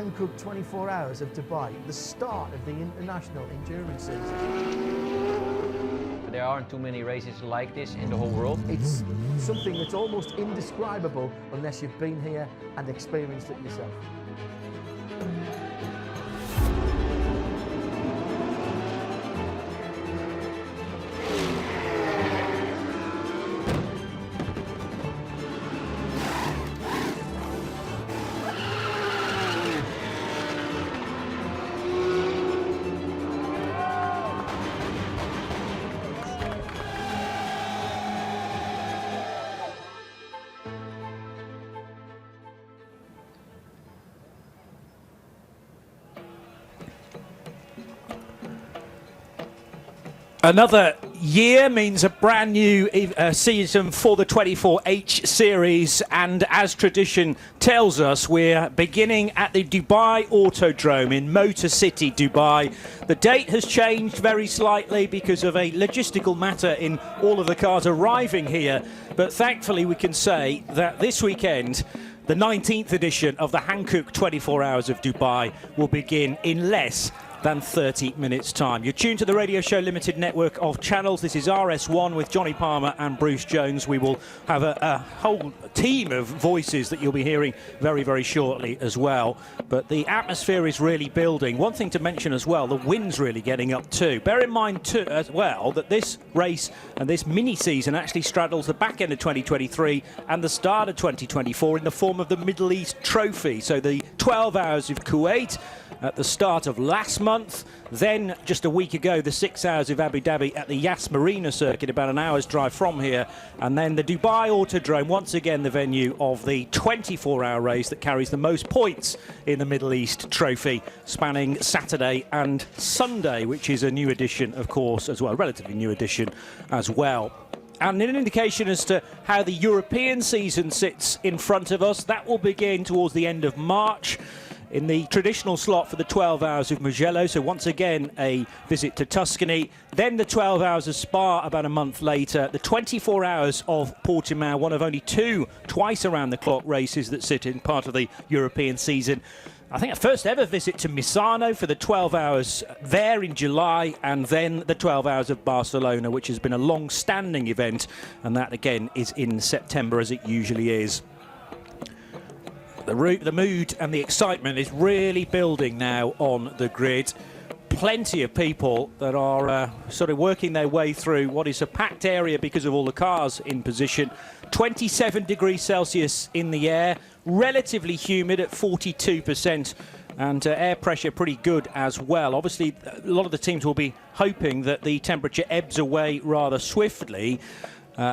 Hankook 24 Hours of Dubai, the start of the international endurance season. There aren't too many races like this in the whole world. It's something that's almost indescribable unless you've been here and experienced it yourself. Another year means a brand new season for the 24H series, and as tradition tells us, we're beginning at the Dubai Autodrome in Motor City, Dubai. The date has changed very slightly because of a logistical matter in all of the cars arriving here, but thankfully we can say that this weekend the 19th edition of the Hankook 24 Hours of Dubai will begin in less than 30 minutes time. You're tuned to the Radio Show Limited network of channels. This is RS1 with Johnny Palmer and Bruce Jones. We will have a whole team of voices that you'll be hearing very, very shortly as well. But the atmosphere is really building. One thing to mention as well, the wind's really getting up too. Bear in mind too as well that this race and this mini season actually straddles the back end of 2023 and the start of 2024 in the form of the Middle East Trophy. So the 12 Hours of Kuwait at the start of last month, then just a week ago the 6 Hours of Abu Dhabi at the Yas Marina circuit, about an hour's drive from here, and then the Dubai Autodrome, once again the venue of the 24-hour race that carries the most points in the Middle East Trophy, spanning Saturday and Sunday, which is a new addition, of course, as well, a relatively new addition as well. And an indication as to how the European season sits in front of us, that will begin towards the end of March in the traditional slot for the 12 Hours of Mugello. So once again, a visit to Tuscany. Then the 12 Hours of Spa about a month later. The 24 Hours of Portimao, one of only two twice around-the-clock races that sit in part of the European season. I think a first ever visit to Misano for the 12 Hours there in July, and then the 12 Hours of Barcelona, which has been a long-standing event, and that again is in September, as it usually is. The mood and the excitement is really building now on the grid. Plenty of people that are sort of working their way through what is a packed area because of all the cars in position. 27 degrees Celsius in the air, relatively humid at 42%, and air pressure pretty good as well. Obviously, a lot of the teams will be hoping that the temperature ebbs away rather swiftly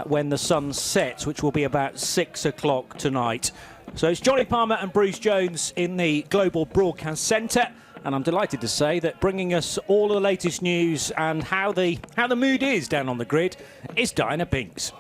when the sun sets, which will be about 6 o'clock tonight. So it's Johnny Palmer and Bruce Jones in the Global Broadcast Centre, and I'm delighted to say that bringing us all the latest news and how the mood is down on the grid is Diana Binks.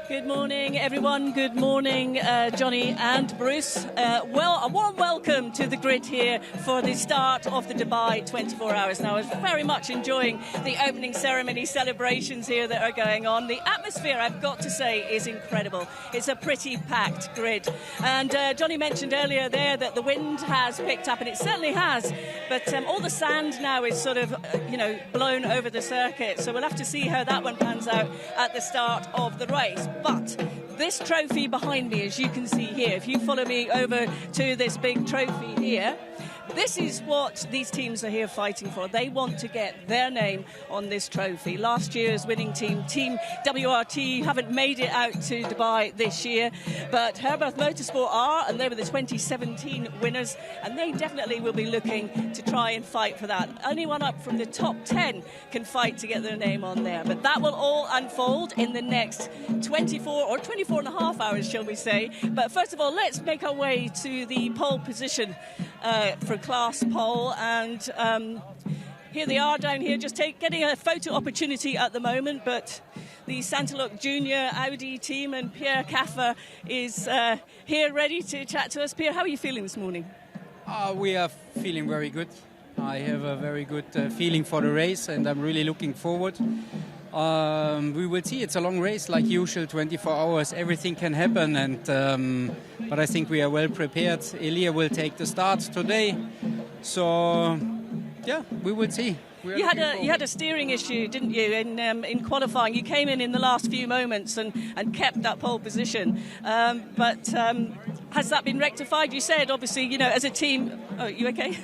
Good morning, everyone. Good morning, Johnny and Bruce. Well, a warm welcome to the grid here for the start of the Dubai 24 Hours. Now, I was very much enjoying the opening ceremony celebrations here that are going on. The atmosphere, I've got to say, is incredible. It's a pretty packed grid. And Johnny mentioned earlier there that the wind has picked up, and it certainly has. But all the sand now is sort of, blown over the circuit. So we'll have to see how that one pans out at the start of the race. But this trophy behind me, as you can see here, if you follow me over to this big trophy here, this is what these teams are here fighting for. They want to get their name on this trophy. Last year's winning team, Team WRT, haven't made it out to Dubai this year, but Herberth Motorsport are, and they were the 2017 winners, and they definitely will be looking to try and fight for that. Anyone up from the top 10 can fight to get their name on there, but that will all unfold in the next 24 or 24 and a half hours, shall we say. But first of all, let's make our way to the pole position for class pole, and here they are down here, just getting a photo opportunity at the moment. But the Santalok Junior Audi team and Pierre Caffer is here ready to chat to us. Pierre, how are you feeling this morning? We are feeling very good. I have a very good feeling for the race, and I'm really looking forward. We will see. It's a long race, like usual, 24 hours. Everything can happen, and but I think we are well prepared. Elia will take the start today, so yeah, we will see. You had a steering issue, didn't you, in qualifying? You came in the last few moments and kept that pole position, but has that been rectified? You said, obviously, you know, as a team. Oh, you okay?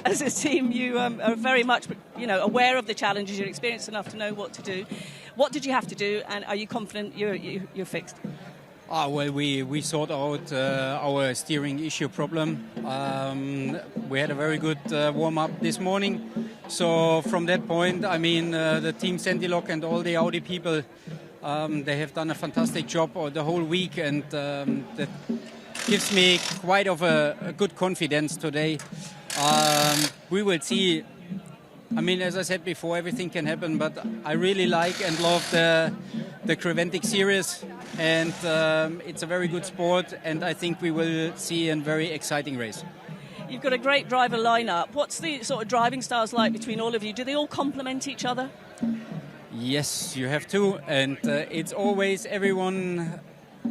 As a team, you are very much, you know, aware of the challenges. You're experienced enough to know what to do. What did you have to do, and are you confident you're fixed? Well, we sort out our steering issue problem. We had a very good warm-up this morning. So from that point, I mean, the team Sentilok and all the Audi people, they have done a fantastic job the whole week, and that gives me quite of a good confidence today. We will see. I mean, as I said before, everything can happen, but I really like and love the Creventic series, and it's a very good sport, and I think we will see a very exciting race. You've got a great driver lineup. What's the sort of driving styles like between all of you? Do they all complement each other? Yes, you have to, and it's always everyone,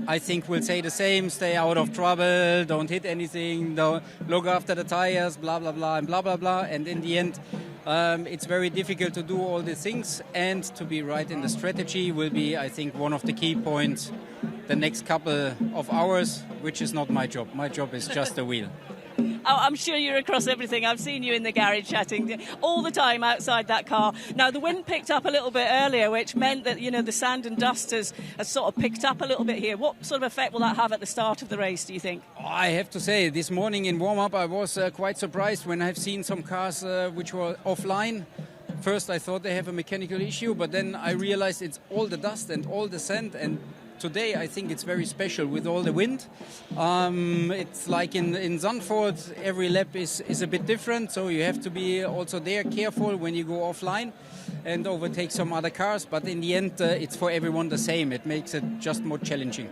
I think, will say the same: stay out of trouble, don't hit anything, don't look after the tires, blah blah blah and blah blah blah. And in the end, it's very difficult to do all these things, and to be right in the strategy will be, I think, one of the key points the next couple of hours, which is not my job. My job is just the wheel. Oh, I'm sure you're across everything. I've seen you in the garage chatting all the time outside that car. Now, the wind picked up a little bit earlier, which meant that, you know, the sand and dust has sort of picked up a little bit here. What sort of effect will that have at the start of the race, do you think? I have to say, this morning in warm-up, I was quite surprised when I've seen some cars which were offline. First, I thought they have a mechanical issue, but then I realized it's all the dust and all the sand, and today I think it's very special with all the wind. It's like in Zandvoort, every lap is a bit different, so you have to be also there careful when you go offline and overtake some other cars, but in the end it's for everyone the same. It makes it just more challenging.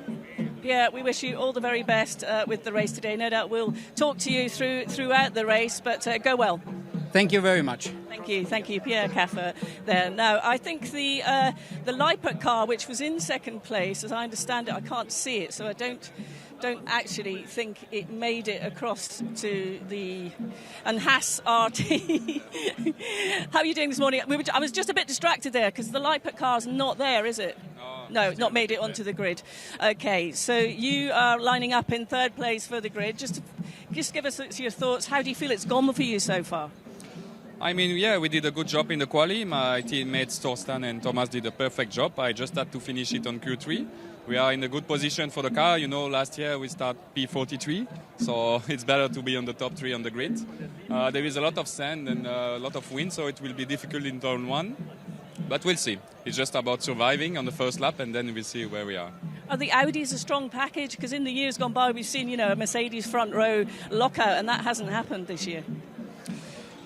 Yeah, we wish you all the very best with the race today. No doubt we'll talk to you throughout the race, but go well. Thank you very much. Thank you, Pierre Caffer there. Now, I think the Leipert car, which was in second place, as I understand it, I can't see it, so I don't actually think it made it across to the Haas RT. How are you doing this morning? I was just a bit distracted there because the Leipert car's not there, is it? No, not made it onto the grid. Okay, so you are lining up in third place for the grid. Just give us your thoughts. How do you feel it's gone for you so far? I mean, yeah, we did a good job in the quali. My teammates Torsten and Thomas did a perfect job. I just had to finish it on Q3. We are in a good position for the car. You know, last year we start P43, so it's better to be on the top 3 on the grid. There is a lot of sand and a lot of wind, so it will be difficult in turn 1. But we'll see. It's just about surviving on the first lap, and then we'll see where we are. Are the Audis a strong package? Because in the years gone by, we've seen, you know, a Mercedes front row lockout, and that hasn't happened this year.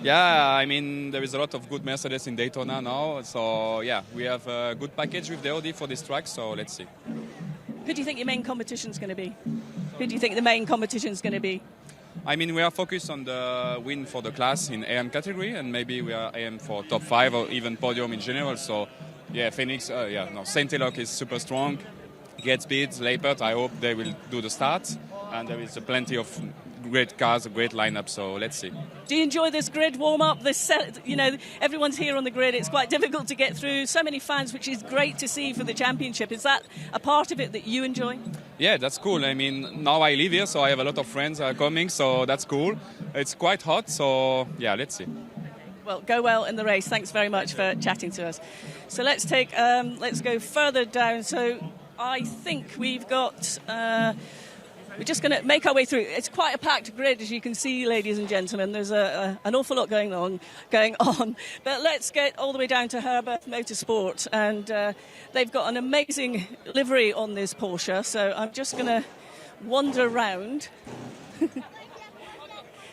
Yeah, I mean, there is a lot of good Mercedes in Daytona now. So, yeah, we have a good package with the Audi for this track, so let's see. Who do you think your main competition is going to be? Who do you think the main competition is going to be? I mean, we are focused on the win for the class in AM category, and maybe we are aim for top 5 or even podium in general. So, yeah, Sentilok is super strong. Get speeds, Leipert, I hope they will do the start. And there is plenty of great cars, a great lineup, so let's see. Do you enjoy this grid warm-up? You know, everyone's here on the grid. It's quite difficult to get through. So many fans, which is great to see for the championship. Is that a part of it that you enjoy? Yeah, that's cool. I mean, now I live here, so I have a lot of friends coming, so that's cool. It's quite hot, so yeah, let's see. Well, go well in the race. Thanks very much for chatting to us. So let's go further down. So I think we've got... we're just going to make our way through. It's quite a packed grid, as you can see, ladies and gentlemen. There's an awful lot going on. But let's get all the way down to Herbert Motorsport. And they've got an amazing livery on this Porsche. So I'm just going to wander around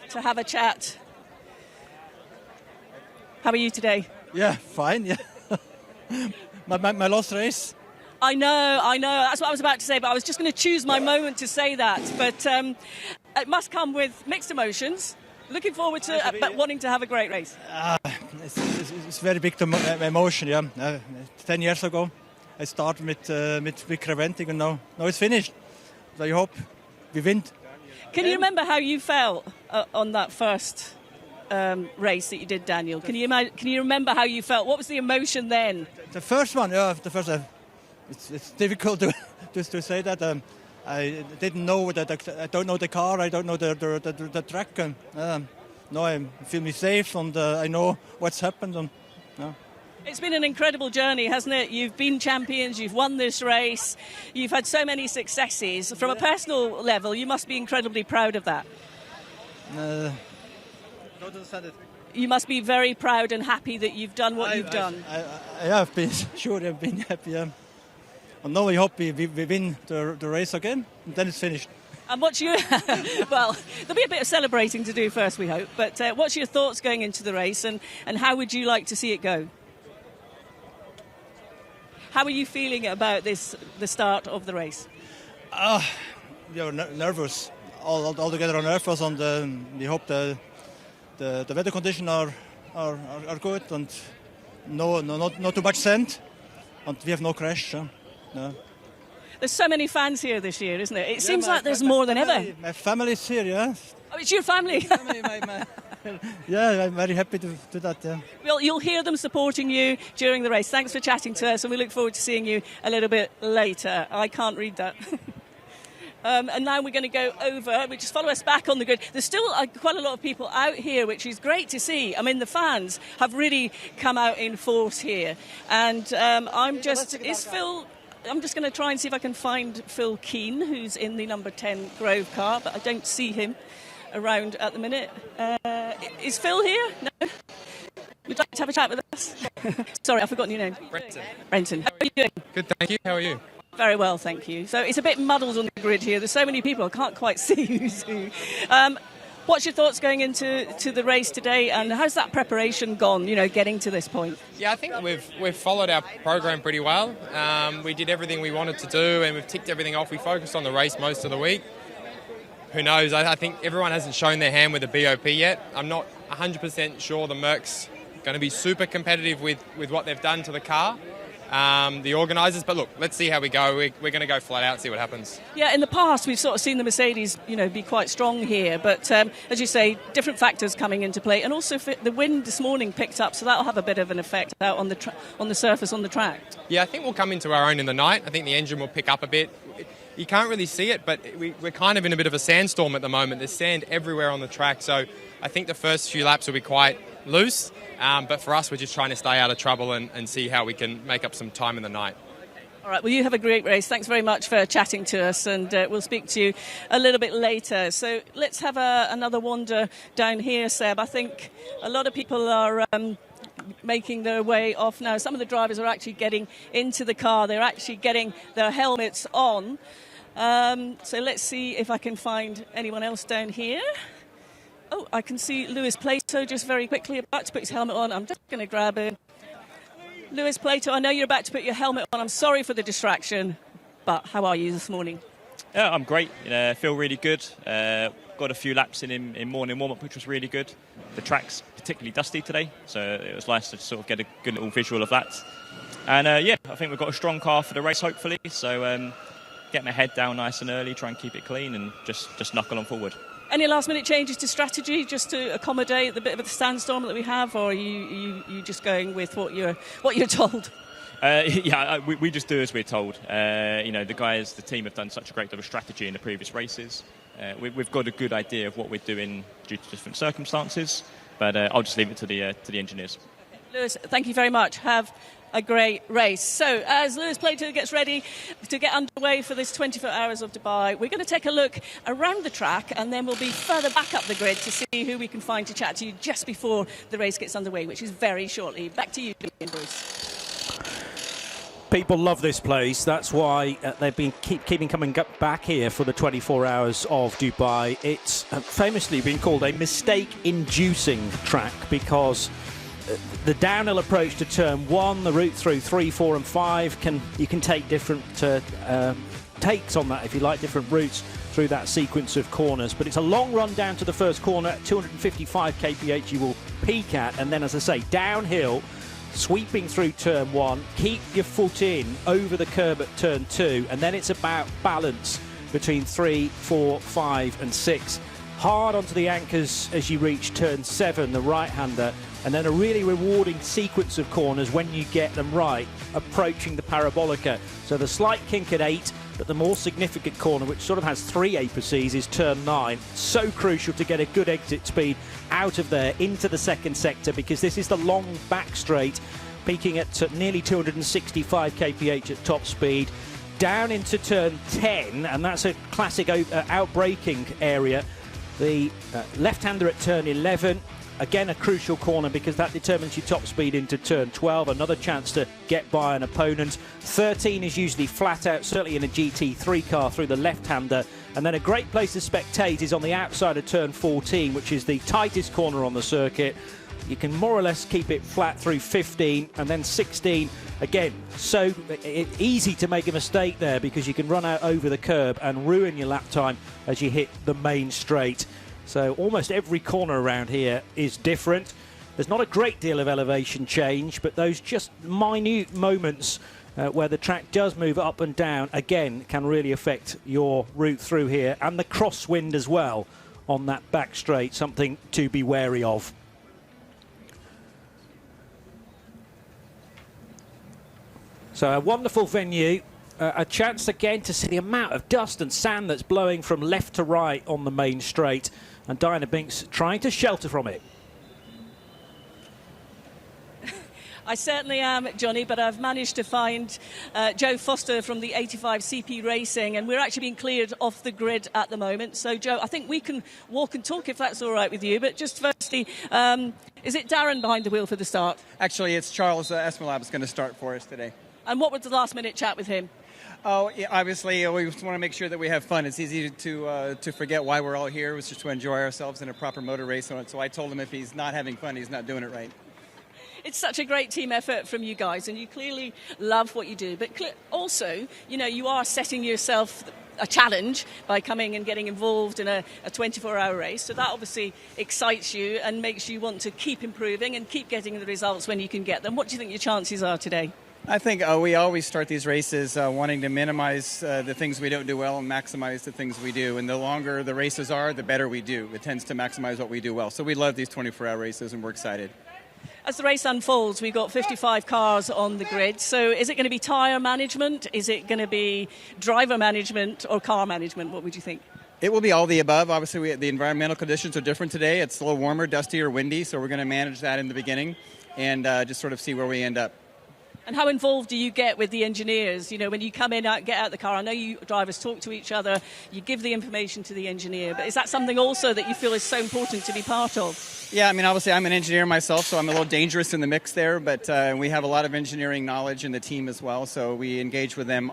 to have a chat. How are you today? Yeah, fine, yeah. my last race. I know. That's what I was about to say, but I was just going to choose my moment to say that. But it must come with mixed emotions. Looking forward to but wanting to have a great race. It's very big emotion, yeah. 10 years ago, I started with Creventic, and now it's finished. So I hope we win. Can you remember how you felt on that first race that you did, Daniel? Can you remember how you felt? What was the emotion then? The first one, yeah, it's difficult to say that. I didn't know that. I don't know the car. I don't know the track. No, I feel me safe, and I know what's happened. And, yeah. It's been an incredible journey, hasn't it? You've been champions. You've won this race. You've had so many successes. From a personal level, you must be incredibly proud of that. Don't understand it. You must be very proud and happy that you've done what you've done. I have been sure. I've been happy. Yeah. And now I hope we win the race again, and then it's finished. And what's your... well, there'll be a bit of celebrating to do first, we hope. But what's your thoughts going into the race, and how would you like to see it go? How are you feeling about the start of the race? You're nervous. All together are nervous, and we hope the weather conditions are good, and not too much sand, and we have no crash. No. There's so many fans here this year, isn't it? It seems like there's more than ever. My family's here, yeah. Oh, it's your family? Yeah, I'm very happy to do that, yeah. Well, you'll hear them supporting you during the race. Thanks for chatting to us, and we look forward to seeing you a little bit later. I can't read that. And now we're going to go over, just follow us back on the grid. There's still quite a lot of people out here, which is great to see. I mean, the fans have really come out in force here. And I'm just going to try and see if I can find Phil Keane, who's in the number 10 Grove car, but I don't see him around at the minute. Is Phil here? No? Would you like to have a chat with us? Sorry, I've forgotten your name. Brenton. How are you doing? Good, thank you. How are you? Very well, thank you. So it's a bit muddled on the grid here. There's so many people, I can't quite see who's who. What's your thoughts going into the race today, and how's that preparation gone, getting to this point? Yeah, I think we've followed our program pretty well. We did everything we wanted to do, and we've ticked everything off. We focused on the race most of the week. Who knows? I think everyone hasn't shown their hand with the BOP yet. I'm not 100% sure the Merc's going to be super competitive with what they've done to the car. The organisers, but look, let's see how we go. We're going to go flat out, see what happens. Yeah, in the past we've sort of seen the Mercedes, be quite strong here, but as you say, different factors coming into play, and also the wind this morning picked up, so that'll have a bit of an effect out on the surface on the track. Yeah, I think we'll come into our own in the night. I think the engine will pick up a bit. You can't really see it, but we're kind of in a bit of a sandstorm at the moment. There's sand everywhere on the track, so I think the first few laps will be quite loose. But for us, we're just trying to stay out of trouble and see how we can make up some time in the night. All right, well, you have a great race. Thanks very much for chatting to us, and we'll speak to you a little bit later. So let's have another wander down here, Seb. I think a lot of people are making their way off now. Some of the drivers are actually getting into the car. They're actually getting their helmets on. So let's see if I can find anyone else down here. Oh, I can see Lewis Plato just very quickly about to put his helmet on. I'm just going to grab him. Lewis Plato, I know you're about to put your helmet on. I'm sorry for the distraction, but how are you this morning? Yeah, I'm great. Feel really good. Got a few laps in morning warm-up, which was really good. The track's particularly dusty today, so it was nice to sort of get a good little visual of that. And I think we've got a strong car for the race, hopefully. So get my head down nice and early, try and keep it clean, and just knuckle on forward. Any last-minute changes to strategy just to accommodate the bit of a sandstorm that we have, or are you just going with what you're told? We just do as we're told. The team have done such a great deal of strategy in the previous races. We've got a good idea of what we're doing due to different circumstances, but I'll just leave it to the engineers. Lewis, thank you very much. Have a great race. So as Lewis Plato gets ready to get underway for this 24 hours of Dubai, we're going to take a look around the track, and then we'll be further back up the grid to see who we can find to chat to you just before the race gets underway, which is very shortly. Back to you, Bruce. People love this place. That's why they've been keeping coming back here for the 24 hours of Dubai. It's famously been called a mistake-inducing track because the downhill approach to turn 1, the route through 3, 4 and 5, you can take different takes on that if you like, different routes. through that sequence of corners. But it's a long run down to the first corner at 255 kph you will peak at, and then, as I say, downhill, sweeping through turn 1, keep your foot in over the curb at turn 2, and then it's about balance between 3, 4, 5 and 6. Hard onto the anchors as you reach turn 7, the right-hander, and then a really rewarding sequence of corners when you get them right, approaching the parabolica. So the slight kink at 8, but the more significant corner, which sort of has 3 apices, is turn 9. So crucial to get a good exit speed out of there into the second sector, because this is the long back straight, peaking at nearly 265 kph at top speed. Down into turn 10, and that's a classic out-braking area. The left-hander at turn 11, again a crucial corner because that determines your top speed into turn 12, another chance to get by an opponent. 13 is usually flat out, certainly in a GT3 car through the left-hander, and then a great place to spectate is on the outside of turn 14, which is the tightest corner on the circuit. You can more or less keep it flat through 15, and then 16, again, so easy to make a mistake there because you can run out over the curb and ruin your lap time as you hit the main straight. So almost every corner around here is different. There's not a great deal of elevation change, but those just minute moments where the track does move up and down, again, can really affect your route through here, and the crosswind as well on that back straight, something to be wary of. So a wonderful venue, a chance again to see the amount of dust and sand that's blowing from left to right on the main straight, and Diana Binks trying to shelter from it. I certainly am, Johnny, but I've managed to find Joe Foster from the 85 CP Racing, and we're actually being cleared off the grid at the moment. So, Joe, I think we can walk and talk if that's all right with you. But just firstly, is it Darren behind the wheel for the start? Actually, it's Charles Esmelab is going to start for us today. And what was the last-minute chat with him? Oh, yeah, obviously, we just want to make sure that we have fun. It's easy to forget why we're all here. It was just to enjoy ourselves in a proper motor race. So I told him if he's not having fun, he's not doing it right. It's such a great team effort from you guys, and you clearly love what you do. But also, you know, you are setting yourself a challenge by coming and getting involved in a 24-hour race. So that obviously excites you and makes you want to keep improving and keep getting the results when you can get them. What do you think your chances are today? I think we always start these races wanting to minimize the things we don't do well and maximize the things we do. And the longer the races are, the better we do. It tends to maximize what we do well. So we love these 24-hour races, and we're excited. As the race unfolds, we've got 55 cars on the grid. So is it going to be tyre management? Is it going to be driver management or car management? What would you think? It will be all the above. Obviously, the environmental conditions are different today. It's a little warmer, dusty, or windy. So we're going to manage that in the beginning and just sort of see where we end up. And how involved do you get with the engineers? You know, when you come in, get out of the car, I know you drivers talk to each other, you give the information to the engineer, but is that something also that you feel is so important to be part of? Yeah, I mean, obviously I'm an engineer myself, so I'm a little dangerous in the mix there, but we have a lot of engineering knowledge in the team as well, so we engage with them,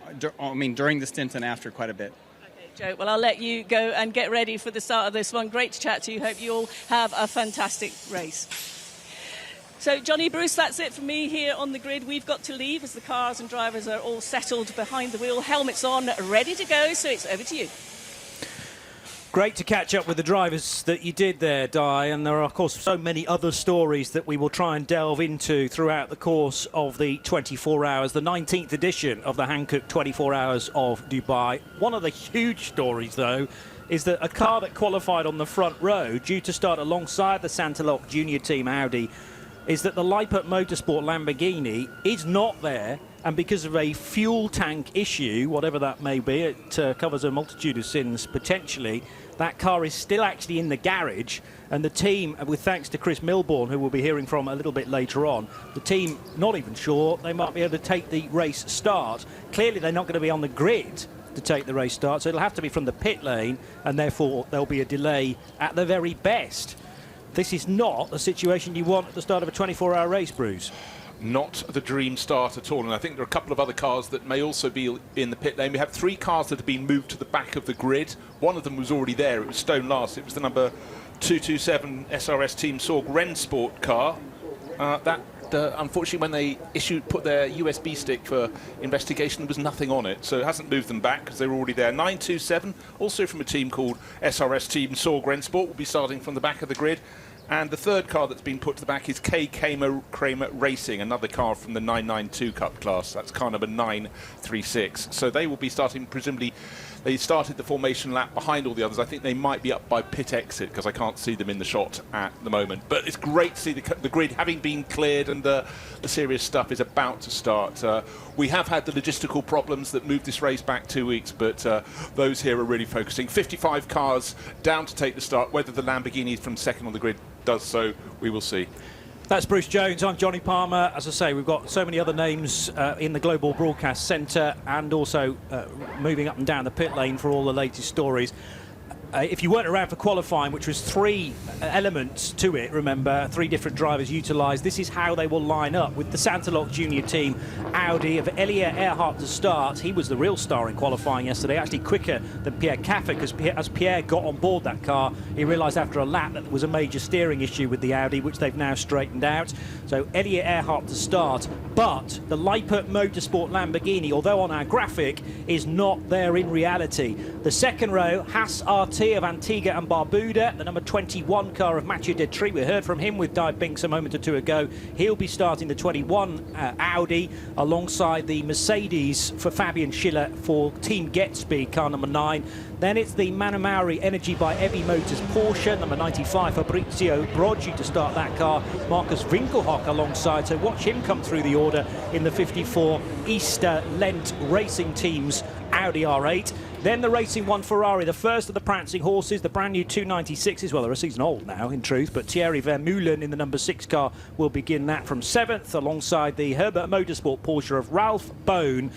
during the stint and after quite a bit. Okay, Joe, well, I'll let you go and get ready for the start of this one. Great to chat to you. Hope you all have a fantastic race. So, Johnny, Bruce, that's it from me here on the grid. We've got to leave as the cars and drivers are all settled behind the wheel, helmets on, ready to go, so it's over to you. Great to catch up with the drivers that you did there, Di, and there are, of course, so many other stories that we will try and delve into throughout the course of the 24 hours, the 19th edition of the Hankook 24 Hours of Dubai. One of the huge stories, though, is that a car that qualified on the front row, due to start alongside the Santalok Junior Team Audi, is that the Lippert Motorsport Lamborghini is not there, and because of a fuel tank issue, whatever that may be, it covers a multitude of sins potentially, that car is still actually in the garage, and the team, with thanks to Chris Milbourne, who we'll be hearing from a little bit later on, the team not even sure they might be able to take the race start. Clearly they're not going to be on the grid to take the race start, so it'll have to be from the pit lane, and therefore there'll be a delay at the very best. This is not the situation you want at the start of a 24-hour race, Bruce. Not the dream start at all, and I think there are a couple of other cars that may also be in the pit lane. We have 3 cars that have been moved to the back of the grid. One of them was already there. It was Stone Last. It was the number 227 SRS Team Sorg Rennsport car. That unfortunately, when they put their USB stick for investigation, there was nothing on it, so it hasn't moved them back because they were already there. 927, also from a team called SRS Team Saw Grensport, will be starting from the back of the grid. And the third car that's been put to the back is K. Kramer Racing, another car from the 992 Cup class. That's car number 936. So they will be starting, presumably, they started the formation lap behind all the others. I think they might be up by pit exit because I can't see them in the shot at the moment. But it's great to see the grid having been cleared and the serious stuff is about to start. We have had the logistical problems that moved this race back 2 weeks, but those here are really focusing. 55 cars down to take the start. Whether the Lamborghini from second on the grid does so, we will see. That's Bruce Jones. I'm Johnny Palmer. As I say, we've got so many other names in the Global Broadcast Centre and also moving up and down the pit lane for all the latest stories. If you weren't around for qualifying, which was 3 elements to it, remember, 3 different drivers utilised, this is how they will line up with the Santalok Junior team, Audi of Elia Earhart to start. He was the real star in qualifying yesterday, actually quicker than Pierre Caffer, because as Pierre got on board that car, he realised after a lap that there was a major steering issue with the Audi, which they've now straightened out. So Elia Earhart to start, but the Lippert Motorsport Lamborghini, although on our graphic, is not there in reality. The second row, Haas RT of Antigua and Barbuda, the number 21 car of Mathieu Detry. We heard from him with Di Binks a moment or two ago. He'll be starting the 21 Audi alongside the Mercedes for Fabian Schiller for Team Getspeed, car number 9. Then it's the Manamauri Energy by Evi Motors Porsche, number 95, Fabrizio Broggi to start that car. Marcus Winkelhock alongside, so watch him come through the order in the 54 Easter Lent Racing Team's Audi R8. Then the Racing One Ferrari, the first of the prancing horses, the brand new 296s. Well, they're a season old now, in truth, but Thierry Vermeulen in the number 6 car will begin that from 7th, alongside the Herbert Motorsport Porsche of Ralph Bone,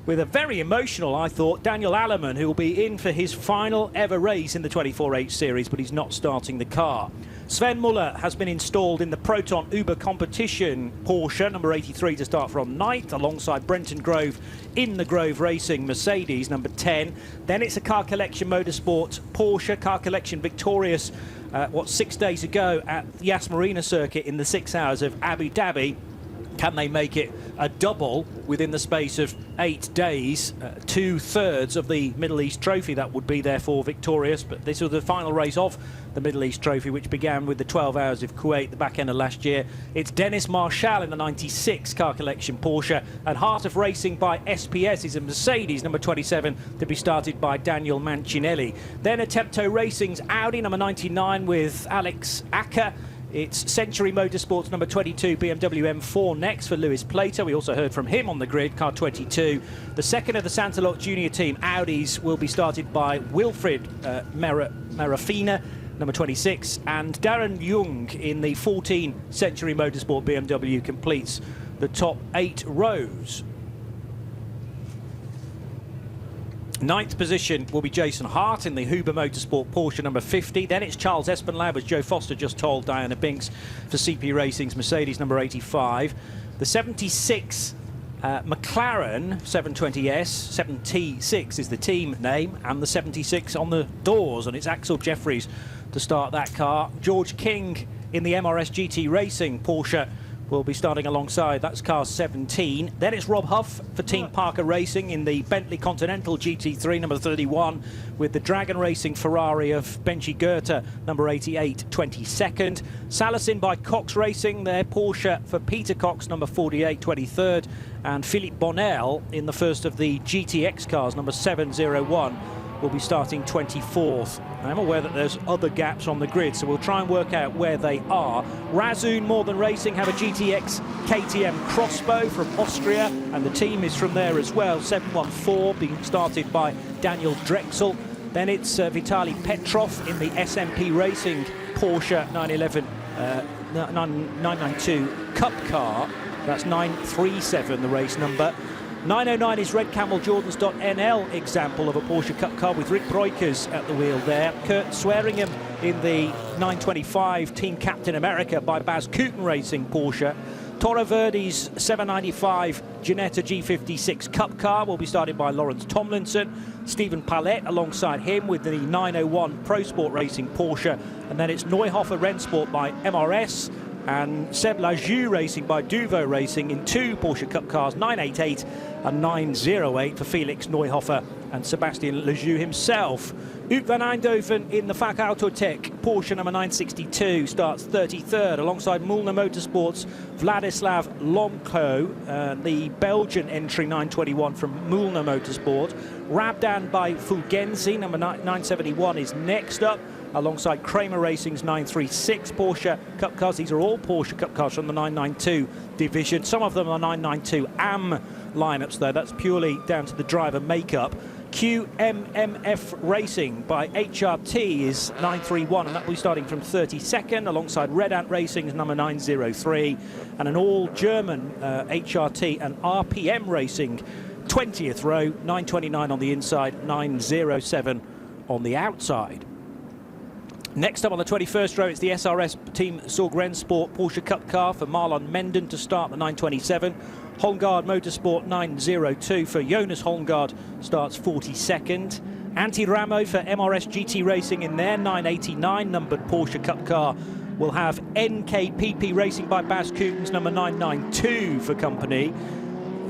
with a very emotional, I thought, Daniel Alleman, who will be in for his final ever race in the 24H Series, but he's not starting the car. Sven Muller has been installed in the Proton Uber Competition Porsche, number 83, to start from 9th, alongside Brenton Grove in the Grove Racing Mercedes, number 10. Then it's a Car Collection Motorsport Porsche, Car Collection victorious, 6 days ago at the Yas Marina circuit in the 6 hours of Abu Dhabi. Can they make it a double within the space of 8 days? 2/3 of the Middle East Trophy, that would be therefore victorious. But this was the final race of the Middle East Trophy, which began with the 12 hours of Kuwait, the back end of last year. It's Dennis Marshall in the 96 Car Collection Porsche, and Heart of Racing by SPS is a Mercedes, number 27, to be started by Daniel Mancinelli. Then Attempto Racing's Audi, number 99, with Alex Acker. It's Century Motorsports number 22 BMW M4 next for Lewis Plater. We also heard from him on the grid, car 22. The second of the Santalok Junior team, Audis, will be started by Wilfried Marafina, number 26, and Darren Jung in the 14 Century Motorsport BMW completes the top 8 rows. 9th position will be Jason Hart in the Huber Motorsport Porsche number 50. Then it's Charles Espenlaub, as Joe Foster just told Diana Binks, for CP Racing's Mercedes number 85. The 76 McLaren 720S, 76 is the team name, and the 76 on the doors, and it's Axel Jeffries to start that car. George King in the MRS GT Racing Porsche will be starting alongside. That's car 17. Then it's Rob Huff for Team Parker Racing in the Bentley Continental GT3 number 31, with the Dragon Racing Ferrari of Benji Goethe number 88, 22nd. Salasin by Cox Racing, their Porsche for Peter Cox number 48, 23rd, and Philippe Bonnell in the first of the GTX cars number 701 will be starting 24th. I'm aware that there's other gaps on the grid, so we'll try and work out where they are. Razun Modern Racing have a GTX KTM Crossbow from Austria, and the team is from there as well. 714 being started by Daniel Drexel. Then it's Vitaly Petrov in the SMP Racing Porsche 992 Cup car. That's 937, the race number. 909 is Red Camel Jordans.nl example of a Porsche Cup car with Rick Breukers at the wheel there. Kurt Swearingham in the 925 Team Captain America by Baz Kooten Racing Porsche. Toro Verdi's 795 Ginetta G56 Cup car will be started by Lawrence Tomlinson. Stephen Palette alongside him with the 901 Pro Sport Racing Porsche. And then it's Neuhofer Rennsport by MRS. and Seb Lajou Racing by Duvo Racing in 2 Porsche Cup cars, 988 and 908 for Felix Neuhofer and Sebastian Lajou himself. Ut van Eindhoven in the FAC Autotech Porsche number 962 starts 33rd alongside Mulner Motorsports Vladislav Lomko, the Belgian entry 921 from Mulner Motorsport. Rabdan by Fulgenzi, number 971 is next up alongside Kramer Racing's 936 Porsche Cup cars. These are all Porsche Cup cars from the 992 division. Some of them are 992 AM lineups though. That's purely down to the driver makeup. QMMF Racing by HRT is 931, and that will be starting from 32nd alongside Red Ant Racing's number 903, and an all-German HRT and RPM Racing 20th row, 929 on the inside, 907 on the outside. Next up on the 21st row, it's the SRS Team Sorgrensport Porsche Cup car for Marlon Menden to start the 927. Holmgaard Motorsport 902 for Jonas Holmgaard starts 42nd. Antti Ramo for MRS GT Racing in their 989 numbered Porsche Cup car will have NKPP Racing by Bas Kootens number 992 for company.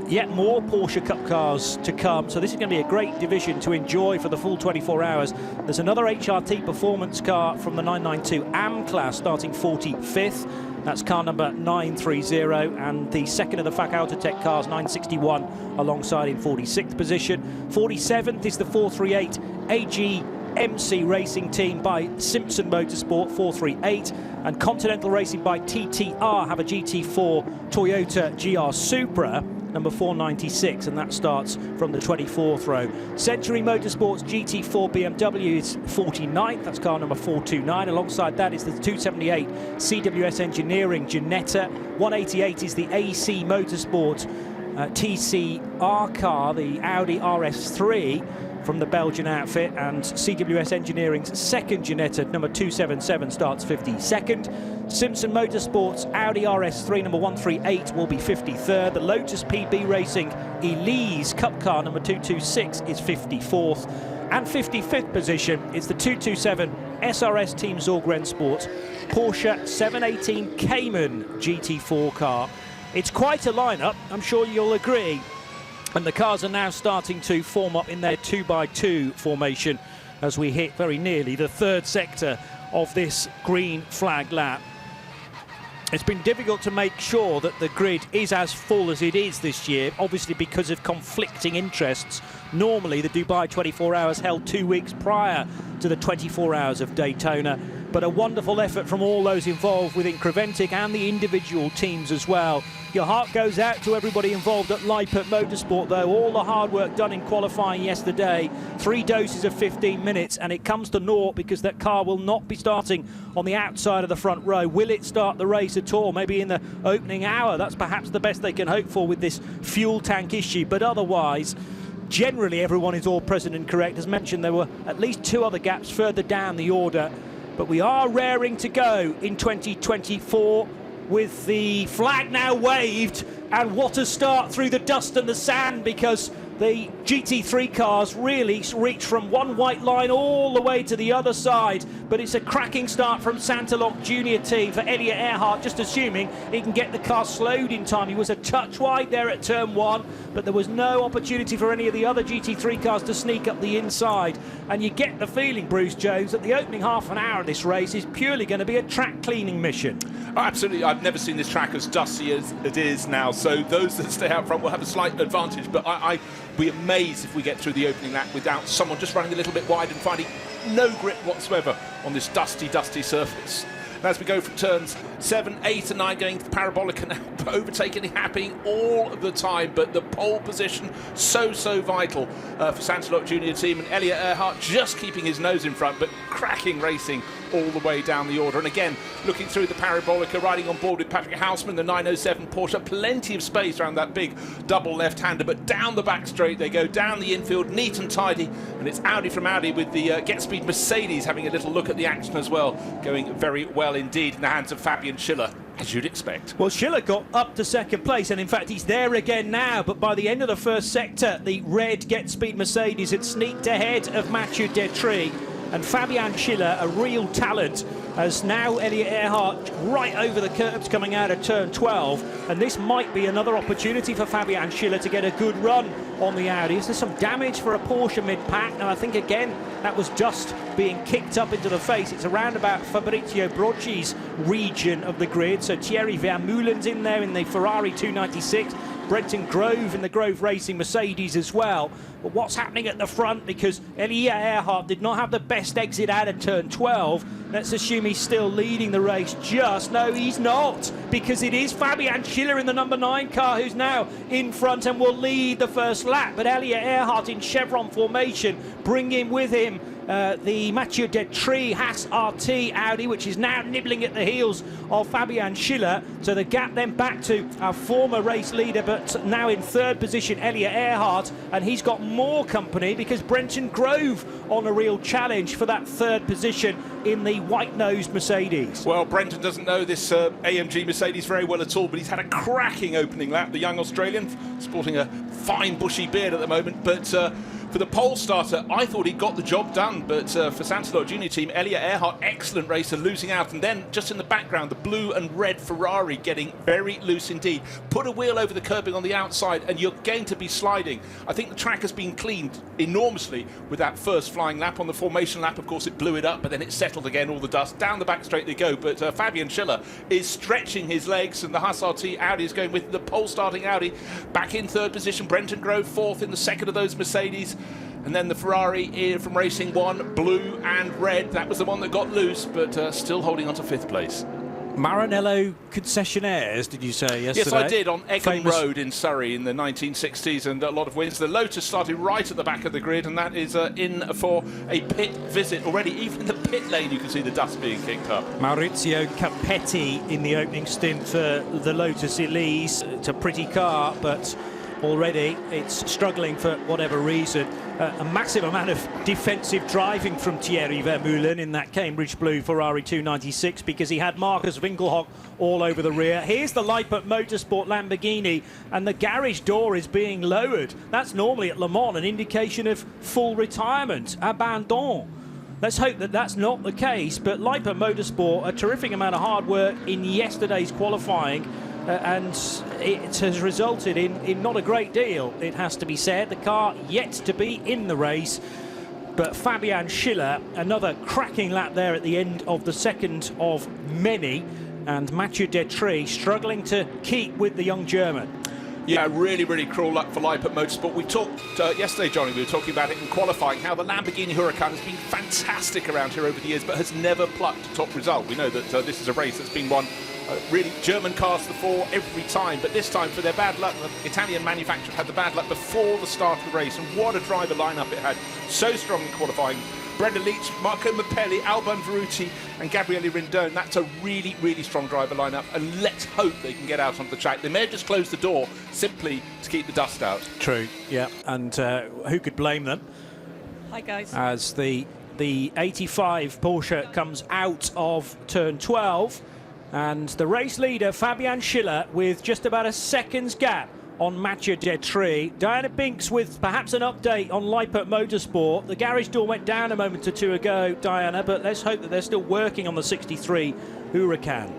Yet more Porsche Cup cars to come, so this is going to be a great division to enjoy for the full 24 hours. There's another HRT performance car from the 992 AM class starting 45th. That's car number 930, and the second of the FAC Autotech cars, 961, alongside in 46th position. 47th is the 438 AGMC Racing Team by Simpson Motorsport, 438, and Continental Racing by TTR have a GT4 Toyota GR Supra, number 496, and that starts from the 24th row. Century Motorsports GT4 BMW is 49th, that's car number 429. Alongside that is the 278 CWS Engineering Ginetta. 188 is the AC Motorsport TCR car, the Audi RS3 from the Belgian outfit, and CWS Engineering's second Ginetta, number 277, starts 52nd. Simpson Motorsports Audi RS3 number 138 will be 53rd. The Lotus PB Racing Elise Cup car number 226 is 54th. And 55th position is the 227 SRS Team Sorgrensport Porsche 718 Cayman GT4 car. It's quite a lineup, I'm sure you'll agree. And the cars are now starting to form up in their 2x2 formation as we hit very nearly the third sector of this green flag lap. It's been difficult to make sure that the grid is as full as it is this year, obviously because of conflicting interests. Normally, the Dubai 24 Hours held 2 weeks prior to the 24 Hours of Daytona, but a wonderful effort from all those involved within Creventic and the individual teams as well. Your heart goes out to everybody involved at Leipert Motorsport, though. All the hard work done in qualifying yesterday, 3 doses of 15 minutes, and it comes to naught because that car will not be starting on the outside of the front row. Will it start the race at all? Maybe in the opening hour. That's perhaps the best they can hope for with this fuel tank issue, but otherwise, generally everyone is all present and correct. As mentioned, there were at least 2 other gaps further down the order, but we are raring to go in 2024 with the flag now waved, and what a start through the dust and the sand, because the GT3 cars really reach from one white line all the way to the other side. But it's a cracking start from Santalok Junior team for Elliot Earhart, just assuming he can get the car slowed in time. He was a touch wide there at turn 1, but there was no opportunity for any of the other GT3 cars to sneak up the inside. And you get the feeling, Bruce Jones, that the opening half an hour of this race is purely going to be a track cleaning mission. Oh, absolutely. I've never seen this track as dusty as it is now, so those that stay out front will have a slight advantage, but I'd be amazed if we get through the opening lap without someone just running a little bit wide and finding no grip whatsoever on this dusty surface. And as we go from turns 7, 8 and 9 going to the Parabolica now, overtaking and happening all of the time, but the pole position so vital for Santalok Junior team, and Elliot Earhart just keeping his nose in front, but cracking racing all the way down the order. And again, looking through the Parabolica, riding on board with Patrick Houseman, the 907 Porsche, plenty of space around that big double left-hander, but down the back straight they go, down the infield, neat and tidy, and it's Audi from Audi with the Get Speed Mercedes having a little look at the action as well, going very well indeed in the hands of Fabian Schiller, as you'd expect. Well, Schiller got up to second place, and in fact he's there again now, but by the end of the first sector, the red Get Speed Mercedes had sneaked ahead of Mathieu Detry. And Fabian Schiller, a real talent as now Elliot Earhart right over the curbs coming out of turn 12, and this might be another opportunity for Fabian Schiller to get a good run on the Audis. There's some damage for a Porsche mid-pack, and I think again that was dust being kicked up into the face. It's around about Fabrizio Brocci's region of the grid, so Thierry Vermeulen's in there in the Ferrari 296, Brenton Grove in the Grove Racing Mercedes as well. But what's happening at the front, because Elliot Earhart did not have the best exit out of turn 12. Let's assume he's still leading the race. No, he's not, because it is Fabian Schiller in the number 9 car who's now in front and will lead the first lap. But Elliot Earhart in chevron formation, bringing with him the Mathieu Detry Haas RT Audi, which is now nibbling at the heels of Fabian Schiller. So the gap then back to our former race leader, but now in third position, Elliot Earhart, and he's got more company because Brenton Grove on a real challenge for that third position in the white-nosed Mercedes. Well, Brenton doesn't know this AMG Mercedes very well at all, but he's had a cracking opening lap, the young Australian, sporting a fine bushy beard at the moment, but for the pole starter, I thought he got the job done, but for Santalot Junior team, Elliot Earhart, excellent racer, losing out, and then just in the background, the blue and red Ferrari getting very loose indeed. Put a wheel over the curbing on the outside, and you're going to be sliding. I think the track has been cleaned enormously with that first flying lap. On the formation lap, of course, it blew it up, but then it settled again, all the dust. Down the back straight they go, but Fabian Schiller is stretching his legs, and the Haas RT Audi is going with the pole starting Audi. Back in third position, Brenton Grove fourth in the second of those Mercedes. And then the Ferrari from Racing 1, blue and red. That was the one that got loose, but still holding on to fifth place. Maranello concessionaires, did you say yesterday? Yes, I did, on Egham Famous Road in Surrey in the 1960s, and a lot of wins. The Lotus started right at the back of the grid, and that is in for a pit visit already. Even in the pit lane, you can see the dust being kicked up. Maurizio Capetti in the opening stint for the Lotus Elise. It's a pretty car, but already it's struggling for whatever reason. A massive amount of defensive driving from Thierry Vermeulen in that Cambridge Blue Ferrari 296 because he had Marcus Winkelhock all over the rear. Here's the Lippert Motorsport Lamborghini, and the garage door is being lowered. That's normally at Le Mans an indication of full retirement, abandon. Let's hope that that's not the case, but Lippert Motorsport, a terrific amount of hard work in yesterday's qualifying, and it has resulted in not a great deal, it has to be said. The car yet to be in the race, but Fabian Schiller, another cracking lap there at the end of the second of many, and Mathieu Detry struggling to keep with the young German. Yeah, really, really cruel luck for Lippert Motorsport. We talked yesterday, Johnny, we were talking about it in qualifying, how the Lamborghini Huracan has been fantastic around here over the years, but has never plucked a top result. We know that this is a race that's been won really German cars to the fore every time, but this time, for their bad luck, the Italian manufacturer had the bad luck before the start of the race, and what a driver lineup it had. So strong in qualifying. Brenda Leach, Marco Mappelli, Alban Veruti and Gabriele Rindone. That's a really, really strong driver lineup, and let's hope they can get out onto the track. They may have just closed the door simply to keep the dust out. True, yeah, and who could blame them? Hi, guys. As the 85 Porsche comes out of turn 12, and the race leader, Fabian Schiller, with just about a second's gap on Mathieu Detry. Diana Binks with perhaps an update on Lippert Motorsport. The garage door went down a moment or two ago, Diana, but let's hope that they're still working on the 63 Huracan.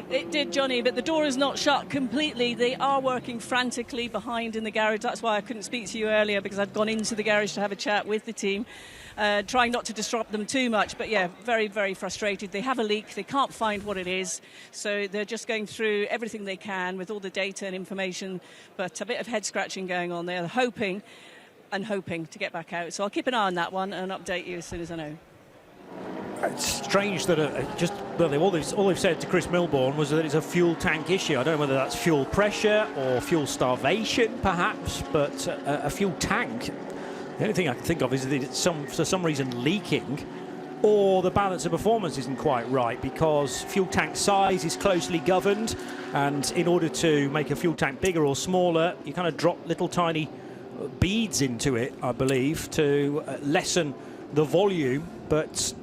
It did, Johnny, but the door is not shut completely. They are working frantically behind in the garage. That's why I couldn't speak to you earlier, because I'd gone into the garage to have a chat with the team, trying not to disrupt them too much. But yeah, very, very frustrated. They have a leak. They can't find what it is. So they're just going through everything they can with all the data and information. But a bit of head scratching going on there, hoping to get back out. So I'll keep an eye on that one and update you as soon as I know. It's strange that all they've said to Chris Milbourne was that it's a fuel tank issue. I don't know whether that's fuel pressure or fuel starvation, perhaps, but a fuel tank. The only thing I can think of is that it's for some reason leaking, or the balance of performance isn't quite right, because fuel tank size is closely governed, and in order to make a fuel tank bigger or smaller, you kind of drop little tiny beads into it, I believe, to lessen the volume. But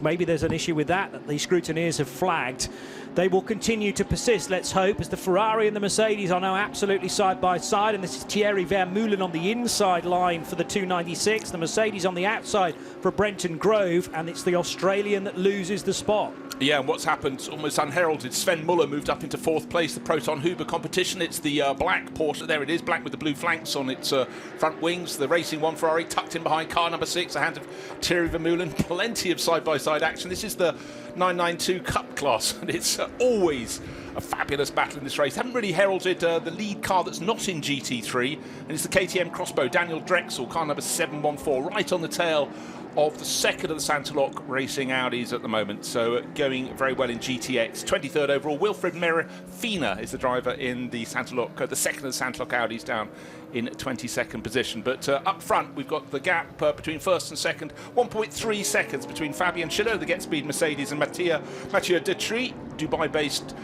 maybe there's an issue with that the scrutineers have flagged. they will continue to persist, let's hope, as the Ferrari and the Mercedes are now absolutely side by side. And this is Thierry Vermeulen on the inside line for the 296, the Mercedes on the outside for Brenton Grove, and it's the Australian that loses the spot. Yeah, and what's happened almost unheralded, Sven Muller moved up into 4th place, the Proton Huber competition. It's the black Porsche, there it is, black with the blue flanks on its front wings. The Racing 1 Ferrari tucked in behind car number 6, the hand of Thierry Vermeulen. Plenty of side-by-side action. This is the 992 Cup class, and it's always a fabulous battle in this race. Haven't really heralded the lead car that's not in GT3, and it's the KTM Crossbow, Daniel Drexel, car number 714, right on the tail of the second of the Santalok Racing Audis at the moment, so going very well in GTX. 23rd overall. Wilfred Merifina is the driver in the Santalok, the second of the Santalok Audis, down in 22nd position. But up front, we've got the gap between first and second, 1.3 seconds between Fabian Schiller, the GetSpeed Mercedes, and Mathieu Detry, Dubai-based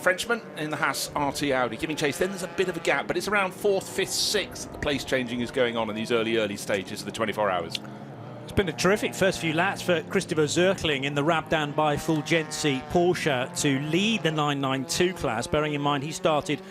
Frenchman in the Haas RT Audi, giving chase. Then there's a bit of a gap, but it's around 4th, 5th, 6th. The place changing is going on in these early stages of the 24 hours. It's been a terrific first few laps for Christopher Zirkling in the Rabdan by Fulgenci Porsche to lead the 992 class, bearing in mind he started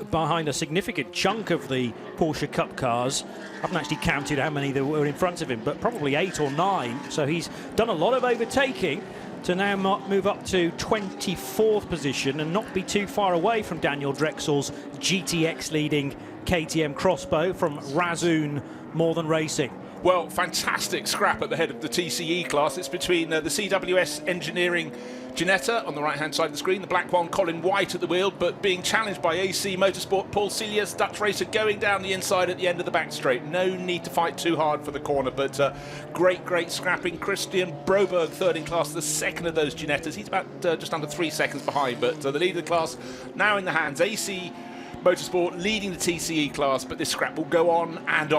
behind a significant chunk of the Porsche Cup cars. I haven't actually counted how many there were in front of him, but probably 8 or 9. So he's done a lot of overtaking to now move up to 24th position and not be too far away from Daniel Drexel's GTX leading KTM Crossbow from Razoon More Than Racing. Well, fantastic scrap at the head of the TCE class. It's between the CWS Engineering Ginetta on the right-hand side of the screen, the black one, Colin White at the wheel, but being challenged by AC Motorsport, Paul Celius, Dutch racer, going down the inside at the end of the back straight. No need to fight too hard for the corner, but great scrapping. Christian Broberg, third in class, the second of those Ginettas. He's about just under 3 seconds behind, but the lead of the class now in the hands. AC Motorsport leading the TCE class, but this scrap will go on. And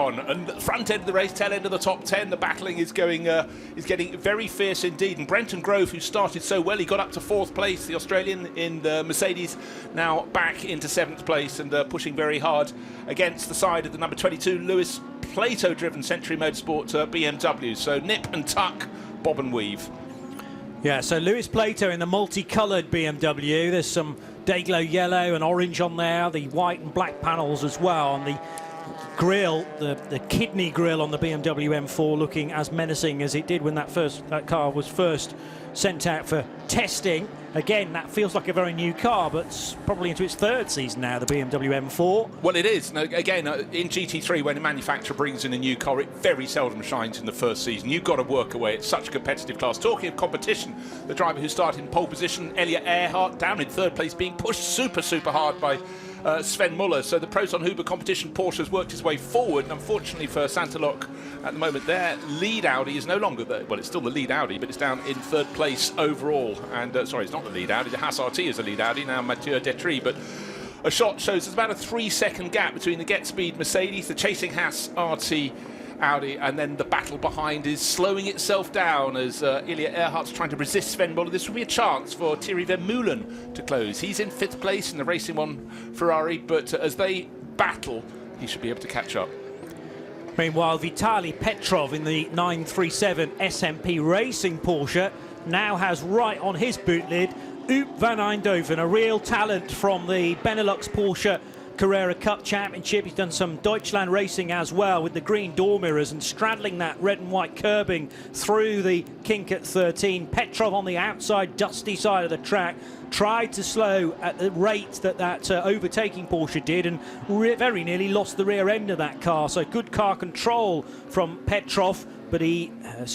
the front end of the race, tail end of the top 10, the battling is getting very fierce indeed. And Brenton Grove, who started so well, he got up to 4th place, the Australian in the Mercedes, now back into 7th place and pushing very hard against the side of the number 22 Lewis Plato driven Century Motorsport BMW. So nip and tuck, bob and weave. Yeah, so Lewis Plato in the multicoloured BMW. There's some Dayglow yellow and orange on there, the white and black panels as well, and the grille, the kidney grille on the BMW M4 looking as menacing as it did when that car was first sent out for testing. Again, that feels like a very new car, but it's probably into its 3rd season now, the BMW M4. Well, it is. Now, again, in GT3, when a manufacturer brings in a new car, it very seldom shines in the first season. You've got to work away. It's such a competitive class. Talking of competition, the driver who started in pole position, Elliot Earhart, down in 3rd place, being pushed super hard by Sven Muller. So the Proton Huber competition Porsche has worked his way forward, and unfortunately for Santalok at the moment, their lead Audi is no longer there. Well, it's still the lead Audi, but it's down in 3rd place overall. And sorry, it's not the lead Audi. The Haas RT is the lead Audi, now Mathieu Detry. But a shot shows there's about a 3-second gap between the GetSpeed Mercedes, the chasing Haas RT Audi, and then the battle behind is slowing itself down as Ilya Earhart's trying to resist Sven Muller. This will be a chance for Thierry Vermeulen to close. He's in 5th place in the Racing 1 Ferrari, but as they battle, he should be able to catch up. Meanwhile, Vitaly Petrov in the 937 SMP Racing Porsche now has right on his boot lid Oop van Eindhoven, a real talent from the Benelux Porsche Carrera Cup Championship. He's done some Deutschland racing as well with the green door mirrors and straddling that red and white curbing through the kink at 13. Petrov on the outside, dusty side of the track, tried to slow at the rate that overtaking Porsche did and very nearly lost the rear end of that car. So good car control from Petrov, but he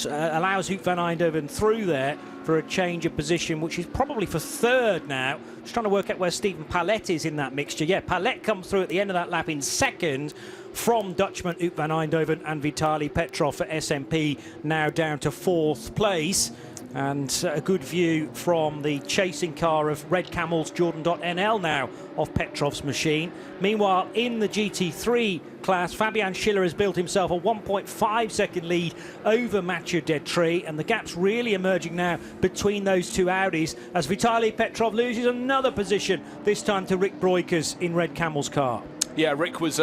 allows Hoop van Eindhoven through there for a change of position, which is probably for 3rd now. Just trying to work out where Stephen Pallet is in that mixture. Yeah, Pallet comes through at the end of that lap in 2nd from Dutchman Oop van Eindhoven and Vitaly Petrov for SMP, now down to 4th place. And a good view from the chasing car of Red Camel's Jordan.NL now of Petrov's machine. Meanwhile, in the GT3 class, Fabian Schiller has built himself a 1.5-second lead over Mathieu Detry, and the gap's really emerging now between those two Audis as Vitaly Petrov loses another position, this time to Rick Breukers in Red Camel's car. Yeah, Rick was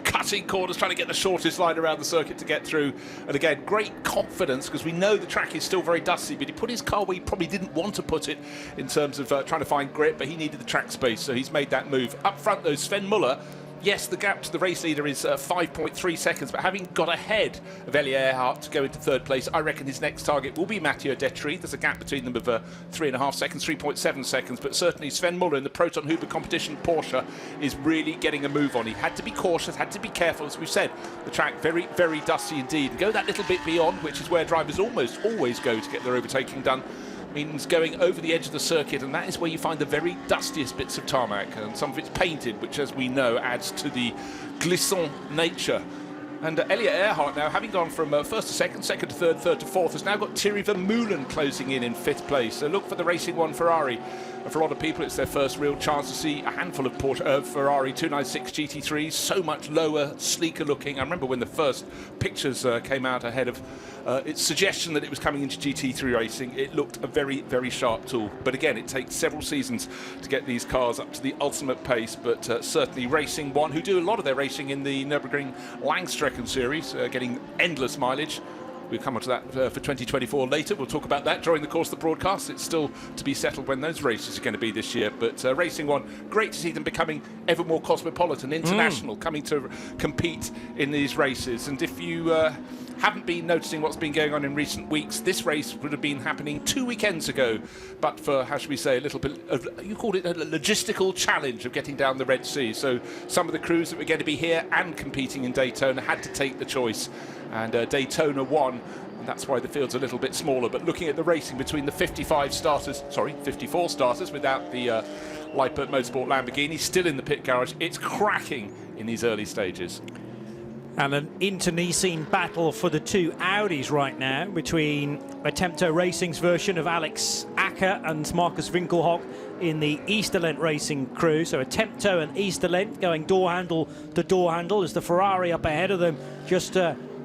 cutting corners, trying to get the shortest line around the circuit to get through. And again, great confidence, because we know the track is still very dusty, but he put his car where he probably didn't want to put it in terms of trying to find grip, but he needed the track space, so he's made that move. Up front, though, Sven Muller. Yes, the gap to the race leader is 5.3 seconds, but having got ahead of Elie Earhart to go into third place, I reckon his next target will be Mathieu Detry. There's a gap between them of 3.5 seconds, 3.7 seconds, but certainly Sven Muller in the Proton Huber competition Porsche is really getting a move on. He had to be cautious, had to be careful, as we've said. The track very, very dusty indeed. And go that little bit beyond, which is where drivers almost always go to get their overtaking done, means going over the edge of the circuit, and that is where you find the very dustiest bits of tarmac, and some of it's painted, which, as we know, adds to the glissant nature. And Elie Earhart now, having gone from first to second, second to third, third to fourth, has now got Thierry Vermeulen closing in fifth place. So look for the Racing One Ferrari. And for a lot of people, it's their first real chance to see a handful of Ferrari 296 GT3s, so much lower, sleeker looking. I remember when the first pictures came out ahead of its suggestion that it was coming into GT3 racing, it looked a very, very sharp tool. But again, it takes several seasons to get these cars up to the ultimate pace, but certainly Racing One, who do a lot of their racing in the Nürburgring Langstrecken series, getting endless mileage. We'll come on to that for 2024 later. We'll talk about that during the course of the broadcast. It's still to be settled when those races are going to be this year. But Racing One, great to see them becoming ever more cosmopolitan, international, coming to compete in these races. And if you haven't been noticing what's been going on in recent weeks, this race would have been happening 2 weekends ago, but for, how should we say, a little bit of, you called it a logistical challenge of getting down the Red Sea. So some of the crews that were going to be here and competing in Daytona had to take the choice, and Daytona won, and that's why the field's a little bit smaller. But looking at the racing between the 54 starters without the Lippert Motorsport Lamborghini still in the pit garage, it's cracking in these early stages. And an internecine battle for the two Audis right now between Attempto Racing's version of Alex Acker and Marcus Winkelhock in the Easterlent Racing crew. So Attempto and Easterlent going door handle to door handle as the Ferrari up ahead of them just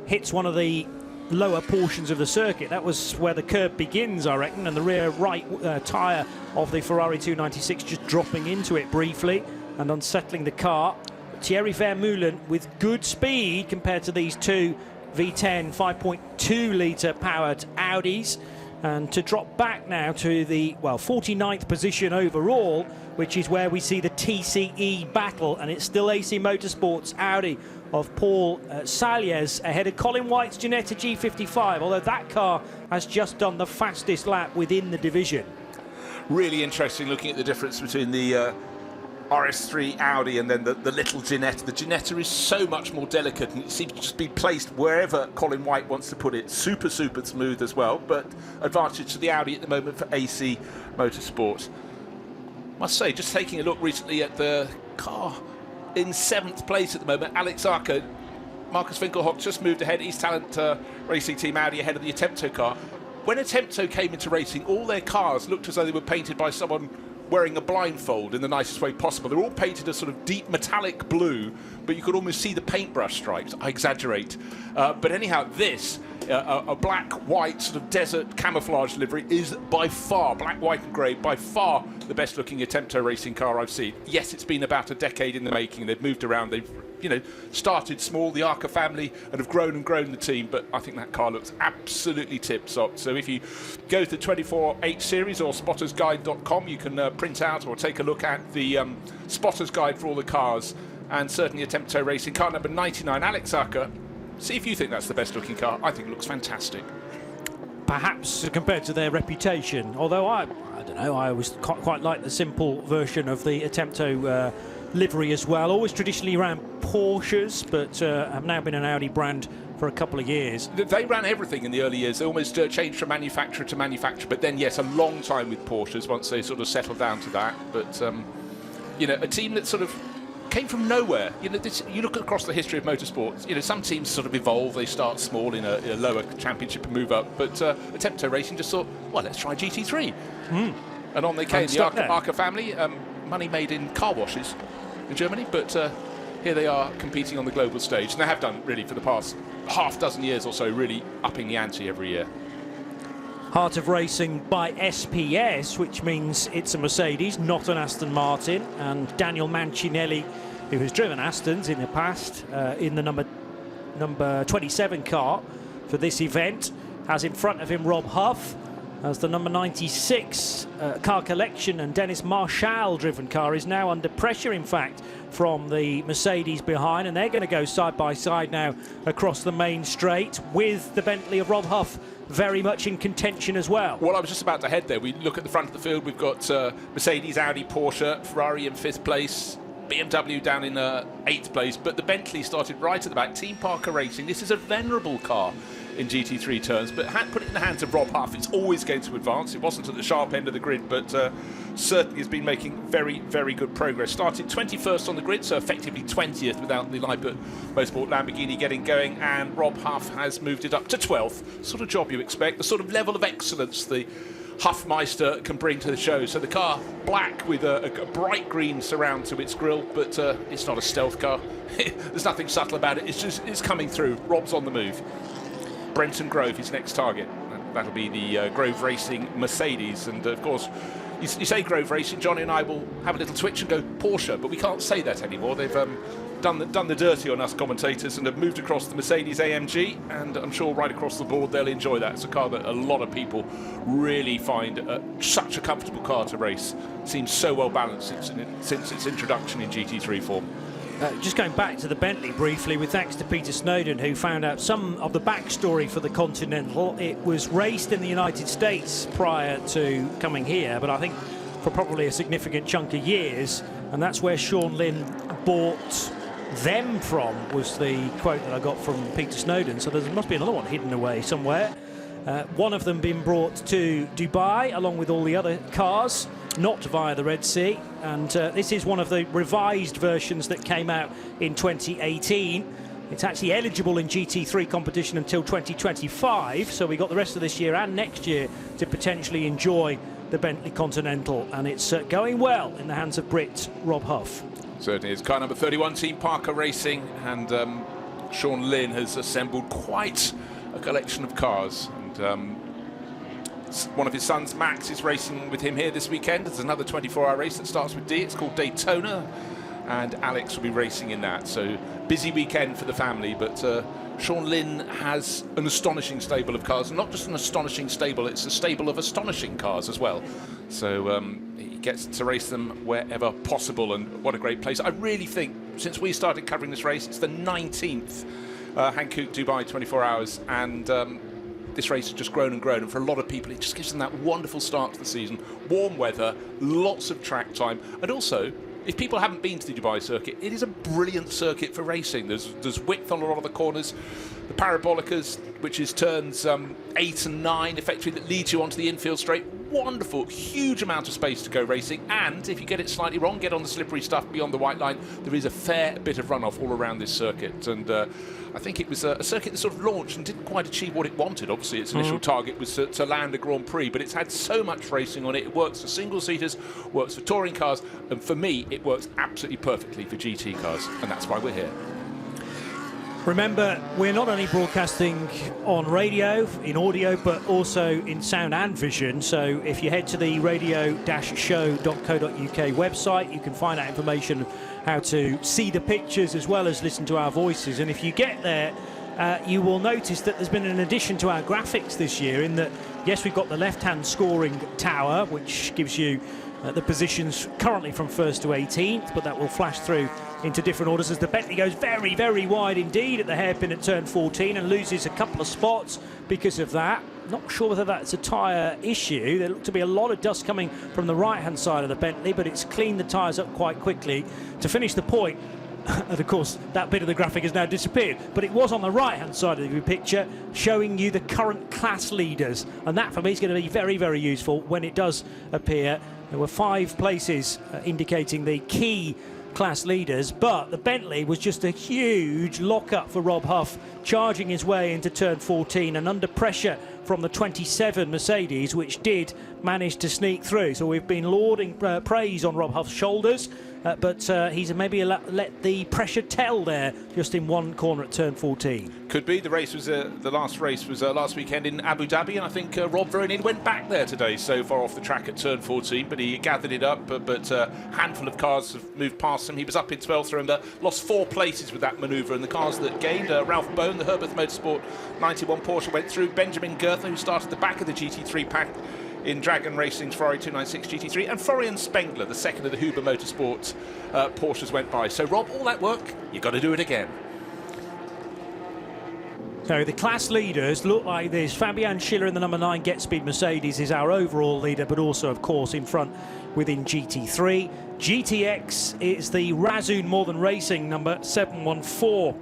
hits one of the lower portions of the circuit. That was where the curb begins, I reckon, and the rear right tyre of the Ferrari 296 just dropping into it briefly and unsettling the car. Thierry Vermeulen with good speed compared to these two V10 5.2 litre powered Audis, and to drop back now to the 49th position overall, which is where we see the TCE battle, and it's still AC Motorsports Audi of Paul Saliers ahead of Colin White's Ginetta G55, although that car has just done the fastest lap within the division. Really interesting looking at the difference between the RS3 Audi and then the little Ginetta. The Ginetta is so much more delicate, and it seems to just be placed wherever Colin White wants to put it. Super, super smooth as well, but advantage to the Audi at the moment for AC Motorsport. Must say, just taking a look recently at the car in 7th place at the moment, Alex Acker. Marcus Winkelhock just moved ahead, East Talent Racing Team Audi ahead of the Attempto car. When Attempto came into racing, all their cars looked as though they were painted by someone wearing a blindfold in the nicest way possible. They're all painted a sort of deep metallic blue, but you could almost see the paintbrush stripes. I exaggerate. But anyhow, this, a black-white sort of desert camouflage livery, is by far, black, white and grey, by far the best looking Attempto racing car I've seen. Yes, it's been about a decade in the making. They've moved around. They've started small, the Arca family, and have grown the team, but I think that car looks absolutely tip-top. So if you go to the 24H series or spottersguide.com, you can print out or take a look at the Spotter's Guide for all the cars, and certainly Attempto Racing car number 99, Alex Acker. See if you think that's the best looking car. I think it looks fantastic. Perhaps compared to their reputation, although I don't know, I always quite like the simple version of the Attempto livery as well. Always traditionally ran Porsches, but have now been an Audi brand for a couple of years. They ran everything in the early years. They almost changed from manufacturer to manufacturer, but then, yes, a long time with Porsches once they sort of settled down to that. But, a team that sort of came from nowhere. You look across the history of motorsports, some teams sort of evolve. They start small in a lower championship and move up. But Attempto Racing just thought, well, let's try GT3. And on they came. The Arca family, money made in car washes in Germany, but here they are competing on the global stage, and they have done really for the past half dozen years or so, really upping the ante every year. Heart of Racing by SPS, which means it's a Mercedes, not an Aston Martin, and Daniel Mancinelli who has driven Astons in the past in the number 27 car for this event, has in front of him Rob Huff as the number 96 car collection and Dennis Marshall driven car is now under pressure, in fact, from the Mercedes behind, and they're going to go side by side now across the main straight with the Bentley of Rob Huff very much in contention as well. Well, I was just about to head there. We look at the front of the field. We've got Mercedes, Audi, Porsche, Ferrari in 5th place, BMW down in 8th place, but the Bentley started right at the back. Team Parker Racing. This is a venerable car in GT3 terms, but put it in the hands of Rob Huff, it's always going to advance. It wasn't at the sharp end of the grid, but certainly has been making very, very good progress. Started 21st on the grid, so effectively 20th without the Leipzig Motorsport Lamborghini getting going, and Rob Huff has moved it up to 12th. Sort of job you expect, the sort of level of excellence the Huffmeister can bring to the show. So the car black with a bright green surround to its grille, but it's not a stealth car. There's nothing subtle about it. It's coming through. Rob's on the move. Brenton Grove, his next target. That'll be the Grove Racing Mercedes. And of course, you say Grove Racing, Johnny and I will have a little twitch and go Porsche, but we can't say that anymore. They've done the dirty on us commentators and have moved across the Mercedes AMG, and I'm sure right across the board they'll enjoy that. It's a car that a lot of people really find such a comfortable car to race. Seems so well balanced since its introduction in GT3 form. Just going back to the Bentley briefly, with thanks to Peter Snowden, who found out some of the backstory for the Continental. It was raced in the United States prior to coming here, but I think for probably a significant chunk of years, and that's where Sean Lynn bought them from, was the quote that I got from Peter Snowden. So there must be another one hidden away somewhere. One of them being brought to Dubai along with all the other cars, not via the Red Sea, and this is one of the revised versions that came out in 2018. It's actually eligible in GT3 competition until 2025, so we got the rest of this year and next year to potentially enjoy the Bentley Continental, and it's going well in the hands of Brit Rob Huff. Certainly is. Car number 31, Team Parker Racing, and Sean Lynn has assembled quite a collection of cars, and one of his sons, Max, is racing with him here this weekend. There's another 24-hour race that starts with D. It's called Daytona, and Alex will be racing in that. So busy weekend for the family, but Sean Lynn has an astonishing stable of cars. Not just an astonishing stable, it's a stable of astonishing cars as well. So he gets to race them wherever possible, and what a great place. I really think, since we started covering this race, it's the 19th Hankook Dubai 24 hours, and this race has just grown and grown, and for a lot of people it just gives them that wonderful start to the season. Warm weather, lots of track time, and also, if people haven't been to the Dubai circuit, it is a brilliant circuit for racing. There's width on a lot of the corners, the parabolicas, which is turns 8 and 9, effectively, that leads you onto the infield straight. Wonderful, huge amount of space to go racing, and if you get it slightly wrong, get on the slippery stuff beyond the white line, there is a fair bit of runoff all around this circuit. And I think it was a circuit that sort of launched and didn't quite achieve what it wanted. Obviously, its initial target was to land a Grand Prix, but it's had so much racing on it. It works for single-seaters, works for touring cars, and for me, it works absolutely perfectly for GT cars, and that's why we're here. Remember, we're not only broadcasting on radio, in audio, but also in sound and vision. So if you head to the radio-show.co.uk website, you can find out information how to see the pictures as well as listen to our voices. And if you get there, you will notice that there's been an addition to our graphics this year, in that, yes, we've got the left-hand scoring tower, which gives you the positions currently from 1st to 18th, but that will flash through into different orders as the Bentley goes very, very wide indeed at the hairpin at turn 14 and loses a couple of spots because of that. Not sure whether that's a tyre issue. There looked to be a lot of dust coming from the right-hand side of the Bentley, but it's cleaned the tyres up quite quickly to finish the point. And of course, that bit of the graphic has now disappeared, but it was on the right-hand side of the picture, showing you the current class leaders, and that for me is going to be very, very useful when it does appear. There were 5 places indicating the key class leaders, but the Bentley was just a huge lock-up for Rob Huff, charging his way into turn 14 and under pressure from the 27 Mercedes, which did manage to sneak through. So we've been lauding praise on Rob Huff's shoulders, but he's maybe let the pressure tell there just in one corner at turn 14. Could be. The race was the last race was last weekend in Abu Dhabi, and I think Rob very nearly went back there today, so far off the track at turn 14, but he gathered it up, but a handful of cars have moved past him. He was up in 12th, remember, lost 4 places with that manoeuvre, and the cars that gained, Ralph Bone, the Herbert Motorsport 91 Porsche, went through. Benjamin Goethe, who started the back of the GT3 pack in Dragon Racing's Ferrari 296 GT3, and Florian Spengler, the second of the Huber Motorsport Porsches, went by. So Rob, all that work, you've got to do it again. So the class leaders look like this. Fabian Schiller in the number 9 Get Speed Mercedes is our overall leader, but also, of course, in front within GT3. GTX is the Razzoon More Than Racing number 714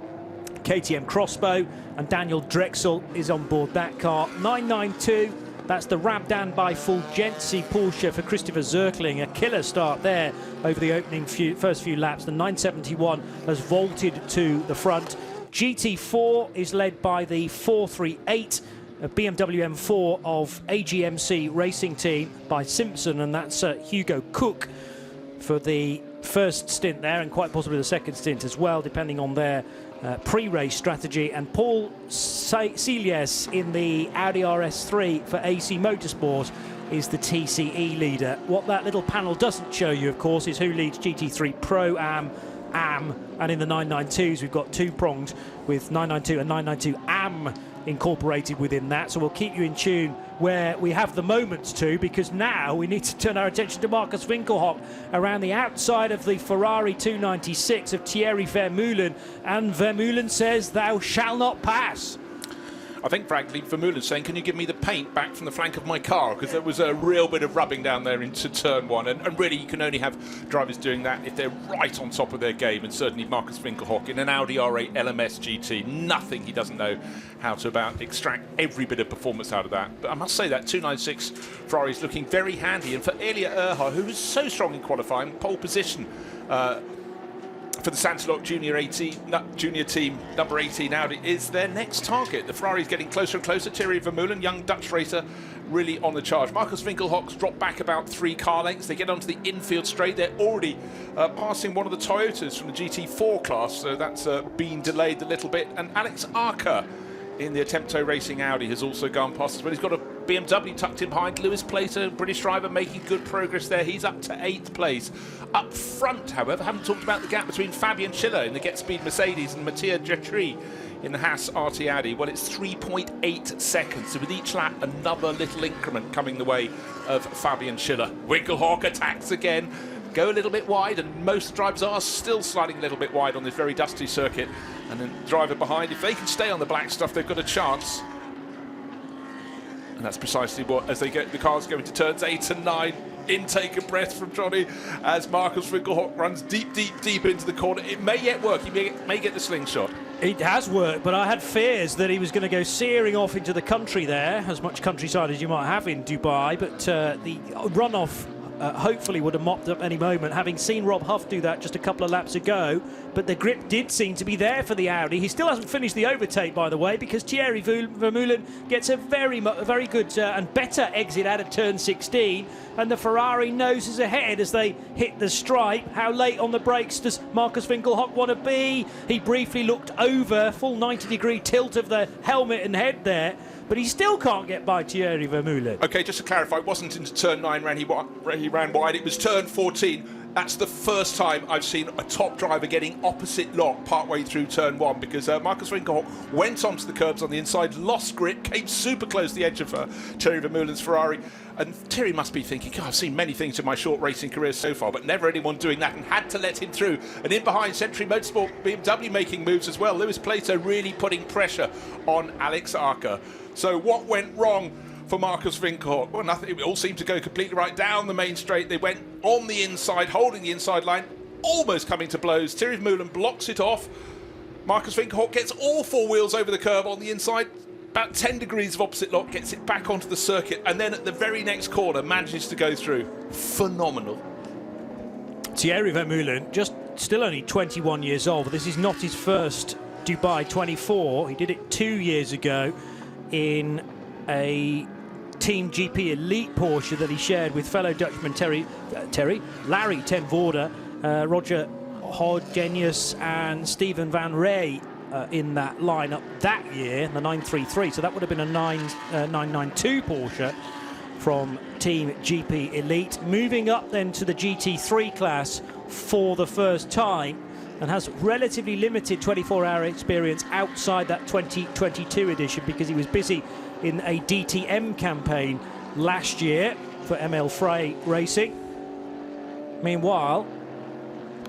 KTM Crossbow, and Daniel Drexel is on board that car. 992, that's the Rabdan by Fulgenzi Porsche for Christopher Zirkling. A killer start there over the opening first few laps. The 971 has vaulted to the front. GT4 is led by the 438 BMW M4 of AGMC Racing Team by Simpson, and that's Hugo Cook for the first stint there, and quite possibly the second stint as well, depending on their pre-race strategy. And Paul Celies in the Audi RS3 for AC Motorsport is the TCE leader. What that little panel doesn't show you, of course, is who leads GT3 Pro-Am, and in the 992s we've got 2-pronged with 992 and 992 AM incorporated within that. So we'll keep you in tune where we have the moments to, because now we need to turn our attention to Markus Winkelhock around the outside of the Ferrari 296 of Thierry Vermeulen, and Vermeulen says thou shalt not pass. I think, frankly, Vermeulen's saying, can you give me the paint back from the flank of my car? Because there was a real bit of rubbing down there into turn 1. And really, you can only have drivers doing that if they're right on top of their game. And certainly Markus Winkelhock in an Audi R8 LMS GT, nothing he doesn't know how to extract every bit of performance out of that. But I must say that 296 Ferrari is looking very handy. And for Elia Earhart, who was so strong in qualifying, pole position for the Santilok Junior team, number 18 Audi is their next target. The Ferrari's getting closer and closer. Thierry Vermeulen, young Dutch racer, really on the charge. Markus Winkelhock's dropped back about 3 car lengths. They get onto the infield straight. They're already passing one of the Toyotas from the GT4 class, so that's been delayed a little bit. And Alex Arca in the Attempto Racing Audi has also gone past as well. He's got a BMW tucked in behind. Lewis Plater, British driver, making good progress there. He's up to 8th place. Up front, however, haven't talked about the gap between Fabian Schiller in the Get Speed Mercedes and Mattia Jetri in the Haas RT Audi. Well, it's 3.8 seconds. So with each lap, another little increment coming the way of Fabian Schiller. Winkelhock attacks again. Go a little bit wide, and most drivers are still sliding a little bit wide on this very dusty circuit. And then the driver behind, if they can stay on the black stuff, they've got a chance. And that's precisely what, as they get the cars going to turns 8 and 9, intake of breath from Johnny as Markus Winkelhock runs deep into the corner. It may yet work. He may get the slingshot. It has worked, but I had fears that he was going to go searing off into the country there, as much countryside as you might have in Dubai, but the runoff hopefully would have mopped up any moment, having seen Rob Huff do that just a couple of laps ago. But the grip did seem to be there for the Audi. He still hasn't finished the overtake, by the way, because Thierry Vermeulen gets a very good and better exit out of turn 16, and the Ferrari noses ahead as they hit the stripe. How late on the brakes does Markus Winkelhock want to be? He briefly looked over, full 90-degree tilt of the helmet and head there, but he still can't get by Thierry Vermeulen. OK, just to clarify, it wasn't into turn 9 he ran wide, it was turn 14. That's the first time I've seen a top driver getting opposite lock partway through turn 1, because Markus Winkelhock went onto the curbs on the inside, lost grip, came super close to the edge of Thierry Vermeulen's Ferrari. And Thierry must be thinking, God, I've seen many things in my short racing career so far, but never anyone doing that, and had to let him through. And in behind, Century Motorsport BMW making moves as well. Lewis Plato really putting pressure on Alex Arca. So what went wrong for Markus Winkelhock? Well, nothing. It all seemed to go completely right down the main straight. They went on the inside, holding the inside line, almost coming to blows. Thierry Vermeulen blocks it off. Markus Winkelhock gets all 4 wheels over the curb on the inside, about 10 degrees of opposite lock, gets it back onto the circuit, and then at the very next corner manages to go through. Phenomenal. Thierry Vermeulen, just still only 21 years old, but this is not his first Dubai 24. He did it 2 years ago in a Team GP Elite Porsche that he shared with fellow Dutchman Larry ten Voorde, Roger Hodgenius and Stephen Van Rey in that lineup that year, the 933. So that would have been a 992 Porsche from Team GP Elite. Moving up then to the GT3 class for the first time, and has relatively limited 24-hour experience outside that 2022 edition because he was busy in a DTM campaign last year for ML Frey Racing. Meanwhile,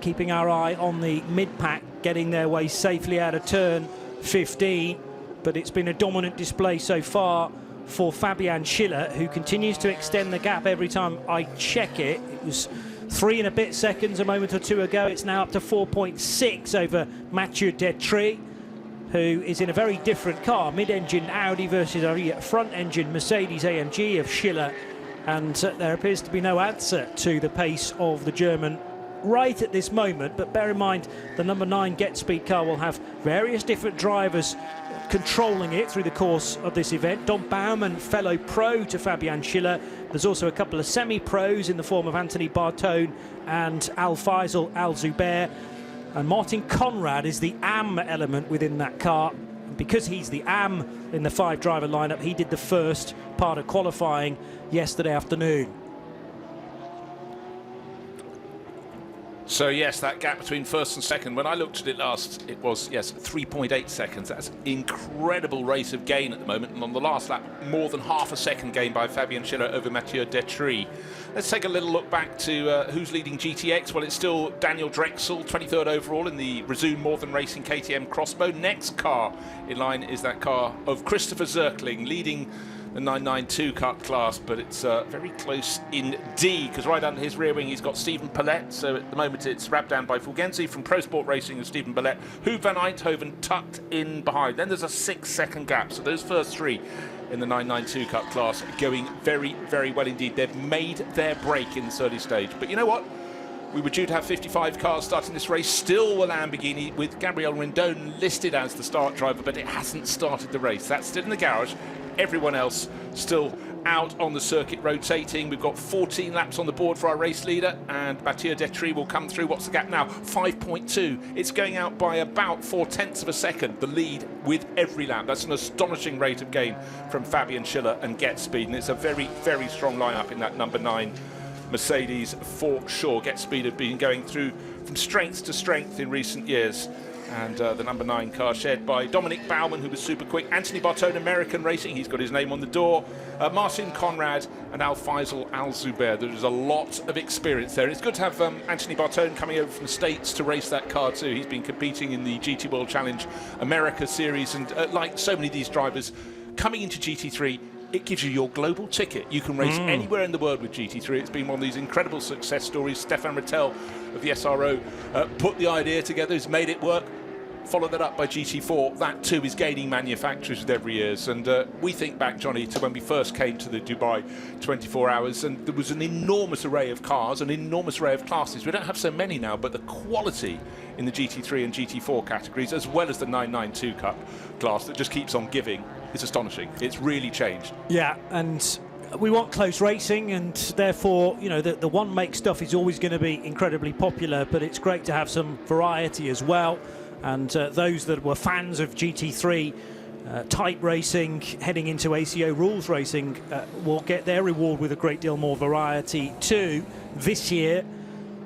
keeping our eye on the mid-pack, getting their way safely out of turn 15, but it's been a dominant display so far for Fabian Schiller, who continues to extend the gap every time I check it. It was 3 and a bit seconds a moment or two ago. It's now up to 4.6 over Mathieu Detry, who is in a very different car, mid-engine Audi versus a front-engine Mercedes AMG of Schiller, and there appears to be no answer to the pace of the German right at this moment. But bear in mind, the number 9 Get Speed car will have various different drivers controlling it through the course of this event. Don Baumann, fellow pro to Fabian Schiller. There's also a couple of semi-pros in the form of Anthony Bartone and Al Faisal Al Zubair. And Martin Conrad is the AM element within that car. Because he's the AM in the 5-driver lineup, he did the first part of qualifying yesterday afternoon. So yes, that gap between first and second, when I looked at it last, it was, yes, 3.8 seconds. That's incredible rate of gain at the moment. And on the last lap, more than half a second gain by Fabian Schiller over Mathieu Detry. Let's take a little look back to who's leading GTX. Well, it's still Daniel Drexel, 23rd overall in the Resume Northern Racing KTM Crossbow. Next car in line is that car of Christopher Zirkling, leading the 992 cut class, but it's very close indeed, because right under his rear wing he's got Stephen Paulette. So at the moment it's Rabdan by Fulgenzi from Pro Sport Racing and Stephen Paulette, Huub van Eindhoven tucked in behind. Then there's a 6-second gap, so those first 3 in the 992 cut class going very, very well indeed. They've made their break in this early stage. But you know what? We were due to have 55 cars starting this race, still a Lamborghini with Gabriel Rendon listed as the start driver, but it hasn't started the race. That's still in the garage. Everyone else still out on the circuit rotating. We've got 14 laps on the board for our race leader, and Mathieu Detry will come through. What's the gap now? 5.2. It's going out by about 0.4 of a second, the lead with every lap. That's an astonishing rate of gain from Fabian Schiller and Get Speed, and it's a very, very strong lineup in that number 9 Mercedes for sure. Get Speed have been going through from strength to strength in recent years. And the number 9 car shared by Dominic Baumann, who was super quick. Anthony Bartone, American Racing, he's got his name on the door. Martin Conrad and Al Faisal Al Zubair. There's a lot of experience there. It's good to have Anthony Bartone coming over from the States to race that car too. He's been competing in the GT World Challenge America Series, and like so many of these drivers, coming into GT3, it gives you your global ticket. You can race anywhere in the world with GT3. It's been one of these incredible success stories. Stefan Rattel of the SRO put the idea together, has made it work. Follow that up by GT4. That too is gaining manufacturers with every years. And we think back, Johnny, to when we first came to the Dubai 24 hours, and there was an enormous array of cars, an enormous array of classes. We don't have so many now, but the quality in the GT3 and GT4 categories, as well as the 992 Cup class that just keeps on giving, is astonishing. It's really changed. Yeah, and we want close racing, and therefore, you know, the one-make stuff is always going to be incredibly popular, but it's great to have some variety as well. And those that were fans of GT3 type racing heading into ACO rules racing will get their reward with a great deal more variety too this year.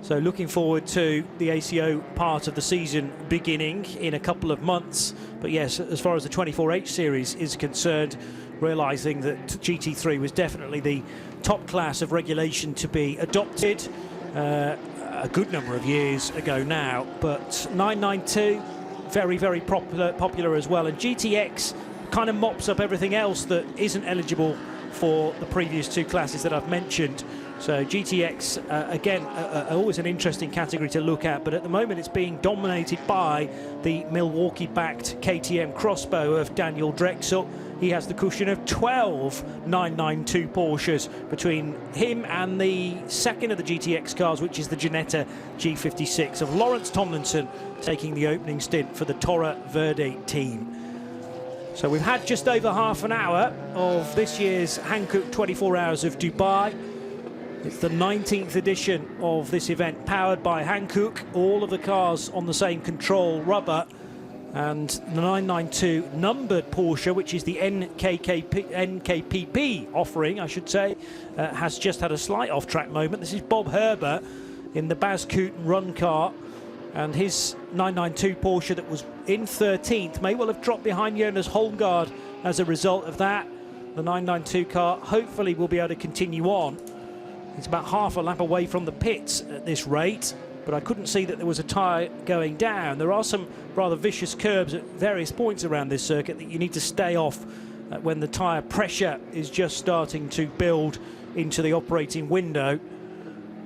So looking forward to the ACO part of the season beginning in a couple of months. But yes, as far as the 24H series is concerned, realising that GT3 was definitely the top class of regulation to be adopted a good number of years ago now, but 992 very, very popular as well, and GTX kind of mops up everything else that isn't eligible for the previous 2 classes that I've mentioned. So GTX again always an interesting category to look at, but at the moment it's being dominated by the Milwaukee-backed KTM Crossbow of Daniel Drexel. He has the cushion of 12 992 Porsches between him and the second of the GTX cars, which is the Ginetta G56 of Lawrence Tomlinson, taking the opening stint for the Torre Verde team. So we've had just over half an hour of this year's Hankook 24 Hours of Dubai. It's the 19th edition of this event, powered by Hankook. All of the cars on the same control rubber, and the 992 numbered Porsche, which is the NKPP offering, I should say, has just had a slight off-track moment. This is Bob Herber in the Bas Kooten run car, and his 992 Porsche that was in 13th may well have dropped behind Jonas Holmgaard as a result of that. The 992 car hopefully will be able to continue on. It's about half a lap away from the pits at this rate, but I couldn't see that there was a tyre going down. There are some rather vicious curbs at various points around this circuit that you need to stay off when the tyre pressure is just starting to build into the operating window,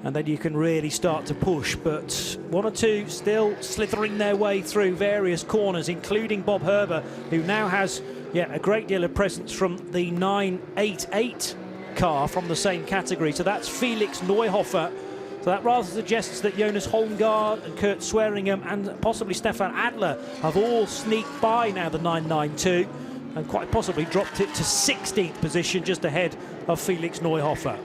and then you can really start to push. But one or two still slithering their way through various corners, including Bob Herber, who now has a great deal of presence from the 988 car from the same category. So that's Felix Neuhofer. So that rather suggests that Jonas Holmgaard and Kurt Swearingham and possibly Stefan Adler have all sneaked by now the 992 and quite possibly dropped it to 16th position, just ahead of Felix Neuhofer.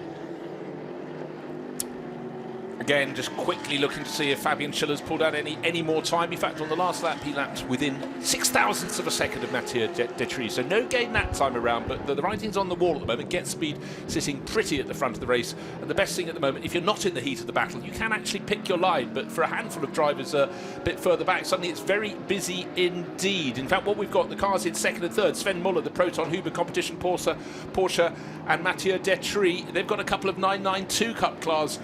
Again, just quickly looking to see if Fabian Schiller's pulled out any more time. In fact, on the last lap, he lapped within 0.06 of a second of Mathieu Detry. So no gain that time around, but the writing's on the wall at the moment. Get Speed sitting pretty at the front of the race. And the best thing at the moment, if you're not in the heat of the battle, you can actually pick your line. But for a handful of drivers a bit further back, suddenly it's very busy indeed. In fact, what we've got, the cars in second and third, Sven Muller, the Proton Huber competition Porsche and Mathieu Detry. They've got a couple of 992 Cup cars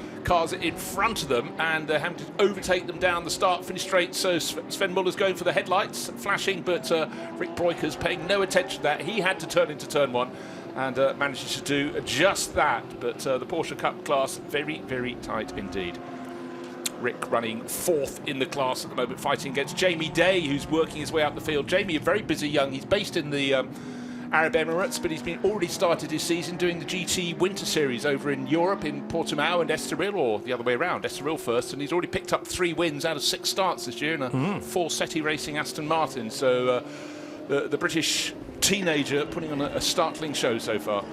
in front of them, and they're having to overtake them down the start-finish straight. So Sven Muller's going for the headlights, flashing, but Rick Broiker's paying no attention to that. He had to turn into turn one and manages to do just that. But the Porsche Cup class, very, very tight indeed. Rick running fourth in the class at the moment, fighting against Jamie Day, who's working his way up the field. Jamie, a very busy young, he's based in the Arab Emirates, but he's already started his season doing the GT Winter Series over in Europe, in Portimao and Estoril, or the other way around, Estoril first, and he's already picked up 3 wins out of 6 starts this year in a Forsetti Racing Aston Martin. So the British teenager putting on a startling show so far.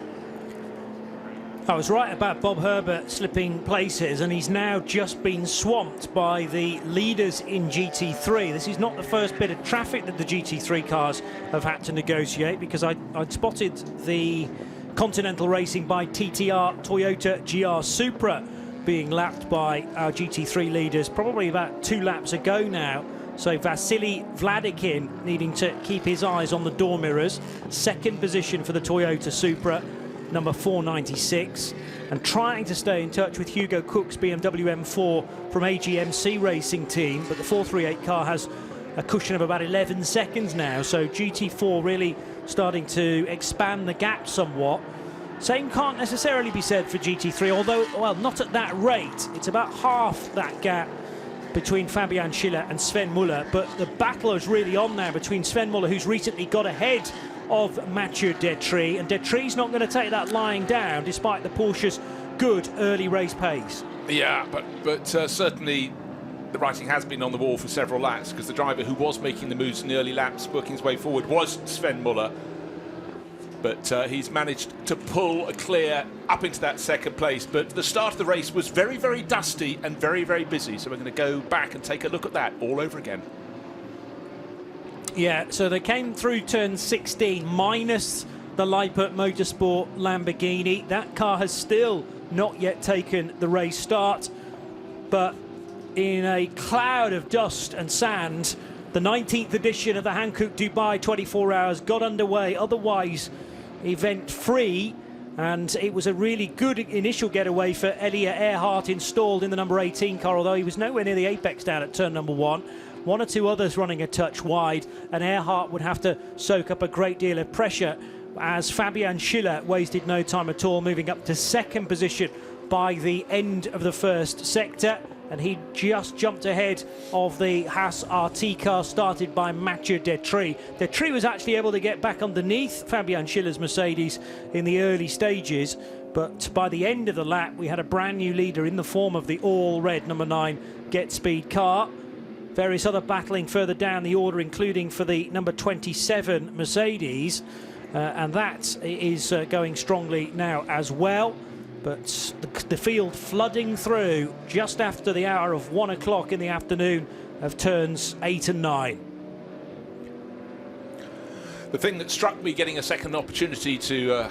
I was right about Bob Herbert slipping places, and he's now just been swamped by the leaders in GT3. This is not the first bit of traffic that the GT3 cars have had to negotiate, because I'd spotted the Continental Racing by TTR Toyota GR Supra being lapped by our GT3 leaders probably about 2 laps ago now. So Vasily Vladikin needing to keep his eyes on the door mirrors. Second position for the Toyota Supra, number 496, and trying to stay in touch with Hugo Cook's BMW M4 from AGMC Racing Team, but the 438 car has a cushion of about 11 seconds now, so GT4 really starting to expand the gap somewhat. Same can't necessarily be said for GT3, although, well, not at that rate. It's about half that gap between Fabian Schiller and Sven Muller, but the battle is really on now between Sven Muller, who's recently got ahead of Mathieu Detry, and Detry's not going to take that lying down despite the Porsche's good early race pace. Yeah, but certainly the writing has been on the wall for several laps, because the driver who was making the moves in the early laps, working his way forward, was Sven Muller. But he's managed to pull a clear up into that second place. But the start of the race was very, very dusty and very, very busy. So we're going to go back and take a look at that all over again. Yeah, so they came through turn 16 minus the Lippert Motorsport Lamborghini. That car has still not yet taken the race start, but in a cloud of dust and sand, the 19th edition of the Hankook Dubai 24 Hours got underway, otherwise event free, and it was a really good initial getaway for Elia Earhart, installed in the number 18 car, although he was nowhere near the apex down at turn number 1. 1 or 2 others running a touch wide, and Earhart would have to soak up a great deal of pressure, as Fabian Schiller wasted no time at all, moving up to second position by the end of the first sector, and he just jumped ahead of the Haas RT car started by Mathieu Detry. Detry was actually able to get back underneath Fabian Schiller's Mercedes in the early stages, but by the end of the lap we had a brand new leader in the form of the all-red number 9 Get Speed car. various other battling further down the order, including for the number 27 Mercedes, and that is going strongly now as well. But the field flooding through just after the hour of 1 o'clock in the afternoon of turns 8 and 9. The thing that struck me getting a second opportunity to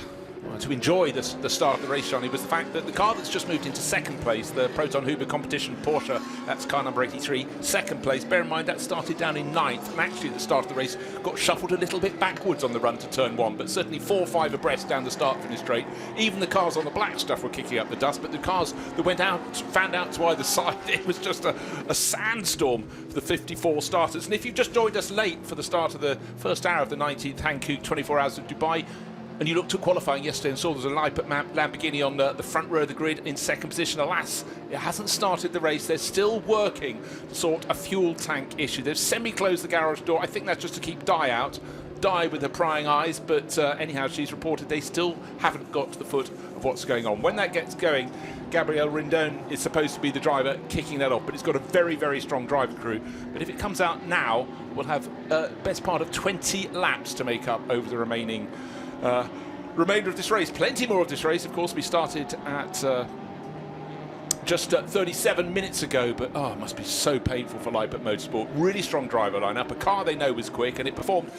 enjoy the start of the race, Johnny, was the fact that the car that's just moved into second place, the Proton Huber competition Porsche, that's car number 83, second place. Bear in mind that started down in 9th, and actually at the start of the race got shuffled a little bit backwards on the run to turn 1, but certainly 4 or 5 abreast down the start finish straight. Even the cars on the black stuff were kicking up the dust, but the cars that went out, fanned out to either side, it was just a sandstorm for the 54 starters. And if you've just joined us late for the start of the first hour of the 19th Hankook 24 Hours of Dubai, and you looked at qualifying yesterday and saw there's a Leipert Lamborghini on the front row of the grid in second position. Alas, it hasn't started the race. They're still working to sort a fuel tank issue. They've semi-closed the garage door. I think that's just to keep Di out. Di with her prying eyes, but anyhow, she's reported they still haven't got to the foot of what's going on. When that gets going, Gabriel Rindon is supposed to be the driver kicking that off, but it's got a very, very strong driver crew. But if it comes out now, we'll have best part of 20 laps to make up over the remainder of this race. Plenty more of this race, of course. We started at just 37 minutes ago, but it must be so painful for Leipert Motorsport. Really strong driver lineup, a car they know was quick, and it performed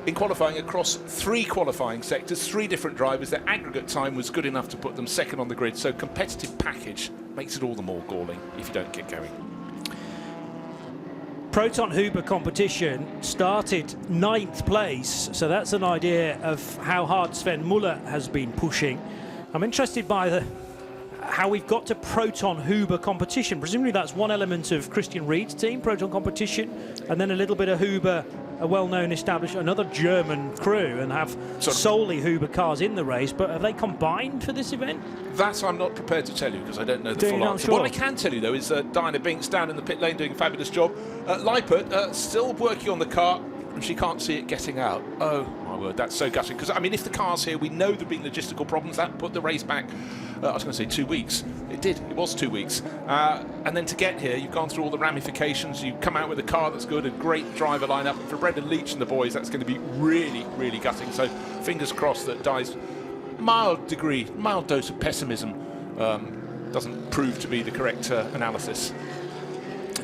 in qualifying across 3 qualifying sectors, 3 different drivers. Their aggregate time was good enough to put them second on the grid, so competitive package makes it all the more galling if you don't get going. Proton Huber competition started 9th place, so that's an idea of how hard Sven Muller has been pushing. I'm interested by how we've got to Proton Huber competition. Presumably that's one element of Christian Ried's team, Proton competition, and then a little bit of Huber, a well-known established, another German crew, and have solely Huber cars in the race. But have they combined for this event? That I'm not prepared to tell you because I don't know the full answer. What I can tell you though is Diana Binks down in the pit lane doing a fabulous job. Leipert still working on the car, and she can't see it getting out. Oh my word, that's so gutting. Because I mean, if the car's here, we know there've been logistical problems that put the race back. I was going to say 2 weeks. It did. It was 2 weeks. And then to get here, you've gone through all the ramifications. You come out with a car that's good, a great driver lineup. For Brendan Leach and the boys, that's going to be really, really gutting. So fingers crossed that Di's mild dose of pessimism doesn't prove to be the correct analysis.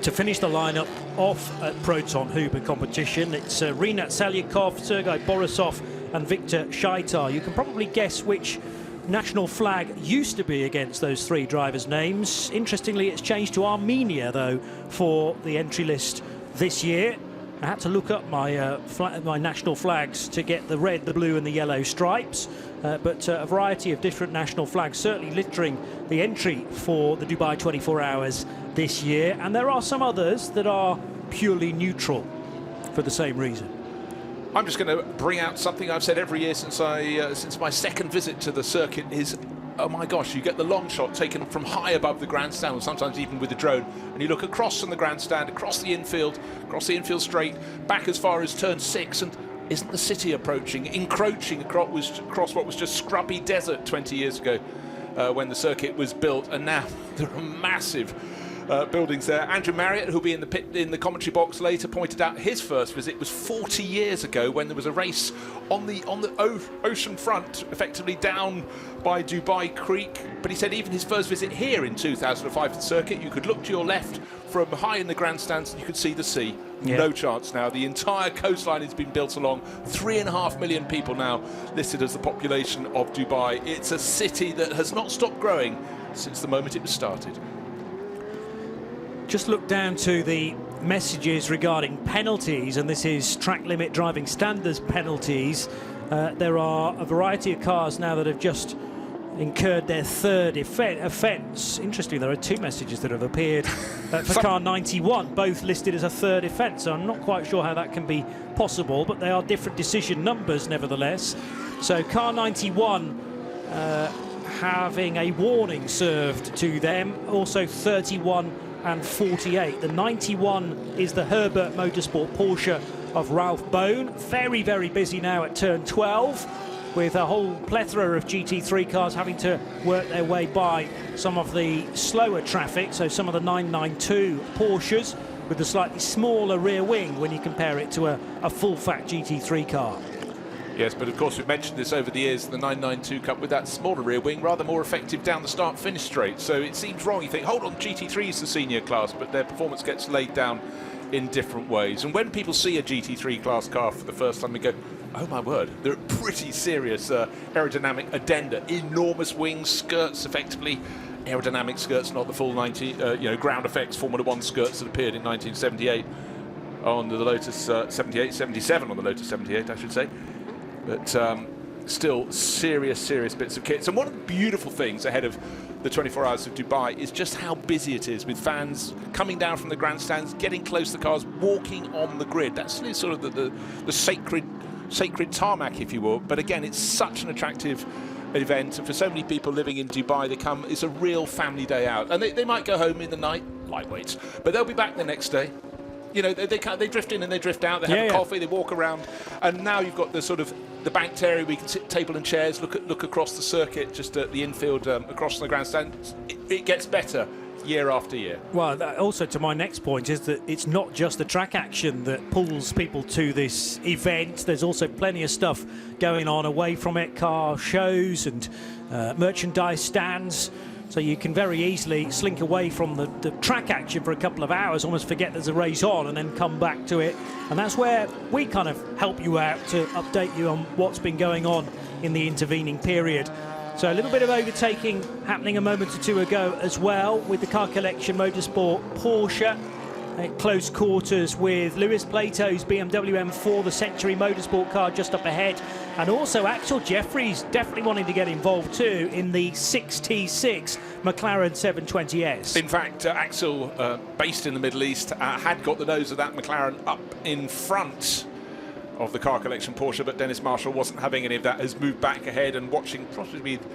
To finish the lineup off at Proton Huber competition, it's Rinat Salyakov, Sergei Borisov and Viktor Shaitar. You can probably guess which national flag used to be against those 3 drivers' names. Interestingly, it's changed to Armenia, though, for the entry list this year. I had to look up my my national flags to get the red, the blue and the yellow stripes, but a variety of different national flags certainly littering the entry for the Dubai 24 Hours this year, and there are some others that are purely neutral for the same reason. I'm just going to bring out something I've said every year since my second visit to the circuit is, oh my gosh, you get the long shot taken from high above the grandstand, or sometimes even with the drone, and you look across from the grandstand, across the infield straight, back as far as turn 6, and isn't the city encroaching across what was just scrubby desert 20 years ago when the circuit was built, and now there are massive buildings there. Andrew Marriott, who'll be in the commentary box later, pointed out his first visit was 40 years ago when there was a race on the ocean front, effectively down by Dubai Creek. But he said even his first visit here in 2005 to the circuit, you could look to your left from high in the grandstands and you could see the sea. Yeah. No chance now. The entire coastline has been built along. 3.5 million people now listed as the population of Dubai. It's a city that has not stopped growing since the moment it was started. Just look down to the messages regarding penalties, and this is track limit driving standards penalties. There are a variety of cars now that have just incurred their 3rd offence. Interestingly, there are 2 messages that have appeared for car 91, both listed as a 3rd offence, so I'm not quite sure how that can be possible, but they are different decision numbers nevertheless. So car 91 having a warning served to them, also 31 and 48. The 91 is the Herbert Motorsport Porsche of Ralph Bone. Very, very busy now at turn 12, with a whole plethora of GT3 cars having to work their way by some of the slower traffic, so some of the 992 Porsches. with the slightly smaller rear wing when you compare it to a full-fat GT3 car. Yes, but of course we've mentioned this over the years, the 992 Cup with that smaller rear wing, rather more effective down the start-finish straight. So it seems wrong. You think, hold on, GT3 is the senior class, but their performance gets laid down in different ways. And when people see a GT3 class car for the first time, they go, oh my word, they're a pretty serious aerodynamic addenda. Enormous wings, skirts, effectively aerodynamic skirts, not the full ground effects Formula 1 skirts that appeared in 1978 on the Lotus 77 on the Lotus 78, I should say. But still serious bits of kits. And one of the beautiful things ahead of the 24 Hours of Dubai is just how busy it is, with fans coming down from the grandstands, getting close to the cars, walking on the grid. That's sort of the sacred tarmac, if you will. But again, it's such an attractive event, and for so many people living in Dubai, it's a real family day out. And they might go home in the night, lightweights, but they'll be back the next day. You know, they drift in and they drift out. They have a coffee, they walk around, and now you've got the sort of the banked area where you can sit table and chairs, look across the circuit, just at the infield, across the grandstand. It gets better year after year. Well, also to my next point is that it's not just the track action that pulls people to this event. There's also plenty of stuff going on away from it, car shows and merchandise stands. So you can very easily slink away from the track action for a couple of hours, almost forget there's a race on, and then come back to it. And that's where we kind of help you out to update you on what's been going on in the intervening period. So a little bit of overtaking happening a moment or two ago as well, with the Car Collection Motorsport Porsche at close quarters with Lewis Plato's BMW M4, the Century Motorsport car just up ahead, and also Axel Jeffries definitely wanting to get involved too in the 6T6 McLaren 720S. In fact, Axel, based in the Middle East, had got the nose of that McLaren up in front of the Car Collection Porsche, but Dennis Marshall wasn't having any of that, has moved back ahead and watching, possibly with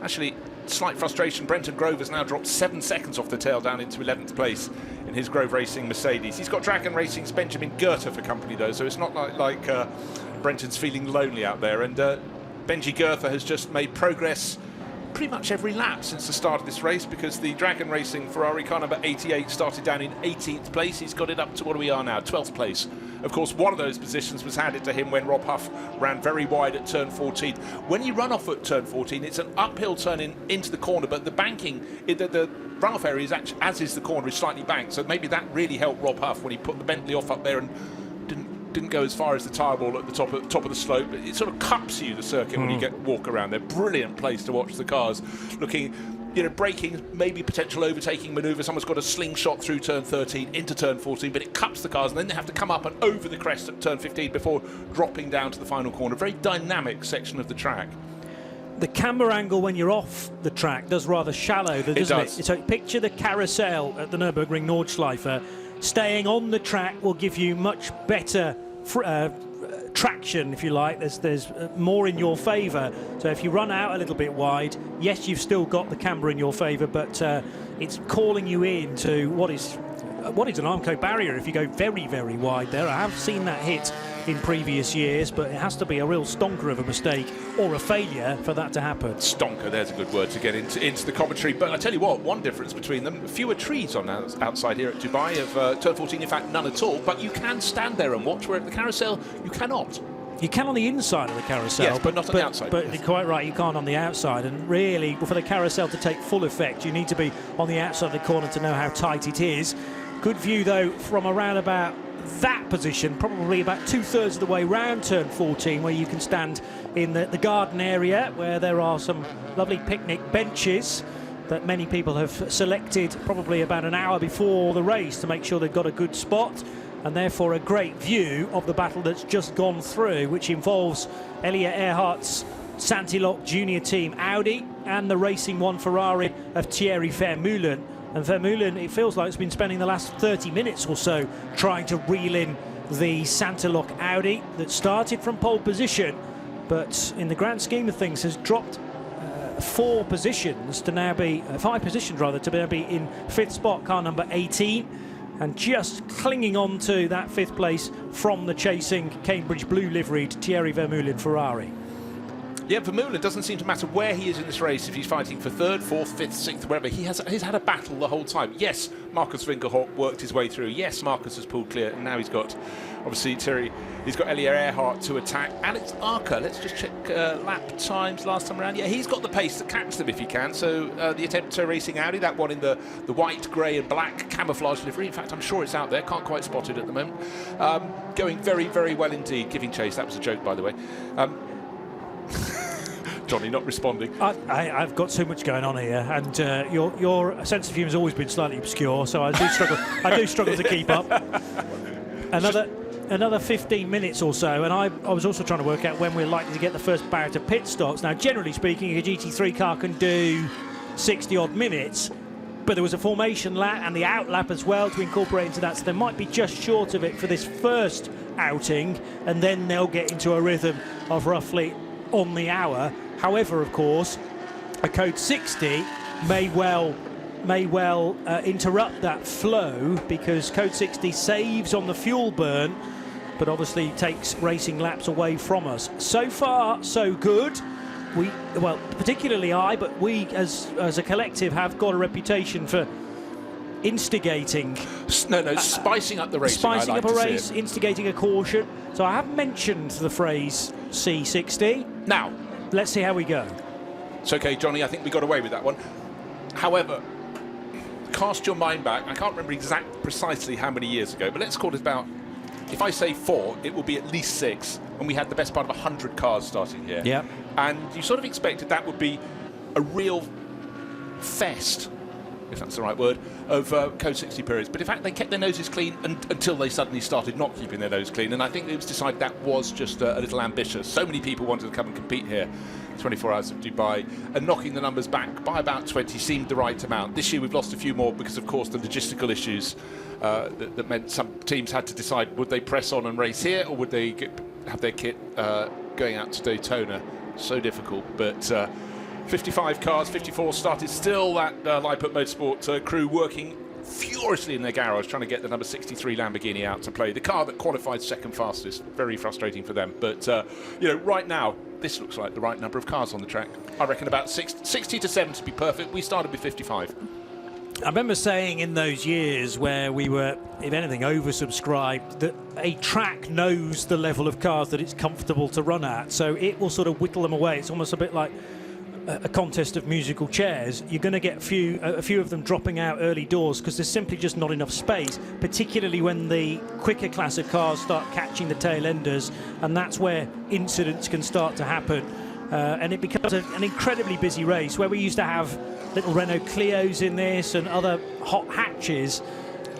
actually slight frustration. Brenton Grove has now dropped 7 seconds off the tail down into 11th place in his Grove Racing Mercedes. He's got Dragon Racing's Benjamin Goethe for company though, so it's not like Brenton's feeling lonely out there. And Benji Goethe has just made progress pretty much every lap since the start of this race, because the Dragon Racing Ferrari car number 88 started down in 18th place. He's got it up to what we are now, 12th place. Of course, one of those positions was handed to him when Rob Huff ran very wide at turn 14. When you run off at turn 14, it's an uphill turn into the corner, but the banking, the runoff area is actually, as is the corner, is slightly banked. So maybe that really helped Rob Huff when he put the Bentley off up there and didn't go as far as the tyre ball at the top of the slope. It sort of cups you, the circuit, when you walk around there. Brilliant place to watch the cars looking, you know, braking, maybe potential overtaking manoeuvre. Someone's got a slingshot through turn 13 into turn 14, but it cups the cars, and then they have to come up and over the crest at turn 15 before dropping down to the final corner. Very dynamic section of the track. The camera angle when you're off the track does rather shallow, doesn't it? So picture the carousel at the Nürburgring Nordschleife. Staying on the track will give you much better traction, if you like. There's more in your favour. So if you run out a little bit wide, yes, you've still got the camber in your favour, but it's calling you in to what is an Armco barrier if you go very, very wide there. I have seen that hit in previous years, but it has to be a real stonker of a mistake or a failure for that to happen. Stonker, there's a good word to get into the commentary. But I tell you what, one difference between them, fewer trees on outside here at Dubai of turn 14, in fact none at all, but you can stand there and watch, where at the carousel you cannot. You can on the inside of the carousel, yes, but not on the outside. But yes. You're quite right, you can't on the outside. And really, for the carousel to take full effect, you need to be on the outside of the corner to know how tight it is. Good view, though, from around about that position, probably about 2/3 of the way round turn 14, where you can stand in the garden area, where there are some lovely picnic benches that many people have selected probably about an hour before the race to make sure they've got a good spot, and therefore a great view of the battle that's just gone through, which involves Elliot Earhart's Santilok Junior Team Audi and the Racing One Ferrari of Thierry Vermeulen. And Vermeulen, it feels like, it's been spending the last 30 minutes or so trying to reel in the Santilok Audi that started from pole position, but in the grand scheme of things has dropped 5 positions to now be in 5th spot, car number 18, and just clinging on to that 5th place from the chasing Cambridge blue liveried Thierry Vermeulen Ferrari. Yeah, Vermeulen doesn't seem to matter where he is in this race, if he's fighting for 3rd, 4th, 5th, 6th, wherever. He's had a battle the whole time. Yes, Marcus Winkelhock worked his way through. Yes, Marcus has pulled clear, and now he's got, obviously, Thierry, he's got Elia Earhart to attack, and it's Arca. Let's just check lap times last time around. Yeah, he's got the pace to catch them if he can. So the attempt to racing Audi, that one in the white, grey and black camouflage livery. In fact, I'm sure it's out there. Can't quite spot it at the moment. Going very, very well indeed. Giving chase. That was a joke, by the way. Johnny not responding. I've got so much going on here, and your sense of humour has always been slightly obscure, so I do struggle. I do struggle to keep up. Another 15 minutes or so, and I was also trying to work out when we're likely to get the first bout of pit stops. Now, generally speaking, a GT3 car can do 60 odd minutes, but there was a formation lap and the out lap as well to incorporate into that, so they might be just short of it for this first outing, and then they'll get into a rhythm of roughly on the hour. However, of course, a code 60 may well interrupt that flow, because code 60 saves on the fuel burn, but obviously takes racing laps away from us. So far, so good. Well, particularly I, but we as a collective have got a reputation for instigating. Spicing up the race. Spicing up a race, instigating a caution. So I have mentioned the phrase C60. Now, let's see how we go. It's okay, Johnny, I think we got away with that one. However, cast your mind back. I can't remember precisely how many years ago, but let's call it about, if I say 4, it will be at least 6, when we had the best part of 100 cars starting here. Yeah. And you sort of expected that would be a real fest, if that's the right word, of code 60 periods. But in fact, they kept their noses clean until they suddenly started not keeping their nose clean. And I think it was decided that was just a little ambitious. So many people wanted to come and compete here. 24 Hours of Dubai, and knocking the numbers back by about 20 seemed the right amount. This year we've lost a few more because, of course, the logistical issues that meant some teams had to decide, would they press on and race here, or would they have their kit going out to Daytona. So difficult, but 55 cars, 54 started. Still that Leipzig Motorsport crew working furiously in their garage trying to get the number 63 Lamborghini out to play, the car that qualified second fastest. Very frustrating for them, but right now this looks like the right number of cars on the track. I reckon about 60 to 70 to be perfect. We started with 55. I remember saying in those years where we were, if anything, oversubscribed, that a track knows the level of cars that it's comfortable to run at, so it will sort of whittle them away. It's almost a bit like a contest of musical chairs. You're going to get a few of them dropping out early doors because there's simply just not enough space, particularly when the quicker class of cars start catching the tail enders, and that's where incidents can start to happen. And it becomes an incredibly busy race where we used to have little Renault Clios in this and other hot hatches,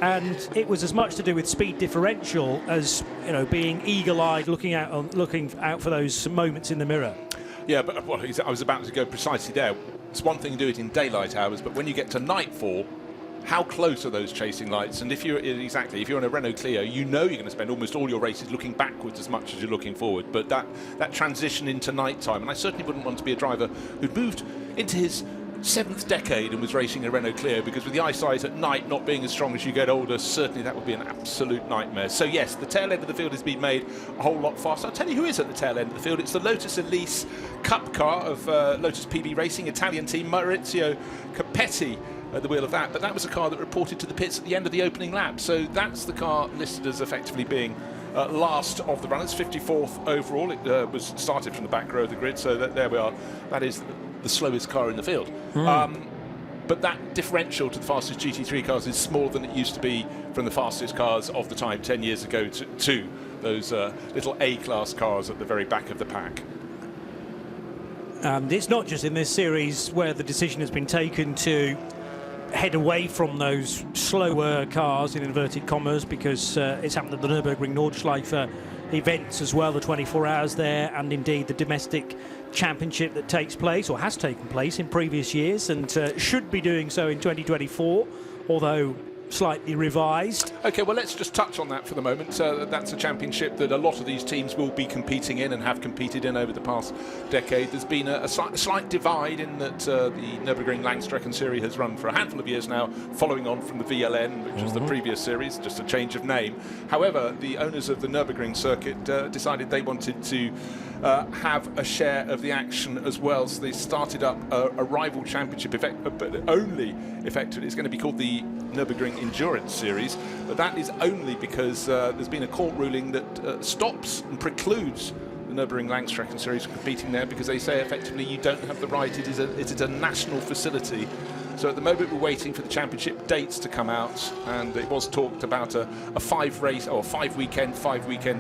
and it was as much to do with speed differential as being eagle-eyed, looking out for those moments in the mirror. Yeah, but I was about to go precisely there. It's one thing to do it in daylight hours, but when you get to nightfall, how close are those chasing lights? And if you're in a Renault Clio, you're going to spend almost all your races looking backwards as much as you're looking forward. But that transition into nighttime, and I certainly wouldn't want to be a driver who'd moved into his 7th decade and was racing a Renault Clio, because with the eyesight at night not being as strong as you get older, certainly that would be an absolute nightmare. So yes, the tail end of the field has been made a whole lot faster. I'll tell you who is at the tail end of the field. It's the Lotus Elise Cup car of Lotus PB Racing, Italian team, Maurizio Capetti at the wheel of that. But that was a car that reported to the pits at the end of the opening lap. So that's the car listed as effectively being last of the runners, 54th overall. It was started from the back row of the grid, so there we are. That is the slowest car in the field. But that differential to the fastest GT3 cars is smaller than it used to be from the fastest cars of the time 10 years ago to those little A-class cars at the very back of the pack. It's not just in this series where the decision has been taken to head away from those slower cars, in inverted commas, because it's happened at the Nürburgring Nordschleife events as well, the 24 hours there, and indeed the domestic championship that takes place, or has taken place in previous years, and should be doing so in 2024, although slightly revised. Okay, well, let's just touch on that for the moment. That's a championship that a lot of these teams will be competing in and have competed in over the past decade. There's been a slight divide in that the Nürburgring Langstrecken Series has run for a handful of years now, following on from the VLN, which was the previous series, just a change of name. However, the owners of the Nürburgring circuit decided they wanted to have a share of the action as well, so they started up a rival championship, but only effectively it's going to be called the Nürburgring Endurance Series, but that is only because there's been a court ruling that stops and precludes the Nürburgring Langstrecken Series from competing there, because they say effectively you don't have the right, it is a national facility. So at the moment we're waiting for the championship dates to come out, and it was talked about a 5-weekend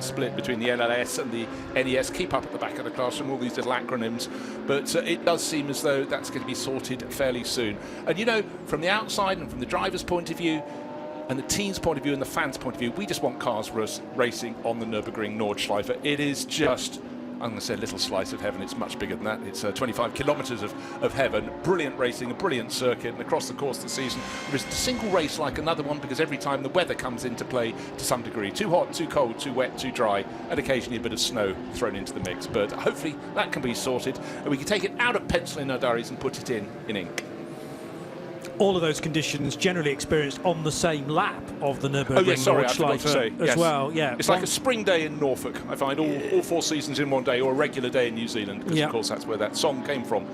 split between the LLS and the NES. Keep up at the back of the classroom, all these little acronyms, but it does seem as though that's going to be sorted fairly soon. And you know, from the outside and from the driver's point of view and the team's point of view and the fans' point of view, we just want cars racing on the Nürburgring Nordschleife. It is just, I'm going to say a little slice of heaven. It's much bigger than that. It's 25 kilometres of heaven. Brilliant racing, a brilliant circuit, and across the course of the season there isn't a single race like another one, because every time the weather comes into play to some degree. Too hot, too cold, too wet, too dry, and occasionally a bit of snow thrown into the mix. But hopefully that can be sorted, and we can take it out of pencil in our diaries and put it in ink. All of those conditions generally experienced on the same lap of the Nürburgring Nordschleife as well. Yeah, it's like a spring day in Norfolk. I find all 4 seasons in one day, or a regular day in New Zealand, because of course that's where that song came from.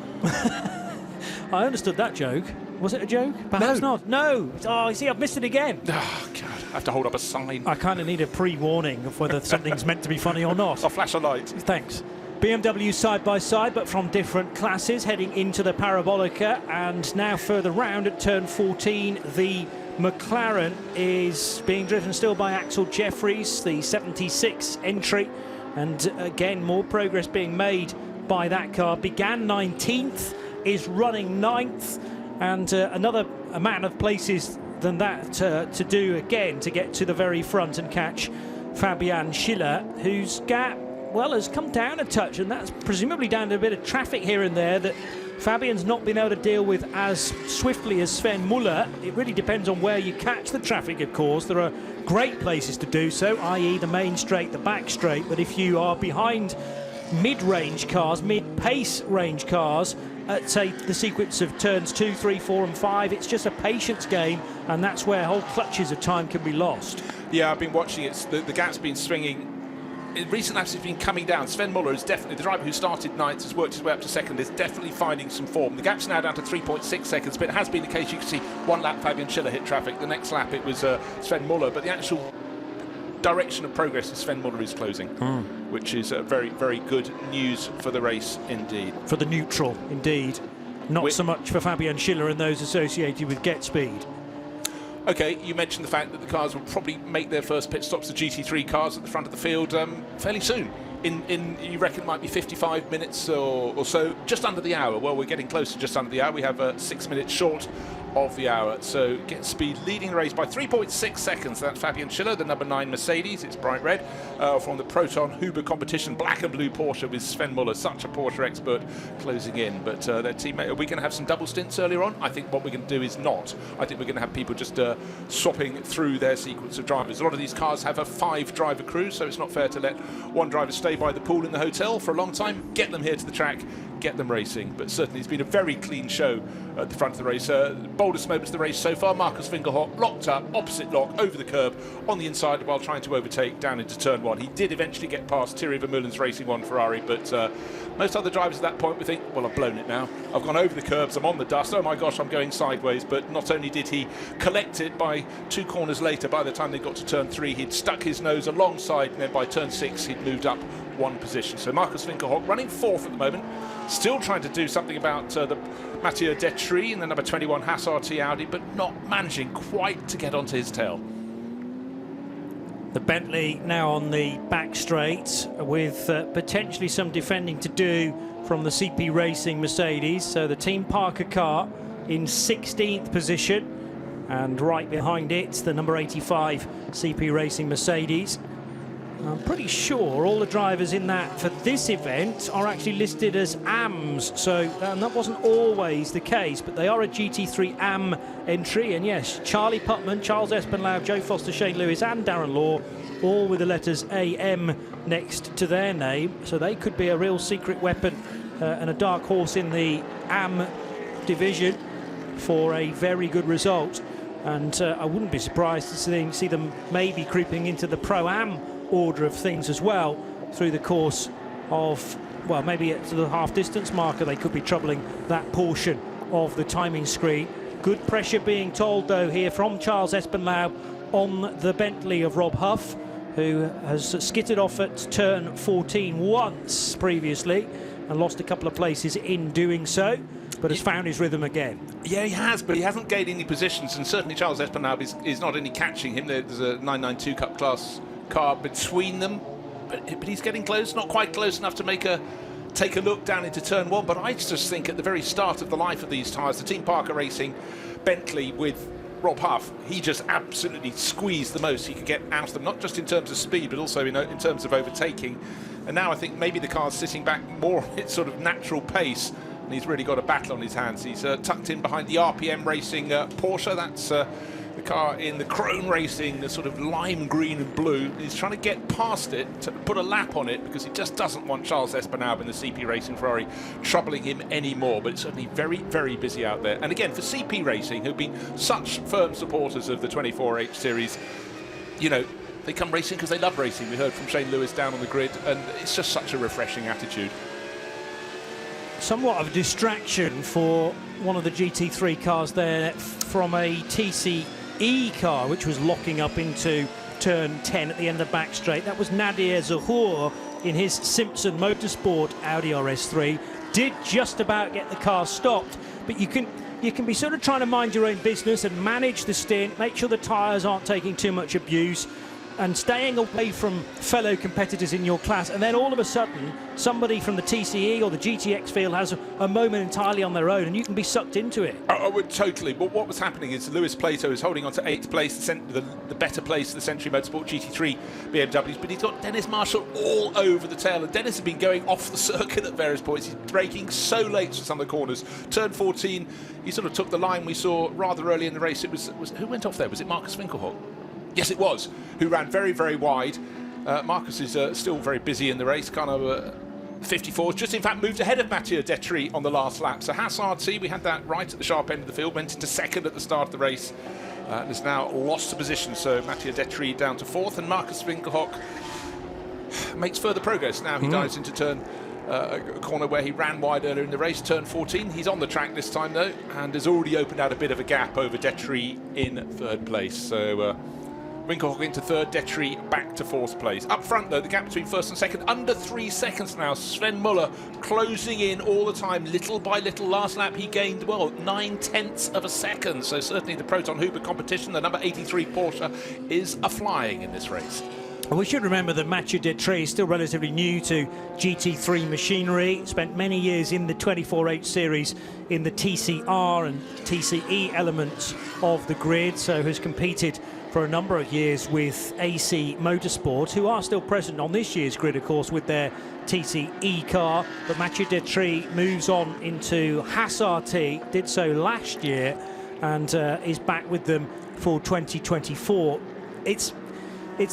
I understood that joke. Was it a joke? Perhaps not. No. Oh, you see, I've missed it again. Oh, God. I have to hold up a sign. I kind of need a pre-warning of whether something's meant to be funny or not. I'll flash a light. Thanks. BMW side by side, but from different classes, heading into the Parabolica, and now further round at turn 14, the McLaren is being driven still by Axel Jeffries, the 76 entry, and again more progress being made by that car. Began 19th, is running 9th, and another amount of places than that to do again to get to the very front and catch Fabian Schiller, whose gap, well, has come down a touch, and that's presumably down to a bit of traffic here and there that Fabian's not been able to deal with as swiftly as Sven Muller. It really depends on where you catch the traffic, of course. There are great places to do so, i.e. the main straight, the back straight, but if you are behind mid-range cars, mid-pace range cars, at, say, the sequence of turns 2, 3, 4 and 5, it's just a patience game, and that's where whole clutches of time can be lost. Yeah, I've been watching it. The gap's been swinging. In recent laps, it's been coming down. Sven Muller is definitely, the driver who started ninth, has worked his way up to second, is definitely finding some form. The gap's now down to 3.6 seconds, but it has been the case. You can see one lap Fabian Schiller hit traffic, the next lap it was Sven Muller, but the actual direction of progress is Sven Muller is closing, which is very, very good news for the race indeed. For the neutral, indeed. Not so much for Fabian Schiller and those associated with Get Speed. Okay, you mentioned the fact that the cars will probably make their first pit stops, the GT3 cars at the front of the field, fairly soon. You reckon it might be 55 minutes or so, just under the hour. Well, we're getting close to just under the hour. We have 6 minutes short of the hour. So Get Speed leading the race by 3.6 seconds. That's Fabian Schiller, the number 9 Mercedes. It's bright red from the Proton Huber competition, black and blue Porsche with Sven Muller, such a Porsche expert, closing in. But their teammate, are we going to have some double stints earlier on? I think what we're going to do is not. I think we're going to have people just swapping through their sequence of drivers. A lot of these cars have a 5-driver crew, so it's not fair to let one driver stay by the pool in the hotel for a long time. Get them here to the track, get them racing. But certainly it's been a very clean show at the front of the race. Boldest moments of the race so far, Markus Fingerhoff locked up, opposite lock, over the curb, on the inside while trying to overtake down into turn 1. He did eventually get past Thierry Vermeulen's Racing 1 Ferrari, but most other drivers at that point would think, well, I've blown it now. I've gone over the curbs, I'm on the dust, oh my gosh, I'm going sideways. But not only did he collect it, by 2 corners later, by the time they got to turn 3, he'd stuck his nose alongside, and then by turn 6, he'd moved up 1 position. So Markus Fingerhoff running 4th at the moment, still trying to do something about the Mathieu Detry in the number 21 Haas RT Audi, but not managing quite to get onto his tail. The Bentley now on the back straight with potentially some defending to do from the CP Racing Mercedes. So the Team Parker car in 16th position, and right behind it the number 85 CP Racing Mercedes. I'm pretty sure all the drivers in that for this event are actually listed as AMs, so that wasn't always the case, but they are a GT3 AM entry. And yes, Charlie Putman, Charles Espenlaub, Joe Foster, Shane Lewis and Darren Law, all with the letters AM next to their name, so they could be a real secret weapon and a dark horse in the AM division for a very good result. And I wouldn't be surprised to see them maybe creeping into the Pro-Am order of things as well through the course of, well, maybe at the half-distance marker they could be troubling that portion of the timing screen. Good pressure being told, though, here from Charles Espenlaub on the Bentley of Rob Huff, who has skittered off at turn 14 once previously and lost a couple of places in doing so, but has found his rhythm again. Yeah, he has, but he hasn't gained any positions, and certainly Charles Espenlaub is not only catching him. There's a 992 Cup class car between them, but he's getting close, not quite close enough to take a look down into turn 1. But I just think at the very start of the life of these tyres, the Team Parker Racing Bentley with Rob Huff, he just absolutely squeezed the most he could get out of them, not just in terms of speed, but also in terms of overtaking. And now I think maybe the car's sitting back more at its sort of natural pace, and he's really got a battle on his hands. He's tucked in behind the RPM Racing Porsche. That's the car in the Krone Racing, the sort of lime green and blue. He's trying to get past it, to put a lap on it, because he just doesn't want Charles Espenlaub in the CP Racing Ferrari troubling him anymore. But it's certainly very, very busy out there. And again, for CP Racing, who've been such firm supporters of the 24H series, you know, they come racing because they love racing. We heard from Shane Lewis down on the grid, and it's just such a refreshing attitude. Somewhat of a distraction for one of the GT3 cars there from a TCE car, which was locking up into turn 10 at the end of the back straight. That was Nadir Zahour in his Simpson Motorsport Audi RS3. Did just about get the car stopped, but you can be sort of trying to mind your own business and manage the stint, make sure the tyres aren't taking too much abuse, and staying away from fellow competitors in your class, and then all of a sudden somebody from the TCE or the GTX field has a moment entirely on their own and you can be sucked into it. I would totally. But what was happening is Lewis Plato is holding on to 8th place, the better place, the Century Motorsport GT3 BMWs, but he's got Dennis Marshall all over the tail, and Dennis has been going off the circuit at various points. He's braking so late for some of the corners. Turn 14, he sort of took the line we saw rather early in the race. It was who went off there? Was it Marcus Winkelhock? Yes, it was, who ran very, very wide. Marcus is still very busy in the race, kind of 54s, just in fact moved ahead of Mathieu Detry on the last lap. So Hassard C, we had that right at the sharp end of the field, went into second at the start of the race, and has now lost the position. So Mathieu Detry down to 4th, and Marcus Winkelhock makes further progress. Now he dives into turn a corner where he ran wide earlier in the race, turn 14. He's on the track this time though, and has already opened out a bit of a gap over Detry in 3rd place. So Winkelhock into 3rd, Detry back to 4th place. Up front, though, the gap between 1st and 2nd, under 3 seconds now. Sven Muller closing in all the time, little by little. Last lap, he gained, well, 9/10 of a second. So certainly the Proton Hooper competition, the number 83 Porsche, is a-flying in this race. We should remember that Mathieu Detry is still relatively new to GT3 machinery, spent many years in the 24H series in the TCR and TCE elements of the grid, so has competed for a number of years with AC Motorsport, who are still present on this year's grid, of course, with their TCE car. But Mathieu Detry moves on into Haas RT, did so last year, and is back with them for 2024. It's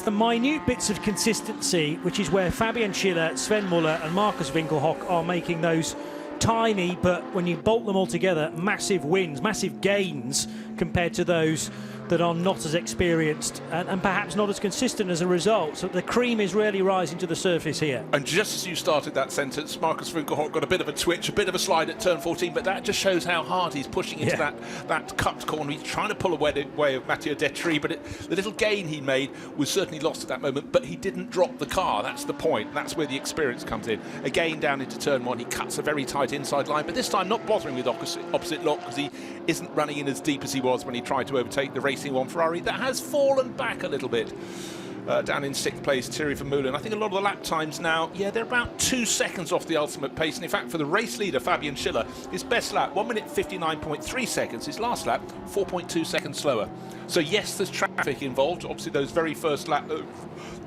the minute bits of consistency, which is where Fabian Schiller, Sven Muller and Marcus Winkelhock are making those tiny, but when you bolt them all together, massive wins, massive gains compared to those that are not as experienced and perhaps not as consistent as a result. So the cream is really rising to the surface here. And just as you started that sentence, Marcus Winkelhock got a bit of a twitch, a bit of a slide at turn 14, but that just shows how hard he's pushing into that cupped corner. He's trying to pull away of Mathieu Detry, but the little gain he made was certainly lost at that moment, but he didn't drop the car. That's the point. That's where the experience comes in. Again, down into turn 1, he cuts a very tight inside line, but this time not bothering with opposite lock, because he isn't running in as deep as he was when he tried to overtake the Racing One Ferrari that has fallen back a little bit. down in 6th place, Thierry Vermeulen. I think a lot of the lap times now, yeah, they're about 2 seconds off the ultimate pace. And in fact, for the race leader, Fabian Schiller, his best lap, 1 minute 59.3 seconds. His last lap, 4.2 seconds slower. So yes, there's traffic involved. Obviously, those very first lap,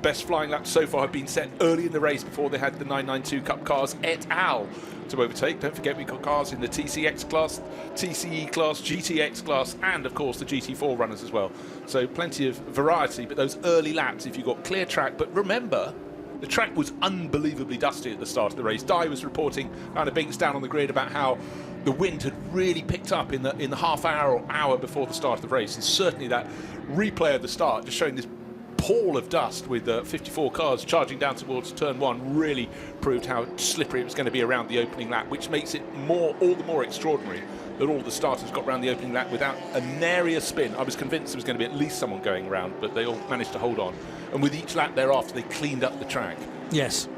best flying laps so far have been set early in the race before they had the 992 Cup cars et al. To overtake. Don't forget we've got cars in the TCX class, TCE class, GTX class, and of course the GT4 runners as well. So plenty of variety, but those early laps, if you've got clear track. But remember, the track was unbelievably dusty at the start of the race. Di was reporting kind of Binks down on the grid about how the wind had really picked up in the half hour or hour before the start of the race. And certainly that replay of the start, just showing this pall of dust with 54 cars charging down towards turn 1, really proved how slippery it was going to be around the opening lap, which makes it all the more extraordinary that all the starters got around the opening lap without a nary a spin. I was convinced there was going to be at least someone going around, but they all managed to hold on. And with each lap thereafter, they cleaned up the track. Yes,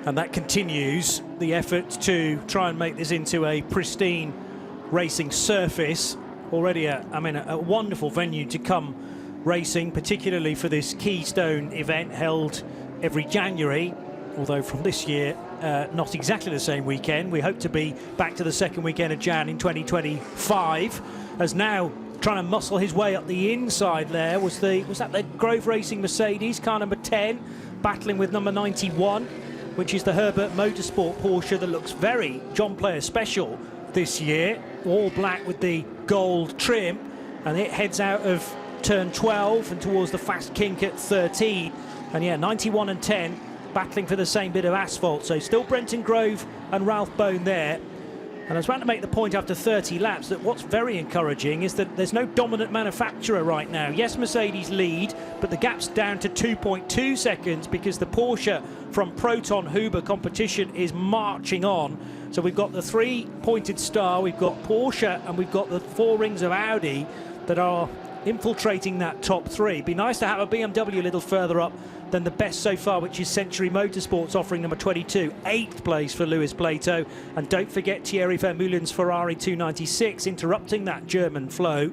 and that continues the effort to try and make this into a pristine racing surface. Already a wonderful venue to come racing, particularly for this Keystone event held every January, although from this year not exactly the same weekend. We hope to be back to the second weekend of Jan in 2025. As now trying to muscle his way up the inside there was that the Grove Racing Mercedes, car number 10, battling with number 91, which is the Herbert Motorsport Porsche that looks very John Player special this year, all black with the gold trim, and it heads out of turn 12 and towards the fast kink at 13. And yeah, 91 and 10 battling for the same bit of asphalt. So still Brenton Grove and Ralph Bone there. And I was trying to make the point after 30 laps that what's very encouraging is that there's no dominant manufacturer right now. Yes, Mercedes lead, but the gap's down to 2.2 seconds because the Porsche from Proton Huber competition is marching on. So we've got the 3-pointed star, we've got Porsche, and we've got the 4 rings of Audi that are infiltrating that top 3. Be nice to have a BMW a little further up than the best so far, which is Century Motorsports offering number 22, 8th place for Lewis Plato. And don't forget Thierry Vermeulen's Ferrari 296 interrupting that German flow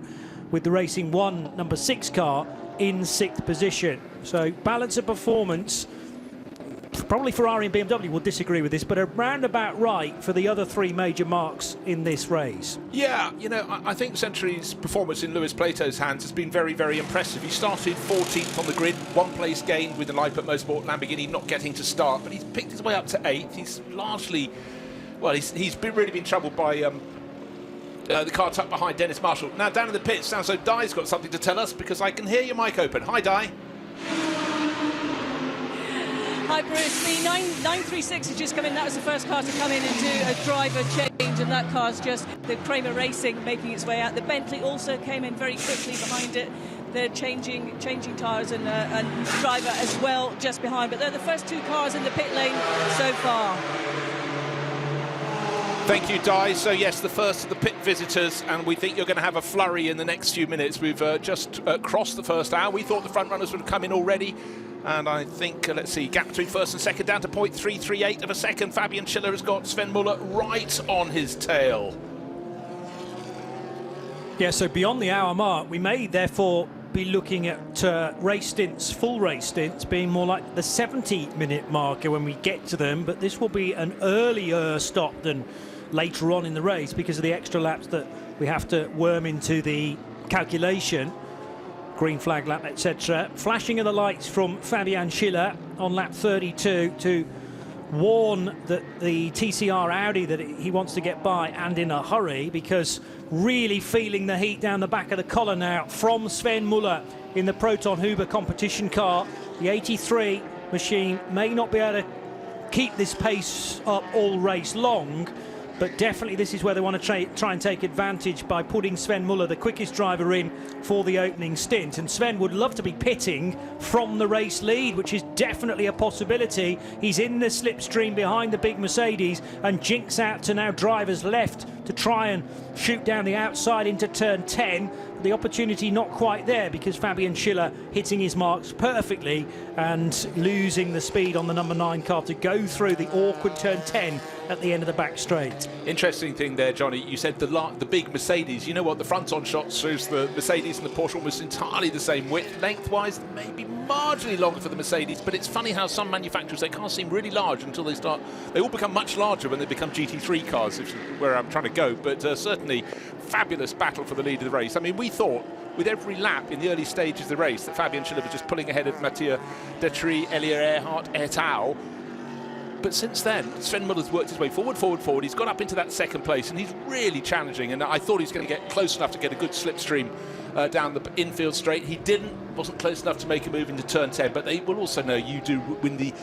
with the Racing 1 number 6 car in 6th position. So balance of performance, probably Ferrari and BMW will disagree with this, but around about right for the other 3 major marques in this race. Yeah, you know, I think Century's performance in Lewis Plato's hands has been very, very impressive. He started 14th on the grid, 1 place gained with the Lippert Motorsport Lamborghini not getting to start, but he's picked his way up to 8th. He's largely, well, he's really been troubled by the car tucked behind Dennis Marshall. Now down in the pits, sounds like Di's got something to tell us because I can hear your mic open. Hi, Di. Hi Bruce, the 936 has just come in. That was the first car to come in and do a driver change, and that car's just the Kramer Racing making its way out. The Bentley also came in very quickly behind it. They're changing tyres and driver as well just behind, but they're the first 2 cars in the pit lane so far. Thank you, Di. So yes, the first of the pit visitors, and we think you're going to have a flurry in the next few minutes. We've just crossed the first hour. We thought the front runners would have come in already. And I think, let's see, gap between first and second down to 0.338 of a second. Fabian Schiller has got Sven Muller right on his tail. Yeah, so beyond the hour mark, we may therefore be looking at race stints, full race stints, being more like the 70-minute marker when we get to them. But this will be an earlier stop than later on in the race because of the extra laps that we have to worm into the calculation. Green flag lap, etc. Flashing of the lights from Fabian Schiller on lap 32 to warn that the TCR Audi that he wants to get by, and in a hurry, because really feeling the heat down the back of the collar now from Sven Muller in the Proton Huber competition car. The 83 machine may not be able to keep this pace up all race long, but definitely this is where they want to try and take advantage by putting Sven Muller, the quickest driver, in for the opening stint. And Sven would love to be pitting from the race lead, which is definitely a possibility. He's in the slipstream behind the big Mercedes and jinks out to now drivers left to try and shoot down the outside into turn 10. But the opportunity not quite there because Fabian Schiller hitting his marks perfectly and losing the speed on the number 9 car to go through the awkward turn 10 at the end of the back straight. Interesting thing there, Johnny. You said the big Mercedes. You know what? The front-on shot shows the Mercedes and the Porsche almost entirely the same width. Lengthwise, maybe marginally longer for the Mercedes, but it's funny how some manufacturers, they can't seem really large until they start. They all become much larger when they become GT3 cars, which is where I'm trying to go. But certainly, fabulous battle for the lead of the race. I mean, we thought with every lap in the early stages of the race that Fabian Schiller was just pulling ahead of Mathieu Detry, Elia Earhart et al. But since then, Sven Muller's worked his way forward. He's got up into that second place, and he's really challenging. And I thought he was going to get close enough to get a good slipstream down the infield straight. He wasn't close enough to make a move into turn 10. But they will also know you do win the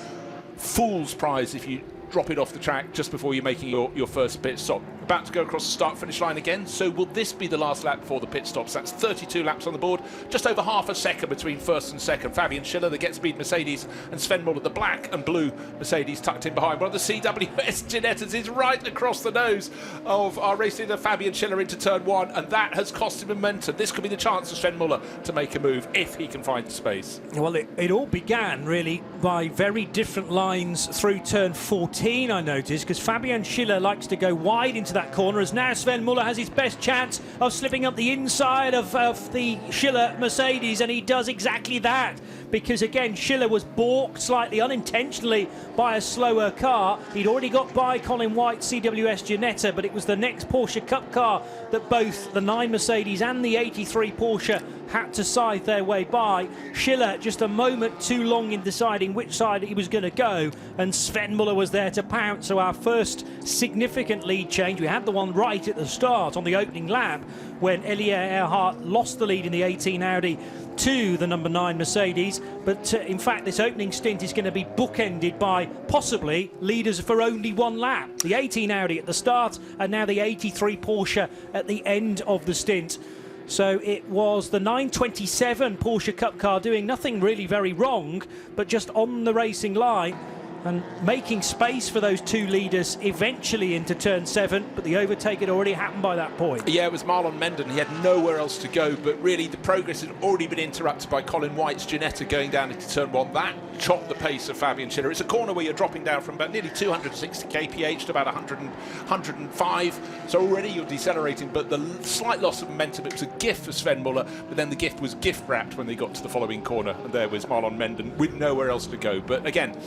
fool's prize if you drop it off the track just before you're making your first pit stop. About to go across the start-finish line again, so will this be the last lap before the pit stops? That's 32 laps on the board, just over half a second between first and second. Fabian Schiller, the Get-Speed Mercedes, and Sven Muller, the black and blue Mercedes, tucked in behind. One of the CWS Ginettas is right across the nose of our race leader Fabian Schiller into turn 1, and that has cost him momentum. This could be the chance for Sven Muller to make a move if he can find the space. Well, it all began really by very different lines through turn 14, I noticed, because Fabian Schiller likes to go wide into that corner, as now Sven Muller has his best chance of slipping up the inside of the Schiller Mercedes, and he does exactly that, because again Schiller was balked slightly unintentionally by a slower car. He'd already got by Colin White's CWS Ginetta, but it was the next Porsche Cup car that both the 9 Mercedes and the 83 Porsche had to scythe their way by. Schiller just a moment too long in deciding which side he was going to go, and Sven Muller was there to pounce. So our first significant lead change, we had the one right at the start on the opening lap when Elia Earhart lost the lead in the 18 Audi to the number 9 Mercedes. But in fact, this opening stint is going to be bookended by possibly leaders for only one lap. The 18 Audi at the start, and now the 83 Porsche at the end of the stint. So it was the 927 Porsche Cup car doing nothing really very wrong, but just on the racing line and making space for those two leaders eventually into turn 7, but the overtake had already happened by that point. Yeah, it was Marlon Menden. He had nowhere else to go, but really the progress had already been interrupted by Colin White's Ginetta going down into turn 1. That chopped the pace of Fabian Schiller. It's a corner where you're dropping down from about nearly 260 kph to about 105, so already you're decelerating, but the slight loss of momentum, it was a gift for Sven Muller, but then the gift was gift wrapped when they got to the following corner, and there was Marlon Menden with nowhere else to go. But again,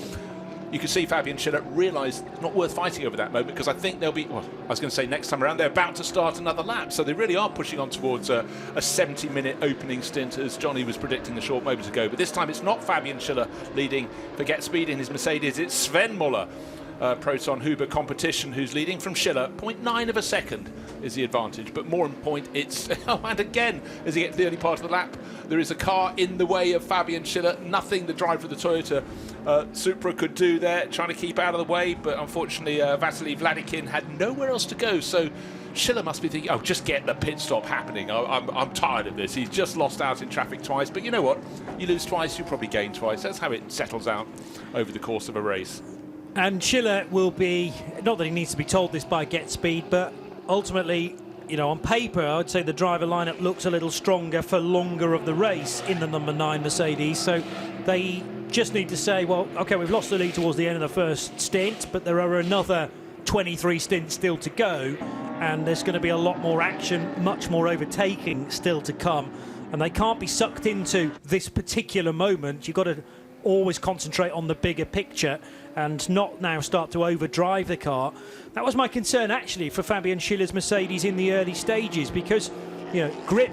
you can see Fabian Schiller realised it's not worth fighting over that moment, because I think they'll be, well, I was going to say next time around, they're about to start another lap. So they really are pushing on towards a 70-minute opening stint, as Johnny was predicting a short moment ago. But this time it's not Fabian Schiller leading for Get Speed in his Mercedes, it's Sven Muller, Proton Huber competition, who's leading from Schiller. 0.9 of a second is the advantage, but more on point, it's and again, as he gets to the early part of the lap, there is a car in the way of Fabian Schiller. Nothing the driver of the Toyota Supra could do there, trying to keep out of the way, but unfortunately Vasily Vladikin had nowhere else to go. So Schiller must be thinking, oh, just get the pit stop happening. I'm tired of this. He's just lost out in traffic twice, but you know what? You lose twice, you probably gain twice. That's how it settles out over the course of a race. And Schiller will be, not that he needs to be told this by Get Speed, but ultimately, you know, on paper, I would say the driver lineup looks a little stronger for longer of the race in the number 9 Mercedes. So they just need to say, well, OK, we've lost the lead towards the end of the first stint, but there are another 23 stints still to go, and there's going to be a lot more action, much more overtaking still to come. And they can't be sucked into this particular moment. You've got to always concentrate on the bigger picture and not now start to overdrive the car. That was my concern actually for Fabian Schiller's Mercedes in the early stages, because, you know, grip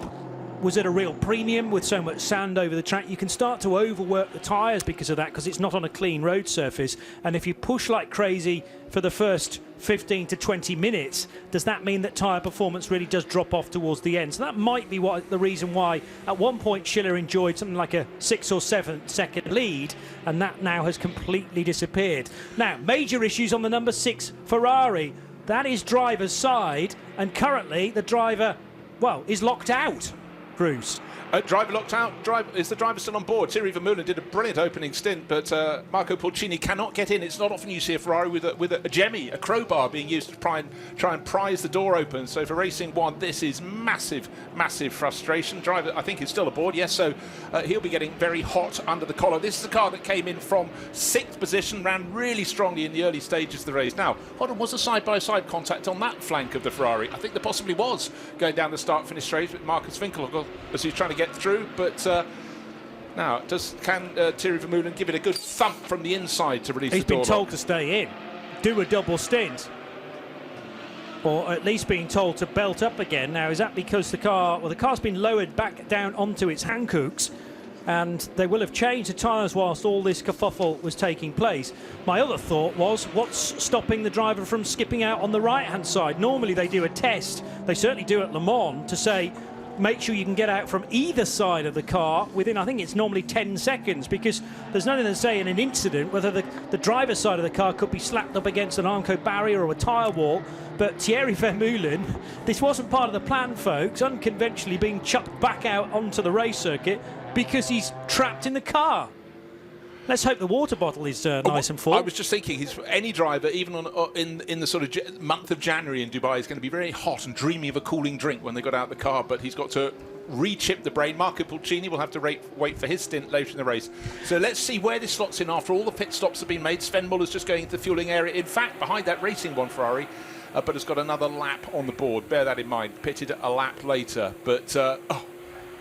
was at a real premium with so much sand over the track. You can start to overwork the tyres because of that, because it's not on a clean road surface. And if you push like crazy for the first 15 to 20 minutes, does that mean that tyre performance really does drop off towards the end? So that might be the reason why at one point Schiller enjoyed something like a 6 or 7 second lead, and that now has completely disappeared. Now, major issues on the number 6 Ferrari. That is driver's side, and currently the driver, well, is locked out. Bruce. Driver locked out. Is the driver still on board? Thierry Vermeulen did a brilliant opening stint, but Marco Pulcini cannot get in. It's not often you see a Ferrari with a jemmy, a crowbar being used to try and prise the door open. So for Racing One, this is massive, massive frustration. Driver, I think, is still aboard. Yes, so he'll be getting very hot under the collar. This is a car that came in from 6th position, ran really strongly in the early stages of the race. Now, hold on, was a side-by-side contact on that flank of the Ferrari? I think there possibly was, going down the start-finish straight with Marcus Winkelhock as he's trying to get through, but now can Thierry Vermeulen give it a good thump from the inside to release the door? He's been told to stay in, do a double stint, or at least being told to belt up again. Now, is that because the car's been lowered back down onto its Hankooks, and they will have changed the tyres whilst all this kerfuffle was taking place? My other thought was, what's stopping the driver from skipping out on the right-hand side? Normally they do a test, they certainly do at Le Mans, to say, make sure you can get out from either side of the car within, I think it's normally 10 seconds, because there's nothing to say in an incident whether the driver's side of the car could be slapped up against an Armco barrier or a tyre wall. But Thierry Vermeulen, this wasn't part of the plan, folks, unconventionally being chucked back out onto the race circuit because he's trapped in the car. Let's hope the water bottle is nice and full. I was just thinking, any driver, even in the sort of month of January in Dubai, is going to be very hot and dreaming of a cooling drink when they got out of the car, but he's got to re-chip the brain. Marco Pulcini will have to wait for his stint later in the race. So let's see where this slots in after all the pit stops have been made. Sven Muller's just going into the fueling area. In fact, behind that Racing One Ferrari, but has got another lap on the board. Bear that in mind. Pitted a lap later, but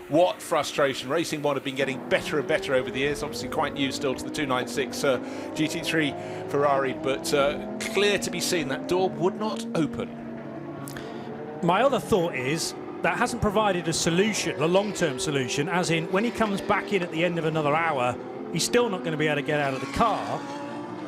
what frustration. Racing One have been getting better and better over the years. Obviously quite new still to the 296 GT3 Ferrari, but clear to be seen that door would not open. My other thought is that hasn't provided a solution, a long-term solution, as in when he comes back in at the end of another hour, he's still not going to be able to get out of the car.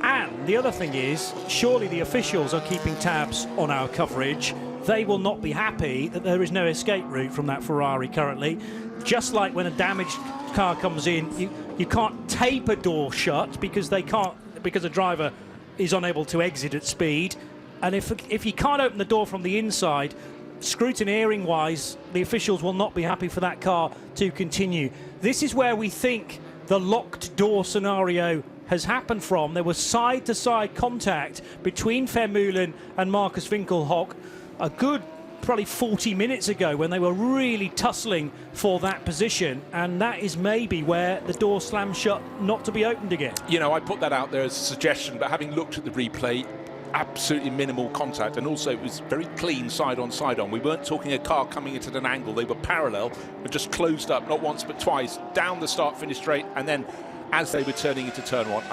And the other thing is, surely the officials are keeping tabs on our coverage. They will not be happy that there is no escape route from that Ferrari currently. Just like when a damaged car comes in, you can't tape a door shut because a driver is unable to exit at speed. And if you can't open the door from the inside, scrutineering wise, the officials will not be happy for that car to continue. This is where we think the locked door scenario has happened from. There was side-to-side contact between Vermeulen and Marcus Winkelhock a good probably 40 minutes ago when they were really tussling for that position, and that is maybe where the door slammed shut, not to be opened again. You know, I put that out there as a suggestion, but having looked at the replay, absolutely minimal contact, and also it was very clean side on side on. We weren't talking a car coming into an angle. They were parallel, but just closed up, not once but twice, down the start finish straight, and then as they were turning into turn one,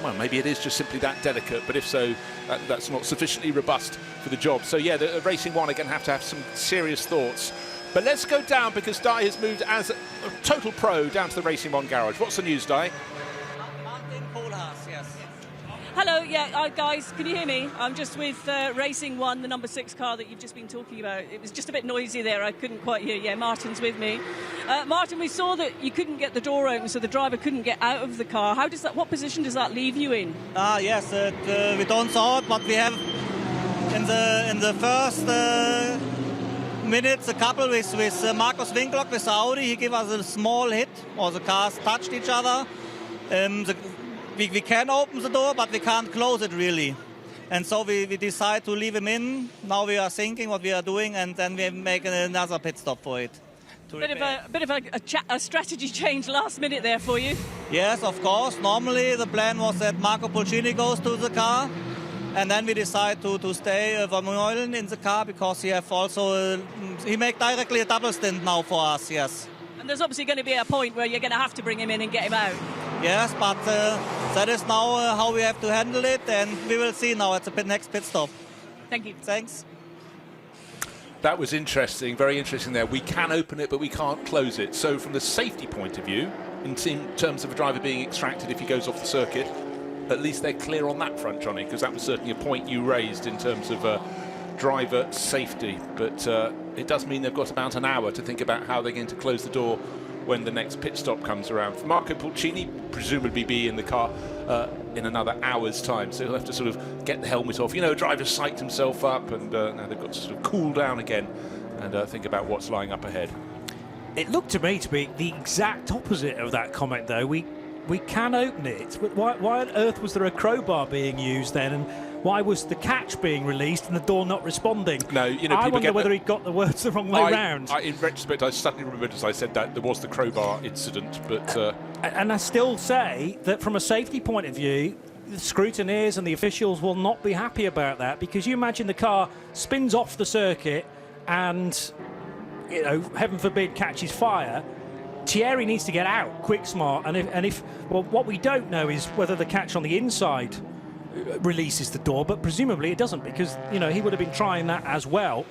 well, maybe it is just simply that delicate, but if so, that's not sufficiently robust for the job. So yeah, the Racing One are going to have some serious thoughts. But let's go down, because Dai has moved as a total pro down to the Racing One garage. What's the news, Dai? Hello, guys, can you hear me? I'm just with Racing One, the number 6 car that you've just been talking about. It was just a bit noisy there, I couldn't quite hear. Yeah, Martin's with me. Martin, we saw that you couldn't get the door open, so the driver couldn't get out of the car. What position does that leave you in? Yes, we don't saw it, but we have in the first minutes a couple with Marcus Winkelhock with Audi. He gave us a small hit, or the cars touched each other. We can open the door, but we can't close it really. And so we decide to leave him in. Now we are thinking what we are doing, and then we make another pit stop for it. Bit of a strategy change last minute there for you. Yes, of course. Normally the plan was that Marco Pulcini goes to the car, and then we decide to stay Vermeulen in the car, because he make directly a double stint now for us, yes. And there's obviously going to be a point where you're going to have to bring him in and get him out. Yes, but that is now how we have to handle it, and we will see now at the next pit stop. Thank you. Thanks. That was interesting, very interesting there. We can open it, but we can't close it. So from the safety point of view, in terms of a driver being extracted if he goes off the circuit, at least they're clear on that front, Johnny, because that was certainly a point you raised in terms of driver safety. But it does mean they've got about an hour to think about how they're going to close the door when the next pit stop comes around. For Marco Pulcini, presumably be in the car in another hour's time, so he'll have to sort of get the helmet off. You know, driver psyched himself up, and now they've got to sort of cool down again and think about what's lying up ahead. It looked to me to be the exact opposite of that comment, though. We can open it. Why on earth was there a crowbar being used then, and why was the catch being released and the door not responding? No, you know, I people wonder whether he got the words the wrong way round. In retrospect, I suddenly remembered as I said that there was the crowbar incident, but... And I still say that from a safety point of view, the scrutineers and the officials will not be happy about that, because you imagine the car spins off the circuit and, you know, heaven forbid, catches fire. Thierry needs to get out quick, smart, and if well, what we don't know is whether the catch on the inside releases the door, but presumably it doesn't, because, you know, he would have been trying that as well.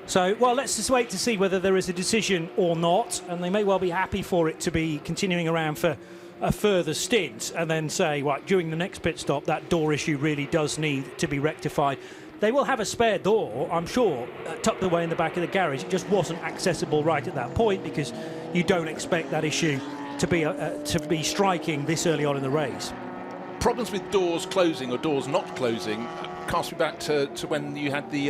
So, well, let's just wait to see whether there is a decision or not, and they may well be happy for it to be continuing around for a further stint, and then say, well, during the next pit stop, that door issue really does need to be rectified. They will have a spare door, I'm sure, tucked away in the back of the garage. It just wasn't accessible right at that point, because you don't expect that issue to be striking this early on in the race. Problems with doors closing or doors not closing cast me back to when you had the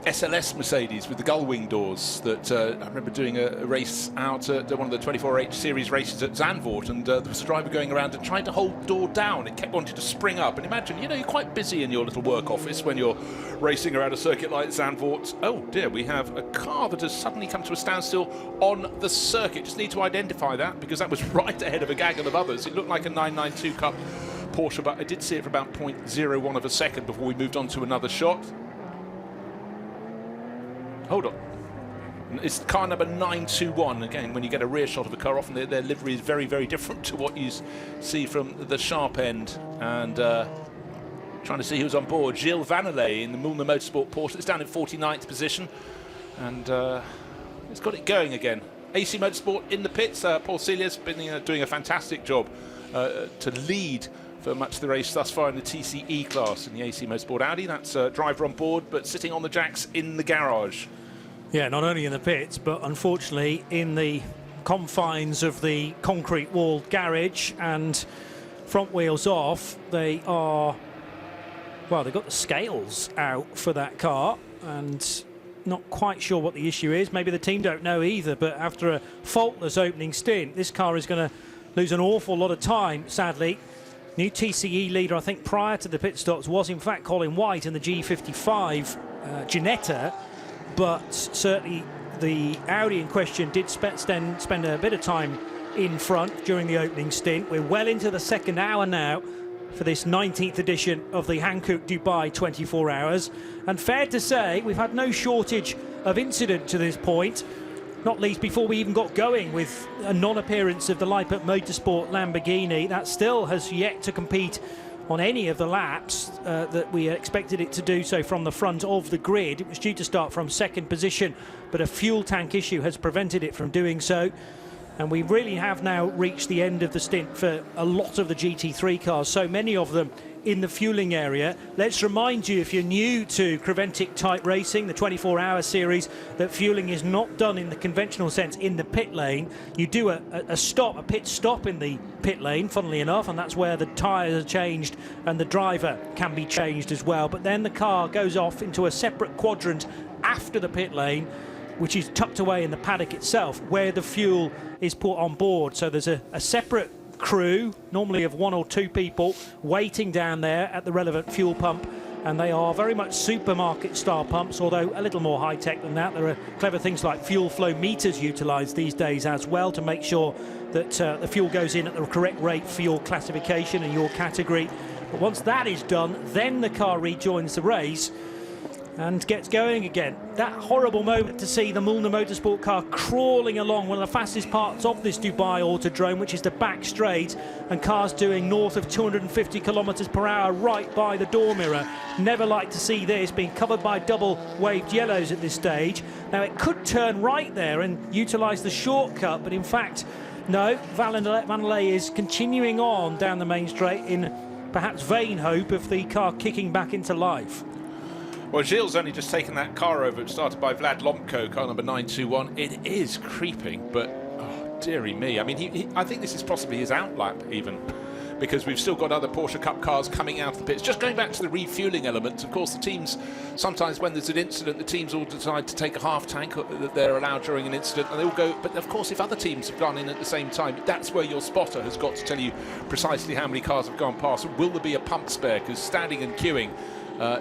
SLS Mercedes with the gull wing doors that I remember doing a race out at one of the 24H series races at Zandvoort, and there was a driver going around and trying to hold the door down. It kept wanting to spring up, and imagine, you know, you're quite busy in your little work office when you're racing around a circuit like Zandvoort. Oh dear, we have a car that has suddenly come to a standstill on the circuit. Just need to identify that, because that was right ahead of a gaggle of others. It looked like a 992 Cup Porsche, but I did see it for about 0.01 of a second before we moved on to another shot. Hold on. It's car number 921. Again, when you get a rear shot of a car, often their livery is very, very different to what you see from the sharp end. And trying to see who's on board. Gilles Vanelay in the Mulner Motorsport Porsche. It's down in 49th position. And it's got it going again. AC Motorsport in the pits. Paul Celia's been doing a fantastic job to lead for much of the race thus far in the TCE class in the AC Motorsport Audi. That's driver on board, but sitting on the jacks in the garage. Yeah, not only in the pits, but unfortunately in the confines of the concrete walled garage, and front wheels off. They are, well, they've got the scales out for that car, and not quite sure what the issue is. Maybe the team don't know either, but after a faultless opening stint, this car is going to lose an awful lot of time, sadly. New TCE leader, I think, prior to the pit stops was in fact Colin White in the G55 Ginetta, but certainly the Audi in question did spend a bit of time in front during the opening stint. We're well into the second hour now for this 19th edition of the Hankook Dubai 24 Hours, and fair to say we've had no shortage of incident to this point, not least before we even got going with a non-appearance of the Leipzig Motorsport Lamborghini. That still has yet to compete on any of the laps that we expected it to do so from the front of the grid. It was due to start from second position, but a fuel tank issue has prevented it from doing so. And we really have now reached the end of the stint for a lot of the GT3 cars, so many of them in the fueling area. Let's remind you, if you're new to Creventic type racing, the 24-hour series, that fueling is not done in the conventional sense in the pit lane. You do a pit stop in the pit lane, funnily enough, and that's where the tyres are changed and the driver can be changed as well. But then the car goes off into a separate quadrant after the pit lane, which is tucked away in the paddock itself, where the fuel is put on board. So there's a separate crew, normally of 1 or 2 people, waiting down there at the relevant fuel pump, and they are very much supermarket style pumps, although a little more high tech than that. There are clever things like fuel flow meters utilised these days as well to make sure that the fuel goes in at the correct rate for your classification and your category. But once that is done, then the car rejoins the race and gets going again. That horrible moment to see the Mulner Motorsport car crawling along one of the fastest parts of this Dubai Autodrome, which is the back straight, and cars doing north of 250 kilometres per hour right by the door mirror. Never like to see this, being covered by double waved yellows at this stage. Now it could turn right there and utilise the shortcut, but in fact no, Vanelay is continuing on down the main straight in perhaps vain hope of the car kicking back into life. Well, Gilles only just taken that car over. It started by Vlad Lomko, car number 921. It is creeping, but oh, dearie me. I mean, I think this is possibly his outlap even, because we've still got other Porsche Cup cars coming out of the pits. Just going back to the refuelling element, of course, the teams, sometimes when there's an incident, the teams all decide to take a half tank that they're allowed during an incident, and they all go. But of course, if other teams have gone in at the same time, that's where your spotter has got to tell you precisely how many cars have gone past. Will there be a pump spare? Because standing and queuing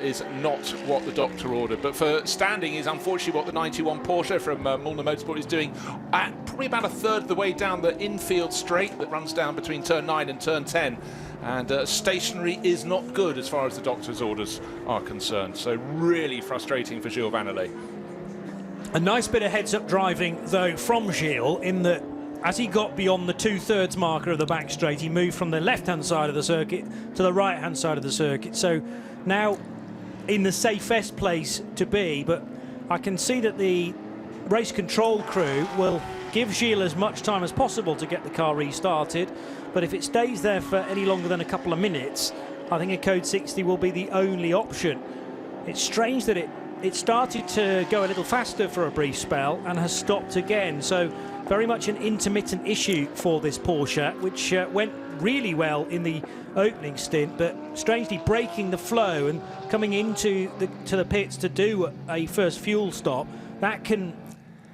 is not what the doctor ordered. But for standing is unfortunately what the 91 Porsche from Mulner Motorsport is doing at probably about a third of the way down the infield straight that runs down between turn 9 and turn 10. And stationary is not good as far as the doctor's orders are concerned. So really frustrating for Gilles Vannelet. A nice bit of heads-up driving, though, from Gilles, in that as he got beyond the 2/3 marker of the back straight, he moved from the left-hand side of the circuit to the right-hand side of the circuit. So now in the safest place to be, but I can see that the race control crew will give Gilles as much time as possible to get the car restarted, but if it stays there for any longer than a couple of minutes, I think a code 60 will be the only option. It's strange that it started to go a little faster for a brief spell and has stopped again, so very much an intermittent issue for this Porsche, which went really well in the opening stint, but strangely breaking the flow and coming into the pits to do a first fuel stop, that can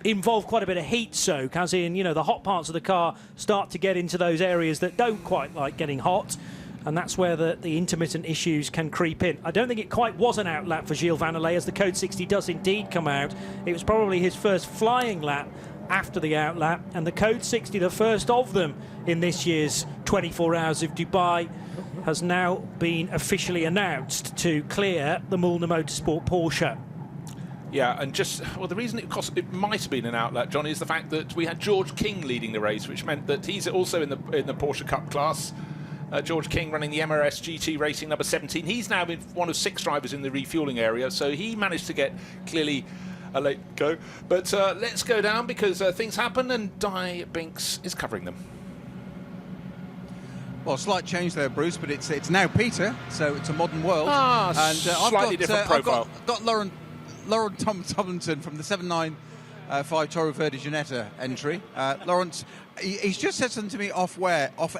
involve quite a bit of heat soak, as in, you know, the hot parts of the car start to get into those areas that don't quite like getting hot, and that's where the intermittent issues can creep in. I don't think it quite was an outlap for Gilles Vannelet, as the code 60 does indeed come out. It was probably his first flying lap after the outlap, and the code 60, the first of them in this year's 24 Hours of Dubai, has now been officially announced to clear the Mulner Motorsport Porsche. Yeah, and the reason it might have been an outlet, Johnny, is the fact that we had George King leading the race, which meant that he's also in the Porsche Cup class. George King running the MRS GT Racing number 17. He's now been one of 6 drivers in the refueling area, so he managed to get clearly a late go. But let's go down, because things happen, and Di Binks is covering them. Well, slight change there, Bruce, but it's now Peter, so it's a modern world. And slightly different profile. I've got Lauren Tomlinson from the 795 Toro Verde Ginetta entry. Lawrence, he's just said something to me off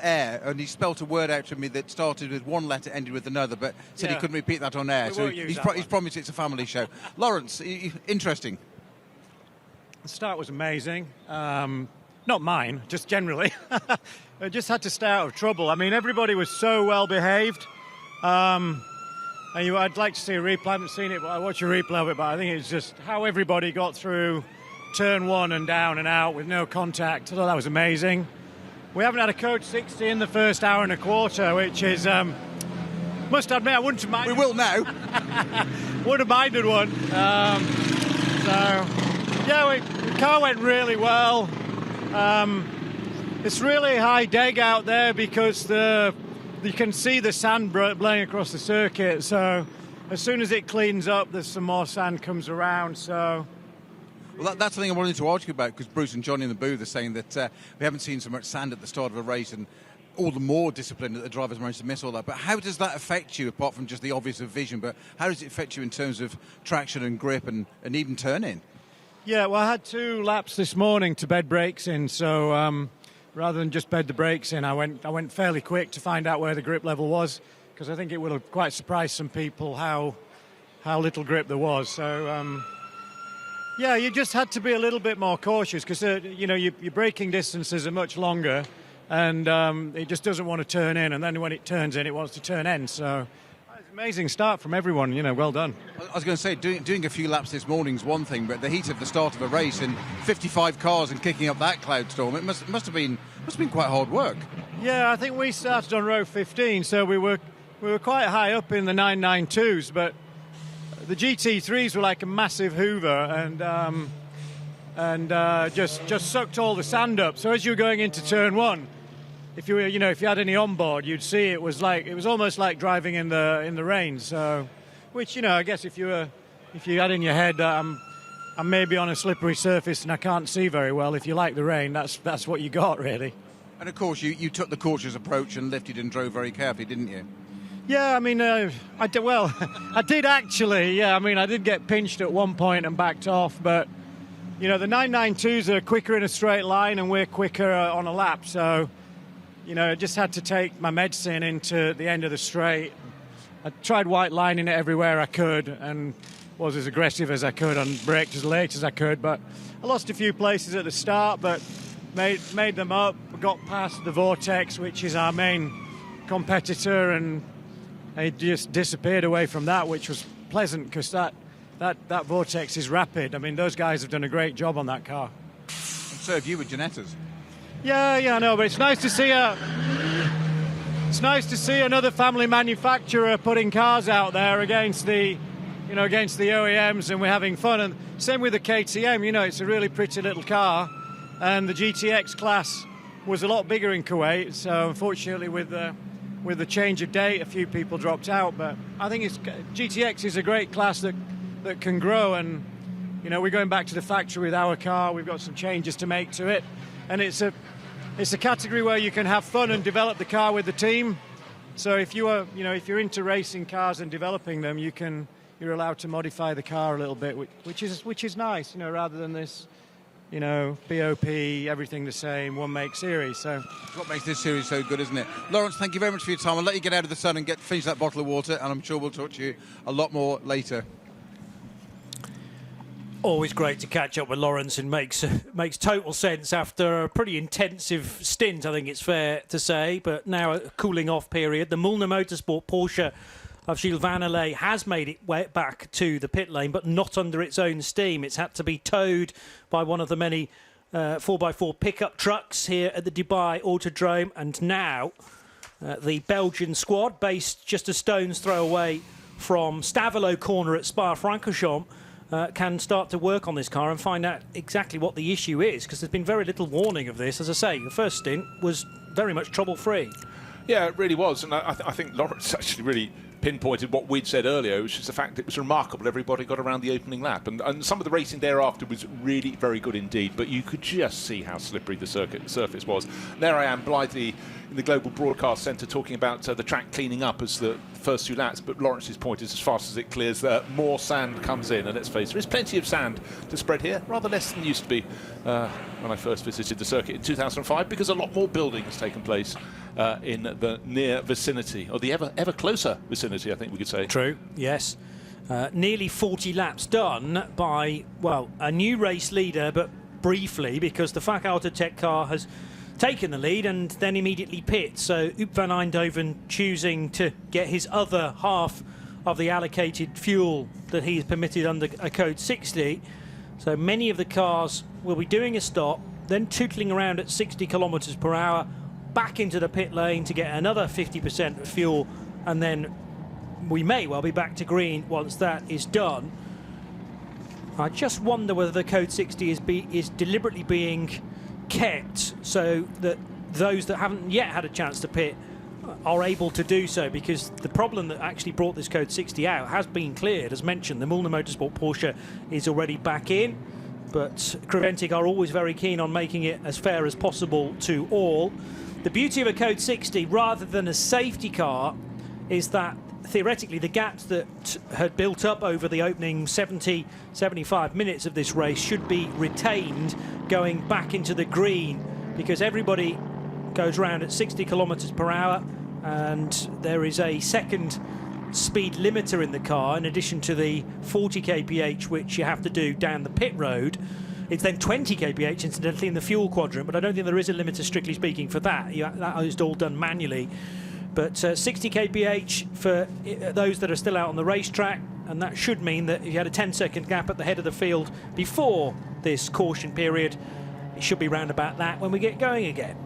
air, and he spelt a word out to me that started with one letter, ended with another, but said he couldn't repeat that on air. So he's promised it's a family show. Lawrence, interesting. The start was amazing. Not mine, just generally. I just had to stay out of trouble. I mean, everybody was so well behaved. I'd like to see a replay. I haven't seen it, but I watched a replay of it. But I think it's just how everybody got through turn 1 and down and out with no contact. I thought that was amazing. We haven't had a code 60 in the first hour and a quarter, which is, must admit, I wouldn't have minded. We will now. Would have minded one. The car went really well. It's really high deg out there because you can see the sand blowing across the circuit. So as soon as it cleans up, there's some more sand comes around. So. Well, that's the thing I wanted to ask you about, because Bruce and Johnny in the booth are saying that we haven't seen so much sand at the start of a race, and all the more discipline that the drivers managed to miss all that. But how does that affect you, apart from just the obvious of vision? But how does it affect you in terms of traction and grip and even turn-in? Yeah, well, I had 2 laps this morning to bed brakes in, so rather than just bed the brakes in, I went fairly quick to find out where the grip level was, because I think it would have quite surprised some people how little grip there was. So, yeah, you just had to be a little bit more cautious, because, your braking distances are much longer, and it just doesn't want to turn in, and then when it turns in, it wants to turn in. So amazing start from everyone, well done. I was going to say, doing a few laps this morning is one thing, but the heat of the start of a race and 55 cars and kicking up that cloud storm, it must have been quite hard work. Yeah, I think we started on row 15, so we were quite high up in the 992s, but the GT3s were like a massive hoover and just sucked all the sand up. So as you were going into turn 1, if you had any on board, you'd see it was almost like driving in the rain. So, which I guess if you had in your head that I'm maybe on a slippery surface and I can't see very well, if you like the rain, that's what you got really. And of course you took the cautious approach and lifted and drove very carefully, didn't you? Yeah, I mean, I did actually. Yeah, I mean, I did get pinched at one point and backed off, but the 992s are quicker in a straight line and we're quicker on a lap, so. you know, I just had to take my medicine into the end of the straight. I tried white lining it everywhere I could and was as aggressive as I could on brakes as late as I could, but I lost a few places at the start, but made them up, got past the Vortex, which is our main competitor, and it just disappeared away from that, which was pleasant because that Vortex is rapid. I mean, those guys have done a great job on that car. And so have you with Ginettas. Yeah, I know, but it's nice to see another family manufacturer putting cars out there against the OEMs, and we're having fun. And same with the KTM. You know, it's a really pretty little car, and the GTX class was a lot bigger in Kuwait. So unfortunately, with the change of date, a few people dropped out. But I think GTX is a great class that can grow. And you know, we're going back to the factory with our car. We've got some changes to make to it, and it's a category where you can have fun and develop the car with the team. So if you're into racing cars and developing them, you're allowed to modify the car a little bit, which is nice, you know, rather than this, you know, BOP, everything the same, one make series. So that's what makes this series so good, isn't it? Lawrence, thank you very much for your time. I'll let you get out of the sun and finish that bottle of water, and I'm sure we'll talk to you a lot more later. Always great to catch up with Lawrence, and makes total sense after a pretty intensive stint, I think it's fair to say, but now a cooling off period. The Mulner Motorsport Porsche of Gilles Vannelet has made it way back to the pit lane, but not under its own steam. It's had to be towed by one of the many 4x4 pickup trucks here at the Dubai Autodrome, and now the Belgian squad, based just a stone's throw away from Stavelot Corner at Spa-Francorchamps, can start to work on this car and find out exactly what the issue is, because there's been very little warning of this. As I say, the first stint was very much trouble-free. Yeah, it really was, and I think Lawrence actually really pinpointed what we'd said earlier, which is the fact that it was remarkable everybody got around the opening lap, and some of the racing thereafter was really very good indeed, but you could just see how slippery the surface was. And there I am blithely in the Global Broadcast Centre talking about the track cleaning up as the first two laps, but Lawrence's point is as fast as it clears, more sand comes in, and let's face it, there is plenty of sand to spread here, rather less than used to be when I first visited the circuit in 2005, because a lot more building has taken place in the near vicinity, or the ever closer vicinity, I think we could say. True, yes. Nearly 40 laps done by, well, a new race leader, but briefly, because the FAC Autotech car has taken the lead and then immediately pit. So Oop van Eindhoven choosing to get his other half of the allocated fuel that he is permitted under a code 60. So many of the cars will be doing a stop, then tootling around at 60 kilometers per hour, back into the pit lane to get another 50% of fuel, and then we may well be back to green once that is done. I just wonder whether the code 60 is deliberately being kept so that those that haven't yet had a chance to pit are able to do so, because the problem that actually brought this code 60 out has been cleared. As mentioned, the Mulner Motorsport Porsche is already back in, but Creventic are always very keen on making it as fair as possible to all. The beauty of a code 60 rather than a safety car is that theoretically the gaps that had built up over the opening 75 minutes of this race should be retained going back into the green, because everybody goes round at 60 kilometers per hour, and there is a second speed limiter in the car in addition to the 40 kph which you have to do down the pit road. It's then 20 kph incidentally in the fuel quadrant, but I don't think there is a limiter strictly speaking for that. That is all done manually. But 60 kph for those that are still out on the racetrack, and that should mean that if you had a 10-second gap at the head of the field before this caution period, it should be round about that when we get going again.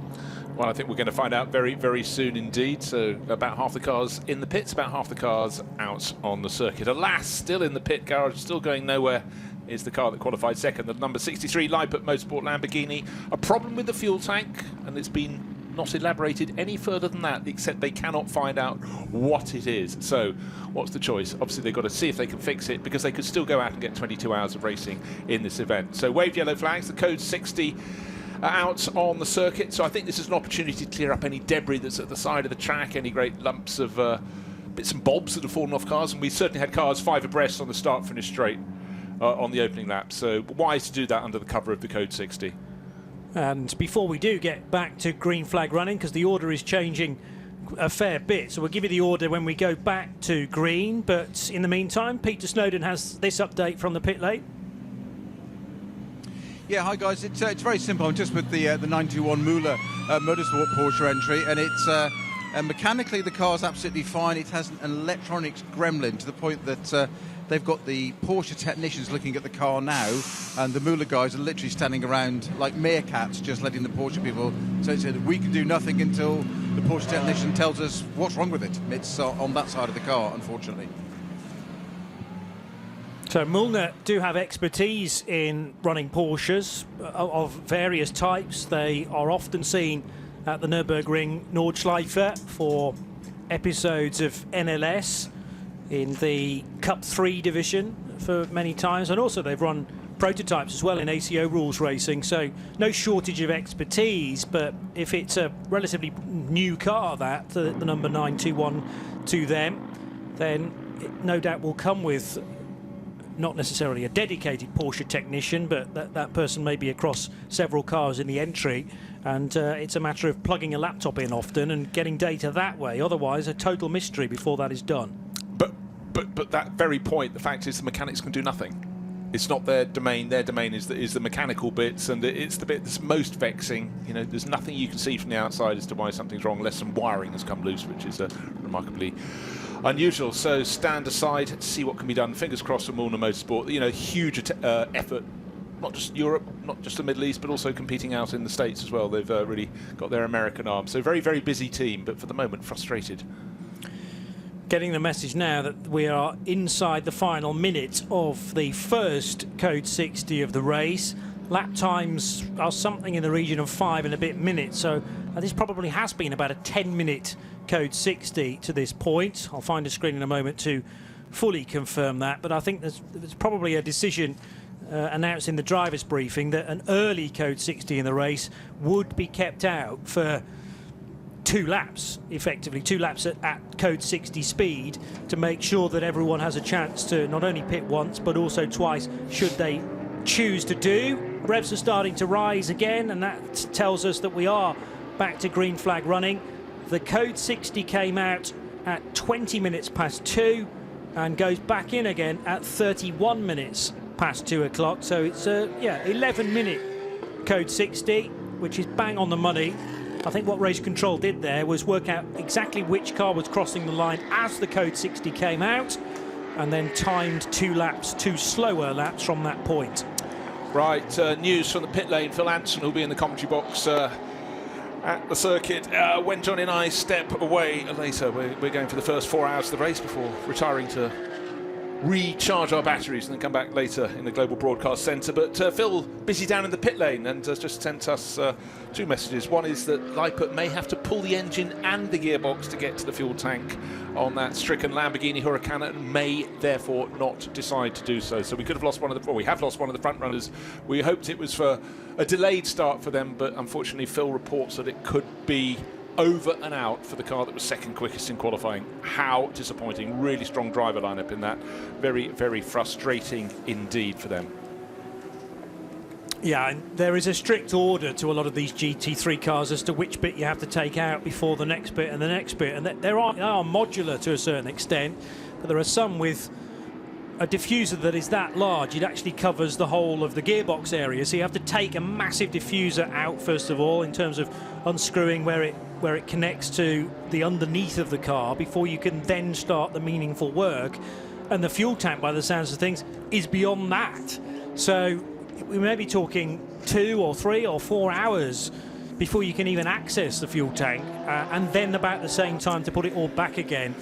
Well, I think we're going to find out very, very soon indeed. So about half the cars in the pits, about half the cars out on the circuit. Alas, still in the pit garage, still going nowhere, is the car that qualified second, the number 63 Leipert Motorsport Lamborghini. A problem with the fuel tank, and it's been not elaborated any further than that, except they cannot find out what it is. So what's the choice? Obviously they've got to see if they can fix it, because they could still go out and get 22 hours of racing in this event. So waved yellow flags, the code 60 out on the circuit. So I think this is an opportunity to clear up any debris that's at the side of the track, any great lumps of bits and bobs that have fallen off cars, and we certainly had cars 5 abreast on the start-finish straight on the opening lap. So wise to do that under the cover of the code 60. And before we do get back to green flag running, because the order is changing a fair bit, so we'll give you the order when we go back to green. But in the meantime, Peter Snowden has this update from the pit lane. Yeah, hi guys. It's very simple. I'm just with the 921 Müller Motorsport Porsche entry, and it's mechanically the car's absolutely fine. It has an electronics gremlin to the point that they've got the Porsche technicians looking at the car now, and the Müller guys are literally standing around like meerkats, just letting the Porsche people. So it's we can do nothing until the Porsche technician tells us what's wrong with it. It's on that side of the car, unfortunately. So Müller do have expertise in running Porsches of various types. They are often seen at the Nürburgring Nordschleife for episodes of NLS in the Cup 3 division for many times, and also they've run prototypes as well in ACO rules racing, so no shortage of expertise. But if it's a relatively new car, that the number 921 to them, then it no doubt will come with not necessarily a dedicated Porsche technician, but that person may be across several cars in the entry, and it's a matter of plugging a laptop in often and getting data that way. Otherwise, a total mystery before that is done. But that very point, the fact is the mechanics can do nothing. It's not their domain. Their domain is the mechanical bits, and it's the bit that's most vexing. You know, there's nothing you can see from the outside as to why something's wrong, unless some wiring has come loose, which is remarkably unusual. So stand aside, see what can be done. Fingers crossed for Müller Motorsport. You know, huge effort, not just Europe, not just the Middle East, but also competing out in the States as well. They've really got their American arm. So very, very busy team, but for the moment frustrated. Getting the message now that we are inside the final minute of the first Code 60 of the race. Lap times are something in the region of 5 and a bit minutes, so this probably has been about a 10-minute Code 60 to this point. I'll find a screen in a moment to fully confirm that, but I think there's probably a decision announced in the driver's briefing that an early Code 60 in the race would be kept out for 2 laps, effectively 2 laps at Code 60 speed, to make sure that everyone has a chance to not only pit once but also twice should they choose to do. Revs are starting to rise again, and that tells us that we are back to green flag running. The Code 60 came out at 20 minutes past 2 and goes back in again at 31 minutes past 2 o'clock, so it's a 11-minute Code 60, which is bang on the money. I think what race control did there was work out exactly which car was crossing the line as the Code 60 came out, and then timed 2 laps, 2 slower laps from that point. Right, news from the pit lane. Phil Anson will be in the commentary box at the circuit. When Johnny and I step away later, we're going for the first 4 hours of the race before retiring to recharge our batteries and then come back later in the Global Broadcast Centre. But Phil, busy down in the pit lane, and has just sent us 2 messages. One is that Leipert may have to pull the engine and the gearbox to get to the fuel tank on that stricken Lamborghini Huracan, and may therefore not decide to do so. So we could have lost one of the, well, we have lost one of the front runners. We hoped it was for a delayed start for them, but unfortunately Phil reports that it could be over and out for the car that was second quickest in qualifying. How disappointing. Really strong driver lineup in that. Very, very frustrating indeed for them. Yeah, and there is a strict order to a lot of these GT3 cars as to which bit you have to take out before the next bit and the next bit, and they are modular to a certain extent, but there are some with a diffuser that is that large it actually covers the whole of the gearbox area, so you have to take a massive diffuser out first of all in terms of unscrewing where it connects to the underneath of the car before you can then start the meaningful work. And the fuel tank, by the sounds of things, is beyond that, so we may be talking 2 or 3 or 4 hours before you can even access the fuel tank, and then about the same time to put it all back again.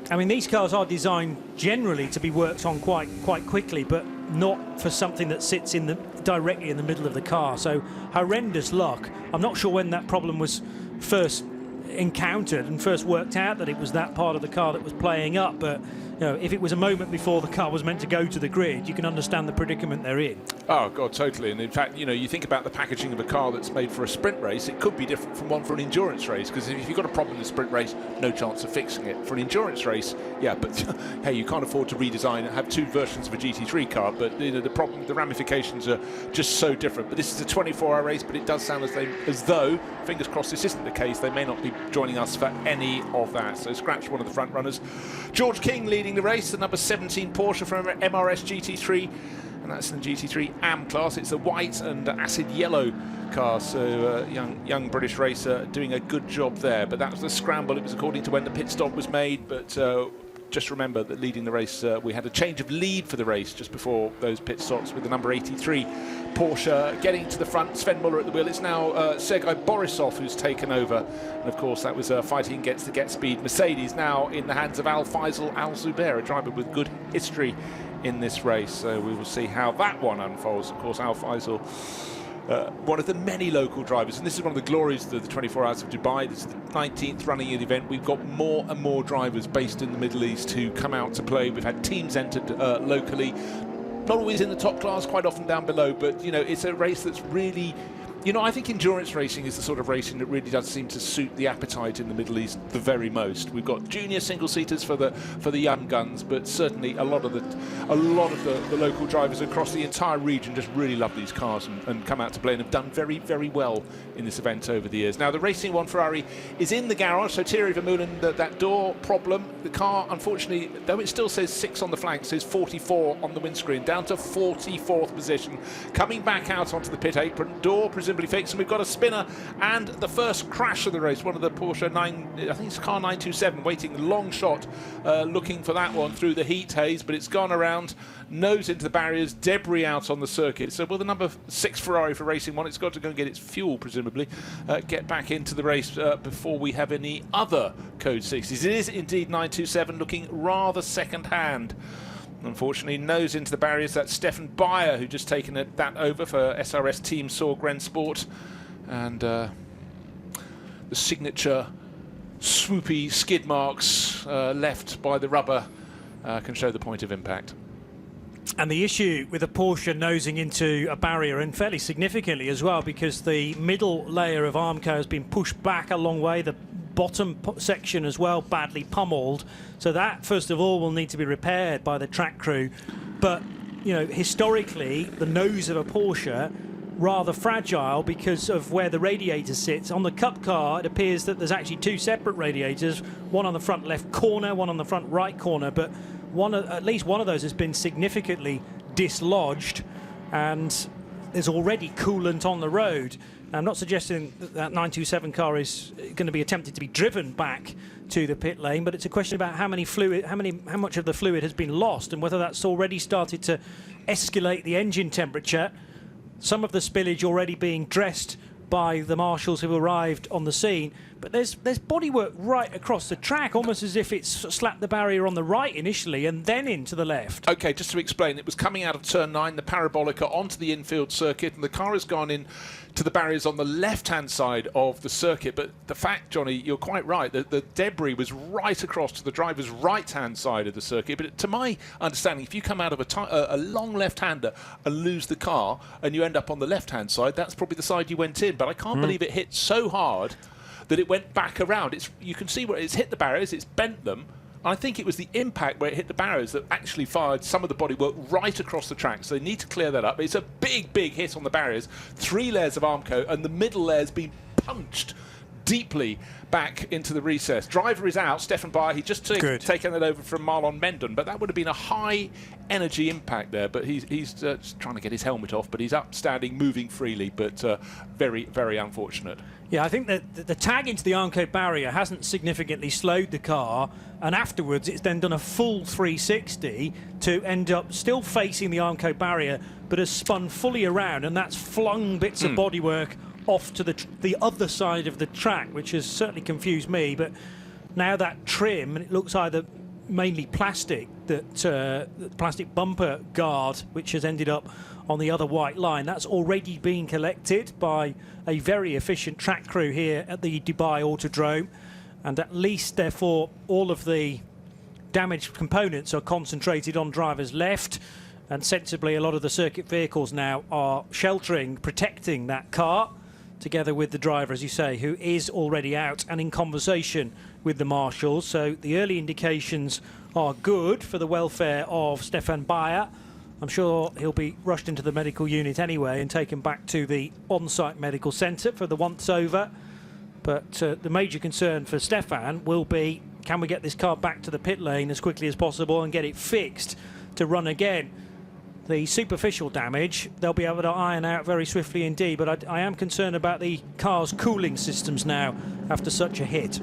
I mean, these cars are designed generally to be worked on quite quickly, but not for something that sits directly in the middle of the car. So horrendous luck. I'm not sure when that problem was first encountered and first worked out that it was that part of the car that was playing up. But if it was a moment before the car was meant to go to the grid, you can understand the predicament they're in. Oh, God, totally. And in fact, you think about the packaging of a car that's made for a sprint race, it could be different from one for an endurance race, because if you've got a problem in a sprint race, no chance of fixing it. For an endurance race, yeah, but hey, you can't afford to redesign and have two versions of a GT3 car, but the ramifications are just so different. But this is a 24-hour race, but it does sound as though, fingers crossed this isn't the case, they may not be joining us for any of that. So scratch one of the front runners. George King leading the race, the number 17 Porsche from MRS GT3, and that's in the GT3 AM class. It's a white and acid yellow car, so young British racer doing a good job there. But that was the scramble. It was according to when the pit stop was made, but just remember that leading the race, we had a change of lead for the race just before those pit stops, with the number 83 Porsche getting to the front. Sven Muller at the wheel. It's now Sergei Borisov who's taken over, and of course that was fighting against the Get Speed Mercedes, now in the hands of Al Faisal Al Zubair, a driver with good history in this race. So we will see how that one unfolds. Of course, Al Faisal, one of the many local drivers, and this is one of the glories of the 24 Hours of Dubai. This is the 19th running of the event. We've got more and more drivers based in the Middle East who come out to play. We've had teams entered locally, not always in the top class, quite often down below, but it's a race that's really, I think endurance racing is the sort of racing that really does seem to suit the appetite in the Middle East the very most. We've got junior single-seaters for the young guns, but certainly a lot of the local drivers across the entire region just really love these cars and come out to play, and have done very, very well in this event over the years. Now, the Racing One Ferrari is in the garage, so Thierry Vermeulen, that door problem, the car, unfortunately, though it still says 6 on the flank, says 44 on the windscreen, down to 44th position, coming back out onto the pit apron, door presumably fixed, and we've got a spinner and the first crash of the race. One of the Porsche I think it's car 927, waiting long shot, looking for that one through the heat haze, but it's gone around, nose into the barriers, debris out on the circuit. So will the number 6 Ferrari for Racing One, it's got to go and get its fuel presumably, get back into the race before we have any other code 60s. It is indeed 927, looking rather second hand. Unfortunately, nose into the barriers. That's Stefan Bayer, who just taken that over for SRS Team Sorgren Sport. And the signature swoopy skid marks left by the rubber can show the point of impact. And the issue with a Porsche nosing into a barrier, and fairly significantly as well, because the middle layer of Armco has been pushed back a long way, the bottom section as well badly pummeled, so that first of all will need to be repaired by the track crew. But historically the nose of a Porsche rather fragile because of where the radiator sits. On the Cup car it appears that there's actually 2 separate radiators, one on the front left corner, one on the front right corner, but at least one of those has been significantly dislodged, and there's already coolant on the road. I'm not suggesting that 927 car is going to be attempted to be driven back to the pit lane, but it's a question about how much of the fluid has been lost, and whether that's already started to escalate the engine temperature. Some of the spillage already being dressed by the marshals who arrived on the scene, but there's bodywork right across the track, almost as if it's slapped the barrier on the right initially and then into the left. Okay, just to explain, it was coming out of turn 9, the Parabolica, onto the infield circuit, and the car has gone in to the barriers on the left-hand side of the circuit. But the fact, Johnny, you're quite right, the debris was right across to the driver's right-hand side of the circuit. But to my understanding, if you come out of a long left-hander and lose the car and you end up on the left-hand side, that's probably the side you went in. But I can't believe it hit so hard that it went back around. You can see where it's hit the barriers, it's bent them. I think it was the impact where it hit the barriers that actually fired some of the bodywork right across the track. So they need to clear that up. It's a big, big hit on the barriers. 3 layers of Armco, and the middle layer's been punched deeply back into the recess. Driver is out, Stefan Bayer. He just taken that over from Marlon Mendon, but that would have been a high energy impact there. But he's trying to get his helmet off, but he's up, standing, moving freely, but very, very unfortunate. Yeah, I think that the tag into the Armco barrier hasn't significantly slowed the car, and afterwards it's then done a full 360 to end up still facing the Armco barrier, but has spun fully around, and that's flung bits of bodywork off to the other side of the track, which has certainly confused me. But now that trim, and it looks either mainly plastic, that plastic bumper guard, which has ended up on the other white line. That's already been collected by a very efficient track crew here at the Dubai Autodrome, and at least, therefore, all of the damaged components are concentrated on driver's left, and sensibly a lot of the circuit vehicles now are sheltering, protecting that car, together with the driver, as you say, who is already out and in conversation with the marshals. So the early indications are good for the welfare of Stefan Bayer. I'm sure he'll be rushed into the medical unit anyway and taken back to the on-site medical centre for the once-over. But the major concern for Stefan will be, can we get this car back to the pit lane as quickly as possible and get it fixed to run again? The superficial damage they'll be able to iron out very swiftly indeed, but I am concerned about the car's cooling systems now after such a hit.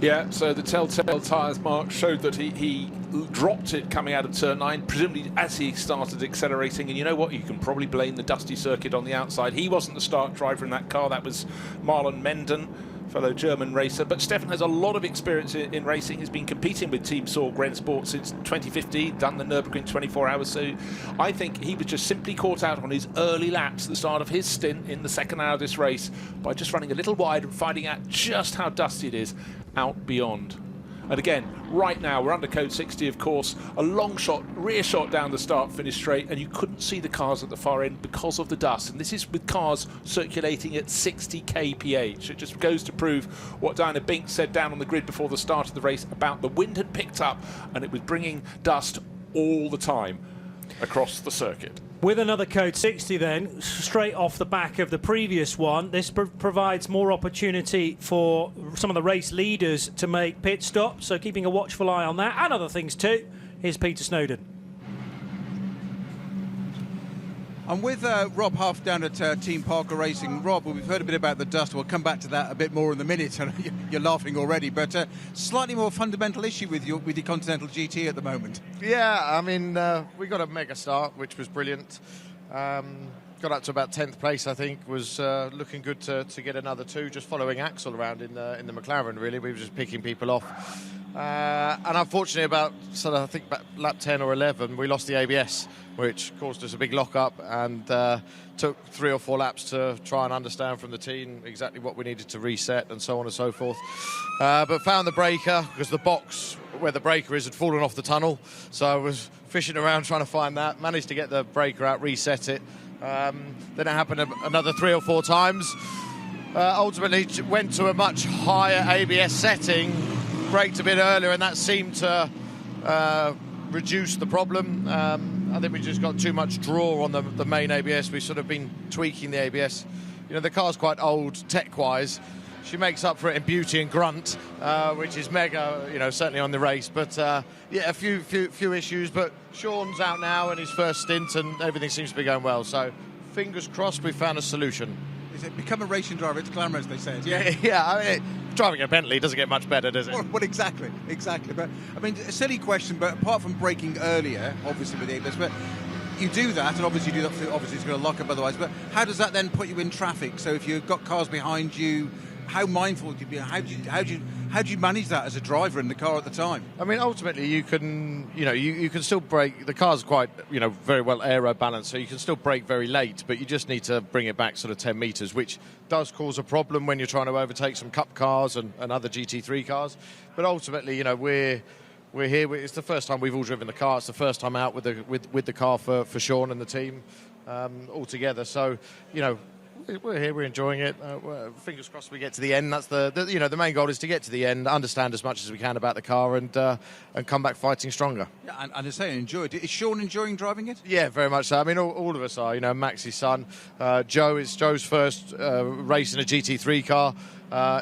Yeah, so the telltale tyres mark showed that he dropped it coming out of turn 9, presumably as he started accelerating. And you know what? You can probably blame the dusty circuit on the outside. He wasn't the start driver in that car. That was Marlon Menden, fellow German racer. But Stefan has a lot of experience in racing. He's been competing with Team Saw Grensport since 2015, done the Nürburgring 24 hours. So I think he was just simply caught out on his early laps at the start of his stint in the second hour of this race by just running a little wide and finding out just how dusty it is out beyond. And again, right now, we're under code 60, of course, a long shot, rear shot down the start-finish straight, and you couldn't see the cars at the far end because of the dust. And this is with cars circulating at 60 kph. It just goes to prove what Diana Bink said down on the grid before the start of the race about the wind had picked up, and it was bringing dust all the time across the circuit. With another code 60 then, straight off the back of the previous one, this provides more opportunity for some of the race leaders to make pit stops, so keeping a watchful eye on that, and other things too. Here's Peter Snowden. I'm with Rob Huff down at Team Parker Racing. Rob, we've heard a bit about the dust. We'll come back to that a bit more in a minute. You're laughing already, but slightly more fundamental issue with your Continental GT at the moment. Yeah, I mean, we got a mega start, which was brilliant. Got up to about 10th place, I think. Was looking good to get another 2, just following Axel around in the McLaren, really. We were just picking people off. And unfortunately, about lap 10 or 11, we lost the ABS, which caused us a big lock-up, and took 3 or 4 laps to try and understand from the team exactly what we needed to reset and so on and so forth. But found the breaker, because the box where the breaker is had fallen off the tunnel, so I was fishing around trying to find that, managed to get the breaker out, reset it. Then it happened another 3 or 4 times. Ultimately went to a much higher ABS setting, braked a bit earlier, and that seemed to reduce the problem. I think we just got too much draw on the main ABS. We've sort of been tweaking the ABS. You know, the car's quite old tech-wise. She makes up for it in beauty and grunt, which is mega, you know, certainly on the race. But yeah, a few issues. But Sean's out now in his first stint, and everything seems to be going well. So fingers crossed, we found a solution. Is it become a racing driver? It's glamorous, they say. Yeah. I mean, driving a Bentley doesn't get much better, does it? Well, exactly. But I mean, a silly question. But apart from braking earlier, obviously with the ABS, but you do that, and obviously you do that. Obviously, it's going to lock up otherwise. But how does that then put you in traffic? So if you've got cars behind you, how mindful do you be? How do you manage that as a driver in the car at the time? I mean, ultimately, you can still brake. The car's quite, very well aero balanced, so you can still brake very late, but you just need to bring it back sort of 10 metres, which does cause a problem when you're trying to overtake some Cup cars and other GT3 cars. But ultimately, we're here. It's the first time we've all driven the car. It's the first time out with the car for Sean and the team all together. So, we're here, we're enjoying it. Fingers crossed we get to the end. That's the main goal is to get to the end, understand as much as we can about the car, and come back fighting stronger. Yeah, and I say enjoy it. Is Sean enjoying driving it? Yeah, very much so. I mean, all of us are. Max's son, Joe. It's Joe's first race in a GT3 car.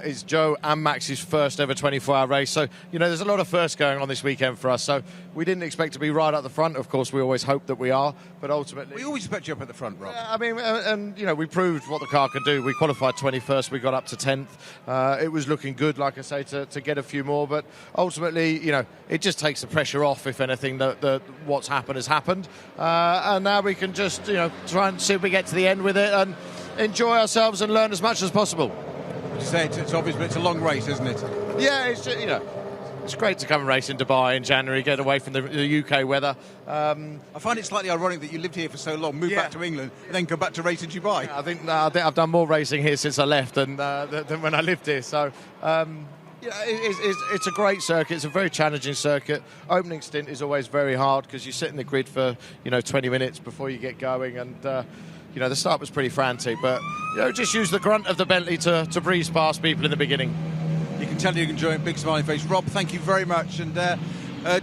It's Joe and Max's first ever 24-hour race. So, there's a lot of firsts going on this weekend for us. So we didn't expect to be right up the front. Of course, we always hope that we are. But ultimately... We always expect you up at the front, Rob. I mean, and we proved what the car can do. We qualified 21st. We got up to 10th. It was looking good, like I say, to get a few more. But ultimately, it just takes the pressure off, if anything, that what's happened has happened. And now we can just, try and see if we get to the end with it and enjoy ourselves and learn as much as possible. You say it's obvious, but it's a long race, isn't it? Yeah, it's It's great to come and race in Dubai in January, get away from the UK weather. I find it slightly ironic that you lived here for so long, moved back to England, and then come back to race in Dubai. I think I've done more racing here since I left than when I lived here. So, it's a great circuit. It's a very challenging circuit. Opening stint is always very hard because you sit in the grid for 20 minutes before you get going, and the start was pretty frantic. But just use the grunt of the Bentley to breeze past people in the beginning. You can tell you're enjoying big smiling face. Rob, thank you very much. And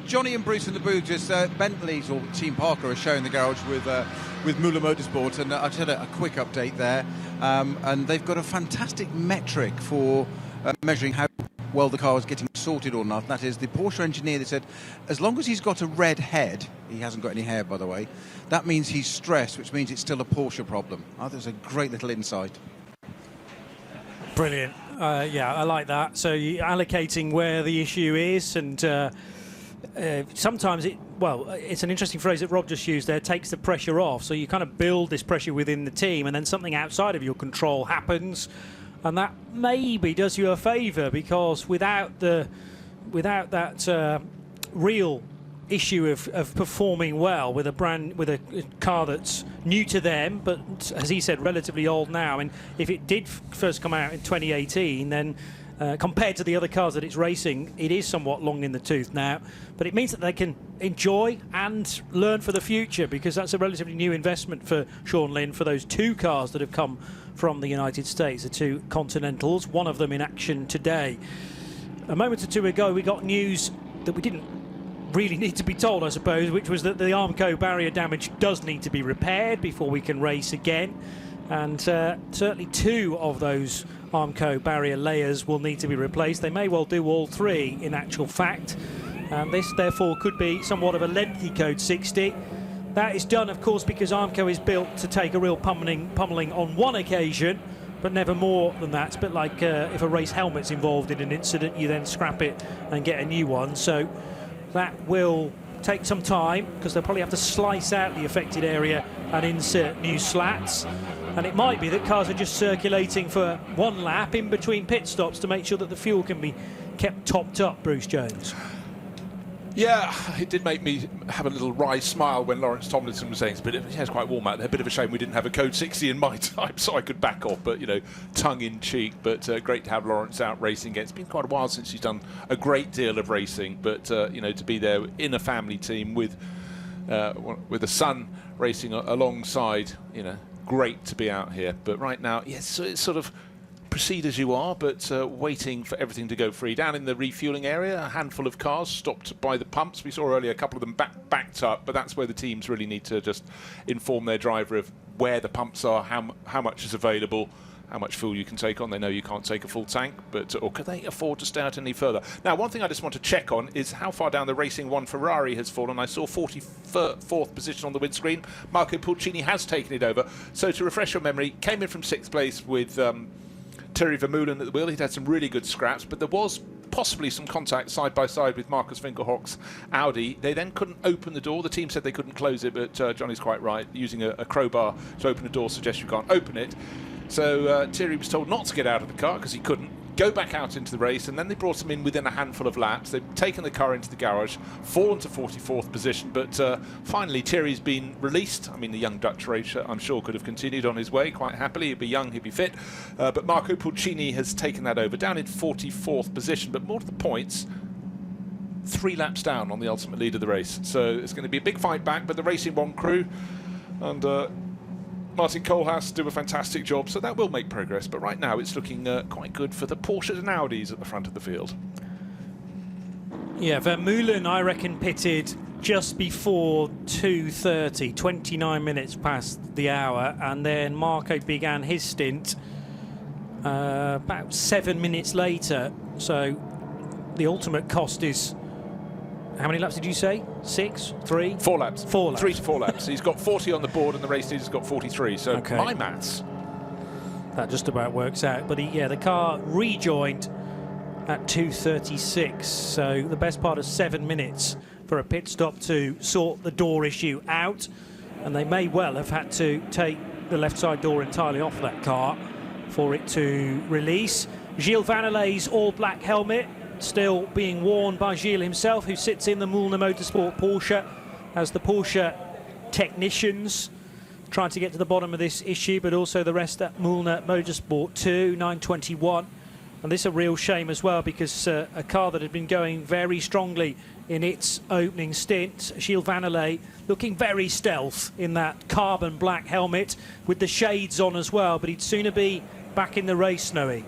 Johnny and Bruce in the booth, just Bentley's or Team Parker are showing the garage with Muller Motorsport, and I just had a quick update there. And they've got a fantastic metric for measuring how well the car is getting sorted or not. That is the Porsche engineer that said, as long as he's got a red head, he hasn't got any hair, by the way, that means he's stressed, which means it's still a Porsche problem. Oh, there's a great little insight. Brilliant. Yeah, I like that. So you're allocating where the issue is, and sometimes it's an interesting phrase that Rob just used there, takes the pressure off. So you kind of build this pressure within the team, and then something outside of your control happens, and that maybe does you a favour, because without that real issue of performing well with a car that's new to them, but as he said, relatively old now. And if it did first come out in 2018, then compared to the other cars that it's racing, it is somewhat long in the tooth now. But it means that they can enjoy and learn for the future, because that's a relatively new investment for Sean Lynn for those two cars that have come from the United States, the two Continentals, one of them in action today. A moment or two ago, we got news that we didn't really need to be told, I suppose, which was that the Armco barrier damage does need to be repaired before we can race again, and certainly two of those Armco barrier layers will need to be replaced. They may well do all three in actual fact, and this therefore could be somewhat of a lengthy Code 60. That is done, of course, because Armco is built to take a real pummeling on one occasion, but never more than that. It's a bit like if a race helmet's involved in an incident, you then scrap it and get a new one. So that will take some time, because they'll probably have to slice out the affected area and insert new slats. And it might be that cars are just circulating for one lap in between pit stops to make sure that the fuel can be kept topped up, Bruce Jones. Yeah, it did make me have a little wry smile when Lawrence Tomlinson was saying it's quite warm out there. A bit of a shame we didn't have a Code 60 in my time, so I could back off, but, tongue in cheek. But great to have Lawrence out racing again. It's been quite a while since he's done a great deal of racing, but, to be there in a family team with a son racing alongside, great to be out here. But right now, yes, so it's sort of proceed as you are, but waiting for everything to go free. Down in the refueling area, a handful of cars stopped by the pumps. We saw earlier a couple of them backed up, but that's where the teams really need to just inform their driver of where the pumps are, how much is available, how much fuel you can take on. They know you can't take a full tank, but or can they afford to stay out any further? Now, one thing I just want to check on is how far down the Racing One Ferrari has fallen. I saw 44th position on the windscreen. Marco Pulcini has taken it over. So to refresh your memory, came in from 6th place with Thierry Vermeulen at the wheel. He'd had some really good scraps, but there was possibly some contact side by side with Marcus Winkelhock's Audi. They then couldn't open the door. The team said they couldn't close it, but Johnny's quite right. Using a crowbar to open a door suggests you can't open it. So Thierry was told not to get out of the car because he couldn't. Go back out into the race, and then they brought him in within a handful of laps. They've taken the car into the garage, fallen to 44th position, but finally Thierry's been released. I mean, the young Dutch racer, I'm sure, could have continued on his way quite happily. He'd be young, he'd be fit. But Marco Pulcini has taken that over, down in 44th position. But more to the points, 3 laps down on the ultimate lead of the race. So it's going to be a big fight back, but the Racing One crew and Martin Koolhaas do a fantastic job, so that will make progress. But right now it's looking quite good for the Porsches and Audis at the front of the field. Yeah, Vermeulen, I reckon, pitted just before 2:30, 29 minutes past the hour, and then Marco began his stint about 7 minutes later. So the ultimate cost is... How many laps did you say? 6? 3? 4 laps. 4 laps. 3 to 4 laps. He's got 40 on the board, and the race leader's got 43. So okay. My maths. That just about works out. But the car rejoined at 2:36. So the best part of 7 minutes for a pit stop to sort the door issue out. And they may well have had to take the left side door entirely off that car for it to release. Gilles Vannelay's all-black helmet still being worn by Gilles himself, who sits in the Mühlner Motorsport Porsche as the Porsche technicians trying to get to the bottom of this issue, but also the rest at Mühlner Motorsport 2, 921. And this is a real shame as well, because a car that had been going very strongly in its opening stint, Gilles Vannelet, looking very stealth in that carbon black helmet with the shades on as well, but he'd sooner be back in the race, Snowy.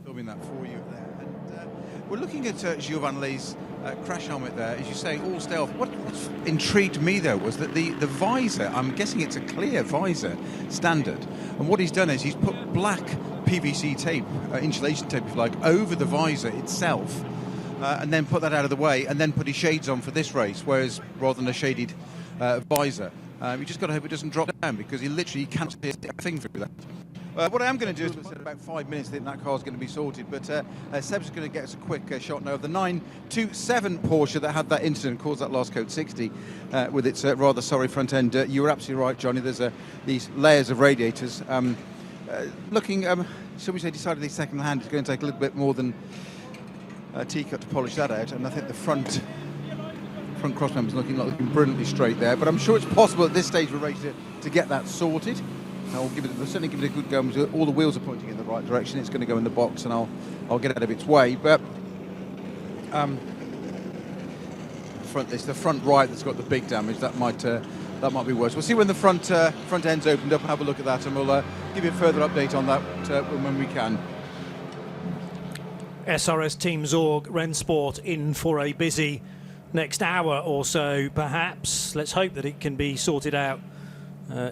Filming that for you there. And we're looking at Gilles Vannelet's crash helmet there, as you say, all stealth. What's intrigued me though was that the visor, I'm guessing it's a clear visor standard, and what he's done is he's put black PVC tape, insulation tape if you like, over the visor itself, and then put that out of the way, and then put his shades on for this race, whereas rather than a shaded visor, you just got to hope it doesn't drop down, because he literally can't see a thing through that. What I am going to do is, in about 5 minutes, I think that car's going to be sorted. But Seb's going to get us a quick shot now of the 927 Porsche that had that incident, caused that last code 60 with its rather sorry front end. You were absolutely right, Johnny. There's these layers of radiators. Looking, shall we say, decidedly second hand. It's going to take a little bit more than a teacup to polish that out. And I think the front cross members looking brilliantly straight there. But I'm sure it's possible at this stage of the race to get that sorted. I'll certainly give it a good go. All the wheels are pointing in the right direction. It's going to go in the box, and I'll get out of its way. But it's the front right that's got the big damage. That might be worse. We'll see when the front end's opened up and have a look at that, and we'll give you a further update on that when we can. SRS Team Zorg Rennsport in for a busy next hour or so, perhaps. Let's hope that it can be sorted out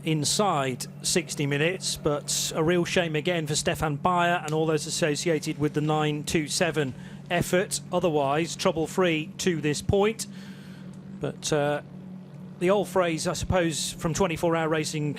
inside 60 minutes, but a real shame again for Stefan Bayer and all those associated with the 927 effort. Otherwise, trouble-free to this point. But the old phrase, I suppose, from 24-hour racing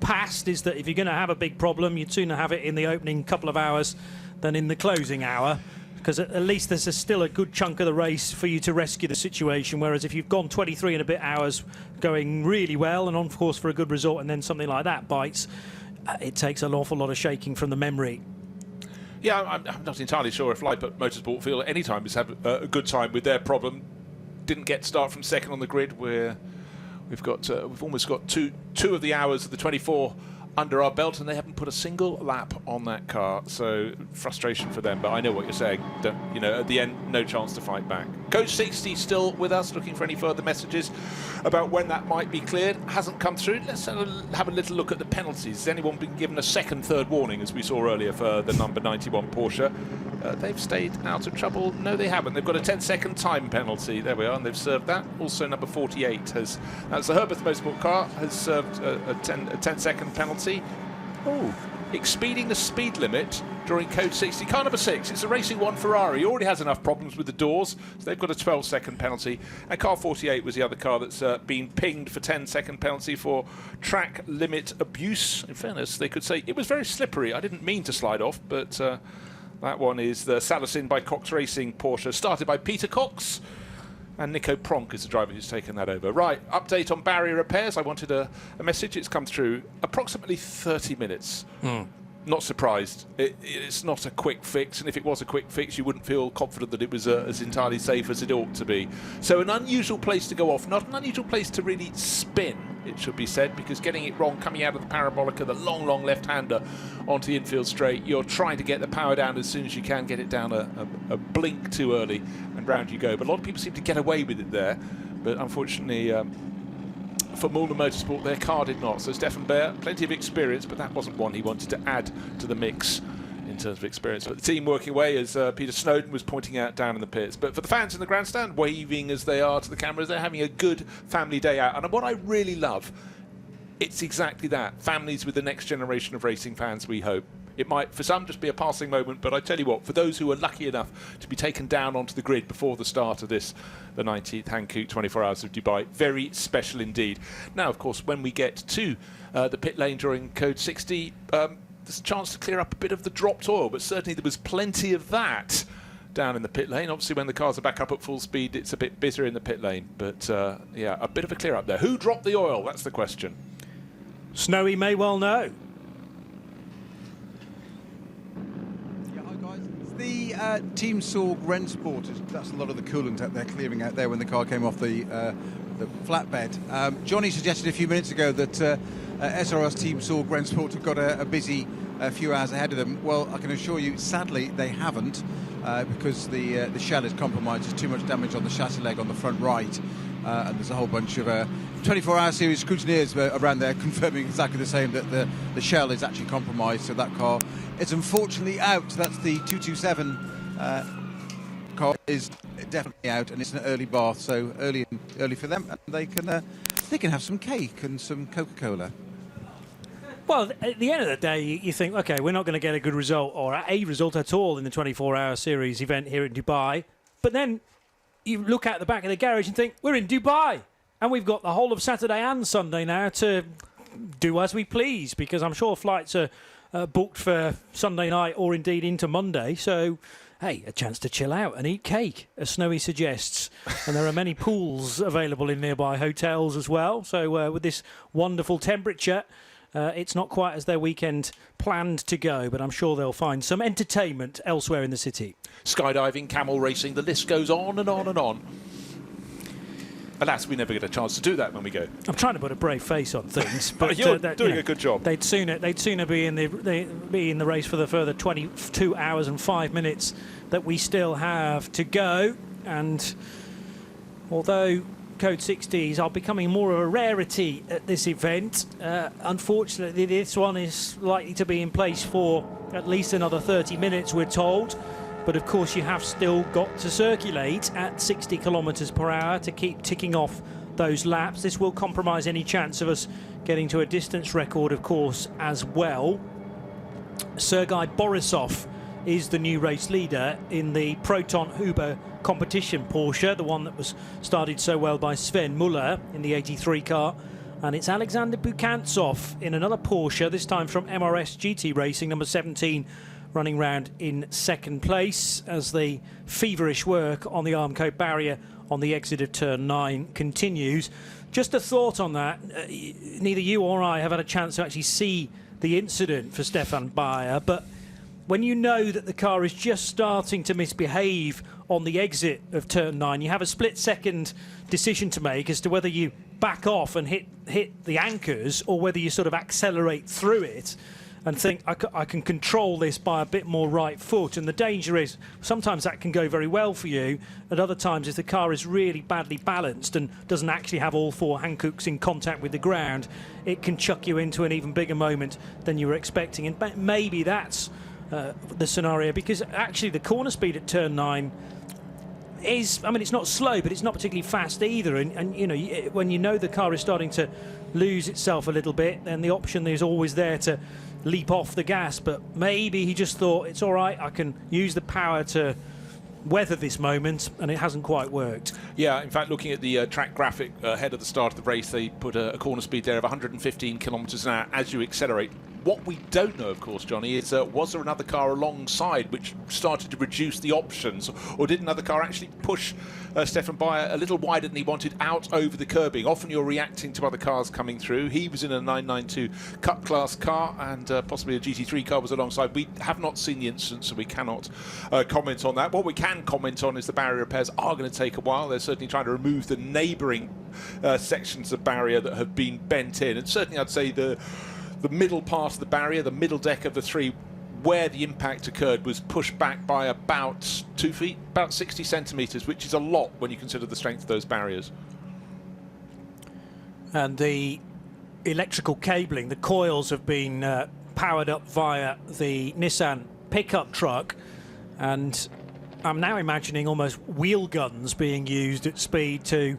past is that if you're going to have a big problem, you'd sooner have it in the opening couple of hours than in the closing hour, because at least there's still a good chunk of the race for you to rescue the situation, whereas if you've gone 23 and a bit hours going really well and on course for a good result, and then something like that bites, it takes an awful lot of shaking from the memory. Yeah, I'm not entirely sure if Leipzig Motorsport feel at any time has had a good time with their problem. Didn't get start from second on the grid, where we've almost got two of the hours of the 24 under our belt, and they haven't put a single lap on that car, so frustration for them. But I know what you're saying. At the end, no chance to fight back. Coach 60 still with us, looking for any further messages about when that might be cleared. Hasn't come through. Let's have a little look at the penalties. Has anyone been given a second, third warning, as we saw earlier for the number 91 Porsche? They've stayed out of trouble. No, they haven't. They've got a 10-second time penalty. There we are, and they've served that. Also, number 48 that's the Herbert Motorsport car, has served a 10-second penalty. Oh, exceeding the speed limit during code 60. Car number 6, it's a Racing 1 Ferrari. He already has enough problems with the doors, so they've got a 12-second penalty. And car 48 was the other car that's been pinged for 10-second penalty for track limit abuse. In fairness, they could say it was very slippery. I didn't mean to slide off, but that one is the Salacin by Cox Racing Porsche, started by Peter Cox. And Nico Pronk is the driver who's taken that over. Right, update on barrier repairs. I wanted a message. It's come through approximately 30 minutes. Not surprised. It's not a quick fix, and if it was a quick fix, you wouldn't feel confident that it was as entirely safe as it ought to be. So an unusual place to go off, not an unusual place to really spin, it should be said, because getting it wrong, coming out of the parabolica, the long left-hander onto the infield straight, you're trying to get the power down as soon as you can, get it down a blink too early, and round you go. But a lot of people seem to get away with it there, but unfortunately for Mühlner Motorsport, their car did not. So Stefan Bayer, plenty of experience, but that wasn't one he wanted to add to the mix in terms of experience. But the team working away, as Peter Snowden was pointing out down in the pits. But for the fans in the grandstand, waving as they are to the cameras, they're having a good family day out. And what I really love, it's exactly that. Families with the next generation of racing fans, we hope. It might, for some, just be a passing moment, but I tell you what, for those who are lucky enough to be taken down onto the grid before the start of this, the 19th Hankook 24 Hours of Dubai, very special indeed. Now, of course, when we get to the pit lane during Code 60, there's a chance to clear up a bit of the dropped oil, but certainly there was plenty of that down in the pit lane. Obviously, when the cars are back up at full speed, it's a bit busier in the pit lane, but yeah, a bit of a clear up there. Who dropped the oil? That's the question. Snowy may well know. the Team Sorg Rennsport, that's a lot of the coolant out there clearing out there when the car came off the flatbed. Johnny suggested a few minutes ago that SRS Team Sorg Rennsport have got a busy few hours ahead of them. Well, I can assure you, sadly, they haven't, because the shell is compromised. There's too much damage on the chassis leg on the front right, and there's a whole bunch of 24-hour series scrutineers around there confirming exactly the same, that the shell is actually compromised. So that car is unfortunately out. That's the 227 car is definitely out, and it's an early bath, so early for them, and they can have some cake and some Coca-Cola. Well, at the end of the day, you think, OK, we're not going to get a good result or a result at all in the 24-hour series event here in Dubai. But then you look out the back of the garage and think, we're in Dubai. And we've got the whole of Saturday and Sunday now to do as we please, because I'm sure flights are booked for Sunday night or indeed into Monday. So, hey, a chance to chill out and eat cake, as Snowy suggests. And there are many pools available in nearby hotels as well. So with this wonderful temperature, it's not quite as their weekend planned to go, but I'm sure they'll find some entertainment elsewhere in the city. Skydiving, camel racing, the list goes on and on and on. Alas, we never get a chance to do that when we go. I'm trying to put a brave face on things, but you're doing a good job. They'd sooner be in the race for the further 22 hours and 5 minutes that we still have to go. And although Code 60s are becoming more of a rarity at this event, unfortunately, this one is likely to be in place for at least another 30 minutes, we're told. But of course, you have still got to circulate at 60 kilometres per hour to keep ticking off those laps. This will compromise any chance of us getting to a distance record, of course, as well. Sergei Borisov is the new race leader in the Proton Huber competition Porsche, the one that was started so well by Sven Muller in the 83 car. And it's Alexander Bukantsov in another Porsche, this time from MRS GT Racing, number 17, running round in second place as the feverish work on the Armco barrier on the exit of turn 9 continues. Just a thought on that. Neither you or I have had a chance to actually see the incident for Stefan Bayer, but when you know that the car is just starting to misbehave on the exit of turn 9, you have a split-second decision to make as to whether you back off and hit the anchors or whether you sort of accelerate through it and think, I can control this by a bit more right foot. And the danger is sometimes that can go very well for you. At other times, if the car is really badly balanced and doesn't actually have all four Hankooks in contact with the ground, it can chuck you into an even bigger moment than you were expecting. And maybe that's the scenario, because actually the corner speed at turn 9 is, I mean, it's not slow, but it's not particularly fast either. And you know, when you know the car is starting to lose itself a little bit, then the option is always there to leap off the gas. But maybe he just thought, it's all right, I can use the power to weather this moment, and it hasn't quite worked. Yeah, in fact, looking at the track graphic ahead of the start of the race, they put a corner speed there of 115 kilometres an hour as you accelerate. What we don't know, of course, Johnny, is was there another car alongside which started to reduce the options, or did another car actually push Stefan Bayer a little wider than he wanted out over the curbing? Often you're reacting to other cars coming through. He was in a 992 Cup class car, and possibly a GT3 car was alongside. We have not seen the incident, so we cannot comment on that. What we can comment on is the barrier repairs are going to take a while. They're certainly trying to remove the neighbouring sections of barrier that have been bent in, and certainly I'd say the middle part of the barrier, the middle deck of the three, where the impact occurred, was pushed back by about 2 feet, about 60 centimetres, which is a lot when you consider the strength of those barriers. And the electrical cabling, the coils have been powered up via the Nissan pickup truck, and I'm now imagining almost wheel guns being used at speed to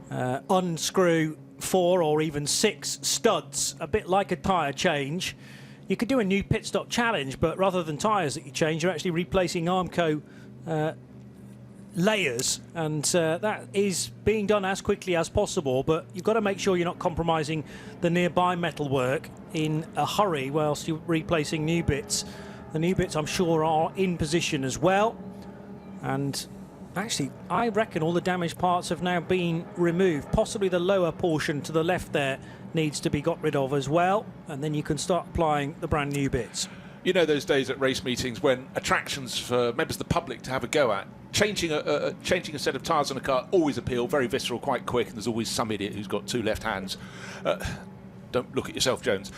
unscrew 4 or even 6 studs, a bit like a tyre change. You could do a new pit stop challenge, but rather than tyres that you change, you're actually replacing Armco layers, and that is being done as quickly as possible, but you've got to make sure you're not compromising the nearby metalwork in a hurry whilst you're replacing new bits. The new bits, I'm sure, are in position as well, and actually, I reckon all the damaged parts have now been removed. Possibly the lower portion to the left there needs to be got rid of as well, and then you can start applying the brand new bits. You know those days at race meetings when attractions for members of the public to have a go at, changing a set of tyres on a car, always appeal, very visceral, quite quick, and there's always some idiot who's got 2 left hands. Don't look at yourself, Jones.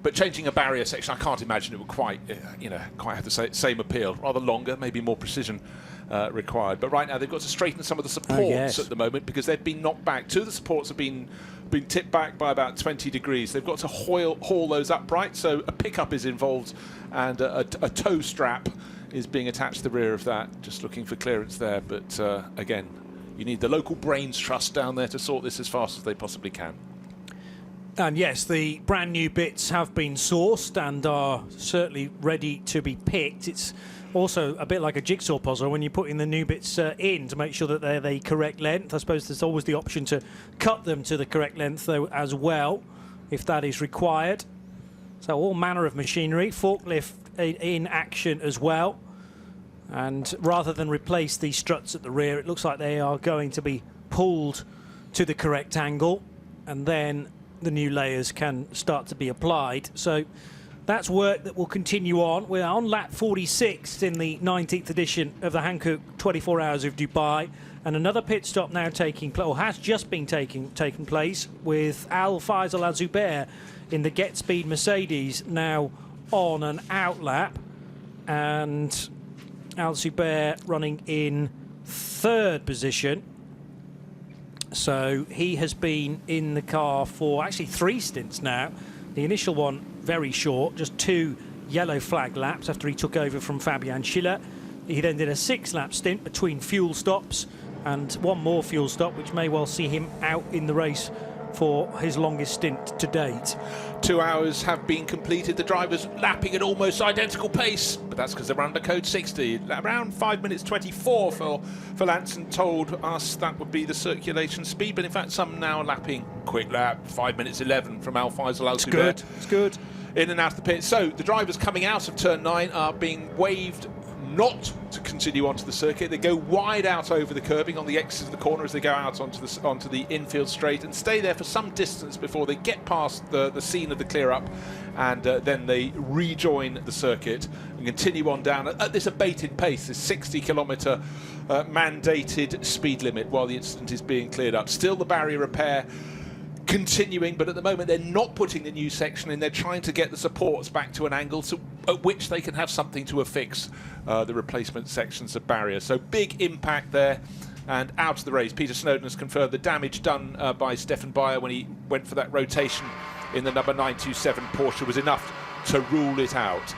But changing a barrier section, I can't imagine it would quite have the same appeal. Rather longer, maybe more precision required. But right now they've got to straighten some of the supports at the moment because they've been knocked back. 2 of the supports have been tipped back by about 20 degrees. They've got to haul those upright, so a pickup is involved and a tow strap is being attached to the rear of that. Just looking for clearance there, but again, you need the local brains trust down there to sort this as fast as they possibly can. And yes, the brand new bits have been sourced and are certainly ready to be picked. It's also a bit like a jigsaw puzzle when you're putting the new bits in to make sure that they're the correct length. I suppose there's always the option to cut them to the correct length though as well, if that is required. So all manner of machinery, forklift in action as well. And rather than replace these struts at the rear, it looks like they are going to be pulled to the correct angle, and then the new layers can start to be applied. So that's work that will continue on. We're on lap 46 in the 19th edition of the Hankook 24 Hours of Dubai, and another pit stop now taking place, or has just been taking place, with Al Faisal Al Zubair in the Get Speed Mercedes now on an out lap, and Al Zubair running in 3rd position. So he has been in the car for actually 3 stints now. The initial one very short, just 2 yellow flag laps after he took over from Fabian Schiller. He then did a 6-lap stint between fuel stops and 1 more fuel stop, which may well see him out in the race for his longest stint to date. 2 hours have been completed. The drivers lapping at almost identical pace, but that's because they're under code 60. Around 5 minutes 24 for Lanson told us that would be the circulation speed, but in fact some now lapping quick lap, 5 minutes 11 from Al Faisal Al Zubair. It's good. In and out of the pit. So the drivers coming out of turn 9 are being waved not to continue onto the circuit. They go wide out over the curbing on the exit of the corner as they go out onto the infield straight and stay there for some distance before they get past the scene of the clear up, and then they rejoin the circuit and continue on down at this abated pace, this 60-kilometre mandated speed limit while the incident is being cleared up. Still the barrier repair continuing, but at the moment they're not putting the new section in. They're trying to get the supports back to an angle at which they can have something to affix the replacement sections of barrier. So big impact there, and out of the race. Peter Snowden has confirmed the damage done by Stefan Bayer when he went for that rotation in the number 927 Porsche was enough to rule it out.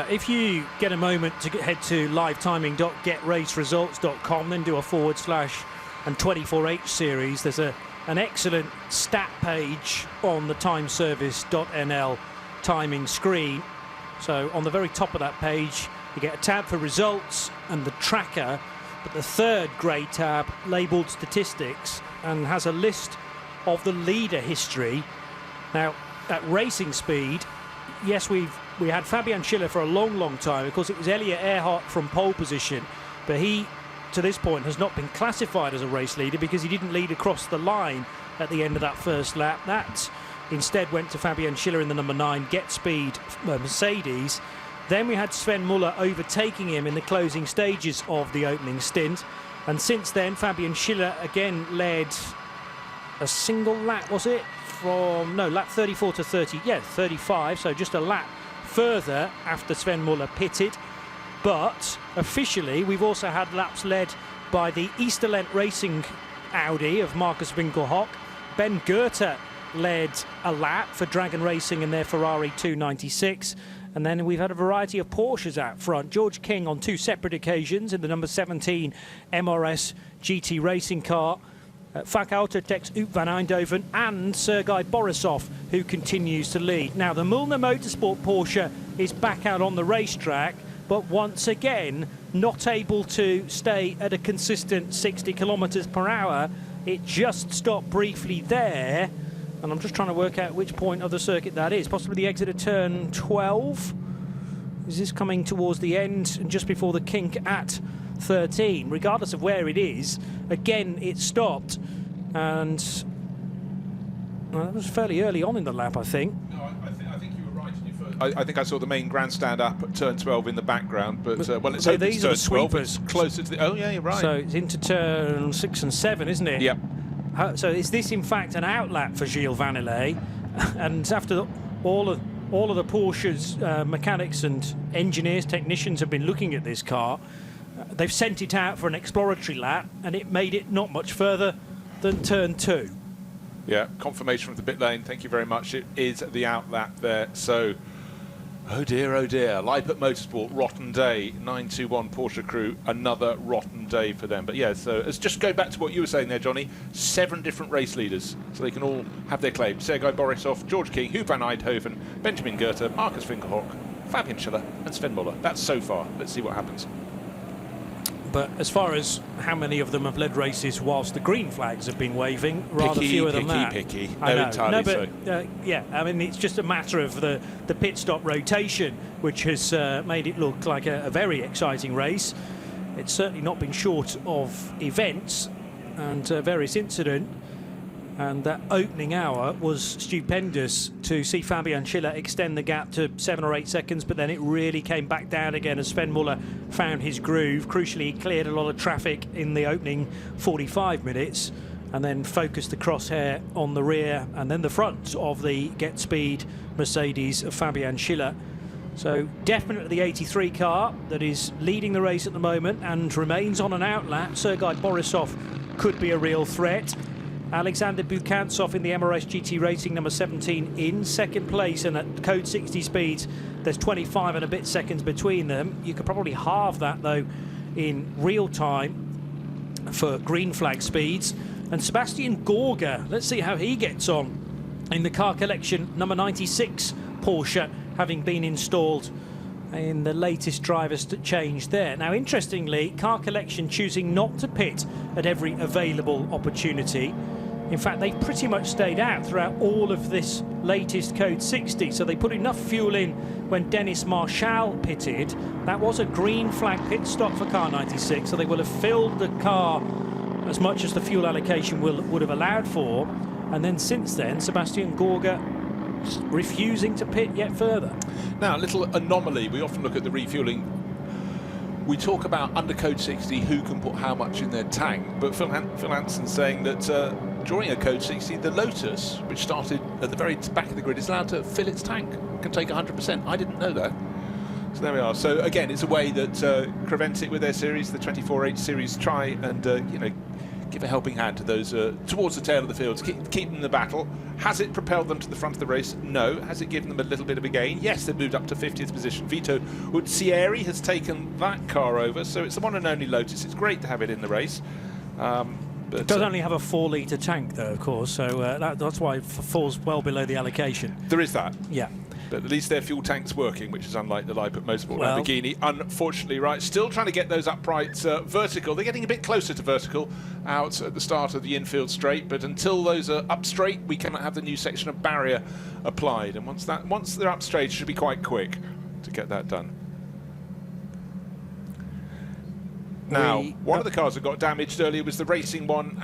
If you get a moment to head to livetiming.getraceresults.com, then do a / and 24H series. There's an excellent stat page on the timeservice.nl timing screen. So on the very top of that page, you get a tab for results and the tracker, but the 3rd grey tab labelled statistics and has a list of the leader history. Now, at racing speed, yes, we had Fabian Schiller for a long time. Of course, it was Elliot Earhart from pole position, but he, to this point, has not been classified as a race leader because he didn't lead across the line at the end of that first lap. That instead went to Fabian Schiller in the number 9 Get Speed Mercedes. Then we had Sven Muller overtaking him in the closing stages of the opening stint, and since then Fabian Schiller again led a single lap, was it? From lap 34 to 35, so just a lap further after Sven Muller pitted. But officially we've also had laps led by the Easterlent Racing Audi of Markus Winkelhock. Ben Goethe led a lap for Dragon Racing in their Ferrari 296, and then we've had a variety of Porsches out front. George King on 2 separate occasions in the number 17 MRS GT racing car, Vak Autotex Oep van Eindhoven, and Sergei Borisov, who continues to lead. Now, the Müllner Motorsport Porsche is back out on the racetrack, but once again, not able to stay at a consistent 60 kilometres per hour. It just stopped briefly there, and I'm just trying to work out which point of the circuit that is. Possibly the exit of turn 12. Is this coming towards the end and just before the kink at 13? Regardless of where it is, again it stopped, and Well, that was fairly early on in the lap, I think. No, I think you were right in your first. I think I saw the main grandstand up at turn 12 in the background, but well, it's so open these to are turn the 12. sweepers. It's closer to the. Oh yeah, you're right. So it's into turn 6 and 7, isn't it? Yep. So is this in fact an outlap for Gilles Vanillet? And after all of the Porsche's mechanics and engineers, technicians have been looking at this car, they've sent it out for an exploratory lap, and it made it not much further than turn 2. Yeah, confirmation from the pit lane. Thank you very much. It is the outlap there. So, oh dear, Leipzig Motorsport, rotten day. 921 Porsche crew, another rotten day for them. But yeah, so let's just go back to what you were saying there, Johnny. 7 different race leaders, so they can all have their claim. Sergei Borisov, George King, Huub van Eindhoven, Benjamin Goethe, Marcus Winkelhock, Fabian Schiller, and Sven Muller. That's so far. Let's see what happens. But as far as how many of them have led races whilst the green flags have been waving, rather fewer than that. Picky. I know. Entirely no, but yeah, I mean, it's just a matter of the pit stop rotation, which has made it look like a very exciting race. It's certainly not been short of events and various incidents. And that opening hour was stupendous to see Fabian Schiller extend the gap to 7 or 8 seconds, but then it really came back down again as Sven Muller found his groove. Crucially, he cleared a lot of traffic in the opening 45 minutes and then focused the crosshair on the rear and then the front of the Get Speed Mercedes of Fabian Schiller. So definitely the 83 car that is leading the race at the moment and remains on an outlap. Sergei Borisov could be a real threat. Alexander Bukantsov in the MRS GT Racing number 17 in second place, and at code 60 speeds there's 25 and a bit seconds between them. You could probably halve that though in real time for green flag speeds. And Sebastian Gorga, let's see how he gets on in the car collection number 96 Porsche, having been installed in the latest drivers change there. Now interestingly, car collection choosing not to pit at every available opportunity. In fact, they've pretty much stayed out throughout all of this latest code 60, so they put enough fuel in when Dennis Marshall pitted. That was a green flag pit stop for car 96, so they will have filled the car as much as the fuel allocation would have allowed for. And then since then, Sebastian Gorga refusing to pit yet further. Now, a little anomaly. We often look at the refueling. We talk about under code 60 who can put how much in their tank, but Phil Hanson's saying that during a code 60, the Lotus, which started at the very back of the grid, is allowed to fill its tank, can take 100%. I didn't know that. So there we are. So again, it's a way that Creventic with their series, the 24H series, try and give a helping hand to those towards the tail of the field, to keep them in the battle. Has it propelled them to the front of the race? No. Has it given them a little bit of a gain? Yes, they've moved up to 50th position. Vito Uzzieri has taken that car over, so it's the one and only Lotus. It's great to have it in the race. But it does only have a 4-litre tank, though, of course, so that's why it falls well below the allocation. There is that. Yeah. But at least their fuel tank's working, which is unlike the Leipzig Motorsport well, Lamborghini. Unfortunately, right, still trying to get those uprights vertical. They're getting a bit closer to vertical out at the start of the infield straight, but until those are up straight, we cannot have the new section of barrier applied. And once they're up straight, it should be quite quick to get that done. Now, one of the cars that got damaged earlier was the racing one,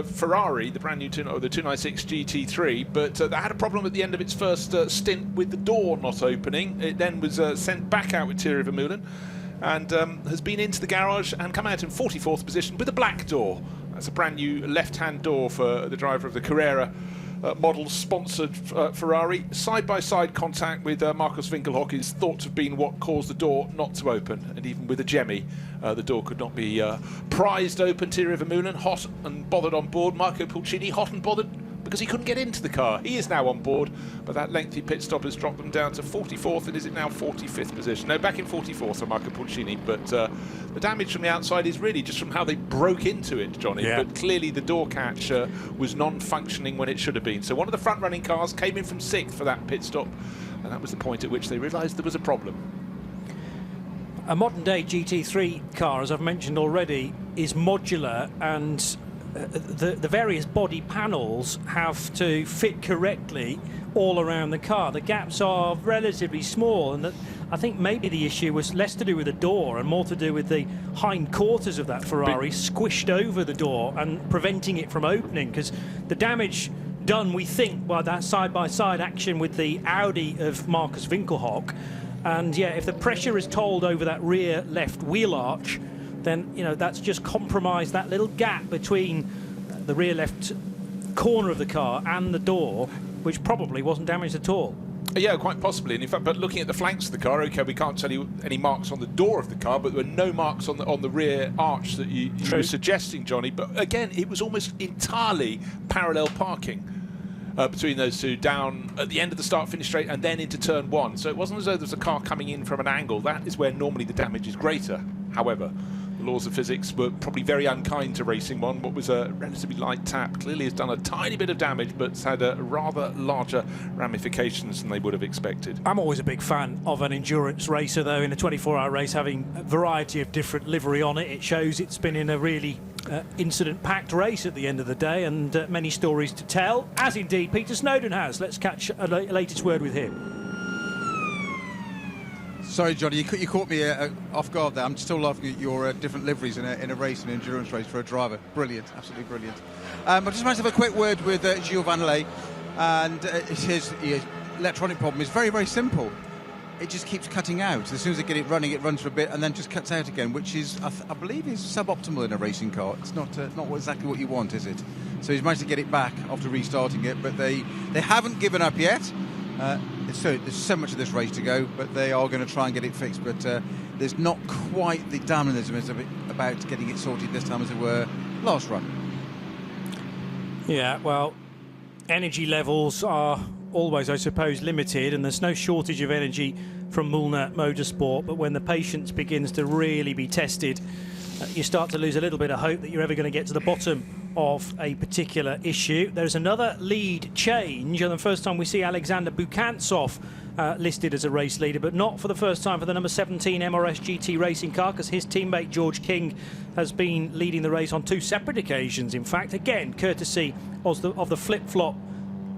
Ferrari, the brand new the 296 GT3, but that had a problem at the end of its first stint with the door not opening. It then was sent back out with Thierry Vermeulen and has been into the garage and come out in 44th position with a black door. That's a brand new left-hand door for the driver of the Carrera model sponsored Ferrari. Side-by-side contact with Marcus Winkelhock is thought to have been what caused the door not to open, and even with a Jemmy the door could not be prized open. Thierry Vermeulen hot and bothered on board. Marco Pulcini hot and bothered because he couldn't get into the car. He is now on board, but that lengthy pit stop has dropped them down to 44th, and is it now 45th position? No, back in 44th for Marco Pulcini, but the damage from the outside is really just from how they broke into it, Johnny. Yeah. But clearly the door catch was non-functioning when it should have been. So one of the front-running cars came in from 6th for that pit stop, and that was the point at which they realised there was a problem. A modern-day GT3 car, as I've mentioned already, is modular, and the various body panels have to fit correctly all around the car. The gaps are relatively small, and I think maybe the issue was less to do with the door and more to do with the hind quarters of that Ferrari squished over the door and preventing it from opening, because the damage done, we think, by that side-by-side action with the Audi of Marcus Winkelhock. And yeah, if the pressure is told over that rear left wheel arch, then, you know, that's just compromised that little gap between the rear left corner of the car and the door, which probably wasn't damaged at all. Yeah, quite possibly. And in fact, but looking at the flanks of the car, okay, we can't tell you any marks on the door of the car, but there were no marks on the rear arch that you were suggesting, Johnny. But again, it was almost entirely parallel parking between those two, down at the end of the start-finish straight and then into turn one. So it wasn't as though there was a car coming in from an angle. That is where normally the damage is greater. However, the laws of physics were probably very unkind to Racing One. What was a relatively light tap clearly has done a tiny bit of damage, but it's had a rather larger ramifications than they would have expected. I'm always a big fan of an endurance racer, though, in a 24-hour race, having a variety of different livery on it. It shows it's been in a really incident-packed race at the end of the day, and many stories to tell, as indeed Peter Snowden has. Let's catch a latest word with him. Sorry, Johnny, you caught me off guard there. I'm still laughing at your different liveries in a race, an endurance race for a driver. Brilliant, absolutely brilliant. I just wanted to have a quick word with Gilles Vanelay, and his electronic problem is very, very simple. It just keeps cutting out. As soon as they get it running, it runs for a bit and then just cuts out again, which is, I believe, is suboptimal in a racing car. It's not exactly what you want, is it? So he's managed to get it back after restarting it, but they haven't given up yet. There's so much of this race to go, but they are going to try and get it fixed. But there's not quite the dynamism about getting it sorted this time as it were last run. Yeah, well, energy levels are always, I suppose, limited, and there's no shortage of energy from Mulner Motorsport. But when the patience begins to really be tested, you start to lose a little bit of hope that you're ever going to get to the bottom of a particular issue. There's another lead change, and the first time we see Alexander Bukantsov listed as a race leader, but not for the first time for the number 17 MRS GT racing car, because his teammate George King has been leading the race on two separate occasions. In fact, again, courtesy of the flip-flop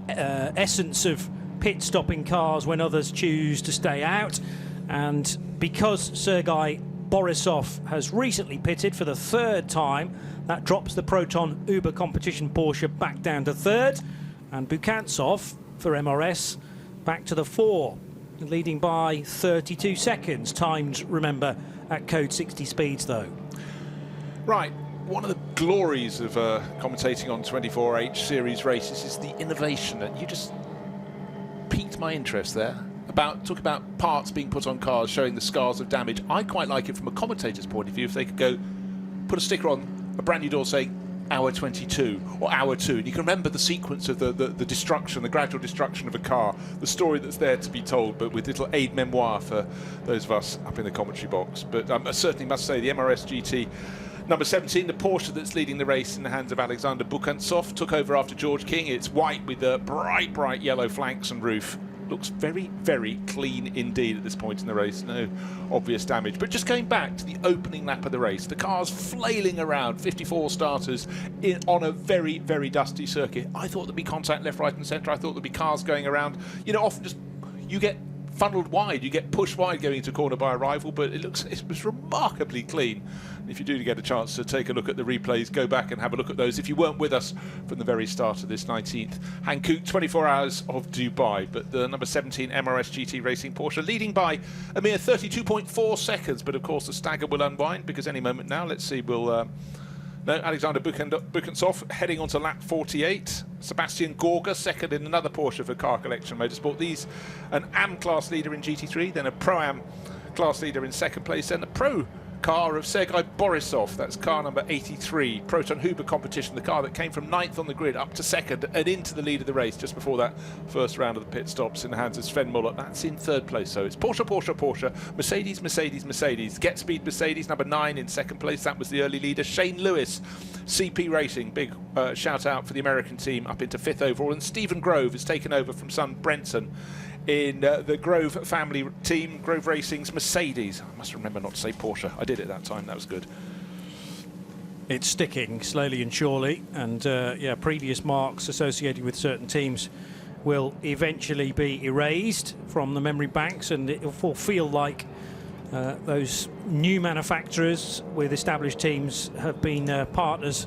essence of pit-stopping cars when others choose to stay out. And because Sergei Borisov has recently pitted for the third time, that drops the Proton Uber competition Porsche back down to third, and Bukantsov for MRS back to the 4, leading by 32 seconds, timed, remember, at code 60 speeds though. Right, one of the glories of commentating on 24H series races is the innovation, and you just piqued my interest there. Talk about parts being put on cars showing the scars of damage. I quite like it from a commentator's point of view if they could go put a sticker on a brand new door saying hour 22 or hour 2, and you can remember the sequence of the destruction, the gradual destruction of a car, the story that's there to be told, but with little aid memoir for those of us up in the commentary box. But I certainly must say the MRS GT number 17, the Porsche that's leading the race in the hands of Alexander Bukantsov, took over after George King. It's white with the bright yellow flanks and roof. Looks very, very clean indeed at this point in the race. No obvious damage. But just going back to the opening lap of the race, the car's flailing around, 54 starters on a very, very dusty circuit. I thought there'd be contact left, right and centre. I thought there'd be cars going around. You know, often just you get funneled wide, you get pushed wide going into corner by a rival, but it was remarkably clean. If you do get a chance to take a look at the replays, go back and have a look at those if you weren't with us from the very start of this 19th Hankook 24 Hours of Dubai. But the number 17 MRS GT Racing Porsche leading by a mere 32.4 seconds, but of course the stagger will unwind because any moment now, let's see, no, Alexander Bukantsov heading on to lap 48. Sebastian Gorga second in another Porsche for Car Collection Motorsport. These, an AM class leader in GT3, then a Pro-Am class leader in second place, and the Pro car of Sergei Borisov, that's car number 83, Proton Huber competition, the car that came from 9th on the grid up to second and into the lead of the race just before that first round of the pit stops in the hands of Sven Muller. That's in third place, so it's Porsche, Mercedes, Get Speed Mercedes, number 9 in second place, that was the early leader. Shane Lewis, CP Racing, big shout out for the American team up into 5th overall, and Stephen Grove has taken over from son Brenton in the Grove family team, Grove Racing's Mercedes. I must remember not to say Porsche. I did it that time, that was good. It's sticking slowly and surely, and yeah, previous marks associated with certain teams will eventually be erased from the memory banks, and it will feel like those new manufacturers with established teams have been partners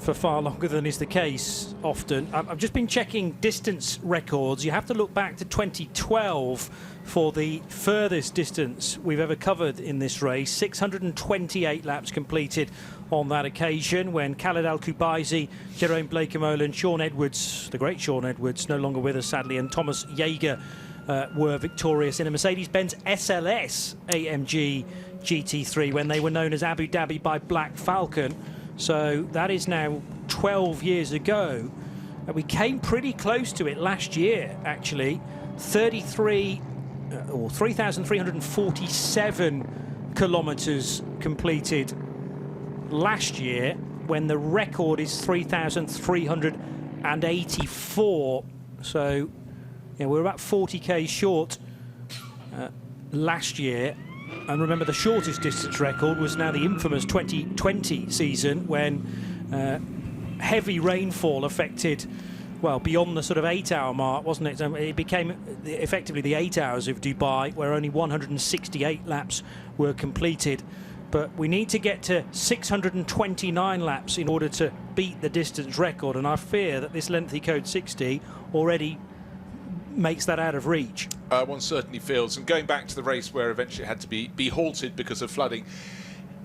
for far longer than is the case often. I've just been checking distance records. You have to look back to 2012 for the furthest distance we've ever covered in this race. 628 laps completed on that occasion when Khaled Al-Kubaisi, Jerome Blakemolen, Sean Edwards, the great Sean Edwards, no longer with us sadly, and Thomas Jaeger were victorious in a Mercedes-Benz SLS AMG GT3 when they were known as Abu Dhabi by Black Falcon. So that is now 12 years ago. And we came pretty close to it last year, actually. 3,347 kilometres completed last year, when the record is 3,384. So yeah, we're about 40k short last year. And remember, the shortest distance record was now the infamous 2020 season, when heavy rainfall affected, well, beyond the sort of 8-hour mark, wasn't it? It became effectively the 8 hours of Dubai, where only 168 laps were completed. But we need to get to 629 laps in order to beat the distance record, and I fear that this lengthy Code 60 already makes that out of reach. One certainly feels. And going back to the race where eventually it had to be halted because of flooding,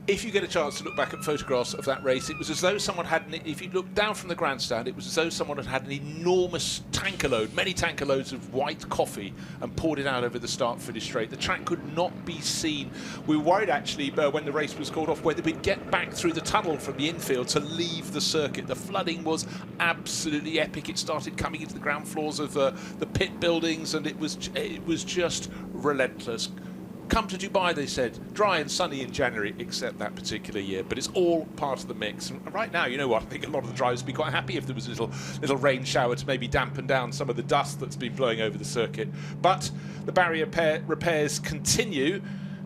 if you get a chance to look back at photographs of that race, it was as though someone had, if you look down from the grandstand, it was as though someone had an enormous tanker load, many tanker loads of white coffee, and poured it out over the start-finish straight. The track could not be seen. We were worried, actually, when the race was called off, whether we'd get back through the tunnel from the infield to leave the circuit. The flooding was absolutely epic. It started coming into the ground floors of the pit buildings, and it was just relentless. Come to Dubai, they said, dry and sunny in January, except that particular year. But it's all part of the mix. And right now, you know what, I think a lot of the drivers would be quite happy if there was a little rain shower to maybe dampen down some of the dust that's been blowing over the circuit. But the barrier repairs continue.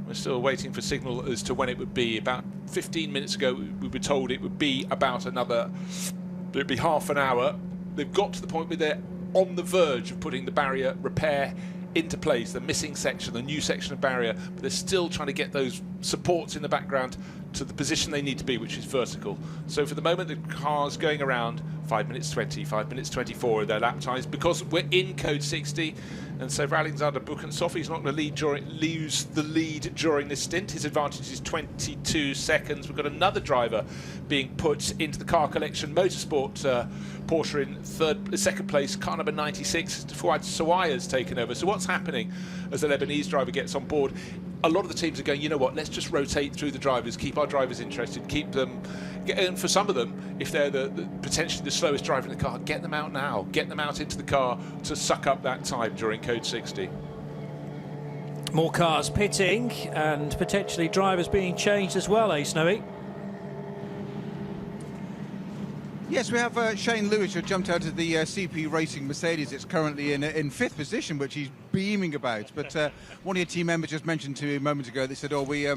We're still waiting for signal as to when it would be. About 15 minutes ago, we were told it would be about it'd be half an hour. They've got to the point where they're on the verge of putting the barrier repair into place, the missing section, the new section of barrier, but they're still trying to get those supports in the background to the position they need to be, which is vertical. So for the moment, the car's going around 5 minutes 20, 5 minutes 24 of their lap times, because we're in Code 60, and so for Alexander Buchensoff, he's not going to lose the lead during this stint. His advantage is 22 seconds. We've got another driver being put into the car collection motorsport Porsche in second place, car number 96. Fouad Sawaya's taken over. So what's happening as the Lebanese driver gets on board? A lot of the teams are going, you know what, let's just rotate through the drivers, keep our drivers interested, keep them, and for some of them, if they're potentially the slowest driver in the car, get them out now, get them out into the car to suck up that time during Code 60. More cars pitting and potentially drivers being changed as well, Snowy? Yes, we have Shane Lewis, who jumped out of the CP Racing Mercedes. It's currently in fifth position, which he's beaming about. But one of your team members just mentioned to me a moment ago, they said, oh, we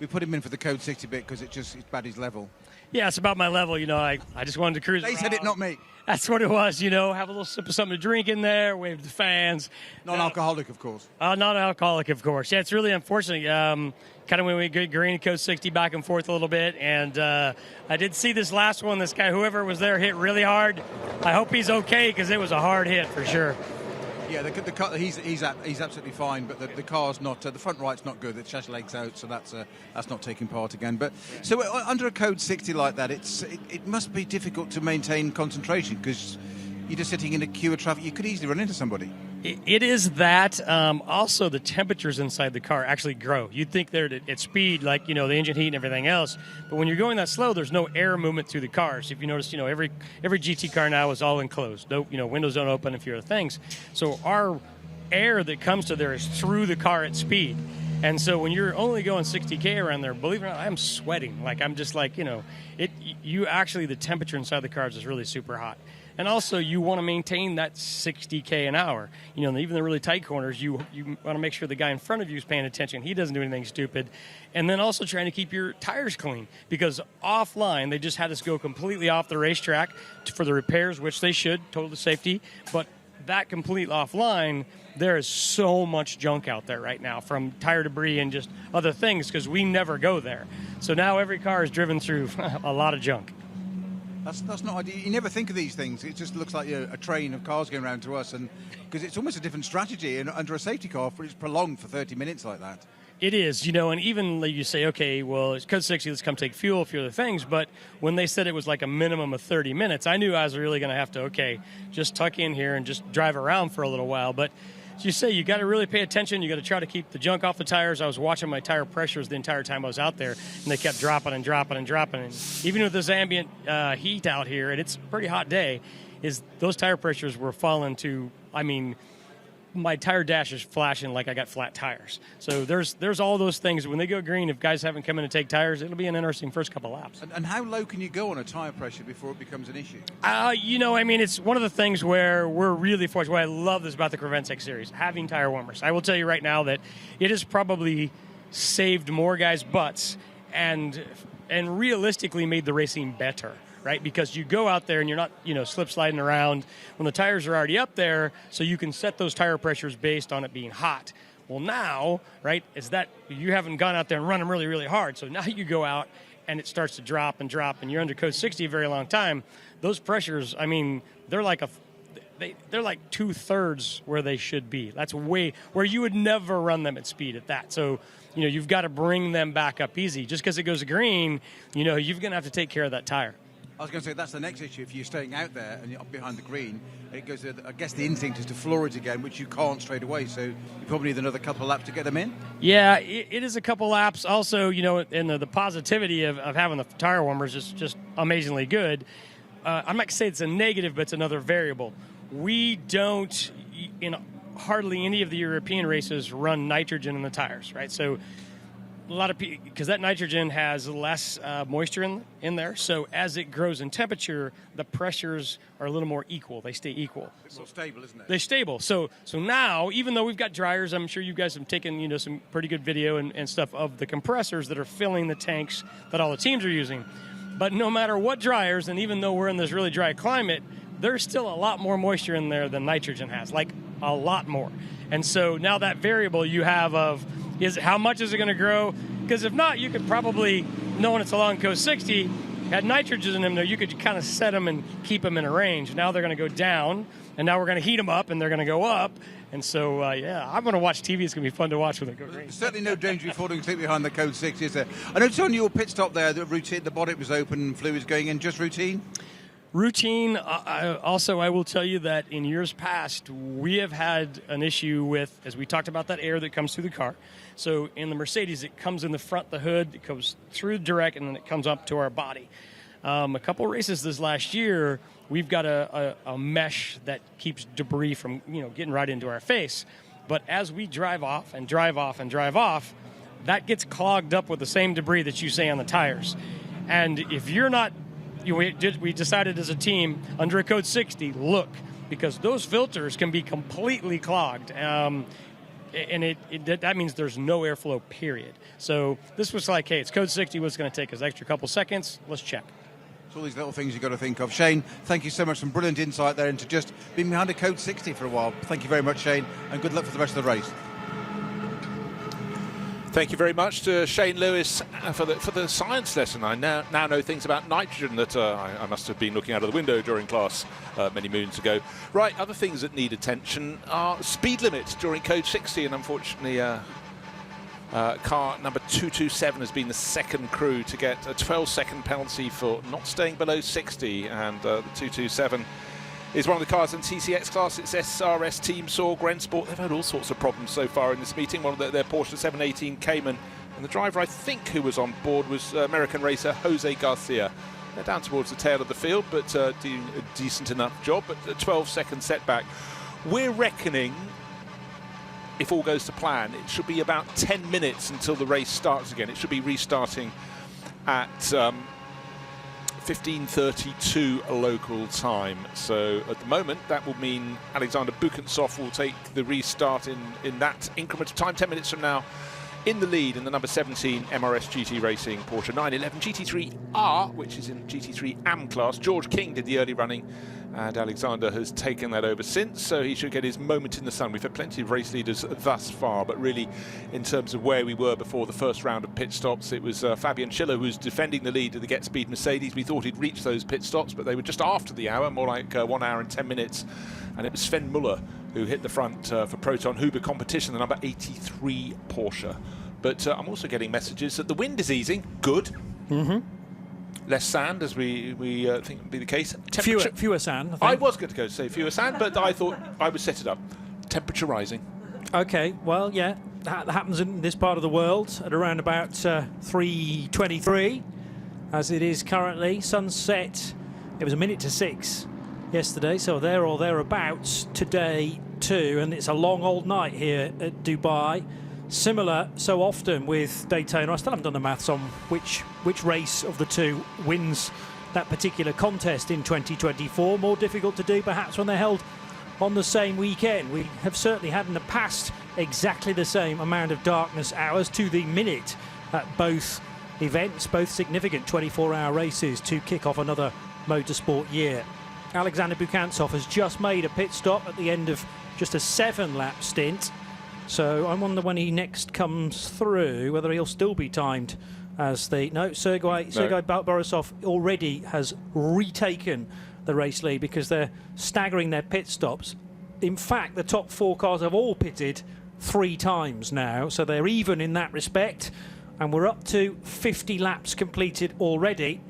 put him in for the Code 60 bit because it's about his level. Yeah, it's about my level. You know, I just wanted to cruise They around. said it, not me. That's what it was, you know, have a little sip of something to drink in there, wave to the fans. Non-alcoholic, of course. Non-alcoholic, of course. Yeah, it's really unfortunate. Kind of when we get green Code 60 back and forth a little bit. And I did see this last one. This guy, whoever was there, hit really hard. I hope he's okay, because it was a hard hit for sure. Yeah, the car, he's absolutely fine, but the car's not. The front right's not good. The chassis leg's out, so that's not taking part again. But so under a Code 60 like that, it must be difficult to maintain concentration, because you're just sitting in a queue of traffic. You could easily run into somebody. It is that. Also, the temperatures inside the car actually grow. You'd think they're at speed, like, you know, the engine heat and everything else. But when you're going that slow, there's no air movement through the car. So if you notice, you know, every GT car now is all enclosed. No, you know, windows don't open, a few other things. So our air that comes to there is through the car at speed. And so when you're only going 60K around there, believe it or not, I'm sweating. Like, I'm just like, you know, the temperature inside the cars is really super hot. And also, you want to maintain that 60K an hour. You know, even the really tight corners, you want to make sure the guy in front of you is paying attention. He doesn't do anything stupid. And then also trying to keep your tires clean. Because offline, they just had us go completely off the racetrack for the repairs, which they should, total safety. But that complete offline, there is so much junk out there right now from tire debris and just other things, because we never go there. So now every car is driven through a lot of junk. That's not ideal. You never think of these things. It just looks like a train of cars going around to us, and because it's almost a different strategy. And under a safety car, it's prolonged for 30 minutes like that. It is, and even like you say, okay, well, it's Code 60, let's come take fuel, a few other things. But when they said it was like a minimum of 30 minutes, I knew I was really going to have to, just tuck in here and just drive around for a little while. But as you say, you got to really pay attention. You got to try to keep the junk off the tires. I was watching my tire pressures the entire time I was out there, and they kept dropping and dropping and dropping. And even with this ambient heat out here, and it's a pretty hot day, those tire pressures were falling to, my tire dash is flashing like I got flat tires. So there's all those things. When they go green, if guys haven't come in to take tires, it'll be an interesting first couple laps. And how low can you go on a tire pressure before it becomes an issue? It's one of the things where we're really fortunate. What I love this about the Creventic series, having tire warmers. I will tell you right now that it has probably saved more guys' butts and realistically made the racing better. Right, because you go out there and you're not, slip sliding around when the tires are already up there, so you can set those tire pressures based on it being hot. Well, now, right, is that you haven't gone out there and run them really, really hard. So now you go out and it starts to drop and drop, and you're under Code 60 a very long time. Those pressures, they're like they're like 2/3 where they should be. That's way where you would never run them at speed at that. So you've got to bring them back up easy. Just because it goes green, you're going to have to take care of that tire. I was going to say that's the next issue. If you're staying out there and you're up behind the green, it goes. I guess the instinct is to floor it again, which you can't straight away. So you probably need another couple of laps to get them in. Yeah, it is a couple laps. Also, and the positivity of having the tire warmers is just amazingly good. I'm not going to say it's a negative, but it's another variable. We don't, in hardly any of the European races, run nitrogen in the tires, right? So a lot of people, because that nitrogen has less moisture in there, so as it grows in temperature, the pressures are a little more equal. They stay equal. It's more stable, isn't it? They're stable. So now, even though we've got dryers, I'm sure you guys have taken some pretty good video and stuff of the compressors that are filling the tanks that all the teams are using. But no matter what dryers, and even though we're in this really dry climate, there's still a lot more moisture in there than nitrogen has, like a lot more. And so now that variable you have of how much is it going to grow? Because if not, you could probably, knowing it's along Code 60, had nitrogen in them there, you could kind of set them and keep them in a range. Now they're going to go down, and now we're going to heat them up, and they're going to go up. And so, I'm going to watch TV. It's going to be fun to watch when they go green. Certainly no danger of falling asleep behind the Code 60, is there? I noticed on your pit stop there, the routine, the bonnet was open, fluids going in, just routine? Routine. Also, I will tell you that in years past, we have had an issue with, as we talked about, that air that comes through the car. So in the Mercedes, it comes in the front, the hood, it goes through the direct, and then it comes up to our body. A couple races this last year, we've got a mesh that keeps debris from getting right into our face. But as we drive off and drive off and drive off, that gets clogged up with the same debris that you see on the tires. And if you're not, we decided as a team under a Code 60, look, because those filters can be completely clogged. And that means there's no airflow, period. So this was like, hey, it's Code 60. What's going to take us an extra couple seconds? Let's check. It's all these little things you've got to think of. Shane, thank you so much. Some brilliant insight there into just being behind a Code 60 for a while. Thank you very much, Shane, and good luck for the rest of the race. Thank you very much to Shane Lewis for the science lesson. I now know things about nitrogen that I must have been looking out of the window during class many moons ago. Right, other things that need attention are speed limits during Code 60, and unfortunately car number 227 has been the second crew to get a 12-second penalty for not staying below 60, and the 227 is one of the cars in TCX class. It's SRS Team Saw Grensport. They've had all sorts of problems so far in this meeting. One of their Porsche 718 Cayman, and the driver I think who was on board was American racer Jose Garcia. They're down towards the tail of the field, but doing a decent enough job. But a 12-second setback. We're reckoning, if all goes to plan, it should be about 10 minutes until the race starts again. It should be restarting at 15:32 local time. So at the moment, that will mean Alexander Bukantsov will take the restart in that increment of time. 10 minutes from now, in the lead in the number 17 MRS GT Racing Porsche 911 GT3R, which is in GT3 AM class. George King did the early running, and Alexander has taken that over since, so he should get his moment in the sun. We've had plenty of race leaders thus far, but really in terms of where we were before the first round of pit stops, it was Fabian Schiller who was defending the lead of the Get Speed Mercedes. We thought he'd reach those pit stops, but they were just after the hour, more like 1 hour and 10 minutes, and it was Sven Muller who hit the front for Proton Huber competition, the number 83 Porsche. But I'm also getting messages that the wind is easing. Good. Less sand, as we think would be the case. Fewer sand, I think. I was going to go say fewer sand, but I thought I would set it up. Temperature rising. Okay, well, yeah, that happens in this part of the world at around about 3:23, as it is currently. Sunset, it was 5:55 yesterday, so there or thereabouts today too, and it's a long old night here at Dubai. Similar so often with Daytona. I still haven't done the maths on which race of the two wins that particular contest in 2024. More difficult to do perhaps when they're held on the same weekend. We have certainly had in the past exactly the same amount of darkness hours to the minute at both events, both significant 24-hour races to kick off another motorsport year. Alexander Bukantsov has just made a pit stop at the end of just a 7-lap stint. So I wonder when he next comes through, whether he'll still be timed as the... No, Sergei Borisov already has retaken the race lead because they're staggering their pit stops. In fact, the top 4 cars have all pitted 3 times now, so they're even in that respect. And we're up to 50 laps completed already.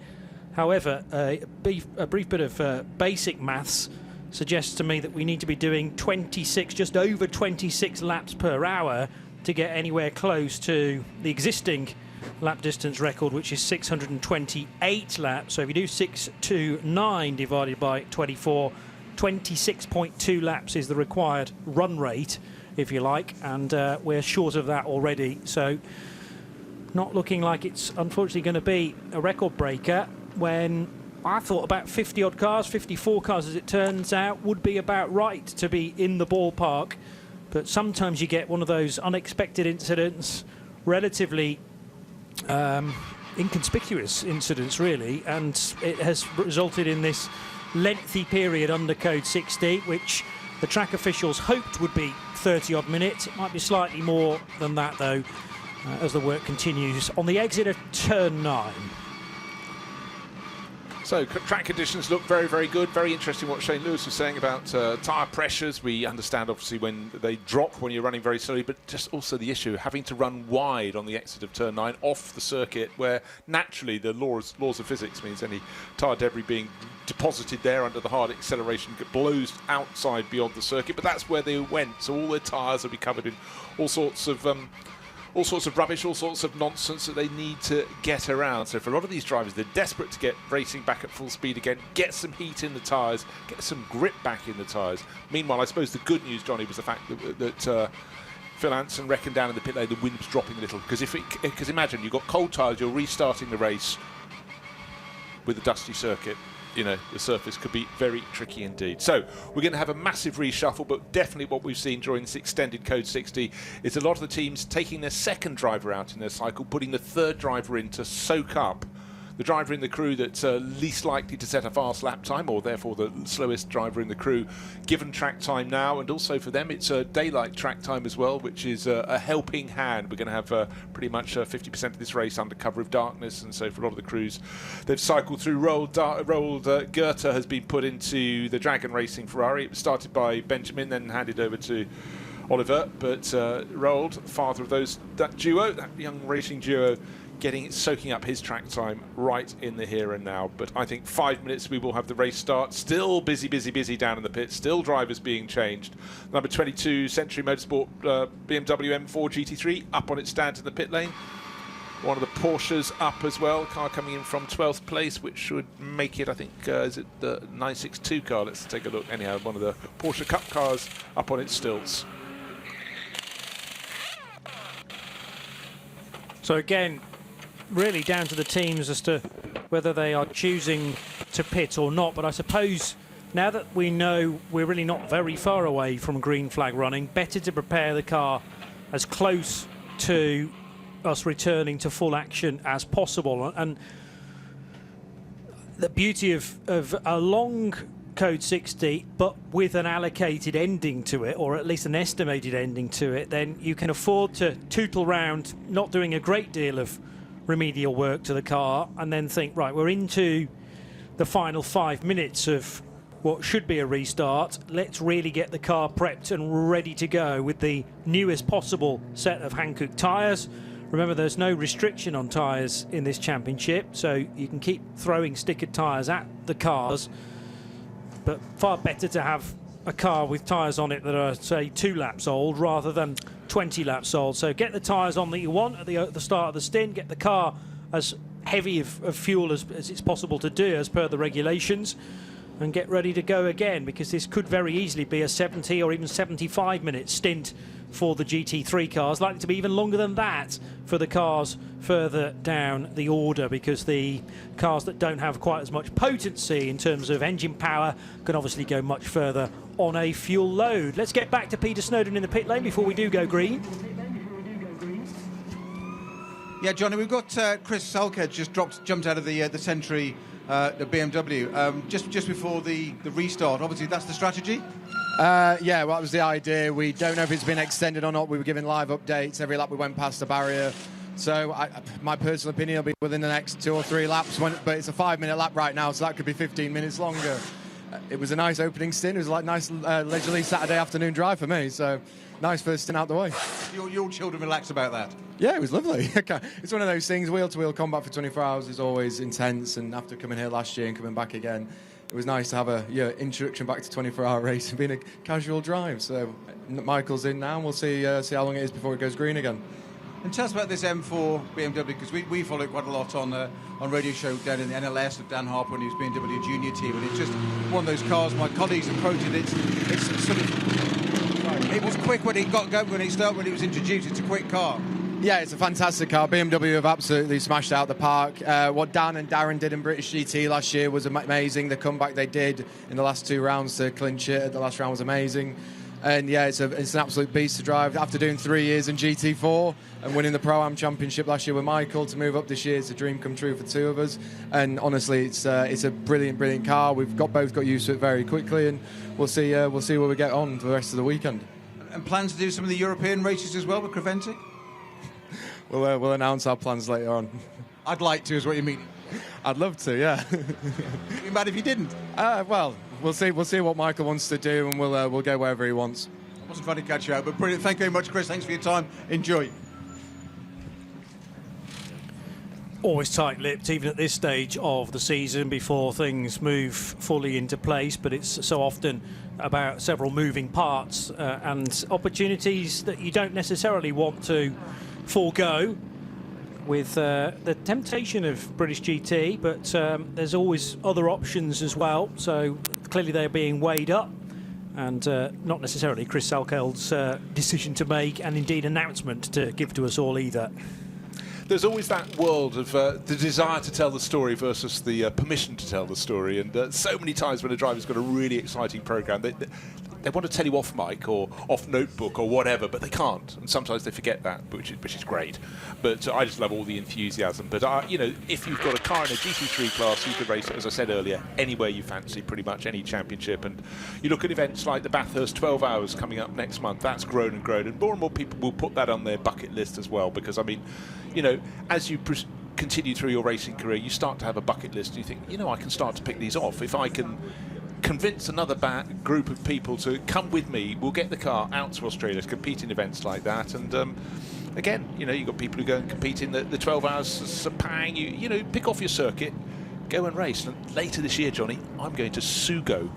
However, a brief bit of basic maths suggests to me that we need to be doing 26, just over 26 laps per hour to get anywhere close to the existing lap distance record, which is 628 laps. So if you do 629 divided by 24, 26.2 laps is the required run rate, if you like, and we're short of that already. So not looking like it's unfortunately going to be a record breaker, when I thought about 50-odd cars, 54 cars as it turns out, would be about right to be in the ballpark. But sometimes you get one of those unexpected incidents, relatively inconspicuous incidents, really, and it has resulted in this lengthy period under Code 60, which the track officials hoped would be 30-odd minutes. It might be slightly more than that, though, as the work continues on the exit of Turn 9. So track conditions look very, very good. Very interesting what Shane Lewis was saying about tyre pressures. We understand, obviously, when they drop when you're running very slowly, but just also the issue having to run wide on the exit of Turn 9 off the circuit, where naturally the laws of physics means any tyre debris being deposited there under the hard acceleration blows outside beyond the circuit. But that's where they went. So all their tyres will be covered in all sorts of rubbish, all sorts of nonsense that they need to get around. So for a lot of these drivers, they're desperate to get racing back at full speed again, get some heat in the tyres, get some grip back in the tyres. Meanwhile, I suppose the good news, Johnny, was the fact that Phil Anson reckoned down in the pit lane the wind was dropping a little. Because imagine, you've got cold tyres, you're restarting the race with a dusty circuit. You know, the surface could be very tricky indeed. So we're going to have a massive reshuffle, but definitely what we've seen during this extended Code 60 is a lot of the teams taking their second driver out in their cycle, putting the third driver in to soak up the driver in the crew that's least likely to set a fast lap time, or therefore the slowest driver in the crew, given track time now. And also for them, it's a daylight track time as well, which is a helping hand. We're going to have pretty much 50% of this race under cover of darkness, and so for a lot of the crews, they've cycled through. Roald Goethe has been put into the Dragon Racing Ferrari. It was started by Benjamin, then handed over to Oliver, but Roald, father of that young racing duo, soaking up his track time right in the here and now. But I think 5 minutes we will have the race start. Still busy down in the pit. Still drivers being changed. Number 22 Century Motorsport BMW M4 GT3 up on its stand in the pit lane. One of the Porsches up as well. Car coming in from 12th place, which should make it, I think, is it the 962 car? Let's take a look. Anyhow, one of the Porsche Cup cars up on its stilts. So again, really down to the teams as to whether they are choosing to pit or not. But I suppose now that we know we're really not very far away from green flag running, better to prepare the car as close to us returning to full action as possible. And the beauty of a long Code 60, but with an allocated ending to it, or at least an estimated ending to it, then you can afford to tootle round, not doing a great deal of remedial work to the car, and then think, right, we're into the final 5 minutes of what should be a restart. Let's really get the car prepped and ready to go with the newest possible set of Hankook tyres. Remember, there's no restriction on tyres in this championship, so you can keep throwing stickered tyres at the cars, but far better to have a car with tyres on it that are, say, 2 laps old rather than 20 laps old. So get the tyres on that you want at the start of the stint, get the car as heavy of fuel as it's possible to do as per the regulations, and get ready to go again, because this could very easily be a 70 or even 75-minute stint for the GT3 cars, likely to be even longer than that for the cars further down the order, because the cars that don't have quite as much potency in terms of engine power can obviously go much further on a fuel load. Let's get back to Peter Snowden in the pit lane before we do go green. Yeah, Johnny, we've got Chris Salkhead just jumped out of the Century, the BMW, just before the restart. Obviously, that's the strategy. Yeah, well, that was the idea. We don't know if it's been extended or not. We were giving live updates every lap we went past the barrier. So my personal opinion will be within the next 2 or 3 laps, but it's a 5-minute lap right now, so that could be 15 minutes longer. It was a nice opening stint. It was like nice leisurely Saturday afternoon drive for me, so nice first stint out the way. Your children relaxed about that? Yeah, it was lovely. It's one of those things, wheel-to-wheel combat for 24 hours is always intense, and after coming here last year and coming back again, it was nice to have a introduction back to 24-hour race and being a casual drive. So Michael's in now, and we'll see how long it is before it goes green again. And tell us about this M4 BMW, because we follow it quite a lot on radio show down in the NLS with Dan Harper when he was BMW junior team, and it's just one of those cars. My colleagues have quoted it's sort of, it was quick when it got going, when it was introduced. It's a quick car. Yeah, it's a fantastic car. BMW have absolutely smashed out the park. What Dan and Darren did in British GT last year was amazing. The comeback they did in the last 2 rounds to clinch it, the last round was amazing. And yeah, it's an absolute beast to drive. After doing 3 years in GT4 and winning the Pro-Am Championship last year with Michael, to move up this year is a dream come true for 2 of us. And honestly, it's a brilliant car. We've both got used to it very quickly, and we'll see where we get on for the rest of the weekend. And plans to do some of the European races as well with Creventic? We'll announce our plans later on. I'd like to, is what you mean? I'd love to, yeah. You'd be mad if you didn't? Well, we'll see what Michael wants to do, and we'll go wherever he wants. I wasn't trying to catch you out, but brilliant. Thank you very much, Chris. Thanks for your time. Enjoy. Always tight-lipped, even at this stage of the season, before things move fully into place, but it's so often about several moving parts and opportunities that you don't necessarily want to forego, with the temptation of British GT, but there's always other options as well, so clearly they're being weighed up, and not necessarily Chris Salkeld's decision to make, and indeed announcement to give to us all either. There's always that world of the desire to tell the story versus the permission to tell the story, and so many times when a driver's got a really exciting programme, they want to tell you off mic or off notebook or whatever, but they can't, and sometimes they forget that, which is great. But I just love all the enthusiasm. But if you've got a car in a GT3 class, you could race it, as I said earlier, anywhere you fancy, pretty much any championship. And you look at events like the Bathurst 12 Hours coming up next month. That's grown, and more people will put that on their bucket list as well, because I mean, as you continue through your racing career, you start to have a bucket list, and you think, I can start to pick these off. If I can convince another group of people to come with me, we'll get the car out to Australia to compete in events like that. And again, you've got people who go and compete in the 12 Hours Sepang. You pick off your circuit, go and race. And later this year, Johnny, I'm going to Sugo.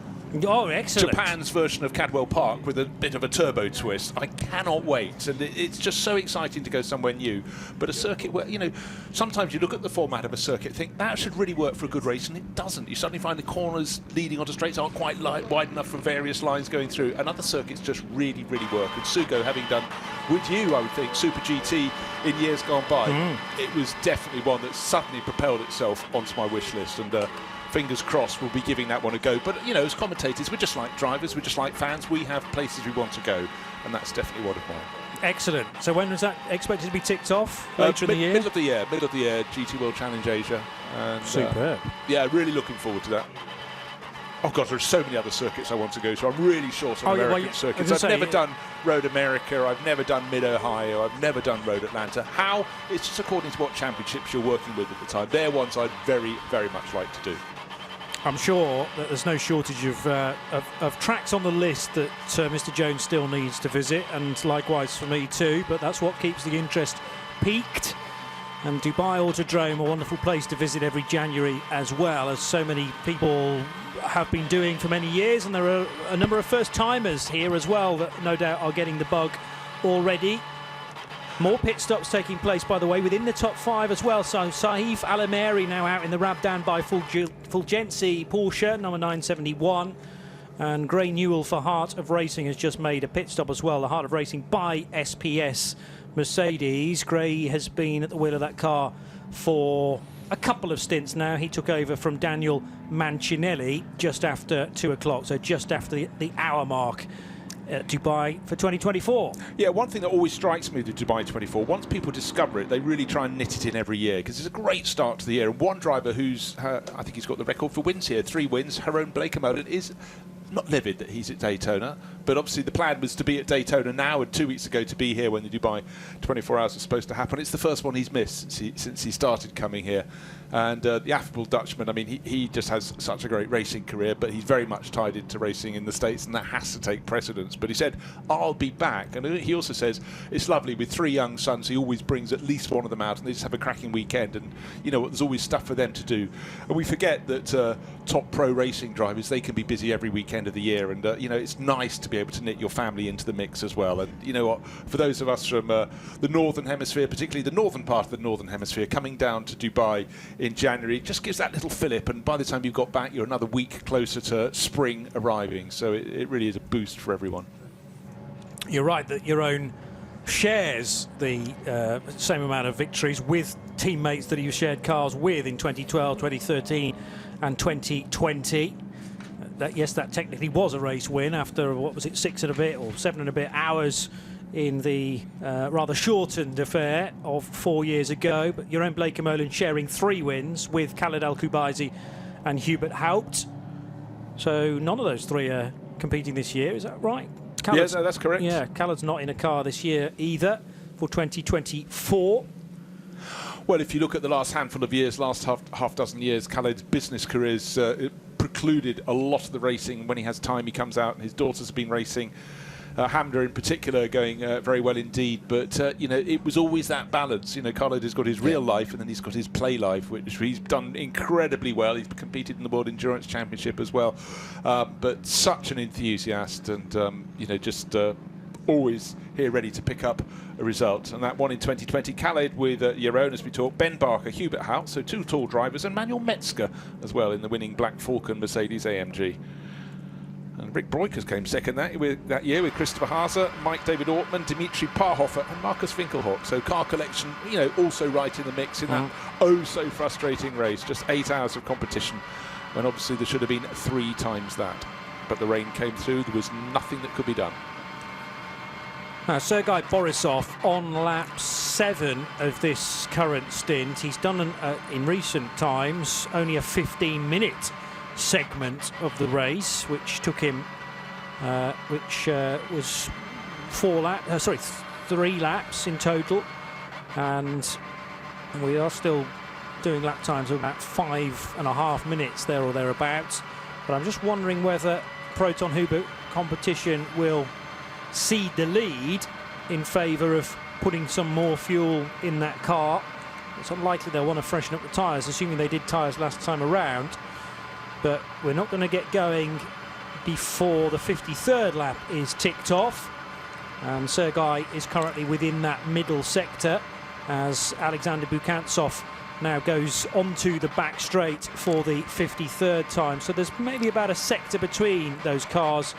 Oh, excellent. Japan's version of Cadwell Park with a bit of a turbo twist. I cannot wait, and it's just so exciting to go somewhere new. But a circuit where, sometimes you look at the format of a circuit and think that should really work for a good race, and it doesn't. You suddenly find the corners leading onto straights aren't quite wide enough for various lines going through, and other circuits just really, really work. And Sugo, having done with you, I would think, Super GT in years gone by, it was definitely one that suddenly propelled itself onto my wish list, and fingers crossed, we'll be giving that one a go. But, you know, as commentators, we're just like drivers, we're just like fans. We have places we want to go, and that's definitely one of mine. Excellent. So when was that expected to be ticked off? Later in the year? Middle of the year, GT World Challenge Asia. And, superb. Yeah, really looking forward to that. Oh God, there's so many other circuits I want to go to. I'm really short on American circuits. I've never done Road America, I've never done Mid-Ohio, I've never done Road Atlanta. How? It's just according to what championships you're working with at the time. They're ones I'd very, very much like to do. I'm sure that there's no shortage of tracks on the list that Mr. Jones still needs to visit, and likewise for me too, but that's what keeps the interest peaked. And Dubai Autodrome, a wonderful place to visit every January as well, as so many people have been doing for many years, and there are a number of first-timers here as well that no doubt are getting the bug already. More pit stops taking place, by the way, within the top 5 as well. So Saif Alameri now out in the Rabdan by Fulgenci Porsche, number 971. And Gray Newell for Heart of Racing has just made a pit stop as well. The Heart of Racing by SPS Mercedes. Gray has been at the wheel of that car for a couple of stints now. He took over from Daniel Mancinelli just after 2 o'clock, so just after the hour mark at Dubai for 2024. Yeah, one thing that always strikes me with Dubai 24, once people discover it, they really try and knit it in every year, because it's a great start to the year. And one driver who's, I think he's got the record for wins here, 3 wins, Haroon Blakemolen, is not livid that he's at Daytona, but obviously the plan was to be at Daytona now, and 2 weeks ago to be here when the Dubai 24 Hours was supposed to happen. It's the first one he's missed since he started coming here. And the affable Dutchman, I mean, he just has such a great racing career, but he's very much tied into racing in the States, and that has to take precedence. But he said, I'll be back. And he also says, it's lovely, with 3 young sons, he always brings at least one of them out, and they just have a cracking weekend. And, you know, there's always stuff for them to do. And we forget that top pro racing drivers, they can be busy every weekend of the year. And, you know, it's nice to be able to knit your family into the mix as well. And, you know what, for those of us from the Northern Hemisphere, particularly the northern part of the Northern Hemisphere, coming down to Dubai in January, it just gives that little fillip, and by the time you've got back, you're another week closer to spring arriving. So it really is a boost for everyone. You're right that your own shares the same amount of victories with teammates that you shared cars with in 2012, 2013 and 2020. Yes, that technically was a race win after, what was it, 6 and a bit or 7 and a bit hours in the rather shortened affair of 4 years ago. But Jeroen Bleekemolen sharing 3 wins with Khaled Al-Kubaisi and Hubert Haupt. So none of those 3 are competing this year, is that right? Yes, no, that's correct. Yeah, Khaled's not in a car this year either for 2024. Well, if you look at the last handful of years, last half dozen years, Khaled's business career's precluded a lot of the racing. When he has time, he comes out, and his daughter's been racing. Hamda in particular going very well indeed, but you know, it was always that balance. You know, Khaled has got his real life, and then he's got his play life, which he's done incredibly well. He's competed in the World Endurance Championship as well, but such an enthusiast, and you know, just always here ready to pick up a result. And that one in 2020, Khaled with Jeroen, as we talk, Ben Barker, Hubert Haupt, so 2 tall drivers, and Manuel Metzger as well in the winning Black Falcon Mercedes AMG. And Rick Breukers came second that year with Christopher Haase, Mike David Ortman, Dimitri Parhofer and Marcus Finkelhock. So car collection, you know, also right in the mix in that so frustrating race. Just 8 hours of competition, when obviously there should have been 3 times that. But the rain came through, there was nothing that could be done. Now, Sergei Borisov on lap 7 of this current stint. He's done, in recent times, only a 15-minute segment of the race, which took him, was 3 laps in total, and we are still doing lap times of about 5.5 minutes there or thereabouts. But I'm just wondering whether Proton Hubert competition will cede the lead in favour of putting some more fuel in that car. It's unlikely they'll want to freshen up the tyres, assuming they did tyres last time around. But we're not going to get going before the 53rd lap is ticked off. And Sergei is currently within that middle sector as Alexander Bukantsov now goes onto the back straight for the 53rd time. So there's maybe about a sector between those cars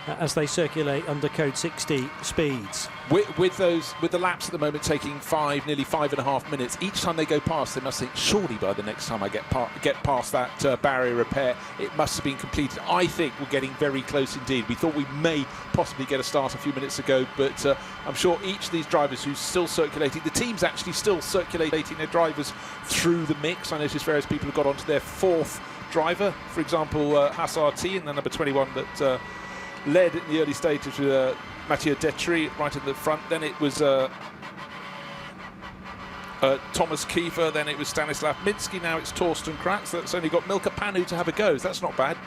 as they circulate under code 60 speeds. With the laps at the moment taking nearly 5.5 minutes, each time they go past, they must think, surely by the next time I get past that barrier repair, it must have been completed. I think we're getting very close indeed. We thought we may possibly get a start a few minutes ago, but I'm sure each of these drivers who's still circulating, the team's actually still circulating their drivers through the mix. I noticed various people have got onto their fourth driver, for example, Hassar T, and the number 21 that led in the early stages with Mathieu Detry right at the front. Then it was Thomas Kiefer, then it was Stanislav Minsky, now it's Torsten Kratz. That's only got Milka Panu to have a go. That's not bad.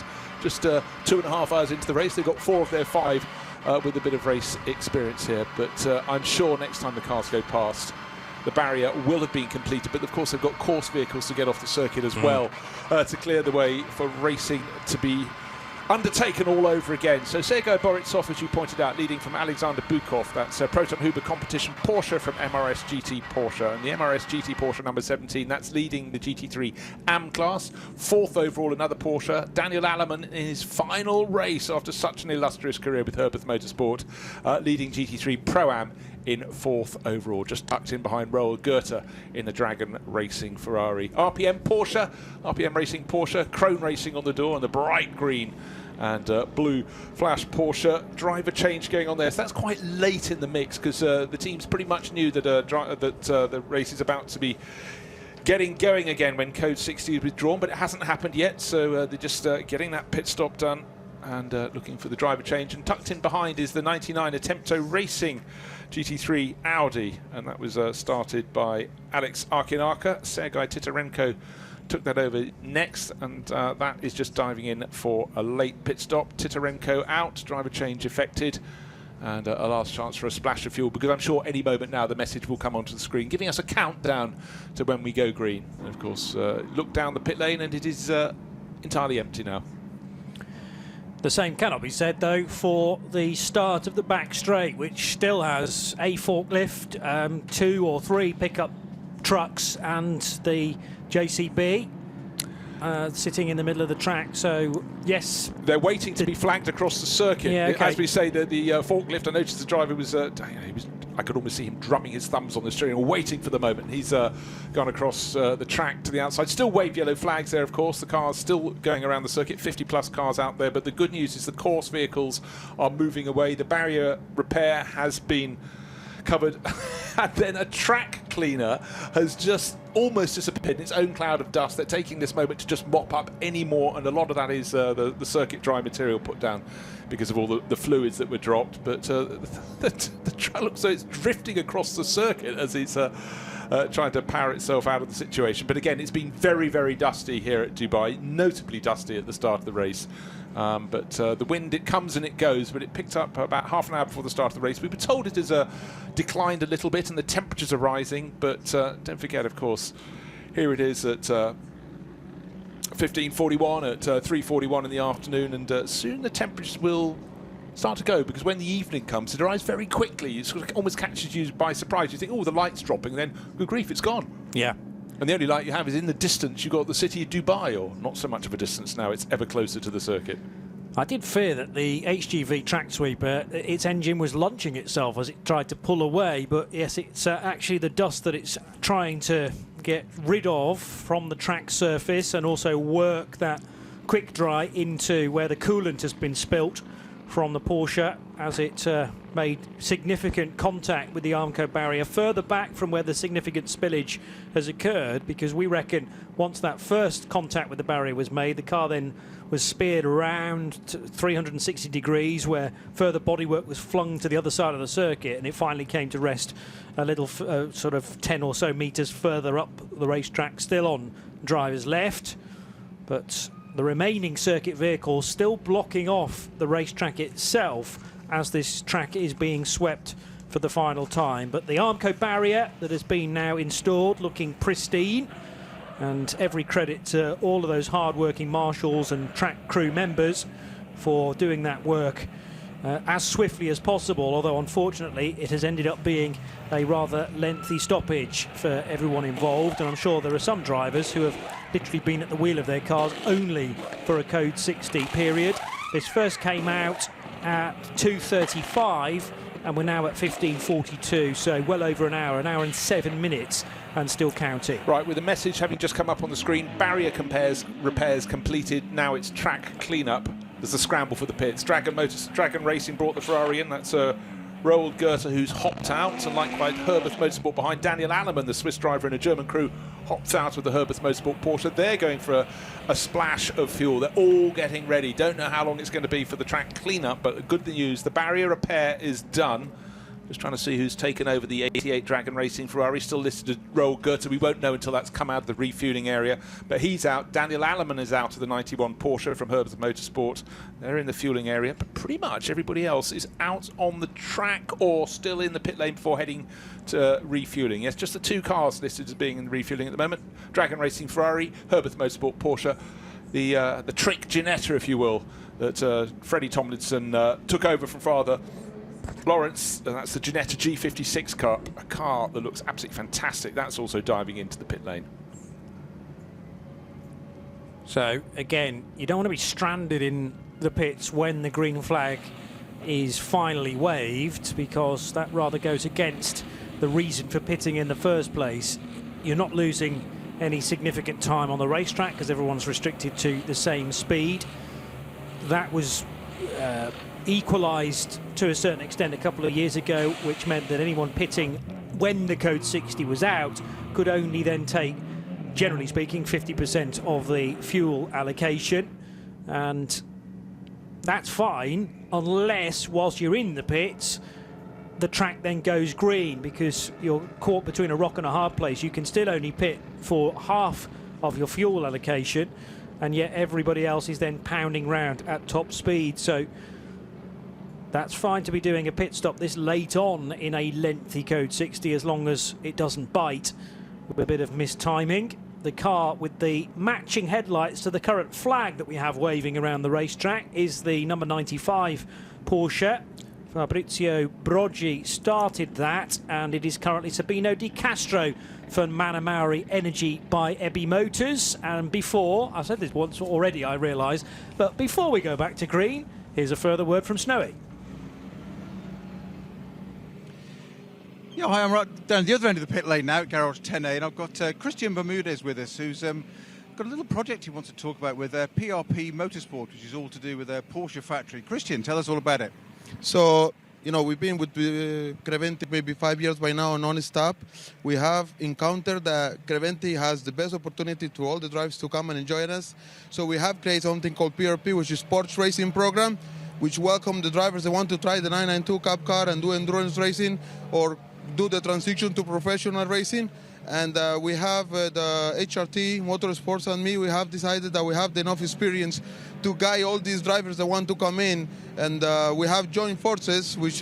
Just 2.5 hours into the race, they've got 4 of their 5 with a bit of race experience here. But I'm sure next time the cars go past, the barrier will have been completed. But of course they've got course vehicles to get off the circuit as well to clear the way for racing to be undertaken all over again. So Sergei Borisov, as you pointed out, leading from Alexander Bukov. That's Proton Huber competition Porsche from MRS GT Porsche. And the MRS GT Porsche number 17, that's leading the GT3 AM class. 4th overall, another Porsche. Daniel Alleman in his final race after such an illustrious career with Herbert Motorsport, leading GT3 Pro-Am in 4th overall, just tucked in behind Raoul Goethe in the Dragon Racing Ferrari. RPM Racing Porsche, Krone Racing on the door, and the bright green and blue flash Porsche. Driver change going on there, so that's quite late in the mix because the teams pretty much knew that the race is about to be getting going again when code 60 is withdrawn, but it hasn't happened yet, so they're just getting that pit stop done and looking for the driver change. And tucked in behind is the 99 Attempto Racing GT3 Audi, and that was started by Alex Arkinaka. Sergei Titarenko took that over next, and that is just diving in for a late pit stop. Titarenko out, driver change effected, and a last chance for a splash of fuel, because I'm sure any moment now the message will come onto the screen giving us a countdown to when we go green. And of course, look down the pit lane and it is entirely empty now. The same cannot be said, though, for the start of the back straight, which still has a forklift, 2 or 3 pickup trucks, and the JCB sitting in the middle of the track. So, yes. They're waiting to be flagged across the circuit. Yeah, okay. As we say, the forklift, I noticed the driver was, I could almost see him drumming his thumbs on the steering wheel, waiting for the moment. He's gone across the track to the outside. Still wave yellow flags there, of course. The cars still going around the circuit, 50-plus cars out there. But the good news is the course vehicles are moving away. The barrier repair has been covered. And then a track cleaner has just almost disappeared in its own cloud of dust. They're taking this moment to just mop up any more, and a lot of that is the circuit dry material put down because of all the fluids that were dropped. But the track looks like it's drifting across the circuit as it's trying to power itself out of the situation. But again, it's been very, very dusty here at Dubai, notably dusty at the start of the race. But the wind, it comes and it goes, but it picked up about half an hour before the start of the race. We were told it has declined a little bit and the temperatures are rising, but don't forget, of course, here it is at 15:41, at 3:41 in the afternoon, and soon the temperatures will start to go, because when the evening comes, it arrives very quickly. It sort of almost catches you by surprise. You think, oh, the light's dropping, and then, good grief, it's gone. Yeah. And the only light you have is in the distance. You've got the city of Dubai, or not so much of a distance now, it's ever closer to the circuit. I did fear that the HGV track sweeper, its engine was launching itself as it tried to pull away, but yes, it's actually the dust that it's trying to get rid of from the track surface, and also work that quick dry into where the coolant has been spilt from the Porsche as it made significant contact with the Armco barrier further back from where the significant spillage has occurred, because we reckon once that first contact with the barrier was made, the car then was speared around 360 degrees, where further bodywork was flung to the other side of the circuit, and it finally came to rest a little sort of 10 or so metres further up the racetrack, still on driver's left. But the remaining circuit vehicles still blocking off the racetrack itself as this track is being swept for the final time. But the Armco barrier that has been now installed looking pristine, and every credit to all of those hard-working marshals and track crew members for doing that work as swiftly as possible, although unfortunately it has ended up being a rather lengthy stoppage for everyone involved. And I'm sure there are some drivers who have literally been at the wheel of their cars only for a code 60 period. This first came out at 2:35, and we're now at 15:42, so well over an hour and 7 minutes, and still counting. Right, with a message having just come up on the screen, barrier repairs completed, now it's track cleanup. There's a scramble for the pits. Dragon Racing brought the Ferrari in, that's Roald Goethe who's hopped out, and likewise Herbert Motorsport behind. Daniel Allemann, the Swiss driver and a German crew, hopped out with the Herbert Motorsport Porsche. They're going for a splash of fuel. They're all getting ready. Don't know how long it's going to be for the track cleanup, but good news, the barrier repair is done. Just trying to see who's taken over the 88 Dragon Racing Ferrari, still listed as Roald Goethe. We won't know until that's come out of the refueling area, but he's out. Daniel Allemann is out of the 91 Porsche from Herbert Motorsport. They're in the fueling area, but pretty much everybody else is out on the track or still in the pit lane before heading to refueling. Yes, just the two cars listed as being in refueling at the moment. Dragon Racing Ferrari, Herbert Motorsport Porsche, the trick Ginetta, if you will, that Freddie Tomlinson took over from father Lawrence, and that's the Ginetta G56 car, a car that looks absolutely fantastic. That's also diving into the pit lane. So, again, you don't want to be stranded in the pits when the green flag is finally waved, because that rather goes against the reason for pitting in the first place. You're not losing any significant time on the racetrack because everyone's restricted to the same speed. That was equalised to a certain extent a couple of years ago, which meant that anyone pitting when the code 60 was out could only then take, generally speaking, 50% of the fuel allocation, and that's fine unless whilst you're in the pits the track then goes green, because you're caught between a rock and a hard place. You can still only pit for half of your fuel allocation, and yet everybody else is then pounding round at top speed. So that's fine to be doing a pit stop this late on in a lengthy code 60, as long as it doesn't bite with a bit of mistiming. The car with the matching headlights to the current flag that we have waving around the racetrack is the number 95 Porsche. Fabrizio Broggi started that, and it is currently Sabino Di Castro for Manamauri Energy by Ebby Motors. And before, I've said this once already, I realise, but before we go back to green, here's a further word from Snowy. Yeah, hi, I'm right down the other end of the pit lane now at Garage 10A, and I've got Christian Bermudez with us, who's got a little project he wants to talk about with PRP Motorsport, which is all to do with their Porsche factory. Christian, tell us all about it. So, you know, we've been with Creventic maybe 5 years by now, non-stop. We have encountered that Creventic has the best opportunity to all the drivers to come and enjoy us. So we have created something called PRP, which is Sports Racing Program, which welcome the drivers that want to try the 992 Cup car and do endurance racing or do the transition to professional racing. And we have the HRT, Motorsports, and me, we have decided that we have enough experience to guide all these drivers that want to come in. And we have joined forces, which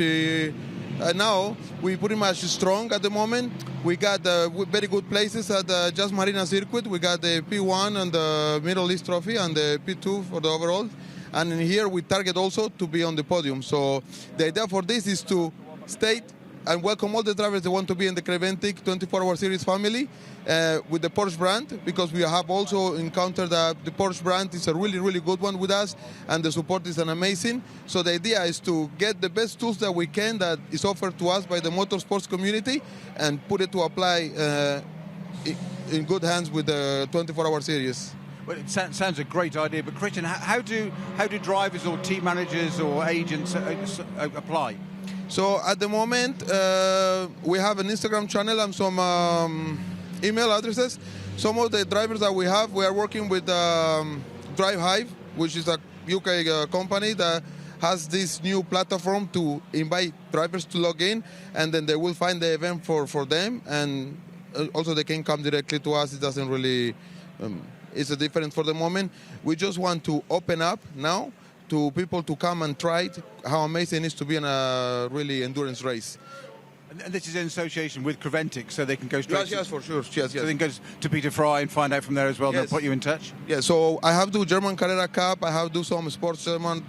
now we pretty much strong at the moment. We got very good places at the Jazz Marina circuit. We got the P1 and the Middle East Trophy and the P2 for the overall. And in here we target also to be on the podium. So the idea for this is to stay and welcome all the drivers that want to be in the Creventic 24-hour series family with the Porsche brand, because we have also encountered that the Porsche brand is a really, really good one with us, and the support is an amazing. So the idea is to get the best tools that we can that is offered to us by the motorsports community and put it to apply in good hands with the 24-hour series. Well, it sounds a great idea, but Christian, how do drivers or team managers or agents apply? So at the moment, we have an Instagram channel and some email addresses. Some of the drivers that we have, we are working with Drive Hive, which is a UK company that has this new platform to invite drivers to log in, and then they will find the event for them, and also they can come directly to us. It doesn't really, it's a difference for the moment. We just want to open up now to people to come and try it, how amazing it is to be in a really endurance race. And this is in association with Creventic, so they can go straight Yes, for sure. Yes. So they can go to Peter Fry and find out from there as well. Yes. They'll put you in touch. Yeah, so I have do German Carrera Cup, I have do some sports German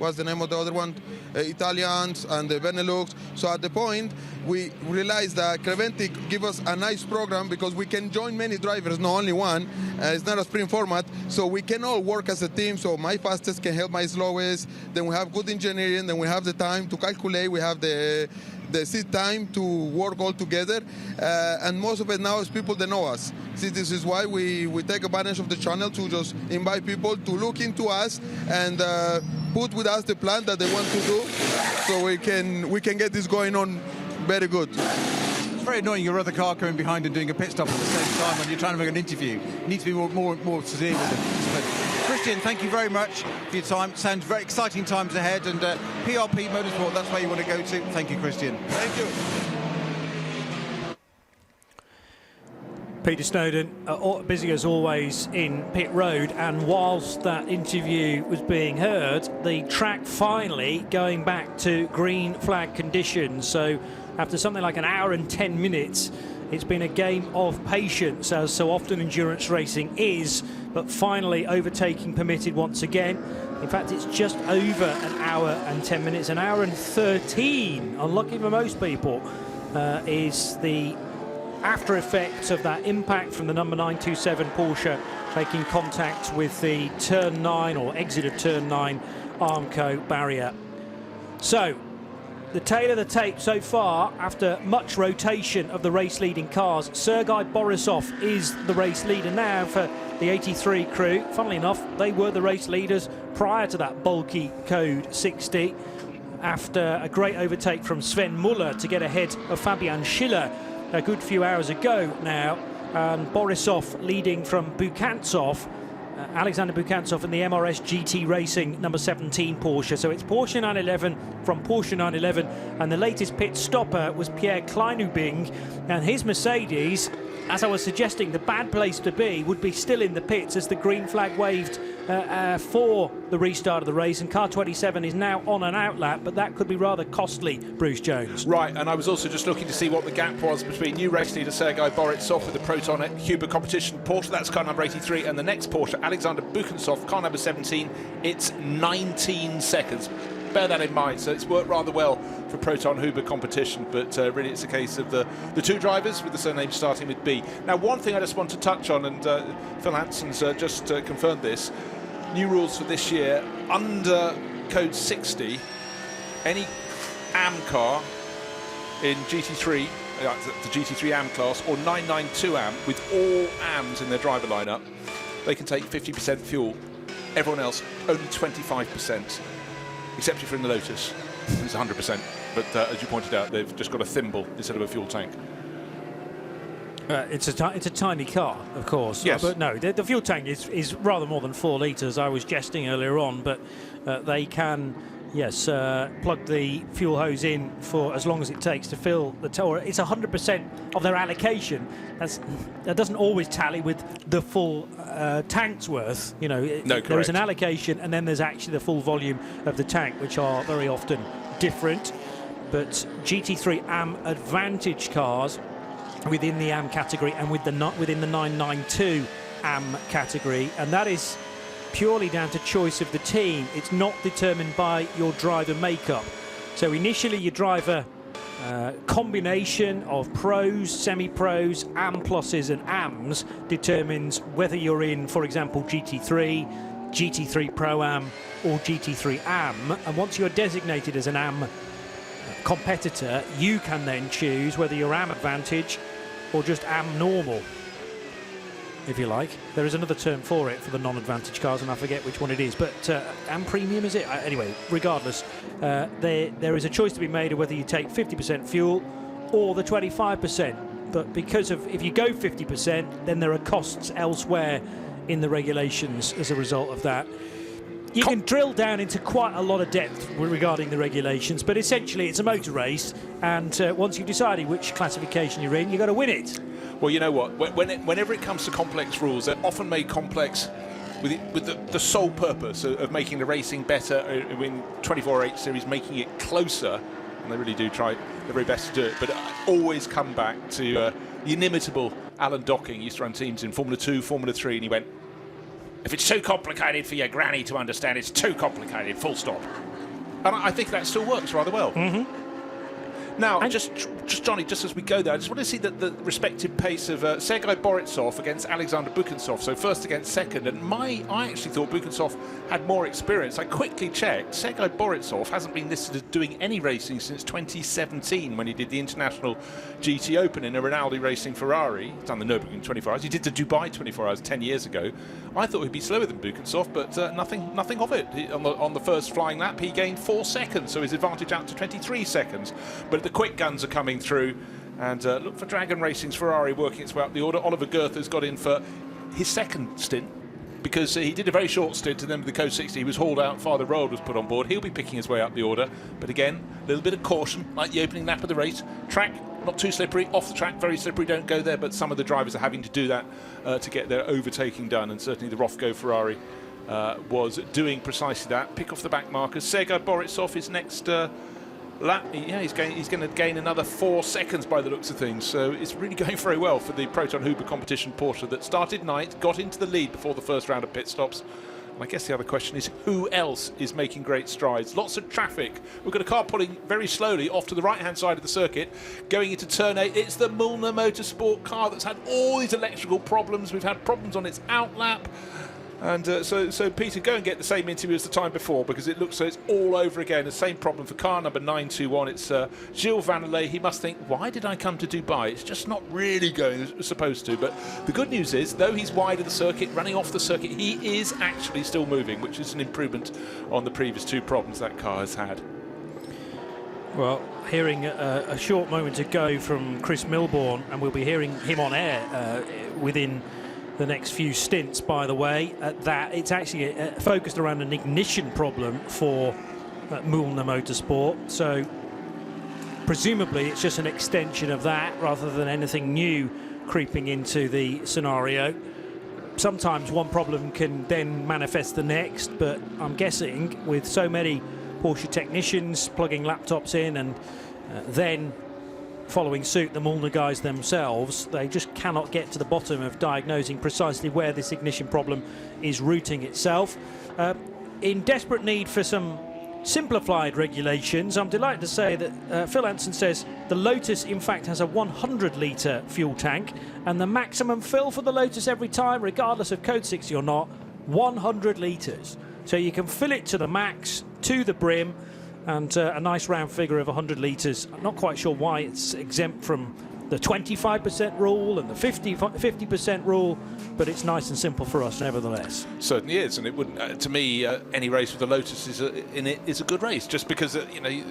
what's the name of the other one? Italians and the Benelux. So at the point, we realized that Creventic give us a nice program because we can join many drivers, not only one. It's not a sprint format, so we can all work as a team. So my fastest can help my slowest. Then we have good engineering. Then we have the time to calculate. We have the seat time to work all together, and most of it now is people that know us. See, this is why we take advantage of the channel to just invite people to look into us and put with us the plan that they want to do, so we can get this going on very good. It's very annoying your other car coming behind and doing a pit stop at the same time when you're trying to make an interview. You need to be more severe with them. But Christian, thank you very much for your time. Sounds very exciting times ahead, and PRP Motorsport, that's where you want to go to. Thank you, Christian. Thank you. Peter Snowden, busy as always in pit road, and whilst that interview was being heard, the track finally going back to green flag conditions. So after something like an hour and 10 minutes, it's been a game of patience, as so often endurance racing is, but finally overtaking permitted once again. In fact, it's just over an hour and 10 minutes, an hour and 13, unlucky for most people, is the after effects of that impact from the number 927 Porsche making contact with the turn 9 or exit of turn 9 Armco barrier. So the tail of the tape so far, after much rotation of the race leading cars, Sergei Borisov is the race leader now for the 83 crew. Funnily enough, they were the race leaders prior to that bulky code 60, after a great overtake from Sven Muller to get ahead of Fabian Schiller a good few hours ago now, and Borisov leading from Bukantsov, Alexander Bukantsov in the MRS GT Racing number 17 Porsche. So it's Porsche 911 from Porsche 911, and the latest pit stopper was Pierre Kleinubing, and his Mercedes, as I was suggesting, the bad place to be would be still in the pits as the green flag waved for the restart of the race, and car 27 is now on an outlap, but that could be rather costly, Bruce Jones. Right, and I was also just looking to see what the gap was between new race leader Sergei Borisov with the Proton Huber competition Porsche, that's car number 83, and the next Porsche, Alexander Bukantsov, car number 17. It's 19 seconds. Bear that in mind. So it's worked rather well for Proton Huber competition, but really it's a case of the two drivers with the surnames starting with B. Now, one thing I just want to touch on, and Phil Hanson's just confirmed this, new rules for this year, under code 60, any AM car in GT3, the GT3 AM class, or 992 AM, with all AMs in their driver lineup, they can take 50% fuel. Everyone else, only 25%. Except if you're in the Lotus, it's 100%. But as you pointed out, they've just got a thimble instead of a fuel tank. It's a tiny car, of course. Yes. But no, the fuel tank is rather more than 4 litres. I was jesting earlier on, but they can, yes, plug the fuel hose in for as long as it takes to fill the tower. It's 100% of their allocation. That doesn't always tally with the full tank's worth. You know, there is an allocation, and then there's actually the full volume of the tank, which are very often different. But GT3 AM Advantage cars within the AM category and within the 992 AM category, and that is purely down to choice of the team. It's not determined by your driver makeup. So initially your driver combination of pros, semi-pros, AM pluses and AMs determines whether you're in, for example, GT3, GT3 Pro Am or GT3 AM, and once you're designated as an AM competitor, you can then choose whether you're AM Advantage or just AM Normal, if you like. There is another term for it for the non-advantage cars, and I forget which one it is, but AM Premium, is it? Anyway, regardless, there is a choice to be made of whether you take 50% fuel or the 25%. But because of, if you go 50%, then there are costs elsewhere in the regulations as a result of that. You can drill down into quite a lot of depth regarding the regulations, but essentially it's a motor race, and once you've decided which classification you're in, you've got to win it. Well, you know what? Whenever it comes to complex rules, they're often made complex with the sole purpose of making the racing better, in 24/8 series, making it closer, and they really do try their very best to do it. But I always come back to the inimitable Alan Docking. Used to run teams in Formula 2, Formula 3, and he went, "If it's too complicated for your granny to understand, it's too complicated, full stop." And I think that still works rather well. Now, just Johnny, just as we go there, I just want to see the respective pace of Sergei Borisov against Alexander Bukansov. So first against second, and I actually thought Bukansov had more experience. I quickly checked. Sergei Borisov hasn't been listed as doing any racing since 2017 when he did the International GT Open in a Rinaldi Racing Ferrari. He's done the Nürburgring 24 hours. He did the Dubai 24 hours 10 years ago. I thought he'd be slower than Bukansov, but nothing of it. On the first flying lap, he gained 4 seconds, so his advantage out to 23 seconds. But the quick guns are coming through, and look for Dragon Racing's Ferrari working its way up the order. Oliver Goether's got in for his second stint, because he did a very short stint, and then with the Code 60 he was hauled out, Father Road was put on board. He'll be picking his way up the order, but again, a little bit of caution, like the opening lap of the race. Track, not too slippery. Off the track, very slippery, don't go there, but some of the drivers are having to do that to get their overtaking done, and certainly the Rothko Ferrari was doing precisely that. Pick off the back markers. Sergei Borisov is next lap. Yeah, he's going to gain another 4 seconds by the looks of things, so it's really going very well for the Proton Huber competition Porsche that started ninth, got into the lead before the first round of pit stops. And I guess the other question is, who else is making great strides? Lots of traffic. We've got a car pulling very slowly off to the right-hand side of the circuit, going into turn 8. It's the Mullner Motorsport car that's had all these electrical problems. We've had problems on its outlap. And so Peter, go and get the same interview as the time before, because it looks so it's all over again. The same problem for car number 921. It's Gilles Vanelay. He must think, why did I come to Dubai? It's just not really going as it was supposed to. But the good news is, though he's wide of the circuit, running off the circuit, he is actually still moving, which is an improvement on the previous 2 problems that car has had. Well, hearing a short moment ago from Chris Milbourne, and we'll be hearing him on air within the next few stints, by the way, that it's actually focused around an ignition problem for Mullner Motorsport. So presumably it's just an extension of that rather than anything new creeping into the scenario. Sometimes one problem can then manifest the next, but I'm guessing with so many Porsche technicians plugging laptops in and then following suit the Mullner guys themselves, they just cannot get to the bottom of diagnosing precisely where this ignition problem is rooting itself. In desperate need for some simplified regulations, I'm delighted to say that Phil Anson says the Lotus in fact has a 100-litre fuel tank, and the maximum fill for the Lotus every time, regardless of Code 60 or not, 100 litres. So you can fill it to the max, to the brim, and a nice round figure of 100 litres. I'm not quite sure why it's exempt from the 25% rule and the 50% rule, but it's nice and simple for us nevertheless. Certainly is, and it wouldn't. To me, any race with the Lotus in it is a good race, just because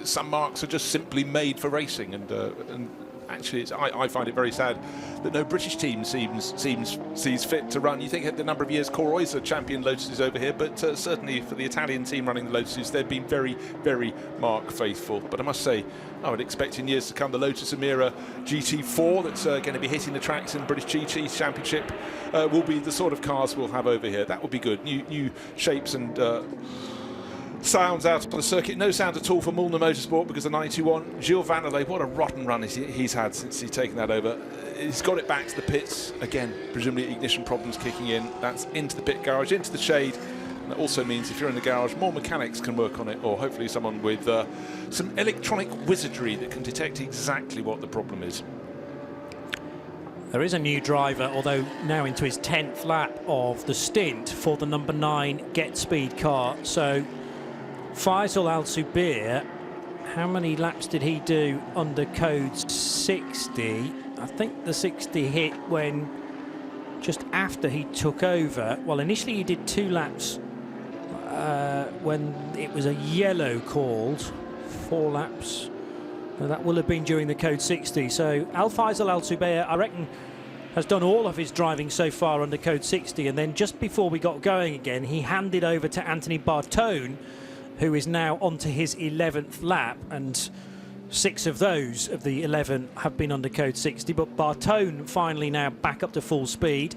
some marks are just simply made for racing, and actually, I find it very sad that no British team sees fit to run. You think at the number of years Corroy's a champion Lotuses over here, but certainly for the Italian team running the Lotuses, they've been very, very mark faithful. But I must say, I would expect in years to come the Lotus Emira GT4 that's going to be hitting the tracks in the British GT Championship will be the sort of cars we'll have over here. That would be good. New shapes and sounds out on the circuit. No sound at all for Mullner Motorsport because the 921. Gilles Vanelay, what a rotten run he's had since he's taken that over. He's got it back to the pits. Again, presumably ignition problems kicking in. That's into the pit garage, into the shade. And that also means if you're in the garage, more mechanics can work on it, or hopefully someone with some electronic wizardry that can detect exactly what the problem is. There is a new driver, although now into his 10th lap of the stint for the number 9 Get Speed car. So Faisal Al-Subir, how many laps did he do under Code 60? I think the 60 hit when just after he took over. Well, initially he did 2 laps when it was a yellow called, 4 laps. That will have been during the Code 60. So Al-Faisal Al-Subir, I reckon, has done all of his driving so far under Code 60, and then just before we got going again, he handed over to Anthony Bartone, who is now onto his 11th lap, and 6 of those of the 11 have been under Code 60, but Bartone finally now back up to full speed.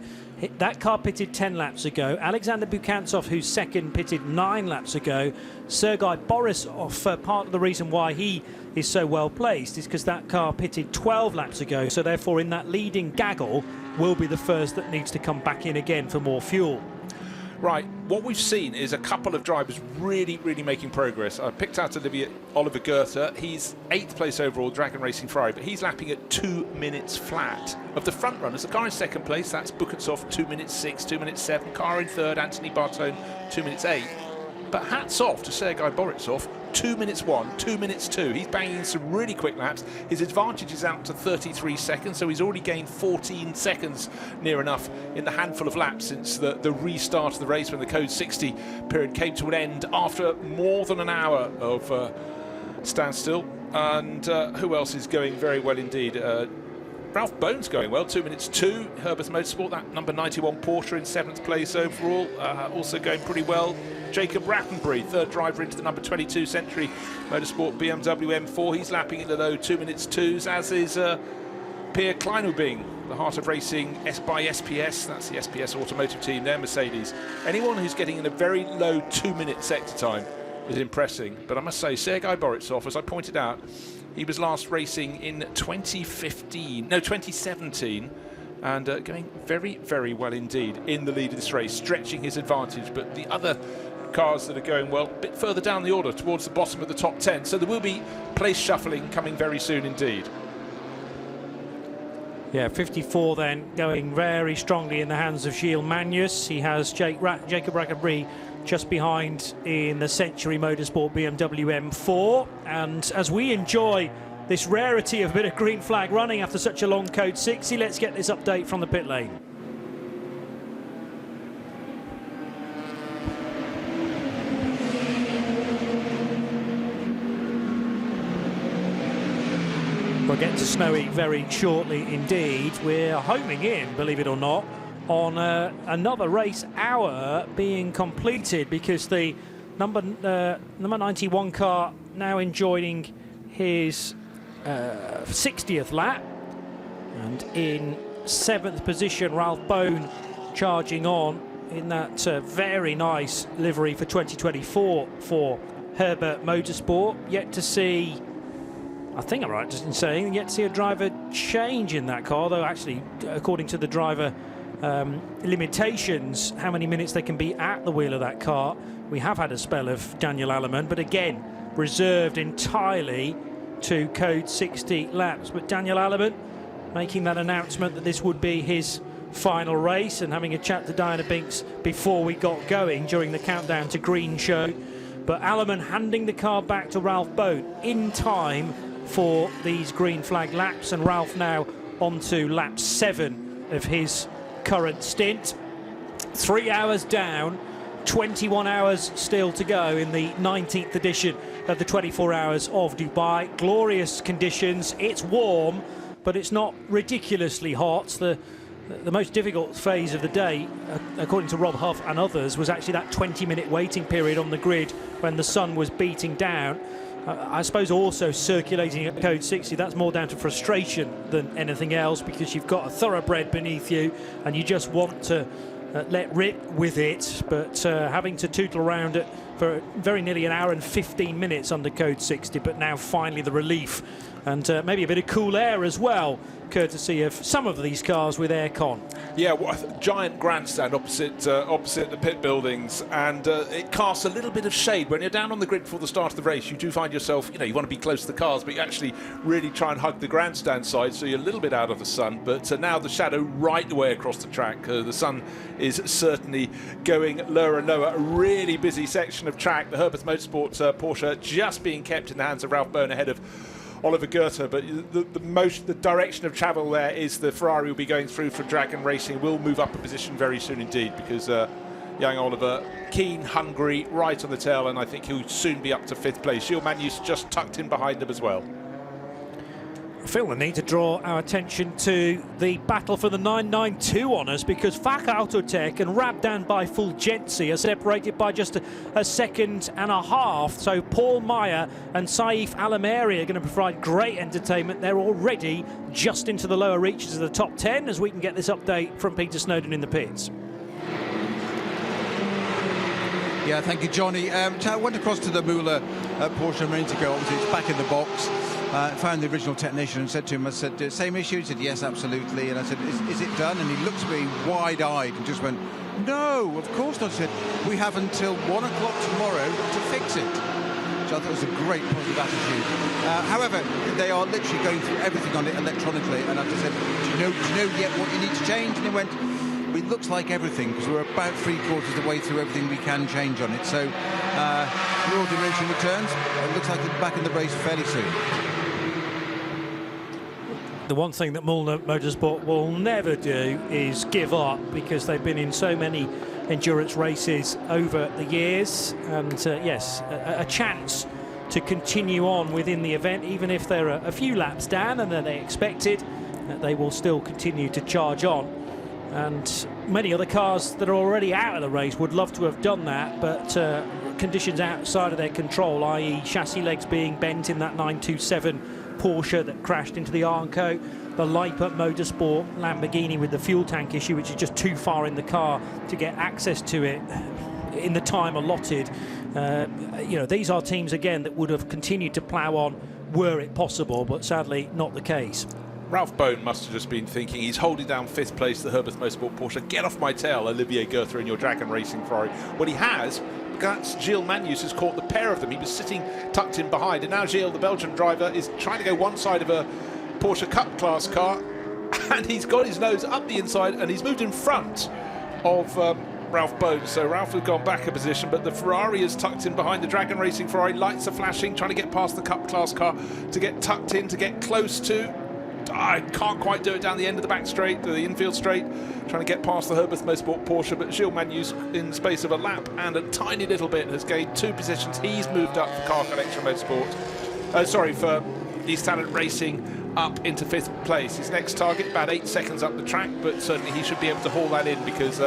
That car pitted 10 laps ago. Alexander Bukansov, who's second, pitted 9 laps ago. Sergei Borisov, part of the reason why he is so well placed is because that car pitted 12 laps ago, so therefore in that leading gaggle will be the first that needs to come back in again for more fuel. Right, what we've seen is a couple of drivers really making progress. I picked out Oliver Goethe. He's 8th place overall, Dragon Racing Ferrari, but he's lapping at 2 minutes flat. Of the front runners, the car in 2nd place, that's Bukatsov, 2 minutes 6, 2 minutes 7. Car in 3rd, Anthony Bartone, 2 minutes 8. But hats off to Sergei Borisov, 2 minutes 1, 2 minutes 2. He's banging in some really quick laps. His advantage is out to 33 seconds, so he's already gained 14 seconds near enough in the handful of laps since the restart of the race when the Code 60 period came to an end after more than an hour of standstill. And who else is going very well indeed? Ralph Bone's going well, 2 minutes 2. Herbert Motorsport, that number 91 Porsche in 7th place overall, also going pretty well. Jacob Rattenbury, 3rd driver into the number 22 Century Motorsport BMW M4. He's lapping in the low 2 minutes 2s, as is Pierre Kleinubing, the heart of racing by SPS. That's the SPS automotive team, their Mercedes. Anyone who's getting in a very low 2 minute sector time is impressing. But I must say, Sergei Borisov, as I pointed out, he was last racing in 2017, and going very well indeed in the lead of this race, stretching his advantage. But the other cars that are going well, a bit further down the order, towards the bottom of the top 10. So there will be place shuffling coming very soon indeed. Yeah, 54 then, going very strongly in the hands of Gilles Magnus. He has Jacob Rattenbury just behind in the Century Motorsport BMW M4. And as we enjoy this rarity of a bit of green flag running after such a long Code 60, let's get this update from the pit lane. We'll get to Snowy very shortly indeed. We're homing in, believe it or not, on another race hour being completed, because the number 91 car now enjoying his 60th lap, and in 7th position Ralph Bone charging on in that very nice livery for 2024 for Herbert Motorsport. Yet to see, I think I'm right just in saying, yet to see a driver change in that car, though actually according to the driver limitations, how many minutes they can be at the wheel of that car, we have had a spell of Daniel Alleman, but again reserved entirely to Code 60 laps. But Daniel Alleman making that announcement that this would be his final race, and having a chat to Diana Binks before we got going during the countdown to green show. But Alleman handing the car back to Ralph Bone in time for these green flag laps, and Ralph now on to lap 7 of his current stint. 3 hours down, 21 hours still to go in the 19th edition of the 24 Hours of Dubai. Glorious conditions. It's warm, but it's not ridiculously hot. The most difficult phase of the day, according to Rob Huff and others, was actually that 20-minute waiting period on the grid when the sun was beating down. I suppose also circulating at Code 60, that's more down to frustration than anything else, because you've got a thoroughbred beneath you and you just want to let rip with it. But having to tootle around it for very nearly an hour and 15 minutes under Code 60, but now finally the relief and maybe a bit of cool air as well, courtesy of some of these cars with aircon. Yeah, well, giant grandstand opposite the pit buildings, and it casts a little bit of shade. When you're down on the grid before the start of the race, you do find yourself, you want to be close to the cars, but you actually really try and hug the grandstand side, so you're a little bit out of the sun. But now the shadow right the way across the track. The sun is certainly going lower and lower. A really busy section of track. The Herbert Motorsport Porsche just being kept in the hands of Ralph Bone ahead of Oliver Goethe, but the direction of travel there is the Ferrari will be going through for Dragon Racing. Will move up a position very soon indeed, because young Oliver, keen, hungry, right on the tail, and I think he'll soon be up to 5th place. Gilles Magnus just tucked in behind him as well. I feel the need to draw our attention to the battle for the 992 honours, because FAC Autotech and Rabdan by Fulgenzi are separated by just a second and a half. So Paul Meyer and Saif Alameri are going to provide great entertainment. They're already just into the lower reaches of the top 10, as we can get this update from Peter Snowden in the pits. Yeah, thank you, Johnny. I went across to the Müller Porsche a minute ago. Obviously, it's back in the box. found the original technician and said to him, I said, same issue? He said, yes, absolutely. And I said, is it done? And he looked at me wide-eyed and just went, no, of course not. He said, we have until 1 o'clock tomorrow to fix it. So I thought it was a great positive attitude. However, they are literally going through everything on it electronically. And I just said, do you know yet what you need to change? And he went, well, it looks like everything, because we're about 3/4 of the way through everything we can change on it. So the ordination returns. It looks like it's back in the race fairly soon. The one thing that Mulliner Motorsport will never do is give up, because they've been in so many endurance races over the years, and yes, a chance to continue on within the event, even if they're a few laps down and than they expected, they will still continue to charge on. And many other cars that are already out of the race would love to have done that, but conditions outside of their control, i.e. chassis legs being bent in that 927 Porsche that crashed into the Hankook, the Leipa Motorsport Lamborghini with the fuel tank issue, which is just too far in the car to get access to it in the time allotted. You know, these are teams again that would have continued to plough on were it possible, but sadly not the case. Ralph Bone must have just been thinking he's holding down 5th place, the Herbert Motorsport Porsche. Get off my tail, Olivier Goethe in your Dragon Racing Ferrari. Well, he has. That's Gilles Magnus has caught the pair of them. He was sitting tucked in behind, and now Gilles, the Belgian driver, is trying to go one side of a Porsche Cup class car, and he's got his nose up the inside, and he's moved in front of Ralph Bone. So Ralph has gone back a position, but the Ferrari is tucked in behind the Dragon Racing Ferrari. Lights are flashing, trying to get past the Cup class car to get tucked in, to get close to. I can't quite do it down the end of the back straight, the infield straight, trying to get past the Herbert Motorsport Porsche, but Gilles Magnus, in the space of a lap and a tiny little bit, has gained 2 positions. He's moved up for Car Collection Motorsport, for East Talent Racing, up into 5th place. His next target, about 8 seconds up the track, but certainly he should be able to haul that in, because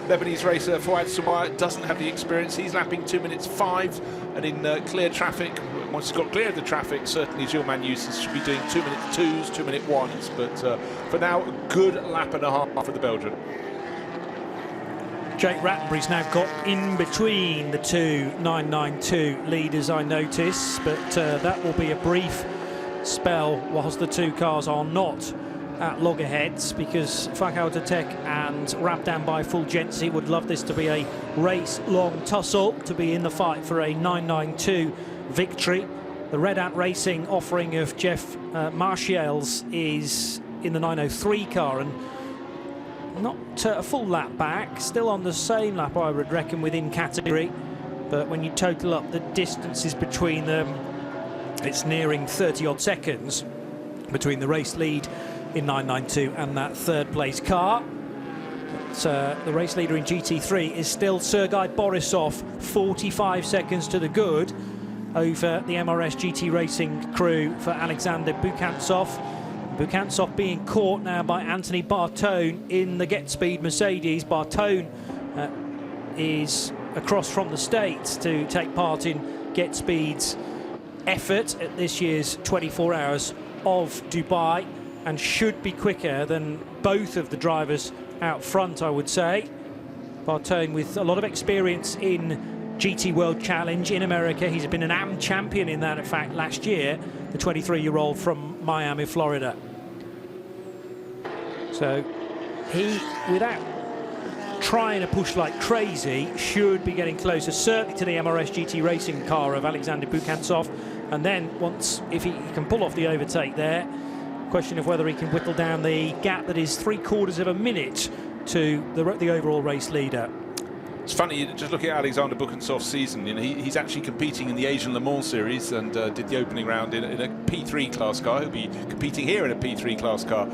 Lebanese racer Fouad Soumaia doesn't have the experience. He's lapping 2 minutes 5, and in clear traffic, once he's got clear of the traffic, certainly Gilles Magnus should be doing 2 minute 2s, 2 minute 1s, but for now, a good lap and a half for the Belgian. Jake Rattenbury's now got in between the two 992 leaders, I notice, but that will be a brief spell whilst the two cars are not at loggerheads, because Fakao Tek and Rabdan by Fulgenzi would love this to be a race-long tussle, to be in the fight for a 992 victory. The Red Ant Racing offering of Jeff Martials is in the 903 car, and not a full lap back, still on the same lap, I would reckon, within category, but when you total up the distances between them, it's nearing 30 odd seconds between the race lead in 992 and that 3rd place car. But, the race leader in GT3 is still Sergei Borisov, 45 seconds to the good over the MRS GT Racing crew for Alexander Bukantsov. Bukantsov being caught now by Anthony Bartone in the Get Speed Mercedes. Bartone is across from the States to take part in Get Speed's effort at this year's 24 Hours of Dubai, and should be quicker than both of the drivers out front, I would say. Bartone with a lot of experience in GT World Challenge in America. He's been an AM champion in that, in fact, last year, the 23-year-old from Miami, Florida. So he, without trying to push like crazy, should be getting closer, certainly to the MRS GT Racing car of Alexander Bukantsov. And then once, if he can pull off the overtake there, question of whether he can whittle down the gap that is 3/4 of a minute to the overall race leader. It's funny, just looking at Alexander Bukantsov's season, you know, he's actually competing in the Asian Le Mans Series and did the opening round in a P3 class car. He'll be competing here in a P3 class car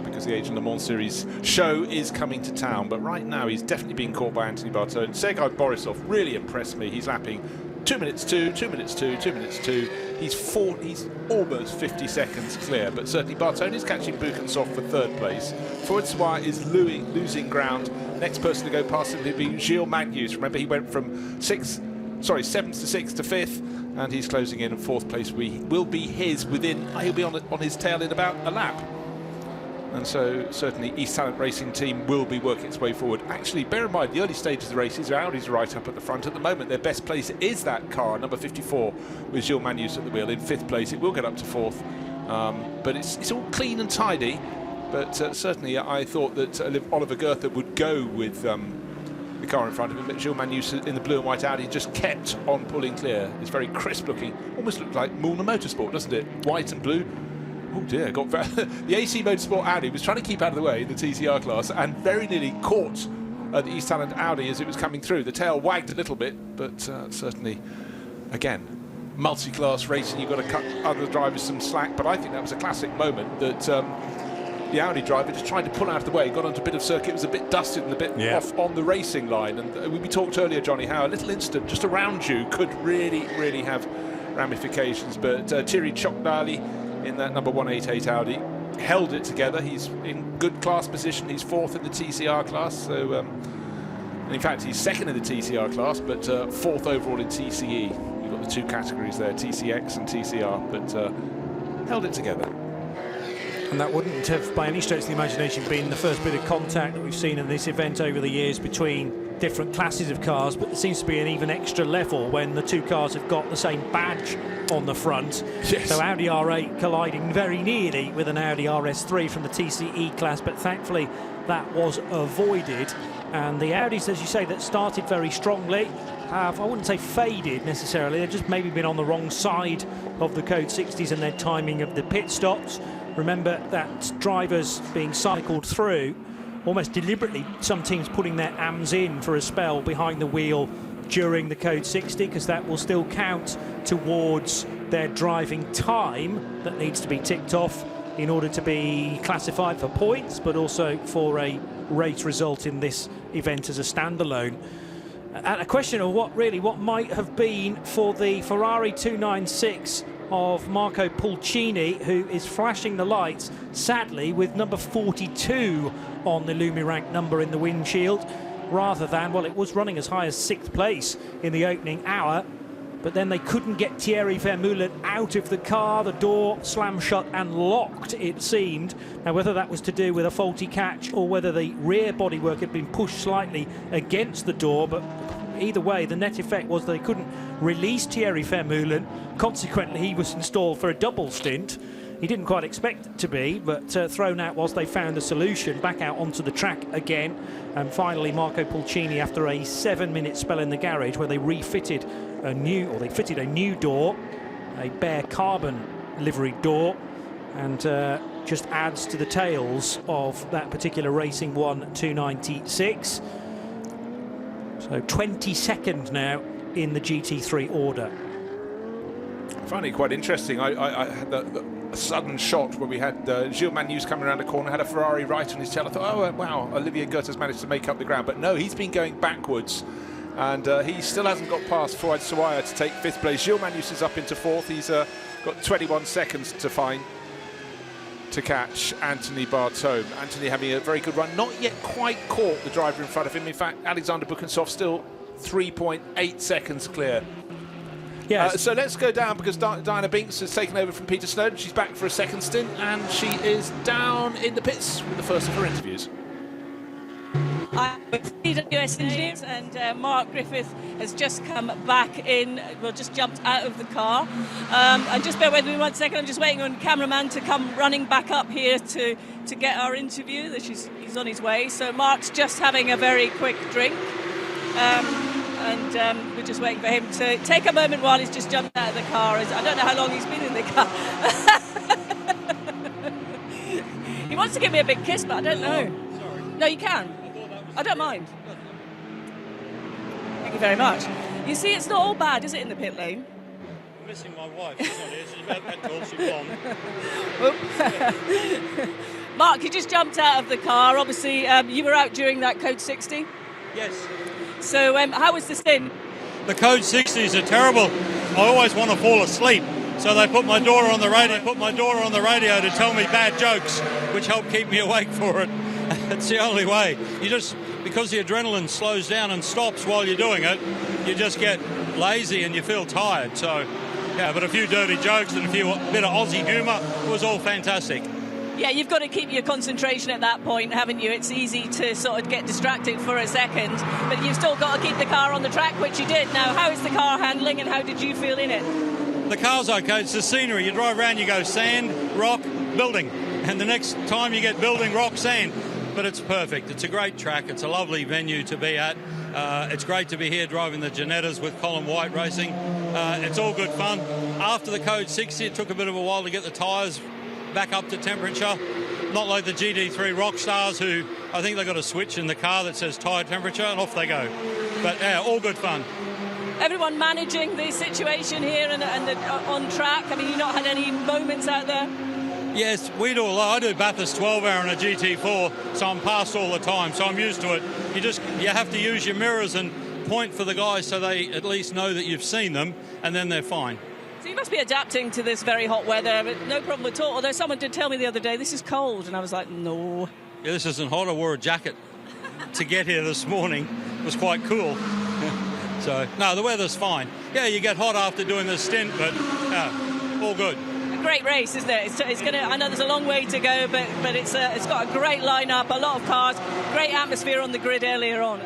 because the Asian Le Mans Series show is coming to town. But right now, he's definitely being caught by Anthony Bartone. Sergei Borisov really impressed me. He's lapping 2 minutes 2, 2 minutes 2, 2 minutes 2. He's almost 50 seconds clear, but certainly Bartone is catching Bukantsov for 3rd place. Fouad Soumaia is losing ground. Next person to go past him will be Gilles Magnus. Remember, he went from 7th to 6th to 5th, and he's closing in 4th place. Will be his within. He'll be on his tail in about a lap. And so certainly East Talent Racing team will be working its way forward. Actually, bear in mind, the early stages of the races, Audi's right up at the front. At the moment, their best place is that car, number 54, with Gilles Magnus at the wheel in 5th place. It will get up to 4th, but it's all clean and tidy. But certainly I thought that Oliver Goethe would go with the car in front of him, but Gilles Magnus in the blue and white Audi just kept on pulling clear. It's very crisp looking, almost looked like Mulner Motorsport, doesn't it? White and blue. Oh dear, the AC Motorsport Audi was trying to keep out of the way in the TCR class and very nearly caught the East Talent Audi as it was coming through. The tail wagged a little bit, but certainly, again, multi-class racing, you've got to cut other drivers some slack, but I think that was a classic moment that the Audi driver just tried to pull out of the way, got onto a bit of circuit, was a bit dusted and a bit off on the racing line. And we talked earlier, Johnny, how a little incident just around you could really, really have ramifications. But Thierry Chokdali in that number 188 Audi held it together. He's in good class position. He's 4th in the TCR class. So, and in fact, he's 2nd in the TCR class, but 4th overall in TCE. You've got the 2 categories there, TCX and TCR, but held it together. And that wouldn't have, by any stretch of the imagination, been the first bit of contact that we've seen in this event over the years between different classes of cars, but there seems to be an even extra level when the 2 cars have got the same badge on the front. Yes. So Audi R8 colliding very nearly with an Audi RS3 from the TCE class, but thankfully that was avoided. And the Audis, as you say, that started very strongly have, I wouldn't say faded necessarily, they've just maybe been on the wrong side of the Code 60s and their timing of the pit stops. Remember that drivers being cycled through, almost deliberately, some teams putting their AMs in for a spell behind the wheel during the Code 60, because that will still count towards their driving time that needs to be ticked off in order to be classified for points, but also for a race result in this event as a standalone. And a question of what might have been for the Ferrari 296 of Marco Pulcini, who is flashing the lights, sadly, with number 42 on the Lumirank number in the windshield, rather than, well, it was running as high as 6th place in the opening hour, but then they couldn't get Thierry Vermeulen out of the car. The door slammed shut and locked, it seemed. Now, whether that was to do with a faulty catch or whether the rear bodywork had been pushed slightly against the door, but either way, the net effect was they couldn't release Thierry Vermeulen. Consequently, he was installed for a double stint. He didn't quite expect it to be, but thrown out whilst they found a solution, back out onto the track again. And finally, Marco Pulcini, after a 7-minute spell in the garage where they refitted a new door, a bare carbon livery door, and just adds to the tales of that particular Racing 1 296. So 22nd now in the GT3 order. I find it quite interesting. I had the sudden shot where we had Gilles Magnus coming around the corner, had a Ferrari right on his tail. I thought, oh, wow, Olivier Goethe has managed to make up the ground. But no, he's been going backwards. And he still hasn't got past Fouad Souaya to take 5th place. Gilles Magnus is up into 4th. He's got 21 seconds to catch Anthony Bartome. Anthony having a very good run. Not yet quite caught the driver in front of him. In fact, Alexander Bukansov still 3.8 seconds clear. Yes. So let's go down, because Diana Binks has taken over from Peter Snowden. She's back for a 2nd stint, and she is down in the pits with the first of her interviews. I'm with DWS Engineers, and Mark Griffith has just come back in, well, just jumped out of the car. And just bear with me 1 second, I'm just waiting on cameraman to come running back up here to get our interview. He's on his way. So Mark's just having a very quick drink. And we're just waiting for him to take a moment while he's just jumped out of the car. I don't know how long he's been in the car. He wants to give me a big kiss, but I don't know. Sorry. No, you can. I don't mind. Thank you very much. You see, it's not all bad, is it, in the pit lane? I'm missing my wife. She's not here. She's about petrol. She's gone. Mark, you just jumped out of the car. Obviously, you were out during that Code 60. Yes. So how was the stint? The Code 60s are terrible. I always want to fall asleep. So they put my daughter on the radio to tell me bad jokes, which help keep me awake for it. It's the only way. Because the adrenaline slows down and stops while you're doing it, you just get lazy and you feel tired. So, yeah, but a few dirty jokes and a bit of Aussie humour, it was all fantastic. Yeah, you've got to keep your concentration at that point, haven't you? It's easy to sort of get distracted for a second, but you've still got to keep the car on the track, which you did. Now, how is the car handling and how did you feel in it? The car's okay. It's the scenery. You drive around, you go sand, rock, building. And the next time you get building, rock, sand. But it's perfect. It's a great track. It's a lovely venue to be at. It's great to be here driving the Janettas with Colin White racing. It's all good fun. After the Code 60, it took a bit of a while to get the tyres back up to temperature. Not like the GT3 Rockstars, who I think they got a switch in the car that says tyre temperature, and off they go. But yeah, all good fun. Everyone managing the situation here and on track. I mean, you've not had any moments out there? Yes, we do a lot. I do Bathurst 12-hour and a GT4, so I'm past all the time, so I'm used to it. You have to use your mirrors and point for the guys so they at least know that you've seen them, and then they're fine. So you must be adapting to this very hot weather, but no problem at all. Although someone did tell me the other day, this is cold, and I was like, no. Yeah, this isn't hot. I wore a jacket to get here this morning. It was quite cool. So, no, the weather's fine. Yeah, you get hot after doing this stint, but all good. Great race, isn't it? It's going to. I know there's a long way to go, but it's got a great lineup, a lot of cars, great atmosphere on the grid earlier on.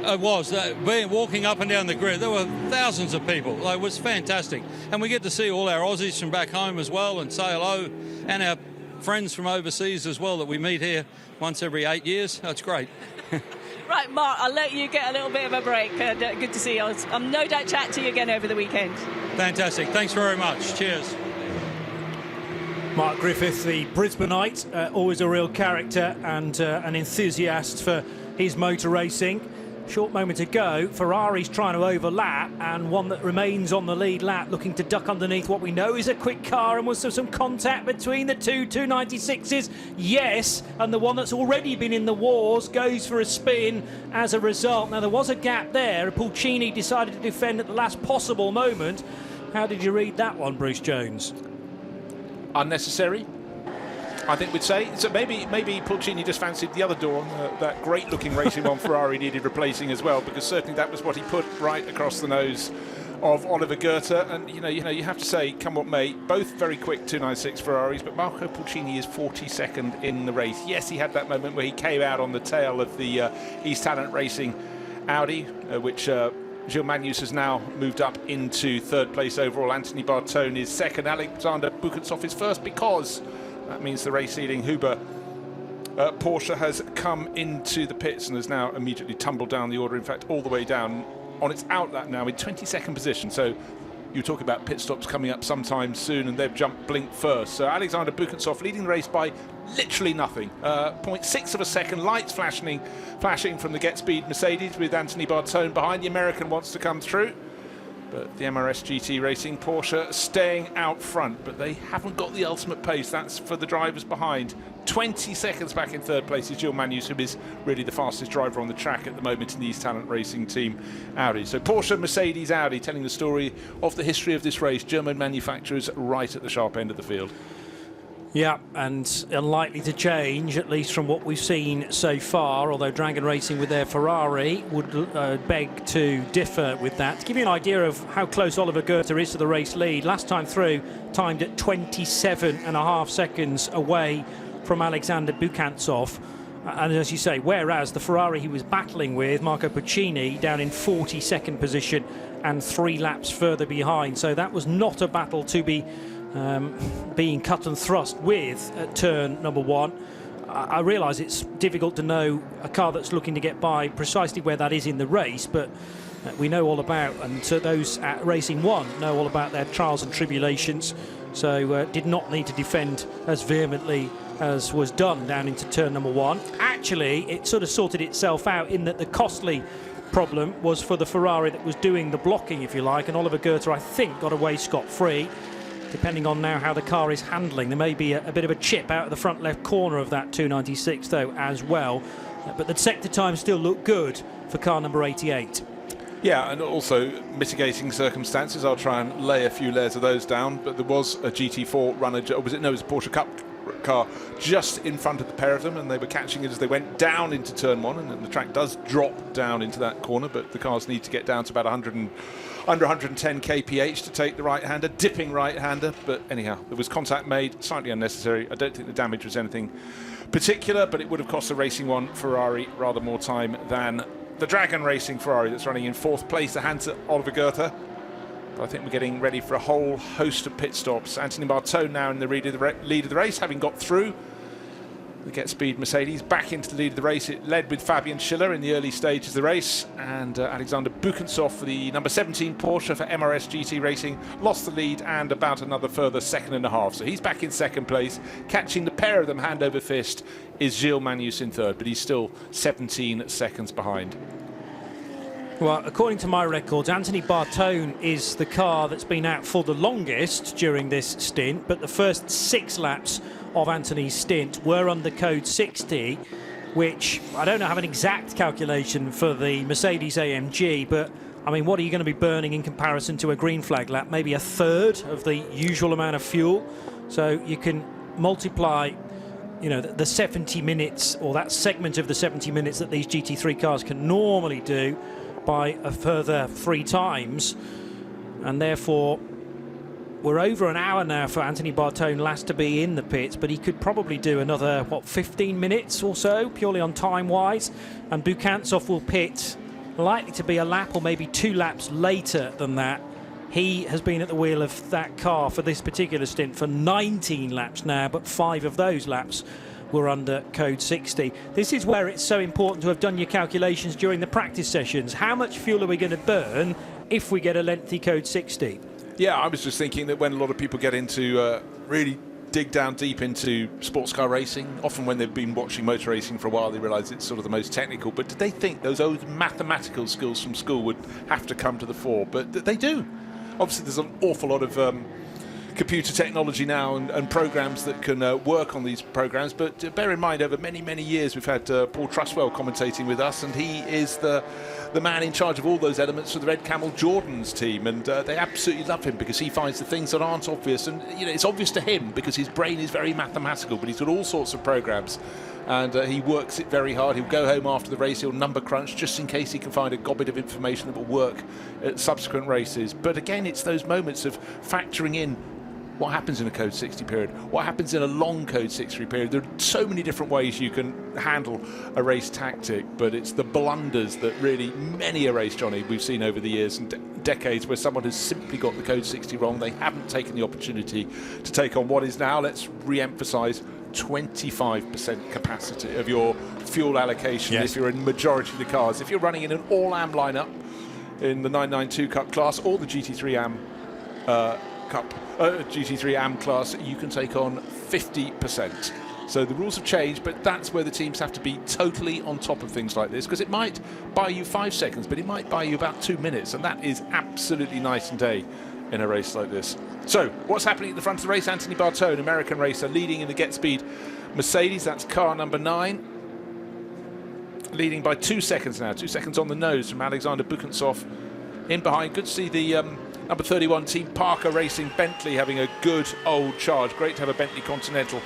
It was. Walking up and down the grid, there were thousands of people. It was fantastic. And we get to see all our Aussies from back home as well and say hello, and our friends from overseas as well that we meet here once every 8 years. That's great. Right, Mark, I'll let you get a little bit of a break. Good to see you. I'm no doubt chat to you again over the weekend. Fantastic. Thanks very much. Cheers. Mark Griffith, the Brisbaneite, always a real character and an enthusiast for his motor racing. Short moment to go, Ferrari's trying to overlap, and one that remains on the lead lap looking to duck underneath what we know is a quick car. And was there some contact between the two 296s? Yes, and the one that's already been in the wars goes for a spin as a result. Now there was a gap there. Pulcini decided to defend at the last possible moment. How did you read that one, Bruce Jones? Unnecessary, I think we'd say. So maybe Pulcini just fancied the other door on that great-looking racing one Ferrari needed replacing as well, because certainly that was what he put right across the nose of Oliver Goethe. And you know, you have to say, come what may, both very quick 296 Ferraris, but Marco Pulcini is 42nd in the race. Yes, he had that moment where he came out on the tail of the East Talent Racing Audi, which Gilles Magnus has now moved up into third place overall. Anthony Bartone is second. Alexander Bukatsov is first, because that means the race-leading Huber Porsche has come into the pits and has now immediately tumbled down the order. In fact, all the way down on its outlap now in 22nd position. So you talk about pit stops coming up sometime soon, and they've jumped blink first. So Alexander Bukatsov leading the race by literally nothing. 0.6 of a second. Lights flashing from the Get Speed Mercedes with Anthony Bartone behind. The American wants to come through, but the MRS GT Racing Porsche staying out front, but they haven't got the ultimate pace. That's for the drivers behind. 20 seconds back in third place is Gilles Magnus, who is really the fastest driver on the track at the moment in the East Talent Racing Team Audi. So Porsche, Mercedes, Audi, telling the story of the history of this race. German manufacturers right at the sharp end of the field. Yeah, and unlikely to change, at least from what we've seen so far, although Dragon Racing with their Ferrari would beg to differ with that. To give you an idea of how close Oliver Goethe is to the race lead, last time through, timed at 27.5 seconds away from Alexander Bukatsov. And as you say, whereas the Ferrari he was battling with, Marco Pulcini, down in 42nd position and 3 laps further behind. So that was not a battle to be being cut and thrust with at turn number 1. I realise it's difficult to know a car that's looking to get by precisely where that is in the race, but we know all about, and those at Racing 1 know all about their trials and tribulations, so did not need to defend as vehemently as was done down into turn number 1. Actually, it sort of sorted itself out in that the costly problem was for the Ferrari that was doing the blocking, if you like, and Oliver Goethe, I think, got away scot-free. Depending on now how the car is handling, there may be a bit of a chip out of the front left corner of that 296 though as well, but the sector times still look good for car number 88. Yeah, and also mitigating circumstances. I'll try and lay a few layers of those down, but there was a GT4 runner, or was it? No, it was a Porsche Cup car just in front of the pair of them, and they were catching it as they went down into turn 1, and the track does drop down into that corner, but the cars need to get down to about under 110 kph to take the right-hander, dipping right-hander. But anyhow, there was contact made, slightly unnecessary. I don't think the damage was anything particular, but it would have cost the Racing One Ferrari rather more time than the Dragon Racing Ferrari that's running in 4th place, the hands at Oliver Goethe. But I think we're getting ready for a whole host of pit stops. Anthony Bartone now in the lead of the race, having got through the Get Speed Mercedes back into the lead of the race. It led with Fabian Schiller in the early stages of the race, and Alexander Buchenshoff for the number 17 Porsche for MRS GT Racing lost the lead and about another further second and a half. So he's back in 2nd place. Catching the pair of them hand over fist is Gilles Magnus in 3rd, but he's still 17 seconds behind. Well, according to my records, Anthony Bartone is the car that's been out for the longest during this stint, but the first 6 laps of Anthony's stint were under code 60, which I don't have an exact calculation for the Mercedes AMG, but I mean, what are you going to be burning in comparison to a green flag lap? Maybe a third of the usual amount of fuel. So you can multiply, you know, the 70 minutes, or that segment of the 70 minutes that these GT3 cars can normally do, by a further 3 times, and therefore we're over an hour now for Anthony Bartone last to be in the pits, but he could probably do another, what, 15 minutes or so, purely on time-wise, and Buchenshoff will pit likely to be a lap or maybe 2 laps later than that. He has been at the wheel of that car for this particular stint for 19 laps now, but 5 of those laps were under code 60. This is where it's so important to have done your calculations during the practice sessions. How much fuel are we going to burn if we get a lengthy code 60? Yeah, I was just thinking that when a lot of people get into really dig down deep into sports car racing, often when they've been watching motor racing for a while, they realise it's sort of the most technical. But did they think those old mathematical skills from school would have to come to the fore? But they do. Obviously, there's an awful lot of computer technology now and programs that can work on these programs, but bear in mind, over many years we've had Paul Truswell commentating with us, and he is the man in charge of all those elements for the Red Camel Jordan's team, and they absolutely love him because he finds the things that aren't obvious, and you know, it's obvious to him because his brain is very mathematical, but he's got all sorts of programs, and he works it very hard. He'll go home after the race, he'll number crunch just in case he can find a gobbit of information that will work at subsequent races. But again, it's those moments of factoring in what happens in a code 60 period, what happens in a long code 60 period. There are so many different ways you can handle a race tactic, but it's the blunders that really, many a race, Johnny, we've seen over the years and decades where someone has simply got the code 60 wrong. They haven't taken the opportunity to take on what is now, let's re-emphasise, 25% capacity of your fuel allocation. Yes. If you're in majority of the cars. If you're running in an all-AM lineup in the 992 Cup class or the GT3 AM Cup, GT3 AM class, you can take on 50%. So the rules have changed, but that's where the teams have to be totally on top of things like this, because it might buy you 5 seconds, but it might buy you about 2 minutes, and that is absolutely night and day in a race like this. So what's happening at the front of the race? Anthony Bartone, American racer, leading in the Get Speed Mercedes. That's car number 9, leading by 2 seconds now. 2 seconds on the nose from Alexander Buchenshoff in behind. Good to see the number 31 Team Parker Racing Bentley having a good old charge. Great to have a Bentley Continental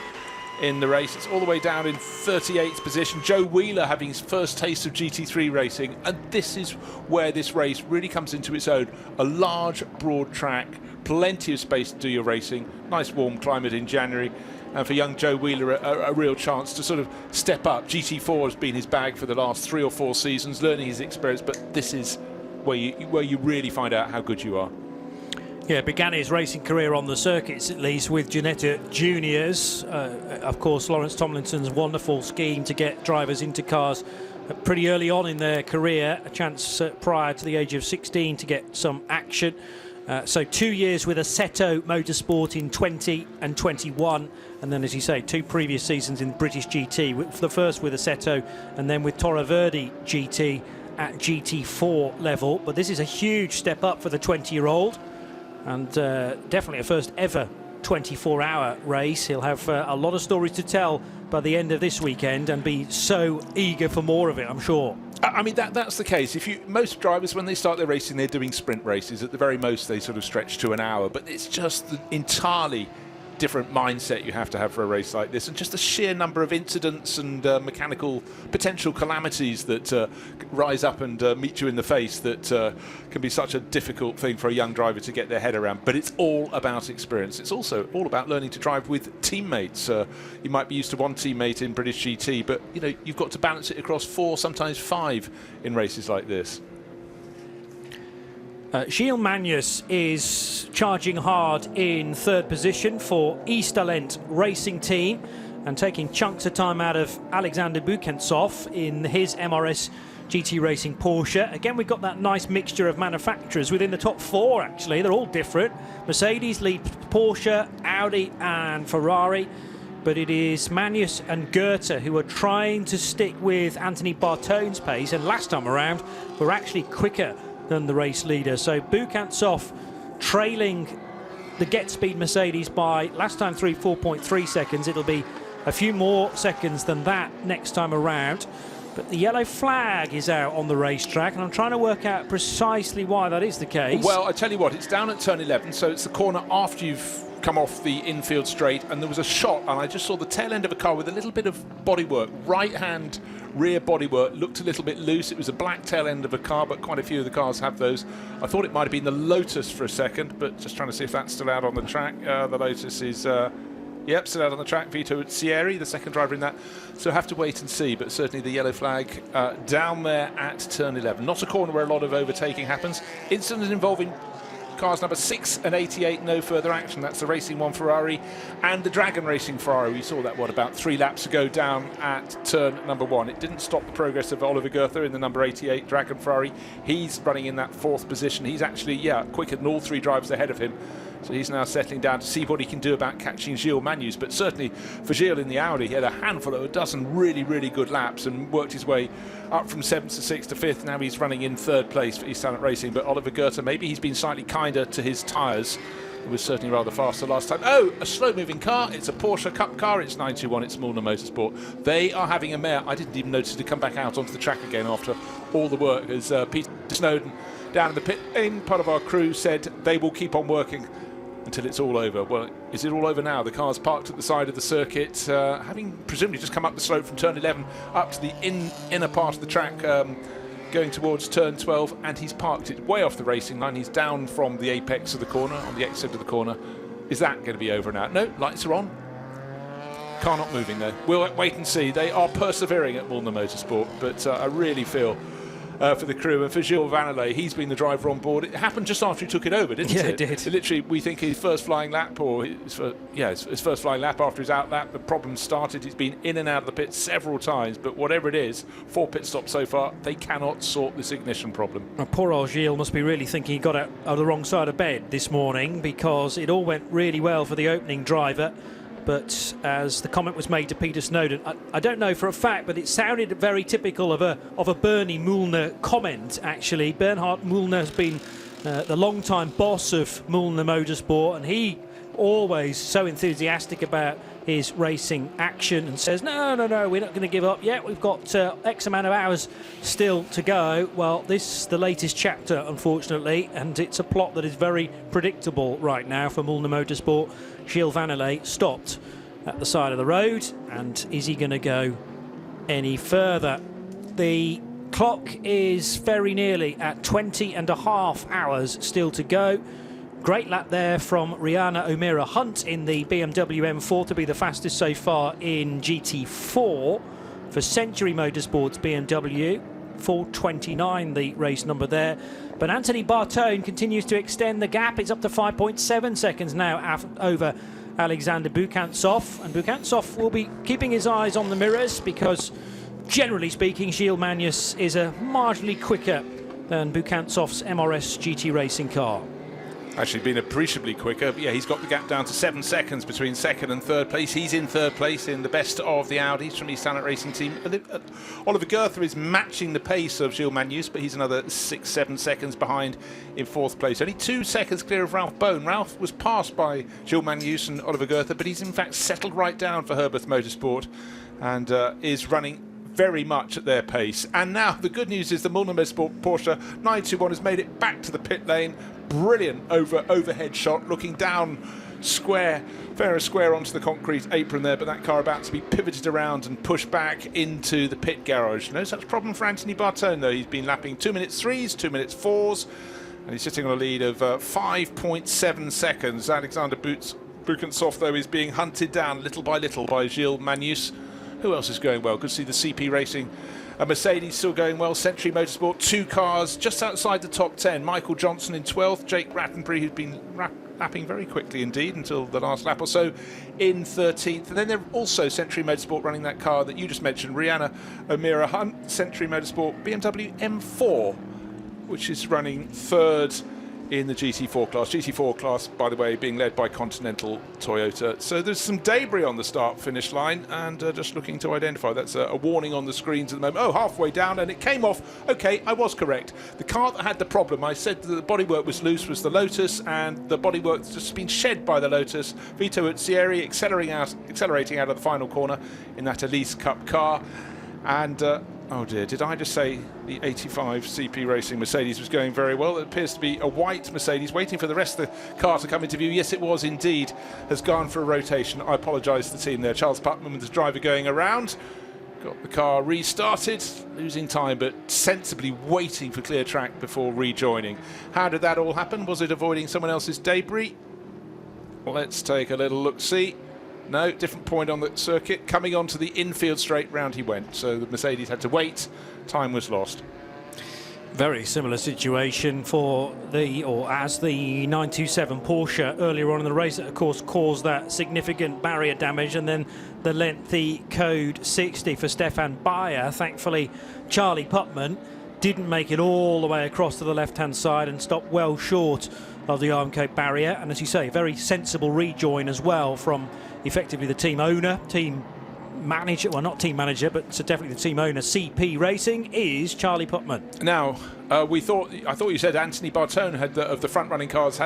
in the race. It's all the way down in 38th position. Joe Wheeler having his first taste of GT3 racing, and this is where this race really comes into its own. A large, broad track, plenty of space to do your racing, nice warm climate in January, and for young Joe Wheeler a real chance to sort of step up. GT4 has been his bag for the last 3 or 4 seasons, learning his experience, but this is where you really find out how good you are. Yeah, began his racing career on the circuits, at least, with Ginetta Juniors. Of course, Lawrence Tomlinson's wonderful scheme to get drivers into cars pretty early on in their career, a chance prior to the age of 16 to get some action. So 2 years with Assetto Motorsport in 20 and 21, and then, as you say, 2 previous seasons in British GT, the first with Assetto and then with Torre Verde GT at GT4 level. But this is a huge step up for the 20-year-old. And definitely a first ever 24-hour race. He'll have a lot of stories to tell by the end of this weekend and be so eager for more of it, I'm sure. I mean, that's the case. Most drivers, when they start their racing, they're doing sprint races. At the very most, they sort of stretch to an hour. But it's just entirely different mindset you have to have for a race like this, and just the sheer number of incidents and mechanical potential calamities that rise up and meet you in the face that can be such a difficult thing for a young driver to get their head around. But it's all about experience. It's also all about learning to drive with teammates. You might be used to one teammate in British GT, but you know, you've got to balance it across 4, sometimes 5 in races like this. Gilles Magnus is charging hard in 3rd position for East Talent Racing Team and taking chunks of time out of Alexander Bukantsov in his MRS GT Racing Porsche. Again, we've got that nice mixture of manufacturers within the top 4, actually. They're all different. Mercedes lead Porsche, Audi and Ferrari. But it is Magnus and Goethe who are trying to stick with Anthony Bartone's pace, and last time around were actually quicker than the race leader. So Bukantsov trailing the Get Speed Mercedes by last time through 4.3 seconds. It'll be a few more seconds than that next time around. But the yellow flag is out on the racetrack, and I'm trying to work out precisely why that is the case. Well, I tell you what, it's down at turn 11, so it's the corner after you've come off the infield straight, and there was a shot, and I just saw the tail end of a car with a little bit of bodywork, right-hand rear bodywork, looked a little bit loose. It was a black tail end of a car, but quite a few of the cars have those. I thought it might have been the Lotus for a second, but just trying to see if that's still out on the track. The Lotus is, yep, still out on the track. Vito Sieri, the second driver in that. So have to wait and see, but certainly the yellow flag down there at turn 11. Not a corner where a lot of overtaking happens. Incident involving cars number 6 and 88, no further action. That's the Racing 1 Ferrari and the Dragon Racing Ferrari. We saw that, what, about 3 laps ago down at turn number 1. It didn't stop the progress of Oliver Goethe in the number 88 Dragon Ferrari. He's running in that 4th position. He's actually, quicker than all 3 drivers ahead of him. So he's now settling down to see what he can do about catching Gilles Magnus. But certainly for Gilles in the Audi, he had a handful of a dozen really, really good laps and worked his way up from 7th to 6th to 5th. Now he's running in 3rd place for East Talent Racing. But Oliver Goethe, maybe he's been slightly kinder to his tyres. It was certainly rather faster last time. Oh, a slow-moving car. It's a Porsche Cup car. It's 921. It's Mulner Motorsport. They are having a mare. I didn't even notice to come back out onto the track again after all the work, as Peter Snowden down in the pit lane, part of our crew, said they will keep on working until it's all over. Well, is it all over now? The car's parked at the side of the circuit, having presumably just come up the slope from turn 11 up to the inner part of the track, going towards turn 12, and he's parked it way off the racing line. He's down from the apex of the corner, on the exit of the corner. Is that going to be over now? No, lights are on. Car not moving though. We'll wait and see. They are persevering at Mulner Motorsport, but I really feel for the crew and for Gilles Vanelay. He's been the driver on board. It happened just after he took it over, didn't it? Yeah, it did. Literally, we think his first flying lap, or his first flying lap after his out lap, the problem started. He's been in and out of the pit several times, but whatever it is, 4 pit stops so far, they cannot sort this ignition problem. Poor old Gilles must be really thinking he got out of the wrong side of bed this morning, because it all went really well for the opening driver. But as the comment was made to Peter Snowden, I don't know for a fact, but it sounded very typical of a Bernie Mulner comment, actually. Bernhard Mulner has been the long-time boss of Mulner Motorsport, and he always so enthusiastic about his racing action and says, no, we're not going to give up yet. We've got X amount of hours still to go. Well, this is the latest chapter, unfortunately, and it's a plot that is very predictable right now for Mulner Motorsport. Gilles Vanelay stopped at the side of the road, and is he going to go any further? The clock is very nearly at 20.5 hours still to go. Great lap there from Rihanna O'Meara Hunt in the BMW M4 to be the fastest so far in GT4 for Century Motorsports BMW. 4:29 the race number there. But Anthony Bartone continues to extend the gap. It's up to 5.7 seconds now over Alexander Bukantsov. And Bukantsov will be keeping his eyes on the mirrors, because generally speaking, Gilles Magnus is a marginally quicker than Bukantsov's MRS GT racing car. Actually been appreciably quicker, but yeah, he's got the gap down to 7 seconds between 2nd and 3rd place. He's in 3rd place in the best of the Audis from East Talent Racing Team. Oliver Goethe is matching the pace of Gilles Magnus, but he's another 6-7 seconds behind in 4th place. Only 2 seconds clear of Ralph Bone. Ralph was passed by Gilles Magnus and Oliver Goethe, but he's in fact settled right down for Herbert Motorsport and is running very much at their pace. And now the good news is the Mulner Motorsport Porsche 921 has made it back to the pit lane. Brilliant overhead shot, looking down square, fair and square onto the concrete apron there, but that car about to be pivoted around and pushed back into the pit garage. No such problem for Anthony Bartone, though. He's been lapping 2 minutes 3s, 2 minutes 4s, and he's sitting on a lead of 5.7 seconds. Alexander Bukansov, though, is being hunted down little by Gilles Magnus. Who else is going well? Good to see the CP Racing. Mercedes still going well. Century Motorsport, 2 cars just outside the top 10. Michael Johnson in 12th. Jake Rattenbury, who's been lapping very quickly indeed until the last lap or so, in 13th. And then they're also Century Motorsport running that car that you just mentioned, Rihanna O'Meara Hunt, Century Motorsport BMW M4, which is running 3rd in the GT4 class. GT4 class, by the way, being led by Continental Toyota. So there's some debris on the start-finish line, and just looking to identify. That's a warning on the screens at the moment. Oh, halfway down, and it came off. Okay, I was correct. The car that had the problem, I said that the bodywork was loose, was the Lotus, and the bodywork's just been shed by the Lotus. Vito Uzzieri accelerating out of the final corner in that Elise Cup car. And oh dear, did I just say the 85 CP Racing Mercedes was going very well? It appears to be a white Mercedes waiting for the rest of the car to come into view. Yes, it was indeed. Has gone for a rotation. I apologise to the team there. Charles Putman with the driver going around. Got the car restarted, losing time, but sensibly waiting for clear track before rejoining. How did that all happen? Was it avoiding someone else's debris? Well, let's take a little look-see. No, different point on the circuit. Coming onto the infield straight, round he went. So the Mercedes had to wait. Time was lost. Very similar situation for as the 927 Porsche earlier on in the race that, of course, caused that significant barrier damage, and then the lengthy code 60 for Stefan Bayer. Thankfully, Charlie Putman didn't make it all the way across to the left-hand side and stopped well short of the Armcote barrier. And as you say, very sensible rejoin as well from effectively the team owner, team manager, well, not team manager, but definitely the team owner, CP Racing, is Charlie Putman. Now, I thought you said Anthony Bartone had of the front-running cars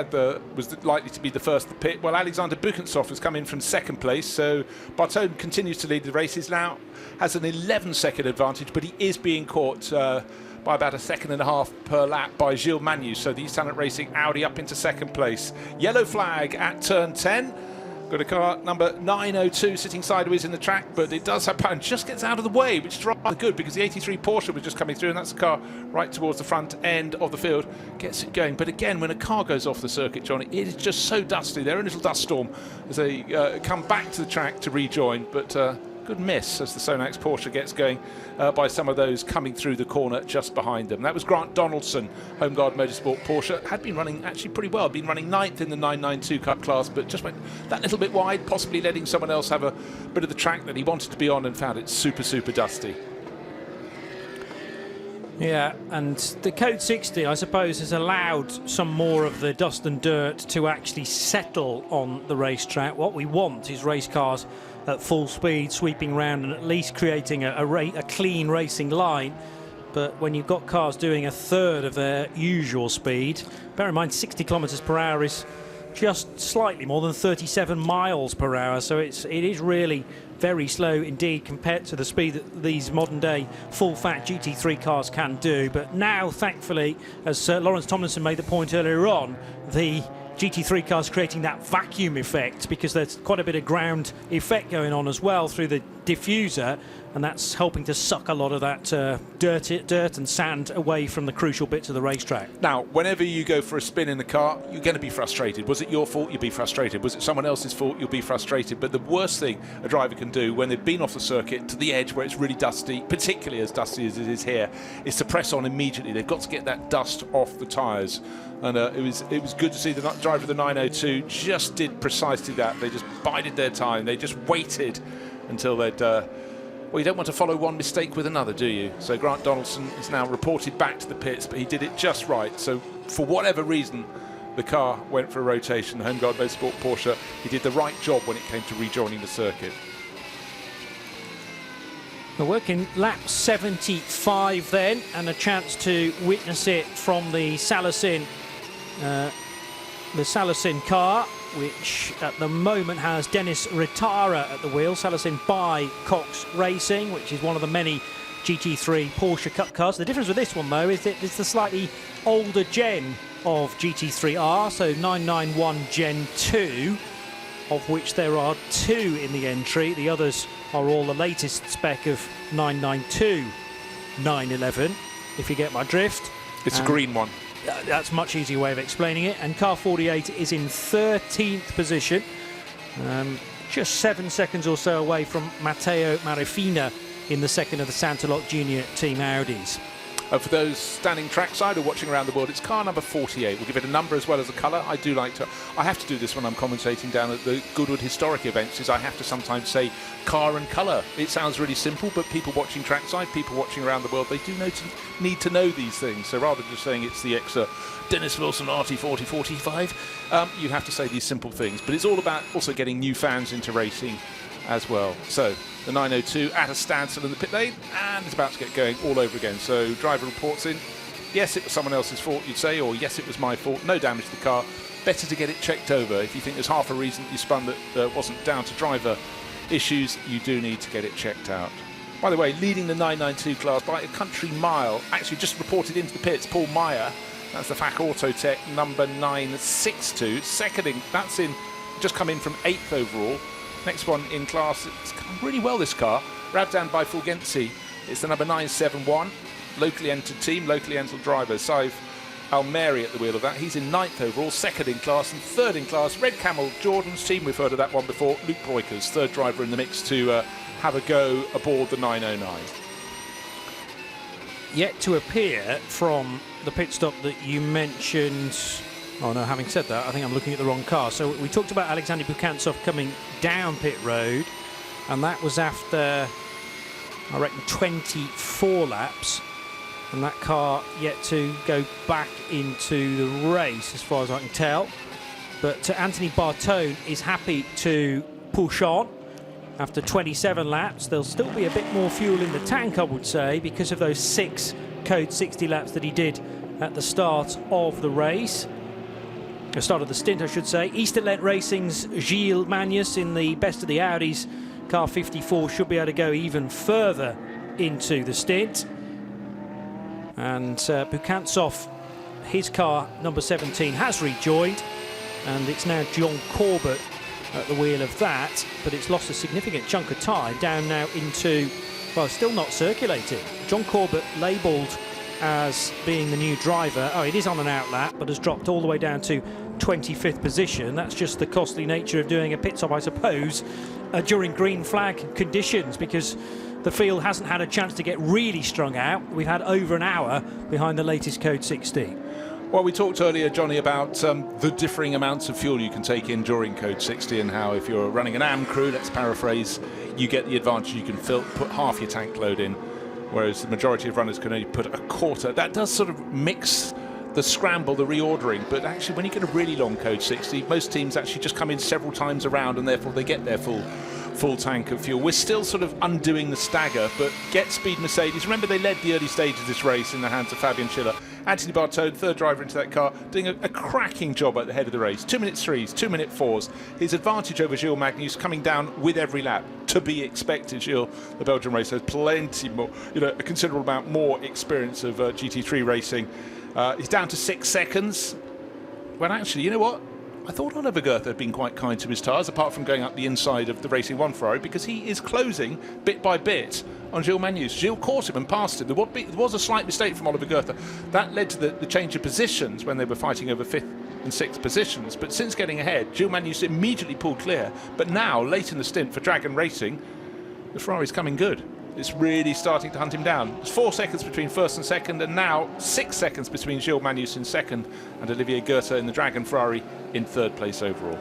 was likely to be the first to pit. Well, Alexander Bukansov has come in from 2nd place, so Bartone continues to lead the races now, has an 11-second advantage, but he is being caught by about 1.5 seconds per lap by Gilles Magnus. So the East Talent Racing Audi up into 2nd place. Yellow flag at turn 10. Got a car number 902 sitting sideways in the track, but it does have power and just gets out of the way, which is rather good because the 83 Porsche was just coming through, and that's the car right towards the front end of the field. Gets it going. But again, when a car goes off the circuit, Johnny, it is just so dusty. They're in a little dust storm as they come back to the track to rejoin, but good miss as the Sonax Porsche gets going by some of those coming through the corner just behind them. That was Grant Donaldson, Home Guard Motorsport Porsche. Had been running actually pretty well, been running 9th in the 992 Cup class, but just went that little bit wide, possibly letting someone else have a bit of the track that he wanted to be on, and found it super, super dusty. Yeah, and the Code 60, I suppose, has allowed some more of the dust and dirt to actually settle on the racetrack. What we want is race cars at full speed, sweeping round and at least creating a clean racing line. But when you've got cars doing 1/3 of their usual speed, bear in mind 60 kilometres per hour is just slightly more than 37 miles per hour, so it is really very slow indeed compared to the speed that these modern day full fat GT3 cars can do. But now, thankfully, as Lawrence Tomlinson made the point earlier on, the GT3 cars creating that vacuum effect, because there's quite a bit of ground effect going on as well through the diffuser, and that's helping to suck a lot of that dirt and sand away from the crucial bits of the racetrack. Now, whenever you go for a spin in the car, you're going to be frustrated. Was it your fault? You'll be frustrated. Was it someone else's fault? You'll be frustrated. But the worst thing a driver can do when they've been off the circuit to the edge where it's really dusty, particularly as dusty as it is here, is to press on immediately. They've got to get that dust off the tyres. And it was good to see the driver of the 902 just did precisely that. They just bided their time. They just waited until they'd... well, you don't want to follow one mistake with another, do you? So Grant Donaldson is now reported back to the pits, but he did it just right. So for whatever reason, the car went for a rotation. The Home Guard Motorsport Porsche, he did the right job when it came to rejoining the circuit. We're working lap 75 then, and a chance to witness it from the Salacin car, which at the moment has Dennis Ritara at the wheel. Salacin by Cox Racing, which is one of the many GT3 Porsche Cup cars. The difference with this one, though, is that it's the slightly older gen of GT3R, so 991 Gen 2. of which there are 2 in the entry. The others are all the latest spec of 992, 911, if you get my drift. It's a green one. That's a much easier way of explaining it. And car 48 is in 13th position, just 7 seconds or so away from Matteo Marifina in the second of the Santaloc Junior Team Audis. For those standing trackside or watching around the world, it's car number 48. We'll give it a number as well as a colour. I have to do this when I'm commentating down at the Goodwood Historic events, is I have to sometimes say car and colour. It sounds really simple, but people watching trackside, people watching around the world, they do need to know these things. So rather than just saying it's the extra Dennis Wilson RT4045, you have to say these simple things. But it's all about also getting new fans into racing as well. So the 902 at a standstill in the pit lane, and it's about to get going all over again. So driver reports in, yes, it was someone else's fault, you'd say, or yes, it was my fault, no damage to the car. Better to get it checked over. If you think there's half a reason that you spun that wasn't down to driver issues, you do need to get it checked out. By the way, leading the 992 class by a country mile, actually just reported into the pits, Paul Meyer. That's the FAC Autotech number 962. Seconding, that's in, just come in from 8th overall. Next one in class, it's come really well, this car. Rabdan by Fulgenzi. It's the number 971. Locally entered team, locally entered driver. Saif Almeri at the wheel of that. He's in 9th overall, 2nd in class and 3rd in class. Red Camel, Jordan's team, we've heard of that one before. Luke Broikers, 3rd driver in the mix to have a go aboard the 909. Yet to appear from the pit stop that you mentioned. Oh no, having said that, I think I'm looking at the wrong car. So we talked about Alexander Bukantsov coming down pit road, and that was after, I reckon, 24 laps. And that car yet to go back into the race, as far as I can tell. But Anthony Bartone is happy to push on after 27 laps. There'll still be a bit more fuel in the tank, I would say, because of those 6 Code 60 laps that he did at the start of the race. The start of the stint, I should say. Eastern Lent Racing's Gilles Magnus in the best of the Audis. Car 54 should be able to go even further into the stint. And Bukantsov, his car, number 17, has rejoined. And it's now John Corbett at the wheel of that. But it's lost a significant chunk of time down now into, well, still not circulating. John Corbett labelled as being the new driver. Oh, it is on an outlap, but has dropped all the way down to 25th position. That's just the costly nature of doing a pit stop, I suppose, during green flag conditions, because the field hasn't had a chance to get really strung out. We've had over an hour behind the latest Code 60. Well, we talked earlier, Johnny, about the differing amounts of fuel you can take in during Code 60, and how if you're running an AM crew, let's paraphrase, you get the advantage you can put half your tank load in, whereas the majority of runners can only put a quarter. That does sort of mix the scramble, the reordering, but actually when you get a really long Code 60, most teams actually just come in several times around, and therefore they get their full tank of fuel. We're still sort of undoing the stagger, but Get Speed Mercedes, remember they led the early stages of this race in the hands of Fabian Schiller. Anthony Bartone, 3rd driver into that car, doing a cracking job at the head of the race. 2-minute 3s, 2-minute 4s. His advantage over Gilles Magnus coming down with every lap. To be expected, Gilles, the Belgian racer, has plenty more, a considerable amount more experience of GT3 racing. He's down to 6 seconds. Well, actually, you know what? I thought Oliver Goethe had been quite kind to his tyres, apart from going up the inside of the Racing 1 Ferrari, because he is closing bit by bit on Gilles Magnus. Gilles caught him and passed him. There was a slight mistake from Oliver Goethe. That led to the change of positions when they were fighting over 5th and 6th positions. But since getting ahead, Gilles Magnus immediately pulled clear. But now, late in the stint for Dragon Racing, the Ferrari's coming good. It's really starting to hunt him down. It's 4 seconds between 1st and 2nd, and now 6 seconds between Gilles Magnus in 2nd and Olivier Goethe in the Dragon Ferrari in 3rd place overall.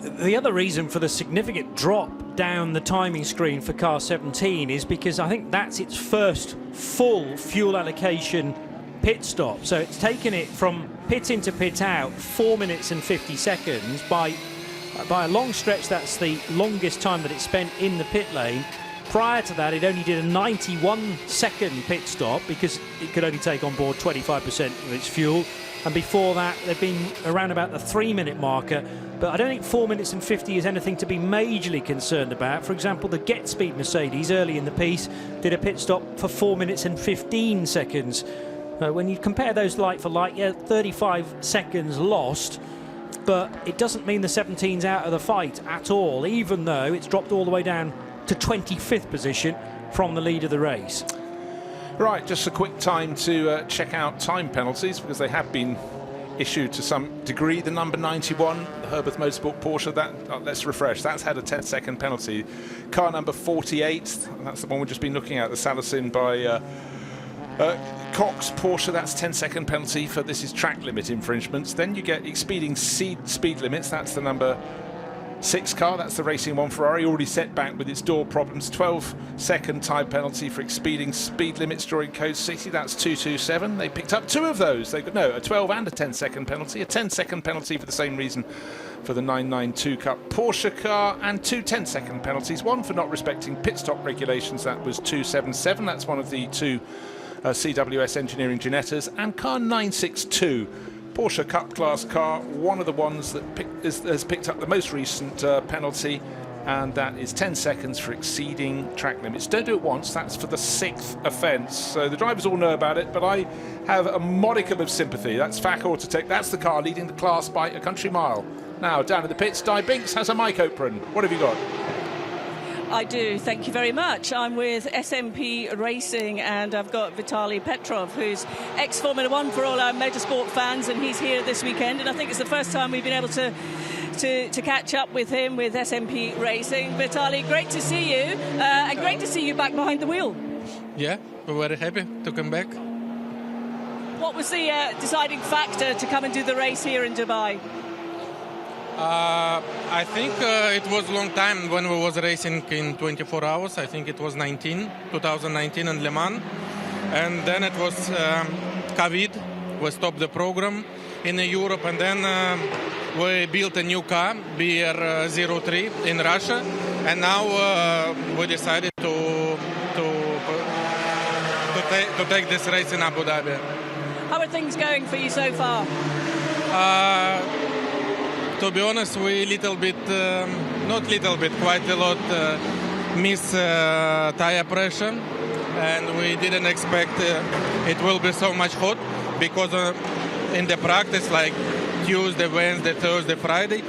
The other reason for the significant drop down the timing screen for car 17 is because I think that's its first full fuel allocation pit stop. So it's taken it from pit in to pit out 4 minutes and 50 seconds. By a long stretch, that's the longest time that it spent in the pit lane. Prior to that, it only did a 91-second pit stop because it could only take on board 25% of its fuel. And before that, they've been around about the 3-minute marker. But I don't think 4 minutes and 50 is anything to be majorly concerned about. For example, the Get Speed Mercedes early in the piece did a pit stop for 4 minutes and 15 seconds. When you compare those light for light, yeah, 35 seconds lost. but it doesn't mean the 17's out of the fight at all, even though it's dropped all the way down to 25th position from the lead of the race. Right, just a quick time to check out time penalties, because they have been issued to some degree. The number 91, the Herbert Motorsport Porsche, let's refresh, that's had a 10-second penalty. Car number 48, that's the one we've just been looking at, the Salacin by Cox Porsche, that's 10-second penalty for this is track limit infringements. Then you get exceeding speed limits, that's the number 6 car, that's the Racing One Ferrari, already set back with its door problems. 12-second time penalty for exceeding speed limits during code 60, that's 227. They picked up 2 of those. They got a 12 and a 10-second penalty, a 10-second penalty for the same reason for the 992 Cup Porsche car, and 2 10-second penalties, one for not respecting pit stop regulations, that was 277. That's one of the 2 CWS Engineering Ginettas, and car 962, Porsche Cup class car, one of the ones that has picked up the most recent penalty, and that is 10 seconds for exceeding track limits. Don't do it once, that's for the 6th offence. So the drivers all know about it, but I have a modicum of sympathy. That's FAC Autotech, that's the car leading the class by a country mile. Now, down in the pits, Di Binks has a mic open. What have you got? I do, thank you very much. I'm with SMP Racing, and I've got Vitaly Petrov, who's ex-Formula One for all our motorsport fans, and he's here this weekend, and I think it's the first time we've been able to catch up with him with SMP Racing. Vitaly, great to see you, and great to see you back behind the wheel. Yeah, we're very happy to come back. What was the deciding factor to come and do the race here in Dubai? I think it was a long time when we was racing in 24 hours. I think it was 2019 in Le Mans. And then it was COVID. We stopped the program in Europe. And then we built a new car, BR03, in Russia. And now we decided to take this race in Abu Dhabi. How are things going for you so far? To be honest, we quite a lot miss tire pressure, and we didn't expect it will be so much hot, because in the practice, like Tuesday, Wednesday, Thursday, Friday,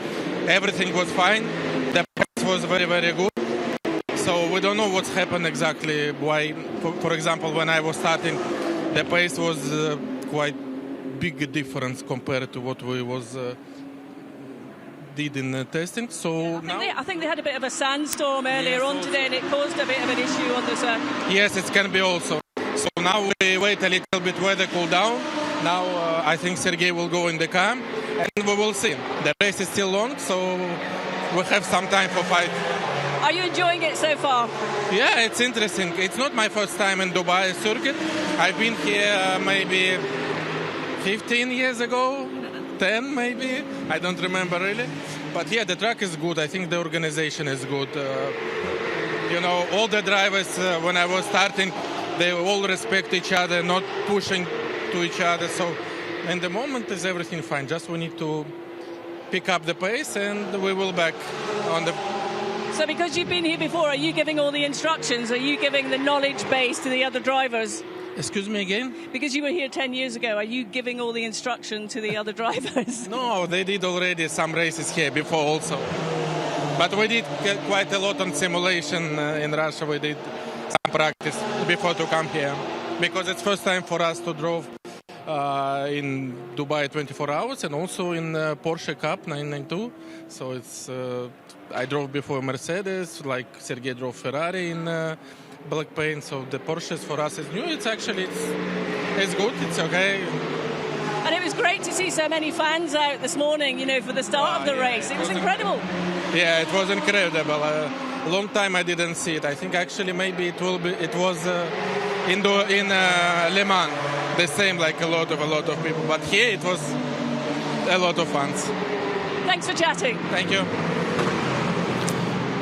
everything was fine. The pace was very, very good. So we don't know what's happened exactly. Why, for example, when I was starting, the pace was quite big difference compared to what we was did in testing. So I think they had a bit of a sandstorm earlier on today, and it caused a bit of an issue on the circuit. Yes, it can be also. So now we wait a little bit weather cool down. Now I think Sergei will go in the car, and we will see. The race is still long, so we have some time for fight. Are you enjoying it so far? Yeah, it's interesting. It's not my first time in Dubai circuit. I've been here maybe 15 years ago, 10 maybe. I don't remember really. But yeah, the track is good. I think the organization is good. All the drivers, when I was starting, they all respect each other, not pushing to each other. So in the moment is everything fine. Just we need to pick up the pace, and we will back on the... So because you've been here before, are you giving all the instructions? Are you giving the knowledge base to the other drivers? Excuse me again? Because you were here 10 years ago, are you giving all the instruction to the other drivers? No, they did already some races here before also. But we did quite a lot on simulation in Russia. We did some practice before to come here. Because it's first time for us to drive in Dubai 24 hours, and also in Porsche Cup 992. So it's I drove before Mercedes, like Sergei drove Ferrari in black paint. So the Porsches for us is new. It's actually it's good. It's okay. And it was great to see so many fans out this morning, for the start of the race. It was incredible. Yeah, it was incredible. A long time I didn't see it. I think actually maybe it was in Le Mans the same, like a lot of people. But here it was a lot of fans. Thanks for chatting. Thank you.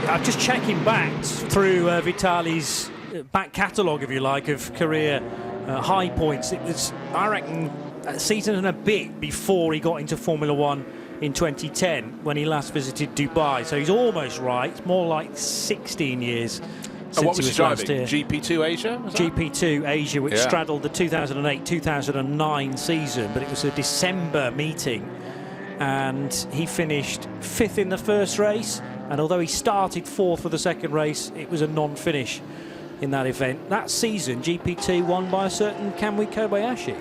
I'm just checking back through Vitaly's back catalogue, if you like, of career high points. It was, I reckon, a season and a bit before he got into Formula One in 2010 when he last visited Dubai. So he's almost right. It's more like 16 years since what was he was last here. GP2 Asia? GP2 Asia, which straddled the 2008-2009 season, but it was a December meeting and he finished 5th in the first race, and although he started 4th for the second race, it was a non-finish in that event. That season, GP2 won by a certain Kamui Kobayashi,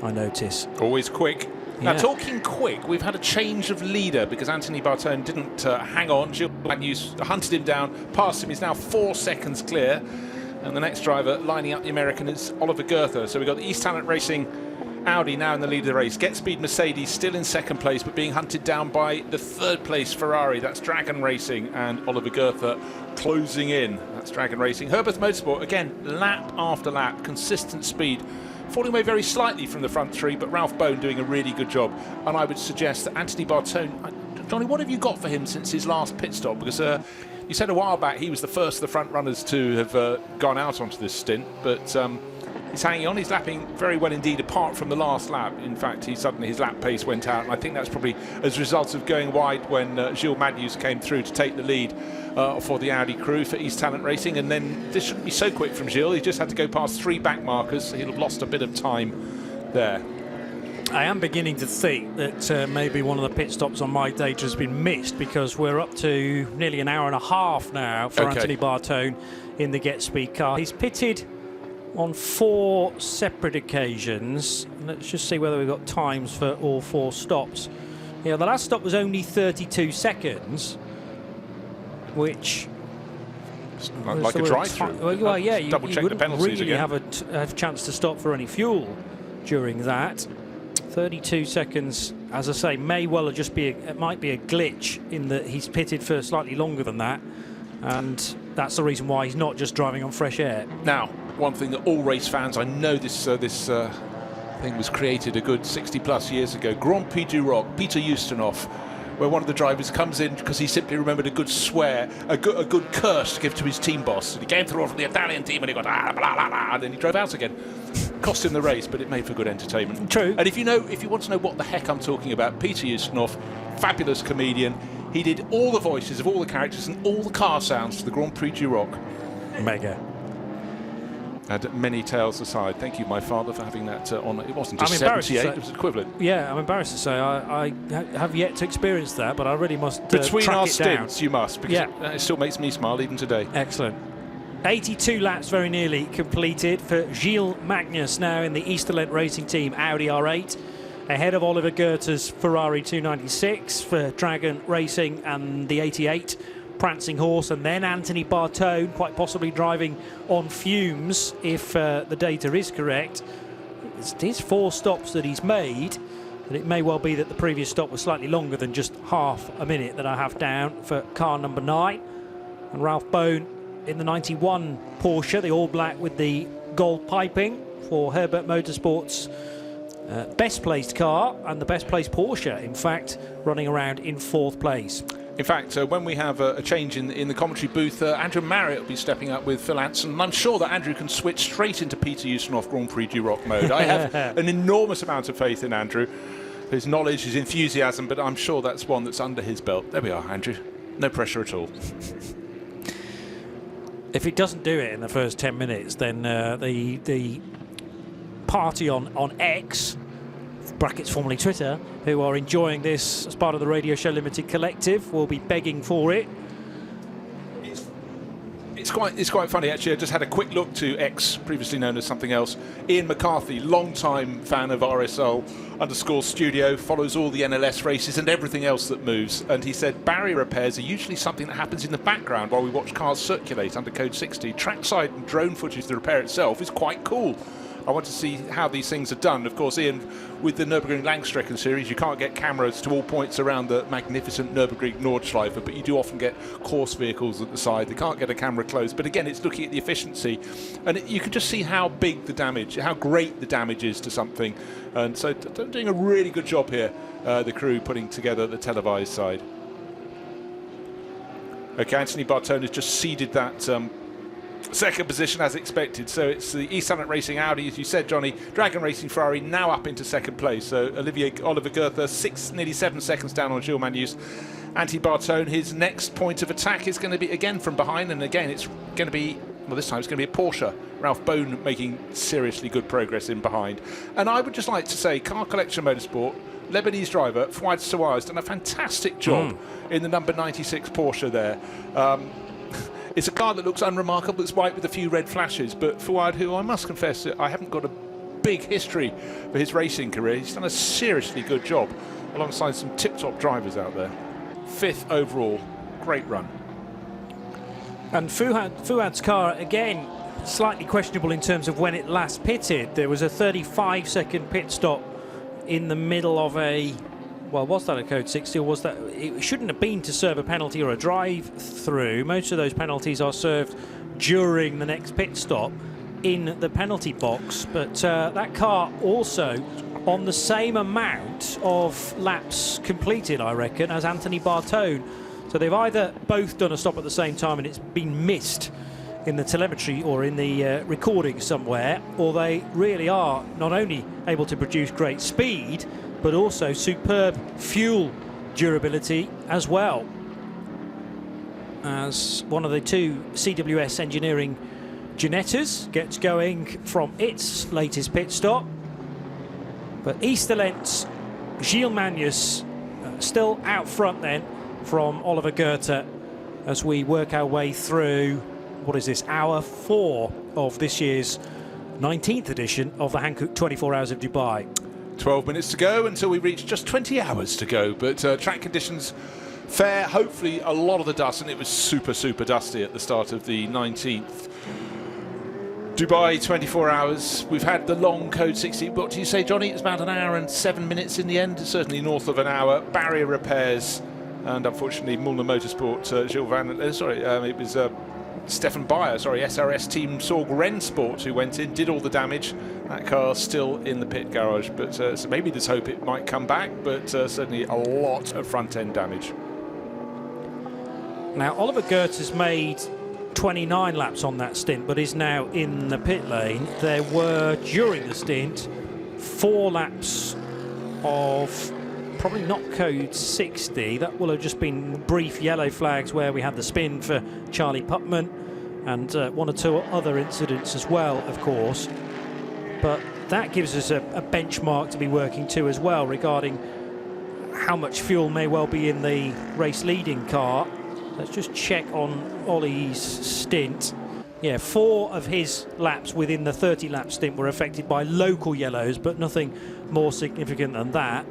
I notice. Always quick. Now, Yeah. talking quick, we've had a change of leader because Anthony Bartone didn't hang on. Gilles Magnus hunted him down, passed him. He's now 4 seconds clear. And the next driver lining up the American is Oliver Goethe. So we've got the East Talent Racing Audi now in the lead of the race. Get Speed Mercedes still in second place, but being hunted down by the 3rd place Ferrari. That's Dragon Racing, and Oliver Goethe closing in. That's Dragon Racing. Herbert Motorsport, again, lap after lap, consistent speed. Falling away very slightly from the front 3, but Ralph Bone doing a really good job. And I would suggest that Anthony Bartone... Johnny, what have you got for him since his last pit stop? Because you said a while back he was the first of the front runners to have gone out onto this stint, but he's hanging on. He's lapping very well indeed, apart from the last lap. In fact, his lap pace went out, and I think that's probably as a result of going wide when Gilles Magnus came through to take the lead for the Audi crew for East Talent Racing. And then this shouldn't be so quick from Gilles. He just had to go past 3 back markers, so he'll have lost a bit of time there. I am beginning to think that maybe one of the pit stops on my data has been missed, because we're up to nearly an hour and a half now for Anthony Bartone in the Get Speed car. He's pitted on 4 separate occasions. Let's just see whether we've got times for all 4 stops. Yeah, the last stop was only 32 seconds, which... Like a drive-through. Well, yeah, you double-check the penalties really again. have a chance to stop for any fuel during that. 32 seconds, as I say, may well just be it might be a glitch in that he's pitted for slightly longer than that, and that's the reason why he's not just driving on fresh air. Now, one thing that all race fans, I know this thing was created a good 60+ years ago. Grand Prix du Roc, Peter Ustinov, where one of the drivers comes in because he simply remembered a good swear, a good curse to give to his team boss. And he came through from the Italian team and he got blah, blah, blah, and then he drove out again. Cost him the race, but it made for good entertainment. True. And if you want to know what the heck I'm talking about, Peter Ustinov, fabulous comedian. He did all the voices of all the characters and all the car sounds for the Grand Prix du Roc. Mega. And many tales aside, thank you, my father, for having that on. It wasn't just 78, it was equivalent. Yeah, I'm embarrassed to say I have yet to experience that, but I really must Between track our it stints, down. you must, because it still makes me smile even today. Excellent. 82 laps very nearly completed for Gilles Magnus now in the East Talent Racing Team Audi R8, ahead of Oliver Goethe's Ferrari 296 for Dragon Racing and the 88 Prancing Horse, and then Anthony Bartone quite possibly driving on fumes if the data is correct. It's his 4 stops that he's made, but it may well be that the previous stop was slightly longer than just half a minute that I have down for car number 9. And Ralph Bone in the 91 Porsche, the all black with the gold piping for Herbert Motorsports' best placed car, and the best placed Porsche, in fact, running around in 4th place. In fact, when we have a change in the commentary booth, Andrew Marriott will be stepping up with Phil Anson, and I'm sure that Andrew can switch straight into Peter Ustinov Grand Prix du Roc mode. I have an enormous amount of faith in Andrew, his knowledge, his enthusiasm, but I'm sure that's one that's under his belt. There we are, Andrew. No pressure at all. If it doesn't do it in the first 10 minutes, then the party on X, brackets formerly Twitter, who are enjoying this as part of the Radio Show Limited collective, will be begging for it. It's quite funny, actually. I just had a quick look to X, previously known as something else. Ian McCarthy, long-time fan of RSL_studio, follows all the NLS races and everything else that moves. And he said barrier repairs are usually something that happens in the background while we watch cars circulate under Code 60. Trackside and drone footage of the repair itself is quite cool. I want to see how these things are done. Of course, Ian, with the Nürburgring Langstrecken series, you can't get cameras to all points around the magnificent Nürburgring Nordschleife, but you do often get course vehicles at the side. They can't get a camera close, but again, it's looking at the efficiency, and you can just see how big the damage, how great the damage is to something. And so they're doing a really good job here, the crew putting together the televised side. Okay, Anthony Bartone has just ceded that second position as expected, so it's the East Talent Racing Audi, as you said, Johnny. Dragon Racing Ferrari now up into second place, so Oliver Goethe nearly 7 seconds down on Gilles Magnus. Anthony Bartone, his next point of attack is going to be again from behind, and again it's going to be Well, this time it's going to be a Porsche. Ralph Bone making seriously good progress in behind. And I would just like to say, Car Collection Motorsport, Lebanese driver Fouad Souar has done a fantastic job in the number 96 Porsche there. It's a car that looks unremarkable. It's white with a few red flashes. But Fouad, who I must confess, I haven't got a big history for his racing career. He's done a seriously good job alongside some tip-top drivers out there. 5th overall. Great run. And Fouad's car, again, slightly questionable in terms of when it last pitted. There was a 35-second pit stop in the middle of a... Well, was that a code 60 or was that... It shouldn't have been to serve a penalty or a drive-through. Most of those penalties are served during the next pit stop in the penalty box. But that car also on the same amount of laps completed, I reckon, as Anthony Bartone. So they've either both done a stop at the same time and it's been missed in the telemetry or in the recording somewhere, or they really are not only able to produce great speed, but also superb fuel durability as well. As one of the two CWS Engineering Ginettas gets going from its latest pit stop. But Easterlent's Gilles Magnus still out front then from Oliver Goethe as we work our way through, what is this, hour 4 of this year's 19th edition of the Hankook 24 Hours of Dubai. 12 minutes to go until we reach just 20 hours to go, but track conditions fair, hopefully a lot of the dust, and it was super dusty at the start of the 19th Dubai 24 hours. We've had the long code 60. What do you say, Johnny? It was about an hour and 7 minutes in the end, certainly north of an hour. Barrier repairs, and unfortunately Mulner Motorsport, it was Stefan Bayer, SRS team Sorg Rennsport who went in, did all the damage. That car still in the pit garage, but so maybe there's hope it might come back, but certainly a lot of front end damage. Now Oliver Goethe has made 29 laps on that stint, but is now in the pit lane. There were, during the stint, 4 laps of probably not code 60. That will have just been brief yellow flags where we had the spin for Charlie Putman and 1 or 2 other incidents as well, of course. But that gives us a benchmark to be working to as well regarding how much fuel may well be in the race leading car. Let's just check on Ollie's stint. Yeah, 4 of his laps within the 30-lap stint were affected by local yellows, but nothing more significant than that.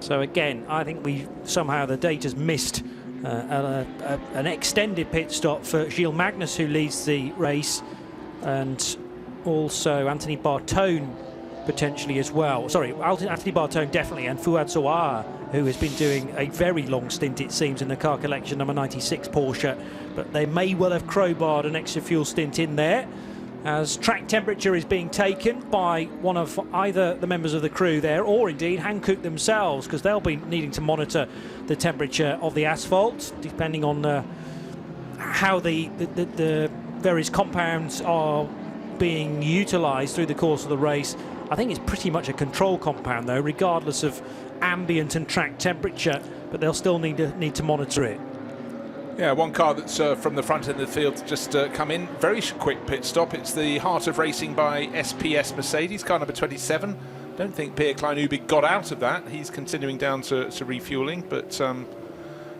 So again, I think somehow the data's missed an extended pit stop for Gilles Magnus, who leads the race, and also Anthony Bartone potentially as well. Sorry, Anthony Bartone definitely, and Fouad Souar, who has been doing a very long stint, it seems, in the car collection number 96 Porsche. But they may well have crowbarred an extra fuel stint in there, as track temperature is being taken by one of either the members of the crew there, or indeed Hankook themselves, because they'll be needing to monitor the temperature of the asphalt, depending on how the various compounds are being utilised through the course of the race. I think it's pretty much a control compound, though, regardless of ambient and track temperature, but they'll still need to monitor it. Yeah, one car that's from the front end of the field just come in. Very quick pit stop. It's the heart of racing by SPS Mercedes, car number 27. Don't think Pierre Klein-Ubig got out of that. He's continuing down to refueling, but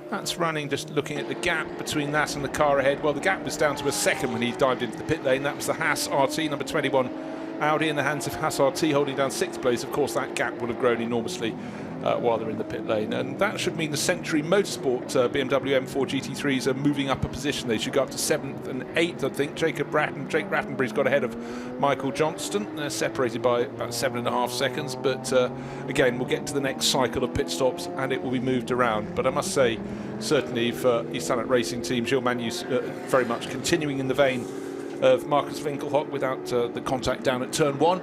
that's running, just looking at the gap between that and the car ahead. Well, the gap was down to a second when he dived into the pit lane. That was the Haas RT, number 21. Audi in the hands of Haas RT holding down 6th place. Of course, that gap would have grown enormously while they're in the pit lane. And that should mean the Century Motorsport BMW M4 GT3s are moving up a position. They should go up to 7th and 8th, I think. Jake Rattenbury's got ahead of Michael Johnston. They're separated by about 7.5 seconds. But again, we'll get to the next cycle of pit stops and it will be moved around. But I must say, certainly for East Talent Racing Team, Gilles Magnus very much continuing in the vein of Marcus Winkelhock without the contact down at turn 1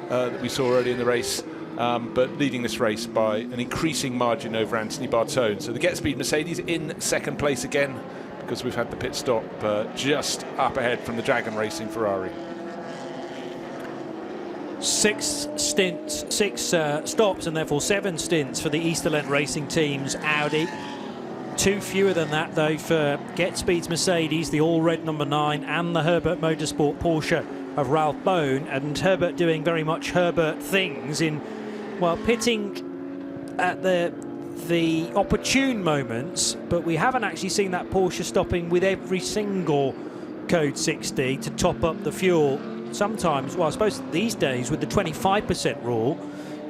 that we saw early in the race, but leading this race by an increasing margin over Anthony Bartone. So the Get Speed Mercedes in 2nd place again, because we've had the pit stop just up ahead from the Dragon Racing Ferrari. 6 stops and therefore 7 stints for the Easterlent Racing Team's Audi. 2 fewer than that, though, for Get Speed's Mercedes, the all-red number 9, and the Herbert Motorsport Porsche of Ralph Bone. And Herbert doing very much Herbert things in, well, pitting at the opportune moments, but we haven't actually seen that Porsche stopping with every single Code 60 to top up the fuel. Sometimes, well, I suppose these days with the 25% rule,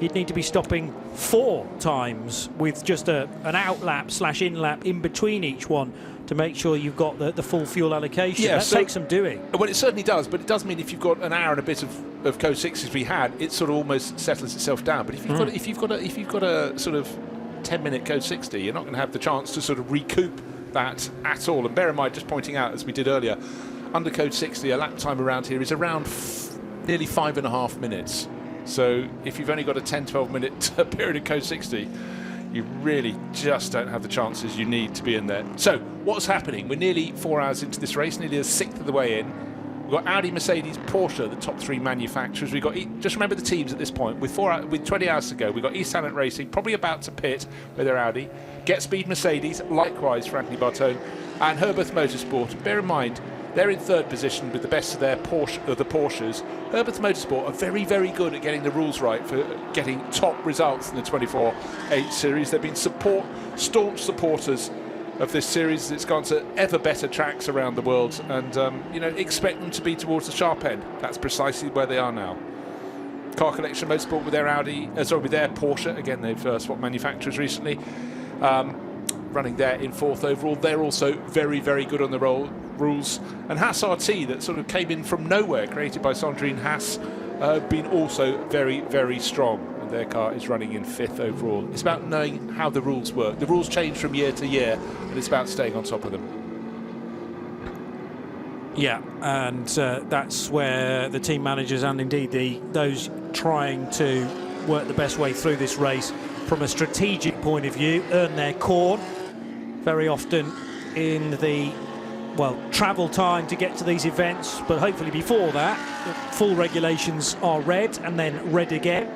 you'd need to be stopping 4 times with just an outlap / in-lap in between each one to make sure you've got the full fuel allocation. Yeah, that takes some doing. Well, it certainly does, but it does mean if you've got an hour and a bit of Code 6 as we had, it sort of almost settles itself down. But if you've got a sort of 10-minute Code 60, you're not going to have the chance to sort of recoup that at all. And bear in mind, just pointing out, as we did earlier, under Code 60, a lap time around here is around nearly 5.5 minutes. So if you've only got a 10-12 minute period of Code 60, you really just don't have the chances you need to be in there. So what's happening? We're nearly 4 hours into this race, nearly a sixth of the way in. We've got Audi, Mercedes, Porsche, the top 3 manufacturers. We've got, just remember the teams at this point. With 20 hours to go, we've got East Talent Racing, probably about to pit with their Audi. Get Speed Mercedes, likewise for Anthony Bartone, and Herbert Motorsport. Bear in mind, they're in 3rd position with the best of their the Porsches. Herbert Motorsport are very, very good at getting the rules right for getting top results in the 24H series. They've been staunch supporters of this series. It's gone to ever better tracks around the world, and expect them to be towards the sharp end. That's precisely where they are now. Car Collection Motorsport with their with their Porsche. Again, they've swapped manufacturers recently. Running there in 4th overall. They're also very, very good on the rules. And Haas RT, that sort of came in from nowhere, created by Sandrine Haas, been also very, very strong. And their car is running in 5th overall. It's about knowing how the rules work. The rules change from year to year, and it's about staying on top of them. Yeah, and that's where the team managers and indeed those trying to work the best way through this race from a strategic point of view earn their corn. Very often in the, well, travel time to get to these events, but hopefully before that, the full regulations are read and then read again,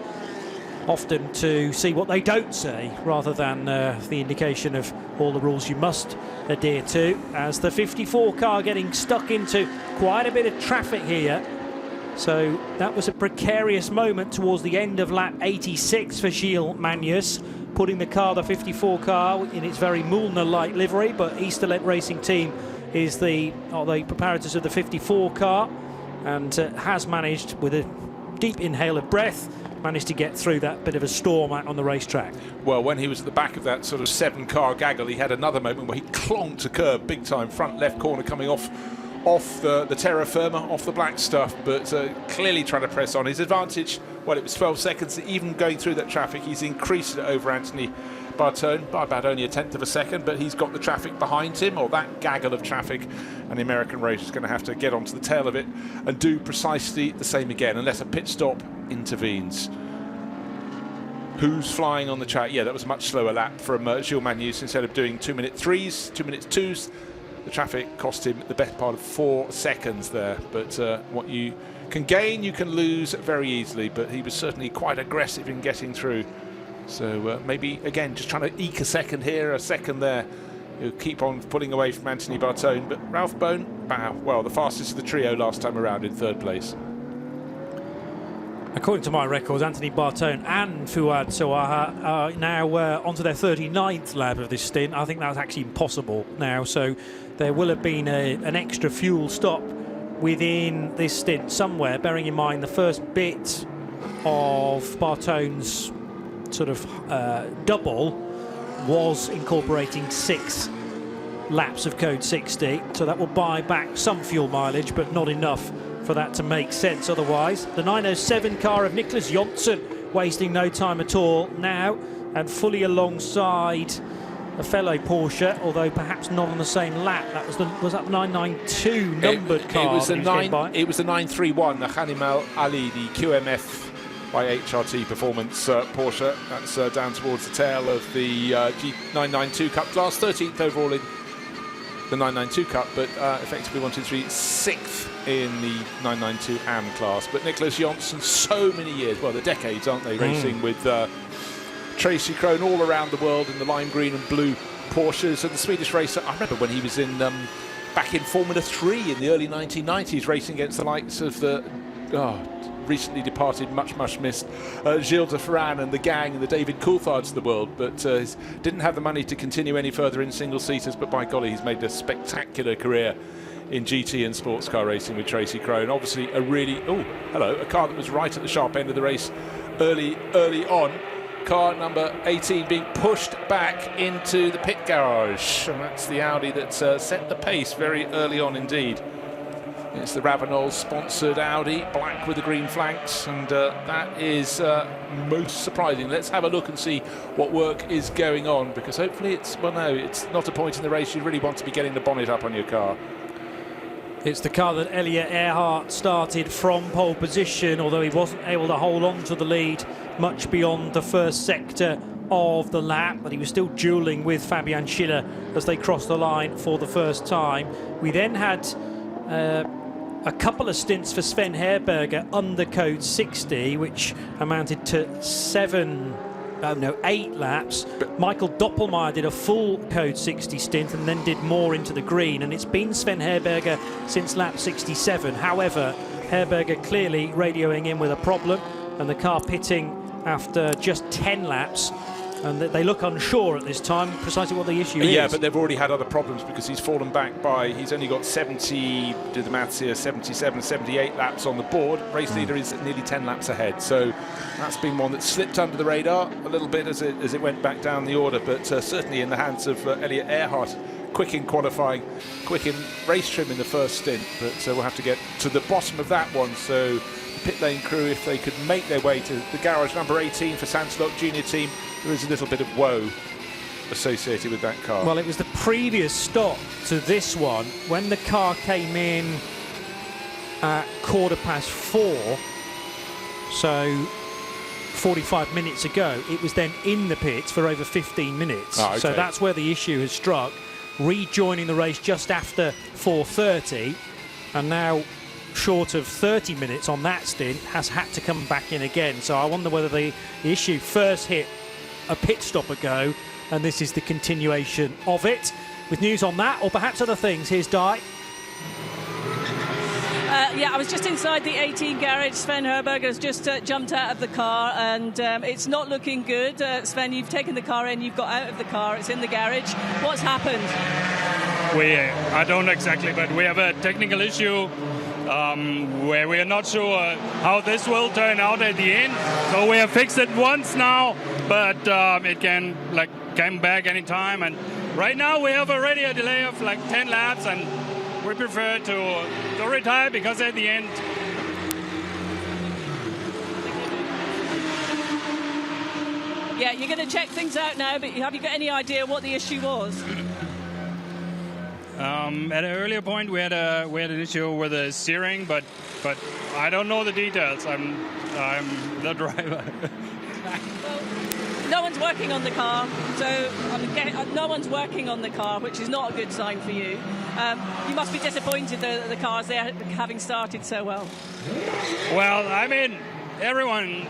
often to see what they don't say rather than the indication of all the rules you must adhere to, as the 54 car getting stuck into quite a bit of traffic here. So that was a precarious moment towards the end of lap 86 for Gilles Magnus, putting the car, the 54 car, in its very Moulner-like livery, but Easterlet Racing Team is the preparators of the 54 car, and has managed, with a deep inhale of breath, managed to get through that bit of a storm out on the racetrack. Well, when he was at the back of that sort of 7-car gaggle, he had another moment where he clonked a curb big time, front left corner coming off the terra firma, off the black stuff, but clearly trying to press on. His advantage, well, it was 12 seconds. Even going through that traffic, he's increased it over Anthony Bartone by about only a 1/10 of a second, but he's got the traffic behind him, or that gaggle of traffic, and the American race is going to have to get onto the tail of it and do precisely the same again, unless a pit stop intervenes. Who's flying on the track? Yeah, that was a much slower lap from Gilles Magnus. Instead of doing 2-minute 3s, 2-minute 2s, the traffic cost him the best part of 4 seconds there. But what you can gain, you can lose very easily. But he was certainly quite aggressive in getting through. So maybe, again, just trying to eke a second here, a second there. He'll keep on pulling away from Anthony Bartone. But Ralph Bone, well, the fastest of the trio last time around in 3rd place. According to my records, Anthony Bartone and Fouad Sawaha are now onto their 39th lap of this stint. I think that's actually impossible now, so there will have been an extra fuel stop within this stint somewhere, bearing in mind the first bit of Bartone's sort of double was incorporating 6 laps of Code 60, so that will buy back some fuel mileage, but not enough for that to make sense otherwise. The 907 car of Nicholas Johnson wasting no time at all now, and fully alongside a fellow Porsche, although perhaps not on the same lap. That was that 992 numbered car. It was the 931, the Hanimal Ali, the QMF by HRT Performance Porsche. That's down towards the tail of the G992 Cup class, 13th overall in the 992 Cup, but effectively 1, 2, 3, 6th in the 992 AM class. But Nicholas Johnson, so many years, well, the decades, aren't they, racing with Tracy Crone all around the world in the lime green and blue Porsches, and the Swedish racer, I remember when he was in back in Formula 3 in the early 1990s, racing against the likes of the recently departed, much missed Gilles de Ferran and the gang and the David Coulthards of the world, but didn't have the money to continue any further in single-seaters, but by golly, he's made a spectacular career in GT and sports car racing with Tracy Crone. Obviously a car that was right at the sharp end of the race early on. Car number 18 being pushed back into the pit garage, and that's the Audi that set the pace very early on indeed. It's the Ravenol sponsored Audi, black with the green flanks, and that is most surprising. Let's have a look and see what work is going on, because hopefully it's not a point in the race you really want to be getting the bonnet up on your car. It's the car that Elliot Earhart started from pole position, although he wasn't able to hold on to the lead much beyond the first sector of the lap, but he was still duelling with Fabian Schiller as they crossed the line for the first time. We then had a couple of stints for Sven Herberger under code 60, which amounted to 8 laps. Michael Doppelmayr did a full code 60 stint and then did more into the green, and it's been Sven Herberger since lap 67. However, Herberger clearly radioing in with a problem, and the car pitting after just 10 laps, and they look unsure at this time precisely what the issue is. Yeah, but they've already had other problems, because he's fallen back he's only got 70, do the maths here, 77, 78 laps on the board. Race leader is nearly 10 laps ahead, so that's been one that slipped under the radar a little bit as it went back down the order, but certainly in the hands of Elliot Earhart. Quick in qualifying, quick in race trim in the first stint, but we'll have to get to the bottom of that one. So the pit lane crew, if they could make their way to the garage number 18 for Sansalot Junior Team, there is a little bit of woe associated with that car. Well, it was the previous stop to this one when the car came in at 4:15, so 45 minutes ago. It was then in the pits for over 15 minutes. Okay. So that's where the issue has struck, rejoining the race just after 4:30, and now short of 30 minutes on that stint has had to come back in again. So I wonder whether the issue first hit a pit stop ago, and this is the continuation of it. With news on that, or perhaps other things, here's Di. I was just inside the 18 garage. Sven Herberger has just jumped out of the car, and it's not looking good. Sven, you've taken the car in, you've got out of the car, it's in the garage. What's happened? I don't exactly, but we have a technical issue where we are not sure how this will turn out at the end. So we have fixed it once now, but it can come back anytime. And right now we have already a delay of 10 laps, and we prefer to retire, because at the end. Yeah, you're going to check things out now, but have you got any idea what the issue was? At an earlier point, we had an issue with the steering, but I don't know the details. I'm the driver. No one's working on the car, so no one's working on the car, which is not a good sign for you. You must be disappointed that the cars there having started so well. Well, I mean, everyone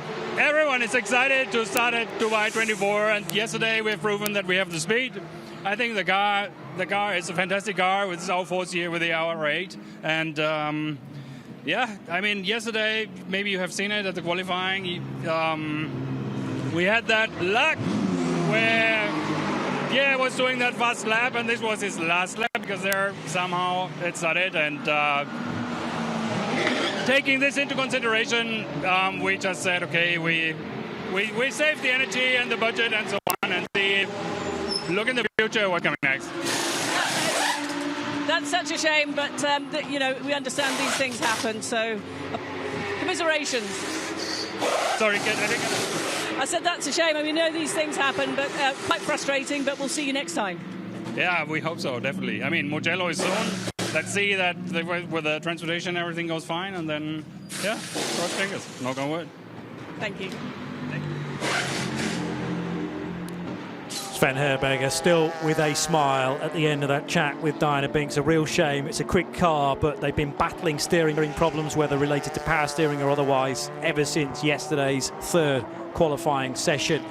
is excited to start at Dubai 24, and yesterday we've proven that we have the speed. I think the car is a fantastic car. It's our fourth year with the R8, and I mean, yesterday maybe you have seen it at the qualifying. We had that luck where was doing that fast lap, and this was his last lap, because there somehow it started. And taking this into consideration, we just said, okay, we save the energy and the budget and so on, and see. Look in the future, what's coming next. That's such a shame, but we understand these things happen. So, commiserations. Sorry, I said that's a shame. I mean, we know these things happen, but quite frustrating. But we'll see you next time. Yeah, we hope so, definitely. I mean, Mugello is soon. Let's see that with the transportation, everything goes fine, and then cross fingers. Knock on wood. Thank you. Sven Herberger still with a smile at the end of that chat with Diana Binks. A real shame. It's a quick car, but they've been battling steering problems, whether related to power steering or otherwise, ever since yesterday's third qualifying session.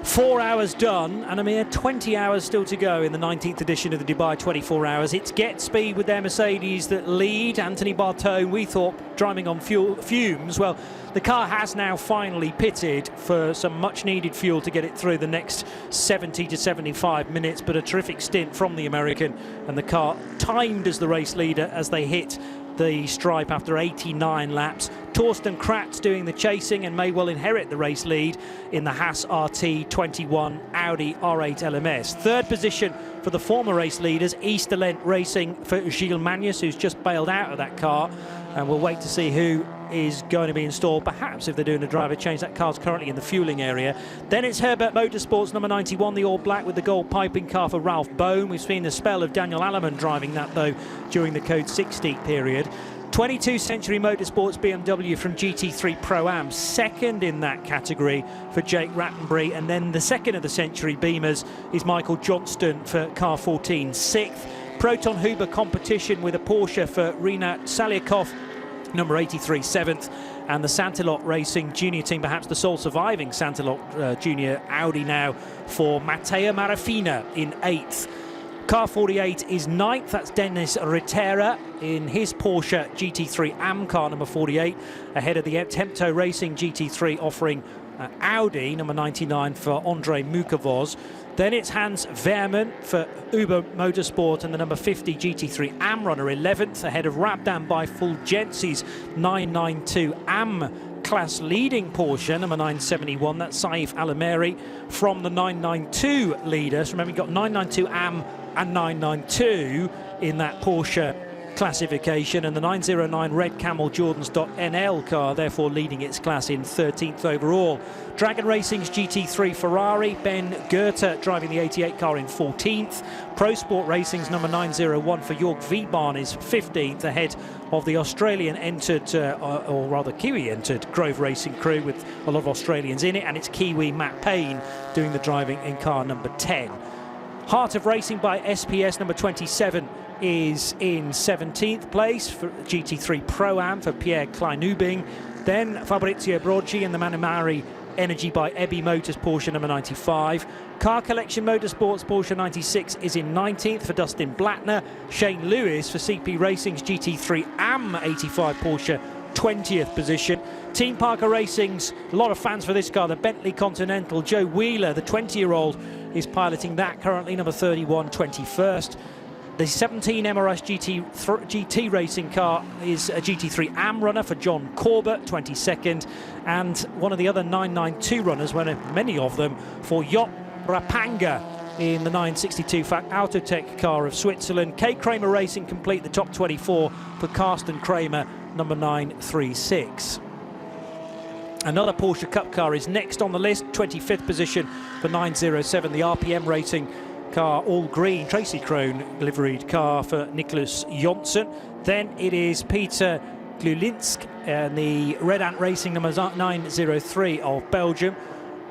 4 hours done and a mere 20 hours still to go in the 19th edition of the Dubai 24 Hours. It's Get Speed with their Mercedes that lead. Anthony Bartone, we thought, driving on fumes. Well, the car has now finally pitted for some much-needed fuel to get it through the next 70 to 75 minutes, but a terrific stint from the American, and the car timed as the race leader as they hit the stripe after 89 laps. Torsten Kratz doing the chasing and may well inherit the race lead in the Haas RT21 Audi R8 LMS. Third position for the former race leaders, Easterlent Racing for Gilles Magnus, who's just bailed out of that car, and we'll wait to see who is going to be installed. Perhaps if they're doing a driver change, that car's currently in the fueling area. Then it's Herbert Motorsports number 91, the all black with the gold piping car for Ralph Bohm. We've seen the spell of Daniel Alleman driving that though during the Code 60 period. 22nd Century Motorsports BMW from GT3 Pro-Am, second in that category for Jake Rattenbury, and then the second of the Century Beamers is Michael Johnston for car 14, sixth. Proton Huber competition with a Porsche for Renat Saliakov, number 83, 7th, and the Santilot Racing Junior team, perhaps the sole surviving Santilot Junior Audi now, for Matteo Marafina in 8th. Car 48 is 9th, that's Dennis Rittera in his Porsche GT3 AM car number 48, ahead of the Temto Racing GT3 offering Audi number 99 for Andre Mukavoz. Then it's Hans Wehrmann for Uber Motorsport and the number 50 GT3 AM runner 11th, ahead of Rabdan by Fulgenzi's 992 AM class leading Porsche number 971. That's Saif Alameri from the 992 leader. So remember, you've got 992 AM and 992 in that Porsche classification, and the 909 Red Camel Jordans.NL car therefore leading its class in 13th overall. Dragon Racing's GT3 Ferrari, Ben Goethe driving the 88 car in 14th. Pro Sport Racing's number 901 for Jörg Wiebahn is 15th, ahead of the Australian entered, or rather Kiwi entered Grove Racing crew with a lot of Australians in it, and it's Kiwi Matt Payne doing the driving in car number 10. Heart of Racing by SPS number 27 is in 17th place for GT3 Pro-Am for Pierre Kleinubing. Then Fabrizio Broggi and the Manamari Energy by Ebby Motors Porsche number 95. Car Collection Motorsports Porsche 96 is in 19th for Dustin Blattner. Shane Lewis for CP Racing's GT3 AM 85 Porsche 20th position. Team Parker Racing's, a lot of fans for this car, the Bentley Continental. Joe Wheeler, the 20-year-old, is piloting that currently, number 31, 21st. The 17 MRS GT Racing car is a GT3 AM runner for John Corbett, 22nd, and one of the other 992 runners, many of them, for Jop Rapanga in the 962 FAC Autotech car of Switzerland. K Kramer Racing complete the top 24 for Carsten Kramer, number 936. Another Porsche Cup car is next on the list, 25th position for 907, the RPM Racing car, all green, Tracy Krohn liveried car for Nicholas Jonsson. Then it is Peter Glulinsk and the Red Ant Racing number 903 of Belgium.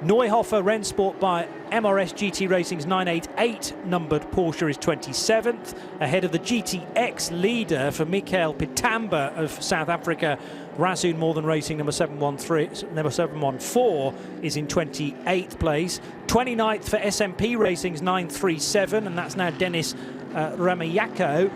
Neuhofer Rennsport by MRS GT Racing's 988 numbered Porsche is 27th, ahead of the GTX leader for Mikael Pitamba of South Africa. Rasoon Northern Racing number 714 is in 28th place. 29th for SMP Racing's 937, and that's now Dennis Ramayako.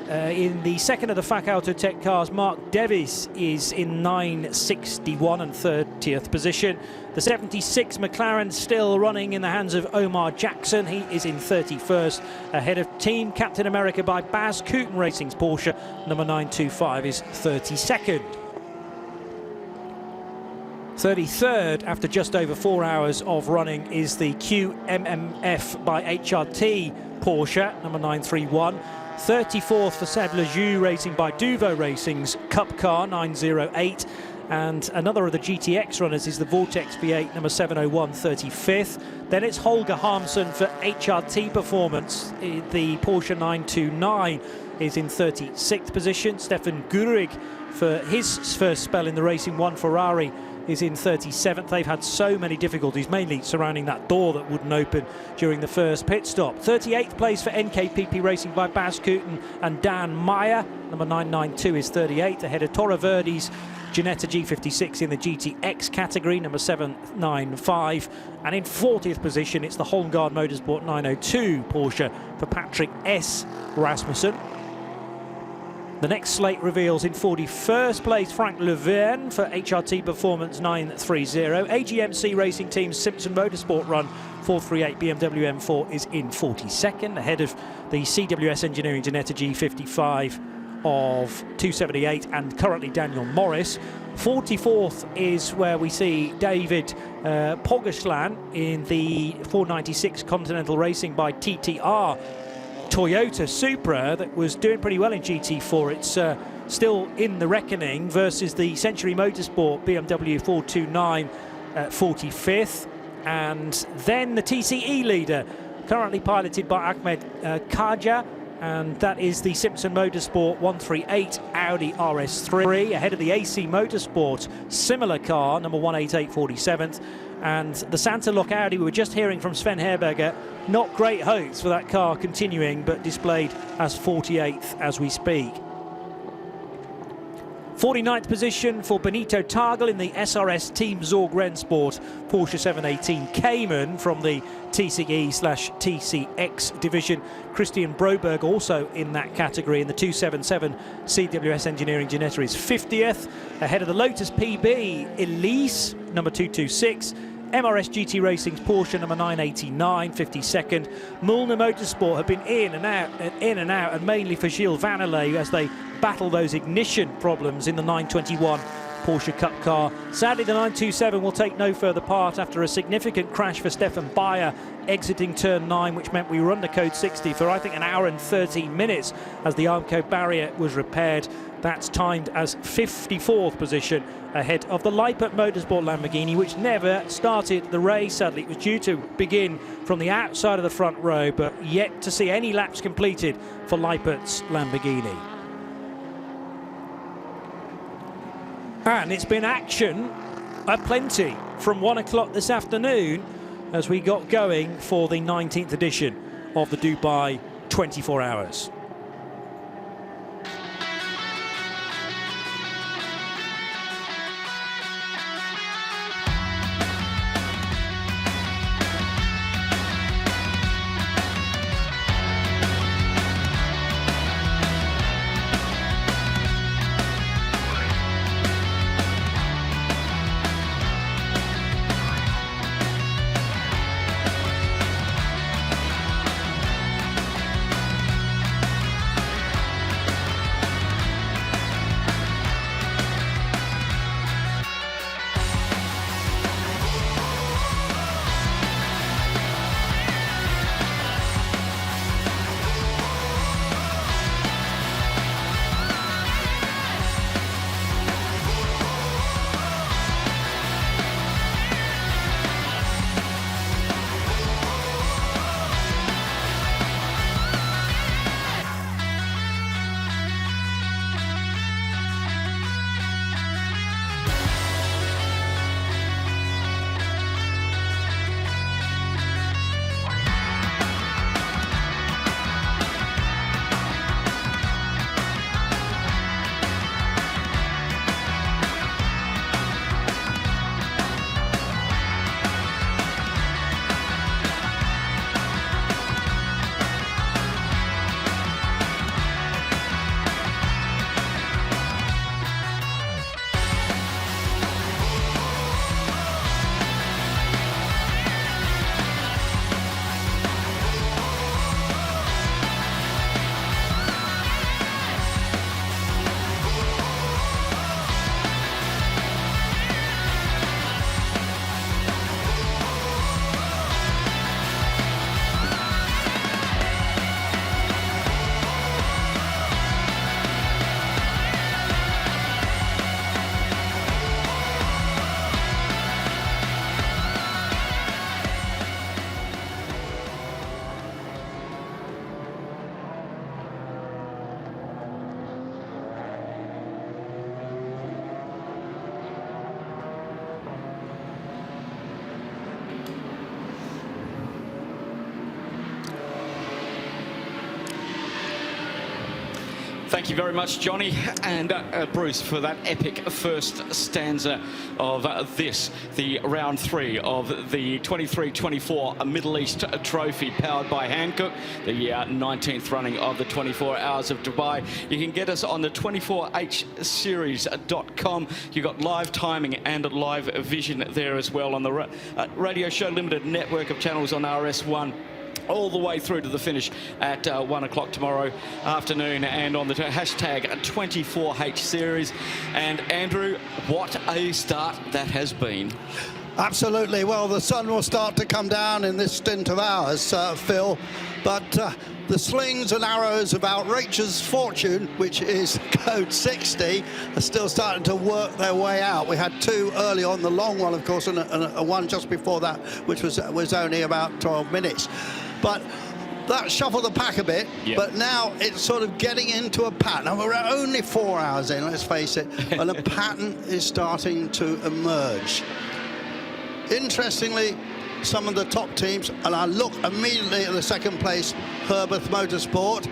In the second of the FAC Autotech cars, Mark Davis is in 961 and 30th position. The 76 McLaren still running in the hands of Omar Jackson. He is in 31st, ahead of Team Captain America by Baz Kooten Racing's Porsche number 925 is 32nd. 33rd, after just over 4 hours of running, is the QMMF by HRT Porsche number 931. 34th for Seb Lejeune Racing by Duvo Racing's Cup car 908, and another of the GTX runners is the Vortex V8 number 701, 35th. Then it's Holger Harmsen for HRT Performance. The Porsche 929 is in 36th position. Stefan Gurig for his first spell in the Racing 1 Ferrari is in 37th. They've had so many difficulties, mainly surrounding that door that wouldn't open during the first pit stop. 38th place for NKPP Racing by Baz Kooten and Dan Meyer. Number 992 is 38th, ahead of Torre Verdi's Ginetta G56 in the GTX category, number 795. And in 40th position, it's the Holmgaard Motorsport 902 Porsche for Patrick S. Rasmussen. The next slate reveals in 41st place Frank Leverne for HRT Performance 930. AGMC Racing Team's Simpson Motorsport Run 438 BMW M4 is in 42nd, ahead of the CWS Engineering Ginetta G55 of 278 and currently Daniel Morris. 44th is where we see David Pogoslan in the 496 Continental Racing by TTR Toyota Supra that was doing pretty well in GT4. It's still in the reckoning versus the Century Motorsport BMW 429 at 45th. And then the TCE leader, currently piloted by Ahmed Khaja, and that is the Simpson Motorsport 138 Audi RS3, ahead of the AC Motorsport similar car, number 18847th. And the Santa Lock Audi, we were just hearing from Sven Herberger, not great hopes for that car continuing, but displayed as 48th as we speak. 49th position for Benito Tagel in the SRS Team Zorg Rennsport Porsche 718 Cayman from the TCE/TCX division. Christian Broberg also in that category in the 277 CWS Engineering Ginetta is 50th, ahead of the Lotus PB Elise, number 226. MRS GT Racing's Porsche number 989, 52nd. Mulner Motorsport have been in and out, and mainly for Gilles Vannelet as they battle those ignition problems in the 921 Porsche Cup car. Sadly, the 927 will take no further part after a significant crash for Stefan Bayer exiting turn 9, which meant we were under code 60 for, I think, an hour and 13 minutes as the Armco barrier was repaired. That's timed as 54th position, ahead of the Leipert Motorsport Lamborghini, which never started the race. Sadly, it was due to begin from the outside of the front row, but yet to see any laps completed for Leipert's Lamborghini. And it's been action aplenty from 1 o'clock this afternoon as we got going for the 19th edition of the Dubai 24 Hours. Thank you very much, Johnny and Bruce, for that epic first stanza of the round 3 of the 23-24 Middle East Trophy, powered by Hankook, the 19th running of the 24 Hours of Dubai. You can get us on the 24hseries.com. You've got live timing and live vision there as well on the Radio Show Limited network of channels on RS1. All the way through to the finish at 1 o'clock tomorrow afternoon, and on the hashtag 24H series. And Andrew, what a start that has been. Absolutely. Well, the sun will start to come down in this stint of ours, Phil, but the slings and arrows of Outrageous Fortune, which is code 60, are still starting to work their way out. We had 2 early on, the long one, of course, and a one just before that, which was only about 12 minutes. But that shuffled the pack a bit, but now it's sort of getting into a pattern. And we're only 4 hours in, let's face it, and a pattern is starting to emerge. Interestingly, some of the top teams, and I look immediately at the second place, Herbert Motorsport,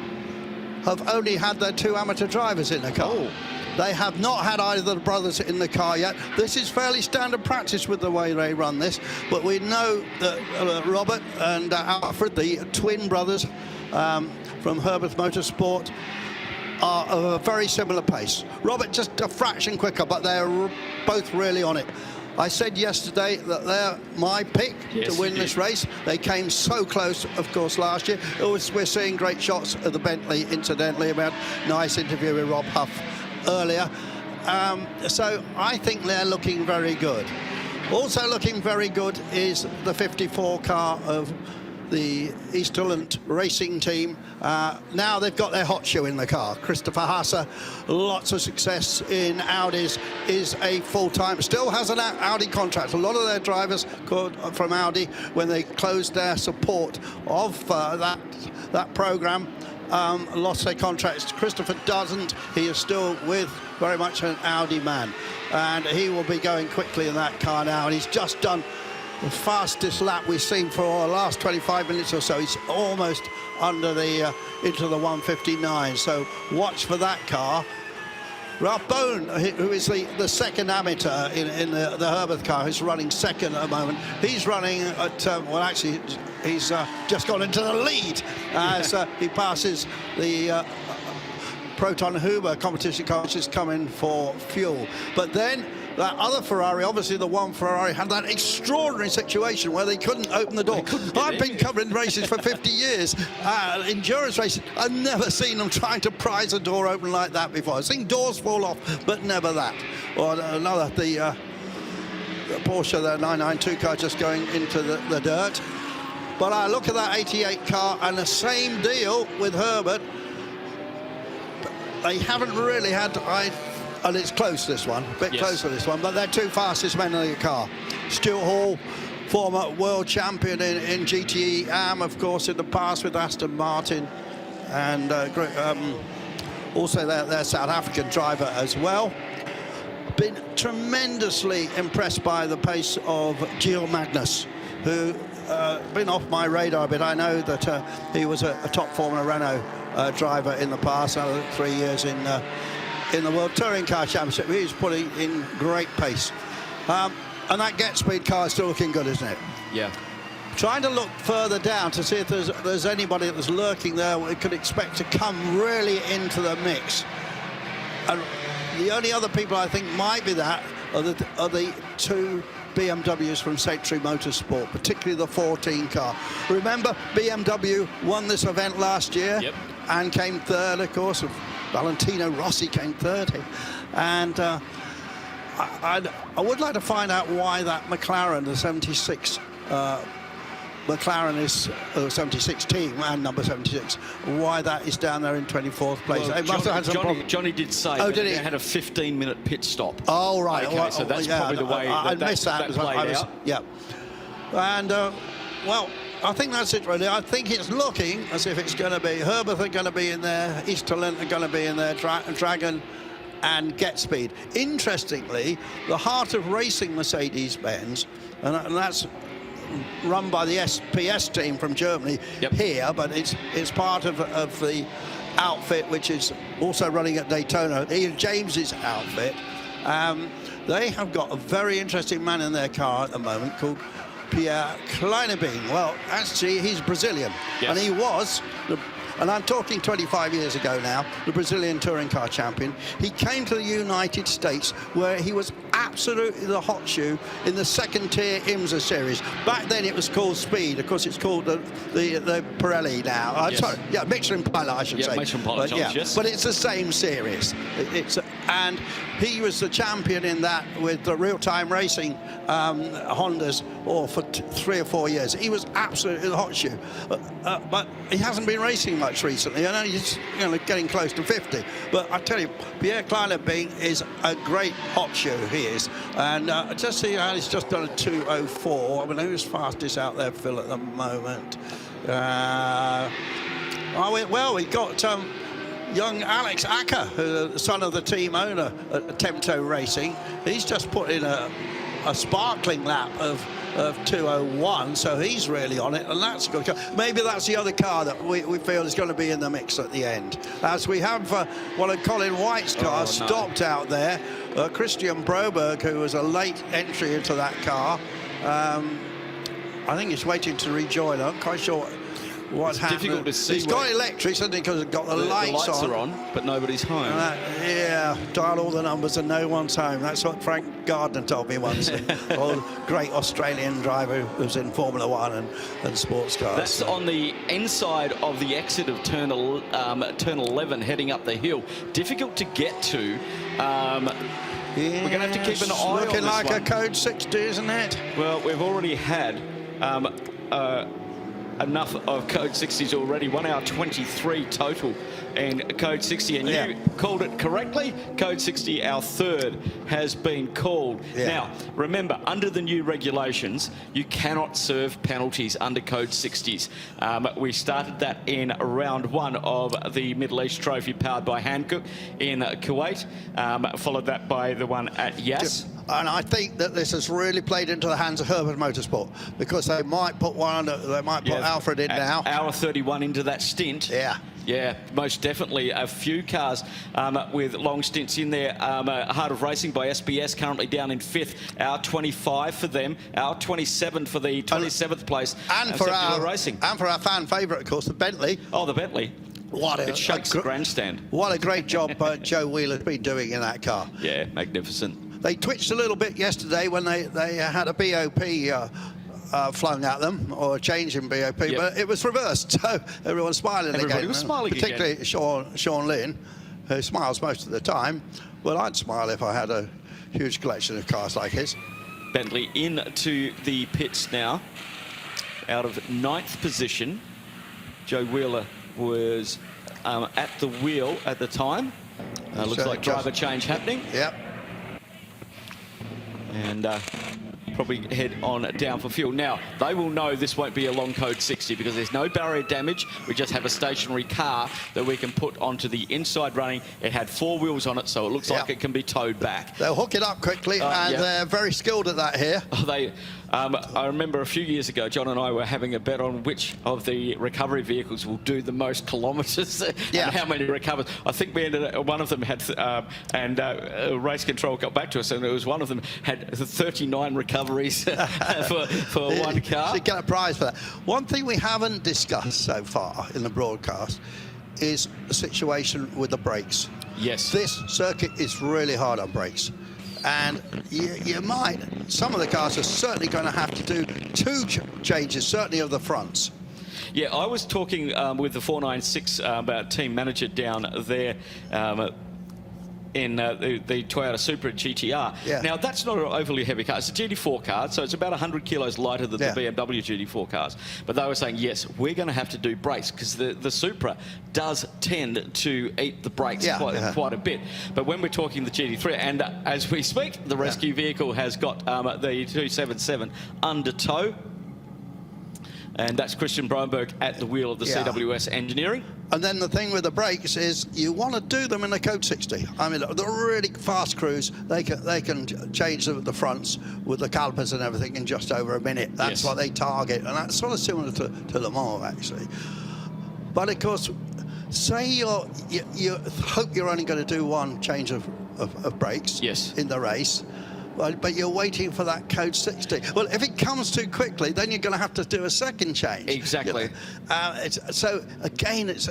have only had their 2 amateur drivers in the car. Oh. They have not had either of the brothers in the car yet. This is fairly standard practice with the way they run this, but we know that Robert and Alfred, the twin brothers from Herbert Motorsport, are of a very similar pace. Robert just a fraction quicker, but they're both really on it. I said yesterday that they're my pick to win this race. They came so close, of course, last year. We're seeing great shots of the Bentley, incidentally, about nice interview with Rob Huff earlier. So I think they're looking very good. Also looking very good is the 54 car of the Easterland racing team. Now they've got their hot shoe in the car. Christopher Hasse, lots of success in Audis, is a full-time, still has an Audi contract. A lot of their drivers from Audi, when they closed their support of that program, lost their contracts. Christopher doesn't. He is still very much an Audi man, and he will be going quickly in that car now, and he's just done the fastest lap we've seen for the last 25 minutes or so. He's almost under the into the 159, so watch for that car. Ralph Bone, who is the second amateur in the Herbert car, who's running second at the moment. He's running at, well, actually, he's just gone into the lead as he passes the Proton Huber competition car, which is coming for fuel. But then that other Ferrari, obviously the one Ferrari, had that extraordinary situation where they couldn't open the door. I've been covering races for 50 years, endurance races. I've never seen them trying to prise a door open like that before. I've seen doors fall off, but never that. Or another, the Porsche, the 992 car, just going into the dirt. But I look at that 88 car, and the same deal with Herbert. They haven't really had, and it's close, this one, a bit closer this one, but they're 2 fastest men in the car. Stuart Hall, former world champion in GTE AM, of course, in the past with Aston Martin, and also their South African driver as well. Been tremendously impressed by the pace of Gilles Magnus, who been off my radar a bit. I know that he was a top Formula Renault driver in the past, 3 years in the World Touring Car Championship. He's putting in great pace. And that Get Speed car is still looking good, isn't it? Yeah. Trying to look further down to see if there's anybody that's lurking there we could expect to come really into the mix. And the only other people I think might be that are the 2 BMWs from Sanctuary Motorsport, particularly the 14 car. Remember, BMW won this event last year and came third, of course. Valentino Rossi came third. And I would like to find out why that McLaren, the 76 McLaren is 76 team and number 76. Why that is down there in 24th place? Well, It must have had some problem. Johnny did say Oh, that did he? they had a 15-minute pit stop. Oh, right. Okay, so that's probably the way I missed that. played out. Yeah. And, well, I think that's it, really. I think it's looking as if it's going to be Herbert are going to be in there, Easterland are going to be in there, Dragon and Get Speed. Interestingly, the heart of racing Mercedes-Benz, and that's run by the SPS team from Germany here, but it's part of the outfit, which is also running at Daytona, Ian James's outfit. They have got a very interesting man in their car at the moment called Pierre Kleinebeen. Well, actually, he's Brazilian, and he was, and I'm talking 25 years ago now, the Brazilian touring car champion. He came to the United States where he was absolutely the hot shoe in the second-tier IMSA series. Back then it was called Speed. Of course, it's called the Pirelli now. Sorry, Michelin Pilot, I should say. Michelin Pilot, yes. But it's the same series. And he was the champion in that with the real-time racing Hondas for 3 or 4 years. He was absolutely the hot shoe. But he hasn't been racing much recently. I know he's getting close to 50. But I tell you, Pierre Kleinebeen is a great hot shoe. He is. And just see how he's just done a 2:04. I mean, who's fastest out there, Phil, at the moment? Well, we got young Alex Acker, the son of the team owner at Temto Racing. He's just put in a sparkling lap of 2:01, so he's really on it, and that's good. Maybe that's the other car that we feel is going to be in the mix at the end. As we have one of Colin White's cars stopped out there, Christian Broberg, who was a late entry into that car. I think he's waiting to rejoin. I'm quite sure what's happening. Difficult to see. He's got electric, hasn't he, because it's got the lights on. are on, but nobody's home. Dial all the numbers and no one's home. That's what Frank Gardner told me once. Old great Australian driver who was in Formula One and sports cars. That's on the inside of the exit of turn 11, heading up the hill. Difficult to get to. We're going to have to keep an eye on this looking like one. a Code 60, isn't it? Well, we've already had enough of Code 60s already. 1 hour 23 total in Code 60, and you called it correctly. Code 60, our third, has been called. Now, remember, under the new regulations, you cannot serve penalties under Code 60s. We started that in round 1 of the Middle East Trophy powered by Hankook in Kuwait, followed that by the one at Yas. And I think that this has really played into the hands of Herbert Motorsport, because they might put Alfred in now. Hour 31 into that stint. Yeah, most definitely. A few cars with long stints in there. Heart of Racing by SBS currently down in 5th. Hour 25 for them. Hour 27 for the 27th place. And for our fan favourite, of course, the Bentley. Oh, the Bentley. It shakes the grandstand. What a great job Joe Wheeler's been doing in that car. Yeah, magnificent. They twitched a little bit yesterday when they had a BOP flung at them, or a change in BOP, but it was reversed, so everyone's smiling again. Everybody was smiling particularly again. Sean Lynn, who smiles most of the time. Well, I'd smile if I had a huge collection of cars like his. Bentley into the pits now, out of 9th position. Joe Wheeler was at the wheel at the time. Looks like driver change happening. Yep. And probably head on down for fuel. Now, they will know this won't be a long Code 60 because there's no barrier damage. We just have a stationary car that we can put onto the inside running. It had 4 wheels on it, so it looks like it can be towed back. They'll hook it up quickly, and they're very skilled at that here. I remember a few years ago, John and I were having a bet on which of the recovery vehicles will do the most kilometres and how many recovers. I think we ended up, one of them had, Race Control got back to us, and it was one of them had 39 recoveries for one car. So you get a prize for that. One thing we haven't discussed so far in the broadcast is the situation with the brakes. Yes. This circuit is really hard on brakes. And some of the cars are certainly going to have to do 2 changes, certainly of the fronts. Yeah, I was talking with the 496 team manager down there in the Toyota Supra GTR. Now, that's not an overly heavy car. It's a GT4 car, so it's about 100 kilos lighter than the BMW GT4 cars. But they were saying, yes, we're going to have to do brakes because the Supra does tend to eat the brakes quite a bit. But when we're talking the GT3, and as we speak, the rescue vehicle has got the 277 under tow. And that's Christian Broberg at the wheel of the CWS Engineering. And then the thing with the brakes is you want to do them in the Code 60. I mean, the really fast crews, they can change the fronts with the calipers and everything in just over a minute. That's what they target, and that's sort of similar to Le Mans, actually. But of course, say you hope you're only going to do one change of brakes in the race, but you're waiting for that code 60. Well, if it comes too quickly, then you're going to have to do a second change. Exactly. So again, it's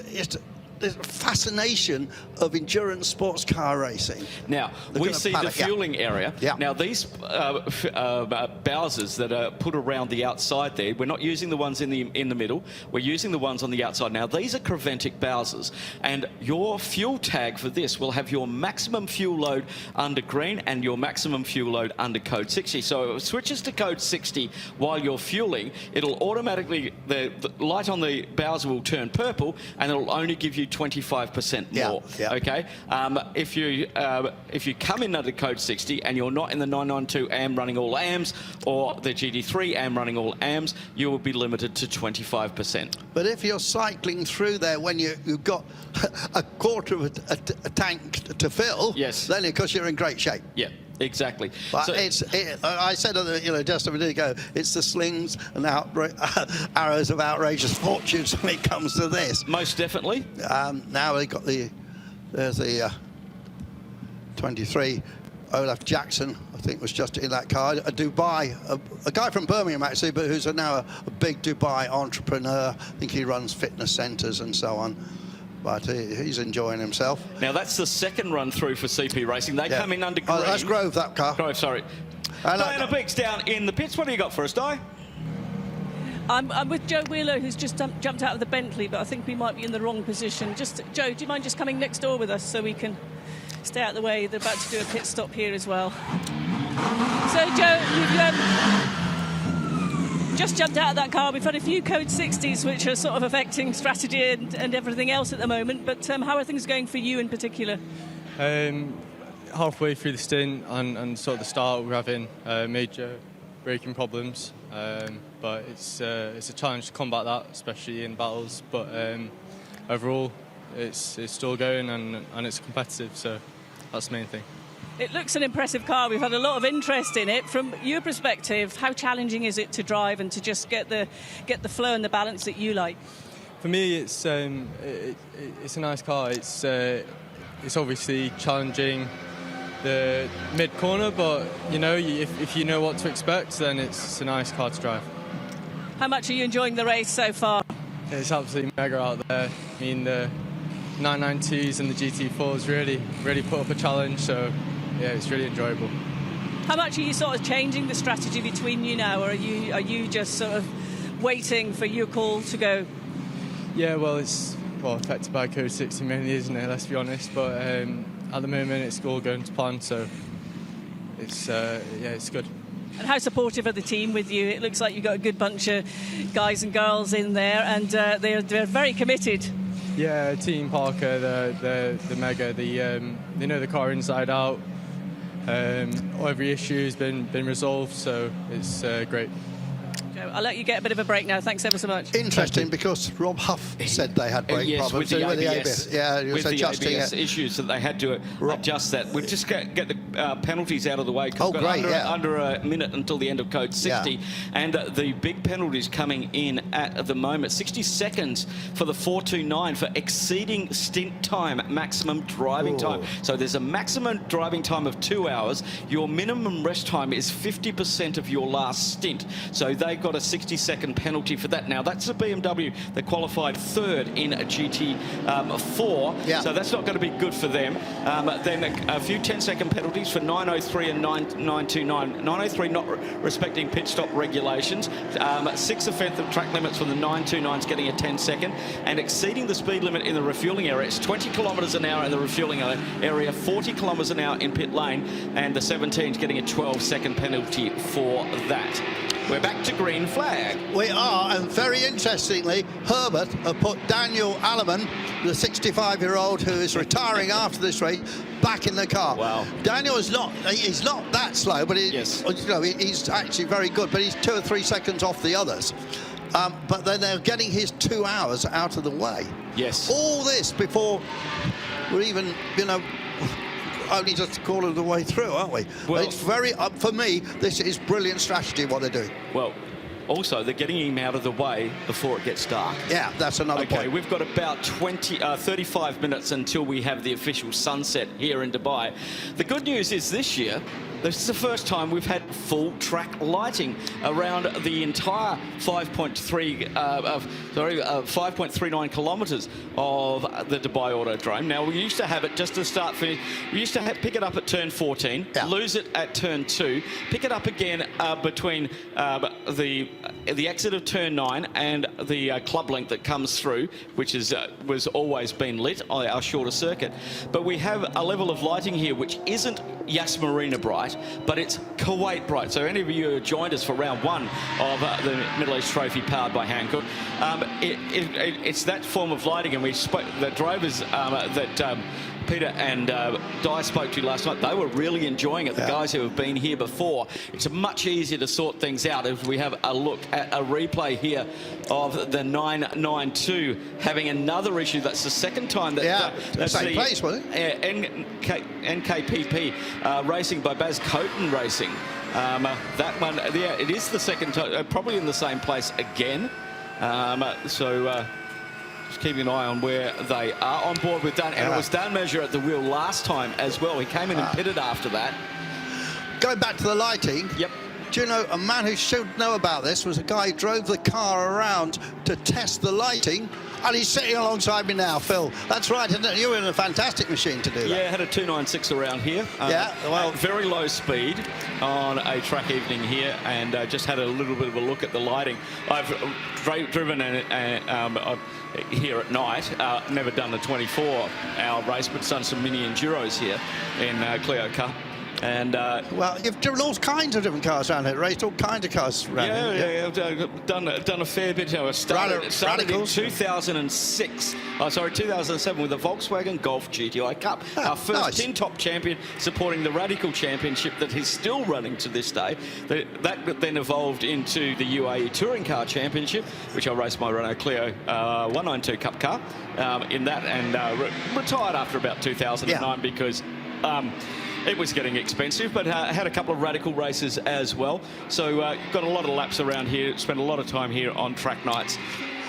there's a fascination of endurance sports car racing. Now, we see the fueling area. Now, these Bowsers that are put around the outside there, we're not using the ones in the middle, we're using the ones on the outside. Now, these are Creventic Bowsers, and your fuel tag for this will have your maximum fuel load under green and your maximum fuel load under code 60. So if it switches to code 60 while you're fueling, it'll automatically, the light on the Bowser will turn purple, and it'll only give you 25% more. Okay. If you come in under code 60 and you're not in the 992 AM running all AMs or the GT3 AM running all AMs, you will be limited to 25%. But if you're cycling through there when you've got a quarter of a tank to fill, then of course you're in great shape. Yeah. Exactly. But I said just a minute ago, it's the slings and arrows of outrageous fortunes when it comes to this. Most definitely. Now they got there's the 23 Olaf Jackson, I think, was just in that car. A Dubai, a guy from Birmingham actually, but who's now a big Dubai entrepreneur. I think he runs fitness centres and so on. But he's enjoying himself. Now, that's the second run through for CP Racing. They come in under green. Oh, that's Grove, that car. Grove, sorry. Diana Beeks down in the pits. What do you got for us, Di? I'm with Joe Wheeler, who's just jumped out of the Bentley, but I think we might be in the wrong position. Joe, do you mind just coming next door with us so we can stay out of the way? They're about to do a pit stop here as well. So, Joe, you've just jumped out of that car. We've had a few code 60s which are sort of affecting strategy and everything else at the moment, but how are things going for you in particular? Halfway through the stint and sort of the start, we're having major braking problems, but it's a challenge to combat that, especially in battles, but overall it's still going and it's competitive, so that's the main thing. It looks an impressive car. We've had a lot of interest in it. From your perspective, how challenging is it to drive and to just get the flow and the balance that you like? For me, it's a nice car. It's obviously challenging the mid corner, but if you know what to expect, then it's a nice car to drive. How much are you enjoying the race so far? It's absolutely mega out there. I mean, the 992s and the GT4s really put up a challenge, so yeah, it's really enjoyable. How much are you sort of changing the strategy between you now, or are you just sort of waiting for your call to go? Yeah, well, it's affected by code 60 mainly, isn't it? Let's be honest. But at the moment, it's all going to plan, so it's it's good. And how supportive are the team with you? It looks like you've got a good bunch of guys and girls in there, and they're very committed. Yeah, Team Parker, they're mega. They know the car inside out. Every issue has been resolved, so it's great. Joe, I'll let you get a bit of a break now. Thanks ever so much. Interesting, because Rob Huff said they had brake problems with the ABS. Yeah, he was with the adjusting ABS issues that they had to adjust that. We'll just get the penalties out of the way, because we've got under a minute until the end of code 60, and the big penalties coming in at the moment. 60 seconds for the 429 for exceeding stint time, maximum driving time. So there's a maximum driving time of 2 hours. Your minimum rest time is 50% of your last stint. So they got a 60-second penalty for that. Now, that's a BMW that qualified third in a GT4, so that's not going to be good for them. Then a few 10-second penalties for 903 and 929. 903 not respecting pit stop regulations. 6 offensive track limits for the 929s, getting a 10-second, and exceeding the speed limit in the refueling area. It's 20 kilometres an hour in the refueling area, 40 kilometres an hour in pit lane, and the 17's getting a 12-second penalty for that. We're back to green flag. We are, and very interestingly, Herbert have put Daniel Alleman, the 65-year-old who is retiring after this race, back in the car. Wow. Daniel is he's not that slow, but he's actually very good, but he's 2 or 3 seconds off the others. But then they're getting his 2 hours out of the way. Yes. All this before we're even, only just a quarter of the way through, aren't we? Well, it's very, for me, this is brilliant strategy, what they're doing. Well, also they're getting him out of the way before it gets dark. Yeah, that's another point. Okay, we've got about 35 minutes until we have the official sunset here in Dubai. The good news is this year, this is the first time we've had full track lighting around the entire 5.39 kilometres of the Dubai Autodrome. Now, we used to have it just to start finish. We used to pick it up at turn 14, lose it at turn 2, pick it up again between the exit of turn 9 and the club link that comes through, which was always been lit, our shorter circuit. But we have a level of lighting here which isn't Yas Marina bright, but it's Kuwait bright. So any of you who joined us for round 1 of the Middle East Trophy powered by Hankook, it's that form of lighting, and we spoke the drivers that Peter and Di spoke to last night. They were really enjoying it. The guys who have been here before, it's much easier to sort things out if we have a look at a replay here of the 992 having another issue. That's the second time that that's same place, wasn't it? NKPP racing by Baz Coton Racing. That one, yeah, it is the second time, probably in the same place again. Just keeping an eye on where they are. On board with Dan, and it was Dan Measure at the wheel last time as well. He came in and pitted after that. Going back to the lighting. Yep. Do you know, a man who should know about this was a guy who drove the car around to test the lighting, and he's sitting alongside me now, Phil. That's right, isn't it? You were in a fantastic machine to do that. Yeah, had a 296 around here. Well, very low speed on a track evening here, and just had a little bit of a look at the lighting. I've driven here at night. Never done a 24-hour race, but done some mini enduros here in Clio Cup. And well, you've driven all kinds of different cars around here, raced all kinds of cars around here. Yeah, done a fair bit. I started in 2006. 2007 with the Volkswagen Golf GTI Cup. Our first tin top champion, supporting the Radical Championship that is still running to this day. That then evolved into the UAE Touring Car Championship, which I raced my Renault Clio 192 Cup car in that, and retired after about 2009 because it was getting expensive, but had a couple of Radical races as well. So got a lot of laps around here, spent a lot of time here on track nights.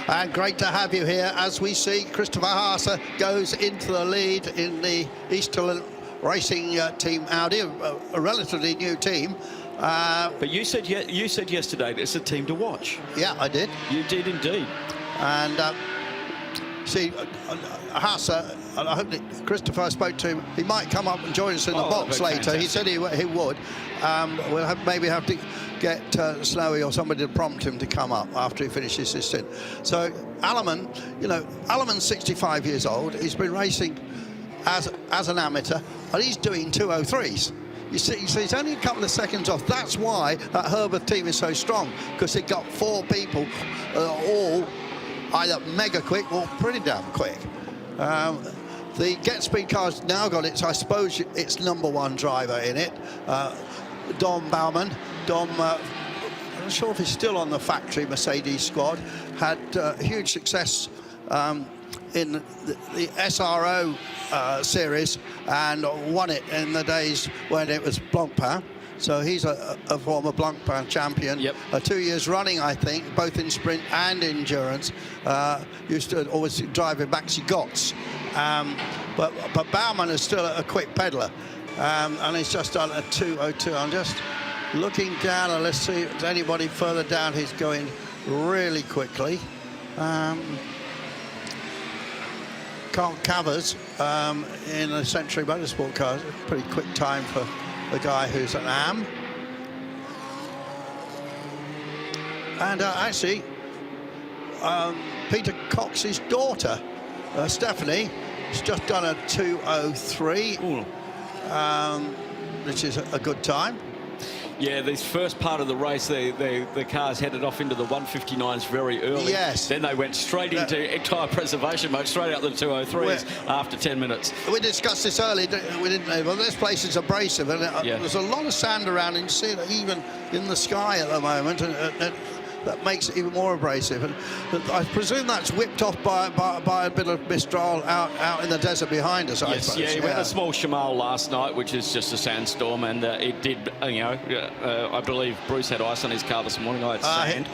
And great to have you here as we see Christopher Haase goes into the lead in the Easterland Racing Team Audi, a relatively new team. But you said yesterday it's a team to watch. Yeah, I did. You did indeed. And see, Haase, I hope that Christopher spoke to him. He might come up and join us in the box later. Fantastic. He said he would. We'll maybe have to get Snowy or somebody to prompt him to come up after he finishes his stint. So Alleman, Alleman's 65 years old. He's been racing as an amateur, and he's doing 203s. You see, so he's only a couple of seconds off. That's why that Herbert team is so strong, because they've got 4 people all either mega quick or pretty damn quick. The Get Speed car's now got its number 1 driver in it, Dom Baumann. Dom, I'm not sure if he's still on the factory Mercedes squad, had huge success in the SRO series and won it in the days when it was Blancpain. So he's a former Blancpain champion. 2 years running, I think, both in sprint and endurance. Used to always drive in Maxi Gotts. But Baumann is still a quick peddler. And he's just done a 2:02. I'm just looking down, and let's see if there's anybody further down. He's going really quickly. Carl Cavers in a Century Motorsport car. Pretty quick time for the guy who's an AM. And actually, Peter Cox's daughter, Stephanie, has just done a 2:03, which is a good time. Yeah, this first part of the race, the cars headed off into the 159s very early. Yes. Then they went straight into tyre preservation mode, straight out the 203s after 10 minutes. We discussed this earlier, we didn't know. Well, this place is abrasive, and there's a lot of sand around, and you see it even in the sky at the moment. And that makes it even more abrasive. And I presume that's whipped off by a bit of mistral out in the desert behind us. I suppose. Yeah, we had a small shamal last night, which is just a sandstorm, and it did, I believe Bruce had ice on his car this morning. I had sand.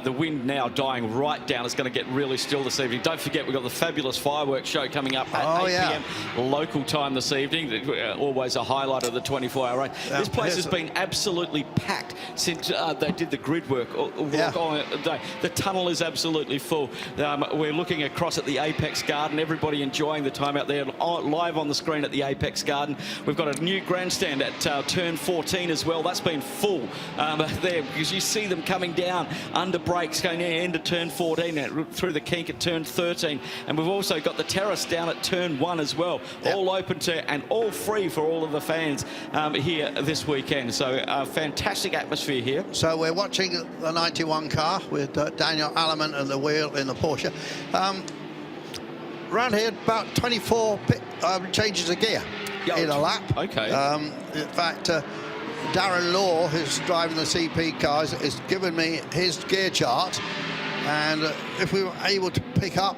The wind now dying right down. It's going to get really still this evening. Don't forget, we've got the fabulous fireworks show coming up at 8 p.m. local time this evening. Always a highlight of the 24-hour race. This place has been absolutely packed since they did the grid work on the day. The tunnel is absolutely full. We're looking across at the Apex Garden. Everybody enjoying the time out there. Live on the screen at the Apex Garden. We've got a new grandstand at turn 14 as well. That's been full there, because you see them coming down under brakes going into turn 14 through the kink at turn 13. And we've also got the terrace down at turn 1 as well. All open to and all free for all of the fans here this weekend. So a fantastic atmosphere here. So we're watching the 91 car with Daniel Alleman at the wheel in the Porsche. Around here, about 24 changes of gear in a lap. Okay. In fact, Darren Law, who's driving the CP cars, has given me his gear chart. And if we were able to pick up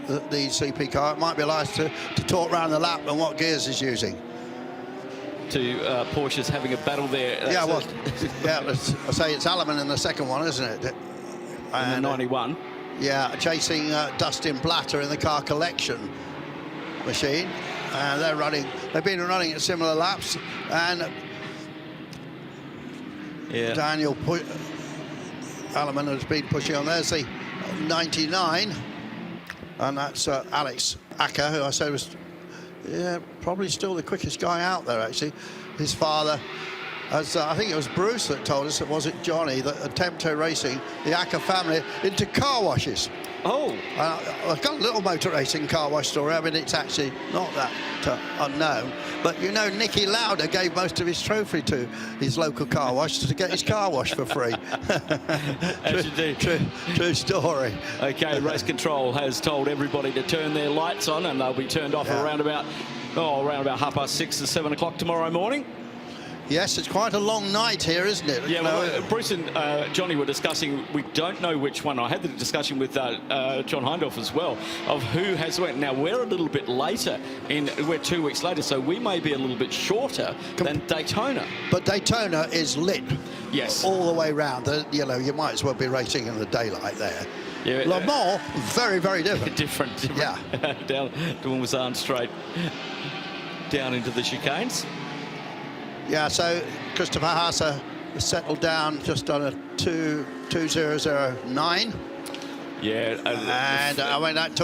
the CP car, it might be nice to talk around the lap and what gears he's using. Porsche's having a battle there. I say it's Alleman in the second one, isn't it? And the 91. Yeah, chasing Dustin Blatter in the car collection machine. They've been running at similar laps. And Daniel Alleman has been pushing on. There's the 99. And that's Alex Acker, who I said was probably still the quickest guy out there, actually. His father, as I think it was Bruce that told us, it wasn't Johnny, that Tempto Racing, the Acker family, into car washes. Oh. I've got a little motor racing car wash story. I mean, it's actually not that unknown. But, you know, Nicky Lauder gave most of his trophy to his local car wash to get his car washed for free. As you do. True story. OK, Race Control has told everybody to turn their lights on, and they'll be turned off around about 6:30 to 7 o'clock tomorrow morning. Yes, it's quite a long night here, isn't it? Yeah, well, Bruce and Johnny were discussing, we don't know which one. I had the discussion with John Hindorf as well, of who has went. Now, we're a little bit later, we're 2 weeks later, so we may be a little bit shorter than Daytona. But Daytona is lit. Yes. All the way round. You know, you might as well be racing in the daylight there. Yeah, Le Mans, very, very different. different. Yeah. Down Dormazan straight, down into the chicanes. Yeah, so Christopher Haase has settled down just on a 2:2009. Yeah. And I mean, that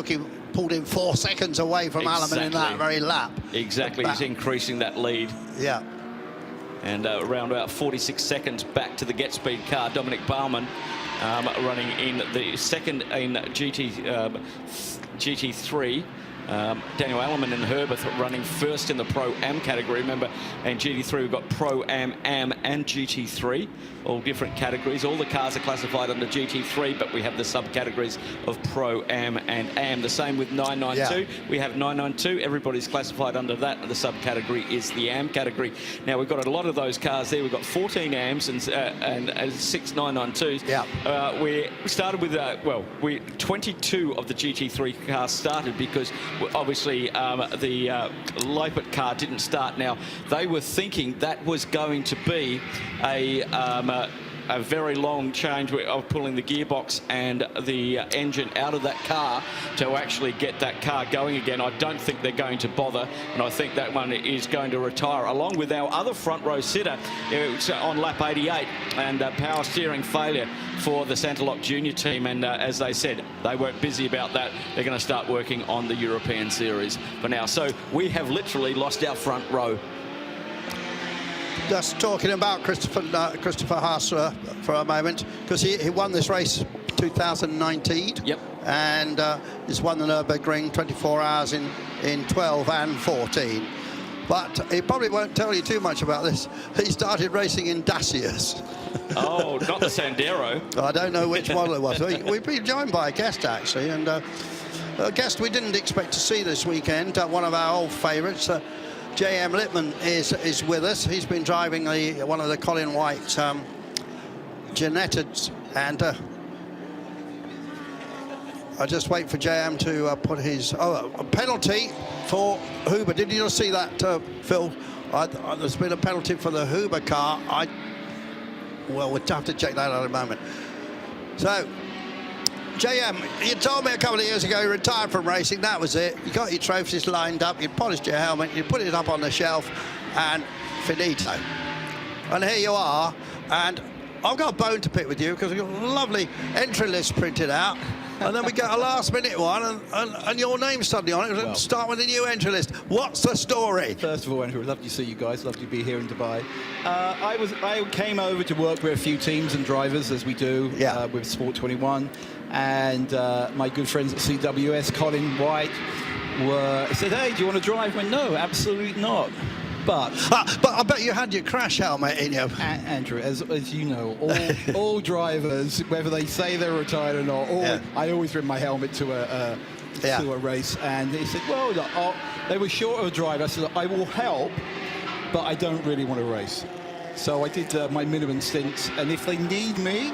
pulled him 4 seconds away from Alleman in that very lap. Exactly, he's increasing that lead. Yeah. And around about 46 seconds back to the Get Speed car, Dominic Baumann running in the second in GT3. Daniel Alleman and Herbert running first in the Pro-Am category. Remember, in GT3 we've got Pro-Am, Am and GT3, all different categories. All the cars are classified under GT3, but we have the subcategories of Pro-Am and Am. The same with 992. Yeah. We have 992. Everybody's classified under that, and the subcategory is the Am category. Now, we've got a lot of those cars there. We've got 14 Ams and 6 992s. Yeah. We started with, 22 of the GT3 cars started because obviously the Leipert car didn't start. Now, they were thinking that was going to be a very long change of pulling the gearbox and the engine out of that car to actually get that car going again. I don't think they're going to bother, and I think that one is going to retire, along with our other front row sitter on lap 88, and power steering failure for the Santalok Junior team. And as they said, they weren't busy about that. They're going to start working on the European Series for now. So we have literally lost our front row. Just talking about Christopher Haase for a moment, because he won this race 2019. Yep. And he's won the Nürburgring 24 hours in 12 and 14. But he probably won't tell you too much about this. He started racing in Dacias. Oh, not the Sandero. I don't know which model it was. We've been joined by a guest, actually, and a guest we didn't expect to see this weekend, one of our old favourites, J.M. Lippman is with us. He's been driving one of the Colin White Ginettas, and I just wait for J.M. to put his a penalty for Huber. Did you see that, Phil? There's been a penalty for the Huber car. Well, we'll have to check that out in a moment. So, JM, you told me a couple of years ago you retired from racing. That was it. You got your trophies lined up, you polished your helmet, you put it up on the shelf, and finito. And here you are, and I've got a bone to pick with you because we've got a lovely entry list printed out. And then we get a last-minute one, and your name's suddenly on it. Well, start with a new entry list. What's the story? First of all, Andrew, lovely to see you guys. Lovely to be here in Dubai. I came over to work with a few teams and drivers, as we do, with Sport 21. And my good friends at CWS, Colin White, said, hey, do you want to drive? I went, no, absolutely not. But I bet you had your crash helmet in you. Andrew, as you know, all drivers, whether they say they're retired or not, I always bring my helmet to a race. And he said, well, look, they were short of a driver. I said, I will help, but I don't really want to race. So I did my minimum stints, and if they need me,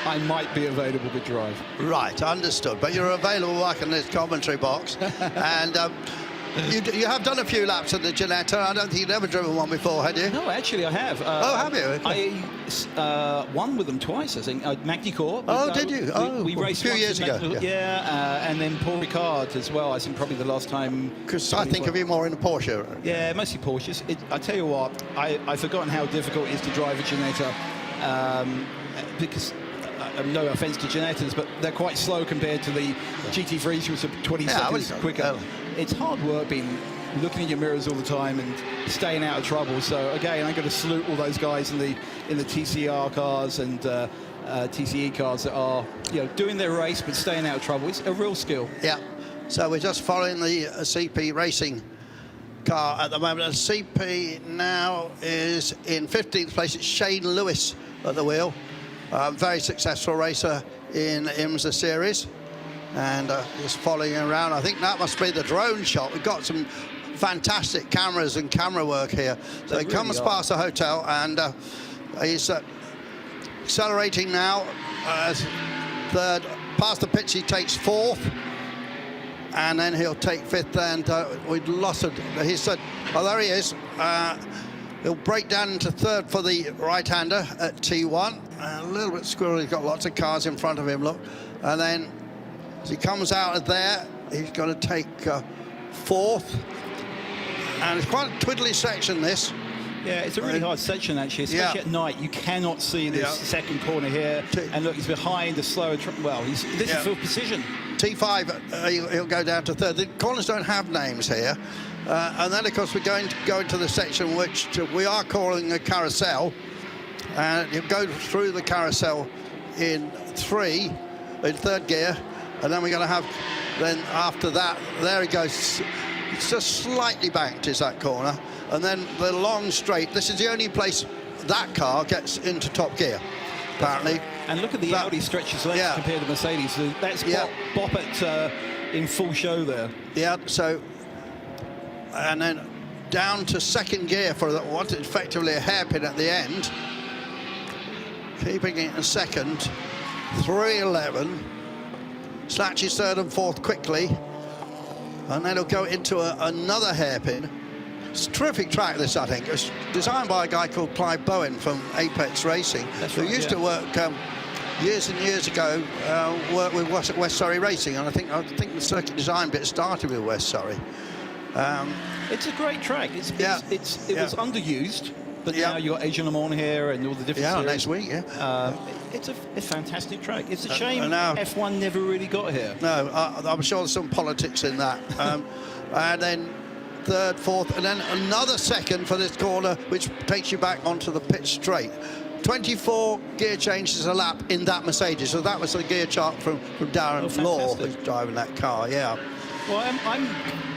I might be available to drive. Right, understood. But you're available like in this commentary box. And you have done a few laps at the Ginetta. I don't think you'd ever driven one before, had you? No, actually I have. Have you? Okay. I won with them twice, I think. Magny Court. Oh, did you? We raced a few years ago. And then Paul Ricard as well. I think probably the last time. Because I think of you more in a Porsche. Yeah, mostly Porsches. I tell you what, I've forgotten how difficult it is to drive a Ginetta. Because no offence to Ginettas, but they're quite slow compared to the GT3s, which are 20 seconds quicker. It's hard work looking in your mirrors all the time and staying out of trouble. So again, I'm going to salute all those guys in the TCR cars and TCE cars that are doing their race but staying out of trouble. It's a real skill. Yeah. So we're just following the CP racing car at the moment. The CP now is in 15th place. It's Shane Lewis at the wheel. Very successful racer in IMSA series, and just following around. I think that must be the drone shot. We've got some fantastic cameras and camera work here. So he comes past the hotel, and he's accelerating now as third. Past the pitch, he takes fourth, and then he'll take fifth. And we'd lost it. He said, oh, there he is. He'll break down into third for the right-hander at T1. A little bit squirrely, he's got lots of cars in front of him, look. And then as he comes out of there, he's going to take fourth. And it's quite a twiddly section, this. Yeah, it's a really hard section, actually, especially at night. You cannot see this second corner here. And look, he's behind the slower... this is for precision. T5, he'll go down to third. The corners don't have names here. And then, of course, we're going to go into the section which we are calling a carousel. And you go through the carousel in third gear. And then we're going to have, then after that, there he goes. It's just slightly banked, is that corner. And then the long straight. This is the only place that car gets into top gear, apparently. And look at the Audi stretches legs compared to Mercedes. So that's Bop in full show there. Yeah, so... And then down to second gear for what is effectively a hairpin at the end. Keeping it in second. 3:11. Snatches third and fourth quickly. And then he'll go into another hairpin. It's a terrific track, this, I think. It's designed by a guy called Clive Bowen from Apex Racing, who used to work years and years ago, work with West Surrey Racing. And I think the circuit design bit started with West Surrey. It's a great track. It was underused, but now you've got Asian Le Mans here and all the different series. Next week, it's a fantastic track. It's a shame F1 never really got here. No, I'm sure there's some politics in that. And then third, fourth, and then another second for this corner, which takes you back onto the pit straight. 24 gear changes a lap in that Mercedes. So that was the gear chart from Darren Law, who's driving that car, Well,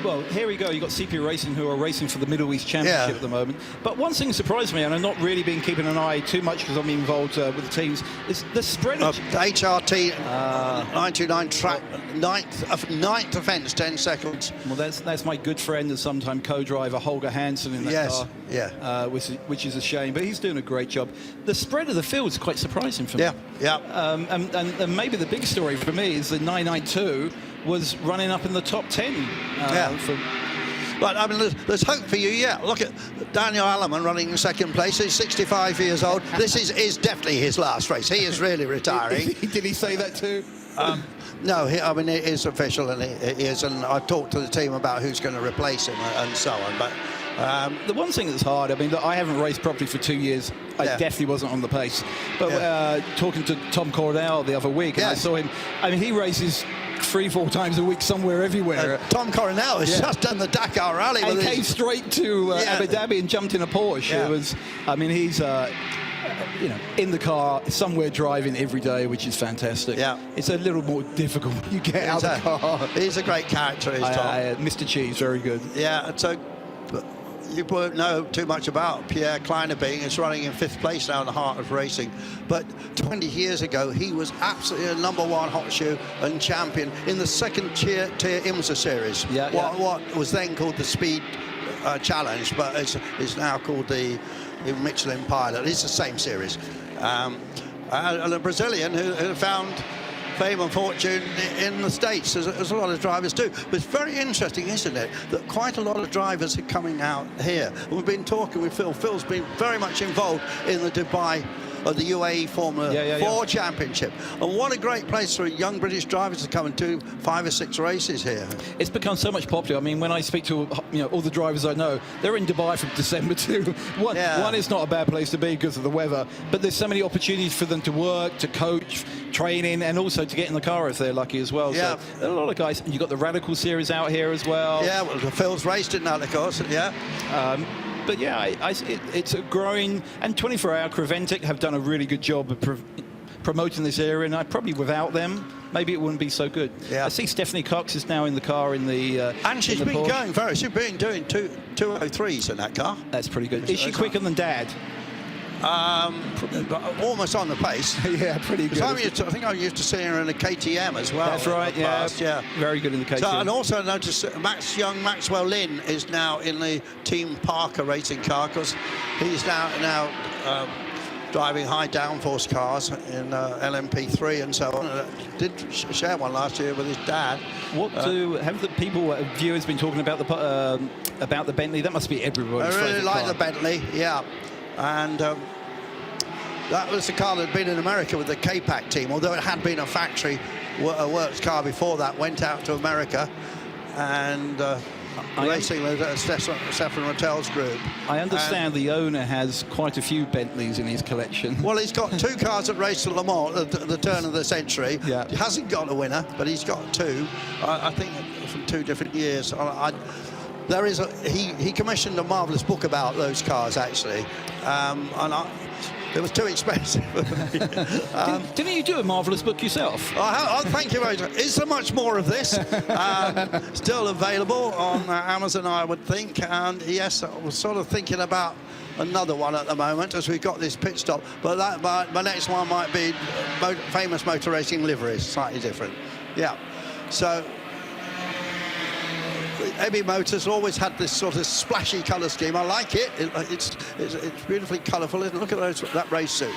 well, here we go. You've got CP Racing, who are racing for the Middle East Championship at the moment. But one thing surprised me, and I've not really been keeping an eye too much because I'm involved with the teams, is the spread of... HRT 929 track, ninth offence, 10 seconds. Well, that's my good friend and sometime co-driver, Holger Hansen, in that car. Which is a shame, but he's doing a great job. The spread of the field is quite surprising for me. And maybe the big story for me is the 992 was running up in the top 10. But I mean, there's hope for you. Look at Daniel Alleman running in second place. He's 65 years old. This is definitely his last race. He is really retiring. Did he say that too? No, I mean, it is official, and it is. And I've talked to the team about who's going to replace him and so on. But the one thing that's hard, I mean, look, I haven't raced properly for 2 years. I definitely wasn't on the pace. But talking to Tom Cornell the other week, and I saw him. I mean, he races 3-4 times a week somewhere, everywhere. Tom Coronel has just done the Dakar Rally. And came straight to Abu Dhabi and jumped in a Porsche. It was, I mean, he's in the car somewhere driving every day, which is fantastic. It's a little more difficult when you get out of the car. He's a great character, is Tom. Mr. Cheese, very good. So you won't know too much about Pierre Kleinerbing. Is running in 5th place now in the heart of racing. But 20 years ago, he was absolutely a #1 hot shoe and champion in the second tier IMSA series. What was then called the Speed Challenge, but it's now called the Michelin Pilot. It's the same series. And a Brazilian who found fame and fortune in the States, as a lot of drivers do. But it's very interesting, isn't it, that quite a lot of drivers are coming out here. We've been talking with Phil. Phil's been very much involved in the Dubai of the UAE Formula 4 Championship. And what a great place for young British drivers to come and do 5 or 6 races here. It's become so much popular. I mean, when I speak to all the drivers I know, they're in Dubai from December too. One is not a bad place to be because of the weather, but there's so many opportunities for them to work, to coach, training, and also to get in the car if they're lucky as well. So a lot of guys, and you've got the Radical Series out here as well. Well, Phil's raced in that, of course. But it's a growing, and 24-hour Creventic have done a really good job of promoting this area, and probably without them, maybe it wouldn't be so good. I see Stephanie Cox is now in the car in the and she's been going very. She's been doing 203s in that car. That's pretty good. Is she quicker than Dad? Almost on the pace. Pretty good. I think I used to see her in a KTM as well. That's right. Very good in the KTM. So, and also notice Maxwell Lynn is now in the Team Parker racing car because he's now driving high downforce cars in LMP3 and so on. Did share one last year with his dad. Have the viewers been talking about the Bentley? That must be everybody's I really like car. the Bentley. And that was the car that had been in America with the K-Pac team, although it had been a factory works car before that, went out to America and racing with Stefan Rattel's group. I understand the owner has quite a few Bentleys in his collection. Well, he's got 2 cars that raced at Le Mans at the turn of the century. He hasn't got a winner, but he's got 2, I think, from 2 different years. He commissioned a marvellous book about those cars, actually, and it was too expensive. Didn't you do a marvellous book yourself? Thank you very much. Is there much more of this? Still available on Amazon, I would think. And yes, I was sort of thinking about another one at the moment as we've got this pit stop. But my next one might be famous motor racing liveries, slightly different. So Heavy Motors always had this sort of splashy colour scheme. I like it. It's beautifully colourful. Look at that race suit.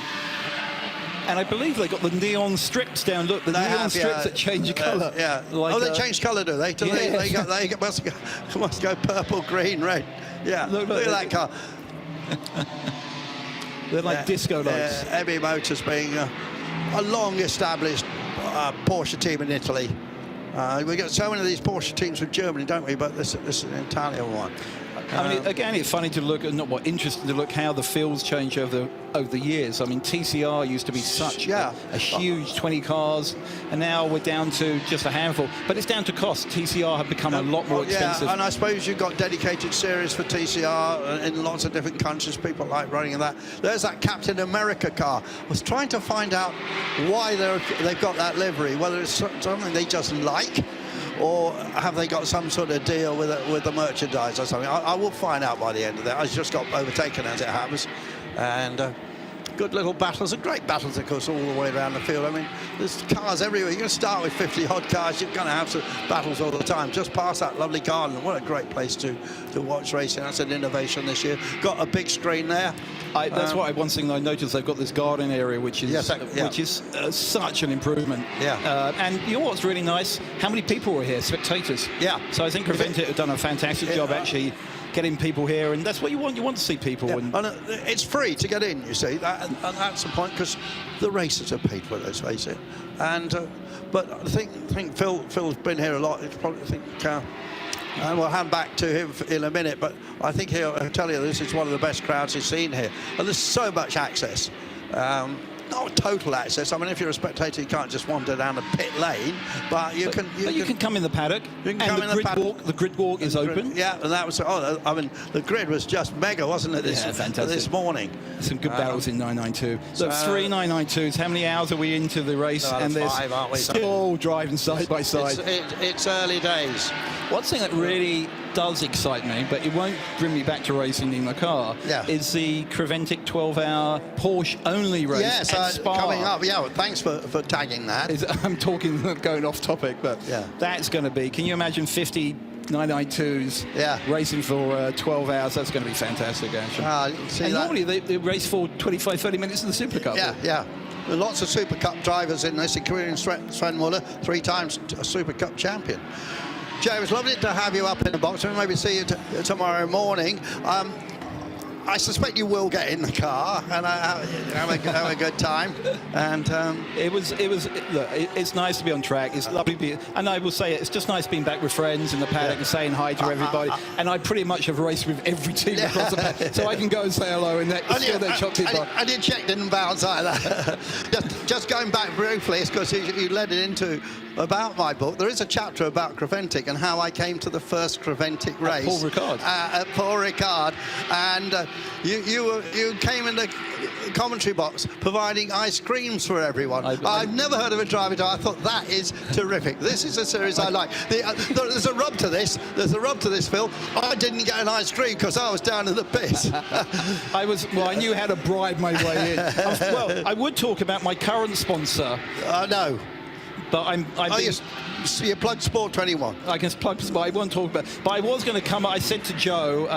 And I believe they got the neon strips down. Look, the neon strips that change colour. They change colour, do they? They must go purple, green, red. Look at that car. They're like disco lights. Heavy Motors being a long-established Porsche team in Italy. We get so many of these Porsche teams from Germany, don't we? But this is an Italian one. I mean, again, it's funny to look, interesting to look how the fields change over the years. I mean, TCR used to be such a huge 20 cars, and now we're down to just a handful. But it's down to cost. TCR have become a lot more expensive. And I suppose you've got dedicated series for TCR in lots of different countries. People like running in that. There's that Captain America car. I was trying to find out why they've got that livery, whether it's something they just like, or have they got some sort of deal with the merchandise or something? I will find out by the end of that. I just got overtaken as it happens, and good little battles, and great battles, of course, all the way around the field. I mean, there's cars everywhere. You're going to start with 50-odd cars. You're going to have some battles all the time. Just past that lovely garden. What a great place to watch racing. That's an innovation this year. Got a big screen there. That's one thing I noticed. They've got this garden area, which is such an improvement. Yeah. And you know what's really nice? How many people were here? Spectators. Yeah. So I think Creventic have done a fantastic job actually getting people here, and that's what you want. You want to see people. Yeah. And it's free to get in, you see, and that's the point, because the races are paid for, let's face it. And but I think Phil's been here a lot. It's probably and we'll hand back to him in a minute, but I think he'll tell you this is one of the best crowds he's seen here, and there's so much access. Not total access. I mean, if you're a spectator, you can't just wander down a pit lane, but you can come in the paddock. You can come in the paddock. The grid walk is open. Yeah, and that was. I mean, the grid was just mega, wasn't it? This morning. Some good battles in 992. So 3 992s. How many hours are we into the race? And there's 5, aren't we? Still driving side by side. It's early days. One thing that really does excite me, but it won't bring me back to racing in the car, is the Creventic 12-hour Porsche only race. Yes, at Spa. coming up. Yeah, well, thanks for tagging that. I'm talking, going off topic, but that's going to be. Can you imagine 50 992s racing for 12 hours? That's going to be fantastic, actually. And normally they race for 25-30 minutes in the Super Cup. Yeah. There are lots of Super Cup drivers in this, including Sven Muller, 3 times a Super Cup champion. Jay, it was lovely to have you up in the box. We'll maybe see you tomorrow morning. I suspect you will get in the car and have a good time. And it's nice to be on track. It's lovely to be, and I will say it's just nice being back with friends in the paddock and saying hi to everybody. And I pretty much have raced with every team across the paddock, so I can go and say hello and steal their chocolate bar. I did check, didn't bounce either. just going back briefly, it's because you led it into about my book. There is a chapter about Creventic and how I came to the first Creventic race. Paul Ricard. At Paul Ricard, and you came in the commentary box providing ice creams for everyone. I've never heard of a driver. I thought that is terrific. This is a series I like. There's a rub to this. Phil. I didn't get an ice cream because I was down in the pits. I knew how to bribe my way in. I would talk about my current sponsor. No. But you plug Sport 21. I can plug, but I won't talk about. But I was going to come. I said to Joe,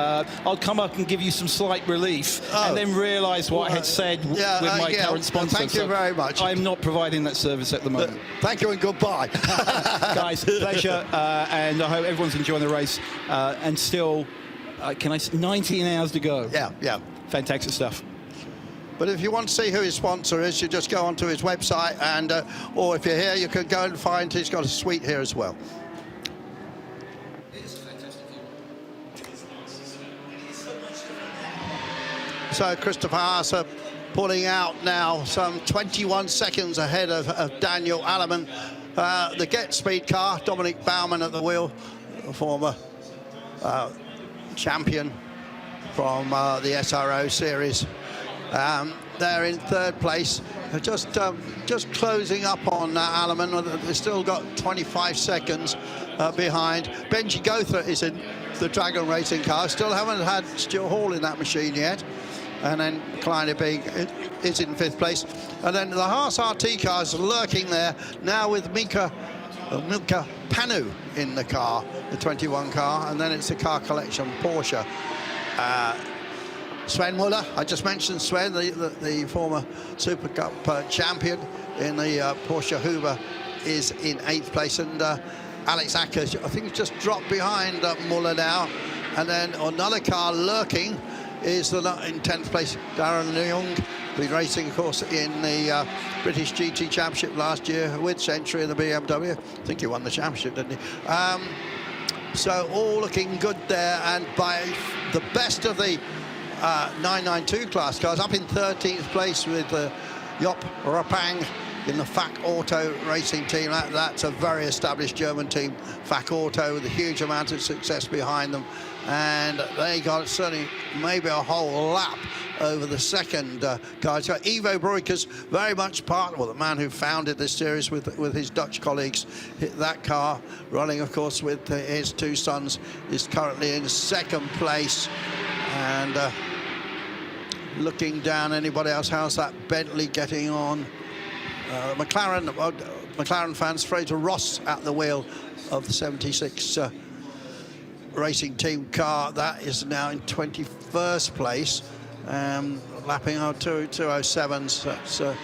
I'll come up and give you some slight relief, and then realised what I had said with my current sponsor. Thank you very much. I'm not providing that service at the moment. Thank you and goodbye, guys. Pleasure, and I hope everyone's enjoying the race. And still, 19 hours to go. Yeah. Fantastic stuff. But if you want to see who his sponsor is, you just go onto his website, and or if you're here, you can go and find he's got a suite here as well. So Christopher Haase pulling out now, some 21 seconds ahead of Daniel Alleman. The Get Speed car, Dominic Baumann at the wheel, a former champion from the SRO series. They're in third place, just closing up on Alleman. They've still got 25 seconds behind. Benji Gothra is in the Dragon Racing car. Still haven't had Stuart Hall in that machine yet. And then Kleiner is in 5th place. And then the Haas RT car is lurking there now with Milka Panu in the car, the 21 car. And then it's the car collection Porsche. Sven Muller, I just mentioned Sven, the former Super Cup champion in the Porsche Huber, is in 8th place, and Alex Acker, I think, just dropped behind Muller now. And then another car lurking is in 10th place, Darren Leung, been racing, of course, in the British GT Championship last year with Century in the BMW. I think he won the championship, didn't he? So all looking good there, and by the best of the 992 class cars, up in 13th place with Job Rapang in the FAC Auto racing team. That's a very established German team, FAC Auto, with a huge amount of success behind them. and they got certainly maybe a whole lap over the second guy. So Ivo Breukers, very much part, well, the man who founded this series with his Dutch colleagues, hit that car, running, of course, with his two sons, is currently in second place. And looking down, anybody else, how's that Bentley getting on? McLaren fans, Fraser Ross at the wheel of the 76 racing team car. That is now in 21st place, lapping our 207s. That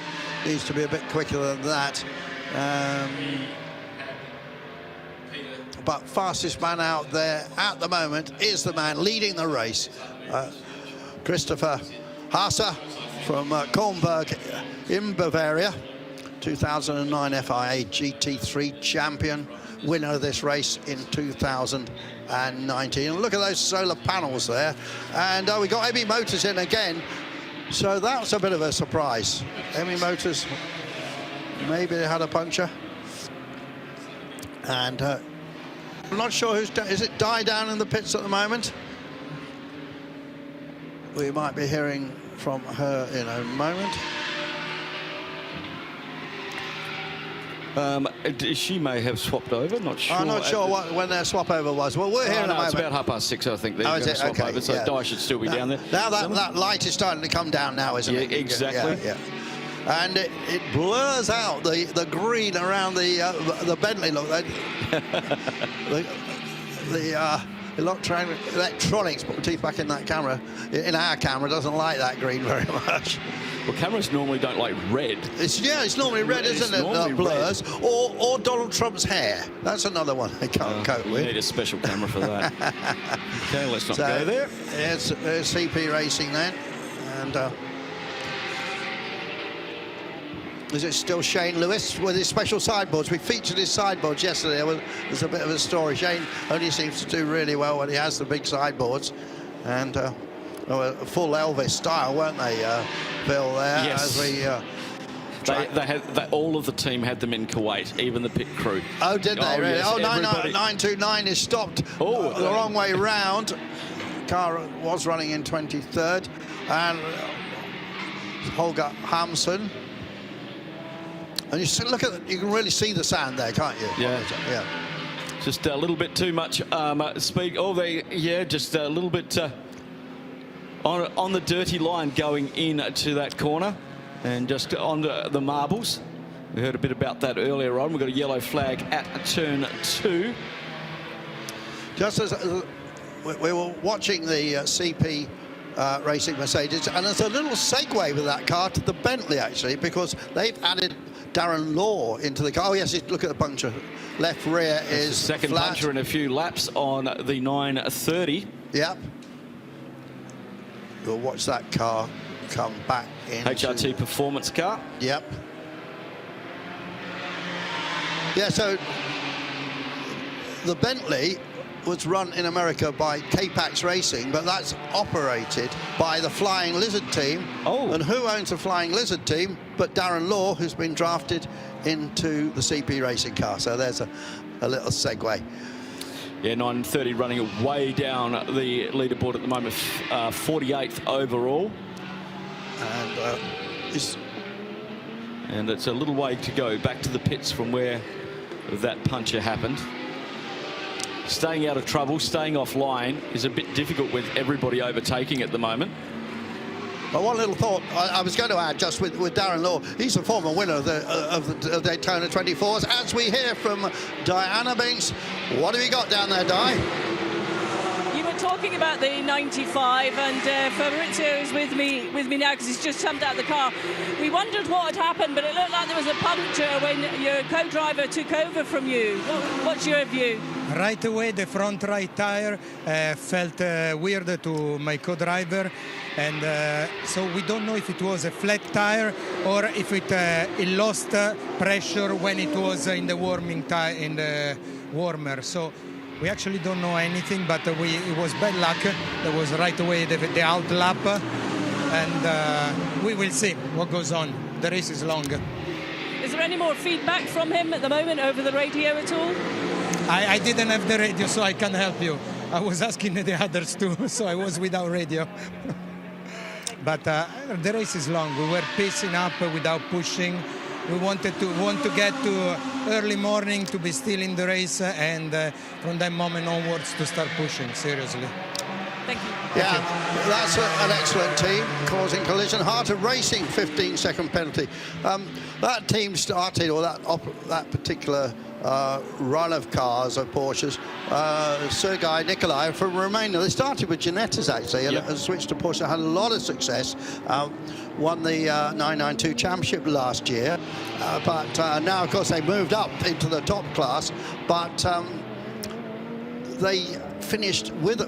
needs to be a bit quicker than that. But fastest man out there at the moment is the man leading the race, Christopher Haase from Kornberg in Bavaria, 2009 FIA GT3 champion, winner of this race in 2019. And look at those solar panels there. And we got EMI Motors in again. So that's a bit of a surprise. EMI Motors, maybe they had a puncture. And I'm not sure who's... Is it Di down in the pits at the moment? We might be hearing from her in a moment. She may have swapped over, not sure. I'm not sure when their swap over was. Well, we're here in a moment. It's about 6:30, I think. They're going to swap over, so Di should still be down there. Now that light is starting to come down now, isn't it? Exactly. Yeah. And it blurs out the green around the Bentley. Look, the electronics, put my teeth back in that camera. In our camera, doesn't like that green very much. Well, cameras normally don't like red. It's normally red, isn't it? That blurs. Or Donald Trump's hair. That's another one they can't cope with. You need a special camera for that. Okay, let's not go there. It's CP Racing then. And is it still Shane Lewis with his special sideboards? We featured his sideboards yesterday. There's a bit of a story. Shane only seems to do really well when he has the big sideboards. And a full Elvis style, weren't they, Bill, there? Yes. As we, all of the team had them in Kuwait, even the pit crew. Oh, did they? Really? Yes, 929 is stopped the wrong way round. Car was running in 23rd. And Holger Hamsun. And you can really see the sand there, can't you? Yeah. Just a little bit too much speed. Just a little bit on the dirty line going into that corner, and just on the marbles. We heard a bit about that earlier on. We've got a yellow flag at turn 2. Just as we were watching the CP Racing Mercedes, and there's a little segue with that car to the Bentley, actually, because they've added Darren Law into the car. Oh, yes, look at the puncture. Left rear is second flat. puncture in a few laps on the 930. Yep. We'll watch that car come back in. HRT performance car. Yep. Yeah, so the Bentley was run in America by K-Pax Racing, but that's operated by the Flying Lizard team. Oh. And who owns the Flying Lizard team but Darren Law, who's been drafted into the CP Racing car. So there's a little segue. Yeah, 930 running way down the leaderboard at the moment, 48th overall. And it's a little way to go back to the pits from where that puncture happened. Staying out of trouble, staying offline is a bit difficult with everybody overtaking at the moment. But one little thought I was going to add, just with Darren Law, he's a former winner of the Daytona 24s. As we hear from Diana Binks, what have you got down there, Di? You were talking about the 95, and Fabrizio is with me now because he's just jumped out of the car. We wondered what had happened, but it looked like there was a puncture when your co-driver took over from you. What's your view? Right away, the front right tire felt weird to my co-driver, and so we don't know if it was a flat tire or if it lost pressure when it was in the warmer. So we actually don't know anything, but it was bad luck. There was right away the out lap, and we will see what goes on. The race is long. Is there any more feedback from him at the moment over the radio at all? I didn't have the radio, so I can't help you. I was asking the others too, so I was without radio. But the race is long. We were pacing up without pushing. We want to get to early morning to be still in the race, and from that moment onwards to start pushing seriously. Thank you. Yeah, that's an excellent team, causing collision. Heart of Racing, 15-second penalty. That team started, or that particular run of cars, of Porsches, Sergei Nikolai from Romania. They started with Ginettas, actually, and switched to Porsche. Had a lot of success. Won the 992 championship last year. But now, of course, they moved up into the top class. But they finished with a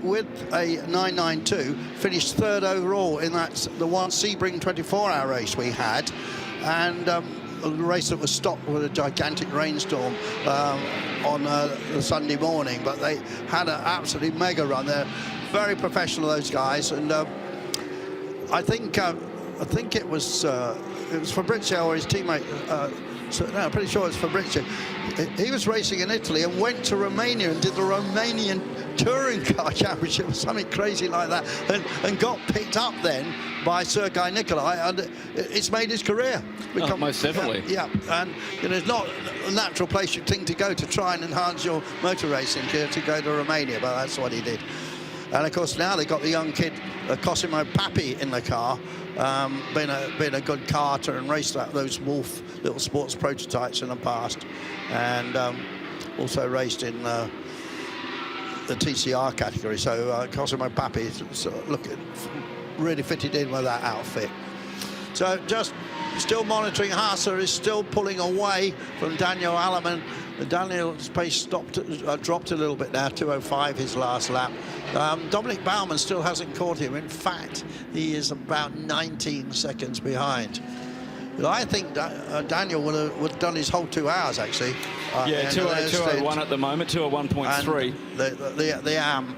992, finished third overall in the one Sebring 24-hour race we had, and a race that was stopped with a gigantic rainstorm on the Sunday morning. But they had an absolutely mega run. They're very professional, those guys, and I think it was Fabrizio or his teammate. No, I'm pretty sure it's Fabrizio. He was racing in Italy and went to Romania and did the Romanian Touring Car Championship or something crazy like that, and got picked up then by Sergei Nikolai, and it's made his career. Most definitely. Yeah, and it's not a natural place you'd think to go to try and enhance your motor racing career, to go to Romania, but that's what he did. And of course now they've got the young kid Cosimo Papi in the car, been a good karter and raced those Wolf little sports prototypes in the past, and also raced in the TCR category. So Cosimo Papi really fitted in with that outfit. So just still monitoring. Haase is still pulling away from Daniel Alleman. Daniel's pace dropped a little bit now, 2:05 his last lap. Dominic Baumann still hasn't caught him. In fact, he is about 19 seconds behind. But I think Daniel would have done his whole 2 hours, actually. 2:01 at the moment, 2:01.3. The AM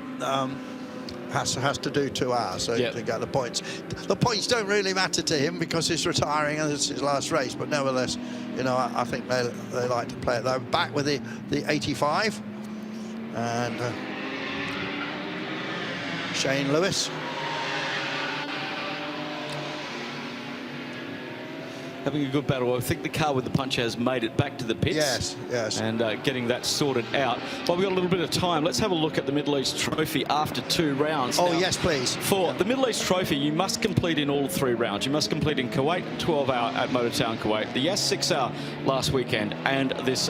has to do 2 hours to get the points. The points don't really matter to him because he's retiring and it's his last race, but nevertheless, I think they like to play it. They're back with the 85, and Shane Lewis. Having a good battle. I think the car with the punch has made it back to the pits. Yes. And getting that sorted out. Well, we've got a little bit of time. Let's have a look at the Middle East Trophy after 2 rounds. Oh, now, yes, please. For the Middle East Trophy, you must complete in all 3 rounds. You must complete in Kuwait, 12-hour at Motortown, Kuwait, the Yas 6-hour last weekend, and this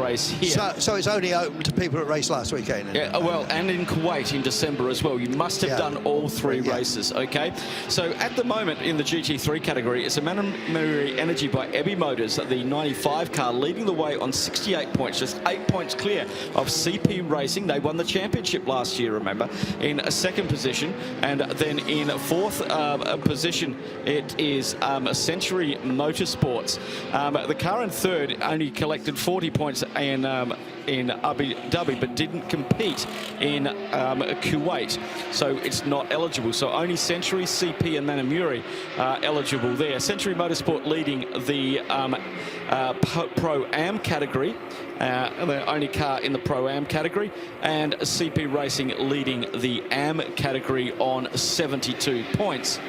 race here. So it's only open to people that raced last weekend? Yeah, well, and in Kuwait in December as well. You must have done all 3 races, okay? So at the moment in the GT3 category, it's a Manamiri Energy by Ebby Motors, the 95 car, leading the way on 68 points, just 8 points clear of CP Racing. They won the championship last year, remember, in a 2nd position. And then in 4th position, it is Century Motorsports. The car in 3rd only collected 40 points in Abu Dhabi, but didn't compete in Kuwait, so it's not eligible. So only Century, CP and Manamuri are eligible there. Century Motorsport leading the Pro-Am category, the only car in the Pro-Am category, and CP Racing leading the Am category on 72 points.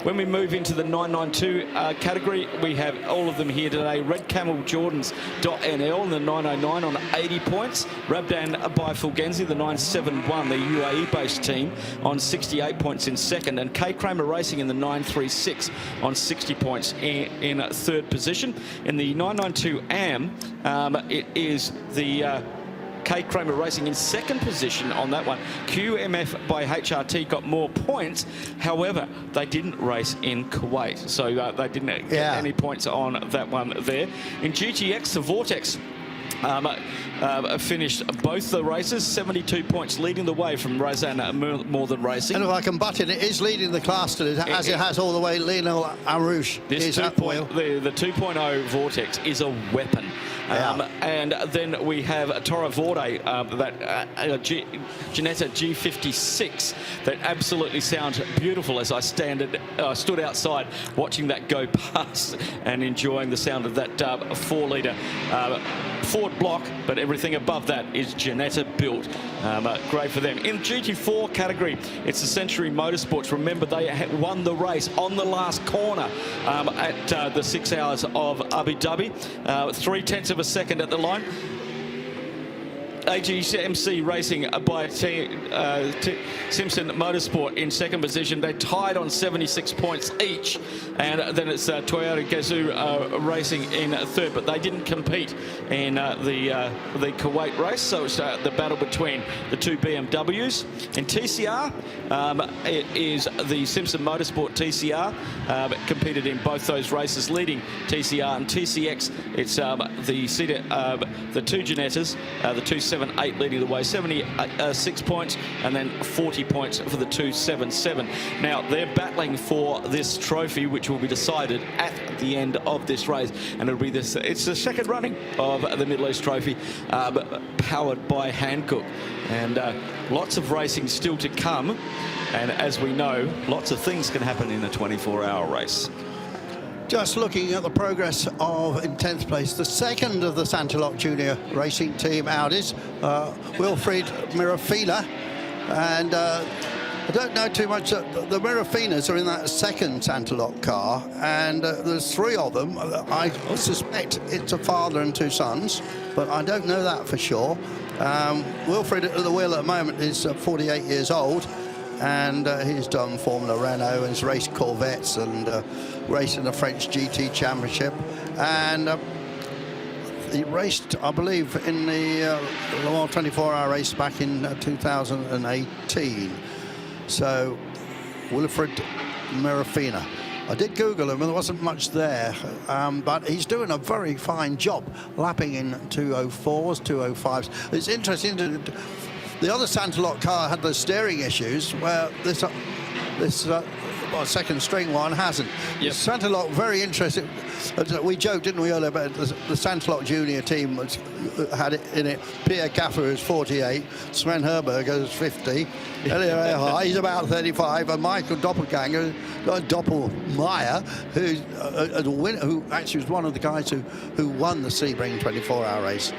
When we move into the 992 category, we have all of them here today. Red Camel Jordans.nl and the 909 on 80 points. Rabdan by Fulgenzi, the 971, the UAE-based team, on 68 points in 2nd. And K Kramer Racing in the 936 on 60 points in 3rd position. In the 992 AM, it is the K Kramer Racing in 2nd position on that one. QMF by HRT got more points. However, they didn't race in Kuwait, so they didn't get any points on that one there. In GTX, the Vortex finished both the races, 72 points, leading the way from Razan More Than Racing. And if I can butt in, it is leading the class today, as it has all the way. Lionel Arouche is at the wheel. The 2.0 Vortex is a weapon. And then we have Toro Vorde, Ginetta G56, that absolutely sounds beautiful as I stood outside watching that go past and enjoying the sound of that 4-litre Ford block, but everything above that is Ginetta built. Great for them. In the GT4 category, it's the Century Motorsports. Remember, they had won the race on the last corner at the 6 hours of Abu Dhabi. 0.3 of a second at the line. AGMC Racing by Simpson Motorsport in second position. They tied on 76 points each, and then it's Toyota Gazoo Racing in third, but they didn't compete in the Kuwait race, so it's the battle between the two BMWs. In TCR, it is the Simpson Motorsport TCR, competed in both those races, leading TCR and TCX. It's the two Ginettas, the 278 leading the way, 76 points, and then 40 points for the 277. Now they're battling for this trophy, which will be decided at the end of this race, and it'll be this. It's the second running of the Middle East Trophy, powered by Hankook, and lots of racing still to come. And as we know, lots of things can happen in a 24-hour race. Just looking at the progress of, in 10th place, the second of the Santilok Junior Racing Team Audis, Wilfried Mirafina. And I don't know too much. The Mirafinas are in that second Santilok car, and there's 3 of them. I suspect it's a father and 2 sons, but I don't know that for sure. Wilfried at the wheel at the moment is 48 years old, and he's done Formula Renault and he's raced Corvettes and raced in the French GT Championship, and he raced, I believe, in the Le Mans 24-hour race back in 2018. So Wilfried Mirafina. I did Google him and there wasn't much there, but he's doing a very fine job, lapping in 204s, 205s. It's interesting, the other Santilok car had the steering issues, where this second string one hasn't. Yep. Santilok, very interesting. We joked, didn't we, earlier about the Santilok Junior team had it in it. Pierre Gaffer is 48, Sven Herberger is 50, Elio he's about 35, and Michael Doppelganger, Doppelmayr, who actually was one of the guys who won the Sebring 24-hour race.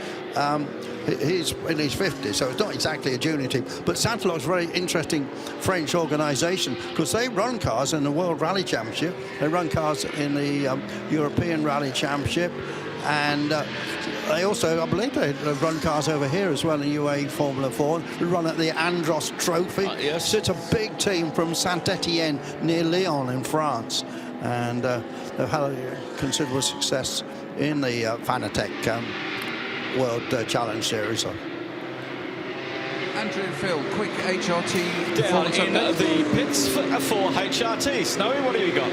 He's in his 50s, so it's not exactly a junior team. But Santilok's a very interesting French organisation, because they run cars in the World Rally Championship, they run cars in the European Rally Championship, and they also, I believe, they run cars over here as well in UAE Formula 4. They run at the Andros Trophy. Yes. So it's a big team from Saint-Étienne near Lyon in France, and they've had a considerable success in the Fanatec World Challenge Series. Andrew and Phil, quick HRT down performance in update. the pits for HRT. Snowy, what have you got?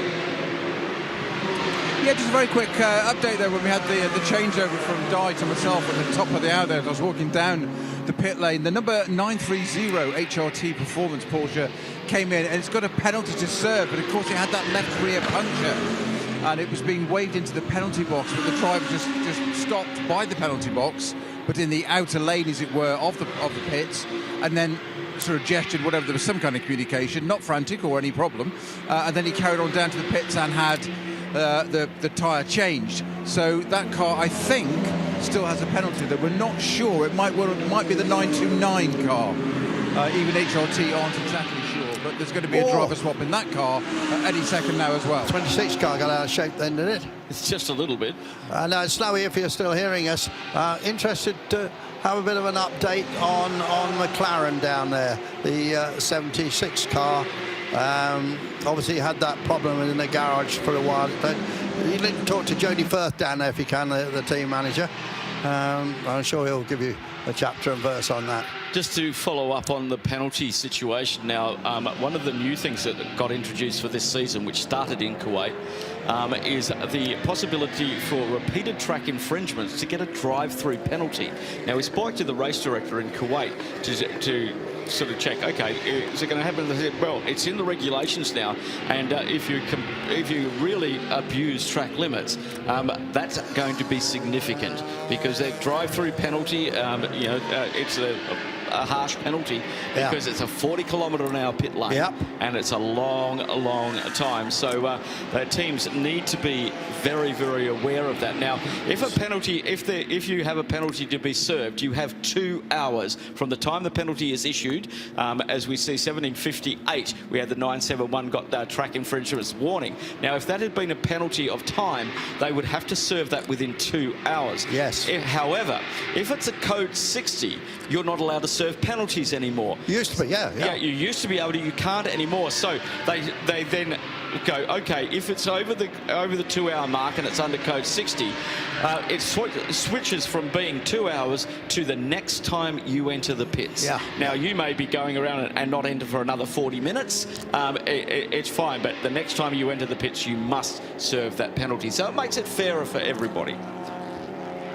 Yeah, just a very quick update there when we had the changeover from Di to myself at the top of the hour there. As I was walking down the pit lane, the number 930 HRT Performance Porsche came in, and it's got a penalty to serve, but of course it had that left rear puncture, and it was being waved into the penalty box, but the driver just stopped by the penalty box, but in the outer lane, as it were, of the pits, and then sort of gestured whatever. There was some kind of communication, not frantic or any problem, and then he carried on down to the pits and had the tyre changed. So that car, I think, still has a penalty that we're not sure. It might be the 929 car. Even HRT aren't exactly sure, but there's going to be a driver swap in that car any second now as well. 26 car got out of shape then, didn't it? It's just a little bit. Now, Snowy, if you're still hearing us, interested to have a bit of an update on McLaren down there, the 76 car. Obviously had that problem in the garage for a while, but you need to talk to Jody Firth down there if you can, the team manager. I'm sure he'll give you a chapter and verse on that. Just to follow up on the penalty situation now, one of the new things that got introduced for this season, which started in Kuwait, is the possibility for repeated track infringements to get a drive-through penalty. Now, we spoke to the race director in Kuwait to sort of check, okay, is it going to happen? They said, well, it's in the regulations now, and if you really abuse track limits, that's going to be significant, because that drive-through penalty, it's a harsh penalty because it's a 40-kilometre-an-hour pit lane, and it's a long time. So the teams need to be very, very aware of that. Now, if a penalty, if you have a penalty to be served, you have 2 hours from the time the penalty is issued. As we see, 17:58, we had the 971 got track infringements warning. Now, if that had been a penalty of time, they would have to serve that within 2 hours. Yes. However, if it's a code 60, you're not allowed to serve penalties anymore. Used to be, yeah. You used to be able to. You can't anymore. So they then go, okay, if it's over the 2 hour mark and it's under code 60, it switches from being 2 hours to the next time you enter the pits. Yeah. Now, you may be going around and not enter for another 40 minutes. It's fine, but the next time you enter the pits, you must serve that penalty. So it makes it fairer for everybody.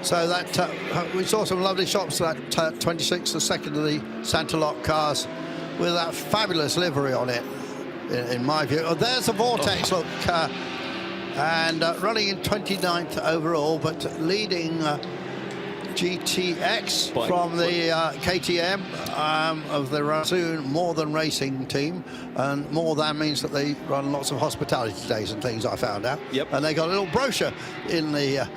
So that we saw some lovely shots. That 26, the second of the Santa Lock cars, with that fabulous livery on it, in my view. Oh, there's the Vortex, look, and running in 29th overall, but leading GTX from the KTM of the Rasoon More Than Racing team, and More Than means that they run lots of hospitality days and things, I found out. Yep. And they got a little brochure in the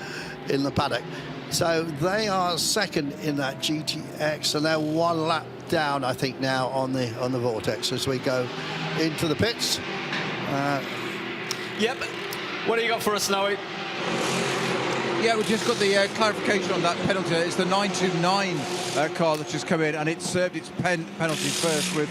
paddock. So they are second in that GTX, and they're 1 lap down, I think, now on the Vortex as we go into the pits. Yep. What do you got for us, Snowy? Yeah, we've just got the clarification on that penalty. It's the 929 car that's just come in, and it served its penalty first with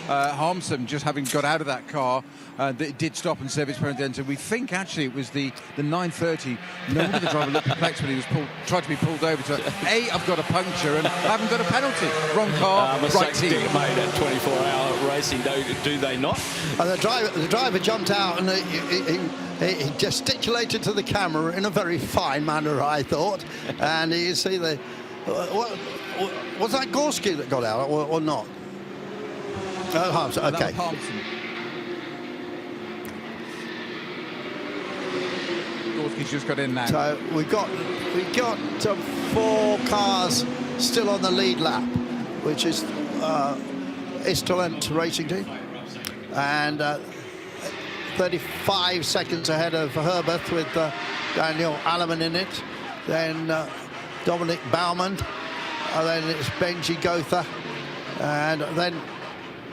Harmson just having got out of that car. That it did stop and serve its penalty then. So we think actually it was the 930. No wonder the driver looked perplexed when he was tried to be pulled over. So, I've got a puncture and I haven't got a penalty. Wrong car, right team. Made at 24-hour racing, do they not? And the driver jumped out and he gesticulated to the camera in a very fine manner, I thought. And you see was that Gorski that got out or not? Oh, Harmson, okay. Gorski's just got in now. So we got 4 cars still on the lead lap, which is Istalent Racing Team, and 35 seconds ahead of Herbert with Daniel Alleman in it. Then Dominic Baumann, and then it's Benji Gotha, and then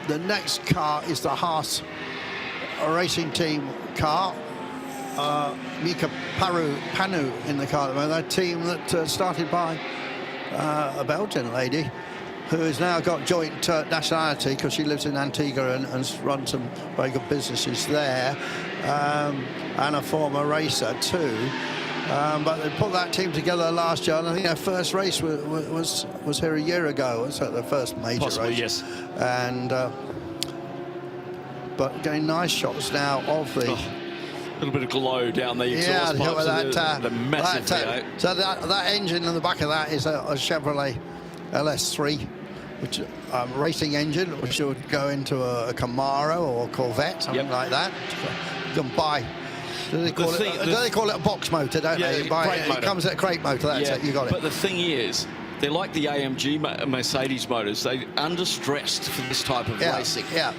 the next car is the Haas Racing Team car. Mika Panu in the car at the moment. That team that started by a Belgian lady who has now got joint nationality because she lives in Antigua and runs some very good businesses there, and a former racer too. But they put that team together last year, and I think their first race was here a year ago. Was it their first major Possibly, race? Yes. And but getting nice shots now of the. A little bit of glow down the exhaust pipes, the massive V8. So that engine in the back of that is a Chevrolet LS3, which racing engine, which would go into a Camaro or Corvette, something like that. You can buy. Do they call it a box motor, don't they? It comes at a crate motor. That's it. You got it. But the thing is, they're like the AMG Mercedes motors. They're under-stressed for this type of racing. Yeah.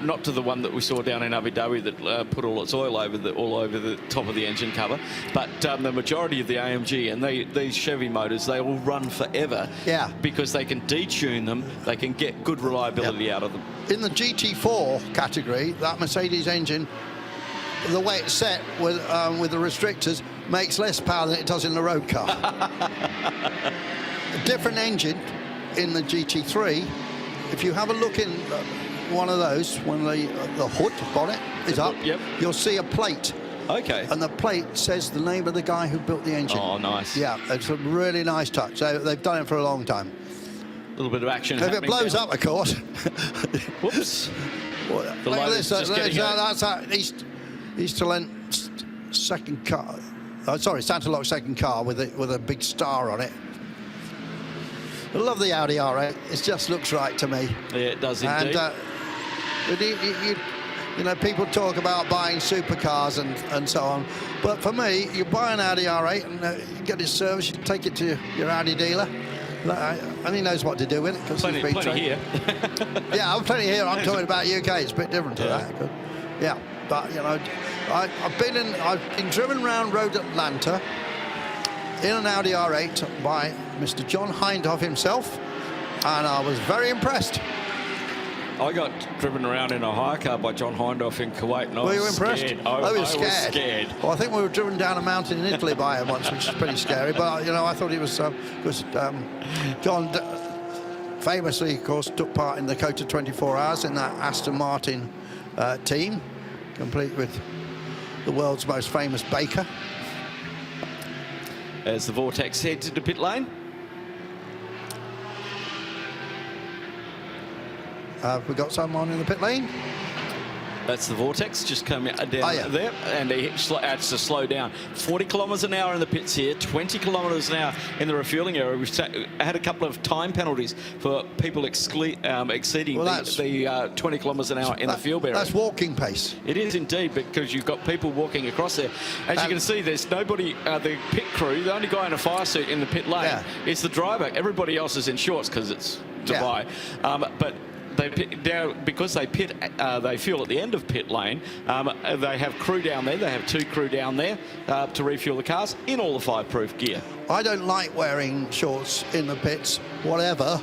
Not to the one that we saw down in Abu Dhabi that put all its oil all over the top of the engine cover. But the majority of the AMG and these Chevy motors, they all run forever. Yeah. Because they can detune them. They can get good reliability out of them. In the GT4 category, that Mercedes engine, the way it's set with the restrictors, makes less power than it does in the road car. A different engine in the GT3. If you have a look in one of those, when the hood bonnet is up, you'll see a plate. Okay. And the plate says the name of the guy who built the engine. Oh, nice. Yeah, it's a really nice touch. So they've done it for a long time. A little bit of action. If it blows up, of course. Whoops. Look at this. That's that Easterland second car. Sorry, Santa Lock second car with a big star on it. I love the Audi R8. It just looks right to me. Yeah, it does indeed. And you know, people talk about buying supercars and so on, but for me, you buy an Audi R8 and you get it serviced, you take it to your Audi dealer, And he knows what to do with it because he's been trained. Here. Yeah, I'm plenty here. I'm talking about UK. It's a bit different to that. Yeah, but you know, I've been driven around Road Atlanta in an Audi R8 by Mr. John Hindhoff himself, and I was very impressed. I got driven around in a hire car by John Hindhoff in Kuwait, and I was Were you impressed? scared. I was scared. Well, I think we were driven down a mountain in Italy by him once, which is pretty scary. But you know, I thought he was John. Famously, of course, took part in the Dakota 24 Hours in that Aston Martin team, complete with the world's most famous baker. As the Vortex heads into pit lane. Have we got someone in the pit lane? That's the Vortex just coming down there, and he has to slow down. 40 kilometres an hour in the pits here, 20 kilometres an hour in the refuelling area. We've had a couple of time penalties for people exceeding the 20 kilometres an hour in the fuel area. That's walking pace. It is indeed, because you've got people walking across there. As you can see, there's nobody, the pit crew, the only guy in a fire suit in the pit lane is the driver. Everybody else is in shorts because it's Dubai. But because they fuel at the end of pit lane, they have crew down there. They have 2 crew down there to refuel the cars in all the fireproof gear. I don't like wearing shorts in the pits, whatever,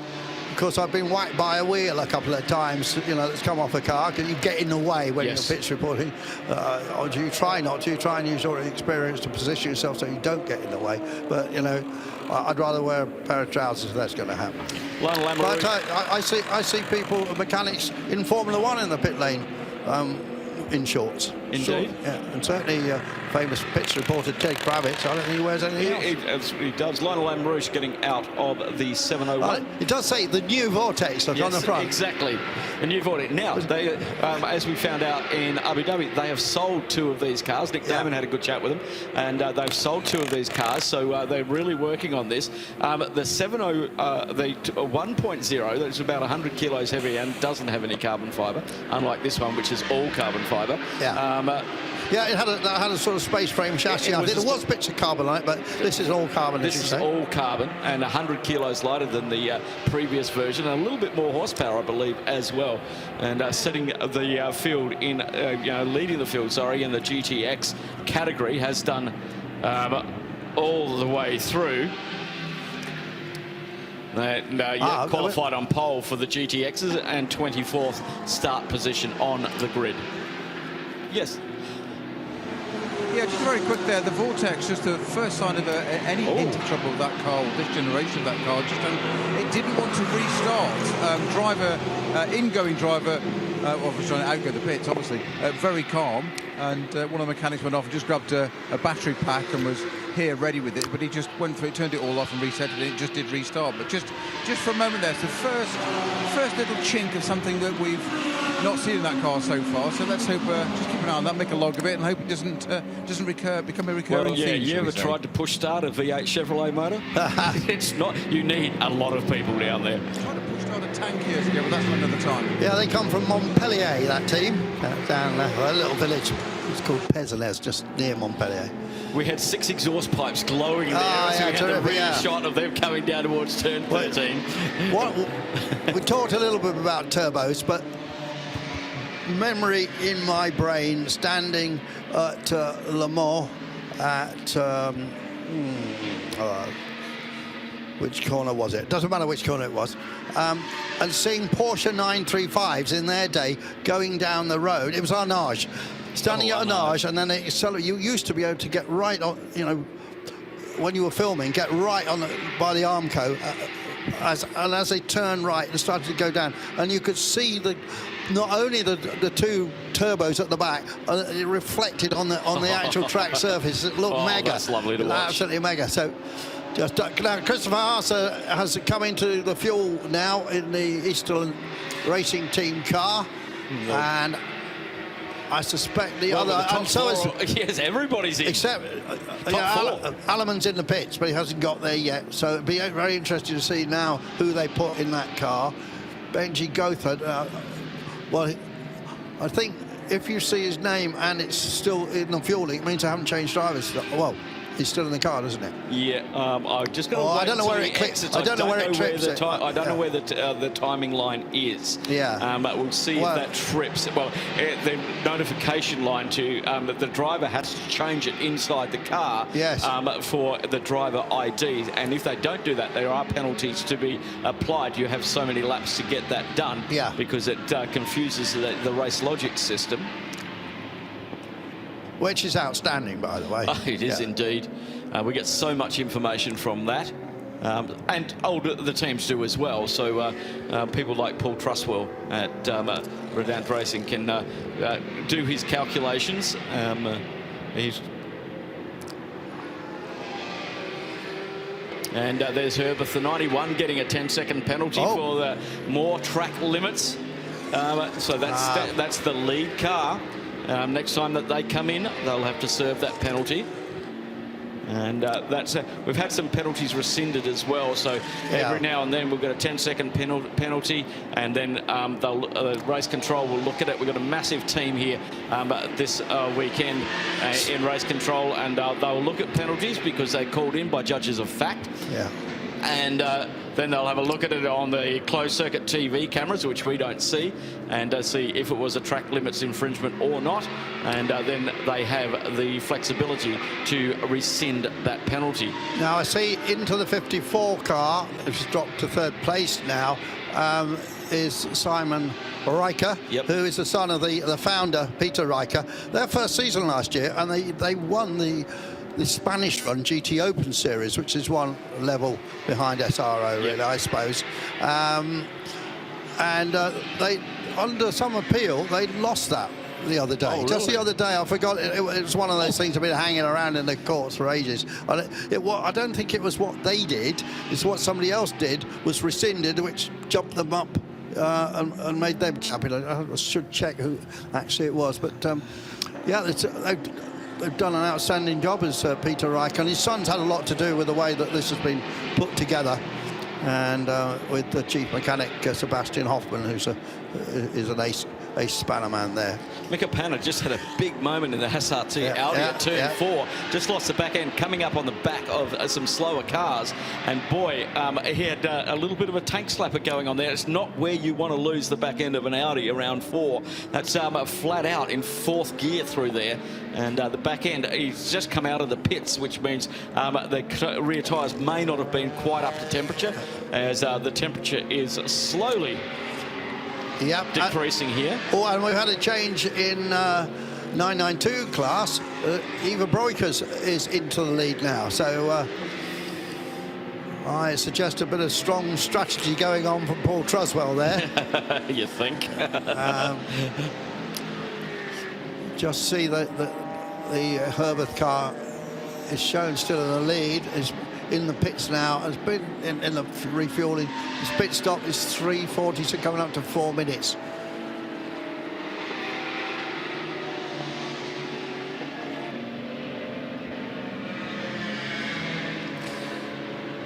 because I've been whacked by a wheel a couple of times, you know, that's come off a car, because you get in the way when you're pitch reporting. Or do you try not to? You try and use your experience to position yourself so you don't get in the way. But, you know, I'd rather wear a pair of trousers if that's going to happen. But I see people, mechanics in Formula 1 in the pit lane in shorts. Indeed. Yeah, and certainly famous pitch reporter Ted Kravitz, I don't think he wears anything else. He does. Lionel Amrouche getting out of the 701. It does say the new Vortex on the front. Exactly. The new Vortex. Now, they, as we found out in Abu Dhabi, they have sold 2 of these cars. Nick Damon had a good chat with them, and they've sold 2 of these cars, so they're really working on this. The 70, the 1.0, that's about 100 kilos heavy and doesn't have any carbon fibre, unlike this one, which is all carbon fibre. Yeah, it had a sort of space frame chassis. There was bits of carbon on it, but this is all carbon. This is all carbon and 100 kilos lighter than the previous version, and a little bit more horsepower, I believe, as well. And setting the field in, leading the field, in the GTX category, has done all the way through. Qualified on pole for the GTXs and 24th start position on the grid. Yes. Yeah, just very quick there. The Vortex, just the first sign of any hint of trouble with that car, or this generation of that car. It didn't want to restart. Ingoing driver, was trying to outgo the pits, obviously. Very calm. And one of the mechanics went off and just grabbed a battery pack and was here ready with it. But he just went for it, turned it all off and reset it. And it just did restart. But just for a moment there, it's the first little chink of something that we've not seen in that car so far. So let's hope, just keep an eye on that, make a log of it, and hope it doesn't become a recurring theme. You ever tried to push start a V8 Chevrolet motor? It's not. You need a lot of people down there. Tried to push start a tank years ago, but that's for another time. Yeah, they come from Montpellier, that team, down there, a little village. It's called Pézeles, just near Montpellier. We had 6 exhaust pipes glowing there, so we had the rear shot of them coming down towards turn 13. We talked a little bit about turbos, but memory in my brain, standing at Le Mans at which corner was it? Doesn't matter which corner it was. And seeing Porsche 935s in their day going down the road. It was Arnage. Standing at Arnage, and then you used to be able to get right on, when you were filming, get right on by the Armco, as they turned right and started to go down, and you could see not only the 2 turbos at the back, it reflected on the actual track surface. It looked mega. That's lovely to watch. Absolutely mega. So, now Christopher Haas has come into the fuel now in the Easterland Racing Team car, and I suspect the other. And so yes, everybody's in. Except Alleman's in the pits, but he hasn't got there yet. So it'd be very interesting to see now who they put in that car. Benji Gothard. Well, I think if you see his name and it's still in the fueling, it means I haven't changed drivers. Well, He's still in the car, isn't it? Yeah, I'm just going to. I don't know where it clicks. I don't know where it trips. I don't know where the timing line is. Yeah. But we'll see if that trips. Well, the notification line to the driver has to change it inside the car. Yes. For the driver ID, and if they don't do that, there are penalties to be applied. You have so many laps to get that done. Yeah. Because it confuses the race logic system. Which is outstanding, by the way. It is indeed. We get so much information from that. And the teams do as well. So people like Paul Trustwell at Redant Racing can do his calculations. And there's Herbert, the 91, getting a 10-second penalty for the more track limits. So that's the lead car. Next time that they come in, they'll have to serve that penalty. And we've had some penalties rescinded as well. So every now and then we've got a 10-second penalty, and then race control will look at it. We've got a massive team here this weekend in race control, and they'll look at penalties because they're called in by judges of fact. Yeah. And then they'll have a look at it on the closed-circuit TV cameras, which we don't see, and see if it was a track limits infringement or not. And then they have the flexibility to rescind that penalty. Now, I see into the 54 car, which has dropped to third place now, is Simon Riker, who is the son of the founder, Peter Riker. Their first season last year, and they won the Spanish run GT Open Series, which is one level behind SRO, really, I suppose. And they, under some appeal, they lost that the other day. Oh, Just really? the other day, I forgot, it was one of those things that have been hanging around in the courts for ages. And I don't think it was what they did, it's what somebody else did, was rescinded, which jumped them up and made them champion. I should check who actually it was, but yeah, they've done an outstanding job as Peter Reich, and his son's had a lot to do with the way that this has been put together, and with the chief mechanic Sebastian Hoffman, who's is an ace spanner man there. Mika Panna just had a big moment in the SRT Audi at turn 4. Just lost the back end, coming up on the back of some slower cars. And boy, he had a little bit of a tank slapper going on there. It's not where you want to lose the back end of an Audi around 4. That's flat out in 4th gear through there. And the back end, he's just come out of the pits, which means the rear tyres may not have been quite up to temperature, as the temperature is slowly decreasing here. Oh, and we've had a change in 992 class. Eva Broikers is into the lead now, so I suggest a bit of strong strategy going on from Paul Truswell there. You think? Just see that the Herbert car is shown still in the lead, is in the pits now, has been in the refueling. His pit stop is 3:40, so coming up to 4 minutes.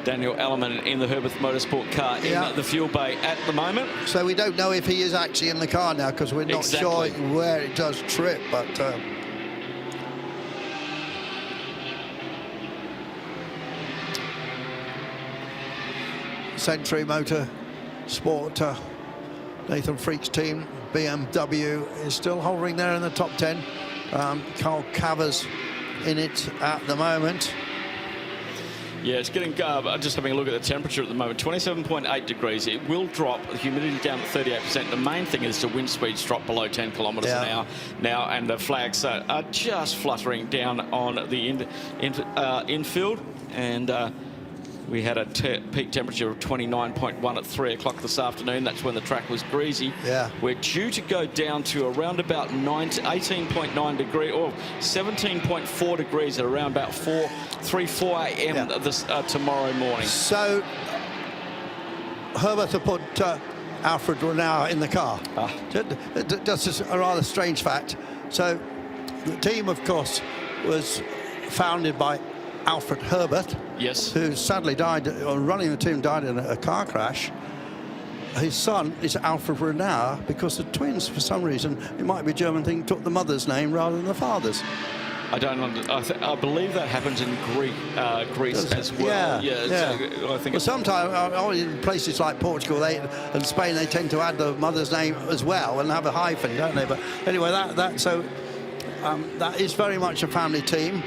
Daniel Ellerman in the Herbert Motorsport car in the fuel bay at the moment. So we don't know if he is actually in the car now, because we're not sure where it does trip, but Century Motor Sport, Nathan Freak's team, BMW, is still hovering there in the top 10. Carl Cavers in it at the moment. Yeah, it's getting, just having a look at the temperature at the moment, 27.8 degrees. It will drop, the humidity down to 38%. The main thing is the wind speeds drop below 10 kilometres an hour now, and the flags are just fluttering down on the infield. And we had a peak temperature of 29.1 at 3 o'clock this afternoon. That's when the track was greasy. Yeah. We're due to go down to around about 18.9 degrees, or 17.4 degrees at around about 4 a.m. this tomorrow morning. So Herbert have put Alfred Renau in the car. Just a rather strange fact. So the team, of course, was founded by Alfred Herbert, who sadly died, or running the team, died in a car crash. His son is Alfred Renau, because the twins, for some reason, it might be a German thing, took the mother's name rather than the father's. I believe that happens in Greece as well. Yeah. So I think. Well, sometimes in places like Portugal and Spain, they tend to add the mother's name as well and have a hyphen, don't they? But anyway, that is very much a family team,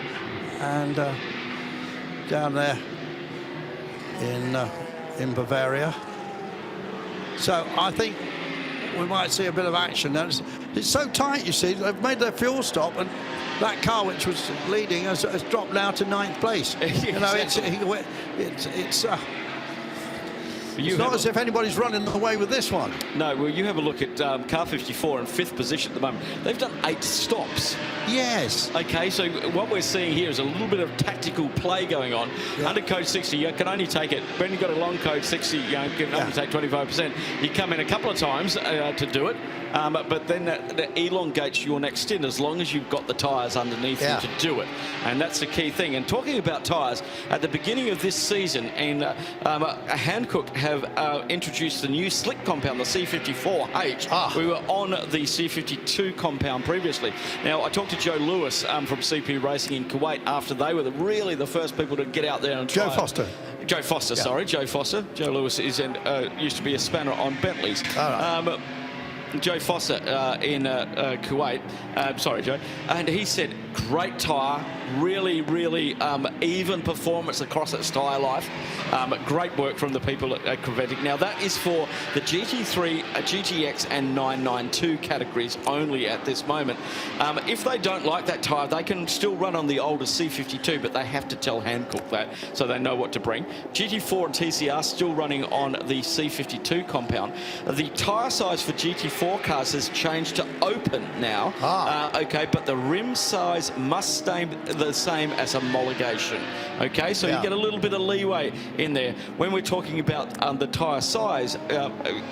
and down there in Bavaria. So I think we might see a bit of action. It's so tight, you see. They've made their fuel stop, and that car which was leading has dropped now to 9th place. You know, it's not as if anybody's running away with this one. No, well, you have a look at car 54 in 5th position at the moment. They've done 8 stops. Yes. Okay, so what we're seeing here is a little bit of tactical play going on. Yeah. Under code 60, you can only take it. When you've got a long code 60, you can only take 25%. You come in a couple of times to do it, but then that elongates your next stint as long as you've got the tyres underneath you to do it. And that's the key thing. And talking about tyres, at the beginning of this season, Hankook have introduced the new slick compound, the C54H. We were on the C52 compound previously. Now, I talked to Joe Lewis from CP Racing in Kuwait after they were really the first people to get out there and try. Joe Foster, sorry, Joe Foster. Joe Lewis is used to be a spanner on Bentleys. Joe Foster in Kuwait. Sorry, Joe. And he said, great tyre, really even performance across its tyre life. Great work from the people at Creventic. Now, that is for the GT3, GTX and 992 categories only at this moment. If they don't like that tyre, they can still run on the older C52, but they have to tell Hankook that so they know what to bring. GT4 and TCR still running on the C52 compound. The tyre size for GT4 cars has changed to open now. Okay, but the rim size must stay the same as homologation. Okay, so you get a little bit of leeway in there. When we're talking about the tyre size,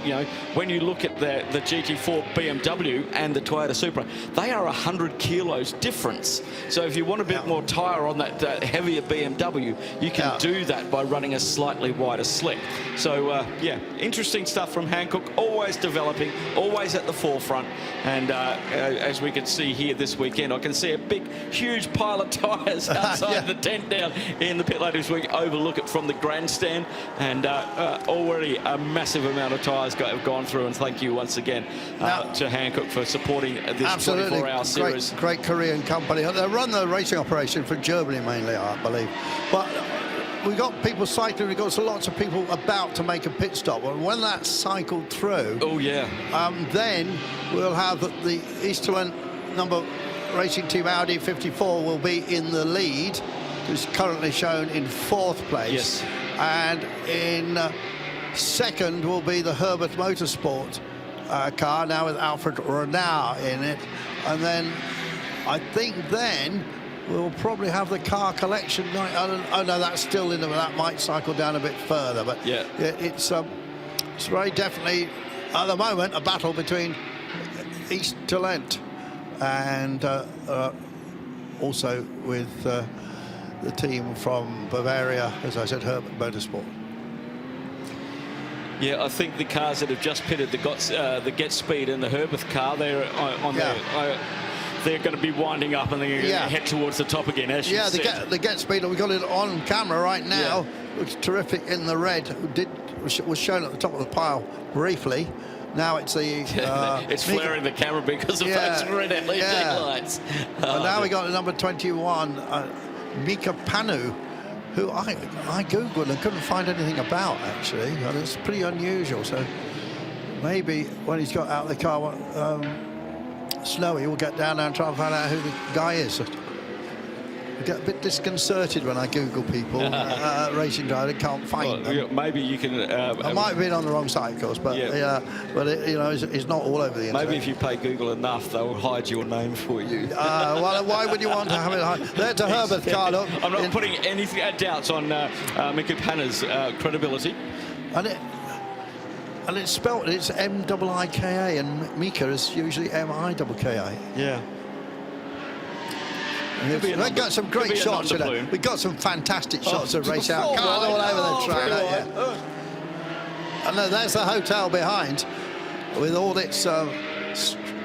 you know, when you look at the GT4 BMW and the Toyota Supra, they are 100 kilos difference. So if you want a bit more tyre on that heavier BMW, you can do that by running a slightly wider slick. So yeah, interesting stuff from Hankook, always developing, always at the forefront. And as we can see here this weekend, I can see a big, huge pile of tyres outside the tent down in the pit lane as we overlook it from the grandstand. And already a massive amount of tyres have gone through. And thank you once again to Hankook for supporting this 24-hour series. Great Korean company. They run the racing operation for Germany mainly, I believe. But we've got people cycling, we've got lots of people about to make a pit stop. And when that's cycled through, then we'll have the Easterland number racing team Audi 54 will be in the lead, who's currently shown in 4th place. Yes. And in second will be the Herbert Motorsport car, now with Alfred Renau in it. And then I think then we'll probably have the car collection night. Oh no, that's still in there. That might cycle down a bit further, but it's very definitely at the moment a battle between East to Lent and also with the team from Bavaria, as I said, Herbert Motorsport. Yeah, I think the cars that have just pitted, the Get Speed and the Herbert car, they're on they're going to be winding up and they're going to head towards the top again, as you said. The Get Speed, we've got it on camera right now. Looks terrific in the red. Was shown at the top of the pile briefly. Now it's the... it's flaring the camera because of those red LED lights. And now we got the number 21, Mika Panu, who I Googled and couldn't find anything about, actually. And it's pretty unusual, so maybe when he's got out of the car, Snowy will get down there and try and find out who the guy is. I get a bit disconcerted when I Google people, racing driver, can't find them. Maybe you can... I might have been on the wrong site, of course, but, but you know, it's not all over the internet. Maybe if you pay Google enough, they'll hide your name for you. Well, why would you want to have it hide? There's a Herbert car, look. I'm not putting any doubts on Mika Panna's credibility. And it's spelt, it's M-I-I-K-A, and Mika is usually M-I-K-K-A. Yeah. We've got some great shots today. We've got some fantastic shots of race out. Cars all over the track. And there's the hotel behind with all its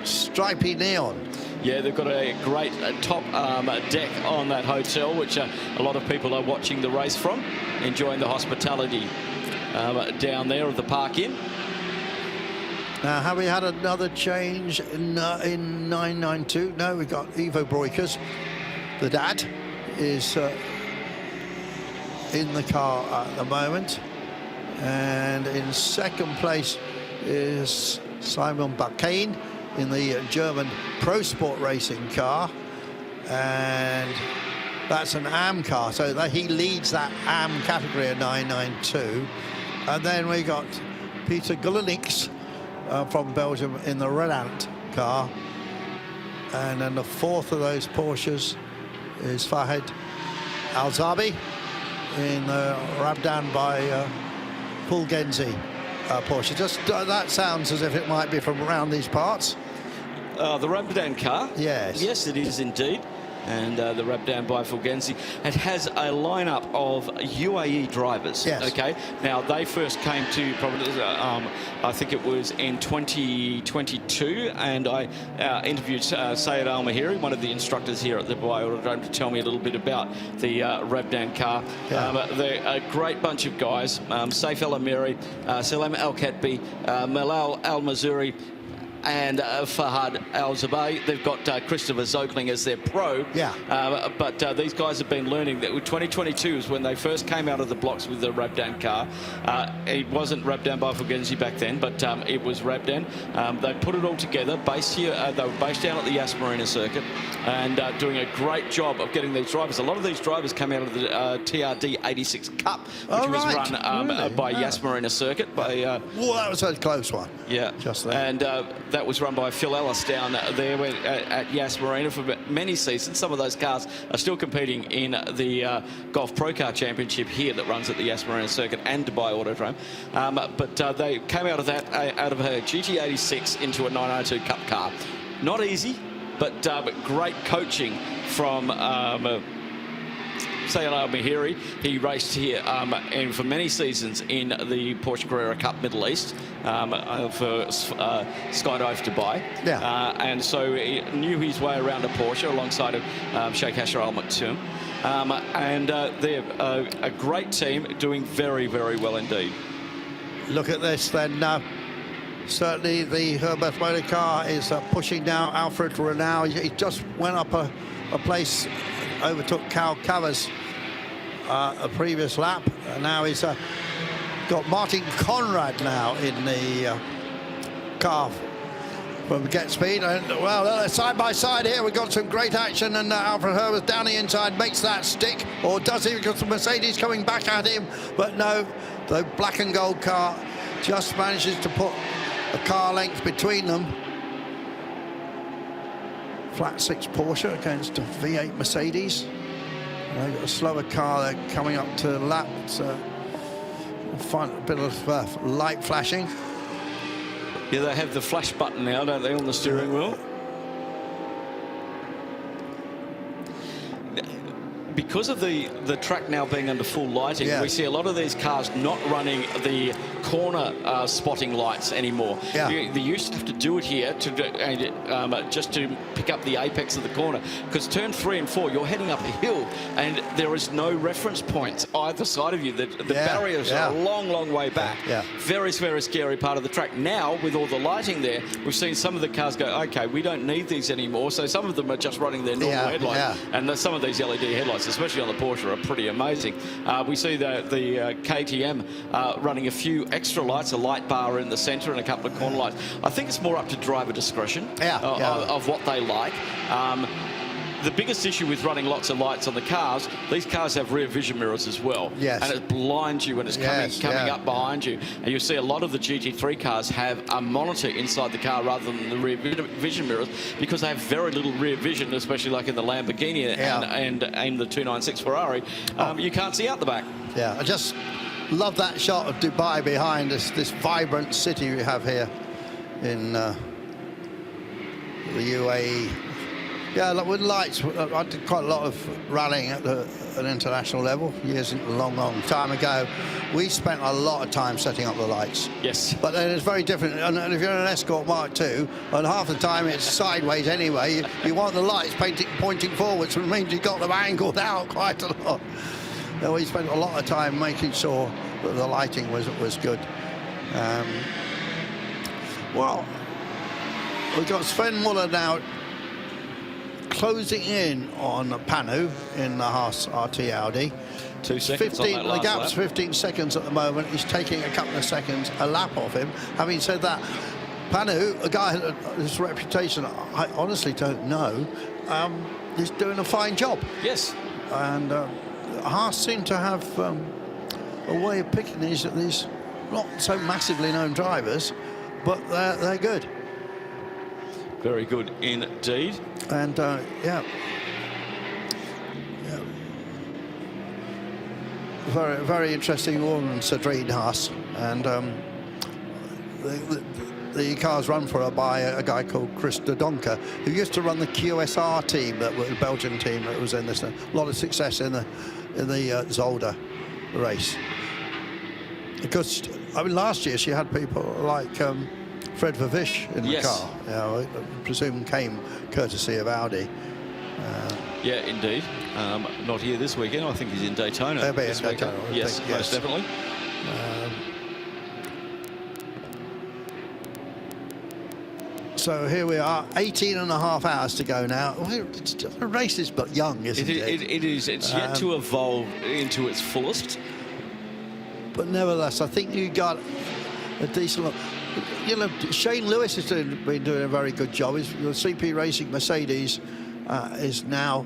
stripy neon. Yeah, they've got a great top deck on that hotel, which a lot of people are watching the race from, enjoying the hospitality down there of the Park Inn. Now, have we had another change in 992? No, we've got Ivo Broikers. The dad is in the car at the moment. And in second place is Simon Bakane in the German Pro Sport racing car. And that's an AM car, so that he leads that AM category of 992. And then we got Peter Gullenix from Belgium in the Red Ant car. And then the fourth of those Porsches is Fahed Al-Zabi in the Rabdan by Fulgenzi Porsche. Just that sounds as if it might be from around these parts. The Rabdan car? Yes. Yes, it is indeed. And the Rabdan by Fulgenzi. It has a lineup of UAE drivers. Yes. Okay. Now they first came to probably, I think it was in 2022, and I interviewed Sayed Al Mahiri, one of the instructors here at the Dubai Autodrome, to tell me a little bit about the Rabdan car. Yeah. They're a great bunch of guys. Saif El Amiri, Salam Al Khatbi, Malal Al Mazuri, and Fahad Al-Zabay. They've got Christopher Zokling as their pro. Yeah. But these guys have been learning that 2022 is when they first came out of the blocks with the Rabdan car. It wasn't Rabdan by Fulgenzi back then, but it was Rabdan. They put it all together, based here. They were based down at the Yas Marina circuit, and doing a great job of getting these drivers. A lot of these drivers came out of the TRD 86 Cup, which was run by Yas Marina circuit. By well, that was a close one. Yeah. Just there. And that was run by Phil Ellis down there at Yas Marina for many seasons. Some of those cars are still competing in the Golf Pro Car Championship here that runs at the Yas Marina circuit and Dubai Autodrome. But they came out of that, out of a GT86 into a 992 Cup car. Not easy, but great coaching from Sayed Al Mahiri. He raced here and for many seasons in the Porsche Carrera Cup Middle East for Skydive Dubai. Yeah. And so he knew his way around a Porsche alongside of Sheikh Hasher Al Maktoum. And they're a great team doing very, very well indeed. Look at this then. Certainly the Herbert motor car is pushing now Alfred Renau. He just went up a place, overtook Cal Cavers a previous lap. And now he's got Martin Conrad now in the car from Get Speed. And well, side by side here, we've got some great action, and Alfred Herbert down the inside makes that stick, or does he, because the Mercedes coming back at him? But no, the black and gold car just manages to put a car length between them. Flat 6 Porsche against a V8 Mercedes. They've got a slower car there coming up to the lap. It's a bit of light flashing. Yeah, they have the flash button now, don't they, on the steering wheel? Because of the track now being under full lighting, we see a lot of these cars not running the corner spotting lights anymore. Yeah. They used to have to do it here just to pick up the apex of the corner, because turn 3 and 4, you're heading up a hill and there is no reference points either side of you. The barriers are a long, long way back. Yeah. Very, very scary part of the track. Now, with all the lighting there, we've seen some of the cars go, okay, we don't need these anymore. So some of them are just running their normal headlights. And some of these LED headlights, especially on the Porsche, are pretty amazing. We see the KTM running a few extra lights, a light bar in the centre and a couple of corner lights. I think it's more up to driver discretion of what they like. The biggest issue with running lots of lights on the cars, these cars have rear vision mirrors as well. Yes. And it blinds you when it's coming up behind you. And you see a lot of the GT3 cars have a monitor inside the car rather than the rear vision mirrors, because they have very little rear vision, especially like in the Lamborghini and the 296 Ferrari. You can't see out the back. Yeah, I just love that shot of Dubai behind us, this vibrant city we have here in the UAE. Yeah, like with lights, I did quite a lot of rallying at an international level years, a long time ago. We spent a lot of time setting up the lights. Yes. But then it's very different. And if you're in an Escort Mark II, and half the time it's sideways anyway, you want the lights pointing forwards, which means you've got them angled out quite a lot. And we spent a lot of time making sure that the lighting was good. Well, we've got Sven Muller now closing in on Panu in the Haas RT Audi. 2 seconds on that The last gap's lap. 15 seconds at the moment. He's taking a couple of seconds a lap off him. Having said that, Panu, a guy whose reputation I honestly don't know, is doing a fine job. Yes. And Haas seem to have a way of picking these not so massively known drivers, but they're good. Very good indeed. And yeah. Very, very interesting woman, Cedrine Haas. And the car's run for her by a guy called Chris de Donker, who used to run the QSR team, that was a Belgian team that was in this. A lot of success in the Zolder race. Because I mean, last year she had people like Fred Vervish in the car. You know, I presume came courtesy of Audi. Yeah, indeed. Not here this weekend. I think he's in Daytona. He'll be this in Daytona, weekend. I Yes, think, most definitely. So here we are, 18 and a half hours to go now. The race is but young, isn't it? It is. It's yet to evolve into its fullest. But nevertheless, I think you got a decent. You know, Shane Lewis has been doing a very good job. The CP Racing Mercedes is now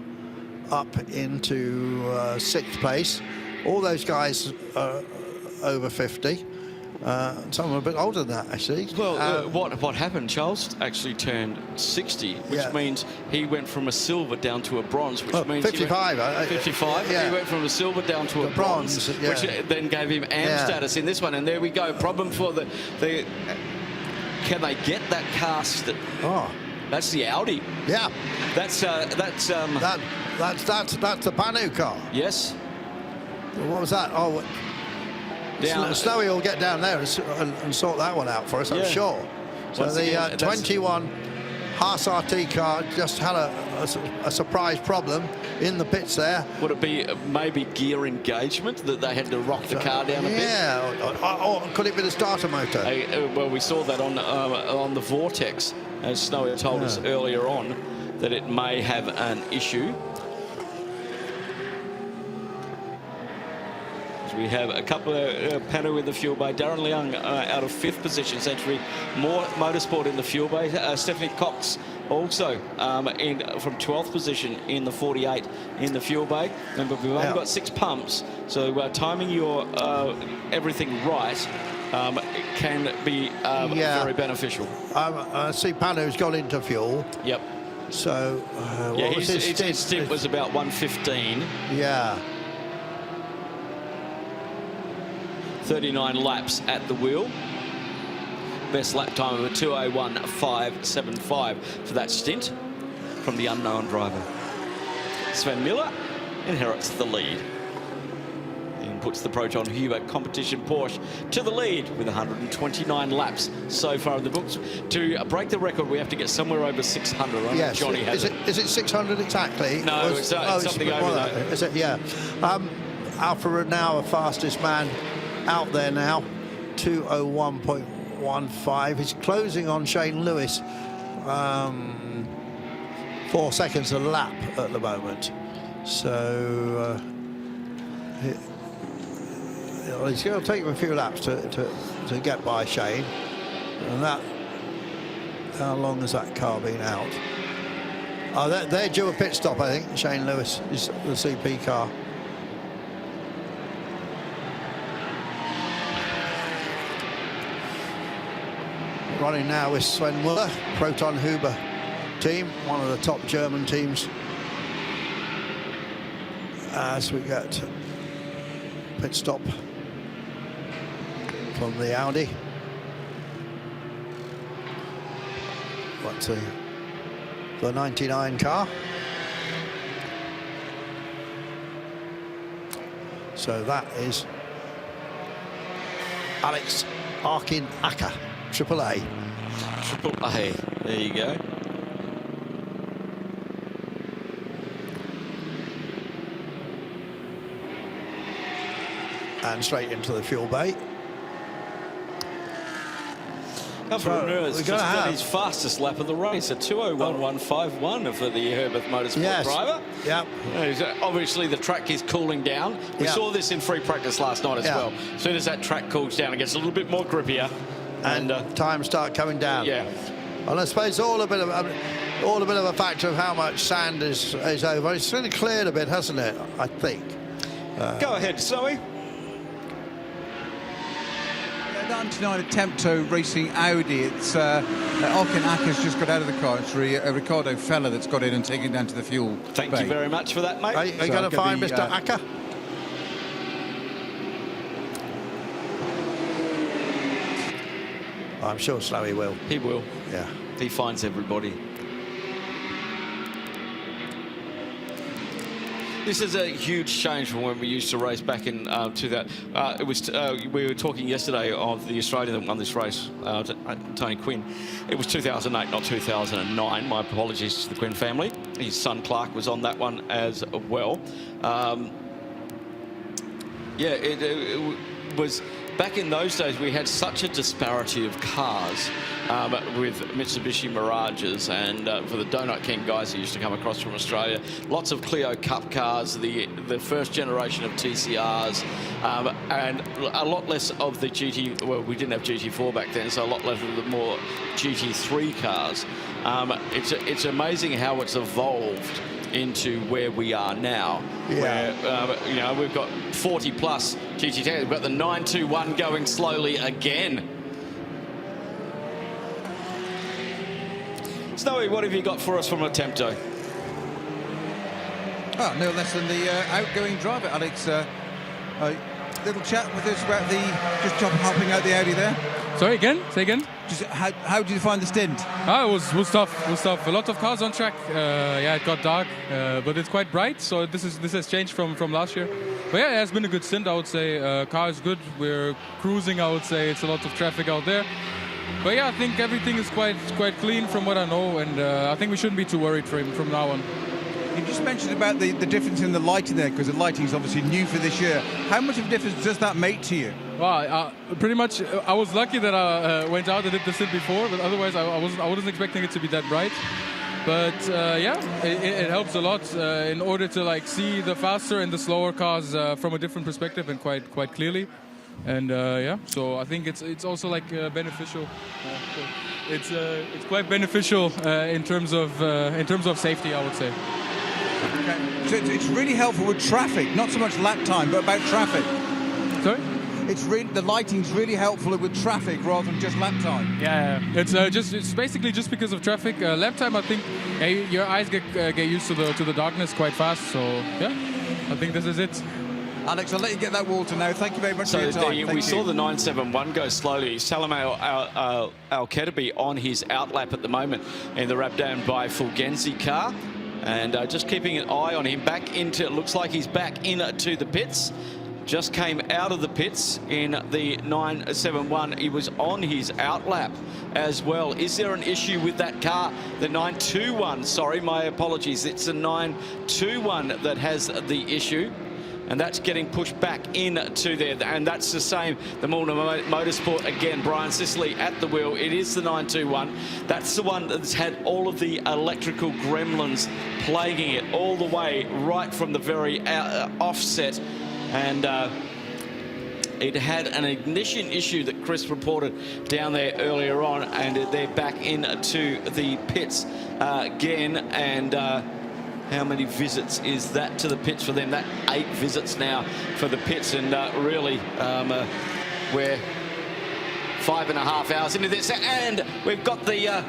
up into 6th place. All those guys are over 50. Some are a bit older than that, actually. Well, what happened? Charles actually turned 60, which means he went from a silver down to a bronze, which means 55. 55. Yeah. He went from a silver down to a bronze, which then gave him AM status in this one. And there we go. Problem for the can they get that cast? That's the Audi. Yeah. That's the Panu car. Yes. What was that? Oh. Snowy will get down there and sort that one out for us, I'm sure. So the 21 Haas RT car just had a surprise problem in the pits there. Would it be maybe gear engagement that they had to rock the car down a bit? Yeah, or could it be the starter motor? Well, we saw that on the Vortex, as Snowy told us earlier on, that it may have an issue. We have a couple of Panu in the fuel bay. Darren Leung out of 5th position. Century more motorsport in the fuel bay. Stephanie Cox also from 12th position in the 48 in the fuel bay. Remember, we've only got 6 pumps, so timing your everything right can be very beneficial. I see Panu's got into fuel. Yep. So his stint was about 1:15. Yeah. 39 laps at the wheel. Best lap time of a 2:01.575 for that stint from the unknown driver. Sven Miller inherits the lead and puts the Proton Huber competition Porsche to the lead with 129 laps so far in the books. To break the record, we have to get somewhere over 600. I know Johnny has it. Is it 600 exactly? No, it's something over that. Is it? Yeah. Alfa Romeo, fastest man out there now, 2:01.15. He's closing on Shane Lewis, 4 seconds a lap at the moment. So it's going to take him a few laps to get by Shane. And that, how long has that car been out? Oh, they're due a pit stop, I think. Shane Lewis is the CP car. Running now with Sven Muller, Proton Huber team, one of the top German teams. As we get pit stop from the Audi. What's the the 99 car. So that is Alex Arkin-Acker, Triple A. Triple A, there you go. And straight into the fuel bay. Alfred Ramirez just got his fastest lap of the race, a 2:01.151 for the Herbert Motorsport driver. Yep. Obviously, the track is cooling down. We saw this in free practice last night as well. As soon as that track cools down, it gets a little bit more grippier. And times start coming down. Yeah. And I suppose all a bit of a factor of how much sand is over. It's really cleared a bit, hasn't it? I think. Go ahead, Snowy. 99 attempt to racing Audi. It's Arkin-Acker's just got out of the car. It's Ricardo Feller that's got in and taken down to the fuel. Thank you very much for that, mate. Are you going to find Mr. Acker? I'm sure Slowy will. He will. Yeah. He finds everybody. This is a huge change from when we used to race back in it was we were talking yesterday of the Australian that won this race, Tony Quinn. It was 2008, not 2009. My apologies to the Quinn family. His son Clark was on that one as well. It was back in those days. We had such a disparity of cars with Mitsubishi Mirages and for the Donut King guys who used to come across from Australia, lots of Clio Cup cars, the first generation of TCRs, and a lot less of the GT. Well, we didn't have GT4 back then, so a lot less of the more GT3 cars. It's amazing how it's evolved into where we are now, where we've got 40 plus GT10. We've got the 921 going slowly again. Snowy, what have you got for us from Attempto? Oh, no less than the outgoing driver, Alex. Little chat with us about just hopping out the Audi there. Sorry, again? Say again? Just how did you find the stint? It was tough. It was tough. A lot of cars on track. It got dark, but it's quite bright. So this has changed from last year. But yeah, it has been a good stint, I would say. Car is good. We're cruising, I would say. It's a lot of traffic out there. But yeah, I think everything is quite clean from what I know, and I think we shouldn't be too worried from now on. You just mentioned about the difference in the lighting there, because the lighting is obviously new for this year. How much of a difference does that make to you? Well, pretty much. I was lucky that I went out and did the stint before, but otherwise I wasn't expecting it to be that bright. But it helps a lot in order to see the faster and the slower cars from a different perspective and quite clearly. And so I think it's also beneficial. It's quite beneficial in terms of safety, I would say. Okay. So it's really helpful with traffic, not so much lap time, but about traffic. Sorry? The lighting's really helpful with traffic rather than just lap time. Yeah. It's basically just because of traffic. Lap time, I think your eyes get used to the darkness quite fast. So yeah, I think this is it. Alex, I'll let you get that water now. Thank you very much for your time. We saw the 971 go slowly. Salam Al-Ketabi on his outlap at the moment in the wrap down by Fulgenzi car. And just keeping an eye on him it looks like he's back into the pits. Just came out of the pits in the 971. He was on his outlap as well. Is there an issue with that car? The 921, sorry, my apologies. It's the 921 that has the issue. And that's getting pushed back into there. And that's the same, the Milner Motorsport again. Brian Sicily at the wheel. It is the 921. That's the one that's had all of the electrical gremlins plaguing it all the way right from the very offset. And it had an ignition issue that Chris reported down there earlier on. And they're back into the pits again. And how many visits is that to the pits for them? That 8 visits now for the pits, and really we're 5.5 hours into this, and we've got the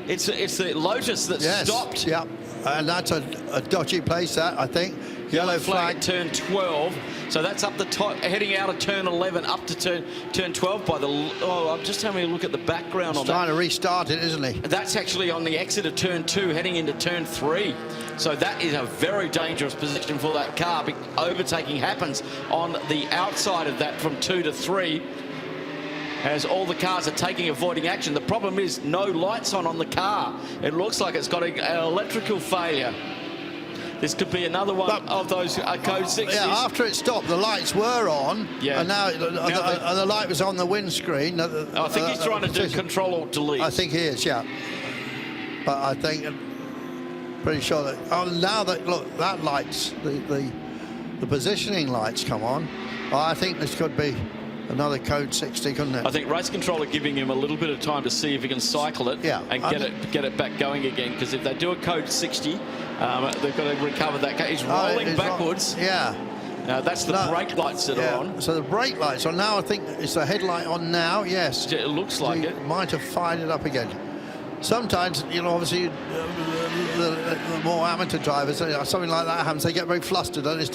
it's the Lotus that stopped. Yeah, and that's a dodgy place, that, I think. Yellow flag at turn 12. So that's up the top, heading out of turn 11 up to turn 12 by the... Oh, I'm just having a look at the background on that. He's trying to restart it, isn't he? That's actually on the exit of turn 2, heading into turn 3. So that is a very dangerous position for that car. Overtaking happens on the outside of that from 2 to 3. As all the cars are taking avoiding action. The problem is no lights on the car. It looks like it's got an electrical failure. This could be another one of those code 6s. Yeah, after it stopped, the lights were on, and now the light was on the windscreen. I think he's trying to do Control-Alt-Delete. I think he is, yeah. But I think, pretty sure that... Oh, now that, look, that lights, the positioning lights come on. Oh, I think this could be another code 60, couldn't it? I think race control are giving him a little bit of time to see if he can cycle it and get it back going again. Because if they do a code 60, they've got to recover that car. He's rolling backwards. Yeah. That's the brake lights that are on. So the brake lights on now. I think it's the headlight on now. Yes. It looks like it. Might have fired it up again. Sometimes, you know, obviously, the more amateur drivers, something like that happens, they get very flustered and they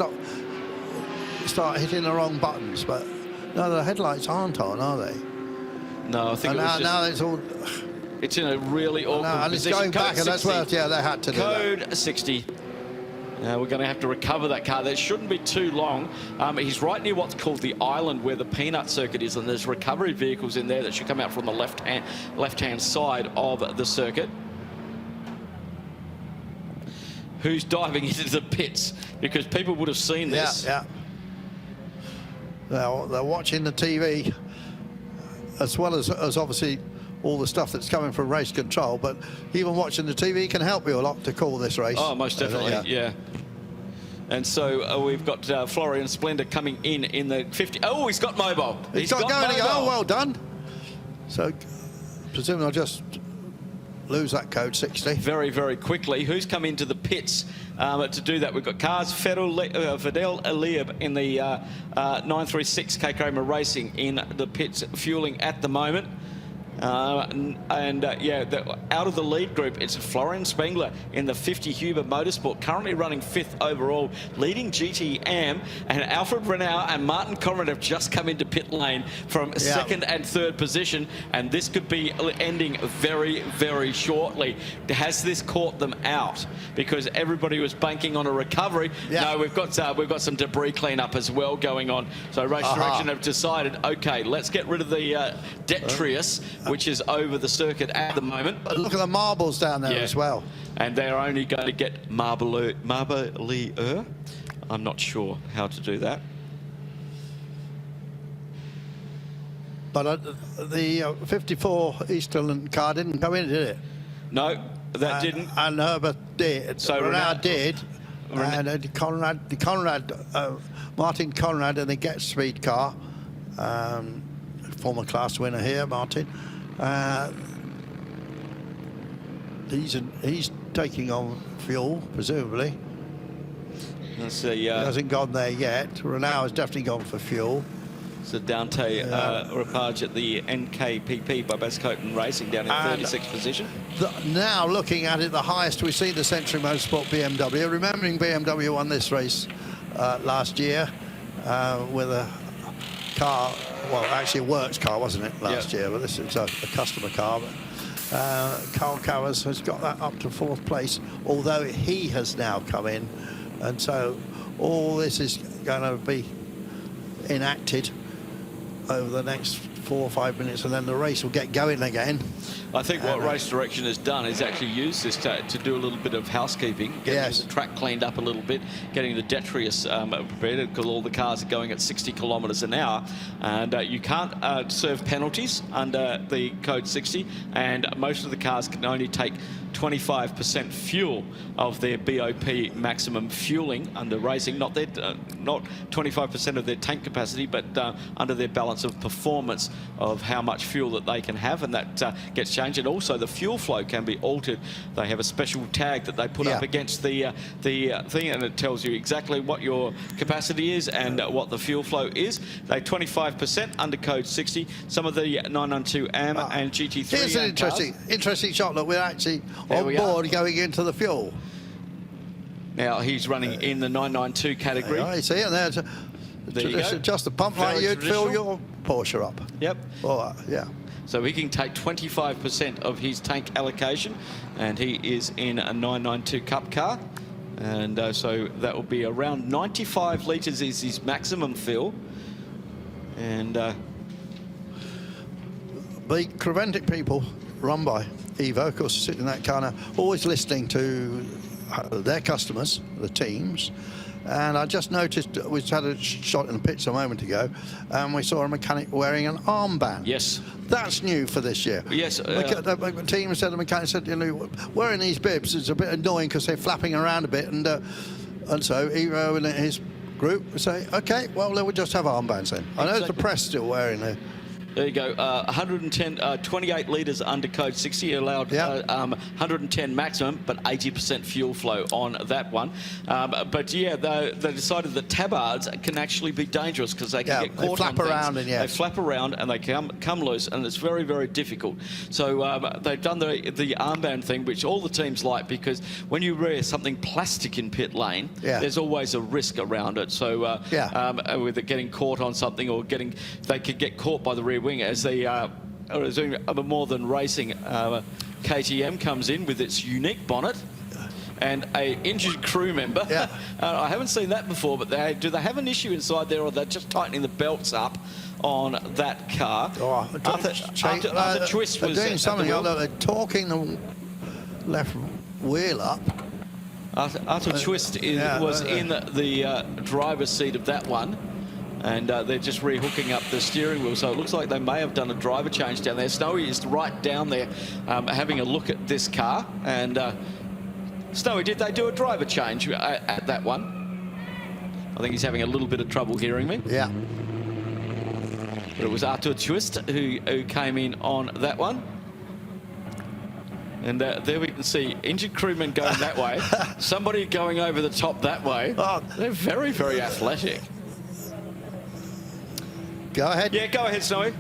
start hitting the wrong buttons. But no, the headlights aren't on, are they? No, I think now it's all... It's in a really awkward and position. It's going back, and that's where, they had to do that. Code 60. Now we're going to have to recover that car. That shouldn't be too long. He's right near what's called the island where the peanut circuit is, and there's recovery vehicles in there that should come out from the left-hand side of the circuit. Who's diving into the pits? Because people would have seen this. Yeah. They're watching the TV, as well as obviously all the stuff that's coming from race control, but even watching the TV can help you a lot to call this race. Oh, most definitely, yeah. And so we've got Florian Splendor coming in the 50. Oh, he's got mobile. He's got going. Oh, well done. So, presumably I'll just lose that code 60. Very, very quickly. Who's come into the pits to do that? We've got cars, Fidel Eliab in the 936 Kramer Racing in the pits, fueling at the moment. Out of the lead group, it's Florian Spengler in the 50 Huber Motorsport, currently running 5th overall, leading GTM, and Alfred Renau and Martin Conrad have just come into pit lane from 2nd and 3rd position, and this could be ending very, very shortly. Has this caught them out? Because everybody was banking on a recovery. No, we've got some debris cleanup as well going on. So Race Direction have decided, okay, let's get rid of the detritus, which is over the circuit at the moment. But look at the marbles down there as well. And they're only going to get marbleier. I'm not sure how to do that. But the 54 Easterland car didn't come in, did it? No, that didn't. And Herbert did. So Renau did. And Martin Conrad in the Get Speed car, former class winner here, Martin. He's taking on fuel, presumably. Let's see. He hasn't gone there yet. Renau has definitely gone for fuel. So Dante Rapage at the NKPP by Bascoton Racing down in 36th position. Now looking at it, the highest we've seen the Century Motorsport BMW. Remembering BMW won this race last year with a car, well, actually a works car, wasn't it, last year? But this is a customer car. But Carl Cowers has got that up to 4th place, although he has now come in. And so all this is going to be enacted over the next 4 or 5 minutes, and then the race will get going again. I think what Race Direction has done is actually use this to do a little bit of housekeeping, getting the track cleaned up a little bit, getting the detritus prepared, because all the cars are going at 60 kilometres an hour, and you can't serve penalties under the code 60, and most of the cars can only take 25% fuel of their BOP maximum fueling under racing, not 25% of their tank capacity, but under their balance of performance of how much fuel that they can have, and that gets changed. And also the fuel flow can be altered. They have a special tag that they put up against the thing, and it tells you exactly what your capacity is and what the fuel flow is. They 25% under code 60. Some of the 992 AM and GT3. Here's an interesting shot. Look, we're actually on board going into the fuel. Now he's running in the 992 category. You see, and there's just the pump line you'd fill your Porsche up. Yep. Well, yeah. So he can take 25% of his tank allocation, and he is in a 992 Cup car. And so that will be around 95 litres is his maximum fill. And the Creventic people run by Evo, of course, sitting in that car now, always listening to their customers, the teams. And I just noticed, we had a shot in the pits a moment ago, and we saw a mechanic wearing an armband. Yes. That's new for this year. Yes. The team said, the mechanic said, you know, wearing these bibs is a bit annoying because they're flapping around a bit. And so Evo and his group say, OK, well, we'll just have armbands then. I know the press still wearing them. There you go. 28 litres under code 60, allowed 110 maximum, but 80% fuel flow on that one. But yeah, they decided that tabards can actually be dangerous because they can get caught on things. They flap around and they come loose, and it's very, very difficult. So they've done the armband thing, which all the teams like, because when you wear something plastic in pit lane, there's always a risk around it. So with it getting caught on something or they could get caught by the rear wing as they are doing more than racing. KTM comes in with its unique bonnet and a injured crew member. I haven't seen that before, but do they have an issue inside there, or they're just tightening the belts up on that car? Arthur Twist was doing something. They're talking the left wheel up. Arthur Twist was in the driver's seat of that one. And they're just rehooking up the steering wheel, so it looks like they may have done a driver change down there. Snowy is right down there having a look at this car. And Snowy, did they do a driver change at that one? I think he's having a little bit of trouble hearing me. Yeah. But it was Arthur Twist who came in on that one. And there we can see injured crewmen going that way. Somebody going over the top that way. They're very, very athletic. Go ahead. Yeah, go ahead, Snowy.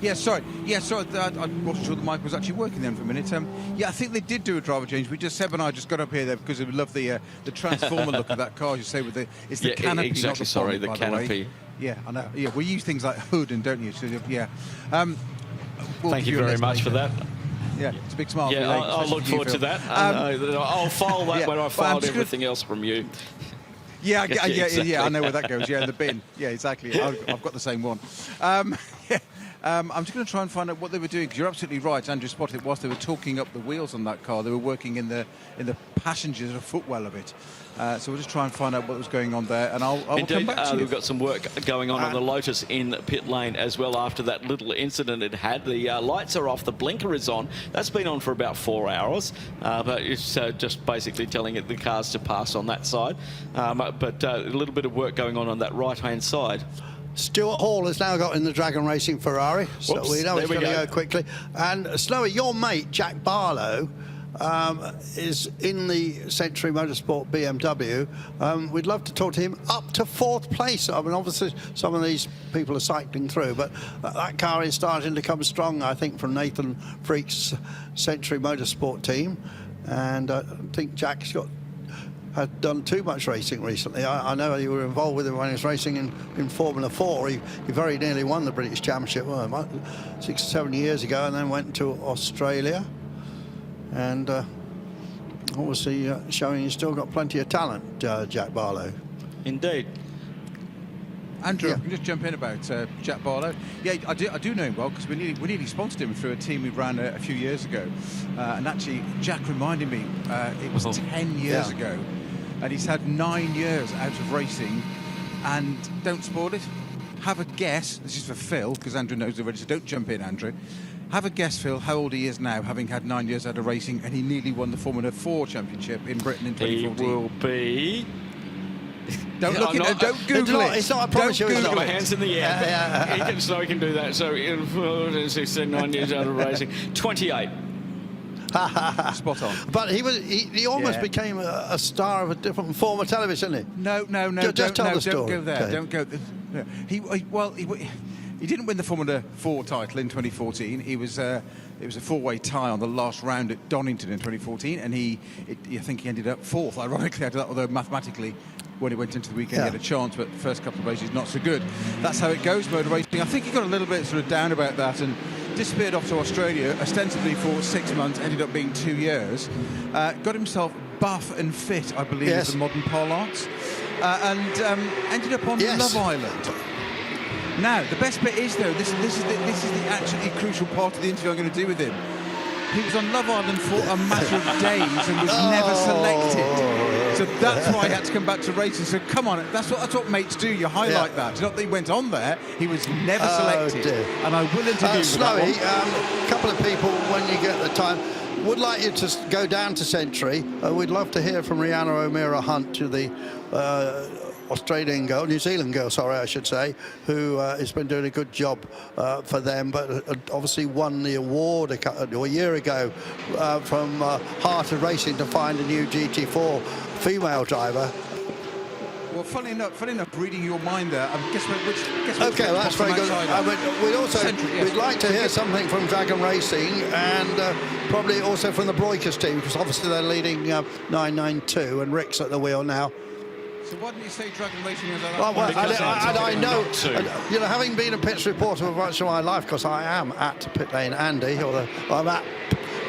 Yeah, sorry. I wasn't sure the mic was actually working then for a minute. Yeah, I think they did do a driver change. Seb and I just got up here there because we love the transformer look of that car. As you say, it's the canopy, exactly. Not the bonnet, the canopy. Yeah, I know. Yeah, we use things like hood and don't you? So, yeah. Thank you very much for that. Yeah, it's a big smile. Yeah, I'll look forward to that. I'll file that when I filed everything else from you. Yeah, I know where that goes. Yeah, in the bin. Yeah, exactly. I've got the same one. I'm just going to try and find out what they were doing, because you're absolutely right. Andrew spotted it whilst they were talking up the wheels on that car. They were working in the passenger's footwell of it. So we'll just try and find out what was going on there, and I'll come back to you. We've got some work going on the Lotus in pit lane as well after that little incident it had. The lights are off, the blinker is on. That's been on for about 4 hours, but it's just basically telling it the cars to pass on that side. But a little bit of work going on that right-hand side. Stuart Hall has now got in the Dragon Racing Ferrari, so we know it's going to go quickly. And Snowy, your mate, Jack Barlow, is in the Century Motorsport BMW. We'd love to talk to him up to 4th place. I mean, obviously, some of these people are cycling through, but that car is starting to come strong, I think, from Nathan Freak's Century Motorsport team. And I think Jack's had done too much racing recently. I know you were involved with him when he was racing in Formula 4. He very nearly won the British Championship 6 or 7 years ago, and then went to Australia. And obviously showing he's still got plenty of talent, Jack Barlow. Indeed. Andrew, I can just jump in about Jack Barlow. Yeah, I do know him well, because we nearly sponsored him through a team we ran a few years ago. And actually, Jack reminded me, it was 10 years ago, and he's had 9 years out of racing. And don't spoil it. Have a guess. This is for Phil, because Andrew knows already, so don't jump in, Andrew. Have a guess, Phil, how old he is now, having had 9 years out of racing, and he nearly won the Formula 4 championship in Britain in 2014. He will be... Don't Google it. It's not, I promise you. He's got my hands in the air. He can do that. So, 9 years out of racing. 28. Spot on. But he almost became a star of a different form of television, didn't he? No. Just tell the story. Don't go there. Okay. Don't go there. He didn't win the Formula 4 title in 2014. It was a four-way tie on the last round at Donington in 2014, and I think he ended up fourth, ironically, although mathematically, when he went into the weekend, he had a chance, but the first couple of races not so good. That's how it goes, motor racing. I think he got a little bit sort of down about that and disappeared off to Australia, ostensibly for 6 months, ended up being 2 years. Got himself buff and fit, I believe, is the modern parlance, and ended up on Love Island. Now, the best bit is, though, this is the absolutely crucial part of the interview I'm going to do with him. He was on Love Island for a matter of days and was never selected. So that's why he had to come back to racing. So come on, that's what mates do. You highlight that. It's not that he went on there. He was never selected. Dear. And I will interview Snowy, a couple of people, when you get the time, would like you to go down to Century. We'd love to hear from Rihanna O'Meara Hunt, to the Australian girl, New Zealand girl, sorry, I should say, who has been doing a good job for them, but obviously won the award a year ago from Heart of Racing to find a new GT4 female driver. Well, funny enough, reading your mind there, guess which okay, well, that's very good. We'd like to hear something from Dragon Racing, and probably also from the Broikers team, because obviously they're leading 992, and Rick's at the wheel now. So why didn't you say Dragon Racing as I know, you know, having been a pits reporter for much of my life, because I am at Pit Lane Andy, or I'm at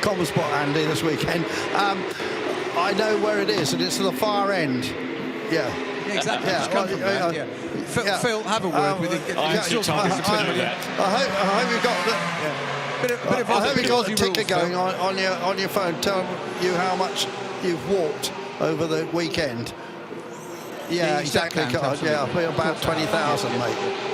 Comspot Andy this weekend, I know where it is, and it's at the far end. Yeah. Exactly. Phil, have a word with him. I hope you've got I hope you've got the ticker going on your phone. Tell you how much you've walked over the weekend. Yeah, exactly. Yeah, about 20,000, mate.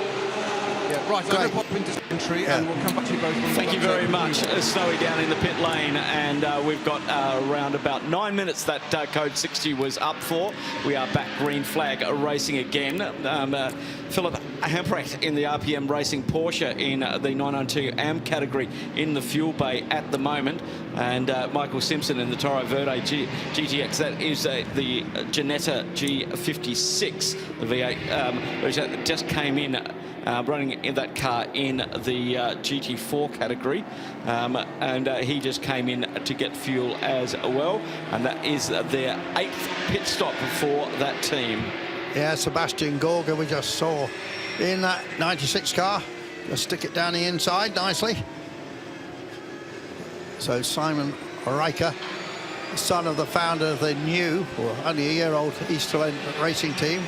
Yeah, right. I'm going to pop into Century, and we'll come back to you both. Thank you very much, Snowy, down in the pit lane, and we've got around about 9 minutes that code 60 was up for. We are back green flag racing again. Philip Hamprecht in the RPM Racing Porsche in the 992 AM category in the fuel bay at the moment, and Michael Simpson in the Toro Verde GTX. That is the Ginetta G56, the V8, which just came in. Running in that car in the GT4 category, and he just came in to get fuel as well, and that is their 8th pit stop for that team. Yeah, Sebastian Gorga we just saw in that 96 car. Just stick it down the inside nicely. So Simon Riker, son of the founder of the new, or only a year-old Easterland racing team.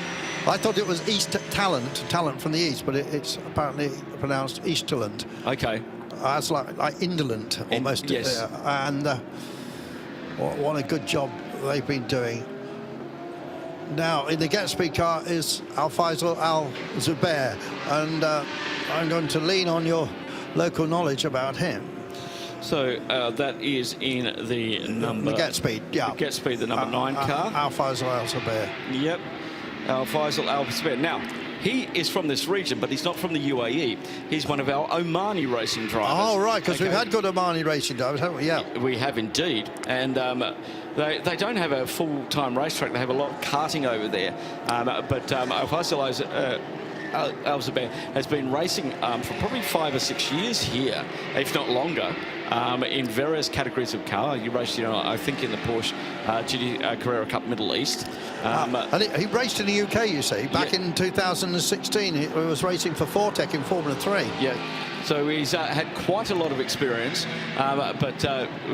I thought it was East talent from the East, but it's apparently pronounced Easterland. Okay. It's like indolent, almost. Yes. And what a good job they've been doing. Now, in the Gatsby car is Al-Faisal Al-Zubair, and I'm going to lean on your local knowledge about him. So that is in the number... The Gatsby, yeah. The Gatsby, the number 9 car. Al-Faisal Al-Zubair. Yep. Faisal Al-Zubair. Now, he is from this region, but he's not from the UAE. He's one of our Omani racing drivers. Oh, right, because we've had good Omani racing drivers, haven't we? Yeah. We have indeed. And they don't have a full-time racetrack. They have a lot of karting over there. But Faisal Al-Zubair has been racing for probably 5 or 6 years here, if not longer, in various categories of car. You raced, I think, in the Porsche GT Carrera Cup Middle East. And he raced in the UK, you see, back in 2016. He was racing for Fortec in Formula 3. Yeah. So he's had quite a lot of experience, but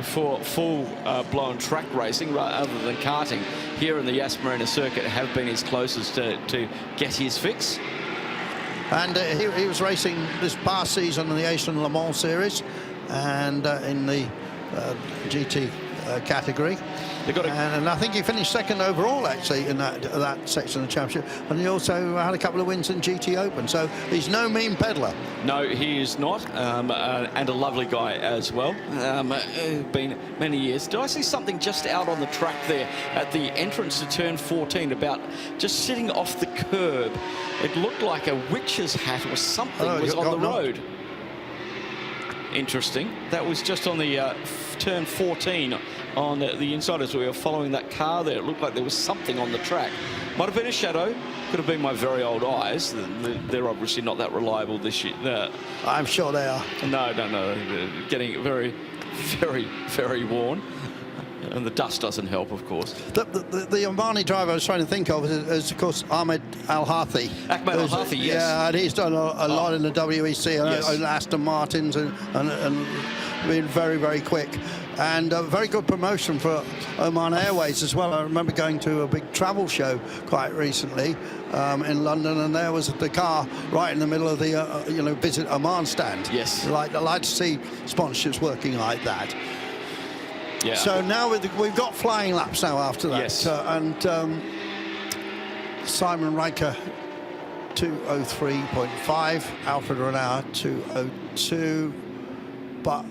for full-blown track racing, other than karting, here in the Yas Marina circuit have been his closest to get his fix. And he was racing this past season in the Asian Le Mans Series and in the GT category. And I think he finished second overall, actually, in that section of the championship. And he also had a couple of wins in GT Open. So he's no mean peddler. No, he is not. And a lovely guy as well. Been many years. Did I see something just out on the track there at the entrance to turn 14, about just sitting off the curb? It looked like a witch's hat or something was on the road. interesting. That was just on the turn 14 on the inside as we were following that car there. It looked like there was something on the track. Might have been a shadow. Could have been my very old eyes. They're obviously not that reliable this year. I'm sure they are. No. They're getting very, very, very worn. And the dust doesn't help, of course. The Omani driver I was trying to think of is of course, Ahmed Al-Hathi. Ahmed Al-Hathi, yes. Yeah, and he's done a lot in the WEC and Aston Martins and been very, very quick. And a very good promotion for Oman Airways as well. I remember going to a big travel show quite recently in London, and there was the car right in the middle of the Visit Oman stand. Yes. I like to see sponsorships working like that. Yeah. So now we've got flying laps now after that. Yes. And Simon Riker 2:03.5, Alfred Renauer 2:02, but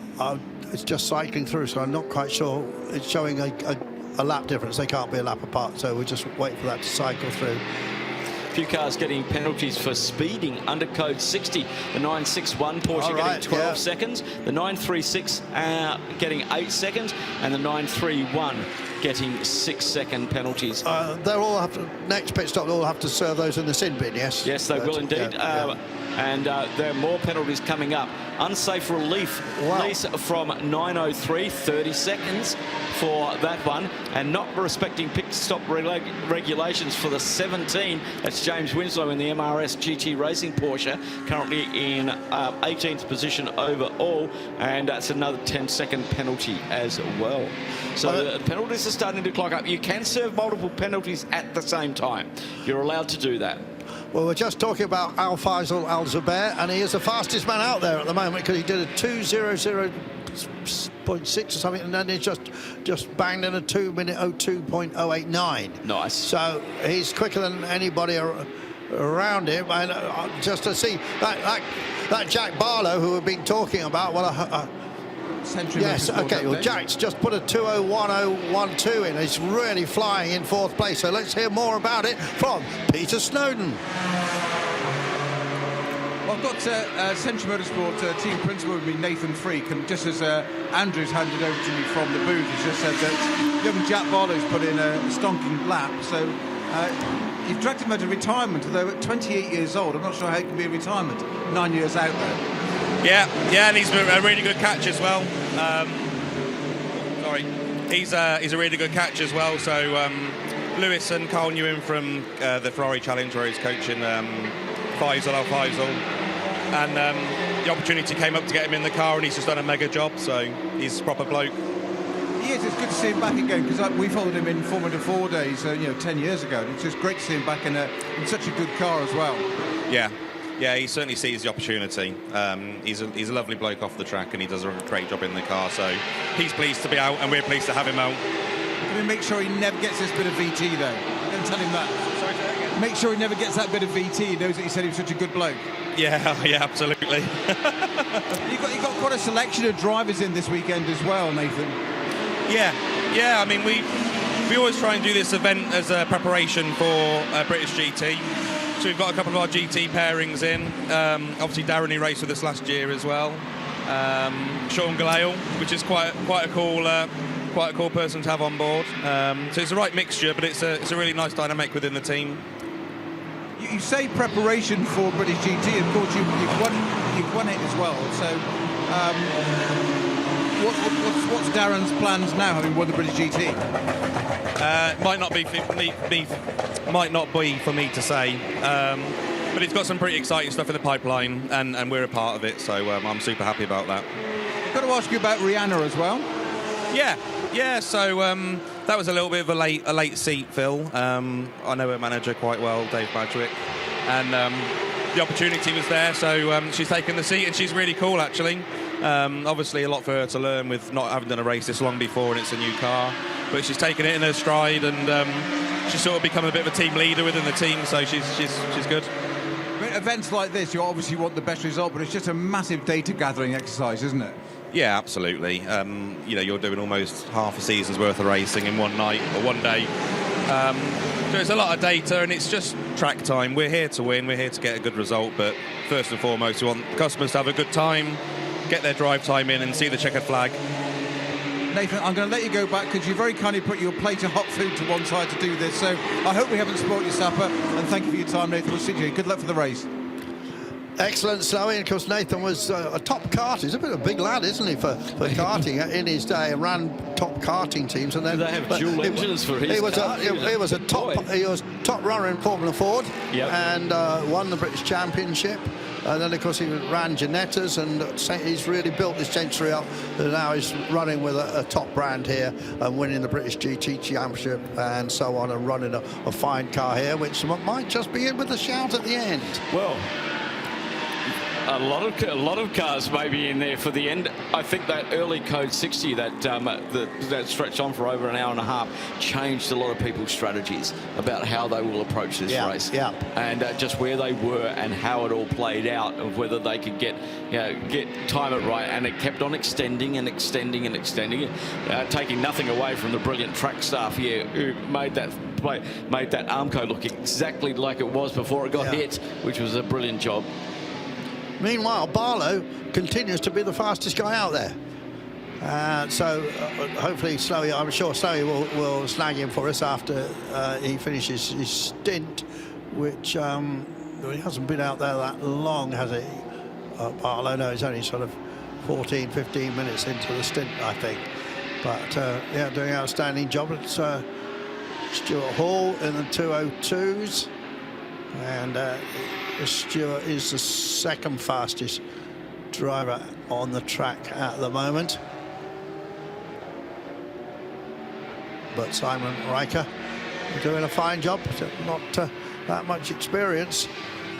it's just cycling through, so I'm not quite sure. It's showing a lap difference. They can't be a lap apart, so we'll just wait for that to cycle through. A few cars getting penalties for speeding under code 60. The 961 Porsche getting 12 seconds. The 936 getting 8 seconds. And the 931 getting 6-second penalties. They'll all have to, next pit stop, they'll all have to serve those in the sin bin, yes? Yes, they will indeed. And there are more penalties coming up. Unsafe release from 903, 30 seconds for that one. And not respecting pit stop regulations for the 17. That's James Winslow in the MRS GT Racing Porsche, currently in 18th position overall. And that's another 10-second penalty as well. So the penalties are starting to clog up. You can serve multiple penalties at the same time. You're allowed to do that. Well, we're just talking about Al Faisal Al Zubair, and he is the fastest man out there at the moment because he did a 2:00.6 or something, and then he just banged in a 2-minute 02.089. Nice. So he's quicker than anybody around him, and just to see that Jack Barlow, who we've been talking about, yes, okay, well, Jack's just put a 2:01.012 in. He's really flying in 4th place. So let's hear more about it from Peter Snowden. Well, I've got Century Motorsport team principal with me, Nathan Freak, and just as Andrew's handed over to me from the booth, he's just said that young Jack Barlow's put in a stonking lap. So you've dragged him out of retirement, although at 28 years old, I'm not sure how it can be a retirement, 9 years out there. Yeah, and he's a really good catch as well. He's a really good catch as well. So Lewis and Carl knew him from the Ferrari Challenge, where he's coaching Faisal Al Faisal, and the opportunity came up to get him in the car, and he's just done a mega job. So he's a proper bloke. He is. It's good to see him back again, because we followed him in Formula 4 days, 10 years ago. And it's just great to see him back in such a good car as well. Yeah, he certainly sees the opportunity. He's a lovely bloke off the track, and he does a great job in the car. So he's pleased to be out, and we're pleased to have him out. Can we make sure he never gets this bit of VT, though? Don't tell him that. Sorry, say that again. Make sure he never gets that bit of VT. He knows that he said he was such a good bloke. Yeah, absolutely. You've got quite a selection of drivers in this weekend as well, Nathan. Yeah. I mean, we always try and do this event as a preparation for British GT. So we've got a couple of our GT pairings in. Obviously, Darren, who raced with us last year as well. Sean Galale, which is quite a cool person to have on board. So it's the right mixture, but it's a really nice dynamic within the team. You say preparation for British GT. Of course, you've won it as well. So what's Darren's plans now, having won the British GT? Might not be for me to say, but it's got some pretty exciting stuff in the pipeline, and we're a part of it, so I'm super happy about that. I've got to ask you about Rihanna as well. Yeah. So that was a little bit of a late seat, Phil. I know her manager quite well, Dave Badgwick, and the opportunity was there, so she's taken the seat, and she's really cool, actually. Obviously, a lot for her to learn with not having done a race this long before, and it's a new car. But she's taken it in her stride, and she's sort of become a bit of a team leader within the team, so she's good. I mean, events like this, you obviously want the best result, but it's just a massive data gathering exercise, isn't it? Yeah, absolutely. You're doing almost half a season's worth of racing in one night or one day. There's a lot of data, and it's just track time. We're here to win, we're here to get a good result, but first and foremost, we want customers to have a good time, get their drive time in and see the checkered flag. Nathan, I'm going to let you go back because you very kindly put your plate of hot food to one side to do this. So I hope we haven't spoiled your supper. And thank you for your time, Nathan. We'll see you. Good luck for the race. Excellent, Slowy. And of course, Nathan was a top karter. He's a bit of a big lad, isn't he, for karting in his day, and ran top karting teams. And then they have dual engines for his car. He was top runner in Formula Ford, and won the British Championship. And then, of course, he ran Ginettas, and he's really built his century up. And now he's running with a top brand here and winning the British GT Championship and so on, and running a fine car here, which might just be in with a shout at the end. Well, a lot of cars may be in there for the end. I think that early Code 60 that stretched on for over an hour and a half changed a lot of people's strategies about how they will approach this race. And just where they were and how it all played out, of whether they could get time it right, and it kept on extending and extending and extending, taking nothing away from the brilliant track staff here who made that Armco look exactly like it was before it got hit, which was a brilliant job. Meanwhile, Barlow continues to be the fastest guy out there. So hopefully Slowy, I'm sure Slowy will snag him for us after he finishes his stint, which he hasn't been out there that long, has he? Barlow, no, he's only sort of 14, 15 minutes into the stint, I think. But doing an outstanding job. It's Stuart Hall in the 202s, and Stuart is the second fastest driver on the track at the moment. But Simon Riker doing a fine job, not that much experience,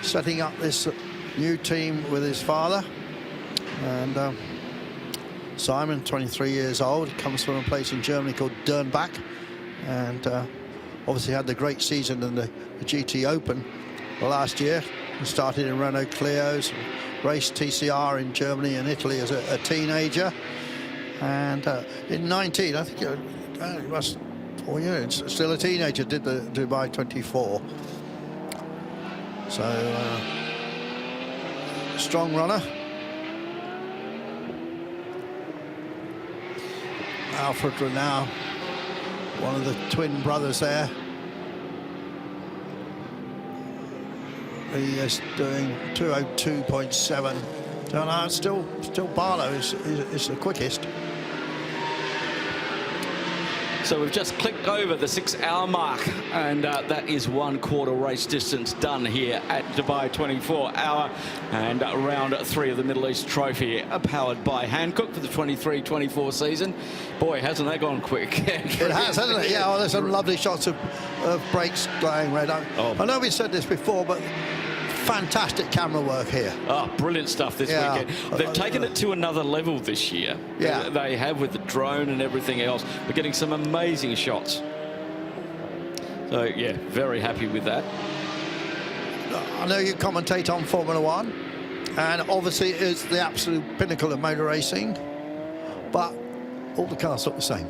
setting up this new team with his father. And Simon, 23 years old, comes from a place in Germany called Dernbach, and obviously had the great season in the GT Open last year. He started in Renault Clios, raced TCR in Germany and Italy as a teenager, and in 19, I think he was, still a teenager, did the Dubai 24. So strong runner. Alfred Renau, one of the twin brothers there. He is doing 202.7. So no, still Barlow is the quickest. So we've just clicked over the 6-hour mark, and that is 1/4 race distance done here at Dubai 24-hour, and round 3 of the Middle East Trophy, powered by Hankook for the 23-24 season. Boy, hasn't that gone quick. It has, hasn't it? Yeah, there's some lovely shots of brakes going red. I know we said this before, but fantastic camera work here. Oh, brilliant stuff this weekend. They've taken it to another level this year. Yeah. They have, with the drone and everything else. We're getting some amazing shots. So, yeah, very happy with that. I know you commentate on Formula One, and obviously it's the absolute pinnacle of motor racing, but all the cars look the same.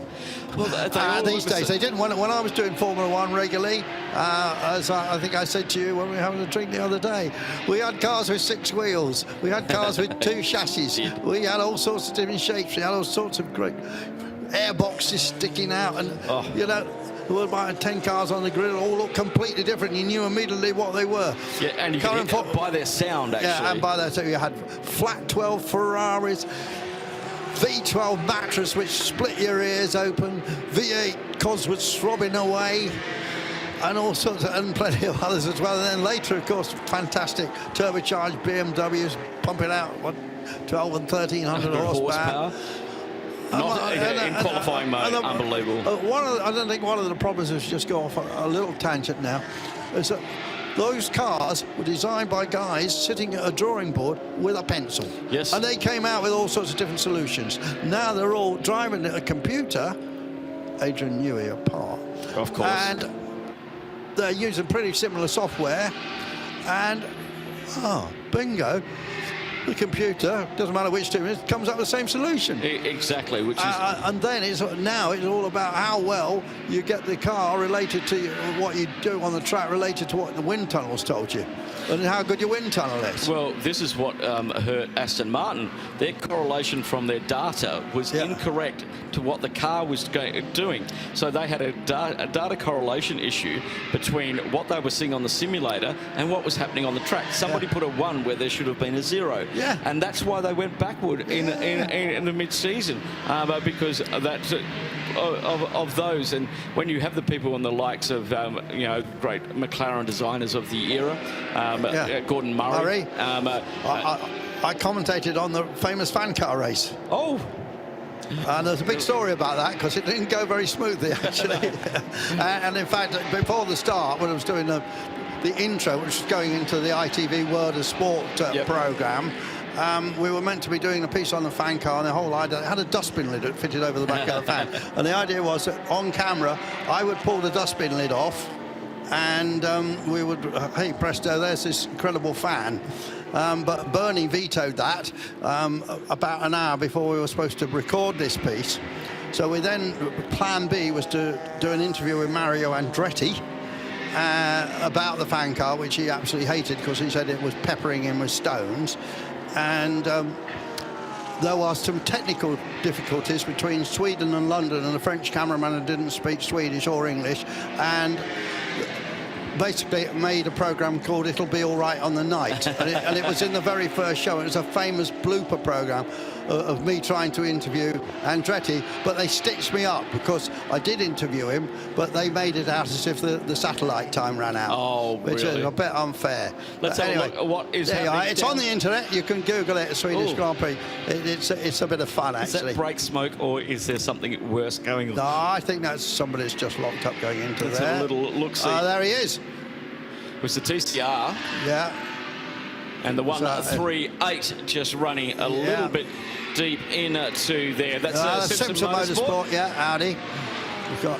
Well, these days, they didn't. When I was doing Formula One regularly, as I think I said to you when we were having a drink the other day, we had cars with 6 wheels, we had cars with 2 chassis, we had all sorts of different shapes, we had all sorts of great airboxes sticking out, and you know, there were about 10 cars on the grid, all looked completely different. You knew immediately what they were. Yeah, and you could hit by their sound, actually. Yeah, and by their sound, you had flat 12 Ferraris, V12 mattress which split your ears open, V8 Cosworths throbbing away, and all sorts of, and plenty of others as well. And then later, of course, fantastic turbocharged BMWs pumping out 12 and 1300 horsepower. Not in qualifying mode, unbelievable. I don't think one of the problems is, just go off a little tangent now, is that those cars were designed by guys sitting at a drawing board with a pencil. Yes. And they came out with all sorts of different solutions. Now they're all driving at a computer, Adrian Newey apart. Of course. And they're using pretty similar software. And, bingo, the computer, doesn't matter which team it is, comes up with the same solution. Exactly, which is... and then now it's all about how well you get the car related to what you do on the track, related to what the wind tunnel's told you, and how good your wind tunnel is. Well, this is what hurt Aston Martin. Their correlation from their data was incorrect to what the car was doing. So they had a data correlation issue between what they were seeing on the simulator and what was happening on the track. Somebody put a 1 where there should have been a 0. Yeah. And that's why they went backward in the mid-season, because of those. And when you have the people and the likes of great McLaren designers of the era, Gordon Murray. I commentated on the famous fan car race. Oh. And there's a big story about that because it didn't go very smoothly, actually. And in fact, before the start, when I was doing the intro, which was going into the ITV World of Sport programme, we were meant to be doing a piece on the fan car, and the whole idea had a dustbin lid that fitted over the back of the fan. And the idea was that on camera, I would pull the dustbin lid off, and we would, hey, presto, there's this incredible fan. But Bernie vetoed that about an hour before we were supposed to record this piece. So we then, plan B was to do an interview with Mario Andretti about the fan car, which he absolutely hated because he said it was peppering him with stones. And there was some technical difficulties between Sweden and London, and the French cameraman didn't speak Swedish or English, and basically it made a program called It'll Be All Right on the Night, and it was in the very first show. It was a famous blooper program of me trying to interview Andretti, but they stitched me up because I did interview him, but they made it out as if the satellite time ran out. Oh, which is a bit unfair. Let's but have anyway, a look at what is happening. It's on the internet. You can Google it, Swedish Grand Prix. It's a bit of fun, actually. Is that brake smoke, or is there something worse going on? No, I think that's somebody's just locked up going into Let's there. have a little look-see. There he is. It was the TCR. Yeah. And the 138 just running a little bit deep into there. That's Simpson Motorsport. Yeah, Audi. We've got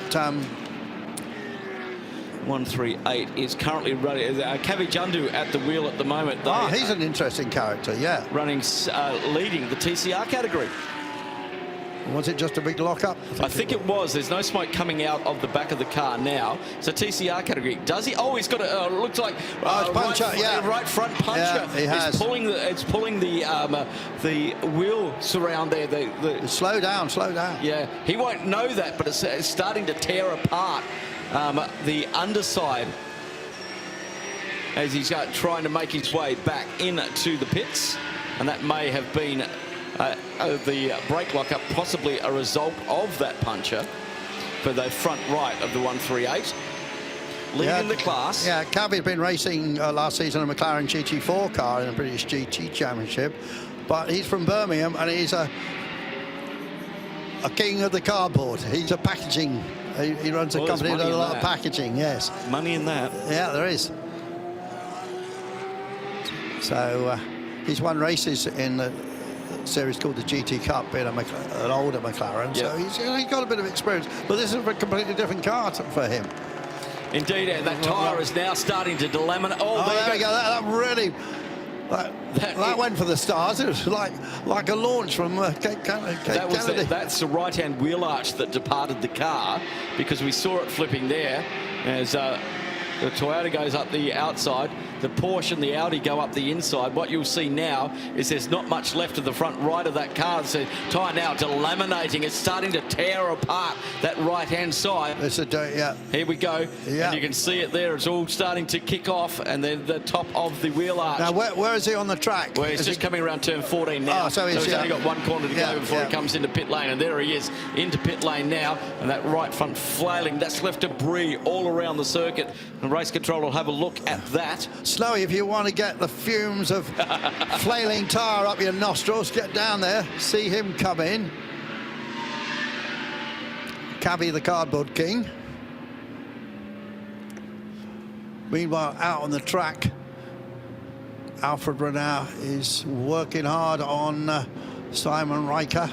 138 is currently running. Kavi Jundu at the wheel at the moment. He's an interesting character, yeah. Leading the TCR category. Was it just a big lockup? I think it was. There's no smoke coming out of the back of the car now. It's a TCR category. Does he? Oh, he's got a looks like right front puncher. Yeah, he has. It's pulling the wheel surround there. Slow down. Yeah, he won't know that, but it's starting to tear apart the underside as he's trying to make his way back into the pits, and that may have been the brake lockup, possibly a result of that puncher for the front right of the 138. Leading the class. Yeah, Cavi had been racing last season a McLaren GT4 car in the British GT Championship, but he's from Birmingham and he's a king of the cardboard. He's a packaging. He runs a company that does a lot of packaging, yes. Money in that. Yeah, there is. So he's won races in the series called the GT Cup in an older McLaren, so he's got a bit of experience, but this is a completely different car for him. Indeed, and that tyre is now starting to delaminate. There we go. That really, that went for the stars. It was like a launch from Cape Kennedy. That's the right-hand wheel arch that departed the car, because we saw it flipping there as the Toyota goes up the outside, the Porsche and the Audi go up the inside. What you'll see now is there's not much left of the front right of that car. The tyre now delaminating. It's starting to tear apart that right-hand side. Here we go. Yeah. And you can see it there. It's all starting to kick off, and then the top of the wheel arch. Now, where is he on the track? Well, he's just coming around turn 14 now. So he's only got one corner to go before he comes into pit lane, and there he is into pit lane now, and that right front flailing. That's left debris all around the circuit, and race control will have a look at that. Snowy, if you want to get the fumes of flailing tyre up your nostrils, get down there, see him come in. Cavi, the cardboard king. Meanwhile, out on the track, Alfred Renau is working hard on Simon Riker,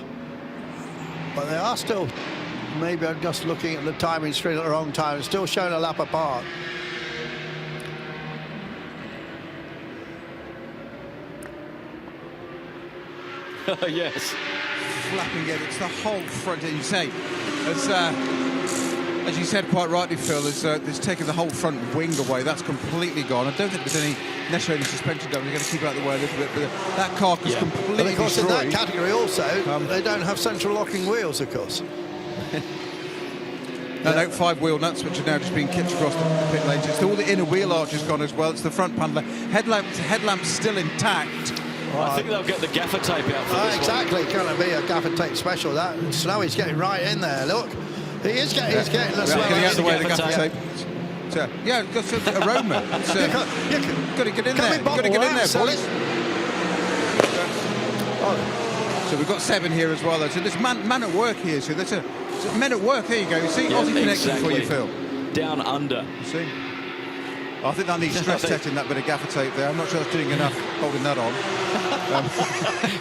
but they are still, maybe I'm just looking at the timing screen at the wrong time, it's still showing a lap apart. Yes. Flapping it. It's the whole front. And you say, as you said quite rightly, Phil, it's taken the whole front wing away. That's completely gone. I don't think there's any necessarily suspension damage. They're going to keep it out of the way a little bit, but that car was completely But of course, destroyed. in that category also, they don't have central locking wheels, of course. No, 5 wheel nuts, which are now just being kicked across the pit lanes. It's all the inner wheel arch has gone as well. It's the front panel. Headlamp's still intact. I think they'll get the gaffer tape out for this exactly, going to be a gaffer tape special. That Snowy's getting right in there. Look, he's getting the swell. Getting out of the way of the gaffer tape. So, yeah, it's got some aroma. It's, got to get in there. Got to get in there, boys. So we've got 7 here as well, though. So there's man at work here. So there's men at work. There you go. You see, Aussie connection for you, Phil. Down under. You see. I think that needs stress testing, that bit of gaffer tape there. I'm not sure it's doing enough holding that on.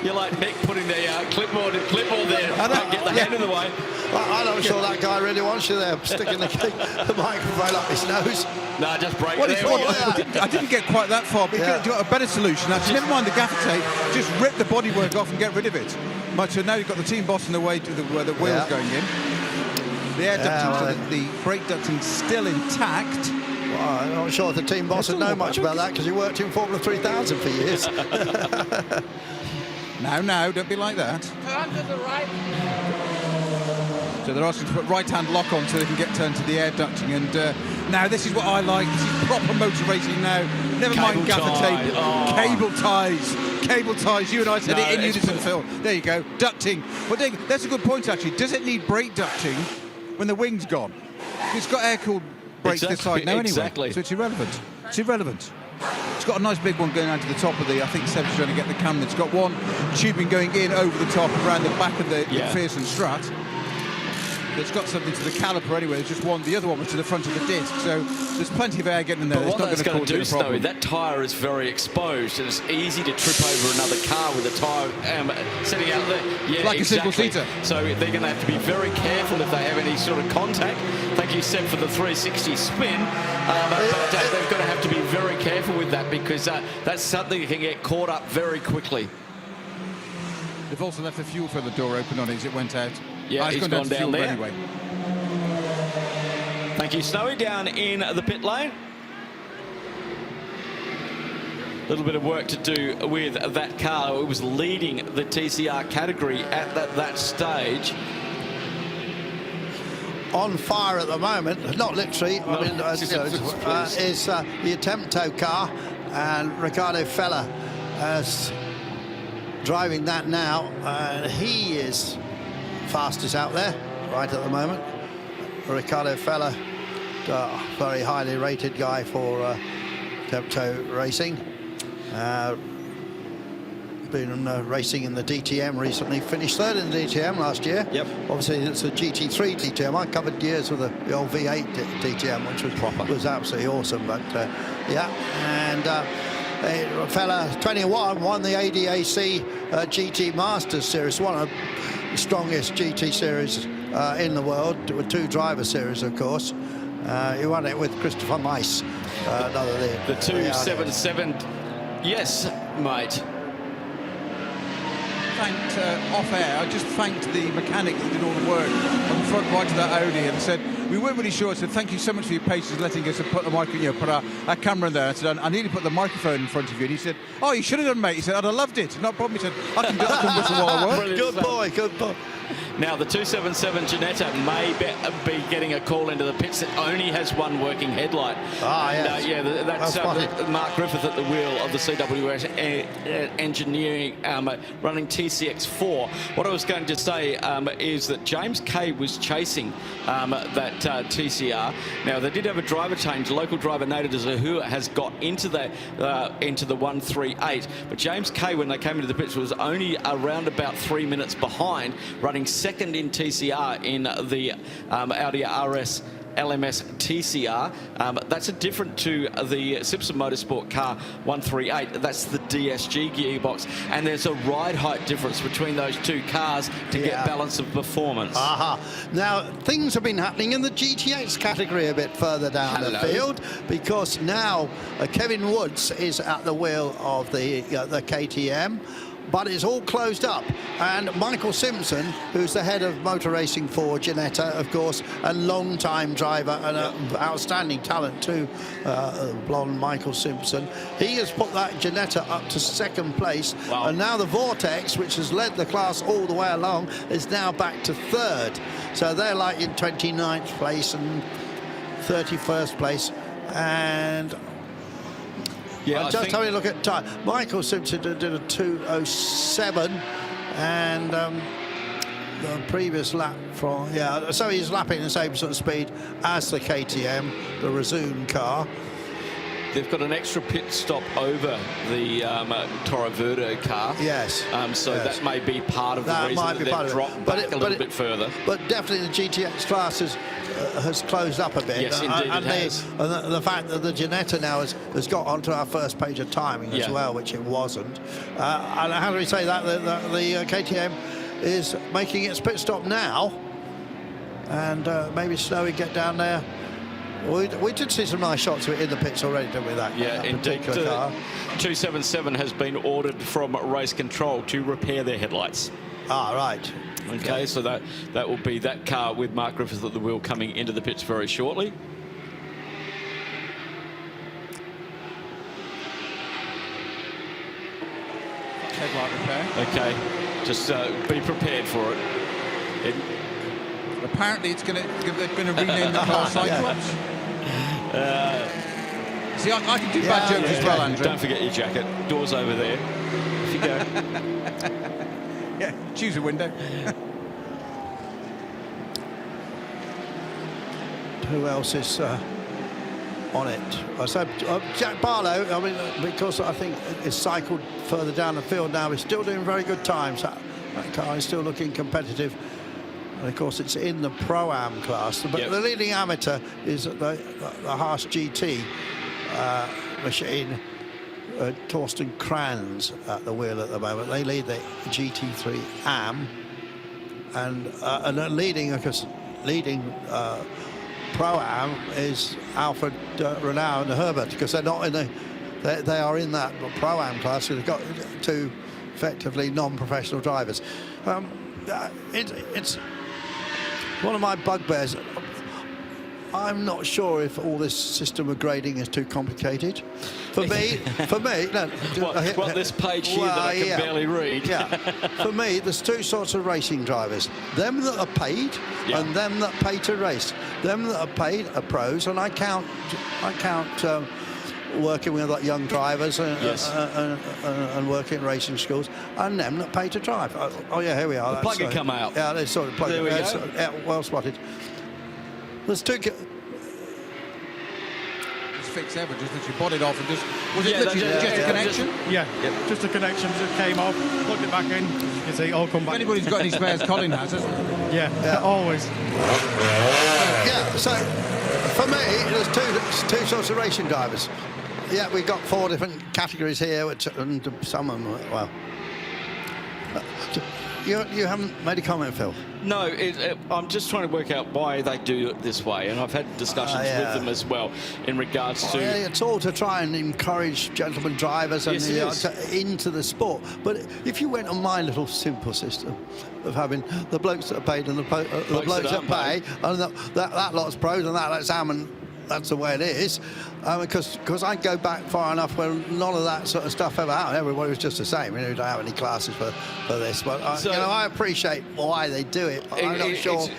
You're like Nick putting the clipboard there. Don't get the hand in the way. I'm not sure that guy really wants you there, sticking the microphone up his nose. No, just break it. there. I didn't get quite that far, but you've got a better solution. Actually, never mind the gaffer tape, just rip the bodywork off and get rid of it. So now you've got the team boss in the way to where the wheel's going in. The air ducting, the brake ducting's still intact. Well, I'm not sure if the team boss would know much about that because he worked in Formula 3000 for years. No, don't be like that. Turn to the right. So they're asking to put right-hand lock on so they can get turned to the air ducting. And now this is what I like. This is proper motor racing now. Never mind gaffer tape. Oh. Cable ties. Cable ties. You and I said it in unison, Phil. There you go. Ducting. Well, that's a good point, actually. Does it need brake ducting when the wing's gone? It's got air-cooled brakes this side now anyway. So it's irrelevant. It's irrelevant. It's got a nice big one going down to the top of the, I think Seb's trying to get the camera. It's got one tubing going in over the top around the back of the McPherson Strat. It's got something to the caliper anyway. There's just one. The other one was to the front of the disc. So there's plenty of air getting in there. But it's what not that's going to do, cause a problem. Snowy, that tyre is very exposed, and it's easy to trip over another car with a tyre sitting out there. Yeah, like exactly. a single-seater. So they're going to have to be very careful if they have any sort of contact. Thank you, Seb, for the 360 spin. But they've got to have to be very careful with that because that's something that can get caught up very quickly. They've also left the fuel filler door open on it as it went out. Yeah, it's gone down there. Anyway. Thank you, Snowy, down in the pit lane. A little bit of work to do with that car. It was leading the TCR category at that stage. On fire at the moment, not literally, I mean, is the Attempto car, and Ricardo Feller is driving that now. He is fastest out there right at the moment. Ricardo Feller, very highly rated guy for Attempto Racing. Been racing in the DTM recently, finished third in the DTM last year. Yep. Obviously it's a GT3 DTM. I covered years with the old V8 DTM, which was absolutely awesome. But and a fella 21 won the ADAC GT Masters Series, one of the strongest GT series in the world, with 2 driver series, of course. He won it with Christopher Mice. The 277. Yes, mate. Thanked off air. I just thanked the mechanic that did all the work on the front right of that Audi and said we weren't really sure. I said thank you so much for your patience letting us put the mic, put our camera in there. I said I nearly put the microphone in front of you, and he said, "Oh, you should have done, mate." He said, "I'd have loved it. No problem." He said, "I can whistle while I work." Good boy, good boy. Now, the 277 Ginetta may be getting a call into the pits that only has one working headlight. That's Mark Griffith at the wheel of the CWS Engineering running TCX4. What I was going to say is that James Kay was chasing that TCR. Now, they did have a driver change. Local driver Nader Zahua has got into the 138. But James Kay, when they came into the pits, was only around about 3 minutes behind, running second in TCR in the Audi RS LMS TCR. That's different to the Simpson Motorsport car 138. That's the DSG gearbox, and there's a ride height difference between those 2 cars to get balance of performance. Now things have been happening in the GTX category a bit further down the field, because now Kevin Woods is at the wheel of the KTM, but it's all closed up. And Michael Simpson, who's the head of motor racing for Ginetta, of course, a long-time driver and an outstanding talent too, blonde Michael Simpson, he has put that Ginetta up to second place. Wow. And now the Vortex, which has led the class all the way along, is now back to third. So they're like in 29th place and 31st place. And yeah, just having a look at time. Michael Simpson did a 2:07, and the previous lap from so he's lapping the same sort of speed as the KTM, the Razoon car. They've got an extra pit stop over the Toro Verde car. Yes. So yes. that may be part of the reason that they've dropped back a little bit further. But definitely the GTX class has closed up a bit. Yes, indeed it has. And the fact that the Ginetta now has got onto our first page of timing as well, which it wasn't. And how do we say that? The KTM is making its pit stop now. And maybe Snowy get down there. We did see some nice shots of it in the pits already, didn't we? Yeah, indeed. 277 has been ordered from race control to repair their headlights. Ah, right. Okay, so that will be that car with Mark Griffiths at the wheel coming into the pits very shortly. Headlight repair. Okay, just be prepared for it. Apparently, they're going to rename the car Cyclops. See, I can do bad jokes as well, Andrew. Don't forget your jacket. Door's over there. If you go. Yeah, choose a window. Who else is on it? I said Jack Barlow. I mean, because I think it's cycled further down the field now. He's still doing very good times. That car is still looking competitive. And of course, it's in the Pro-Am class. But the leading amateur is the Haas GT machine. Torsten Kranz at the wheel at the moment. They lead the GT3 AM, and leading Pro-Am is Alfred Renau and Herbert, because they're not in they are in that Pro-Am class. So they've got two effectively non-professional drivers. It's one of my bugbears. I'm not sure if all this system of grading is too complicated. For me, no. What this page here that I can barely read. Yeah. For me, there's two sorts of racing drivers: them that are paid and them that pay to race. Them that are paid are pros, and I count working with like young drivers and working in racing schools, and them that pay to drive. Oh yeah, here we are. The plug had come out. Yeah, they sort of plug. There we go. Yeah, well spotted. There's two. Just fix everything. Just literally bodied off and just. Was it literally just a connection? Just a connection. Just came off, plugged it back in. You can see all come back. If anybody's got any spares, Colin has, hasn't he? Yeah, always. Yeah. So for me, there's two sorts of racing drivers. Yeah, we've got 4 different categories here, and some of them, well. You haven't made a comment, Phil? No, I'm just trying to work out why they do it this way, and I've had discussions with them as well in regards to... Yeah, it's all to try and encourage gentlemen drivers into the sport. But if you went on my little simple system of having the blokes that are paid and the blokes that pay, and that lot's pros and that's am, and that's the way it is. Because I go back far enough where none of that sort of stuff ever happened. Everybody was just the same. We don't have any classes for this. But I appreciate why they do it. But I'm not sure.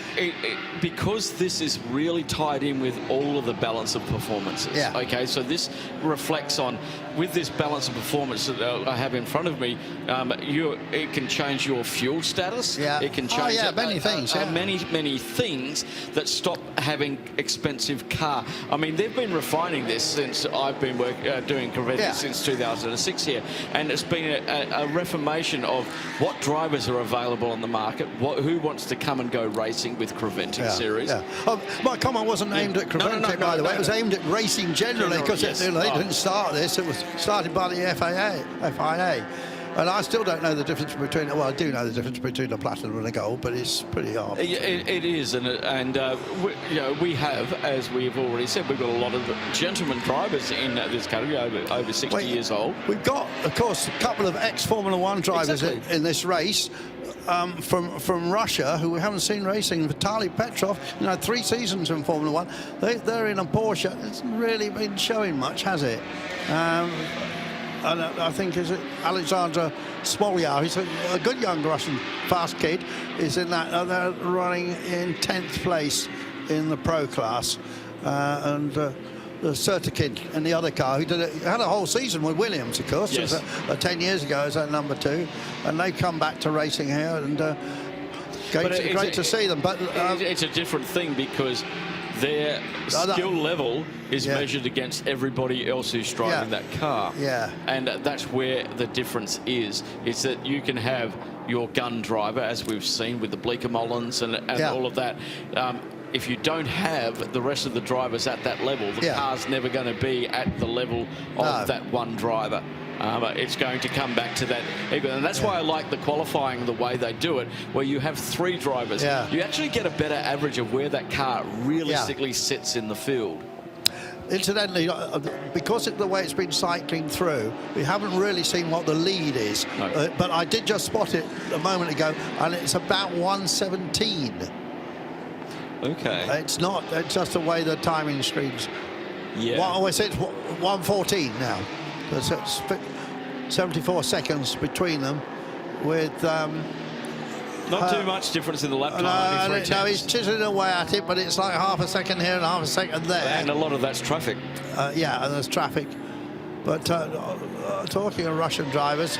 Because this is really tied in with all of the balance of performances. Yeah. Okay, so this reflects on, with this balance of performance that I have in front of me, it can change your fuel status. Yeah. It can change many things. Many things that stop having expensive car. I mean, they've been refining this since I've been doing Creventic since 2006 here, and it's been a reformation of what drivers are available on the market, who wants to come and go racing with Creventic series. Yeah. My comment wasn't aimed at Creventic, by the way. It was aimed at racing generally, because they didn't start this. It was started by the FIA. And I still don't know the difference between, well, I do know the difference between a platinum and a gold, but it's pretty hard. It is, and we have, as we've already said, we've got a lot of gentlemen drivers in this category, over 60 years old. We've got, of course, a couple of ex-Formula One drivers in this race. From Russia, who we haven't seen racing. Vitaly Petrov, 3 seasons in Formula One. They're in a Porsche. It's really been showing much, has it? And I think is it Alexander Smolyar. He's a good young Russian fast kid. Is in that. They're running in 10th place in the pro class, and. The Surtikin in the other car, who had a whole season with Williams, of course. Yes. 10 years ago as at number 2, and they've come back to racing here, and great to see them. But it's a different thing because their skill level is measured against everybody else who's driving that car. Yeah. And that's where the difference is. It's that you can have your gun driver, as we've seen with the Bleecker Mullins and all of that. If you don't have the rest of the drivers at that level, the car's never going to be at the level of that one driver. It's going to come back to that. And that's why I like the qualifying, the way they do it, where you have 3 drivers. Yeah. You actually get a better average of where that car realistically sits in the field. Incidentally, because of the way it's been cycling through, we haven't really seen what the lead is. No. But I did just spot it a moment ago, and it's about 117. Okay. It's not. It's just the way the timing screens. Yeah. Well, it's 114 now. There's 74 seconds between them, with. Not too much difference in the lap time. No, he's chiseling away at it, but it's like half a second here and half a second there. And a lot of that's traffic. Yeah, and there's traffic. But talking of Russian drivers,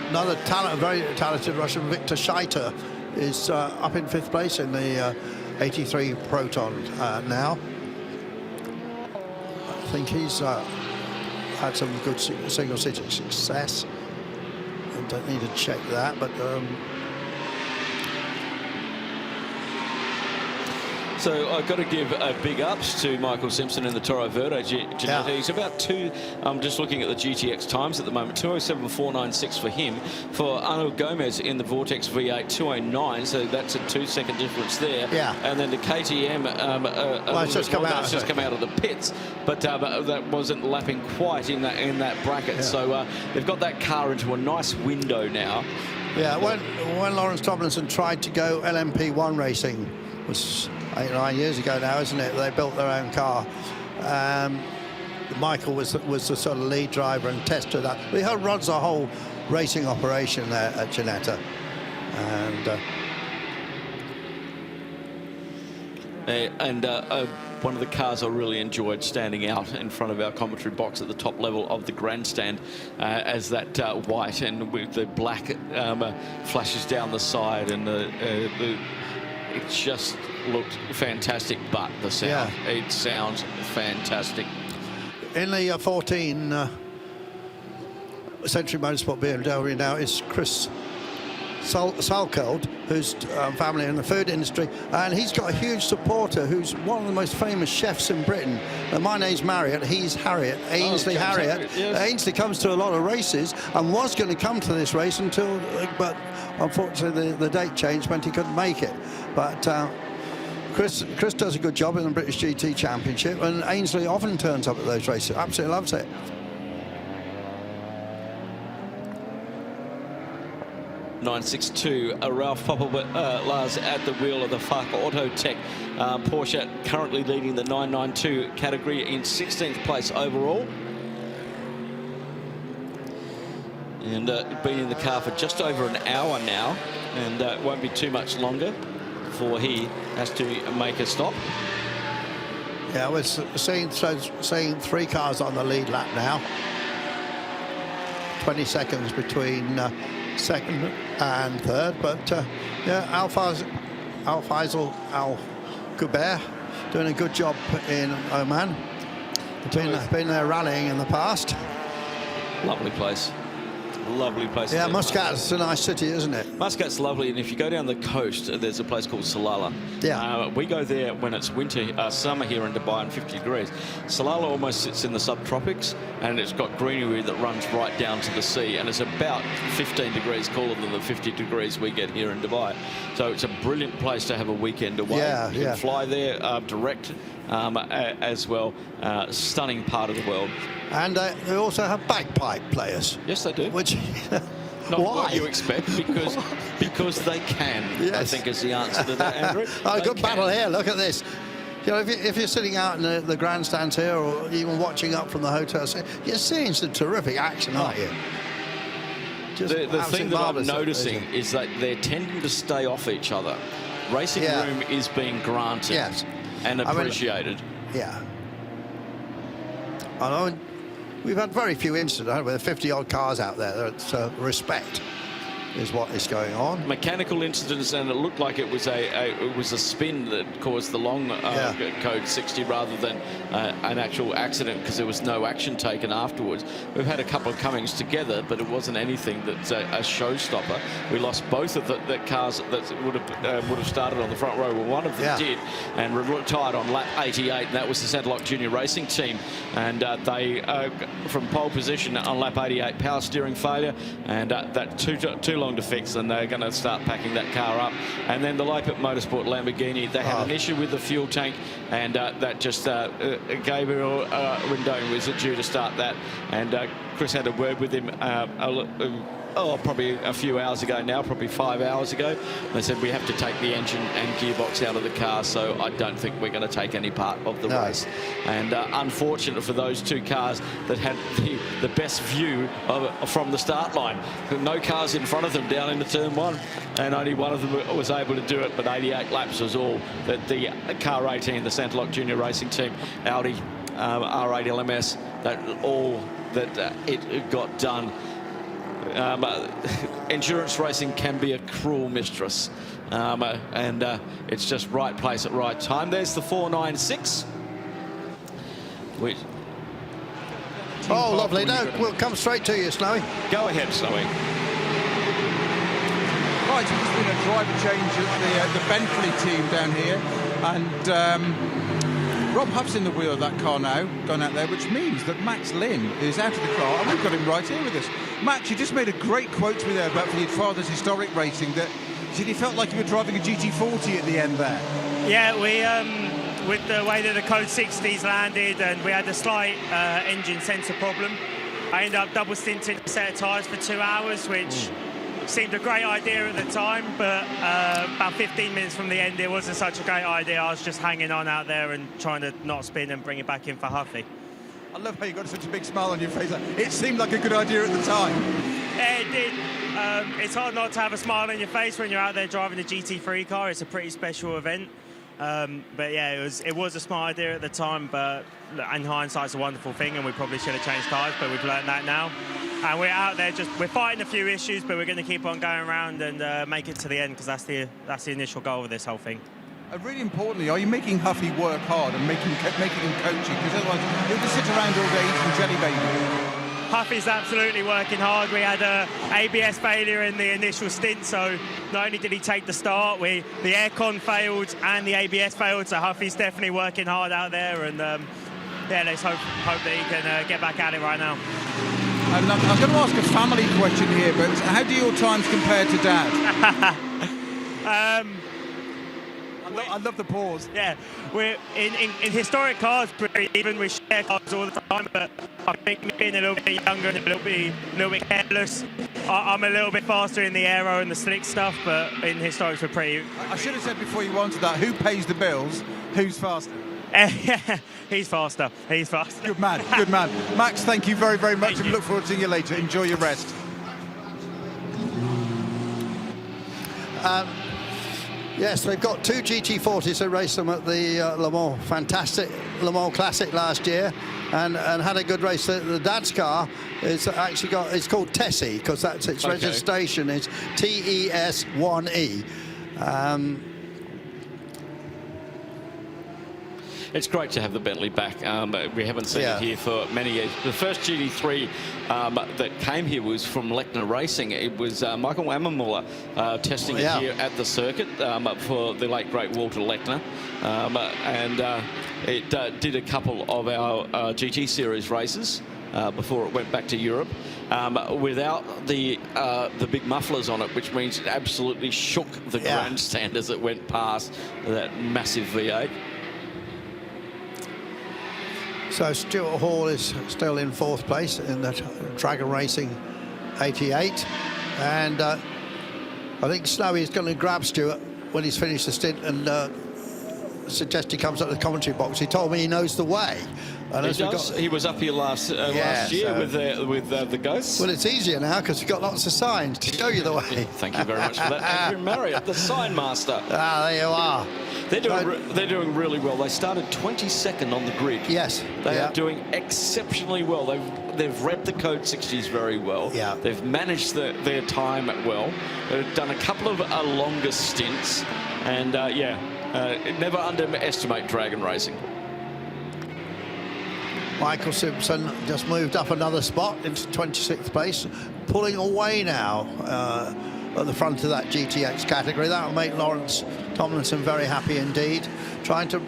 another very talented Russian, Viktor Scheiter, is up in 5th place in the 83 Proton now. I think he's had some good single-seater success. I don't need to check that, but. So I've got to give big ups to Michael Simpson in the Toro Verde Ginetta. He's about 2, I'm just looking at the GTX times at the moment, 2:07.496 for him. For Arnold Gomez in the Vortex V8, 2:09, so that's a 2-second difference there. Yeah. And then the KTM, it's just come out. It's just come out of the pits, but that wasn't lapping quite in that bracket. Yeah. So they've got that car into a nice window now. Yeah, when Lawrence Tomlinson tried to go LMP1 racing, was 8 or 9 years ago now, isn't it? They built their own car. Michael was the sort of lead driver and tester that. He runs the whole racing operation there at Ginetta. And one of the cars I really enjoyed standing out in front of our commentary box at the top level of the grandstand as that white and with the black flashes down the side, and it just looked fantastic. But the sound, it sounds fantastic. In the 14 Century Motorsport BMW now is Chris Salkeld, whose family in the food industry, and he's got a huge supporter who's one of the most famous chefs in Britain. My name's Marriott, he's Harriet, Ainsley Harriet. Yes. Ainsley comes to a lot of races and was going to come to this race but unfortunately the date changed, meant he couldn't make it. But Chris does a good job in the British GT Championship, and Ainsley often turns up at those races, absolutely loves it. 962, Ralph Popper-Lars at the wheel of the Fark Autotech Porsche, currently leading the 992 category in 16th place overall. And been in the car for just over an hour now, and it won't be too much longer before he has to make a stop. Yeah, we're seeing 3 cars on the lead lap now. 20 seconds between second and third, but Al Faisal Al Kubair doing a good job in Oman. Been there rallying in the past. Lovely place. Lovely place. Yeah, to Muscat's a nice city, isn't it? Muscat's lovely, and if you go down the coast, there's a place called Salalah. Yeah. We go there when it's summer here in Dubai and 50 degrees. Salalah almost sits in the subtropics, and it's got greenery that runs right down to the sea, and it's about 15 degrees cooler than the 50 degrees we get here in Dubai. So it's a brilliant place to have a weekend away. Yeah, you can fly there direct as well. Stunning part of the world. And they also have bagpipe players. Yes, they do. Which Not why? what you expect, because they can. Yes. I think is the answer to that, Andrew. Oh, good battle here. Look at this. You know, if you're sitting out in the grandstands here, or even watching up from the hotel, you're seeing some terrific action, aren't you? The thing that I'm noticing is that they're tending to stay off each other. Racing room is being granted and appreciated. Yeah. I know. We've had very few incidents, haven't we? There are 50-odd cars out there. So respect is what is going on. Mechanical incidents, and it looked like it was a spin that caused the long code 60 rather than an actual accident, because there was no action taken afterwards. We've had a couple of comings together, but it wasn't anything that's a showstopper. We lost both of the cars that would have started on the front row. Well, one of them did, and retired on lap 88, and that was the Centrelock Junior Racing team. And they, from pole position on lap 88, power steering failure, and that too long to fix, and they're going to start packing that car up. And then the Lopet Motorsport Lamborghini, they had an issue with the fuel tank, and that just Gabriel Rendon was due to start that, and Chris had a word with him probably a few hours ago now, probably 5 hours ago. They said we have to take the engine and gearbox out of the car, so I don't think we're going to take any part of the race. And unfortunate for those two cars that had the best view from the start line. No cars in front of them down into turn one, and only one of them was able to do it, but 88 laps was all that the car 18, the Centrelock Junior Racing Team, Audi R8 LMS, it got done. Endurance racing can be a cruel mistress, and it's just right place at right time. There's the 496. Oh, lovely. No, we'll come straight to you, Snowy. Go ahead, Snowy. Right, so there's been a driver change at the Bentley team down here, and Rob Huff's in the wheel of that car now, going out there, which means that Max Lynn is out of the car, and we've got him right here with us. Max, you just made a great quote to me there about your father's historic racing, that you said you felt like you were driving a GT40 at the end there. Yeah, we, with the way that the Code 60s landed, and we had a slight engine sensor problem, I ended up double stinting a set of tyres for 2 hours, which seemed a great idea at the time, but about 15 minutes from the end, it wasn't such a great idea. I was just hanging on out there and trying to not spin and bring it back in for Huffy. I love how you got such a big smile on your face. It seemed like a good idea at the time. Yeah, it did. It's hard not to have a smile on your face when you're out there driving a GT3 car. It's a pretty special event. But yeah, it was a smart idea at the time, but in hindsight, it's a wonderful thing, and we probably should have changed tyres, but we've learned that now. And we're out there we're fighting a few issues, but we're going to keep on going around and make it to the end, because that's the initial goal of this whole thing. Really importantly, are you making Huffy work hard and making him coaching? Because otherwise he'll just sit around all day eating jelly baby. Huffy's absolutely working hard. We had an ABS failure in the initial stint, so not only did he take the start, the aircon failed and the ABS failed, so Huffy's definitely working hard out there, and yeah, let's hope that he can get back at it right now. I'm going to ask a family question here, but how do your times compare to Dad? I love the pause. Yeah, we're in historic cars pretty even. We share cars all the time, but I think being a little bit younger and a little bit careless, I'm a little bit faster in the aero and the slick stuff, but in historics we're pretty... I should have said before you answered that, who pays the bills, who's faster? Yeah, he's faster. He's faster. Good man, good man. Max, thank you very, very much, and look forward to seeing you later. Enjoy your rest. Yes, they've got two GT40s who raced them at the Le Mans, fantastic Le Mans Classic last year, and had a good race. The Dad's car is actually it's called Tessie, because that's its registration. It's TES1E. it's great to have the Bentley back. We haven't seen it here for many years. The first GT3 that came here was from Lechner Racing. It was Michael Ammermuller testing it here at the circuit for the late great Walter Lechner, and it did a couple of our GT Series races before it went back to Europe, without the big mufflers on it, which means it absolutely shook the grandstand as it went past that massive V8. So Stuart Hall is still in 4th place in the Dragon Racing 88, and I think Snowy is going to grab Stuart when he's finished the stint and suggest he comes up to the commentary box. He told me he knows the way. And he does. He was up here last year with the Ghosts. Well, it's easier now because we've got lots of signs to show you the way. Thank you very much for that, Adrian Marriott, the sign master. Ah, there you are. They're doing really well. They started 22nd on the grid. Yes. They are doing exceptionally well. They've read the Code 60s very well. Yeah. They've managed their time well. They've done a couple of longer stints, and never underestimate Dragon Racing. Michael Simpson just moved up another spot into 26th place, pulling away now at the front of that GTX category. That will make Lawrence Tomlinson very happy indeed. Trying to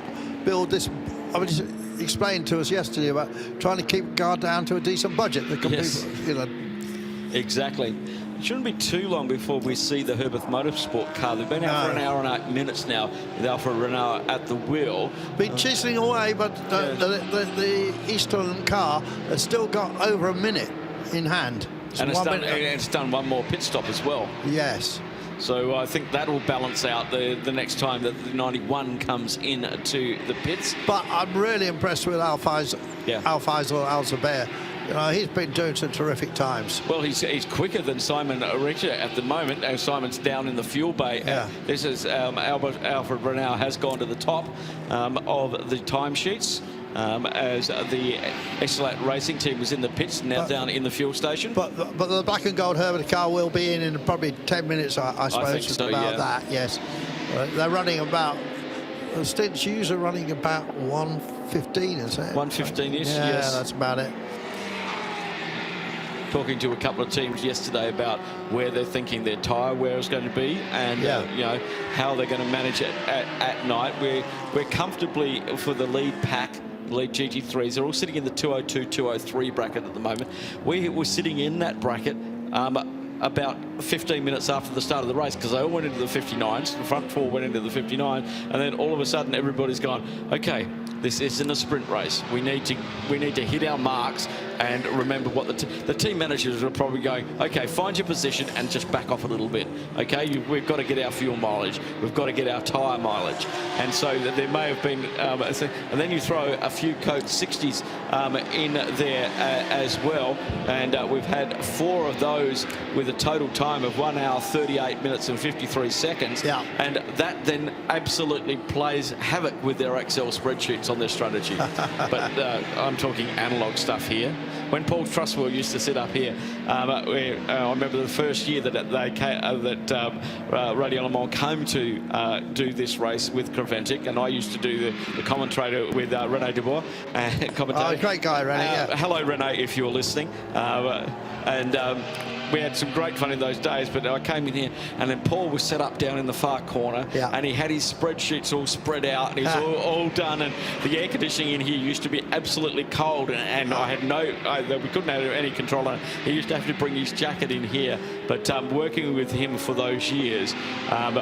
build this, I was explained to us yesterday about trying to keep guard down to a decent budget that can be, Exactly. It shouldn't be too long before we see the Herbert Motorsport car. They've been out for an hour and 8 minutes now with Alfa Renault at the wheel. Been chiseling away, but the Eastern car has still got over a minute in hand. And it's done one more pit stop as well. Yes. So I think that will balance out the next time that the 91 comes into the pits. But I'm really impressed with Al-Faisal Al-Zubair. You know, he's been doing some terrific times. Well, he's quicker than Simon Richter at the moment. Simon's down in the fuel bay. This is Alfred Brunel has gone to the top of the timesheets. As the Estelat Racing team was in the pits, now down in the fuel station. But the black and gold Herbert car will be in probably 10 minutes, I suppose. I think so, about that, yes. They're running about, the stint shoes are running about 1:15, is it? 1:15-ish, yeah, yes. That's about it. Talking to a couple of teams yesterday about where they're thinking their tyre wear is going to be, and you know, how they're going to manage it at night. We're comfortably for the lead pack. Lead GT3s, they're all sitting in the 202, 203 bracket at the moment. We were sitting in that bracket about 15 minutes after the start of the race, because they all went into the 59s. The front four went into the 59, and then all of a sudden everybody's gone, okay, this isn't a sprint race. We need to hit our marks and remember what the team managers are probably going, okay, find your position and just back off a little bit. Okay, we've got to get our fuel mileage. We've got to get our tyre mileage. And so there may have been, and then you throw a few Code 60s in there as well. And we've had 4 of those with a total time of 1 hour, 38 minutes and 53 seconds. Yeah. And that then absolutely plays havoc with their Excel spreadsheets on their strategy. But I'm talking analog stuff here. When Paul Trustwell used to sit up here, I remember the first year that Radio Le Mans came to do this race with Creventic, and I used to do the commentator with René Dubois. Great guy, René. Hello, René, if you're listening. We had some great fun in those days, but I came in here and then Paul was set up down in the far corner, and he had his spreadsheets all spread out, and he's all done, and the air conditioning in here used to be absolutely cold, and I had we couldn't have any control on it. He used to have to bring his jacket in here, but working with him for those years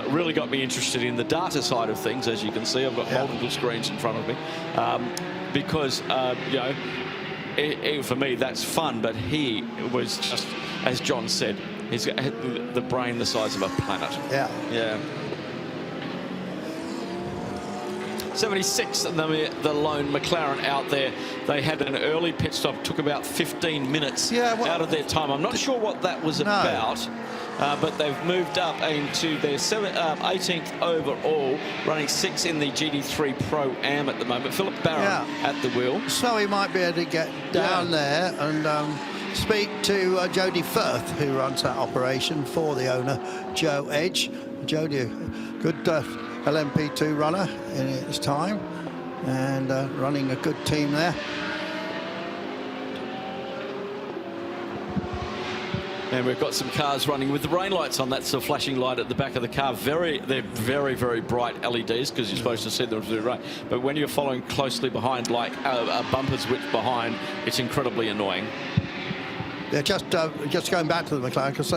really got me interested in the data side of things. As you can see, I've got multiple screens in front of me, because you know, for me that's fun, but he was just, as John said, he's got the brain the size of a planet. Yeah. 76, and the lone McLaren out there. They had an early pit stop, took about 15 minutes out of their time. I'm not sure what that was about, but they've moved up into their 18th overall, running 6th in the GT3 Pro Am at the moment. Philip Barron at the wheel. So he might be able to get down there and speak to Jody Firth, who runs that operation for the owner, Joe Edge. Jody, good LMP2 runner in its time. and running a good team there. And we've got some cars running with the rain lights on. That's the flashing light at the back of the car. They're very, very bright LEDs because you're supposed to see them through the rain. But when you're following closely behind, like a bumper's width behind, it's incredibly annoying. Yeah, just going back to the McLaren, because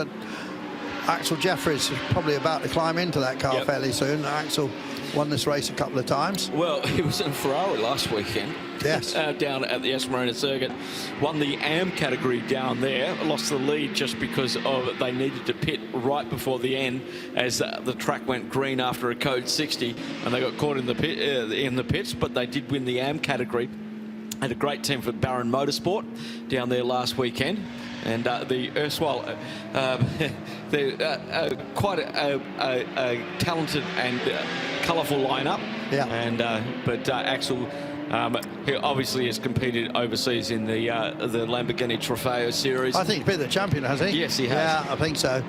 Axel Jeffries is probably about to climb into that car fairly soon. Axel won this race a couple of times. Well, he was in Ferrari last weekend. Yes. Down at the Yas Marina circuit. Won the AM category down there. Lost the lead just because they needed to pit right before the end as the track went green after a code 60, and they got caught in the pits, but they did win the AM category. Had a great team for Barron Motorsport down there last weekend. And the erstwhile, they're quite a talented and colourful lineup. Yeah. And but Axel, he obviously has competed overseas in the Lamborghini Trofeo series. I think he's been the champion, has he? Yes, he has. Yeah, I think so.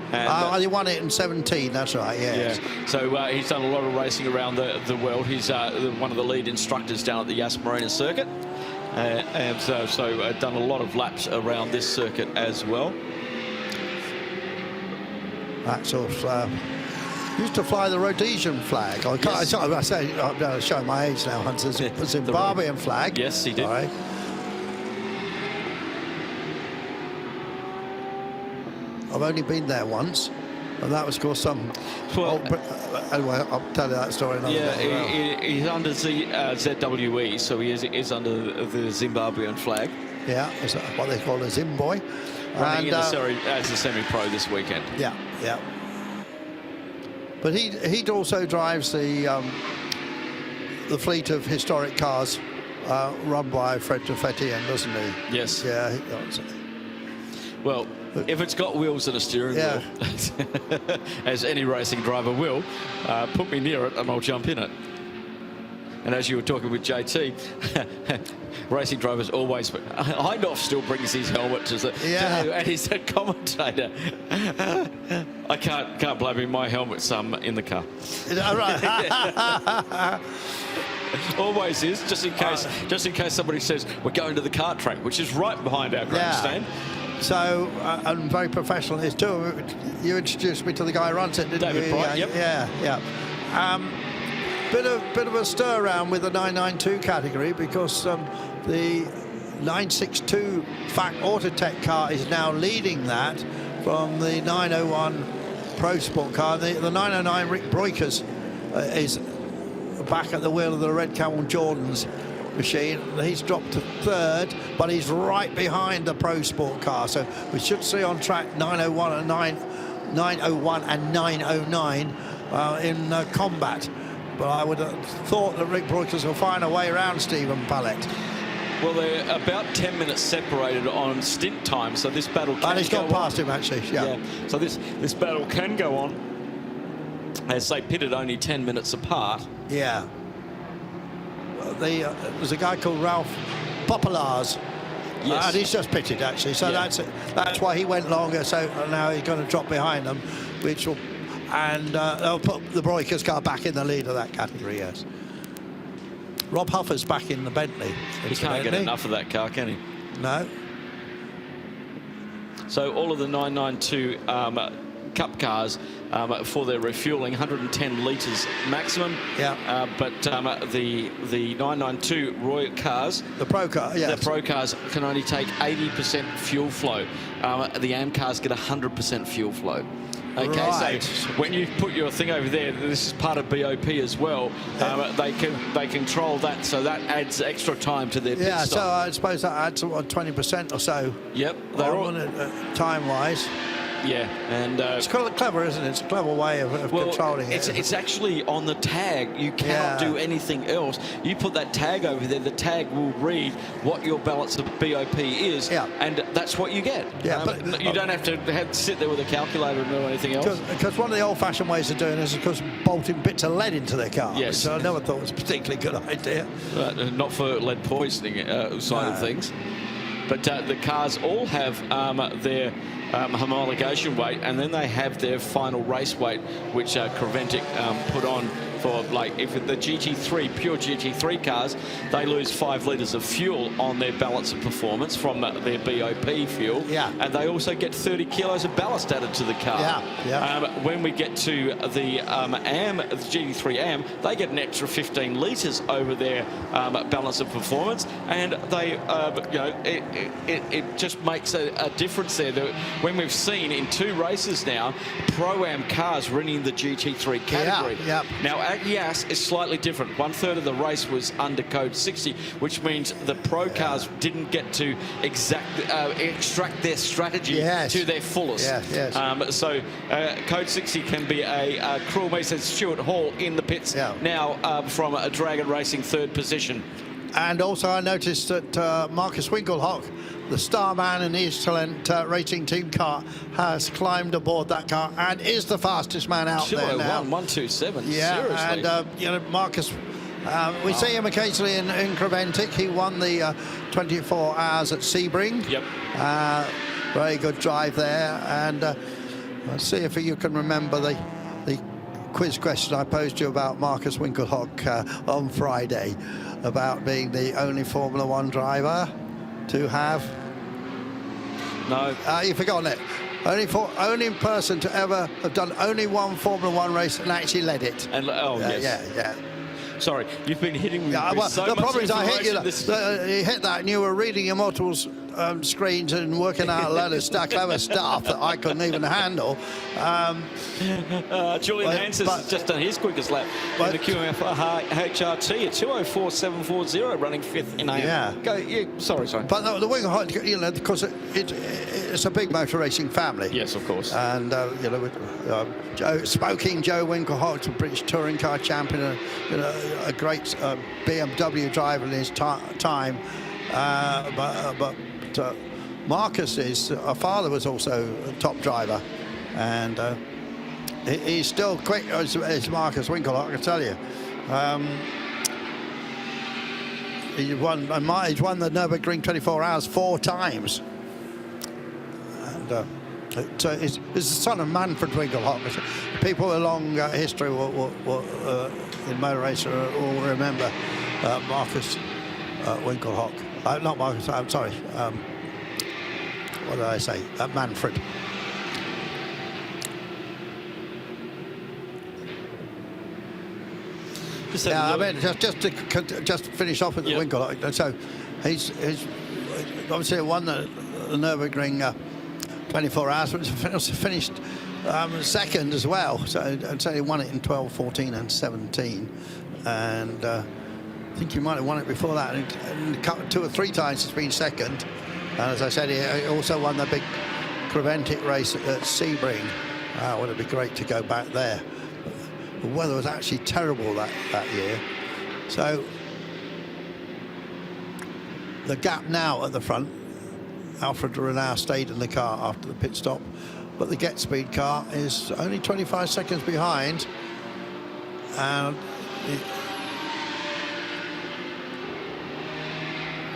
He won it in 17. That's right. Yes. Yeah. So he's done a lot of racing around the world. He's one of the lead instructors down at the Yas Marina circuit. And so done a lot of laps around this circuit as well. Axel used to fly the Rhodesian flag. I'm showing my age now, Hunter. The Zimbabwean flag. Yes, he did. Right. I've only been there once, and that was, of course, some... Well, anyway, I'll tell you that story another day. He's under ZWE, so he is under the Zimbabwean flag. Yeah, is that what they call a Zimboy? Running in as a semi-pro this weekend. Yeah, yeah. But he also drives the fleet of historic cars run by Fred Tefetian, doesn't he? Yes. Yeah. Well, if it's got wheels and a steering wheel, as any racing driver will, put me near it and I'll jump in it. And as you were talking with JT, racing drivers always... Heindorf still brings his helmet to the... and he's a commentator. I can't blame him. My helmet's in the car. Right. Always is, just in case somebody says we're going to the kart track, which is right behind our grandstand. So, and very professional is too. You introduced me to the guy who runs it, didn't you? David Bright, Yeah. Bit of a stir around with the 992 category because the 962 FAC Autotech car is now leading that from the 901 Pro Sport car. The 909 Rick Broikers is back at the wheel of the Red Camel Jordan's machine. He's dropped to third, but he's right behind the Pro Sport car. So we should see on track 901 and 909 in combat. But I would have thought that Rick Broikers will find a way around Stephen Pallett. Well, they're about 10 minutes separated on stint time, so this battle can go on. And he's gone past him, actually, yeah. So this battle can go on as they pitted only 10 minutes apart. Yeah. There's a guy called Ralph Popolars. Yes. And he's just pitted, actually. So that's why he went longer. So now he's going to drop behind them, which will... And they'll put the Broikers car back in the lead of that category, yes. Rob Huffer's back in the Bentley. He can't get enough of that car, can he? No. So all of the 992 Cup cars for their refuelling, 110 litres maximum. Yeah. But the 992 Roy cars, the Pro car, yes. The Pro cars can only take 80% fuel flow. The AM cars get 100% fuel flow. Okay, right. So when you put your thing over there, this is part of BOP as well. They control that, so that adds extra time to their pit stop. So I suppose that adds 20% or so. Yep, they're all time-wise. Yeah, and it's clever, isn't it? It's a clever way of controlling it. It's actually on the tag. You cannot do anything else. You put that tag over there, the tag will read what your balance of BOP is, and that's what you get. Yeah, but you don't have to sit there with a calculator and do anything else. Because one of the old-fashioned ways of doing this is, of course, bolting bits of lead into their car. Yes. Which I never thought was a particularly good idea. Not for lead poisoning side of things. But the cars all have their homologation weight, and then they have their final race weight, which Creventic put on for, like, if the GT3, pure GT3 cars, they lose 5 litres of fuel on their balance of performance from their BOP fuel. Yeah. And they also get 30 kilos of ballast added to the car. Yeah. When we get to the the GT3 AM, they get an extra 15 litres over their balance of performance, and they, it just makes a difference there. When we've seen in 2 races now, Pro-Am cars running the GT3 category. Now, Agias is slightly different. 1/3 of the race was under Code 60, which means the Pro cars didn't get to extract their strategy to their fullest. So Code 60 can be a cruel beast. Says Stuart Hall in the pits now from a Dragon Racing 3rd position. And also I noticed that Marcus Winkelhock, the star man in the East Talent Racing Team car, has climbed aboard that car and is the fastest man out there now. 127. Yeah, Seriously. and Marcus, we see him occasionally in Creventic. He won the 24 hours at Sebring. Very good drive there. And let's see if you can remember the quiz question I posed you about Marcus Winkelhock on Friday, about being the only Formula 1 driver to have... No. You've forgotten it. Only person to ever have done only one Formula 1 race and actually led it. And Yeah. Sorry, you've been hitting me with so the much problem is I hit you. information. You hit that and you were reading Immortals screens and working out a load of clever stuff that I couldn't even handle. Julian Hansen has just done his quickest lap in the QMF HRT at 2:04.740, running 5th in AM. Sorry. But the Winkelhock, because it's a big motor racing family. Yes, of course. And Smoking Joe Winkelhock, the British touring car champion, a great BMW driver in his time. But Marcus's father was also a top driver, and he's still quick as Marcus Winkelhock, I can tell you. He's won the Nürburgring 24 hours 4 times. And it's the son of Manfred Winkelhock. People with a long history in motor racing will remember Marcus Winkelhock. Not Marcus, I'm sorry. What did I say? Manfred. Just to finish off with the Winkelhock. So he's obviously won the Nürburgring 24 hours, but also finished second as well. So he won it in 12, 14 and 17. And I think he might have won it before that. And 2 or 3 times he's been second. And as I said, he also won the big Creventic race at Sebring. Would it be great to go back there? The weather was actually terrible that year. So the gap now at the front, Alfred Renau stayed in the car after the pit stop, but the Get Speed car is only 25 seconds behind.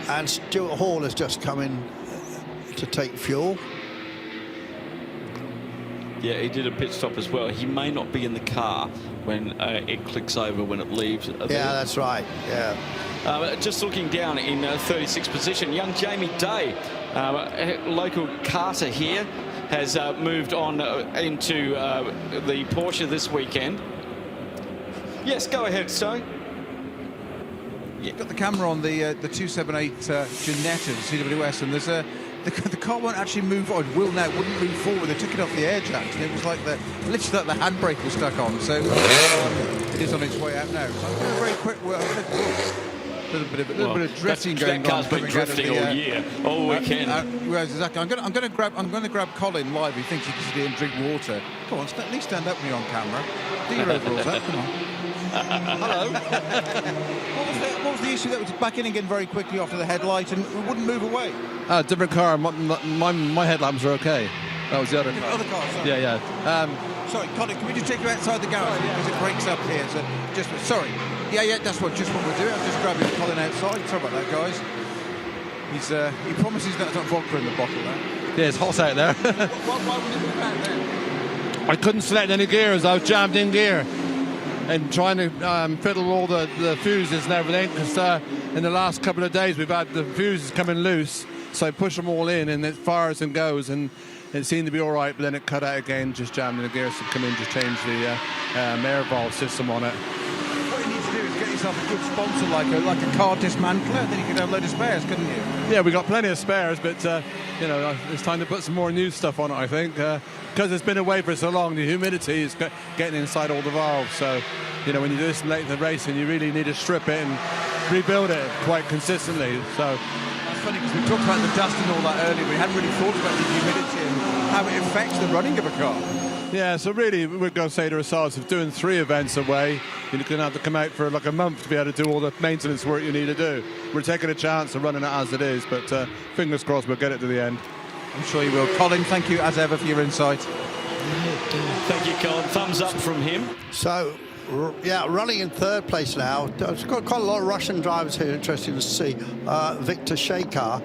And Stuart Hall has just come in to take fuel. Yeah, he did a pit stop as well. He may not be in the car when it clicks over when it leaves. Yeah, that's right. Yeah. Just looking down in 36th position, young Jamie Day, local Carter here, has moved on into the Porsche this weekend. Yes, go ahead, Stowe. Got the camera on the 278 Ginetta, the CWS, and there's the car won't actually move on. Will now wouldn't move forward. They took it off the air jacks, and it was like literally like the handbrake was stuck on. So it is on its way out now. So I'm going very quick. A little bit of drifting going on. That car's been drifting all year, all weekend. Exactly. I'm going to grab Colin live. He thinks he can sit and drink water. Come on, at least stand up with me on camera. Do your overalls up. Come on. Hello. What was the issue that was backing in again very quickly after the headlight and it wouldn't move away? Different car. My headlamps were okay. That was the other car. Other car, sorry. Yeah. Sorry, Colin, can we just take you outside the garage because it breaks up here? So sorry. Yeah, that's what we're doing. I'm just grabbing Colin outside. Sorry about that, guys. He promises that's not vodka in the bottle there. Yeah, it's hot out there. Why would it be bad then? I couldn't select any gears. I was jammed in gear. and trying to fiddle all the fuses and everything, because in the last couple of days we've had the fuses coming loose, so I push them all in and it fires and goes, and it seemed to be all right, but then it cut out again, just jamming the gears to come in to change the air valve system on it. What you need to do is get yourself a good sponsor like a car dismantler, then you could have a load of spares, couldn't you? Yeah, we got plenty of spares, but you know, it's time to put some more new stuff on it, I think, because it's been away for so long. The humidity is getting inside all the valves, so you know, when you do this late in the racing, you really need to strip it and rebuild it quite consistently. So it's funny because we talked about the dust and all that earlier. We hadn't really thought about the humidity and how it affects the running of a car. Yeah, so really we're going to say to ourselves, if doing 3 events away, you're going to have to come out for like a month to be able to do all the maintenance work you need to do. We're taking a chance of running it as it is, but fingers crossed we'll get it to the end. I'm sure you will. Colin, thank you as ever for your insight. Thank you, Colin. Thumbs up from him. So, yeah, running in 3rd place now. There's got quite a lot of Russian drivers here, interesting to see. Victor Shekar,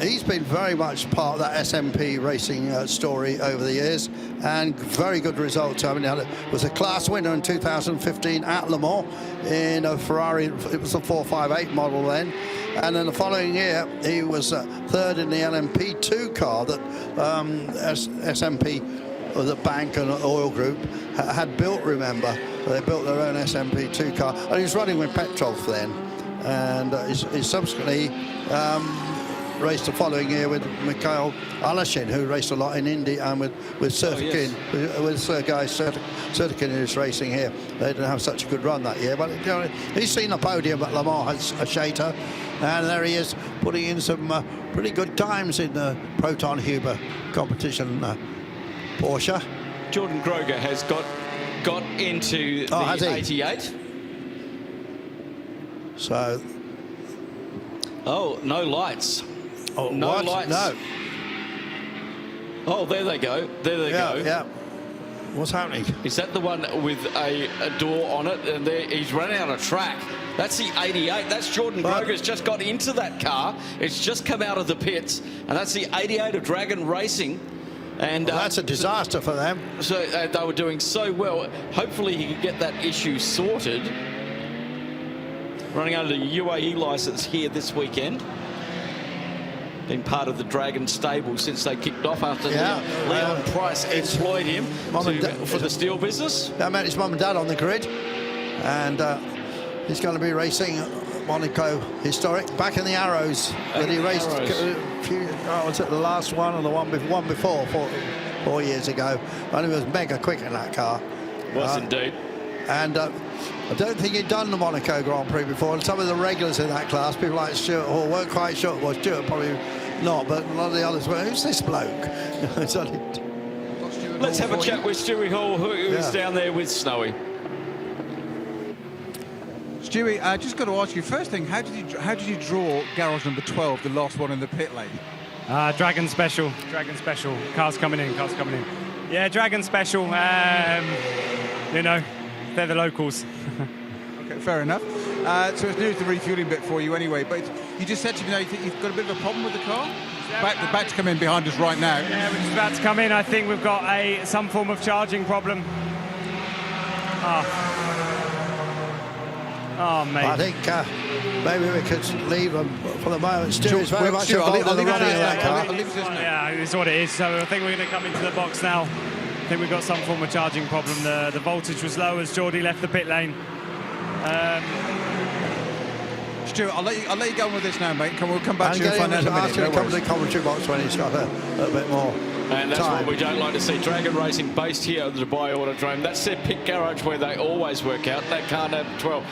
he's been very much part of that SMP racing story over the years, and very good results. I mean, he was a class winner in 2015 at Le Mans in a Ferrari. It was a 458 model then. And then the following year, he was 3rd in the LMP2 car that SMP, or the bank and oil group, had built, remember. They built their own SMP2 car, and he was running with Petrov then, and he subsequently raced the following year with Mikhail Alashin, who raced a lot in Indy, and with Surtikin, with Sergei Surtikin, who's racing here. They didn't have such a good run that year, but you know, he's seen the podium at Le Mans at Shater, and there he is putting in some pretty good times in the Proton Huber competition. Porsche. Jordan Groger has got into the 88. So. Oh, no lights. Oh, no what? lights. No. Oh, there they go. There they go. Yeah. What's happening? Is that the one with a door on it? And he's running out of track. That's the 88. That's Jordan Groger's just got into that car. It's just come out of the pits. And that's the 88 of Dragon Racing. And that's a disaster for them. So they were doing so well. Hopefully he can get that issue sorted. Running under the UAE license here this weekend. Been part of the Dragon stable since they kicked off after Leon Price employed him for the steel business. I met his mum and dad on the grid, and he's going to be racing Monaco Historic back in the Arrows that he raced was it the last one or the one before 4 years ago, and he was mega quick in that car. Was indeed. And I don't think he'd done the Monaco Grand Prix before, and some of the regulars in that class, people like Stuart Hall, weren't quite sure. Well, Stuart probably not, but a lot of the others were, who's this bloke? Let's have a chat with Stewie Hall, who is down there with Snowy. Stewie, I just got to ask you, first thing, how did you draw garage number 12, the last one in the pit lane? Dragon Special. Cars coming in. Yeah, Dragon Special. You know, they're the locals. Okay, fair enough. So it's news the refueling bit for you anyway, but you just said to me now you think you've got a bit of a problem with the car? Back to come in behind us right now. Yeah, we're just about to come in. I think we've got some form of charging problem. Oh, mate. I think maybe we could leave them for the moment. Stewie's very much involved in the running of that car. Yeah, it's what it is. So I think we're going to come into the box now. I think we've got some form of charging problem. The voltage was low as Geordie left the pit lane. Stuart, I'll let you go on with this now, mate. We'll come back to you in a minute. Ask him to come to the commentary box when he's got a bit more. And that's time. what we don't like to see. Dragon Racing based here at the Dubai Autodrome. That's their pit garage where they always work out. That car number 12,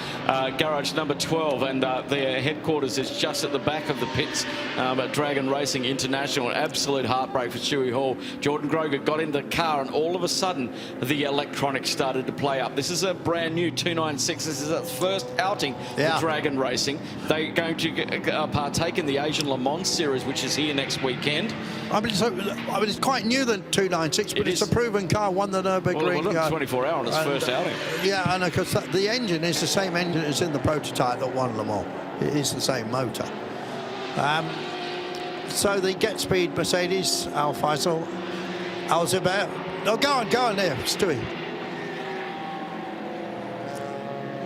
garage number 12, and their headquarters is just at the back of the pits at Dragon Racing International. An absolute heartbreak for Stewie Hall. Jordan Groger got in the car, and all of a sudden the electronics started to play up. This is a brand new 296. This is its first outing for Dragon Racing. They're going to partake in the Asian Le Mans Series, which is here next weekend. I mean, it's quite new, the 296, but it's a proven car, won the Nürburgring. Well, 24 hour on its first outing. Yeah, and of course the engine is the same engine as in the prototype that won Le Mans. It is the same motor. So the Get Speed Mercedes, Al Faisal, Al Zubair. No, go on there, Stewie.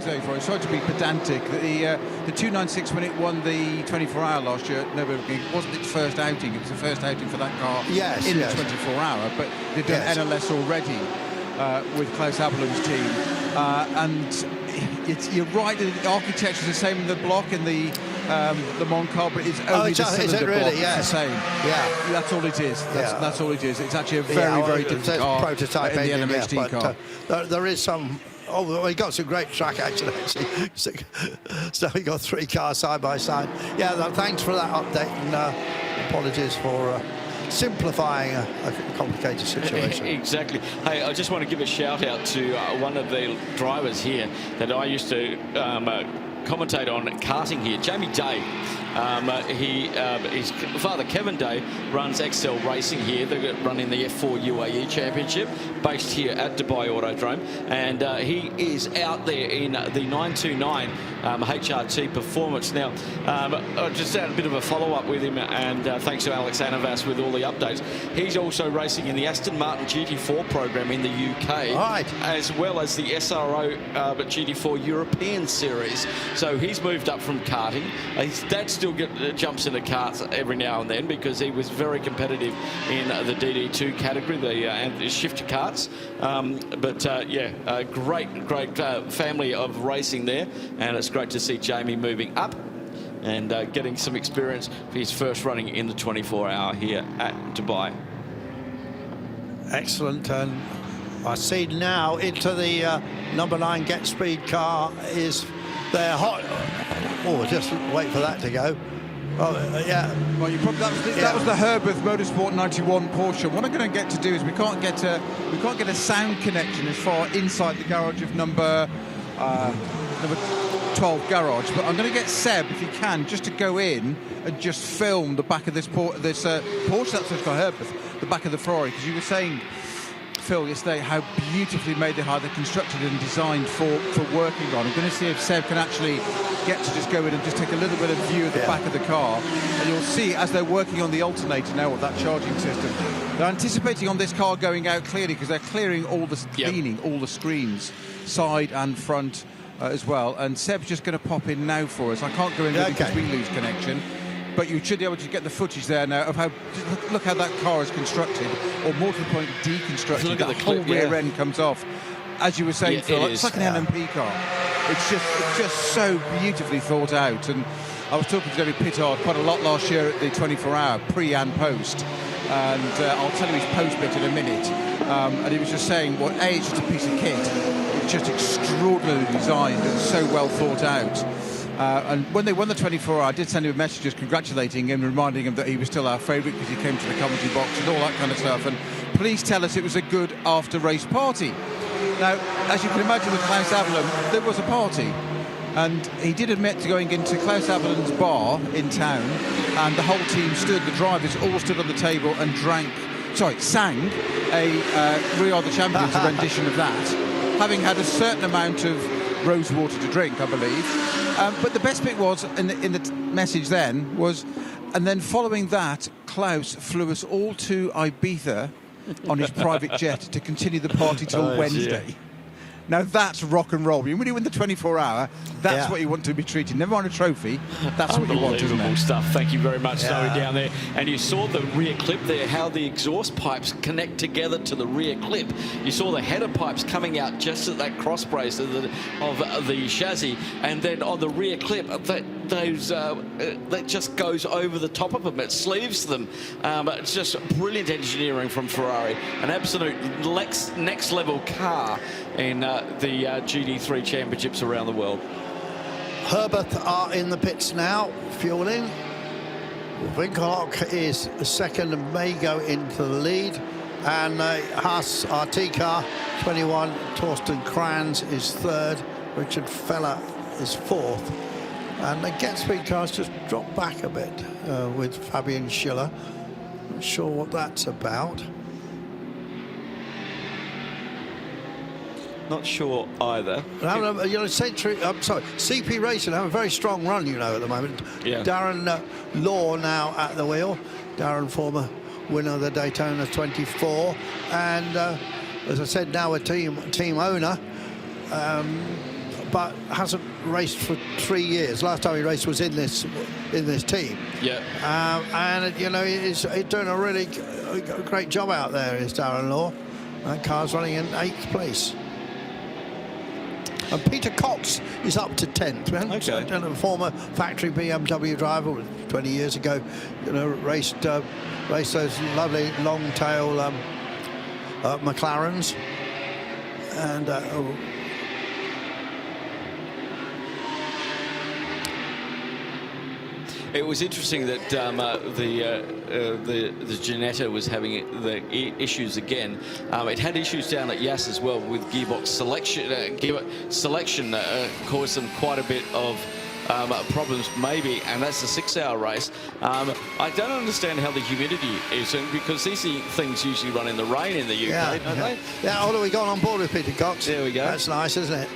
say, sorry to be pedantic. The 296 when it won the 24-hour last year at Nürburgring, it wasn't its first outing. It was the first outing for that car in the 24-hour. But they've done NLS already with Klaus Abelund's team, and you're right. The architecture is the same in the block in the Le Mans car, but it's only the cylinder block. It's the same. Yeah, that's all it is. That's all it is. It's actually a very different car prototype in the engine, NMHD car. There is some. Oh, well, he got some great track actually. So he got 3 cars side by side. Yeah, thanks for that update, and apologies for simplifying a complicated situation. Exactly. Hey, I just want to give a shout out to one of the drivers here that I used to commentate on karting here, Jamie Day. His father, Kevin Day, runs Excel Racing here. They're running the F4 UAE Championship, based here at Dubai Autodrome. And he is out there in the 929 HRT Performance. Now, I just had a bit of a follow-up with him, and thanks to Alex Anavas with all the updates. He's also racing in the Aston Martin GT4 program in the UK, as well as the SRO GT4 European Series. So he's moved up from karting. His dad still jumps into karts every now and then because he was very competitive in the DD2 category, the shifter karts. Great family of racing there, and it's great to see Jamie moving up and getting some experience for his first running in the 24-hour here at Dubai. Excellent. And I see now into the number 9 Get Speed car is there. Hot. Oh, just wait for that to go. Oh, yeah. Well, that was the Herberth Motorsport 91 Porsche. What I'm going to get to do is we can't get a sound connection as far inside the garage of number 12 garage. But I'm going to get Seb, if he can, just to go in and just film the back of this Porsche that's just got Herberth, the back of the Ferrari, because you were saying, Phil, yesterday how beautifully made they are. They're constructed and designed for working on. I'm going to see if Seb can actually get to just go in and just take a little bit of view of the back of the car, and you'll see as they're working on the alternator now with that charging system. They're anticipating on this car going out clearly because they're clearing all the cleaning all the screens, side and front as well. And Seb's just going to pop in now for us. I can't go in there because we lose connection. But you should be able to get the footage there now of how, look how that car is constructed, or more to the point, deconstructed. Look at the whole rear end comes off. As you were saying, Phil, it's like an LMP car. It's just so beautifully thought out. And I was talking to David Pittard quite a lot last year at the 24-hour, pre and post. And I'll tell you his post bit in a minute. And he was just saying, well, A, it's just a piece of kit. It's just extraordinarily designed and so well thought out. And when they won the 24-hour, I did send him a message just congratulating him, reminding him that he was still our favourite because he came to the commentary box and all that kind of stuff. And please tell us it was a good after-race party. Now, as you can imagine with Klaus Abelund, there was a party. And he did admit to going into Klaus Abelund's bar in town, and the whole team stood, the drivers all stood on the table and sang a We Are the Champions rendition of that, having had a certain amount of rose water to drink, I believe. But the best bit was, in the message then, was, and then following that, Klaus flew us all to Ibiza on his private jet to continue the party till Wednesday. Yeah. Now that's rock and roll. When you win the 24-hour, that's what you want to be treated. Never mind a trophy. That's what you want, isn't it? Stuff. Thank you very much, Zoe, down there. And you saw the rear clip there, how the exhaust pipes connect together to the rear clip. You saw the header pipes coming out just at that cross brace of the chassis, and then on the rear clip, that just goes over the top of them. It sleeves them. It's just brilliant engineering from Ferrari. An absolute next level car in the GT3 championships around the world. Herberth are in the pits now, fueling. Winkelhock is second and may go into the lead. And Haas RT car, 21, Torsten Kranz is third. Richard Feller is fourth. And the Get Speed cars just dropped back a bit with Fabian Schiller. Not sure what that's about. Not sure either. CP Racing have a very strong run, at the moment. Yeah. Darren Law now at the wheel. Darren, former winner of the Daytona 24, and as I said, now a team owner. but hasn't raced for 3 years. Last time he raced was in this team. Yeah. And you know, he's doing a really great job out there. Is Darren Law? That car's running in 8th place. And Peter Cox is up to 10th. Okay. A former factory BMW driver 20 years ago, you know, raced those lovely long tail McLarens. And it was interesting that the Ginetta was having the issues again. It had issues down at Yas as well with gearbox selection. Caused them quite a bit of problems, maybe, and that's a 6-hour race. I don't understand how the humidity is, because these things usually run in the rain in the UK, don't they? Yeah, although we got on board with Peter Cox. There we go. That's nice, isn't it?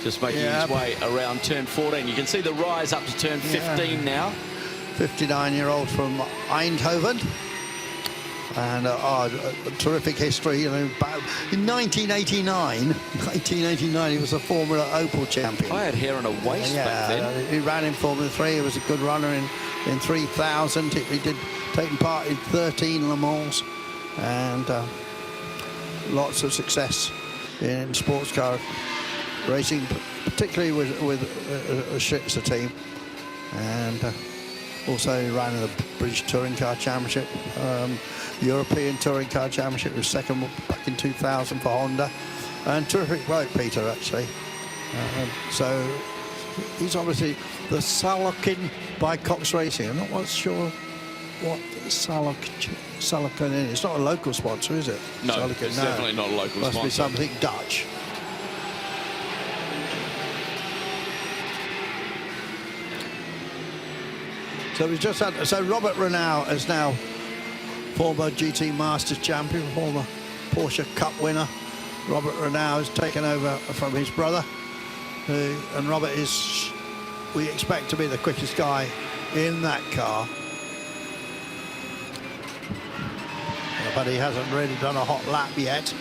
Just making his way around turn 14. You can see the rise up to turn 15 now. 59-year-old from Eindhoven. And a terrific history. You know, in 1989, he was a Formula Opel champion. I had hair on a waist back then. He ran in Formula 3. He was a good runner in 3000. He did taking part in 13 Le Mans, and lots of success in sports car racing, particularly with a Schitzer team, and also ran in the British Touring Car Championship, European Touring Car Championship, was second back in 2000 for Honda, and terrific bloke, Peter, actually. So he's obviously the Salokin by Cox Racing. I'm not quite sure what Salokin is. It's not a local sponsor, is it? No, Salokin, it's definitely not a local sponsor. Must be something Dutch. So we've just had. So Robert Renaud is now former GT Masters champion, former Porsche Cup winner. Robert Renaud has taken over from his brother, and Robert is, we expect, to be the quickest guy in that car. But he hasn't really done a hot lap yet.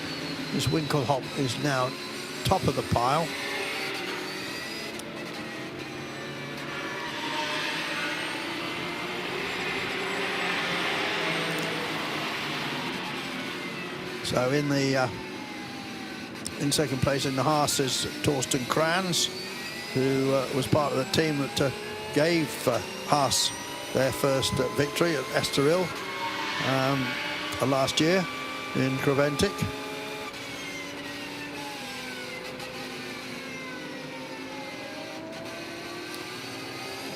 This Winkelhock is now top of the pile. So in second place in the Haas is Torsten Kranz, who was part of the team that gave Haas their first victory at Estoril last year in Creventic.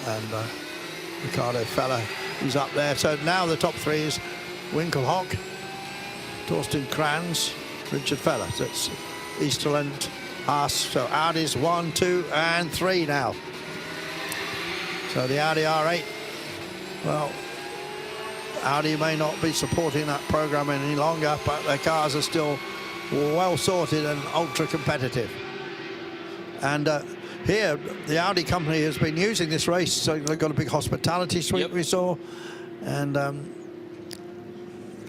And Ricardo Feller is up there. So now the top three is Winkelhock, Torsten Kranz, Richard Feller. So it's Easterland, Haas. So Audi's 1, 2, and 3 now. So the Audi R8, well, Audi may not be supporting that program any longer, but their cars are still well sorted and ultra competitive. And here, the Audi company has been using this race, so they've got a big hospitality suite we saw. And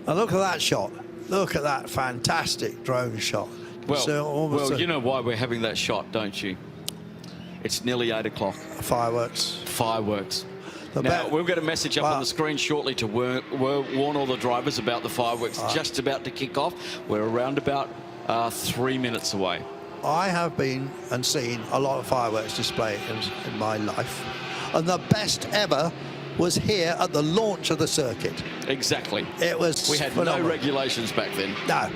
look at that shot. Look at that fantastic drone shot. Well, you know why we're having that shot, don't you? It's nearly 8 o'clock. Fireworks. Fireworks. Now, we'll get a message up on the screen shortly to warn all the drivers about the fireworks just about to kick off. We're around about 3 minutes away. I have been and seen a lot of fireworks display in my life. And the best ever was here at the launch of the circuit. Exactly. It was We had phenomenal. no regulations back then. No.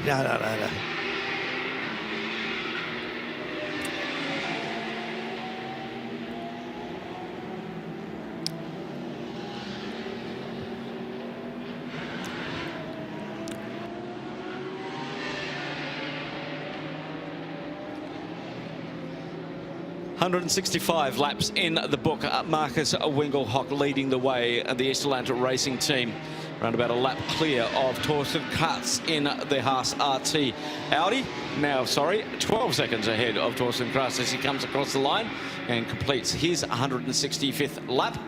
165 laps in the book. Marcus Winkelhock leading the way, the East Atlanta Racing Team. Around about a lap clear of Torsten Kratz in the Haas RT. Audi, 12 seconds ahead of Torsten Kratz as he comes across the line and completes his 165th lap.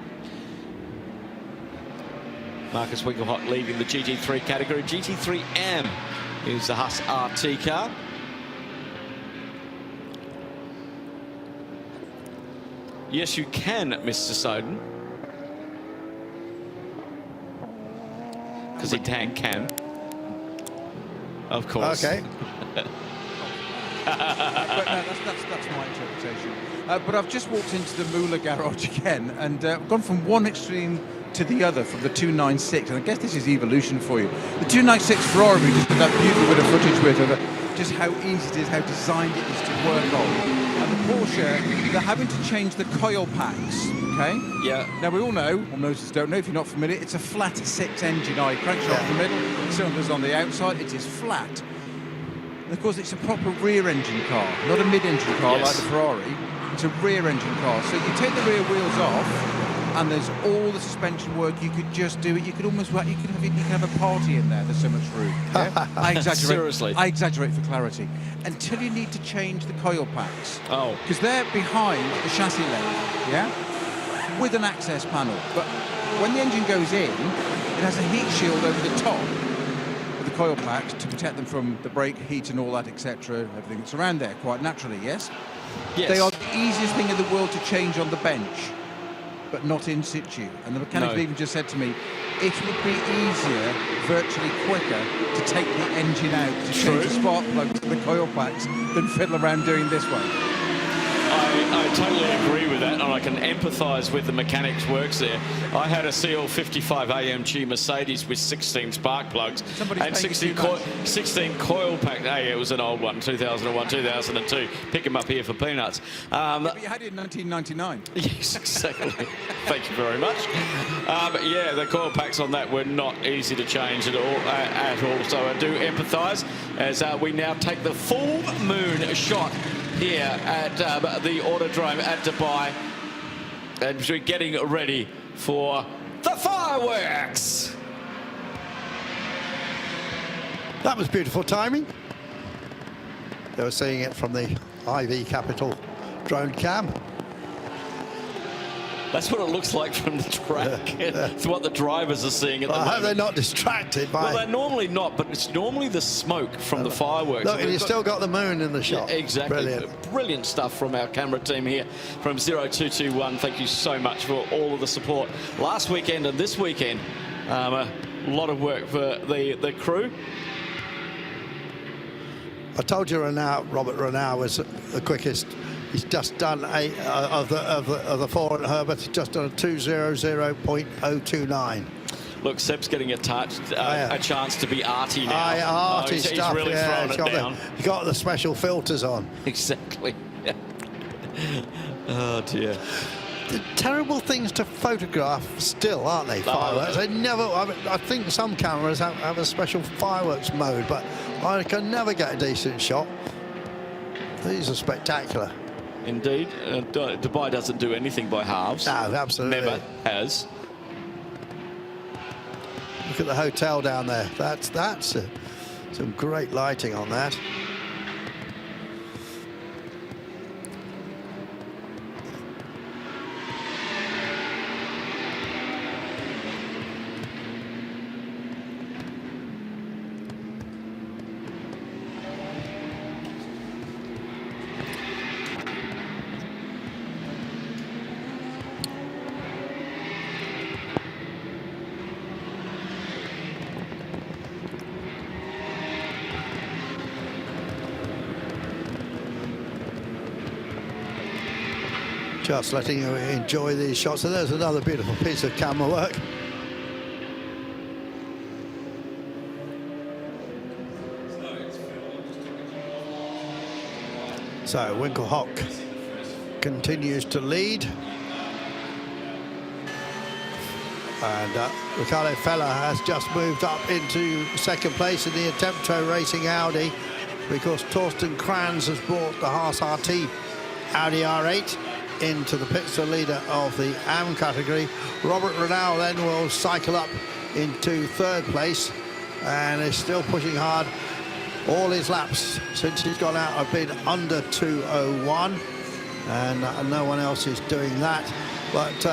Marcus Winkelhock leading the GT3 category. GT3 AM is the Haas RT car. Yes, you can, Mr. Soden. Because he can. Of course. Okay. But no, that's my interpretation. But I've just walked into the Moolah garage again, and gone from one extreme to the other, from the 296, and I guess this is evolution for you. The 296 Ferrari, we just did that beautiful bit of footage with, of just how easy it is, how designed it is to work on. And the Porsche, they're having to change the coil packs, okay? Yeah. Now we all know, or most don't know if you're not familiar, it's a flat 6 engine, crankshaft in the middle, cylinders on the outside, it is flat. And of course it's a proper rear engine car, not a mid-engine car like the Ferrari. It's a rear engine car. So you take the rear wheels off, and there's all the suspension work. You could just do it. You could almost you could have a party in there. There's so much room. Yeah? I exaggerate. Seriously. I exaggerate for clarity. Until you need to change the coil packs. Oh. Because they're behind the chassis length, yeah? With an access panel. But when the engine goes in, it has a heat shield over the top of the coil packs to protect them from the brake heat and all that, etc. Everything that's around there, quite naturally, yes? Yes. They are the easiest thing in the world to change on the bench, but not in situ. And the mechanic even just said to me, it would be easier, virtually quicker, to take the engine out to change the spark plugs to the coil packs than fiddle around doing this way. I totally agree with that, and I can empathise with the mechanics' works there. I had a CL55 AMG Mercedes with 16 spark plugs and 16 coil pack. Hey, it was an old one, 2001, 2002. Pick them up here for peanuts. But you had it in 1999. Yes, exactly. Thank you very much. Yeah, the coil packs on that were not easy to change at all. So I do empathise as we now take the full moon shot here at the Autodrome at Dubai, and we're getting ready for the fireworks. That was beautiful timing. They were seeing it from the IV Capital drone cam. That's what it looks like from the track. It's what the drivers are seeing at the moment. I hope they're not distracted by... Well, they're normally not, but it's normally the smoke from the fireworks. Look, and you've still got the moon in the shot. Yeah, exactly. Brilliant stuff from our camera team here from 0221. Thank you so much for all of the support last weekend and this weekend. A lot of work for the crew. I told you Robert Renau was the quickest. He's just done of the four at Herbert. He's just done a 2:00.029. Look, Seb's getting a chance to be arty now. Arty stuff. He's really thrown it down. He got the special filters on. Exactly. Oh dear. The terrible things to photograph still, aren't they? Fireworks. They never. I think some cameras have a special fireworks mode, but I can never get a decent shot. These are spectacular. Indeed. Dubai doesn't do anything by halves. No, absolutely. Never has. Look at the hotel down there. That's some great lighting on that. Just letting you enjoy these shots. And there's another beautiful piece of camera work. So Winkelhock continues to lead. And Ricardo Feller has just moved up into second place in the Attempto Racing Audi, because Torsten Kranz has brought the Haas RT Audi R8 into the pits, the leader of the AM category. Robert Renau then will cycle up into third place and is still pushing hard. All his laps since he's gone out have been under 2:01, and no one else is doing that. But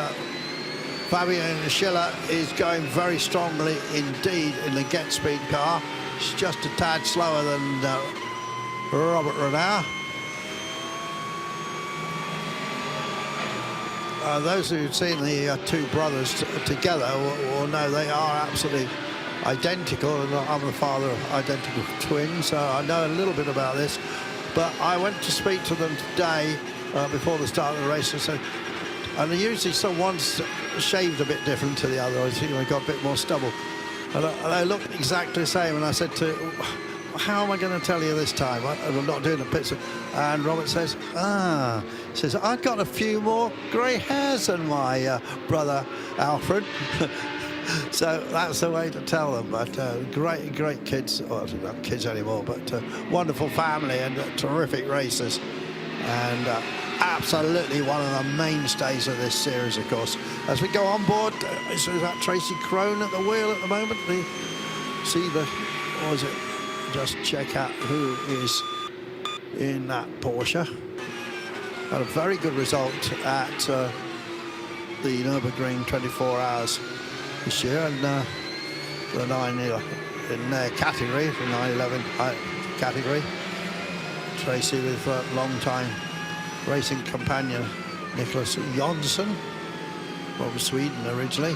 Fabian Schiller is going very strongly indeed in the Get Speed car. It's just a tad slower than Robert Renau. those who've seen the two brothers together will know they are absolutely identical, and I'm the father of identical twins, so I know a little bit about this. But I went to speak to them today before the start of the race, and usually someone's shaved a bit different to the other. I think they got a bit more stubble, and they look exactly the same. And I said to, how am I going to tell you this time? I'm not doing a pit. And Robert says, says, I've got a few more grey hairs than my brother Alfred. So that's the way to tell them. But great kids, well, not kids anymore, but wonderful family and terrific racers. And absolutely one of the mainstays of this series, of course. As we go on board, is that Tracy Crone at the wheel at the moment? Or is it? Just check out who is in that Porsche. Had a very good result at the Nürburgring 24 hours this year, and the 9 in their category, the 911 category. Tracy with long-time racing companion Nicholas Jonsson from Sweden originally.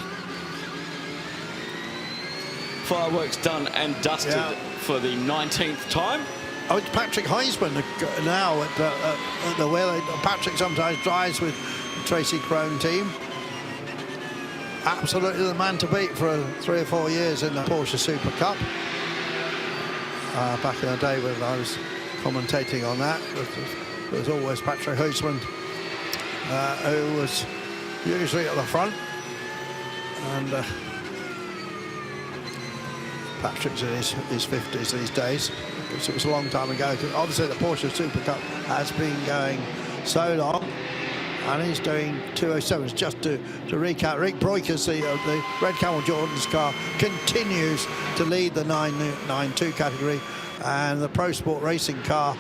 Fireworks done and dusted for the 19th time. Oh, it's Patrick Heisman now at the wheel. Patrick sometimes drives with the Tracy Crone team. Absolutely the man to beat for 3 or 4 years in the Porsche Super Cup. Back in the day when I was commentating on that, it was always Patrick Heisman who was usually at the front. And Patrick's in his 50s these days. It was a long time ago. Obviously, the Porsche Super Cup has been going so long, and he's doing 207s. Just to recap, Rick Broikers, the Red Camel Jordan's car, continues to lead the 992 category, and the Pro Sport Racing car,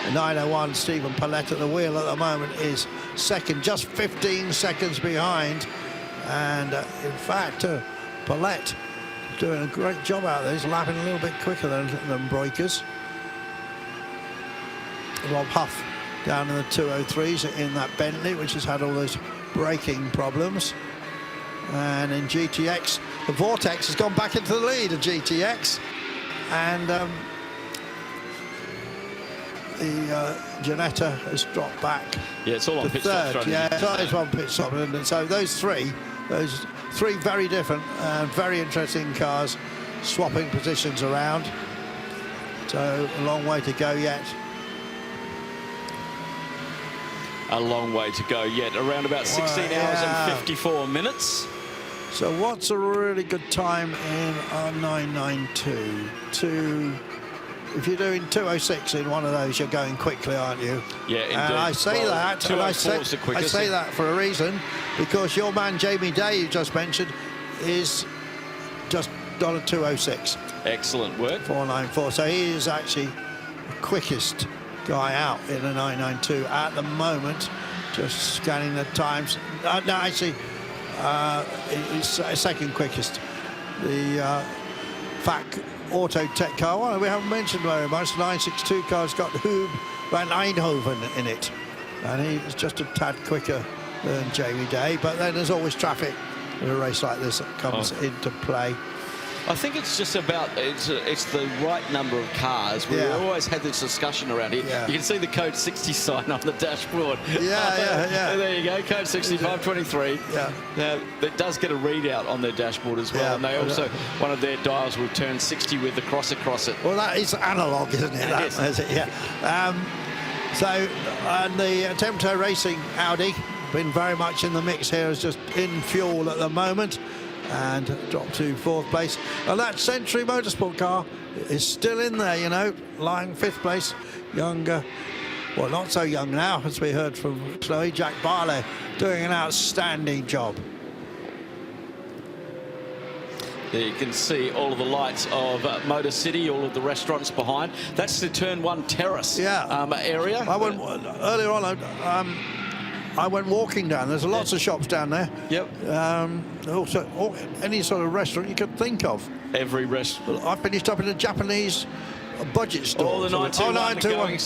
the 901, Stephen Paulette at the wheel at the moment, is second, just 15 seconds behind. And in fact, Paulette doing a great job out there. He's lapping a little bit quicker than Broikers. Rob Huff down in the 203s in that Bentley, which has had all those braking problems. And in GTX, the Vortex has gone back into the lead of GTX. And the Ginetta has dropped back. Yeah, it's all on pit stop. Yeah, it's on pit stop. And so those three very different and very interesting cars swapping positions around. So a long way to go yet. A long way to go yet. Around about 16 hours and 54 minutes. So what's a really good time in our 992? If you're doing 206 in one of those, you're going quickly, aren't you? Yeah, indeed. And I say that, and I say that for a reason, because your man Jamie Day, you just mentioned, is just on a 206. Excellent work. 494. So he is actually the quickest guy out in a 992 at the moment. Just scanning the times. No, actually, he's second quickest. The FAC Auto Tech car, well, we haven't mentioned very much. 962 car's got Hoob van Eindhoven in it, and he's just a tad quicker than Jamie Day. But then there's always traffic in a race like this that comes into play. I think it's just about it's the right number of cars. We always had this discussion around here. You can see the code 60 sign on the dashboard. Yeah. There you go, code 6523. Yeah. Now it does get a readout on their dashboard as well, and they also one of their dials will turn 60 with the cross across it. Well, that is analog, isn't it? Yes. Is it? Yeah. So, and the Tempto Racing Audi been very much in the mix here, is just in fuel at the moment, and dropped to 4th place. And that Century Motorsport car is still in there, you know, lying 5th place. Younger, well, not so young now, as we heard from Chloe, Jack Barlow, doing an outstanding job. There you can see all of the lights of Motor City, all of the restaurants behind. That's the Turn 1 terrace area. I went earlier on. I went walking down. There's lots of shops down there. Yep. Also, any sort of restaurant you could think of. Every restaurant. I finished up in a Japanese budget store. All the 921.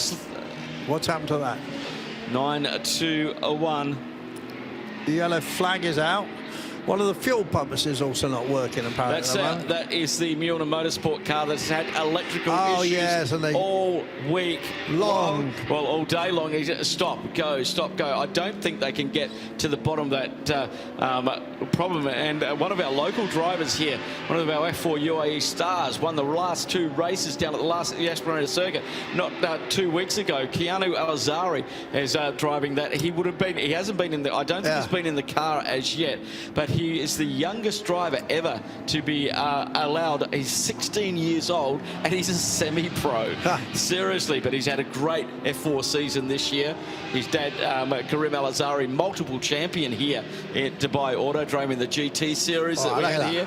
What's happened to that? 921. The yellow flag is out. One of the fuel pumps is also not working, apparently. That is the Mjolnir Motorsport car that's had electrical yes, issues all week long. Well, all day long. Stop, go. I don't think they can get to the bottom of that problem. And one of our local drivers here, one of our F4 UAE stars, won the last 2 races down at the Esplanade Circuit not 2 weeks ago. Keanu Al-Azari is driving that. He hasn't been in the, I don't think he's been in the car as yet, but he is the youngest driver ever to be allowed. He's 16 years old and he's a semi-pro. Seriously, but he's had a great F4 season this year. His dad, Karim Al-Azari, multiple champion here at Dubai Autodrome in the GT series that we had here.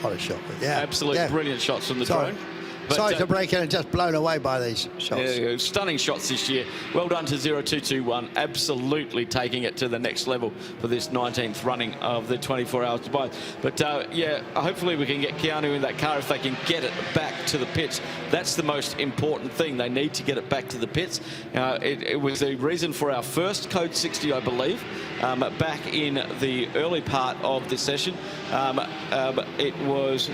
What a shot. Yeah. Absolute brilliant shots from the drone. But, sorry to break in and just blown away by these shots. Yeah, stunning shots this year. Well done to 0221. Absolutely taking it to the next level for this 19th running of the 24 Hours Dubai. But yeah, hopefully we can get Keanu in that car if they can get it back to the pits. That's the most important thing. They need to get it back to the pits. It was the reason for our first Code 60, I believe, back in the early part of the session. It was...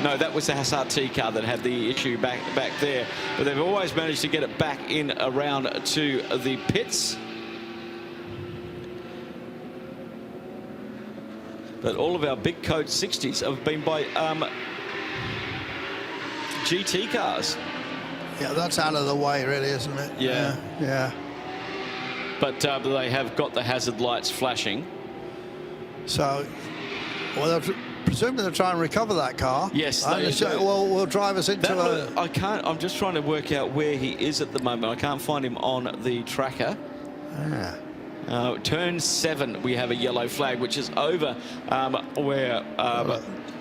No, that was the Hassard T car that had the issue back there. But they've always managed to get it back in around to the pits. But all of our big Code 60s have been by GT cars. Yeah, that's out of the way, really, isn't it? Yeah. But they have got the hazard lights flashing. So, well, presumably they'll try and recover that car. Yes. Will drive us into I can't. I'm just trying to work out where he is at the moment. I can't find him on the tracker. Turn 7, we have a yellow flag, which is over where...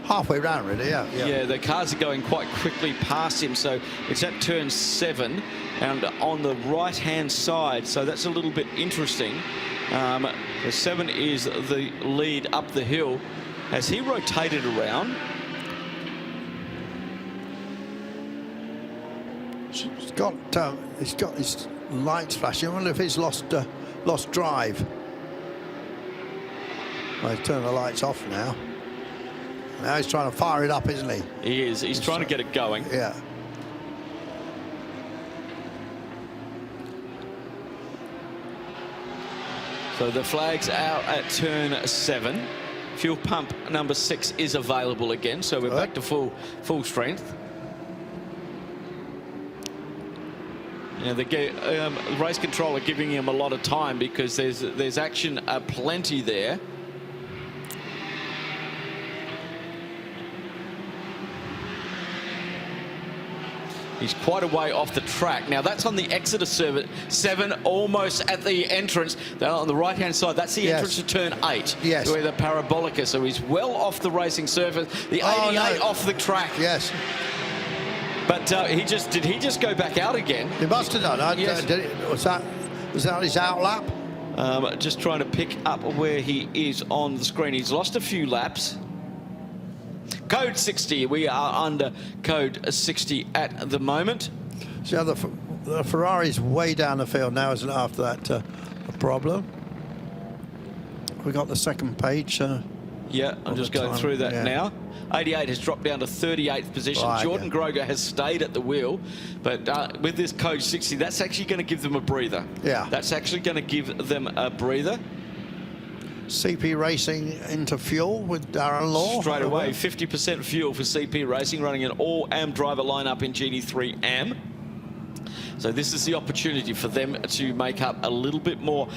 halfway round, really, Yeah, the cars are going quite quickly past him, so it's at turn 7 and on the right-hand side, so that's a little bit interesting. The 7 is the lead up the hill. Has he rotated around? He's got his lights flashing. I wonder if he's lost drive. Well, he's turned the lights off now. Now he's trying to fire it up, isn't he? He is. He's trying to get it going. Yeah. So the flag's out at turn 7. Fuel pump number 6 is available again, so we're back to full strength. Yeah, the race control are giving him a lot of time because there's action plenty there. He's quite a way off the track. Now, that's on the Exeter 7, almost at the entrance. On the right-hand side, that's the entrance to turn 8. Yes. Where the Parabolica. So he's well off the racing surface. The 88 off the track. Yes. But did he just go back out again? He must have done. Yes. Was that his out lap? Just trying to pick up where he is on the screen. He's lost a few laps. Code 60, we are under Code 60 at the moment. So the Ferrari's way down the field now, isn't it, after that problem? We got the second page. Yeah, I'm just going through that now. 88 has dropped down to 38th position. Jordan Groger has stayed at the wheel, but with this Code 60, that's actually going to give them a breather. Yeah. That's actually going to give them a breather. CP Racing into fuel with Darren Law. Straight away, 50% fuel for CP Racing, running an all-AM driver lineup in GT3 AM. So this is the opportunity for them to make up a little bit more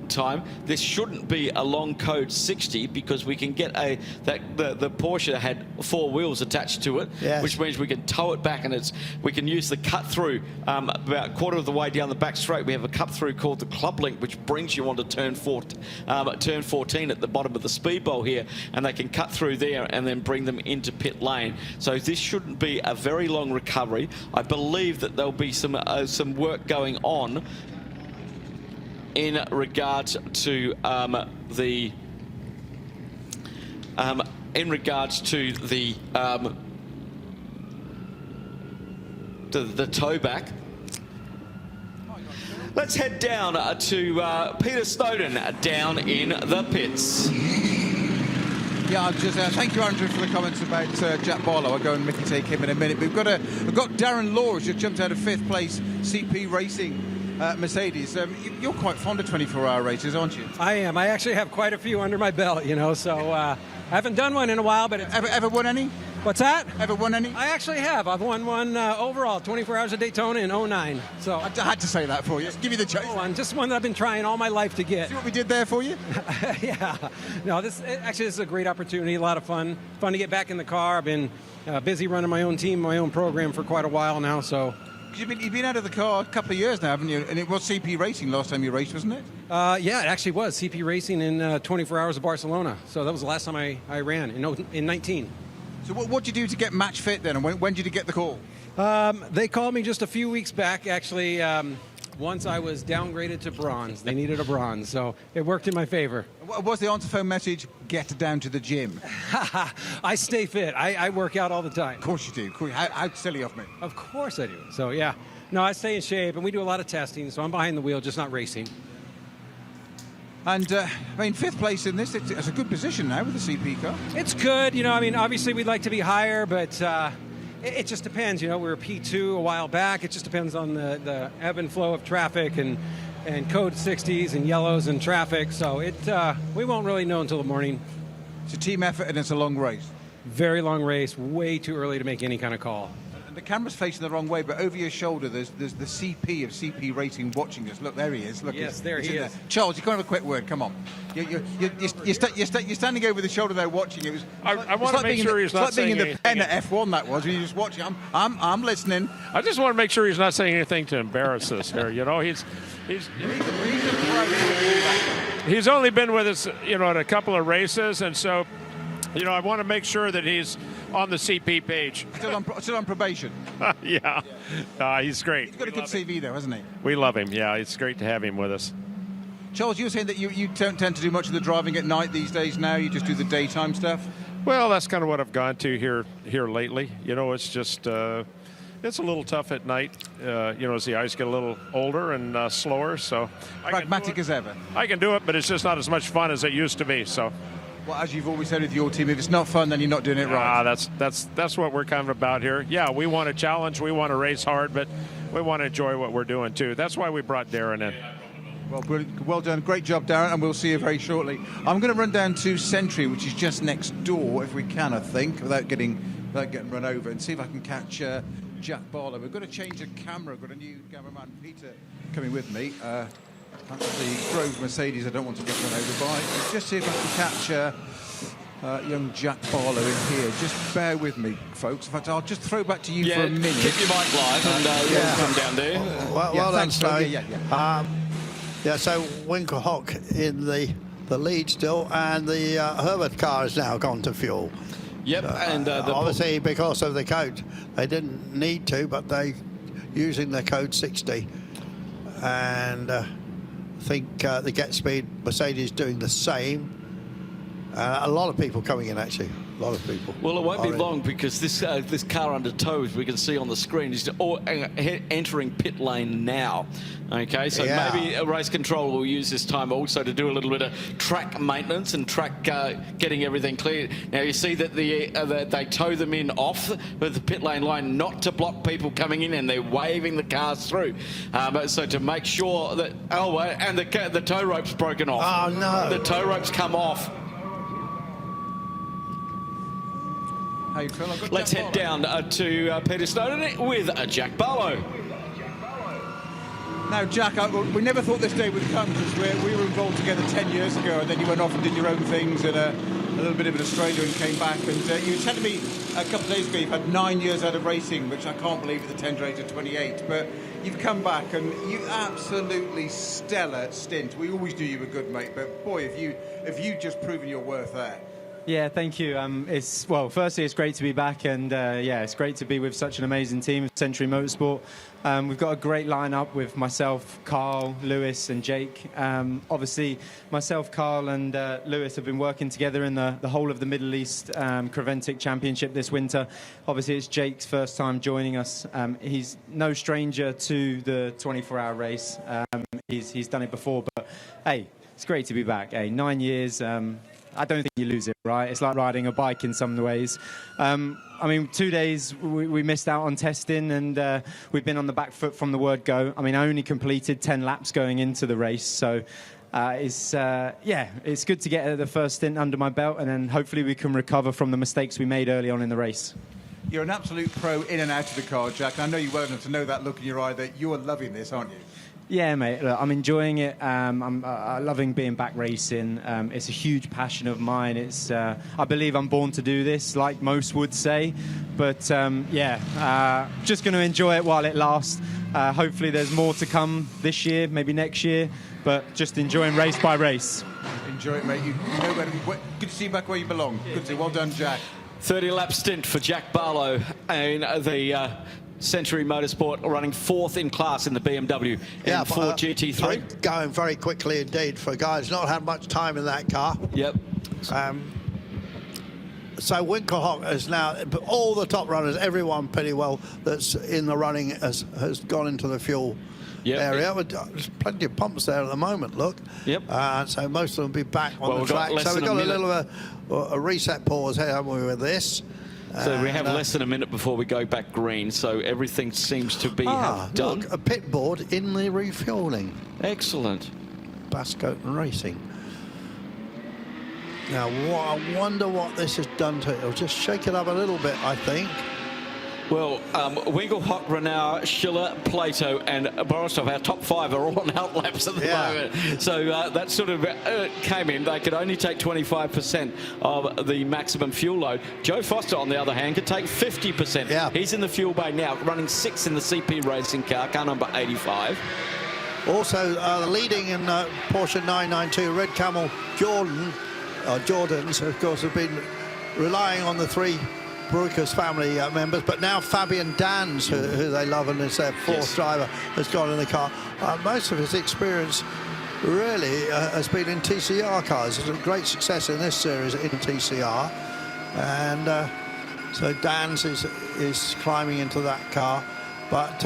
time. This shouldn't be a long Code 60 because we can get the Porsche had 4 wheels attached to it, which means we can tow it back, and we can use the cut through about a quarter of the way down the back straight. We have a cut through called the Club Link, which brings you onto turn 14 at the bottom of the speed bowl here, and they can cut through there and then bring them into pit lane. So this shouldn't be a very long recovery. I believe that there'll be some work going on in regards to the tow back. Let's head down to Peter Snowden down in the pits. Yeah, just thank you, Andrew, for the comments about Jack Barlow. I'll go and Mickey take him in a minute. We've got Darren Law, who's just jumped out of 5th place, CP Racing Mercedes. You're quite fond of 24-hour races, aren't you? I am. I actually have quite a few under my belt, so I haven't done one in a while. But ever won any? What's that? Ever won any? I actually have. I've won one overall, 24 Hours of Daytona in 09. So I had to say that for you. Give you the choice. Just one that I've been trying all my life to get. See what we did there for you? Yeah. No, this is a great opportunity, a lot of fun. Fun to get back in the car. I've been busy running my own team, my own program for quite a while now, so... You've been out of the car a couple of years now, haven't you? And it was CP Racing last time you raced, wasn't it? Yeah, it actually was. CP Racing in 24 Hours of Barcelona. So that was the last time I ran, in 19. So what did you do to get match fit then? And when did you get the call? They called me just a few weeks back, actually. Once I was downgraded to bronze. They needed a bronze, so it worked in my favor. What was the answer phone message? Get down to the gym. I stay fit. I work out all the time. Of course you do. How silly of me. Of course I do. So, yeah. No, I stay in shape, and we do a lot of testing, so I'm behind the wheel, just not racing. And, 5th place in this, it's a good position now with the CP car. It's good. Obviously we'd like to be higher, but it just depends. We were P2 a while back. It just depends on the ebb and flow of traffic and code 60s and yellows and traffic. So we won't really know until the morning. It's a team effort and it's a long race. Very long race. Way too early to make any kind of call. The camera's facing the wrong way, but over your shoulder, there's the CP of CP Racing watching us. Look, there he is. Look, yes, there he is. There. Charles, you can have a quick word. Come on. You're standing over the shoulder there watching. It was. I want to make sure he's not saying anything. It's like being in the pen at F1. That was. You're just watching. I'm listening. I just want to make sure he's not saying anything to embarrass us here. He's only been with us, at a couple of races, and so, I want to make sure that he's on the CP page. Still on probation. Yeah. He's great. He's got a good CV, though, hasn't he? We love him. Yeah, it's great to have him with us. Charles, you were saying that you don't tend to do much of the driving at night these days now. You just do the daytime stuff. Well, that's kind of what I've gone to here lately. It's just it's a little tough at night. As the eyes get a little older and slower. So pragmatic as ever. I can do it, but it's just not as much fun as it used to be. So. Well, as you've always said with your team, if it's not fun, then you're not doing it right. That's what we're kind of about here. Yeah, we want to challenge, we want to race hard, but we want to enjoy what we're doing too. That's why we brought Darren in. Well done. Great job, Darren, and we'll see you very shortly. I'm going to run down to Sentry, which is just next door, if we can, I think, without getting run over, and see if I can catch Jack Barlow. We've got to change the camera. I've got a new cameraman, Peter, coming with me. That's the Grove Mercedes I don't want to get run over by. Just see if I can catch young Jack Barlow in here. Just bear with me, folks. In fact, I'll just throw back to you for a minute. Keep your mic live and we'll come down there. Well done, Snowy. Yeah. So Winkelhock in the lead still, and the Herbert car has now gone to fuel. Yep, and obviously because of the code. They didn't need to, but they using the code 60. And... I think the Get Speed Mercedes doing the same. A lot of people coming in, actually. A lot of people. Well, it won't be long because this car under tow, as we can see on the screen, is entering pit lane now. Okay, so maybe a race control will use this time also to do a little bit of track maintenance and track getting everything clear. Now you see that they tow them in off with the pit lane line, not to block people coming in, and they're waving the cars through. So to make sure that and the tow rope's broken off. Oh no! The tow rope's come off. How you feel? Let's head down to Peter Snowden with Jack Barlow. Now, Jack, we never thought this day would come because we were involved together 10 years ago, and then you went off and did your own things and a little bit of Australia and came back. And you were telling me a couple of days ago you've had 9 years out of racing, which I can't believe at the 10 age of 28. But you've come back and you absolutely stellar stint. We always knew you were good, mate. But boy, have you just proven your worth there. Yeah, thank you. Firstly, it's great to be back, and it's great to be with such an amazing team, Century Motorsport. We've got a great lineup with myself, Carl, Lewis, and Jake. Obviously, myself, Carl, and Lewis have been working together in the whole of the Middle East Creventic Championship this winter. Obviously, it's Jake's first time joining us. He's no stranger to the 24-hour race. He's done it before, but hey, it's great to be back. Hey, 9 years. I don't think you lose it, right? It's like riding a bike in some ways. 2 days we missed out on testing, and we've been on the back foot from the word go. I only completed 10 laps going into the race, so it's good to get the first stint under my belt, and then hopefully we can recover from the mistakes we made early on in the race. You're an absolute pro in and out of the car, Jack, and I know you well enough to know that look in your eye that you are loving this, aren't you? Yeah, mate. Look, I'm enjoying it. I'm loving being back racing. It's a huge passion of mine. I believe I'm born to do this, like most would say. But just going to enjoy it while it lasts. Hopefully, there's more to come this year, maybe next year. But just enjoying race by race. Enjoy it, mate. You know good to see you back where you belong. Good to see you. Well done, Jack. 30-lap stint for Jack Barlow in the Century Motorsport, running 4th in class in the BMW M4 GT3. Going very quickly indeed for a guy who's not had much time in that car. Yep. So Winkelhock is now, all the top runners, everyone pretty well that's in the running has gone into the fuel area. There's plenty of pumps there at the moment, look. Yep. So most of them will be back on the track. So we've got a little of a reset pause here, haven't we, with this? So we have less than a minute before we go back green, so everything seems to be have done. Look, a pit board in the refuelling. Excellent. Bascote and Racing. Now, I wonder what this has done to it. It'll just shake it up a little bit, I think. Well, Winkelhock, Renauer, Schiller, Plato, and Borisov, our top 5 are all on outlaps at the moment. So that sort of came in. They could only take 25% of the maximum fuel load. Joe Foster, on the other hand, could take 50%. Yeah. He's in the fuel bay now, running 6th in the CP Racing car number 85. Also, leading in Porsche 992, Red Camel, Jordans, of course, have been relying on the 3 Brooker's family members, but now Fabian Dans, who they love, and is their 4th driver, has gone in the car. Most of his experience really has been in TCR cars. There's a great success in this series in TCR, and so Dans is climbing into that car. But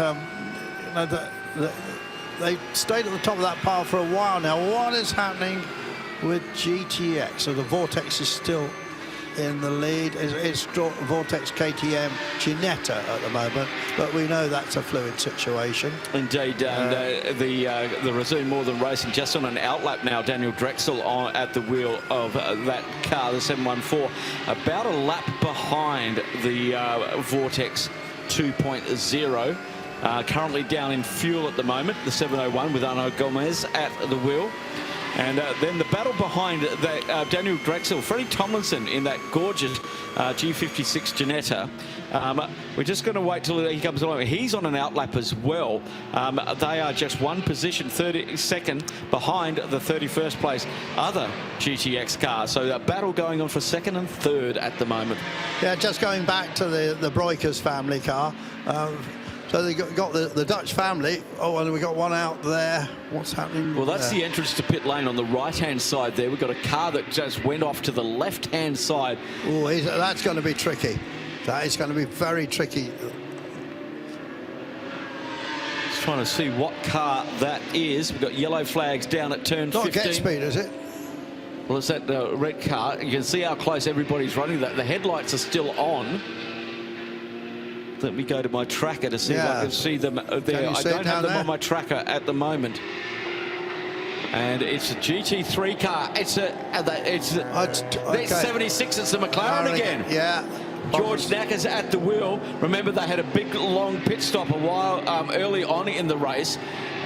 they stayed at the top of that pile for a while now. What is happening with GTX? So the Vortex is still in the lead. It's Vortex KTM Ginetta at the moment, but we know that's a fluid situation. Indeed, and the Razzoon More Than Racing just on an outlap now. Daniel Drexel at the wheel of that car, the 714, about a lap behind the Vortex 2.0. Currently down in fuel at the moment, the 701 with Arnaud Gomez at the wheel. And then the battle behind Daniel Drexel, Freddie Tomlinson in that gorgeous G56 Ginetta. We're just going to wait till he comes along. He's on an outlap as well. They are just one position, 32nd behind the 31st place other GTX car. So a battle going on for 2nd and 3rd at the moment. Yeah, just going back to the Breukers family car. So they got the Dutch family. Oh, and we got one out there. What's happening? Well, that's the entrance to pit lane on the right-hand side there. We've got a car that just went off to the left-hand side. Oh, that's going to be tricky. That is going to be very tricky. Just trying to see what car that is. We've got yellow flags down at turn 15. Not Get Speed, is it? Well, it's that red car. You can see how close everybody's running. That the headlights are still on. Let me go to my tracker to see if I can see them there. I don't have them on my tracker at the moment. And it's a GT3 car. It's 76. It's the McLaren again. Yeah. George Knackers at the wheel. Remember, they had a big, long pit stop a while early on in the race.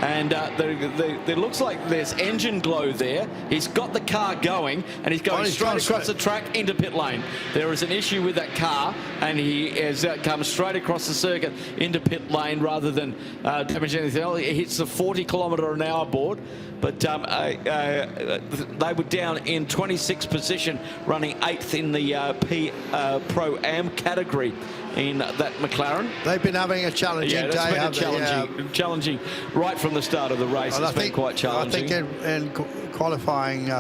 And there looks like there's engine glow there. He's got the car going, and he's going straight across the track into pit lane. There is an issue with that car, and he has come straight across the circuit into pit lane rather than damage anything else. He hits the 40km/h board, but they were down in 26th position, running 8th in the Pro-Am category in that McLaren. They've been having a challenging day. It's been challenging right from the start of the race. It's been quite challenging. I think in qualifying,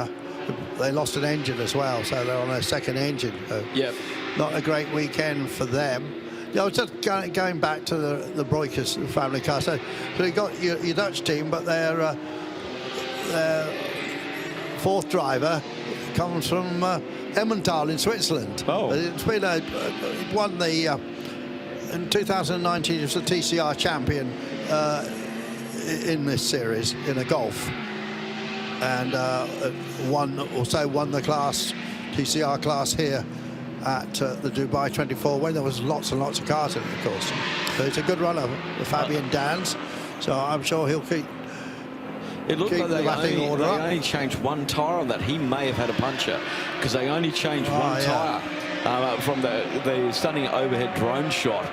they lost an engine as well, so they're on their second engine. Yep. Not a great weekend for them. I was just going back to the Breukers family car. So you got your Dutch team, but their fourth driver comes from Emmental in Switzerland. Oh. It's been won the in 2019. He was the TCR champion in this series in a Golf, and won the TCR class here at the Dubai 24 when there was lots and lots of cars in it, of course. So it's a good runner for Fabian Dans. So I'm sure he'll keep. It looked like they only changed one tyre on that. He may have had a puncture because they only changed one tyre from the stunning overhead drone shot.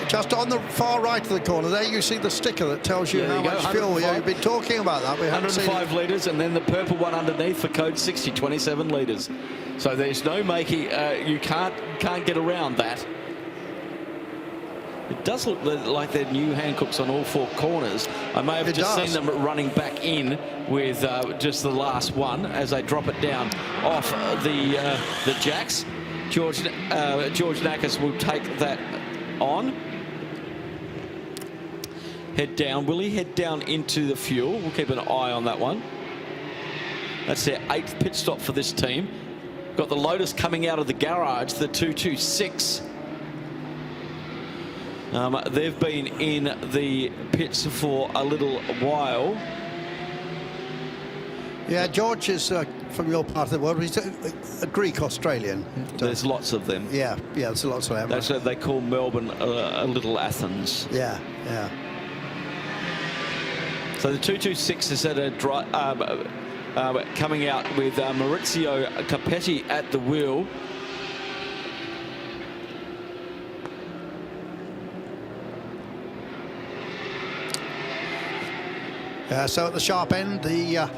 Just on the far right of the corner there, you see the sticker that tells you how much fuel. You've been talking about that. We 105 litres, and then the purple one underneath for code 60, 27 litres. So there's no making. You can't get around that. It does look like they're new Hankooks on all four corners. I may have just seen them running back in with just the last one as they drop it down off the jacks. George Knackers will take that on. Head down. Will he head down into the fuel? We'll keep an eye on that one. That's their 8th pit stop for this team. Got the Lotus coming out of the garage, the 226. They've been in the pits for a little while. Yeah, George is from your part of the world. He's a Greek-Australian. There's lots of them. Yeah, there's lots of them. That's what they call Melbourne a little Athens. Yeah. So the 226 is at a coming out with Maurizio Capetti at the wheel. So at the sharp end, the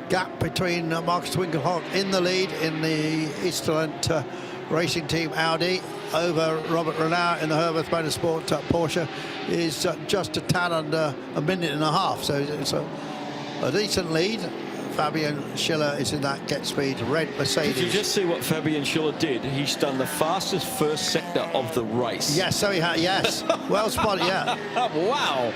gap between Marcus Winkelhock in the lead in the Easterland racing team Audi over Robert Renau in the Herbert Motorsport Porsche is just a tad under a minute and a half. So it's a decent lead. Fabian Schiller is in that Get Speed red Mercedes. Did you just see what Fabian Schiller did? He's done the fastest first sector of the race. Yes, so he has. Yes, well spotted. Yeah. Wow,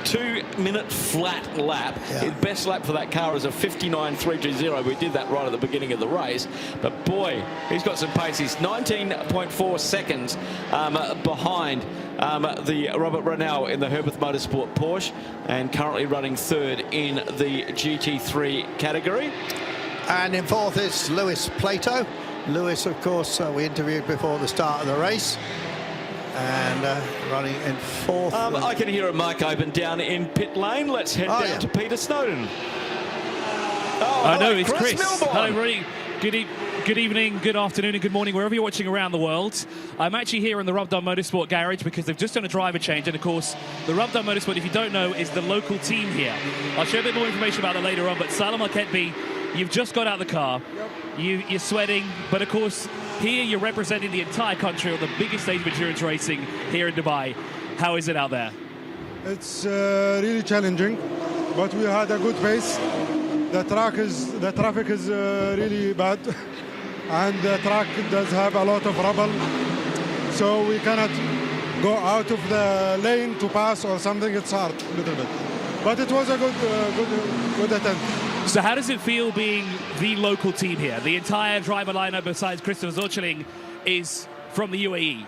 2-minute flat lap. His best lap for that car is a 59.320. We did that right at the beginning of the race. But boy, he's got some pace. He's 19.4 seconds behind the Robert Renau in the Herbert Motorsport Porsche, and currently running 3rd in the GT3 category. And in 4th is Lewis Plato. Lewis, of course, we interviewed before the start of the race, and running in 4th. I can hear a mic open down in pit lane. Let's head down to Peter Snowden. I know, it's Chris. Milborn. Hello, everybody. Good evening, good afternoon, and good morning, wherever you're watching around the world. I'm actually here in the Rub Dub Motorsport garage because they've just done a driver change, and of course, the Rub Dub Motorsport, if you don't know, is the local team here. I'll share a bit more information about that later on, but Salam Al-Ketbi, you've just got out of the car. You're sweating, but of course, here you're representing the entire country on the biggest stage of endurance racing here in Dubai. How is it out there? It's really challenging, but we had a good pace. The traffic is really bad, and the track does have a lot of rubble, so we cannot go out of the lane to pass or something. It's hard a little bit, but it was a good attempt. So how does it feel being the local team here? The entire driver lineup besides Christopher Zorcheling is from the UAE.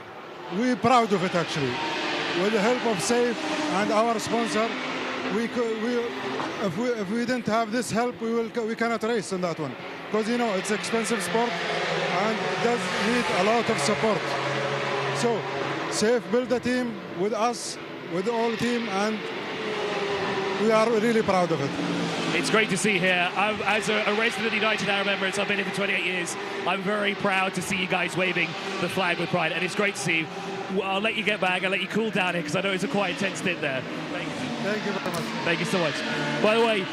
We're proud of it, actually. With the help of SAFE and our sponsor, if we didn't have this help, we cannot race in that one. because you know it's expensive sport and does need a lot of support. So Safe build a team with us, with all the team, and we are really proud of it. It's great to see here. As a resident of the United Arab Emirates, I've been here for 28 years. I'm very proud to see you guys waving the flag with pride, and it's great to see. Well, I'll let you get back. I'll let you cool down here because I know it's a quite intense stint there. Thank you very much. Thank you so much. By the way,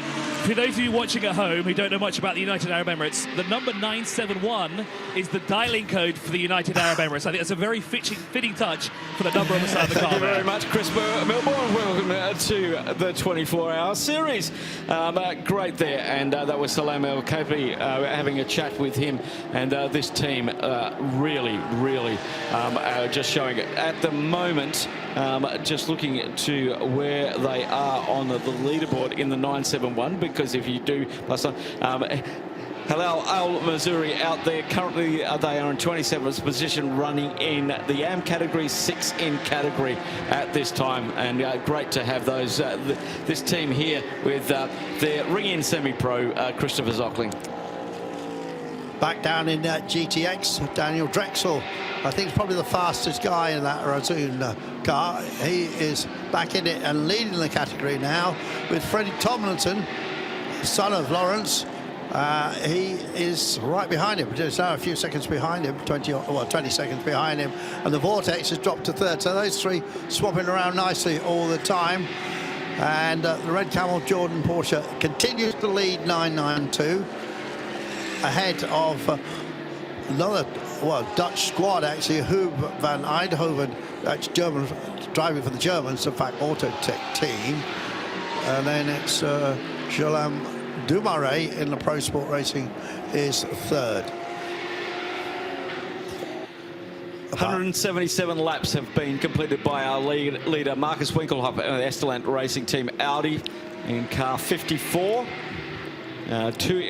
for those of you watching at home who don't know much about the United Arab Emirates, the number 971 is the dialing code for the United Arab Emirates. I think that's a very fitting touch for the number on the side of the car. Thank you very much, Chris Milborn. Welcome to the 24-hour series. Great there, and that was Salam El Kapi having a chat with him, and this team really just showing it at the moment. Just looking to where they are on the leaderboard in the 971, because if you do Halal Al Mazuri out there. Currently, they are in 27th position, running in the AM category, 6 in category at this time. And great to have those this team here with their ring-in semi-pro, Christopher Zockling. Back down in GTX, Daniel Drexel. I think he's probably the fastest guy in that Razzoon car. He is back in it and leading the category now with Freddie Tomlinson, son of Lawrence. He is right behind him, just now a few seconds behind him, 20 seconds behind him, and the Vortex has dropped to third. So those three swapping around nicely all the time. And the Red Camel Jordan Porsche continues to lead 992, ahead of another Dutch squad actually, Hub van Eindhoven, that's German, driving for the Germans, in fact, Autotech team. And then it's Jolam Dumaret in the Pro Sport Racing is third. 177 laps have been completed by our leader Marcus Winkelhoff and the Estelant Racing Team Audi in car 54.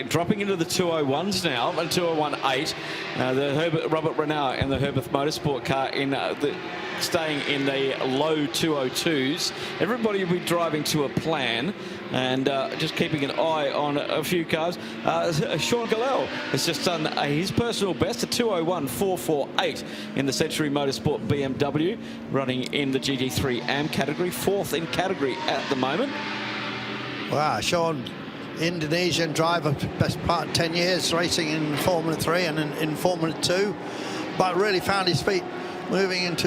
Dropping into the 201s now, and 201.8. The Robert Renault and the Herbert Motorsport car in staying in the low 202s. Everybody will be driving to a plan, and just keeping an eye on a few cars. Sean Gallel has just done his personal best, a 201.448 in the Century Motorsport BMW, running in the GT3 AM category, 4th in category at the moment. Wow, Sean, Indonesian driver, best part of 10 years racing in Formula 3 and in Formula 2, but really found his feet moving into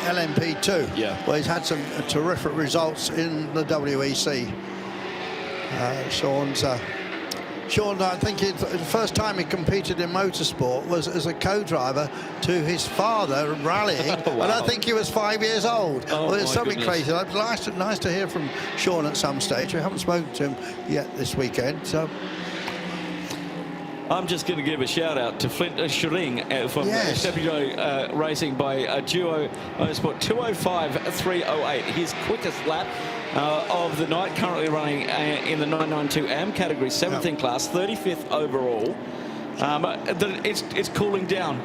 LMP2, where he's had some terrific results in the WEC. Sean, I think the first time he competed in motorsport was as a co-driver to his father rallying, and I think he was 5 years old. Well, it's something crazy. Nice to hear from Sean at some stage. We haven't spoken to him yet this weekend, so. I'm just going to give a shout out to Flint Schering from Shepio Racing by Duo Motorsport, 205.308, his quickest lap of the night, currently running in the 992 AM category, 7th in class, 35th overall. It's cooling down.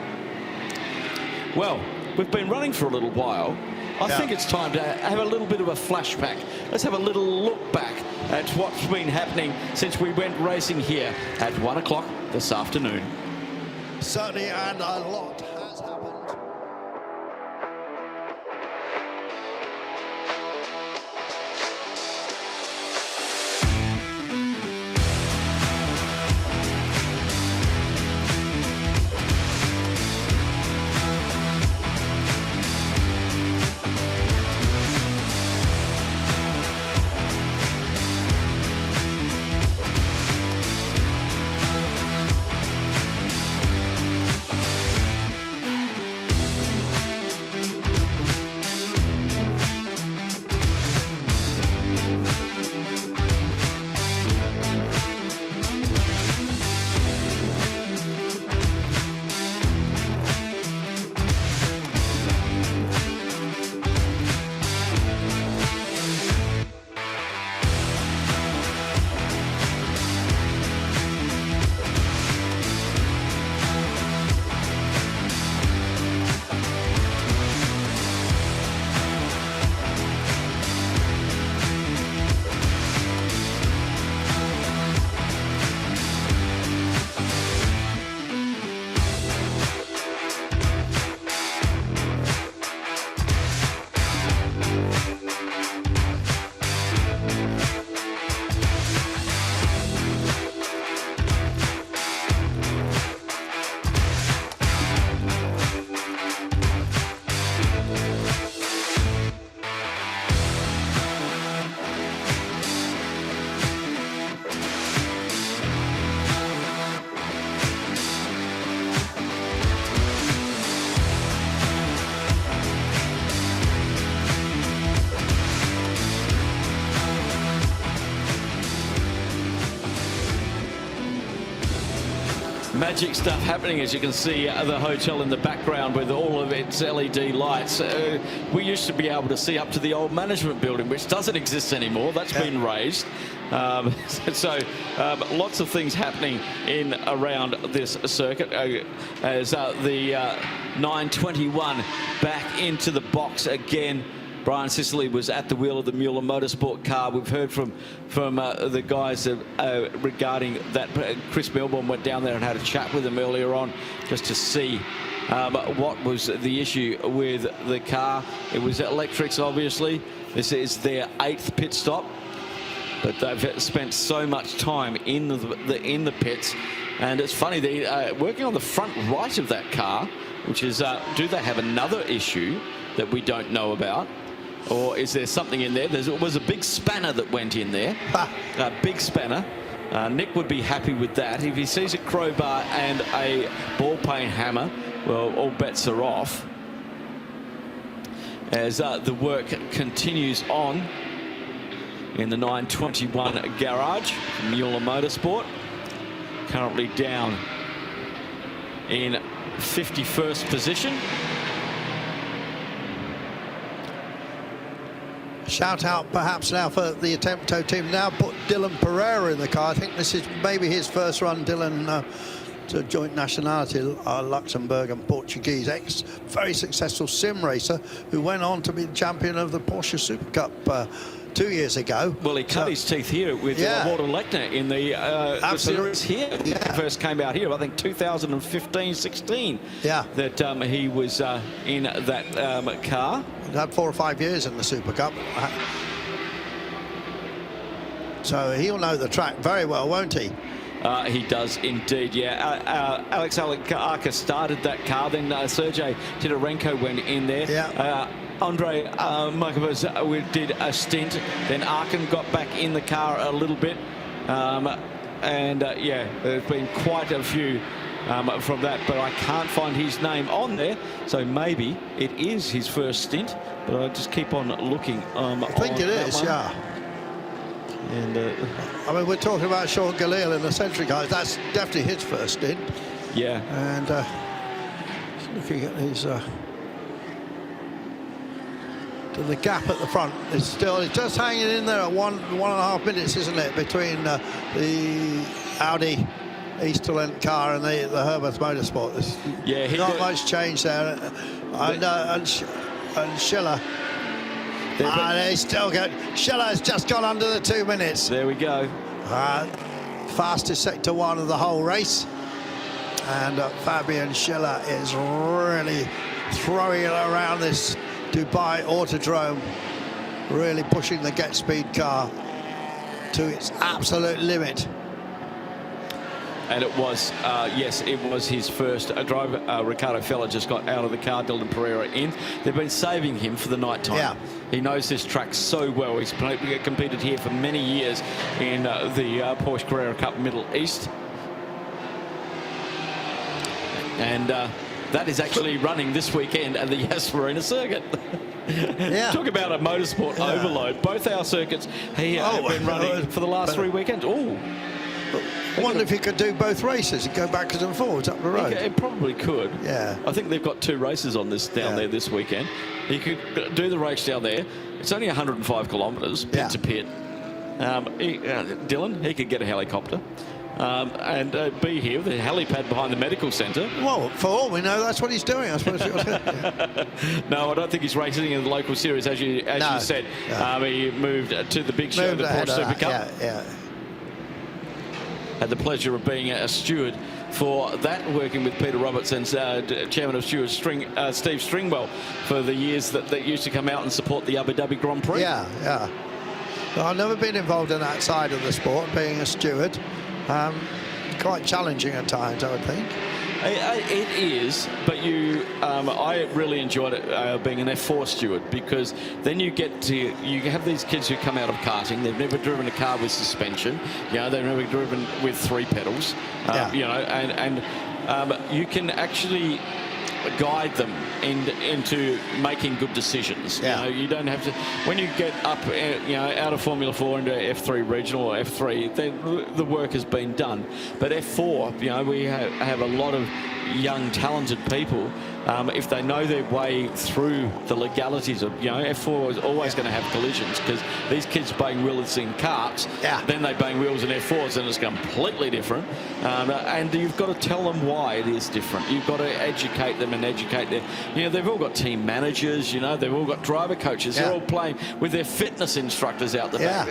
Well, we've been running for a little while. I think it's time to have a little bit of a flashback. Let's have a little look back at what's been happening since we went racing here at 1 o'clock this afternoon. Certainly, and a lot has happened. magic stuff happening, as you can see the hotel in the background with all of its LED lights. We used to be able to see up to the old management building, which doesn't exist anymore. That's been raised. So lots of things happening in around this circuit as the 921 back into the box again. Brian Sicily was at the wheel of the Mueller Motorsport car. We've heard from the guys regarding that. Chris Milbourne went down there and had a chat with them earlier on just to see what was the issue with the car. It was electrics, obviously. This is their 8th pit stop, but they've spent so much time in the pits. And it's funny, they're working on the front right of that car, which is, do they have another issue that we don't know about? Or is there something in there? There was a big spanner that went in there. A big spanner. Nick would be happy with that. If he sees a crowbar and a ball peen hammer, well, all bets are off. As the work continues on in the 921 garage, Mueller Motorsport. Currently down in 51st position. Shout out perhaps now for the Attempto team. Now put Dylan Pereira in the car. I think this is maybe his first run. Dylan to joint nationality, Luxembourg and Portuguese, very successful sim racer who went on to be champion of the Porsche Super Cup 2 years ago. Well, he cut his teeth here with Walter Lechner in the series here. He first came out here, I think 2015-16. Yeah. That he was in that car. Had 4 or 5 years in the Super Cup. So he'll know the track very well, won't he? He does indeed, yeah. Alex Alencar started that car, then Sergei Titarenko went in there. Yeah. Andre Markovas did a stint, then Arkin got back in the car a little bit. Yeah, there's been quite a few from that, but I can't find his name on there, so maybe it is his first stint, but I'll just keep on looking. I think it is, yeah. And I mean, we're talking about Sean Galil in the Century guys. That's definitely his first stint. Yeah. And looking at his the gap at the front is still, it's just hanging in there at 1.5 minutes, isn't it, between the Audi Easterland car and the Herbert Motorsport. There's not much change there. And Schiller. And they still go. Schiller's just gone under the 2 minutes. There we go. Fastest sector one of the whole race. And Fabian Schiller is really throwing it around this Dubai Autodrome, really pushing the Get Speed car to its absolute limit. And it was, yes, it was his first driver. Ricardo Feller just got out of the car, Dylan Pereira in. They've been saving him for the night time. Yeah. He knows this track so well. He's competed here for many years in the Porsche Carrera Cup Middle East. And that is actually running this weekend at the Yas Marina circuit. Yeah. Talk about a motorsport overload. Both our circuits here have been running for the last 3 weekends. Oh. I wonder if he could do both races and go backwards and forwards up the road. It probably could. Yeah. I think they've got 2 races on this down there this weekend. He could do the race down there. It's only 105 kilometres, pit to pit. Dylan, he could get a helicopter and be here with a helipad behind the medical centre. Well, for all we know, that's what he's doing, I suppose. No, I don't think he's racing in the local series, as you said. No. He moved to the big show, the Porsche Super Cup. Yeah. Had the pleasure of being a steward for that, working with Peter Roberts and chairman of stewards Steve Stringwell for the years that used to come out and support the Abu Dhabi Grand Prix. Yeah. Well, I've never been involved in that side of the sport, being a steward. Quite challenging at times, I would think. It is, but I really enjoyed it being an F4 steward, because then you have these kids who come out of karting. They've never driven a car with suspension. They've never driven with 3 pedals. And you can actually guide them into making good decisions. Yeah. You know, you don't have to, when you get up, out of Formula 4 into F3 regional or F3, then the work has been done. But F4, we have a lot of young, talented people. If they know their way through the legalities of, F4 is always going to have collisions, because these kids bang wheels in karts, then they bang wheels in F4s, and it's completely different. And you've got to tell them why it is different. You've got to educate them and educate them. They've all got team managers, they've all got driver coaches. They're all playing with their fitness instructors out the back.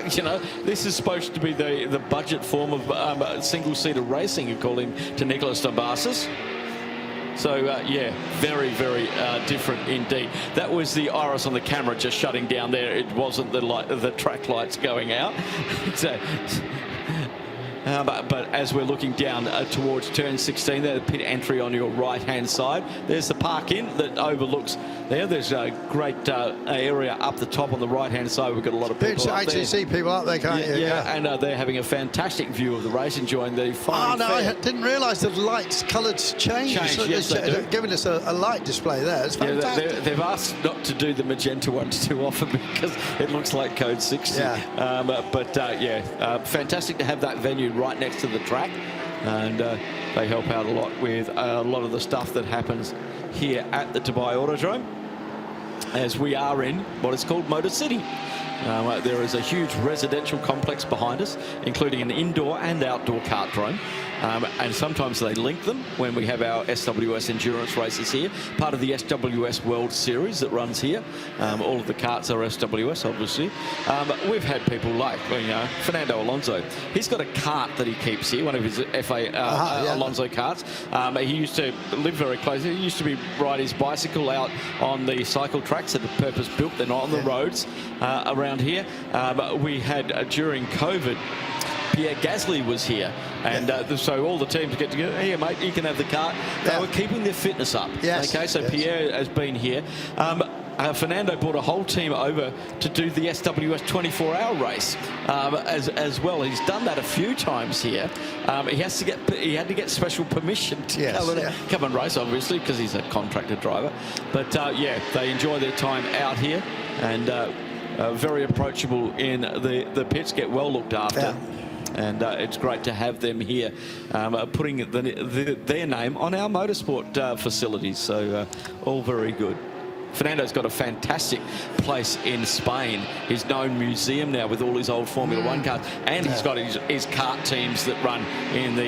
This is supposed to be the budget form of single-seater racing, according to Nicholas Tombasis. So, very, very different indeed. That was the iris on the camera just shutting down there. It wasn't the track lights going out. But as we're looking down towards turn 16, there, the pit entry on your right-hand side, there's the park-in that overlooks there. There's a great area up the top on the right-hand side. We've got a lot of people up there. You actually see people up there, can't you? Yeah, and they're having a fantastic view of the race, enjoying the final. Oh, no, I didn't realise the lights, colours changed. Yes, they're giving us a light display there. It's fantastic. They've asked not to do the magenta ones too often because it looks like code 60. Fantastic to have that venue right next to the track, and they help out a lot with a lot of the stuff that happens here at the Dubai Autodrome, as we are in what is called Motor City. There is a huge residential complex behind us, including an indoor and outdoor kart drome. And sometimes they link them when we have our SWS endurance races here, part of the SWS World Series that runs here. All of the karts are SWS, obviously. We've had people like, Fernando Alonso. He's got a kart that he keeps here, one of his FA Alonso karts. He used to live very close. He used to ride his bicycle out on the cycle tracks that are purpose-built. They're not on the roads around here. We had, during COVID, Pierre Gasly was here, and so all the teams get together. Here, mate, you can have the kart. They were keeping their fitness up. Okay, so Pierre has been here. Fernando brought a whole team over to do the SWS 24-hour race as well. He's done that a few times here. He had to get special permission to come and race, obviously, because he's a contractor driver. But they enjoy their time out here, and very approachable in the pits. Get well looked after. And it's great to have them here, putting their name on our motorsport facilities. So all very good. Fernando's got a fantastic place in Spain. His known museum now with all his old Formula 1 cars, and he's got his kart teams that run in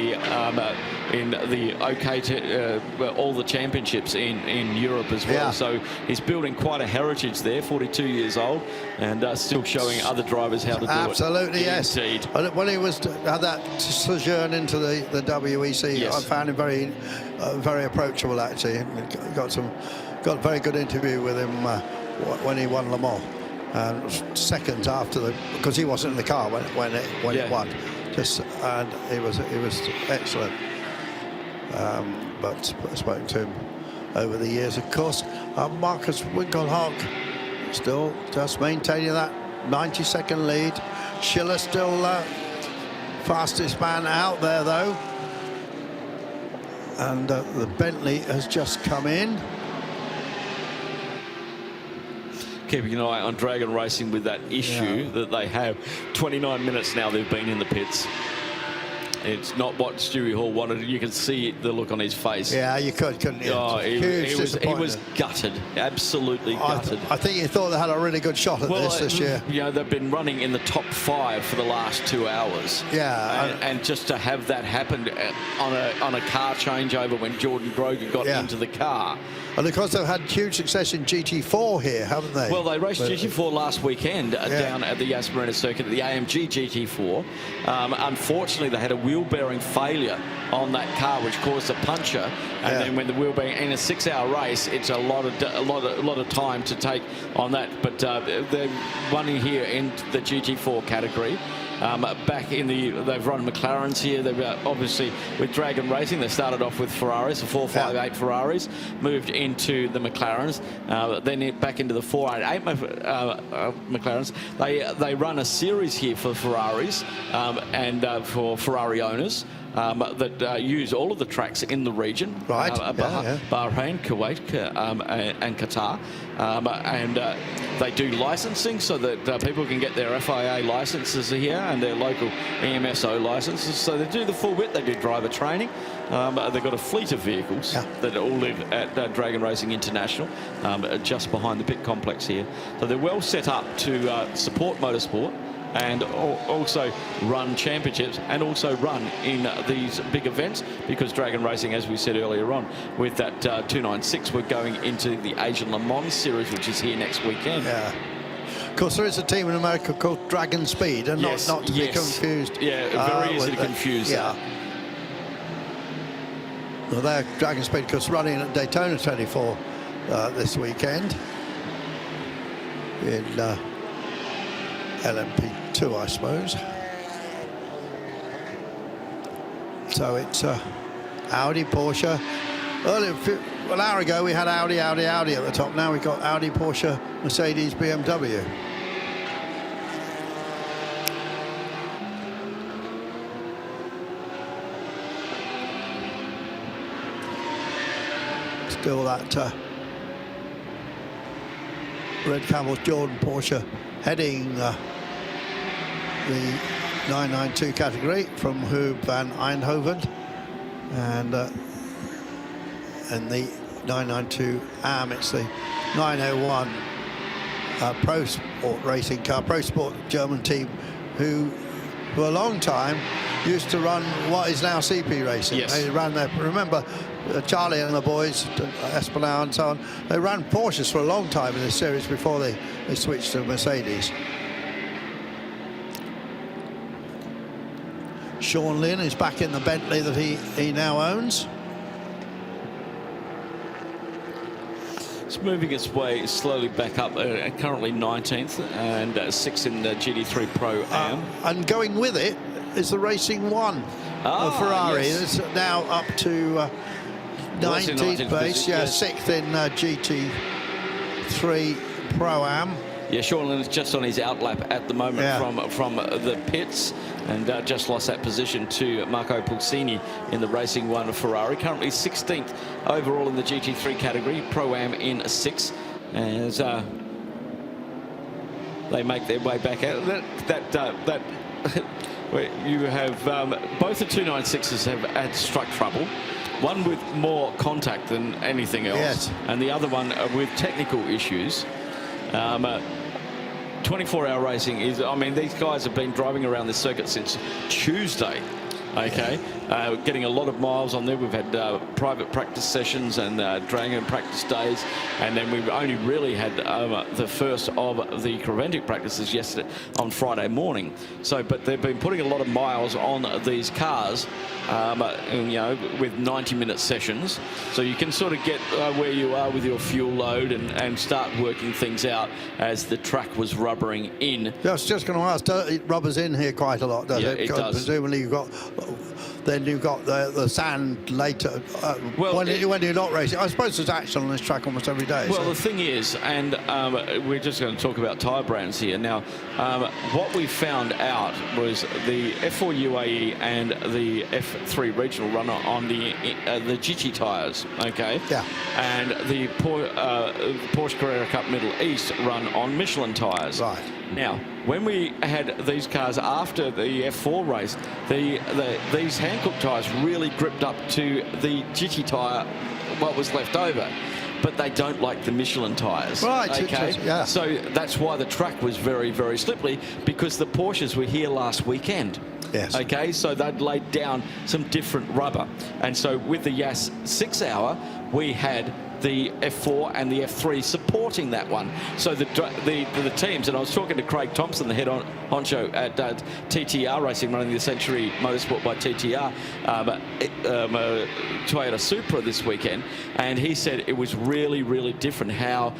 all the championships in Europe as well. So he's building quite a heritage there. 42 years old, and still showing other drivers how to do it. Absolutely, yes. Indeed. When he had that sojourn into the WEC, I found him very approachable. Actually, got a very good interview with him when he won Le Mans, seconds after because he wasn't in the car when it won. And it was excellent. But I've spoken to him over the years, of course. Marcus Winkelhock still just maintaining that 90-second lead. Schiller still fastest man out there, though. And the Bentley has just come in. Keeping an eye on Dragon Racing with that issue that they have. 29 minutes now they've been in the pits. It's not what Stewie Hall wanted. You can see the look on his face. Yeah, you couldn't you? Oh, he was gutted, absolutely gutted. I think he thought they had a really good shot at this year. They've been running in the top 5 for the last 2 hours. And just to have that happen on a car changeover when Jordan Grogan got into the car. And of course, they've had huge success in GT4 here, haven't they? Well, they raced GT4 last weekend down at the Yas Marina circuit, the AMG GT4. Unfortunately, they had a wheel bearing failure on that car, which caused a puncture. And then when the wheel bearing in a 6-hour race, it's a lot of time to take on that. But they're running here in the GT4 category. They've run McLarens here. They've obviously with Dragon Racing, they started off with Ferraris, the 458 Ferraris, moved into the McLarens, then back into the 488 McLarens. They run a series here for Ferraris and for Ferrari owners. that use all of the tracks in the region. Right. Bahrain, Kuwait, and Qatar. And they do licensing so that people can get their FIA licenses here and their local EMSO licenses. So they do the full bit. They do driver training. They've got a fleet of vehicles that all live at Dragon Racing International, just behind the pit complex here. So they're well set up to support motorsport and also run championships and also run in these big events, because Dragon Racing, as we said earlier on, with that 296, we're going into the Asian Le Mans series, which is here next weekend. Yeah. Of course, there is a team in America called Dragon Speed, and not to be confused. Yeah, very easy to confuse that. Well, they're Dragon Speed, because running at Daytona 24 this weekend in LMP2, I suppose. So it's Audi, Porsche. Earlier, an hour ago, we had Audi at the top. Now we've got Audi, Porsche, Mercedes, BMW. Still that Red Camels Jordan Porsche heading the 992 category from Hoob van Eindhoven, and the 992 AM, it's the 901 Pro Sport racing car, Pro Sport German team, who for a long time used to run what is now CP Racing. Yes. They ran there, remember Charlie and the boys, Espinal and so on, they ran Porsches for a long time in this series before they switched to Mercedes. Sean Lynn is back in the Bentley that he now owns. It's moving its way slowly back up, currently 19th and 6th in the GT3 Pro Am. And going with it is the Racing One of Ferrari. Yes. It's now up to 19th place, yes. 6th in GT3 Pro Am. Yeah, Sean Lynn is just on his outlap at the moment from the pits, and just lost that position to Marco Pulsini in the Racing One of Ferrari. Currently 16th overall in the GT3 category, Pro-Am in 6th, as they make their way back out. You have both the 296s have struck trouble. One with more contact than anything else, and the other one with technical issues. 24-hour racing is, I mean, these guys have been driving around this circuit since Tuesday, okay? Getting a lot of miles on there. We've had private practice sessions and Dragon practice days, and then we've only really had the first of the Creventic practices yesterday on Friday morning. So, but they've been putting a lot of miles on these cars, you know, with 90-minute sessions. So you can sort of get where you are with your fuel load and start working things out as the track was rubbering in. I was just going to ask, it rubbers in here quite a lot, does it? It does. Presumably you've got... Then you've got the sand later when you're not racing. I suppose there's action on this track almost every day. Well, the thing is, and we're just going to talk about tyre brands here. Now, what we found out was the F4 UAE and the F3 regional run on the GT tyres, okay? Yeah. And the Porsche Carrera Cup Middle East run on Michelin tyres. Right. Now, when we had these cars after the F4 race, these Hankook tyres really gripped up to the GT tyre, what was left over. But they don't like the Michelin tyres. Right, okay? Yeah. So that's why the track was very, very slippery, because the Porsches were here last weekend. Yes. Okay, so they'd laid down some different rubber. And so with the Yas 6 Hour, we had the F4 and the F3 supporting that one. So the teams, and I was talking to Craig Thompson, the head honcho at TTR Racing, running the Century Motorsport by TTR, Toyota Supra this weekend, and he said it was really, really different how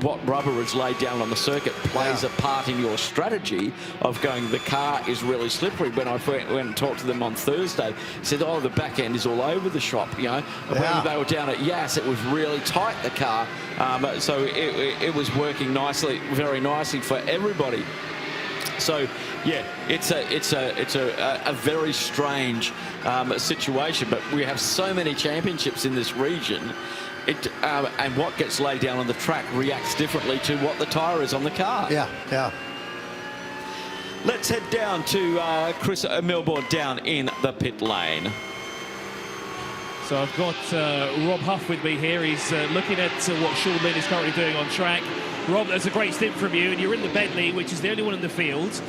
what rubber is laid down on the circuit plays a part in your strategy of going, the car is really slippery. When I went and talked to them on Thursday, he said, oh, the back end is all over the shop, you know. When they were down at Yas, it was really tight, the car. So it was working nicely, very nicely for everybody. So, yeah, it's a very strange situation. But we have so many championships in this region. And what gets laid down on the track reacts differently to what the tyre is on the car. Yeah, yeah. Let's head down to Chris Milbourne down in the pit lane. So I've got Rob Huff with me here. He's looking at what Sean Lynn is currently doing on track. Rob, that's a great stint from you, and you're in the Bentley, which is the only one in the field.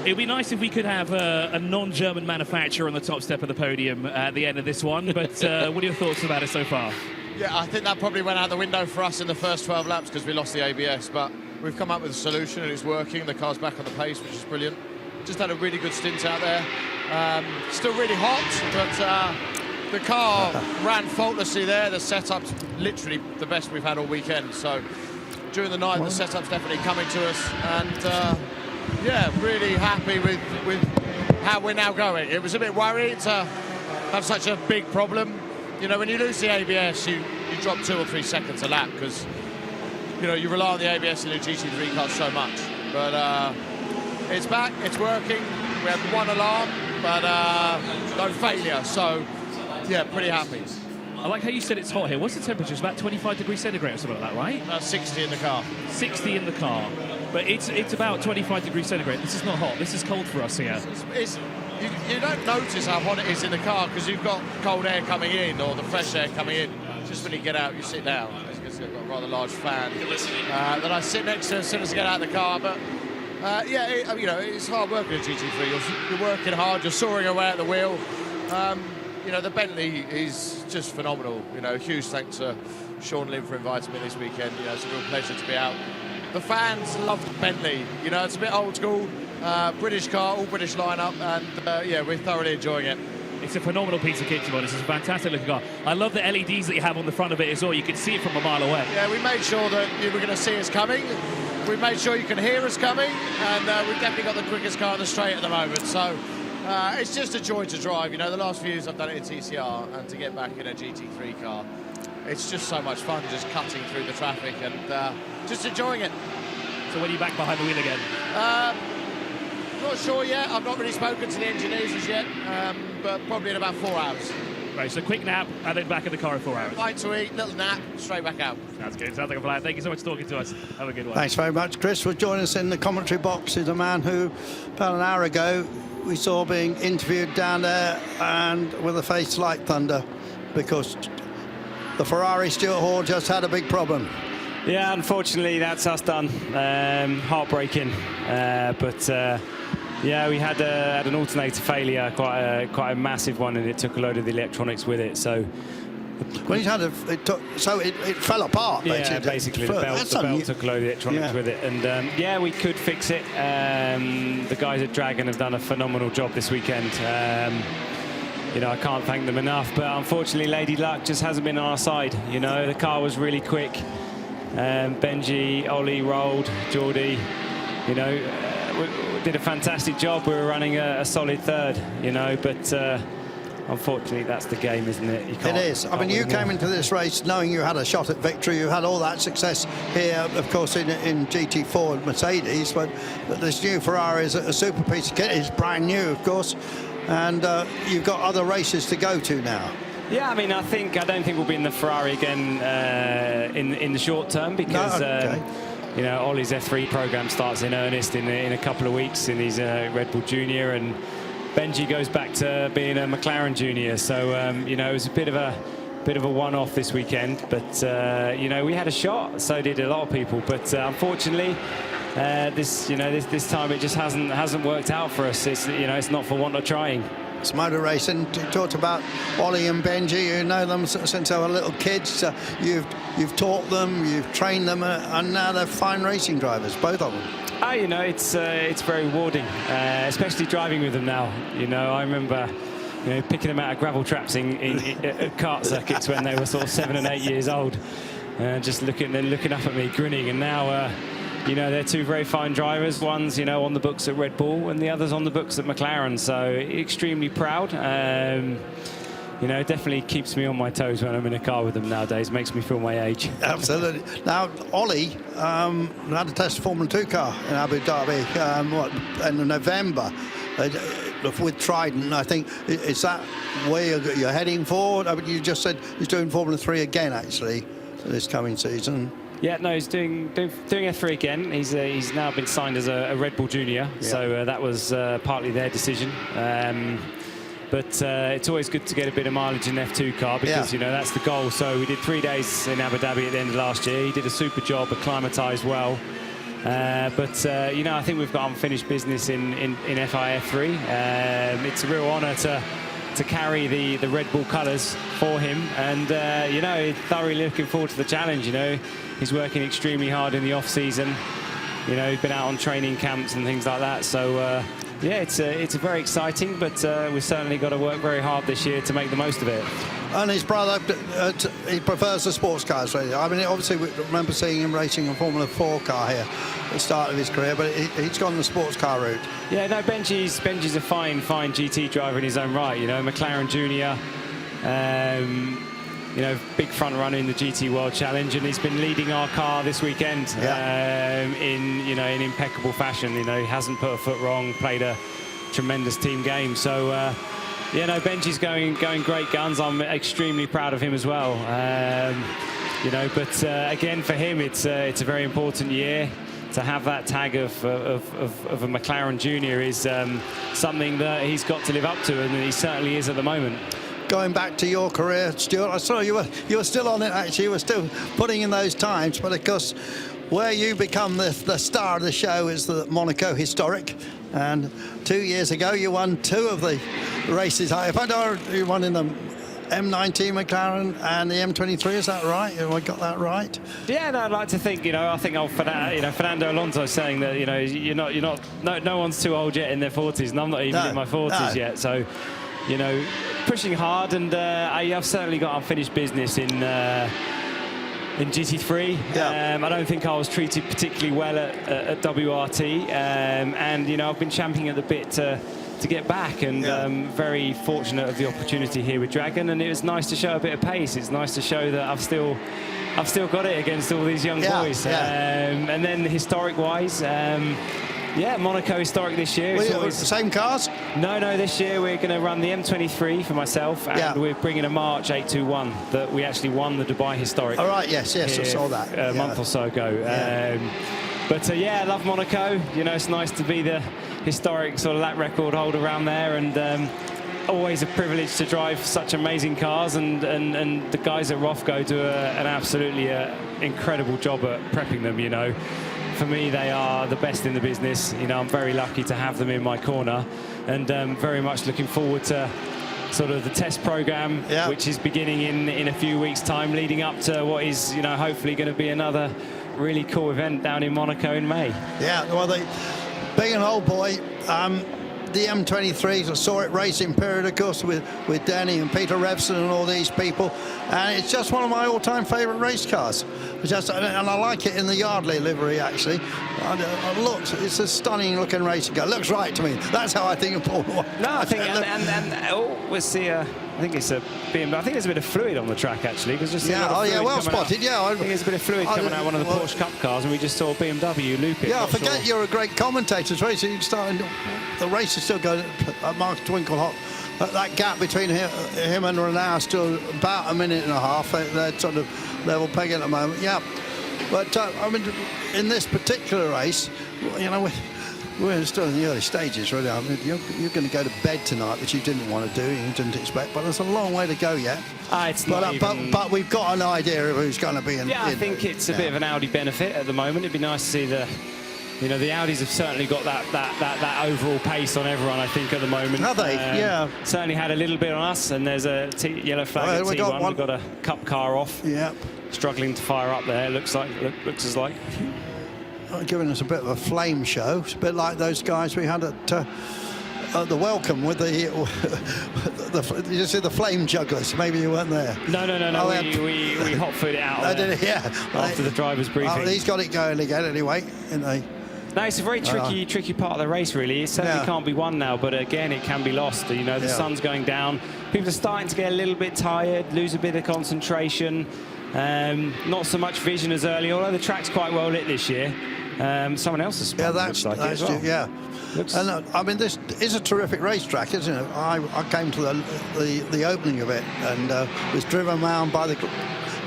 It'd be nice if we could have a non-German manufacturer on the top step of the podium at the end of this one, but what are your thoughts about it so far? Yeah, I think that probably went out the window for us in the first 12 laps because we lost the ABS, but we've come up with a solution and it's working. The car's back on the pace, which is brilliant. Just had a really good stint out there. Still really hot, but the car ran faultlessly there. The setup's literally the best we've had all weekend. So during the night, the setup's definitely coming to us. And yeah, really happy with how we're now going. It was a bit worried to have such a big problem. You know, when you lose the ABS, you drop 2 or 3 seconds a lap because, you know, you rely on the ABS in a GT3 car so much. But it's back, it's working. We had 1 alarm, but no failure. So, yeah, pretty happy. I like how you said it's hot here. What's the temperature? It's about 25 degrees centigrade or something like that, right? 60 in the car. 60 in the car. But it's about 25 degrees centigrade. This is not hot. This is cold for us here. You don't notice how hot it is in the car because you've got cold air coming in or the fresh air coming in. Just when you get out, you sit down. I've got a rather large fan that I sit next to as soon as I get out of the car. But yeah, you know, it's hard work in a GT3. You're working hard. You're soaring away at the wheel. You know, the Bentley is just phenomenal. You know, huge thanks to Sean Lynn for inviting me this weekend. You know, it's a real pleasure to be out. The fans love the Bentley. You know, it's a bit old school. British car, all British lineup, and yeah, we're thoroughly enjoying it. It's a phenomenal piece of kit, to be honest. It's a fantastic looking car. I love the LEDs that you have on the front of it as well. You can see it from a mile away. Yeah, we made sure that you were going to see us coming. We made sure you can hear us coming, and we've definitely got the quickest car on the straight at the moment. So it's just a joy to drive. You know, the last few years I've done it in TCR, and to get back in a GT3 car, it's just so much fun just cutting through the traffic and just enjoying it. So when are you back behind the wheel again? Not sure yet. I've not really spoken to the engineers as yet, but probably in about 4 hours. Right, so quick nap and then back in the car in 4 hours. Bite to eat, little nap, straight back out. Sounds good. Sounds like a plan. Thank you so much for talking to us. Have a good one. Thanks very much. Chris will join us in the commentary box. Is a man who about an hour ago we saw being interviewed down there and with a face like thunder because the Ferrari Stuart Hall just had a big problem. Yeah, unfortunately that's us done. Heartbreaking, but yeah, we had an alternator failure, quite a massive one, and it took a load of the electronics with it. So when it fell apart. Yeah, basically the belt took a load of electronics with it, and yeah, we could fix it. The guys at Dragon have done a phenomenal job this weekend. You know, I can't thank them enough, but unfortunately Lady Luck just hasn't been on our side. You know, the car was really quick. Benji, Ollie rolled, Geordie, you know, we did a fantastic job. We were running a solid third, you know, but unfortunately that's the game, isn't it? It is. I mean, you came into this race knowing you had a shot at victory. You had all that success here, of course, in GT4 and Mercedes, but this new Ferrari is a super piece of kit. It's brand new, of course, and you've got other races to go to now. Yeah, I mean, I don't think we'll be in the Ferrari again in the short term because you know, Ollie's F3 program starts in earnest in a couple of weeks in his Red Bull Junior, and Benji goes back to being a McLaren Junior. So you know, it was a bit of a one-off this weekend, but you know, we had a shot. So did a lot of people, but unfortunately. This time it just hasn't worked out for us. It's, you know, it's not for want of trying. It's motor racing. You talked about Ollie and Benji. You know them since they were little kids. You've taught them, you've trained them, and now they're fine racing drivers, both of them. You know, it's very rewarding, especially driving with them now. You know, I remember, you know, picking them out of gravel traps in kart circuits when they were sort of 7 and 8 years old, just looking up at me, grinning, and now. You know, they're two very fine drivers. One's, you know, on the books at Red Bull and the other's on the books at McLaren. So extremely proud. you know, it definitely keeps me on my toes when I'm in a car with them nowadays. Makes me feel my age. Absolutely. Now, Ollie had to test a Formula 2 car in Abu Dhabi in November with Trident. I think, is that where you're heading for? I mean, you just said he's doing Formula 3 again, actually, this coming season. Yeah, no, he's doing F3 again. He's now been signed as a Red Bull Junior, so that was partly their decision. But it's always good to get a bit of mileage in an F2 car because, you know, that's the goal. So we did 3 days in Abu Dhabi at the end of last year. He did a super job, acclimatised well. But, you know, I think we've got unfinished business in FIF3. It's a real honour to carry the Red Bull colours for him. And, you know, thoroughly looking forward to the challenge, you know. He's working extremely hard in the off-season. You know, he's been out on training camps and things like that. So, yeah, it's very exciting, but we've certainly got to work very hard this year to make the most of it. And his brother, he prefers the sports cars, really. I mean, obviously, we remember seeing him racing a Formula 4 car here at the start of his career, but he's gone the sports car route. Yeah, no, Benji's a fine GT driver in his own right. You know, McLaren Junior, you know, big front runner in the GT World Challenge, and he's been leading our car this weekend in impeccable fashion. You know, he hasn't put a foot wrong, played a tremendous team game. So, you know, Benji's going great guns. I'm extremely proud of him as well. You know, but again, for him, it's a very important year. To have that tag of a McLaren Junior is something that he's got to live up to, and he certainly is at the moment. Going back to your career, Stuart, I saw you were still on it, actually. You were still putting in those times, but of course, where you become the star of the show is the Monaco Historic. And 2 years ago, you won 2 of the races. If I know, you won in the M19 McLaren and the M23, is that right? Have I got that right? Yeah, no, I'd like to think, you know, I think Fernando Alonso saying that, you know, no one's too old yet in their 40s, and I'm not even in my 40s yet. So, you know, pushing hard, and I've certainly got unfinished business in GT3. I don't think I was treated particularly well at WRT, and you know, I've been champing at the bit to get back, and very fortunate of the opportunity here with Dragon, and it was nice to show a bit of pace. It's nice to show that I've still got it against all these young boys. And then historic wise, yeah, Monaco Historic this year. It's always the same cars? No, this year we're going to run the M23 for myself, and we're bringing a March 821 that we actually won the Dubai Historic. All right, yes, I saw that. A month or so ago. But yeah, I love Monaco. You know, it's nice to be the historic sort of lap record holder around there, and always a privilege to drive such amazing cars, and the guys at Rofco do an absolutely incredible job at prepping them, you know. For me, they are the best in the business. You know, I'm very lucky to have them in my corner, and very much looking forward to sort of the test program, which is beginning in a few weeks' time, leading up to what is, you know, hopefully going to be another really cool event down in Monaco in May. Yeah, well, being an old boy, the M23s, I saw it racing period, of course, with Danny and Peter Revson and all these people, and it's just one of my all-time favourite race cars. And I like it in the Yardley livery, actually. It's a stunning-looking racing car. It looks right to me. That's how I think of Formula 1. No, I think, we'll see. I think it's a BMW. I think there's a bit of fluid on the track, actually. Well spotted. I think there's a bit of fluid coming out of one of the Porsche Cup cars, and we just saw BMW loop it. Yeah, I forget you're a great commentator, Tracy. So you're starting. The race is still going at Mark Twinklehop. That gap between him and Renault is still about a minute and a half. They're sort of level pegging at the moment. Yeah, but I mean, in this particular race, you know, we're still in the early stages, really. I mean, you're going to go to bed tonight, which you didn't want to do, you didn't expect, but there's a long way to go yet. But we've got an idea of who's going to be in. Yeah, I think it's a bit of an Audi benefit at the moment. It'd be nice to see the Audis have certainly got that overall pace on everyone, I think, at the moment. Have they? Yeah. Certainly had a little bit on us, and there's a yellow flag at T1. We've got a Cup car off. Yeah. Struggling to fire up there, looks as like. Giving us a bit of a flame show. It's a bit like those guys we had at the welcome with did you see the flame jugglers? Maybe you weren't there. No. We hot-footed it out. Yeah. After the driver's briefing. He's got it going again anyway. No, it's a very tricky part of the race, really. It certainly can't be won now, but again, it can be lost. You know, the sun's going down. People are starting to get a little bit tired, lose a bit of concentration. Not so much vision as early, although the track's quite well lit this year. Someone else has spun, that's as well. yeah. And I mean, this is a terrific racetrack, isn't it? I came to the opening of it and was driven around by the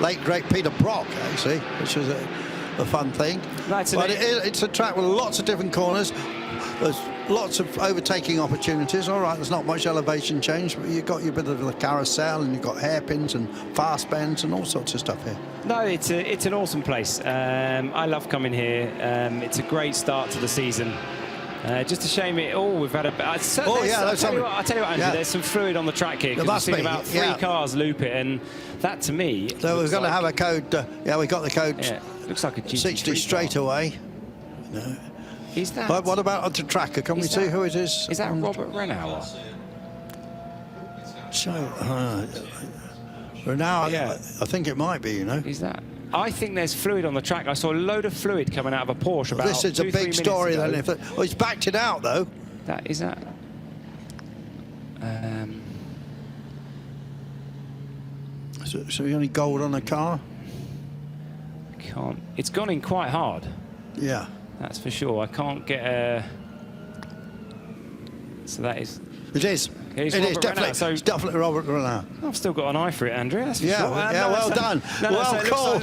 late great Peter Brock, actually, which was a fun thing. But it's a track with lots of different corners. There's lots of overtaking opportunities. All right, there's not much elevation change, but you've got your bit of the carousel and you've got hairpins and fast bends and all sorts of stuff here. No, it's an awesome place. I love coming here. It's a great start to the season. Just a shame we've had a... I'll tell you what, Andrew, there's some fluid on the track here, because we've seen about 3 cars loop it, and that, to me... So we're going to have a code... we got the code... Yeah, looks like a GT 60 straight away. No. Is that... But what about on the tracker? Can we see who it is? Is that Robert Renauer? So, Renauer, I think it might be, you know. Is that... I think there's fluid on the track. I saw a load of fluid coming out of a Porsche about this is a big story then. He's backed it out though. Is that? So you only gold on the car? Can't. It's gone in quite hard. Yeah. That's for sure. I can't get a... So that is... It is. It is definitely. So it's definitely Robert Renauer. I've still got an eye for it, Andrew. That's for sure. Well done. Well called.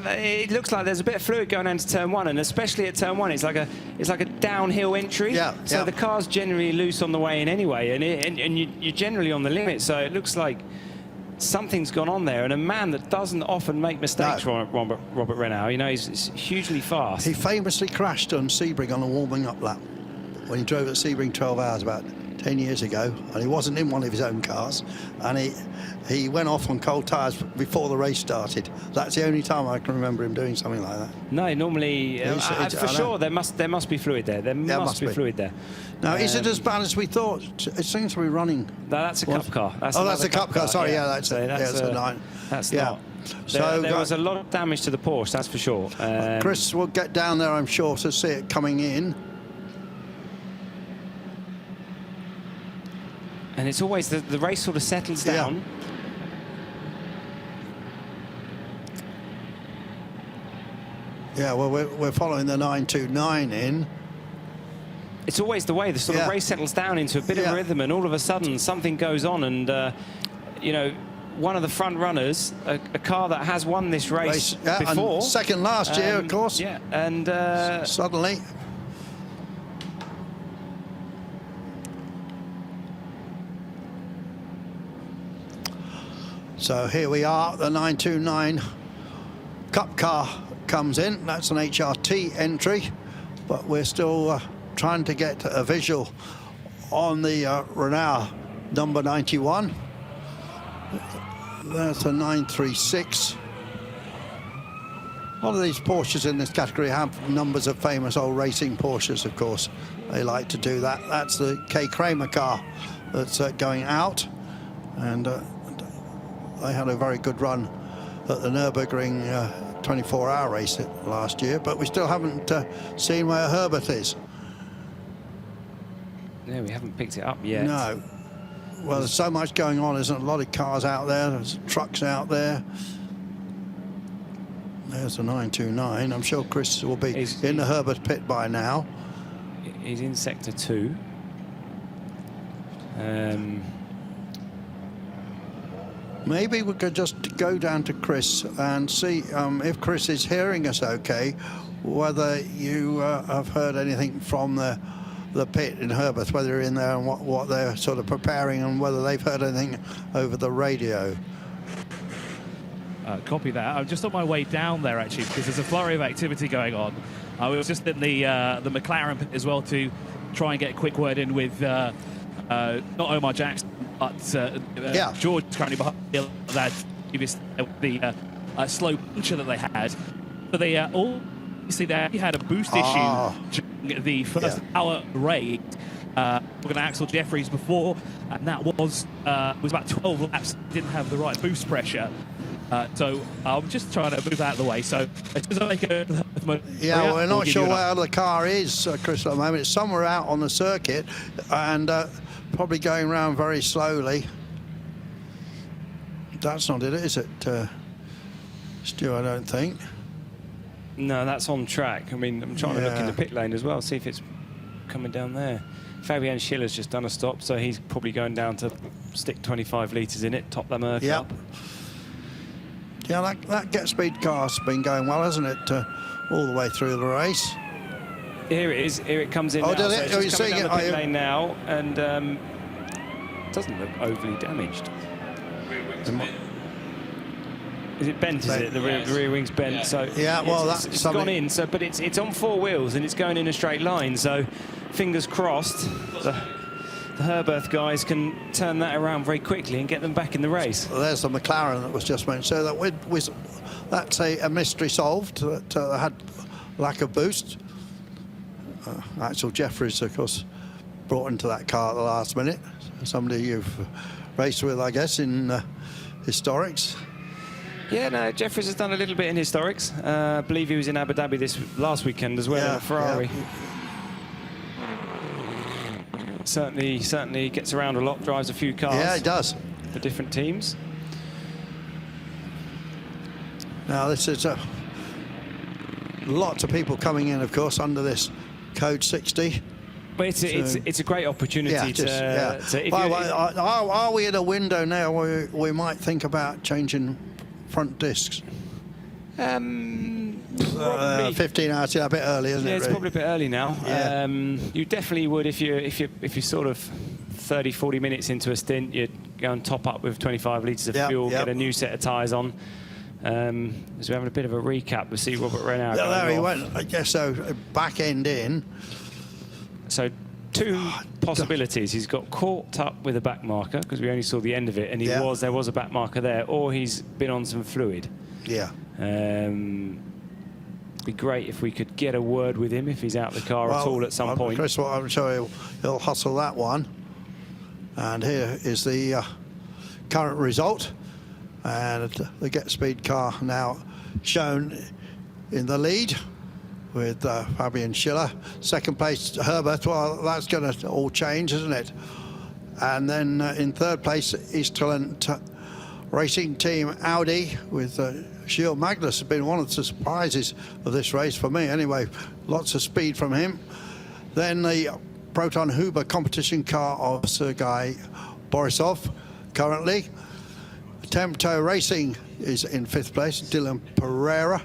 It looks like there's a bit of fluid going into turn 1, and especially at turn 1, it's like a downhill entry. So the car's generally loose on the way in anyway, and you're generally on the limit. So it looks like something's gone on there, and a man that doesn't often make mistakes, Robert Renauer, you know, he's hugely fast. He famously crashed on Sebring on a warming up lap when he drove at Sebring 12 hours about 10 years ago, and he wasn't in one of his own cars, and he went off on cold tyres before the race started. That's the only time I can remember him doing something like that. No, normally, for sure, there must be fluid there. There must be fluid there. Now, is it as bad as we thought? It seems to be running. No, that's a cup car. That's a cup car. Sorry, that's a 9. That's not. So there was a lot of damage to the Porsche, that's for sure. Chris will get down there, I'm sure, to see it coming in. And it's always the race sort of settles down. Yeah, well, we're following the 929 in. It's always the way the sort of race settles down into a bit of rhythm, and all of a sudden something goes on, and you know, one of the front runners, a car that has won this race before, and second last year, of course. Yeah, and suddenly. So here we are, the 929 Cup car comes in. That's an HRT entry, but we're still trying to get a visual on the Renauer number 91. That's a 936. A lot of these Porsches in this category have numbers of famous old racing Porsches, of course. They like to do that. That's the K. Kramer car that's going out, and they had a very good run at the Nürburgring 24-hour race last year, but we still haven't seen where Herbert is. Yeah, we haven't picked it up yet. No. Well, there's so much going on. There's a lot of cars out there. There's trucks out there. There's a 929. I'm sure Chris will be in the Herbert pit by now. He's in sector 2. Maybe we could just go down to Chris and see if Chris is hearing us okay, whether you have heard anything from the pit in Herbert, whether you're in there and what they're sort of preparing, and whether they've heard anything over the radio. Copy that. I'm just on my way down there, actually, because there's a flurry of activity going on. I was just in the McLaren pit as well to try and get a quick word in with not Omar Jackson, but George currently behind that the slow puncher that they had. But they they had a boost issue during the first hour race. We're going to Axel Jeffries before, and that was about 12 laps. Didn't have the right boost pressure. So I'm just trying to move out of the way. So as soon as I make a... Yeah, we're not sure where the car is, Chris, at the moment. It's somewhere out on the circuit and probably going around very slowly. That's not it, is it, Stu, I don't think. No, that's on track. I mean, I'm trying to look in the pit lane as well, see if it's coming down there. Fabian Schiller's just done a stop, so he's probably going down to stick 25 litres in it, top the Merc up. Yeah, that Get Speed car's been going well, hasn't it, all the way through the race. Here it is. Here it comes in now. So it's just coming down the pit lane now, and doesn't look overly damaged. Is it bent? Is it the rear wing's bent? So well, it's gone in. So, but it's on 4 wheels and it's going in a straight line. So, fingers crossed, the Herberth guys can turn that around very quickly and get them back in the race. Well, there's the McLaren that was just mentioned. So that that's a mystery solved. That had lack of boost. Axel Jeffries, of course, brought into that car at the last minute. Somebody you've raced with, I guess, in historics. Yeah, no, Jeffries has done a little bit in historics. I believe he was in Abu Dhabi last weekend as well in a Ferrari. Certainly gets around a lot, drives a few cars. Yeah, he does. For different teams. Now, this is lots of people coming in, of course, under this code 60. But it's a great opportunity are we in a window now where we might think about changing front discs? 15 hours, a bit early, isn't it? Yeah, it's probably a bit early now. Yeah. You definitely would if you're sort of 30-40 minutes into a stint, you'd go and top up with 25 litres of fuel, get a new set of tyres on. As we're having a bit of a recap, we see Robert Renard. There he went. I guess so. Back end in. So 2 possibilities. He's got caught up with a back marker because we only saw the end of it, and there was a back marker there, or he's been on some fluid. Yeah. Be great if we could get a word with him if he's out the car at all at some point. Chris, I'm sure he'll hustle that one. And here is the current result. And the Get Speed car now shown in the lead with Fabian Schiller. Second place, Herbert. Well, that's going to all change, isn't it? And then in third place, Eastland Racing Team Audi with Gilles Magnus. Has been one of the surprises of this race for me. Anyway, lots of speed from him. Then the Proton Huber competition car of Sergei Borisov currently. Temto Racing is in 5th place, Dylan Pereira,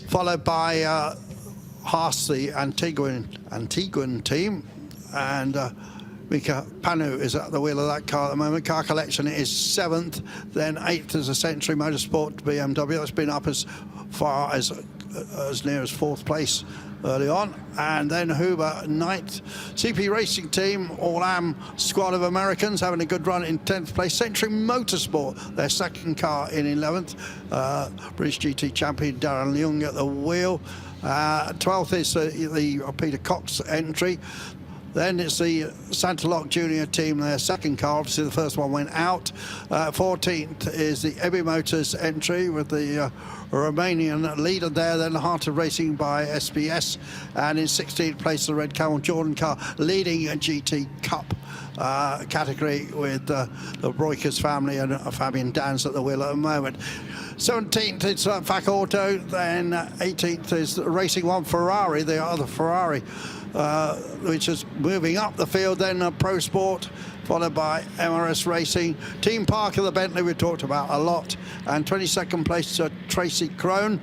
followed by Haas, the Antiguan team, and Mika Panu is at the wheel of that car at the moment. Car Collection is 7th, then 8th is a Century Motorsport BMW. That's been up as far as near as 4th place early on, and then Huber 9th. CP Racing Team, All-Am squad of Americans having a good run in 10th place. Century Motorsport, their second car in 11th. British GT champion Darren Leung at the wheel. 12th is the Peter Cox entry. Then it's the Santa Lock Junior team, their second car. Obviously, the first one went out. 14th is the Ebby Motors entry with the Romanian leader there. Then the Heart of Racing by SBS. And in 16th place, the Red Camel Jordan car leading a GT Cup category with the Broikers family and Fabian Dans at the wheel at the moment. 17th is FAC Auto. Then 18th is Racing One Ferrari, the other Ferrari, which is moving up the field. Then Pro Sport, followed by MRS Racing. Team Parker, the Bentley we talked about a lot. And 22nd place, Tracy Crone,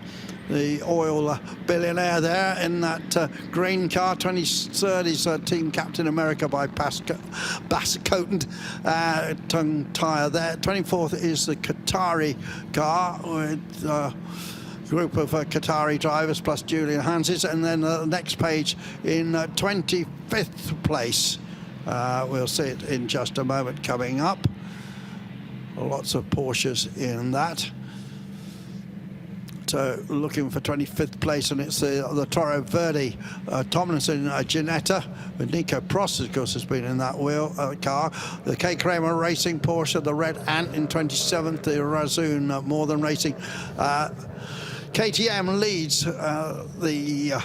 the oil billionaire there in that green car. 23rd is Team Captain America by Bascotent, tongue tire there. 24th is the Qatari car with group of Qatari drivers plus Julian Hanses. And then the next page in 25th place. We'll see it in just a moment coming up. Lots of Porsches in that. looking for 25th place, and it's the Toro Verde Tomlinson Ginetta, with Nico Prost, of course, has been in that car. The K. Kramer Racing Porsche, the Red Ant in 27th, the Razoon More Than Racing. KTM leads the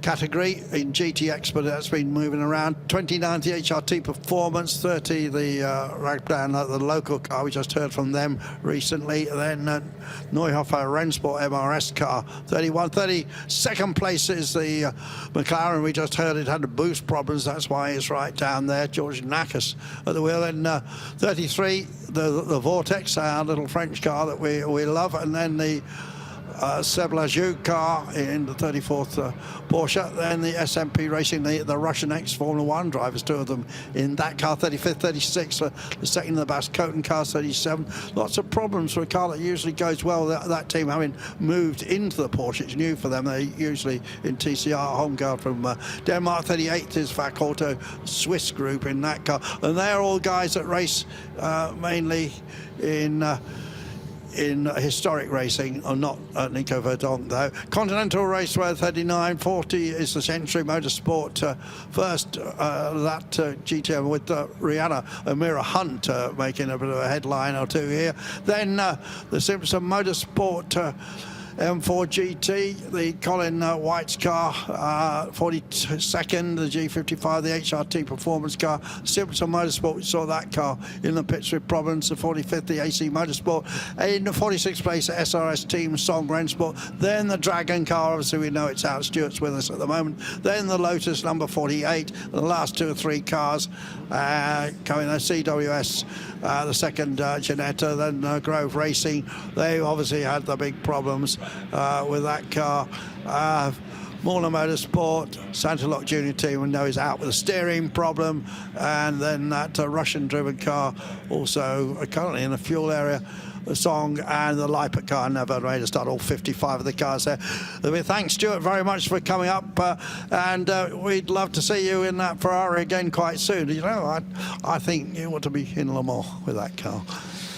category in GTX, but that's been moving around. 29th, the HRT Performance. 30, the Ragdown, the local car. We just heard from them recently. Then Neuhofer Rennsport MRS car. 31. 32nd place is the McLaren. We just heard it had boost problems. That's why it's right down there. George Nakas at the wheel. Then 33, the Vortex, our little French car that we love. And then the Seb Lajou car in the 34th Porsche. Then the SMP Racing, the Russian ex-Formula 1 drivers, 2 of them in that car. 35th, 36th, the second in the Bas Koten car, 37. Lots of problems for a car that usually goes well. That team having moved into the Porsche, it's new for them. They're usually in TCR, home car from Denmark. 38th is VAC Auto, Swiss group in that car. And they're all guys that race mainly in historic racing, or not Nico Verdonk though. Continental Raceway 39, 40 is the Century Motorsport first, that GTM with Rihanna Amira Hunt making a bit of a headline or two here. Then the Simpson Motorsport M4 GT, the Colin White's car, 42nd, the G55, the HRT Performance car. Simpson Motorsport, we saw that car in the pits with problems. The 45th, the AC Motorsport. In the 46th place, the SRS Team Song Rennsport. Then the Dragon car, obviously we know it's out. Stewart's with us at the moment. Then the Lotus number 48. The last 2 or 3 cars coming there. CWS, the second Ginetta, then Grove Racing. They obviously had the big problems with that car. Morna Motorsport, Santalok Junior team, we know is out with a steering problem, and then that Russian-driven car also currently in the fuel area. The Song and the Leipert car never made a start. All 55 of the cars there. Thanks, Stuart, very much for coming up, and we'd love to see you in that Ferrari again quite soon. You know, I think you want to be in Le Mans with that car.